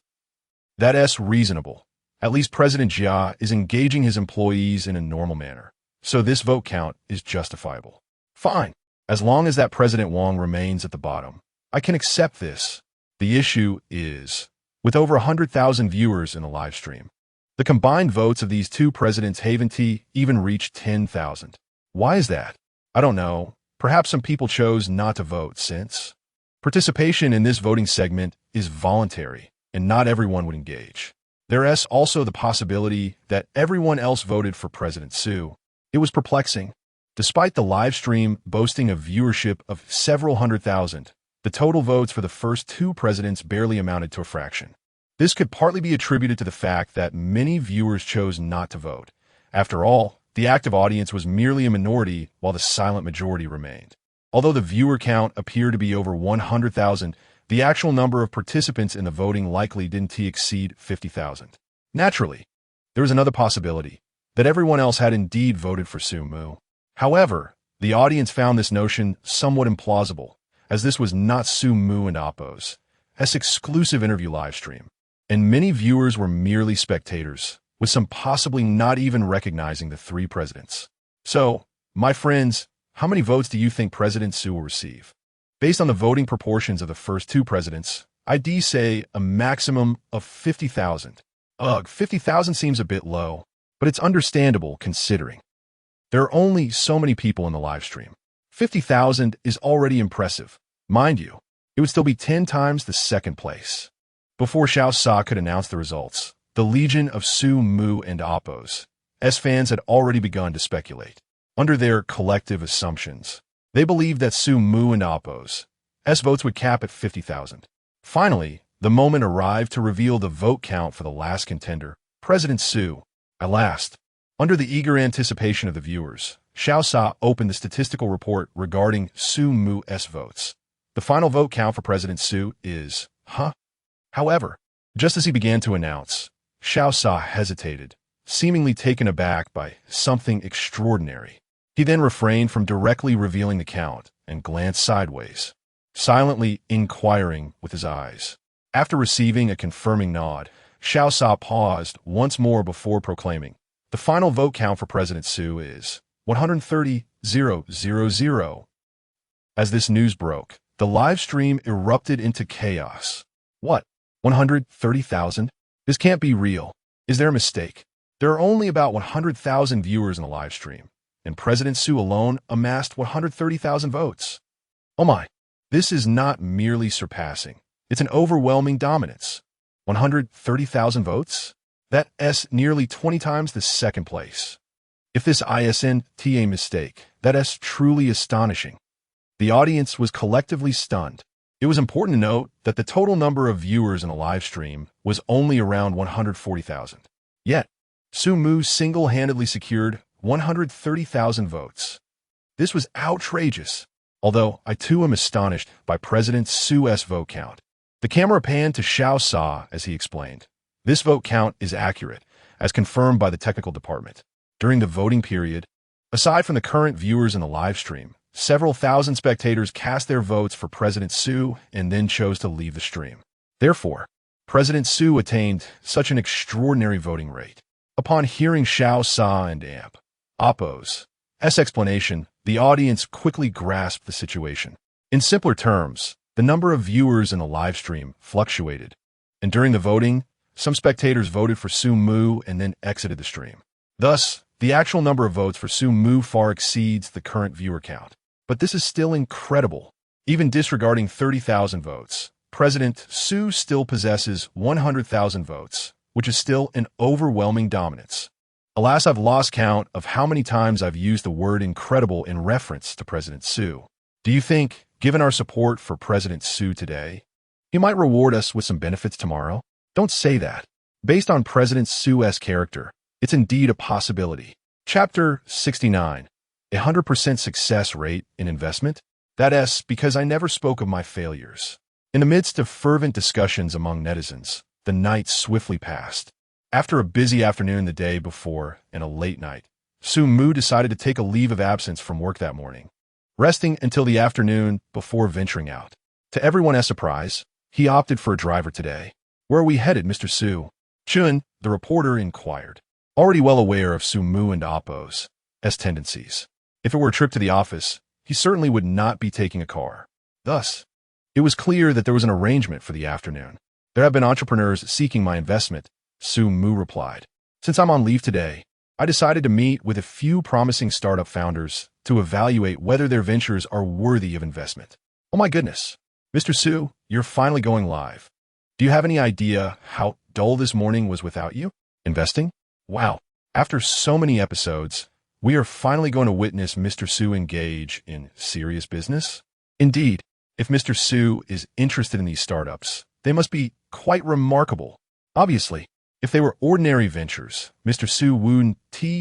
That's reasonable. At least President Jia is engaging his employees in a normal manner, so this vote count is justifiable. Fine. As long as that President Wang remains at the bottom, I can accept this. The issue is, with over 100,000 viewers in the live stream, the combined votes of these two presidents haven't even reached 10,000. Why is that? I don't know. Perhaps some people chose not to vote since participation in this voting segment is voluntary and not everyone would engage. There is also the possibility that everyone else voted for President Su. It was perplexing. Despite the live stream boasting a viewership of several 100,000, the total votes for the first two presidents barely amounted to a fraction. This could partly be attributed to the fact that many viewers chose not to vote. After all, the active audience was merely a minority while the silent majority remained. Although the viewer count appeared to be over 100,000, the actual number of participants in the voting likely didn't exceed 50,000. Naturally, there was another possibility, that everyone else had indeed voted for Su Mu. However, the audience found this notion somewhat implausible, as this was not Su Mu and Oppo's exclusive interview live stream, and many viewers were merely spectators, with some possibly not even recognizing the three presidents. So, my friends, how many votes do you think President Su will receive? Based on the voting proportions of the first two presidents, I'd say a maximum of 50,000. 50,000 seems a bit low, but it's understandable considering there are only so many people in the live stream. 50,000 is already impressive. Mind you, it would still be 10 times the second place. Before Xiaosha could announce the results, the legion of Su Mu and Oppo's fans had already begun to speculate. Under their collective assumptions, they believed that Su Mu and Oppo's votes would cap at 50,000. Finally, the moment arrived to reveal the vote count for the last contender, President Su. At last, under the eager anticipation of the viewers, Xiaosha opened the statistical report regarding Su Mu's votes. The final vote count for President Su is, However, just as he began to announce, Xiaosha hesitated, seemingly taken aback by something extraordinary. He then refrained from directly revealing the count and glanced sideways, silently inquiring with his eyes. After receiving a confirming nod, Xiaosha paused once more before proclaiming, the final vote count for President Su is 130,000. As this news broke, the live stream erupted into chaos. What? 130,000? This can't be real. Is there a mistake? There are only about 100,000 viewers in the live stream, and President Su alone amassed 130,000 votes. Oh my, this is not merely surpassing. It's an overwhelming dominance. 130,000 votes? That's nearly 20 times the second place. If this isn't a mistake, that's truly astonishing. The audience was collectively stunned. It was important to note that the total number of viewers in a live stream was only around 140,000. Yet, Su Mu single-handedly secured 130,000 votes. This was outrageous, although I too am astonished by President Su's vote count. The camera panned to Xiaosha as he explained. This vote count is accurate, as confirmed by the technical department. During the voting period, aside from the current viewers in the live stream, several thousand spectators cast their votes for President Su and then chose to leave the stream. Therefore, President Su attained such an extraordinary voting rate. Upon hearing Xiaosha and Oppo's explanation, the audience quickly grasped the situation. In simpler terms, the number of viewers in the live stream fluctuated, and during the voting, some spectators voted for Su Mu and then exited the stream. Thus, the actual number of votes for Su Mu far exceeds the current viewer count. But this is still incredible. Even disregarding 30,000 votes, President Su still possesses 100,000 votes, which is still an overwhelming dominance. Alas, I've lost count of how many times I've used the word incredible in reference to President Su. Do you think, given our support for President Su today, he might reward us with some benefits tomorrow? Don't say that. Based on President Su's character, it's indeed a possibility. Chapter 69. 100% success rate in investment? That's because I never spoke of my failures. In the midst of fervent discussions among netizens, the night swiftly passed. After a busy afternoon the day before and a late night, Su Mu decided to take a leave of absence from work that morning, resting until the afternoon before venturing out. To everyone's surprise, he opted for a driver today. "Where are we headed, Mr. Su?" Chun, the reporter, inquired, already well aware of Su Mu and Appo's tendencies. If it were a trip to the office, he certainly would not be taking a car. Thus, it was clear that there was an arrangement for the afternoon. "There have been entrepreneurs seeking my investment," Su Mu replied. "Since I'm on leave today, I decided to meet with a few promising startup founders to evaluate whether their ventures are worthy of investment." "Oh my goodness. Mr. Su, you're finally going live. Do you have any idea how dull this morning was without you? Investing? Wow. After so many episodes, we are finally going to witness Mr. Su engage in serious business? Indeed, if Mr. Su is interested in these startups, they must be quite remarkable. Obviously, if they were ordinary ventures, Mr. Su wouldn't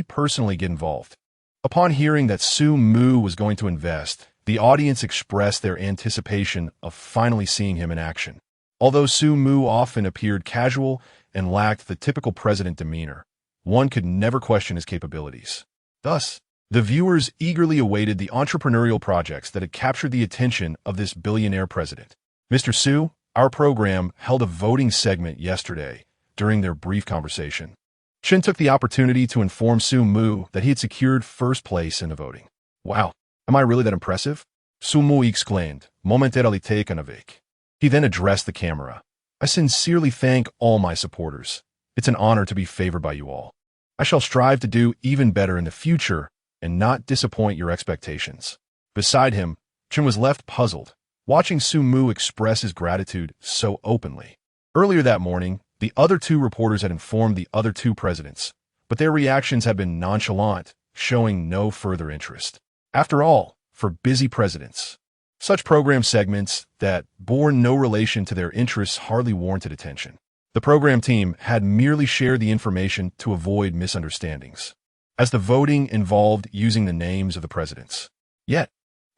personally get involved." Upon hearing that Su Mu was going to invest, the audience expressed their anticipation of finally seeing him in action. Although Su Mu often appeared casual and lacked the typical president demeanor, one could never question his capabilities. Thus, the viewers eagerly awaited the entrepreneurial projects that had captured the attention of this billionaire president. "Mr. Su, our program held a voting segment yesterday during their brief conversation." Shin took the opportunity to inform Su Mu that he had secured first place in the voting. "Wow, am I really that impressive?" Su Mu exclaimed, momentarily taken aback. He then addressed the camera. "I sincerely thank all my supporters. It's an honor to be favored by you all. I shall strive to do even better in the future and not disappoint your expectations." Beside him, Chun was left puzzled, watching Su Mu express his gratitude so openly. Earlier that morning, the other two reporters had informed the other two presidents, but their reactions had been nonchalant, showing no further interest. After all, for busy presidents, such program segments that bore no relation to their interests hardly warranted attention. The program team had merely shared the information to avoid misunderstandings, as the voting involved using the names of the presidents. Yet,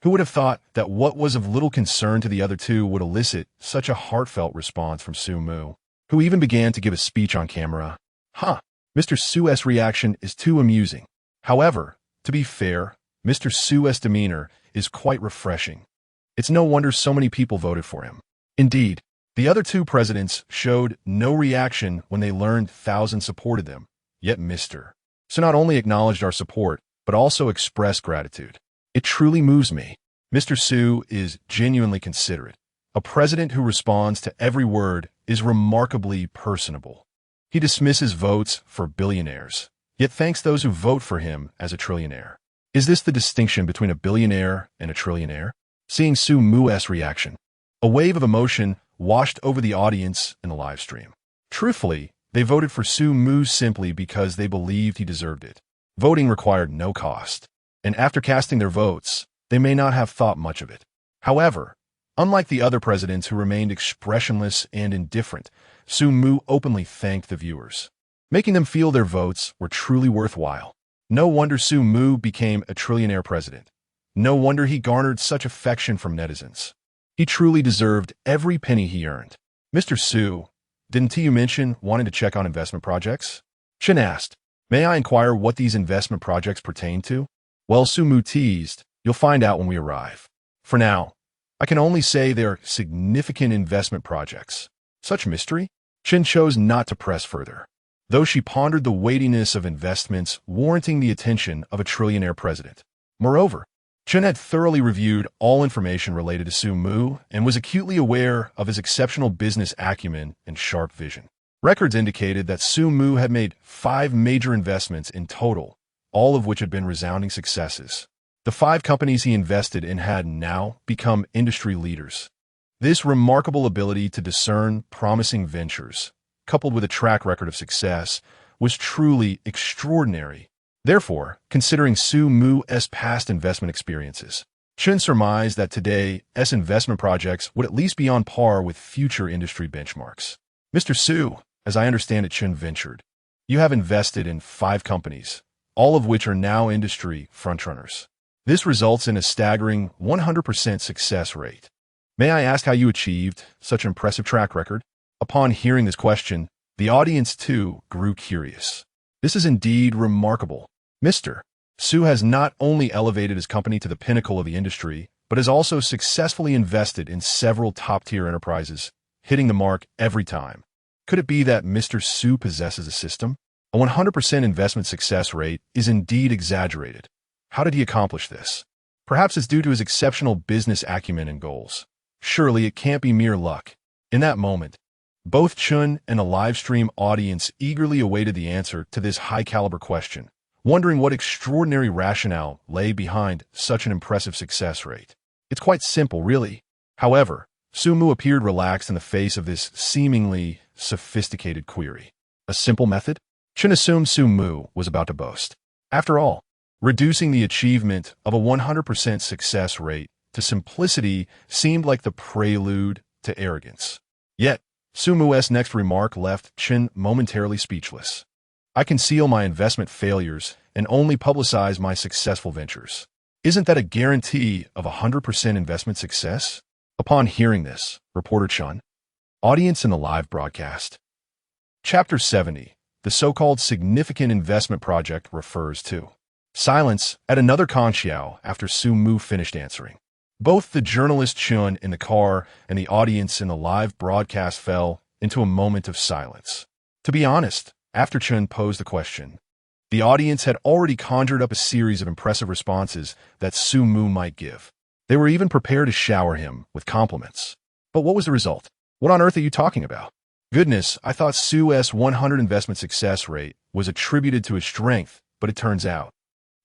who would have thought that what was of little concern to the other two would elicit such a heartfelt response from Su Mu, who even began to give a speech on camera? Mr. Su's reaction is too amusing. However, to be fair, Mr. Su's demeanor is quite refreshing. It's no wonder so many people voted for him. Indeed, the other two presidents showed no reaction when they learned thousands supported them, yet Mr. Su not only acknowledged our support, but also expressed gratitude. "It truly moves me. Mr. Su is genuinely considerate. A president who responds to every word is remarkably personable. He dismisses votes for billionaires, yet thanks those who vote for him as a trillionaire. Is this the distinction between a billionaire and a trillionaire?" Seeing Su Mu's reaction, a wave of emotion washed over the audience in the live stream. Truthfully, they voted for Su Mu simply because they believed he deserved it. Voting required no cost, and after casting their votes, they may not have thought much of it. However, unlike the other presidents who remained expressionless and indifferent, Su Mu openly thanked the viewers, making them feel their votes were truly worthwhile. No wonder Su Mu became a trillionaire president. No wonder he garnered such affection from netizens. He truly deserved every penny he earned. "Mr. Su, didn't you mention wanting to check on investment projects?" Shin asked. "May I inquire what these investment projects pertain to?" "Well," Su Mu teased, "you'll find out when we arrive. For now, I can only say they're significant investment projects." Such mystery? Shin chose not to press further, though she pondered the weightiness of investments warranting the attention of a trillionaire president. Moreover, Chun had thoroughly reviewed all information related to Su Mu and was acutely aware of his exceptional business acumen and sharp vision. Records indicated that Su Mu had made 5 major investments in total, all of which had been resounding successes. The 5 companies he invested in had now become industry leaders. This remarkable ability to discern promising ventures, coupled with a track record of success, was truly extraordinary. Therefore, considering Su Mu's past investment experiences, Chun surmised that today's investment projects would at least be on par with future industry benchmarks. "Mr. Su, as I understand it," Chun ventured, "you have invested in 5 companies, all of which are now industry frontrunners. This results in a staggering 100% success rate. May I ask how you achieved such an impressive track record?" Upon hearing this question, the audience too grew curious. "This is indeed remarkable. Mr. Su has not only elevated his company to the pinnacle of the industry, but has also successfully invested in several top-tier enterprises, hitting the mark every time. Could it be that Mr. Su possesses a system? A 100% investment success rate is indeed exaggerated. How did he accomplish this? Perhaps it's due to his exceptional business acumen and goals. Surely it can't be mere luck. In that moment, both Chun and the live stream audience eagerly awaited the answer to this high-caliber question, wondering what extraordinary rationale lay behind such an impressive success rate. It's quite simple, really. However, Su-mu appeared relaxed in the face of this seemingly sophisticated query. A simple method? Chun assumed Su-mu was about to boast. After all, reducing the achievement of a 100% success rate to simplicity seemed like the prelude to arrogance. Yet, Su-mu's next remark left Chun momentarily speechless. I conceal my investment failures and only publicize my successful ventures. Isn't that a guarantee of 100% investment success? Upon hearing this, reporter Chun, audience in the live broadcast. Chapter 70, the so-called significant investment project refers to. Silence at another conchiao after Su-mu finished answering. Both the journalist Chun in the car and the audience in the live broadcast fell into a moment of silence. To be honest, after Chun posed the question, the audience had already conjured up a series of impressive responses that Su-mu might give. They were even prepared to shower him with compliments. But what was the result? What on earth are you talking about? Goodness, I thought Su's 100 investment success rate was attributed to his strength, but it turns out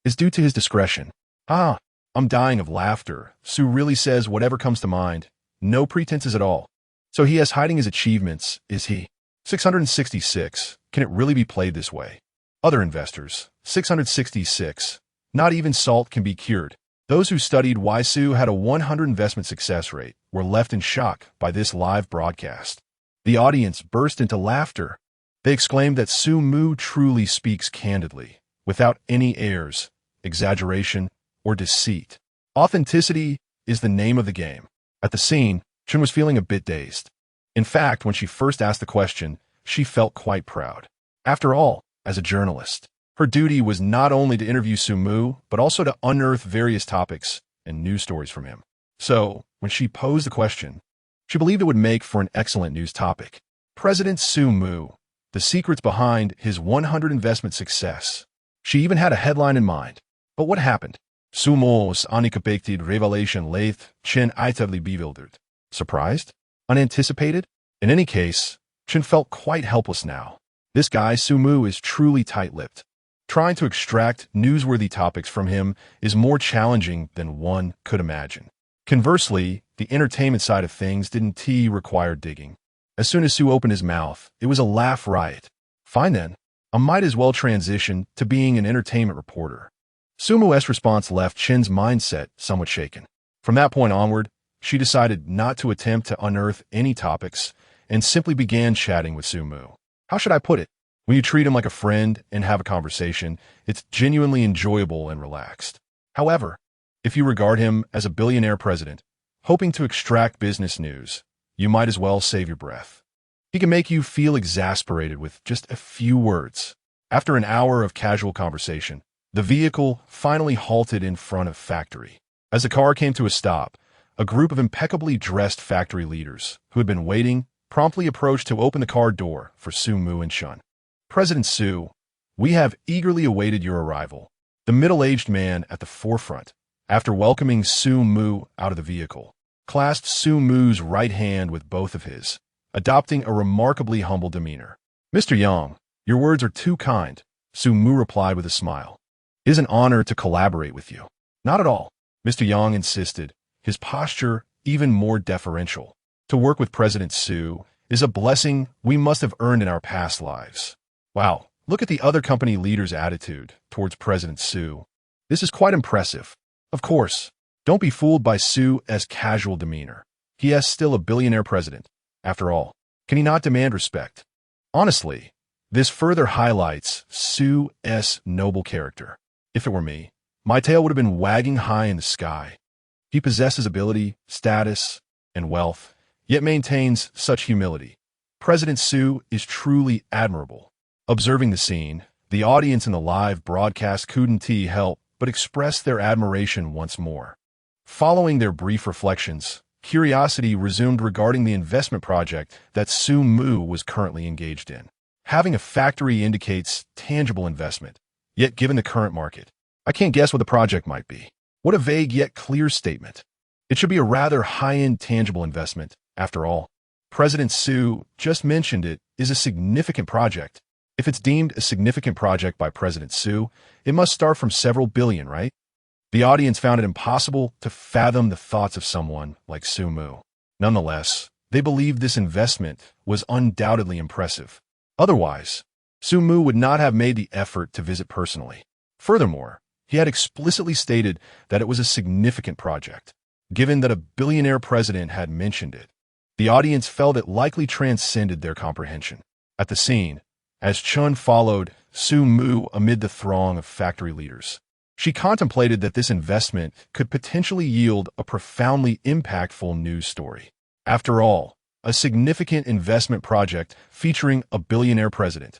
it's due to his discretion. I'm dying of laughter. Su really says whatever comes to mind. No pretenses at all. So he is hiding his achievements, is he? 666. Can it really be played this way? Other investors. 666. Not even salt can be cured. Those who studied why Su had a 100 investment success rate were left in shock by this live broadcast. The audience burst into laughter. They exclaimed that Su-mu truly speaks candidly, without any airs, exaggeration, or deceit. Authenticity is the name of the game. At the scene, Chun was feeling a bit dazed. In fact, when she first asked the question, she felt quite proud. After all, as a journalist, her duty was not only to interview Su-mu, but also to unearth various topics and news stories from him. So, when she posed the question, she believed it would make for an excellent news topic. President Su-mu, the secrets behind his 100 investment success. She even had a headline in mind. But what happened? Su-mu's unexpected revelation left Chun utterly bewildered. Surprised? Unanticipated? In any case, Chun felt quite helpless now. This guy, Su-mu, is truly tight-lipped. Trying to extract newsworthy topics from him is more challenging than one could imagine. Conversely, the entertainment side of things didn't require digging. As soon as Su opened his mouth, it was a laugh riot. Fine then, I might as well transition to being an entertainment reporter. Su-mu's response left Chun's mindset somewhat shaken. From that point onward, she decided not to attempt to unearth any topics and simply began chatting with Su-mu. How should I put it? When you treat him like a friend and have a conversation, it's genuinely enjoyable and relaxed. However, if you regard him as a billionaire president, hoping to extract business news, you might as well save your breath. He can make you feel exasperated with just a few words. After an hour of casual conversation, the vehicle finally halted in front of factory. As the car came to a stop, a group of impeccably dressed factory leaders who had been waiting promptly approached to open the car door for Su-mu and Chun. President Su, we have eagerly awaited your arrival. The middle-aged man at the forefront, after welcoming Su-mu out of the vehicle, clasped Su-mu's right hand with both of his, adopting a remarkably humble demeanor. Mr. Yang, your words are too kind, Su-mu replied with a smile. It is an honor to collaborate with you. Not at all, Mr. Yang insisted, his posture even more deferential. To work with President Su is a blessing we must have earned in our past lives. Wow, look at the other company leader's attitude towards President Su. This is quite impressive. Of course, don't be fooled by Su's casual demeanor. He is still a billionaire president. After all, can he not demand respect? Honestly, this further highlights Su's noble character. If it were me, my tail would have been wagging high in the sky. He possesses ability, status, and wealth, yet maintains such humility. President Su is truly admirable. Observing the scene, the audience in the live broadcast couldn't help but expressed their admiration once more. Following their brief reflections, curiosity resumed regarding the investment project that Su Mu was currently engaged in. Having a factory indicates tangible investment, yet given the current market, I can't guess what the project might be. What a vague yet clear statement. It should be a rather high-end tangible investment, after all. President Su just mentioned it is a significant project. If it's deemed a significant project by President Su, it must start from several billion, right? The audience found it impossible to fathom the thoughts of someone like Su Mu. Nonetheless, they believed this investment was undoubtedly impressive. Otherwise, Su Mu would not have made the effort to visit personally. Furthermore, he had explicitly stated that it was a significant project. Given that a billionaire president had mentioned it, the audience felt it likely transcended their comprehension. At the scene, as Chun followed Su Mu amid the throng of factory leaders, she contemplated that this investment could potentially yield a profoundly impactful news story. After all, a significant investment project featuring a billionaire president,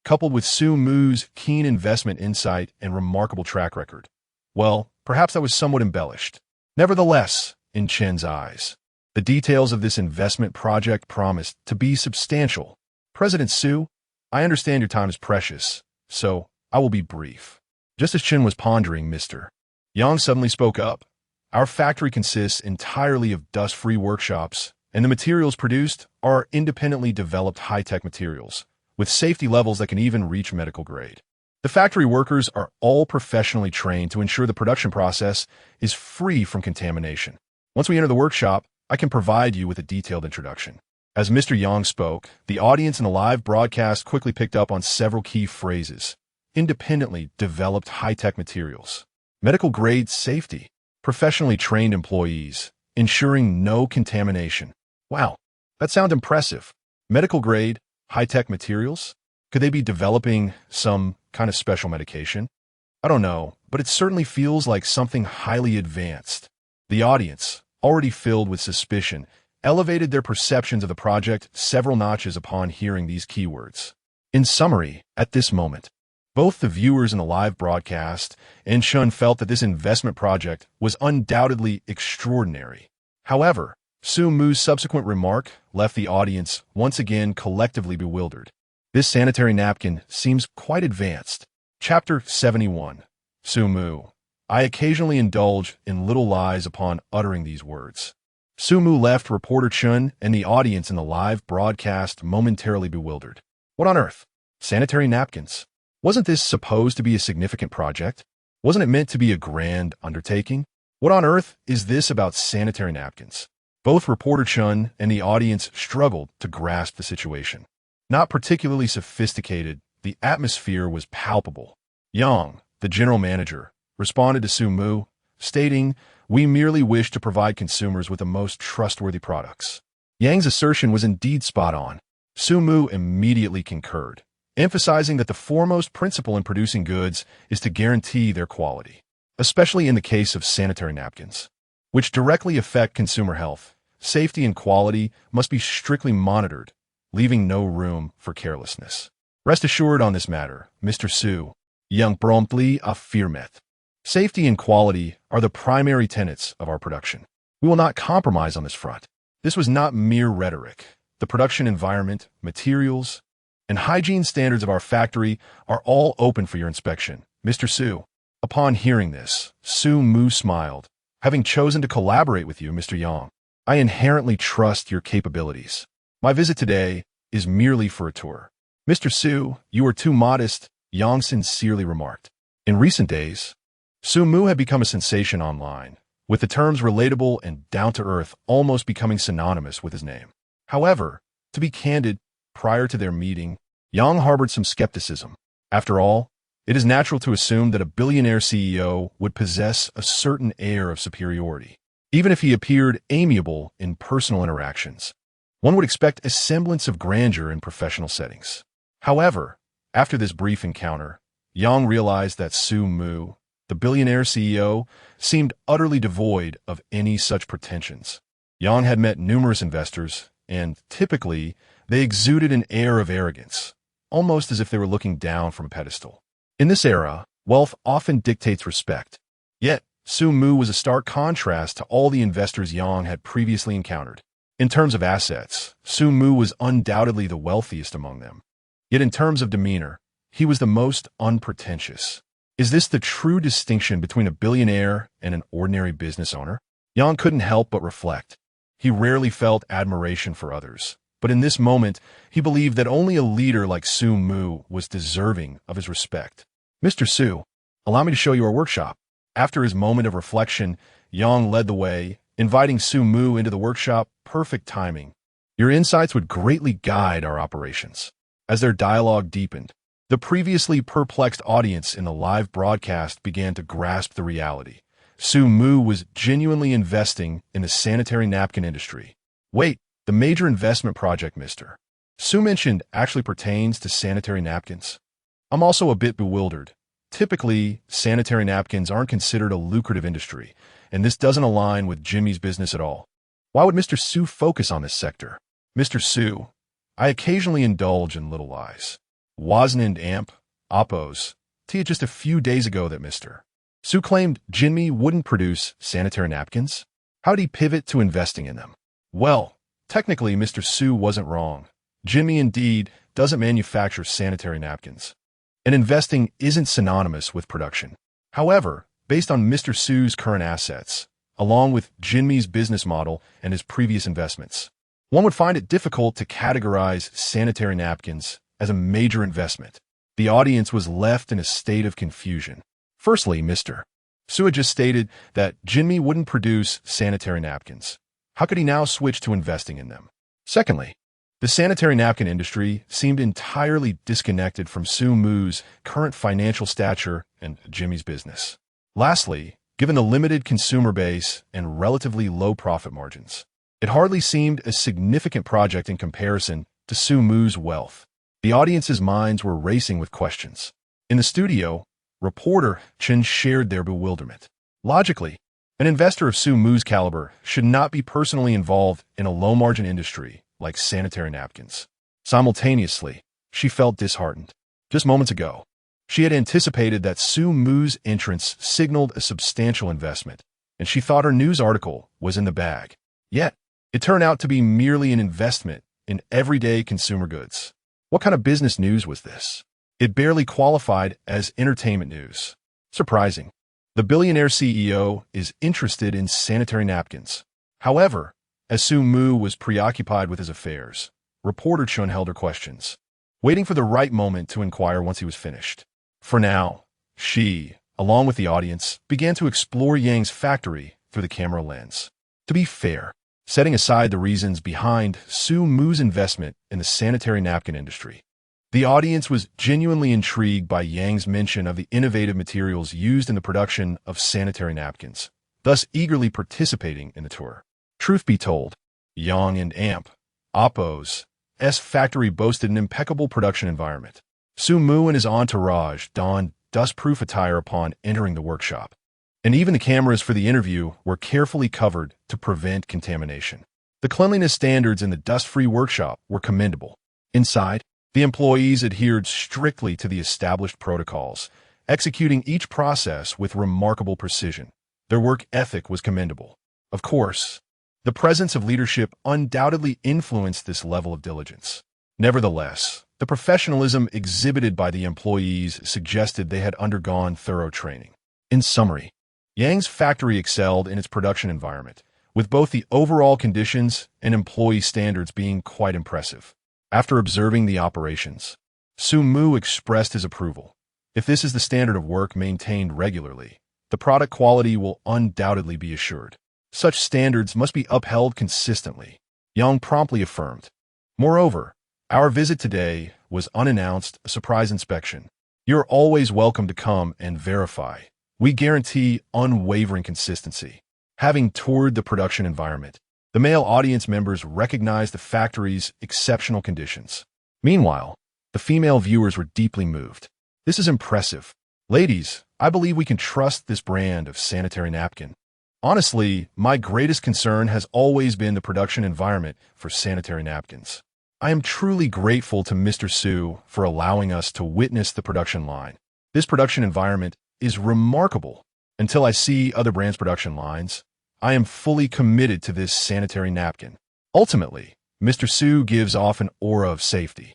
coupled with Su Mu's keen investment insight and remarkable track record. Well, perhaps that was somewhat embellished. Nevertheless, in Chen's eyes, the details of this investment project promised to be substantial. President Su, I understand your time is precious, so I will be brief. Just as Chen was pondering, Mr. Yang suddenly spoke up. Our factory consists entirely of dust-free workshops, and the materials produced are independently developed high-tech materials, with safety levels that can even reach medical grade. The factory workers are all professionally trained to ensure the production process is free from contamination. Once we enter the workshop, I can provide you with a detailed introduction. As Mr. Yang spoke, the audience in the live broadcast quickly picked up on several key phrases. Independently developed high-tech materials, medical-grade safety, professionally trained employees, ensuring no contamination. Wow, that sounds impressive. Medical-grade, high-tech materials? Could they be developing some kind of special medication? I don't know, but it certainly feels like something highly advanced. The audience, already filled with suspicion, elevated their perceptions of the project several notches upon hearing these keywords. In summary, at this moment, both the viewers in the live broadcast and Chun felt that this investment project was undoubtedly extraordinary. However, Su Mu's subsequent remark left the audience once again collectively bewildered. This sanitary napkin seems quite advanced. Chapter 71. Su Mu. I occasionally indulge in little lies upon uttering these words. Su Mu left reporter Chun and the audience in the live broadcast momentarily bewildered. What on earth? Sanitary napkins? Wasn't this supposed to be a significant project? Wasn't it meant to be a grand undertaking? What on earth is this about sanitary napkins? Both reporter Chun and the audience struggled to grasp the situation. Not particularly sophisticated, the atmosphere was palpable. Yang, the general manager, responded to Su Mu, stating, "We merely wish to provide consumers with the most trustworthy products." Yang's assertion was indeed spot on. Su Mu immediately concurred, emphasizing that the foremost principle in producing goods is to guarantee their quality, especially in the case of sanitary napkins, which directly affect consumer health. Safety and quality must be strictly monitored, leaving no room for carelessness. Rest assured on this matter, Mr. Su, Yang promptly affirmed. Safety and quality are the primary tenets of our production. We will not compromise on this front. This was not mere rhetoric. The production environment, materials, and hygiene standards of our factory are all open for your inspection, Mr. Su. Upon hearing this, Su Mu smiled. Having chosen to collaborate with you, Mr. Yang, I inherently trust your capabilities. My visit today is merely for a tour. Mr. Su, you are too modest, Yang sincerely remarked. In recent days, Su Mu had become a sensation online, with the terms relatable and down-to-earth almost becoming synonymous with his name. However, to be candid, prior to their meeting, Yang harbored some skepticism. After all, it is natural to assume that a billionaire CEO would possess a certain air of superiority. Even if he appeared amiable in personal interactions, one would expect a semblance of grandeur in professional settings. However, after this brief encounter, Yang realized that Su Mu, the billionaire CEO, seemed utterly devoid of any such pretensions. Yang had met numerous investors, and typically, they exuded an air of arrogance, almost as if they were looking down from a pedestal. In this era, Wealth often dictates respect. Yet, Su Mu was a stark contrast to all the investors Yang had previously encountered. In terms of assets, Su Mu was undoubtedly the wealthiest among them. Yet in terms of demeanor, he was the most unpretentious. Is this the true distinction between a billionaire and an ordinary business owner? Yang couldn't help but reflect. He rarely felt admiration for others, but in this moment, he believed that only a leader like Su Mu was deserving of his respect. Mr. Su, allow me to show you our workshop. After his moment of reflection, Yang led the way, inviting Su Mu into the workshop. Perfect timing. Your insights would greatly guide our operations. As their dialogue deepened, the previously perplexed audience in the live broadcast began to grasp the reality. Su Mu was genuinely investing in the sanitary napkin industry. Wait, the major investment project Mr. Su mentioned actually pertains to sanitary napkins. I'm also a bit bewildered. Typically, sanitary napkins aren't considered a lucrative industry, and this doesn't align with Jimmy's business at all. Why would Mr. Su focus on this sector? Mr. Su, I occasionally indulge in little lies. Wasn't an amp, oppos, to you just a few days ago that Mr. Su claimed Jimmy wouldn't produce sanitary napkins? How'd he pivot to investing in them? Well, technically Mr. Su wasn't wrong. Jimmy indeed doesn't manufacture sanitary napkins. And investing isn't synonymous with production. However, based on Mr. Su's current assets, along with Jimmy's business model and his previous investments, one would find it difficult to categorize sanitary napkins as a major investment. The audience was left in a state of confusion. Firstly, Mr. Su had just stated that Jimmy wouldn't produce sanitary napkins. How could he now switch to investing in them? Secondly, the sanitary napkin industry seemed entirely disconnected from Su Mu's current financial stature and Jimmy's business. Lastly, given the limited consumer base and relatively low profit margins, it hardly seemed a significant project in comparison to Su Mu's wealth. The audience's minds were racing with questions. In the studio, reporter Chen shared their bewilderment. Logically, an investor of Su Mu's caliber should not be personally involved in a low-margin industry like sanitary napkins. Simultaneously, she felt disheartened. Just moments ago, she had anticipated that Su Mu's entrance signaled a substantial investment, and she thought her news article was in the bag. Yet, it turned out to be merely an investment in everyday consumer goods. What kind of business news was this? It barely qualified as entertainment news. Surprising. The billionaire CEO is interested in sanitary napkins. However, as Su Mu was preoccupied with his affairs, reporter Chun held her questions, waiting for the right moment to inquire once he was finished. For now, she, along with the audience, began to explore Yang's factory through the camera lens. To be fair, setting aside the reasons behind Su Mu's investment in the sanitary napkin industry, the audience was genuinely intrigued by Yang's mention of the innovative materials used in the production of sanitary napkins, thus eagerly participating in the tour. Truth be told, Yang and Amp, Oppo's factory boasted an impeccable production environment. Su Mu and his entourage donned dust-proof attire upon entering the workshop, and even the cameras for the interview were carefully covered to prevent contamination. The cleanliness standards in the dust-free workshop were commendable. Inside, the employees adhered strictly to the established protocols, executing each process with remarkable precision. Their work ethic was commendable. Of course, the presence of leadership undoubtedly influenced this level of diligence. Nevertheless, the professionalism exhibited by the employees suggested they had undergone thorough training. In summary, Yang's factory excelled in its production environment, with both the overall conditions and employee standards being quite impressive. After observing the operations, Su Mu expressed his approval. If this is the standard of work maintained regularly, the product quality will undoubtedly be assured. Such standards must be upheld consistently, Yang promptly affirmed. Moreover, our visit today was unannounced, a surprise inspection. You're always welcome to come and verify. We guarantee unwavering consistency. Having toured the production environment, the male audience members recognized the factory's exceptional conditions. Meanwhile, the female viewers were deeply moved. This is impressive. Ladies, I believe we can trust this brand of sanitary napkin. Honestly, my greatest concern has always been the production environment for sanitary napkins. I am truly grateful to Mr. Su for allowing us to witness the production line. This production environment is remarkable. Until I see other brands' production lines, I am fully committed to this sanitary napkin. Ultimately, Mr. Su gives off an aura of safety.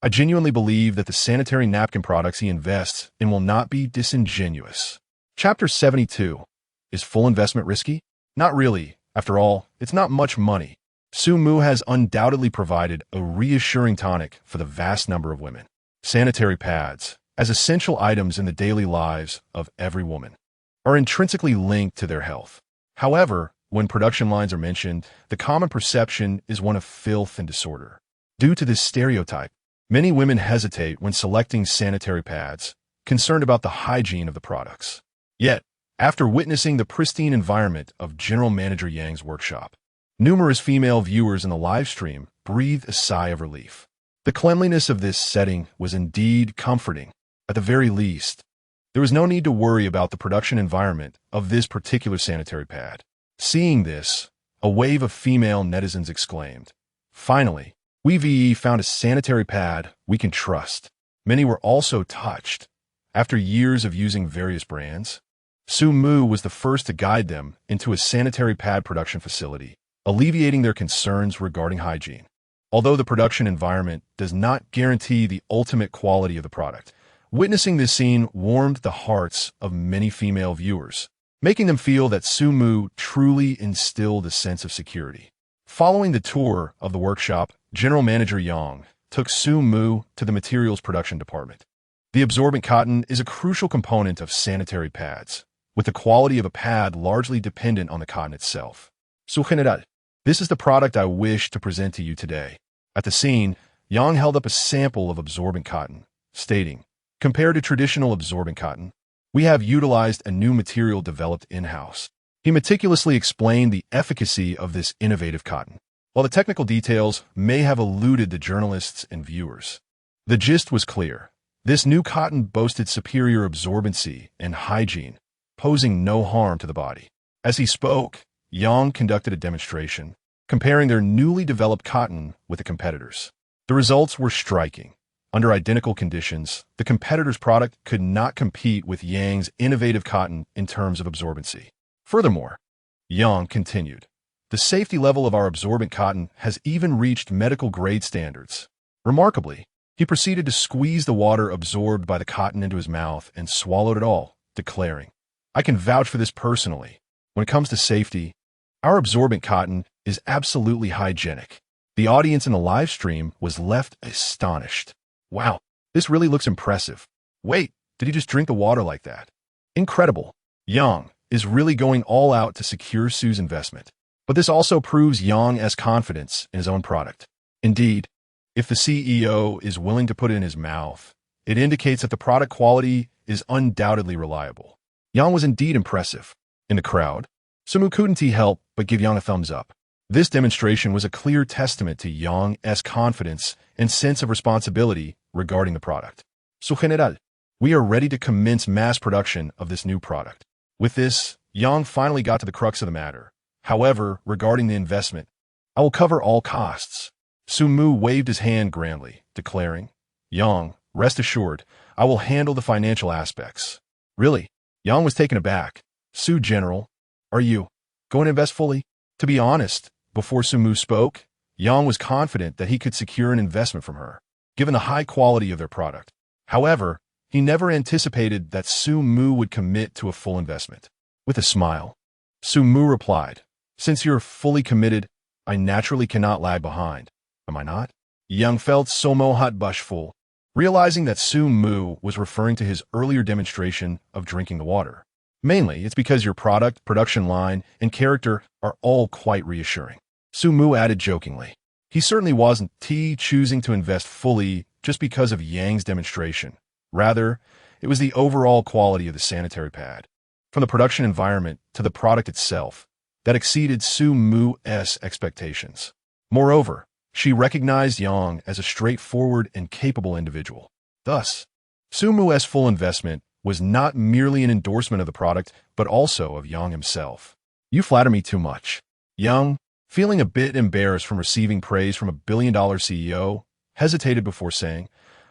I genuinely believe that the sanitary napkin products he invests in will not be disingenuous. Chapter 72. Is full investment risky? Not really. After all, it's not much money. Su Mu has undoubtedly provided a reassuring tonic for the vast number of women. Sanitary pads, as essential items in the daily lives of every woman, are intrinsically linked to their health. However, when production lines are mentioned, the common perception is one of filth and disorder. Due to this stereotype, many women hesitate when selecting sanitary pads, concerned about the hygiene of the products. Yet, after witnessing the pristine environment of General Manager Yang's workshop, numerous female viewers in the live stream breathed a sigh of relief. The cleanliness of this setting was indeed comforting. At the very least, there was no need to worry about the production environment of this particular sanitary pad. Seeing this, a wave of female netizens exclaimed, "Finally, we found a sanitary pad we can trust." Many were also touched. After years of using various brands, Su Mu was the first to guide them into a sanitary pad production facility, alleviating their concerns regarding hygiene. Although the production environment does not guarantee the ultimate quality of the product, witnessing this scene warmed the hearts of many female viewers, making them feel that Su Mu truly instilled a sense of security. Following the tour of the workshop, General Manager Yang took Su Mu to the materials production department. The absorbent cotton is a crucial component of sanitary pads, with the quality of a pad largely dependent on the cotton itself. Su General, this is the product I wish to present to you today. At the scene, Yang held up a sample of absorbent cotton, stating, "Compared to traditional absorbent cotton, we have utilized a new material developed in-house." He meticulously explained the efficacy of this innovative cotton. While the technical details may have eluded the journalists and viewers, the gist was clear. This new cotton boasted superior absorbency and hygiene, posing no harm to the body. As he spoke, Yang conducted a demonstration, comparing their newly developed cotton with the competitors. The results were striking. Under identical conditions, the competitor's product could not compete with Yang's innovative cotton in terms of absorbency. Furthermore, Yang continued, "The safety level of our absorbent cotton has even reached medical-grade standards." Remarkably, he proceeded to squeeze the water absorbed by the cotton into his mouth and swallowed it all, declaring, "I can vouch for this personally. When it comes to safety, our absorbent cotton is absolutely hygienic." The audience in the live stream was left astonished. "Wow, this really looks impressive. Wait, did he just drink the water like that? Incredible." Yang is really going all out to secure Su's investment. But this also proves Yang's confidence in his own product. Indeed, if the CEO is willing to put it in his mouth, it indicates that the product quality is undoubtedly reliable. Yang was indeed impressive. In the crowd, Su Mu couldn't help but give Yang a thumbs up. This demonstration was a clear testament to Yang's confidence and sense of responsibility regarding the product. Su General, we are ready to commence mass production of this new product. With this, Yang finally got to the crux of the matter. However, regarding the investment, I will cover all costs. Su Mu waved his hand grandly, declaring, "Yang, rest assured, I will handle the financial aspects." Really? Yang was taken aback. "Su General, are you going to invest fully?" To be honest, before Su Mu spoke, Yang was confident that he could secure an investment from her, given the high quality of their product. However, he never anticipated that Su Mu would commit to a full investment. With a smile, Su Mu replied, "Since you're fully committed, I naturally cannot lag behind. Am I not?" Yang felt somewhat bashful, realizing that Su Mu was referring to his earlier demonstration of drinking the water. Mainly, it's because your product, production line, and character are all quite reassuring. Su Mu added jokingly. He certainly wasn't choosing to invest fully just because of Yang's demonstration. Rather, it was the overall quality of the sanitary pad, from the production environment to the product itself, that exceeded Su Mu's expectations. Moreover, she recognized Yang as a straightforward and capable individual. Thus, Su Mu's full investment was not merely an endorsement of the product, but also of Yang himself. "You flatter me too much." Yang, feeling a bit embarrassed from receiving praise from a billion-dollar CEO, hesitated before saying,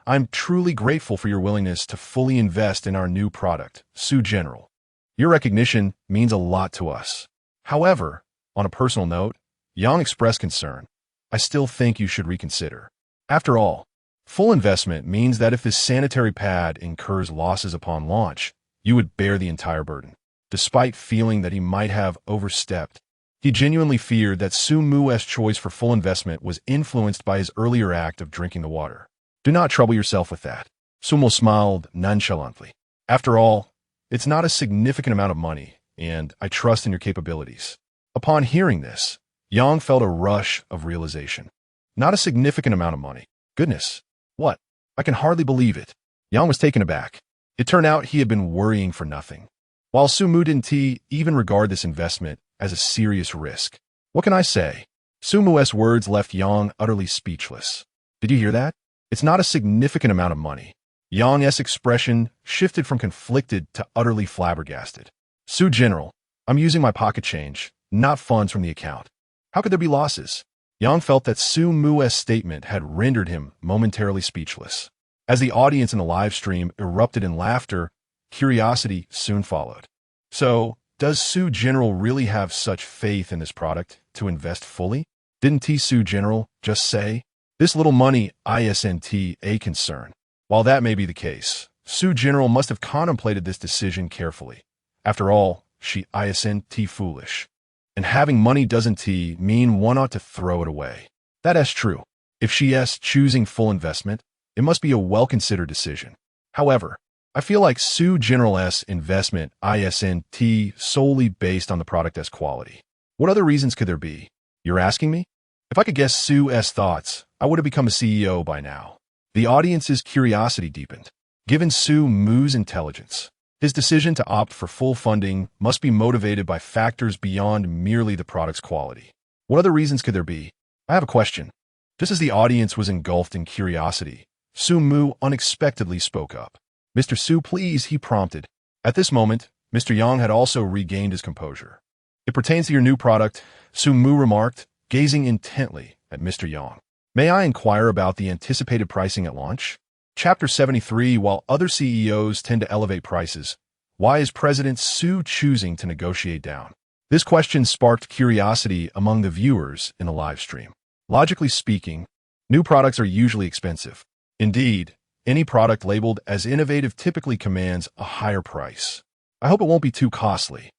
I'm truly grateful for your willingness to fully invest in our new product, Sue General. Your recognition means a lot to us. However, on a personal note, Yang expressed concern. I still think you should reconsider. After all, full investment means that if this sanitary pad incurs losses upon launch, you would bear the entire burden. Despite feeling that he might have overstepped, he genuinely feared that Sue Mu's choice for full investment was influenced by his earlier act of drinking the water. Do not trouble yourself with that. Sumo smiled nonchalantly. After all, it's not a significant amount of money, and I trust in your capabilities. Upon hearing this, Yang felt a rush of realization. Not a significant amount of money. Goodness. What? I can hardly believe it. Yang was taken aback. It turned out he had been worrying for nothing. While Sumu didn't even regard this investment as a serious risk. What can I say? Sumu's words left Yang utterly speechless. Did you hear that? It's not a significant amount of money. Yang's expression shifted from conflicted to utterly flabbergasted. Sue General, I'm using my pocket change, not funds from the account. How could there be losses? Yang felt that Sue Mu's statement had rendered him momentarily speechless. As the audience in the live stream erupted in laughter, curiosity soon followed. So, does Sue General really have such faith in this product to invest fully? Didn't Sue General just say, this little money isn't a concern? While that may be the case, Sue General must have contemplated this decision carefully. After all, she isn't foolish. And having money doesn't mean one ought to throw it away. That is true. If she is choosing full investment, it must be a well-considered decision. However, I feel like Sue General's investment isn't solely based on the product's quality. What other reasons could there be? You're asking me? If I could guess Sue's thoughts, I would have become a CEO by now. The audience's curiosity deepened. Given Sue Mu's intelligence, his decision to opt for full funding must be motivated by factors beyond merely the product's quality. What other reasons could there be? I have a question. Just as the audience was engulfed in curiosity, Sue Mu unexpectedly spoke up. Mr. Sue, please, he prompted. At this moment, Mr. Yang had also regained his composure. It pertains to your new product, Sue Mu remarked, gazing intently at Mr. Yang. May I inquire about the anticipated pricing at launch? Chapter 73. While other CEOs tend to elevate prices, why is President Sue choosing to negotiate down? This question sparked curiosity among the viewers in the live stream. Logically speaking, new products are usually expensive. Indeed, any product labeled as innovative typically commands a higher price. I hope it won't be too costly.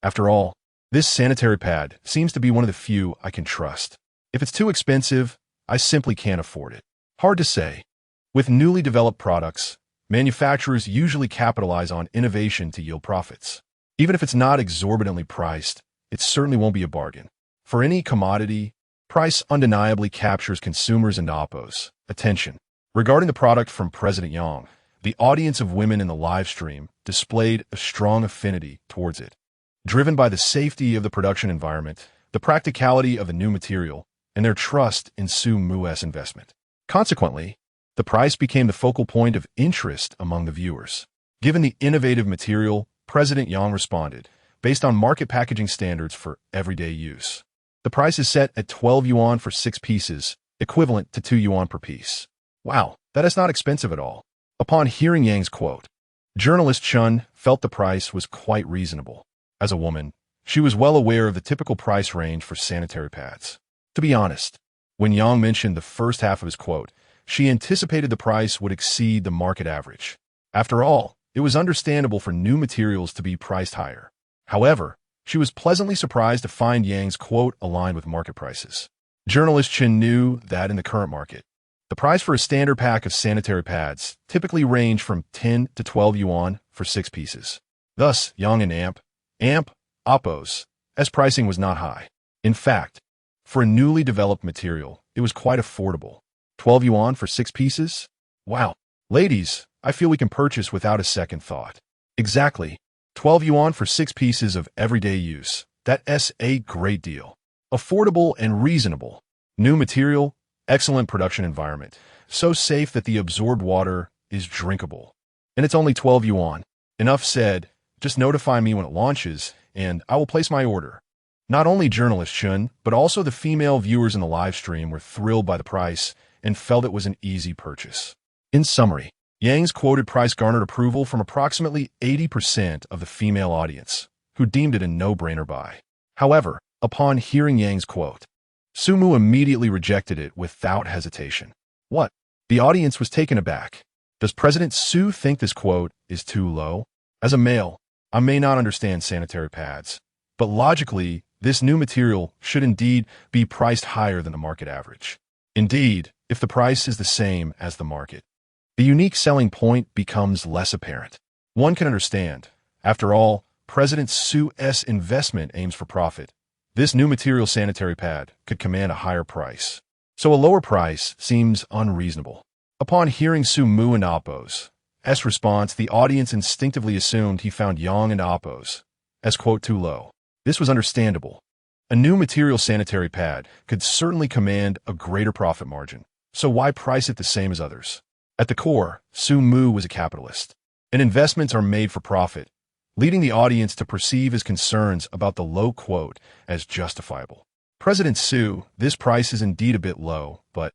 After all, this sanitary pad seems to be one of the few I can trust. If it's too expensive, I simply can't afford it. Hard to say. With newly developed products, manufacturers usually capitalize on innovation to yield profits. Even if it's not exorbitantly priced, it certainly won't be a bargain. For any commodity, price undeniably captures consumers and oppos' attention. Regarding the product from President Yang, the audience of women in the live stream displayed a strong affinity towards it. Driven by the safety of the production environment, the practicality of the new material, and their trust in Sue Mu's investment. Consequently, the price became the focal point of interest among the viewers. Given the innovative material, President Yang responded, based on market packaging standards for everyday use. The price is set at 12 yuan for 6 pieces, equivalent to 2 yuan per piece. Wow, that is not expensive at all. Upon hearing Yang's quote, journalist Chun felt the price was quite reasonable. As a woman, she was well aware of the typical price range for sanitary pads. To be honest, when Yang mentioned the first half of his quote, she anticipated the price would exceed the market average. After all, it was understandable for new materials to be priced higher. However, she was pleasantly surprised to find Yang's quote aligned with market prices. Journalist Chen knew that in the current market, the price for a standard pack of sanitary pads typically ranged from 10 to 12 yuan for 6 pieces. Thus, Yang and Oppos, as pricing was not high. In fact, for a newly developed material, it was quite affordable. 12 yuan for 6 pieces? Wow. Ladies, I feel we can purchase without a second thought. Exactly. 12 yuan for 6 pieces of everyday use. That's a great deal. Affordable and reasonable. New material, excellent production environment. So safe that the absorbed water is drinkable. And it's only 12 yuan. Enough said. Just notify me when it launches, and I will place my order. Not only journalist Chun, but also the female viewers in the live stream were thrilled by the price and felt it was an easy purchase. In summary, Yang's quoted price garnered approval from approximately 80% of the female audience, who deemed it a no-brainer buy. However, upon hearing Yang's quote, Sumu immediately rejected it without hesitation. What? The audience was taken aback. Does President Su think this quote is too low? As a male, I may not understand sanitary pads, but logically, this new material should indeed be priced higher than the market average. Indeed, if the price is the same as the market, the unique selling point becomes less apparent. One can understand. After all, President Su's investment aims for profit. This new material sanitary pad could command a higher price, so a lower price seems unreasonable. Upon hearing Sumu and Oppo's response, the audience instinctively assumed he found Yang and Oppo's quote too low. This was understandable. A new material sanitary pad could certainly command a greater profit margin, so why price it the same as others? At the core, Sumu was a capitalist, and investments are made for profit, leading the audience to perceive his concerns about the low quote as justifiable. President Su, this price is indeed a bit low, but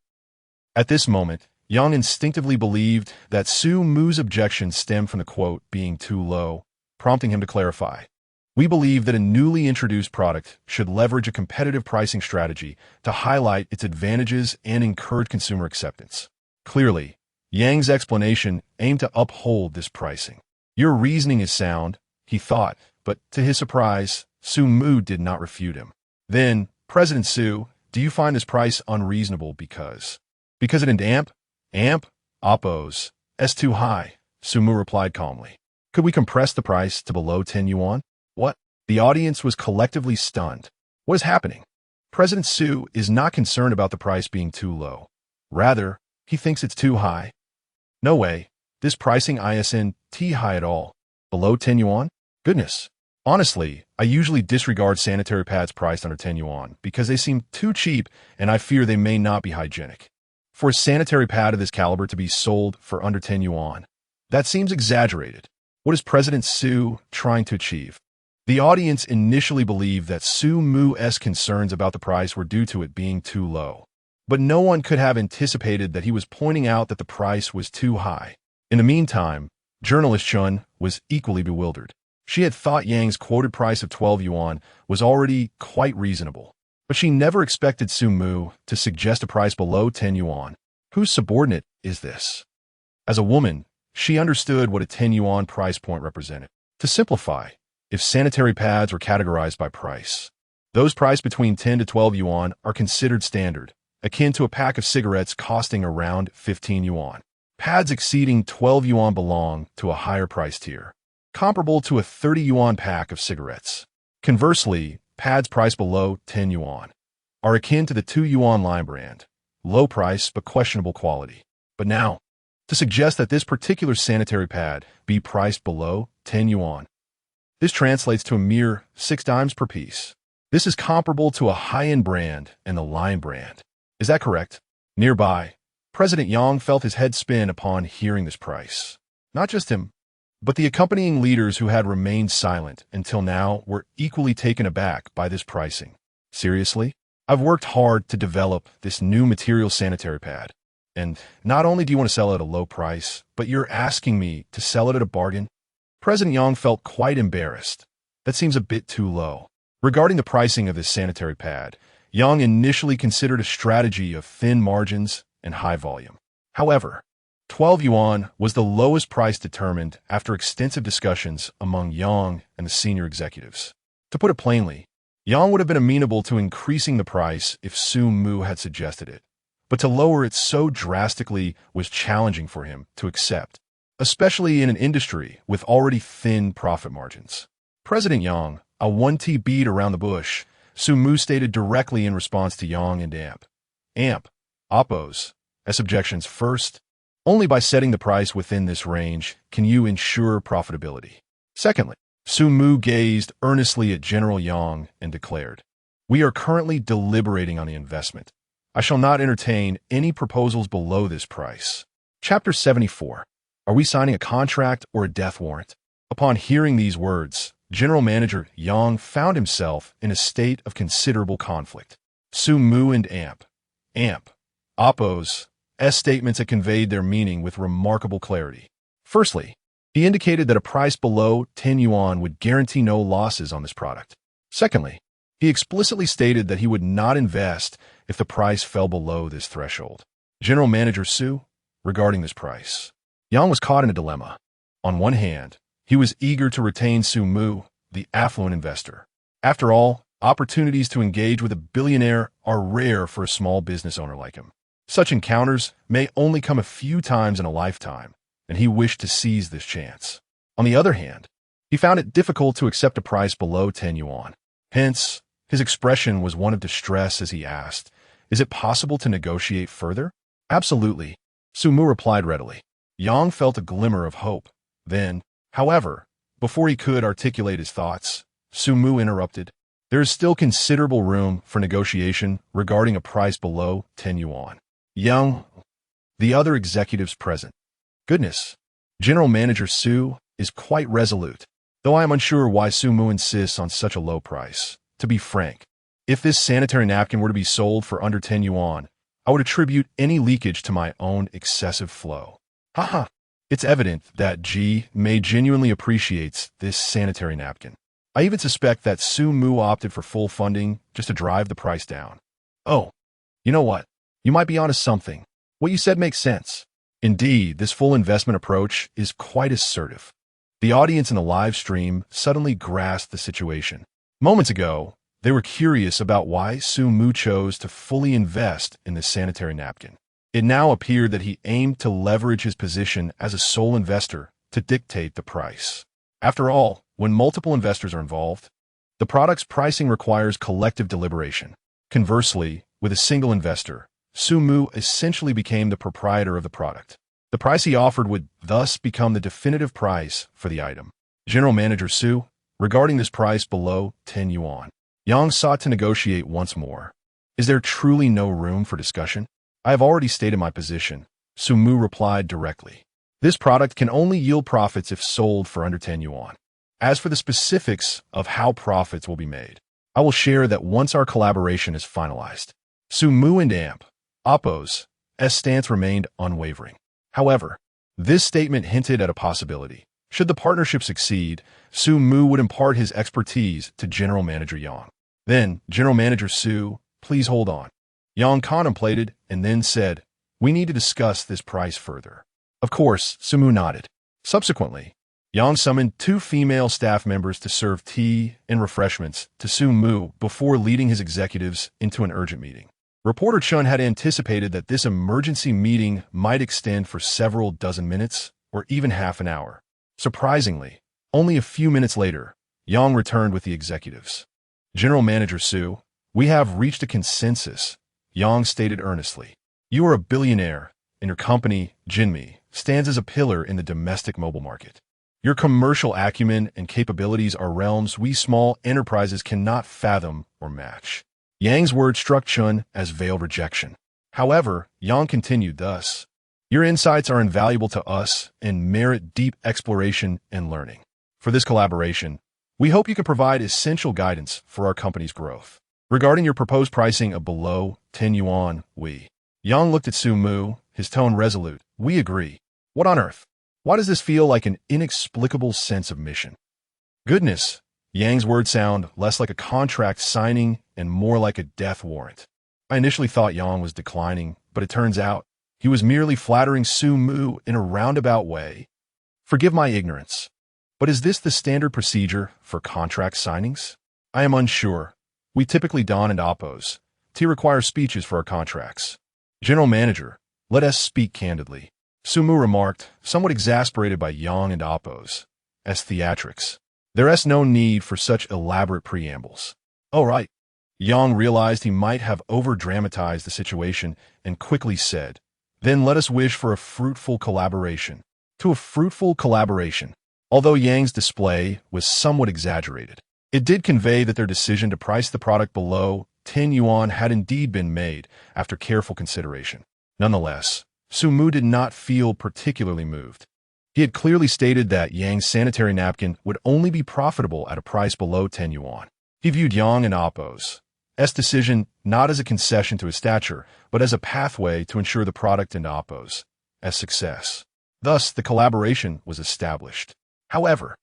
at this moment, Yang instinctively believed that Sumu's objections stemmed from the quote being too low, prompting him to clarify. We believe that a newly introduced product should leverage a competitive pricing strategy to highlight its advantages and encourage consumer acceptance. Clearly, Yang's explanation aimed to uphold this pricing. Your reasoning is sound, he thought, but to his surprise, Sumu did not refute him. Then, President Su, do you find this price unreasonable because it amp, Oppo's, too high? Sumu replied calmly. Could we compress the price to below 10 yuan? What? The audience was collectively stunned. What is happening? President Su is not concerned about the price being too low. Rather, he thinks it's too high. No way. This pricing isn't high at all. Below 10 yuan? Goodness. Honestly, I usually disregard sanitary pads priced under 10 yuan because they seem too cheap and I fear they may not be hygienic. For a sanitary pad of this caliber to be sold for under 10 yuan, that seems exaggerated. What is President Su trying to achieve? The audience initially believed that Sumu's concerns about the price were due to it being too low. But no one could have anticipated that he was pointing out that the price was too high. In the meantime, journalist Chun was equally bewildered. She had thought Yang's quoted price of 12 yuan was already quite reasonable, but she never expected Sumu to suggest a price below 10 yuan. Whose subordinate is this? As a woman, she understood what a 10 yuan price point represented. To simplify, if sanitary pads were categorized by price, those priced between 10 to 12 yuan are considered standard, akin to a pack of cigarettes costing around 15 yuan. Pads exceeding 12 yuan belong to a higher price tier, comparable to a 30 yuan pack of cigarettes. Conversely, pads priced below 10 yuan are akin to the 2 yuan line brand, low price but questionable quality. But now, to suggest that this particular sanitary pad be priced below 10 yuan, this translates to a mere 6 dimes per piece. This is comparable to a high-end brand and the line brand. Is that correct? Nearby, President Yang felt his head spin upon hearing this price. Not just him, but the accompanying leaders who had remained silent until now were equally taken aback by this pricing. Seriously? I've worked hard to develop this new material sanitary pad. And not only do you want to sell it at a low price, but you're asking me to sell it at a bargain? President Yang felt quite embarrassed. That seems a bit too low. Regarding the pricing of this sanitary pad, Yang initially considered a strategy of thin margins and high volume. However, 12 yuan was the lowest price determined after extensive discussions among Yang and the senior executives. To put it plainly, Yang would have been amenable to increasing the price if Sumu had suggested it, but to lower it so drastically was challenging for him to accept, especially in an industry with already thin profit margins. President Yang, a 1T beat around the bush, Sumu stated directly in response to Yang and Oppo's objections. First, only by setting the price within this range can you ensure profitability. Secondly, Sumu gazed earnestly at General Yang and declared, "We are currently deliberating on the investment. I shall not entertain any proposals below this price." Chapter 74. Are we signing a contract or a death warrant? Upon hearing these words, General Manager Yang found himself in a state of considerable conflict. Sumu and Oppo's statements that conveyed their meaning with remarkable clarity. Firstly, he indicated that a price below 10 yuan would guarantee no losses on this product. Secondly, he explicitly stated that he would not invest if the price fell below this threshold. General Manager Su, regarding this price, Yang was caught in a dilemma. On one hand, he was eager to retain Su Mu, the affluent investor. After all, opportunities to engage with a billionaire are rare for a small business owner like him. Such encounters may only come a few times in a lifetime, and he wished to seize this chance. On the other hand, he found it difficult to accept a price below 10 yuan. Hence, his expression was one of distress as he asked, "Is it possible to negotiate further?" "Absolutely," Su Mu replied readily. Yang felt a glimmer of hope. Then, however, before he could articulate his thoughts, Su Mu interrupted. "There is still considerable room for negotiation regarding a price below 10 yuan. Yang, the other executives present. Goodness, General Manager Su is quite resolute, though I am unsure why Su Mu insists on such a low price. To be frank, if this sanitary napkin were to be sold for under 10 yuan, I would attribute any leakage to my own excessive flow." Haha. It's evident that G May genuinely appreciates this sanitary napkin. I even suspect that Su Mu opted for full funding just to drive the price down. Oh, you know what? You might be onto something. What you said makes sense. Indeed, this full investment approach is quite assertive. The audience in the live stream suddenly grasped the situation. Moments ago, they were curious about why Su Mu chose to fully invest in this sanitary napkin. It now appeared that he aimed to leverage his position as a sole investor to dictate the price. After all, when multiple investors are involved, the product's pricing requires collective deliberation. Conversely, with a single investor, Su Mu essentially became the proprietor of the product. The price he offered would thus become the definitive price for the item. General Manager Su, regarding this price below 10 yuan, Yang sought to negotiate once more. "Is there truly no room for discussion?" "I have already stated my position," Su Mu replied directly. "This product can only yield profits if sold for under 10 yuan. As for the specifics of how profits will be made, I will share that once our collaboration is finalized." Su Mu and Oppo's stance remained unwavering. However, this statement hinted at a possibility. Should the partnership succeed, Su Mu would impart his expertise to General Manager Yang. Then, "General Manager Su, please hold on." Yang contemplated and then said, "We need to discuss this price further." Of course, Su Mu nodded. Subsequently, Yang summoned 2 female staff members to serve tea and refreshments to Su Mu before leading his executives into an urgent meeting. Reporter Chun had anticipated that this emergency meeting might extend for several dozen minutes or even half an hour. Surprisingly, only a few minutes later, Yang returned with the executives. "General Manager Su, we have reached a consensus," Yang stated earnestly. "You are a billionaire, and your company, Jinmi, stands as a pillar in the domestic mobile market. Your commercial acumen and capabilities are realms we small enterprises cannot fathom or match." Yang's words struck Chun as veiled rejection. However, Yang continued thus, "Your insights are invaluable to us and merit deep exploration and learning. For this collaboration, we hope you can provide essential guidance for our company's growth. Regarding your proposed pricing of below 10 yuan, Yang looked at Su Mu, his tone resolute. "We agree. What on earth? Why does this feel like an inexplicable sense of mission?" "Goodness," Yang's words sound less like a contract signing and more like a death warrant. "I initially thought Yang was declining, but it turns out he was merely flattering Su Mu in a roundabout way. Forgive my ignorance, but is this the standard procedure for contract signings? I am unsure. We typically don and oppose to require speeches for our contracts." "General Manager, let us speak candidly," Su Mu remarked, somewhat exasperated by Yang and Oppo's theatrics. "There is no need for such elaborate preambles." "Oh, right." Yang realized he might have over-dramatized the situation and quickly said, "Then let us wish for a fruitful collaboration." To a fruitful collaboration. Although Yang's display was somewhat exaggerated, it did convey that their decision to price the product below 10 yuan had indeed been made after careful consideration. Nonetheless, Su Mu did not feel particularly moved. He had clearly stated that Yang's sanitary napkin would only be profitable at a price below 10 yuan. He viewed Yang and Oppo's Mu's decision not as a concession to his stature, but as a pathway to ensure the product and Oppo's success. Thus, the collaboration was established. However,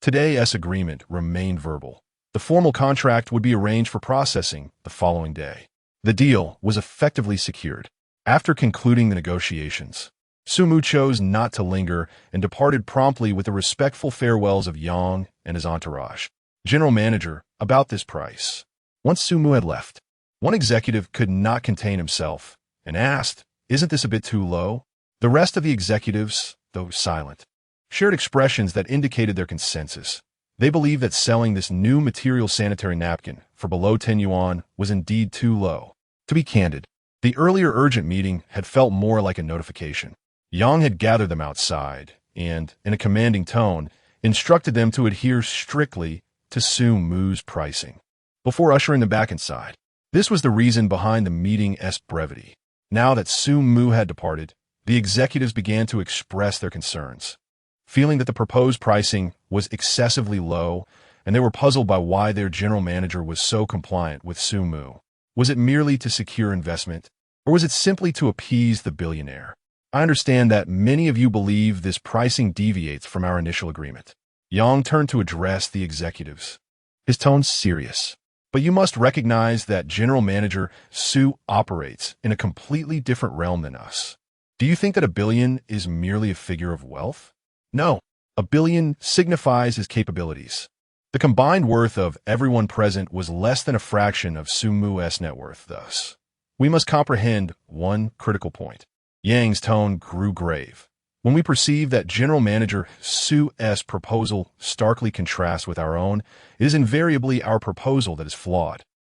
today's agreement remained verbal. The formal contract would be arranged for processing the following day. The deal was effectively secured. After concluding the negotiations, Mu chose not to linger and departed promptly with the respectful farewells of Yang and his entourage. General manager, about this price. Once Mu had left, one executive could not contain himself and asked, "Isn't this a bit too low?" The rest of the executives, though silent, shared expressions that indicated their consensus. They believed that selling this new material sanitary napkin for below 10 yuan was indeed too low. To be candid, the earlier urgent meeting had felt more like a notification. Yang had gathered them outside and, in a commanding tone, instructed them to adhere strictly to Mu's pricing before ushering them back inside. This was the reason behind the meeting's brevity. Now that Mu had departed, the executives began to express their concerns, feeling that the proposed pricing was excessively low, and they were puzzled by why their general manager was so compliant with Mu. Was it merely to secure investment, or was it simply to appease the billionaire? I understand that many of you believe this pricing deviates from our initial agreement. Yang turned to address the executives, his tone serious. But you must recognize that General Manager Su operates in a completely different realm than us. Do you think that a billion is merely a figure of wealth? No, a billion signifies his capabilities. The combined worth of everyone present was less than a fraction of Mu's net worth, thus. We must comprehend one critical point. Yang's tone grew grave. When we perceive that General Manager Su's proposal starkly contrasts with our own, it is invariably our proposal that is flawed.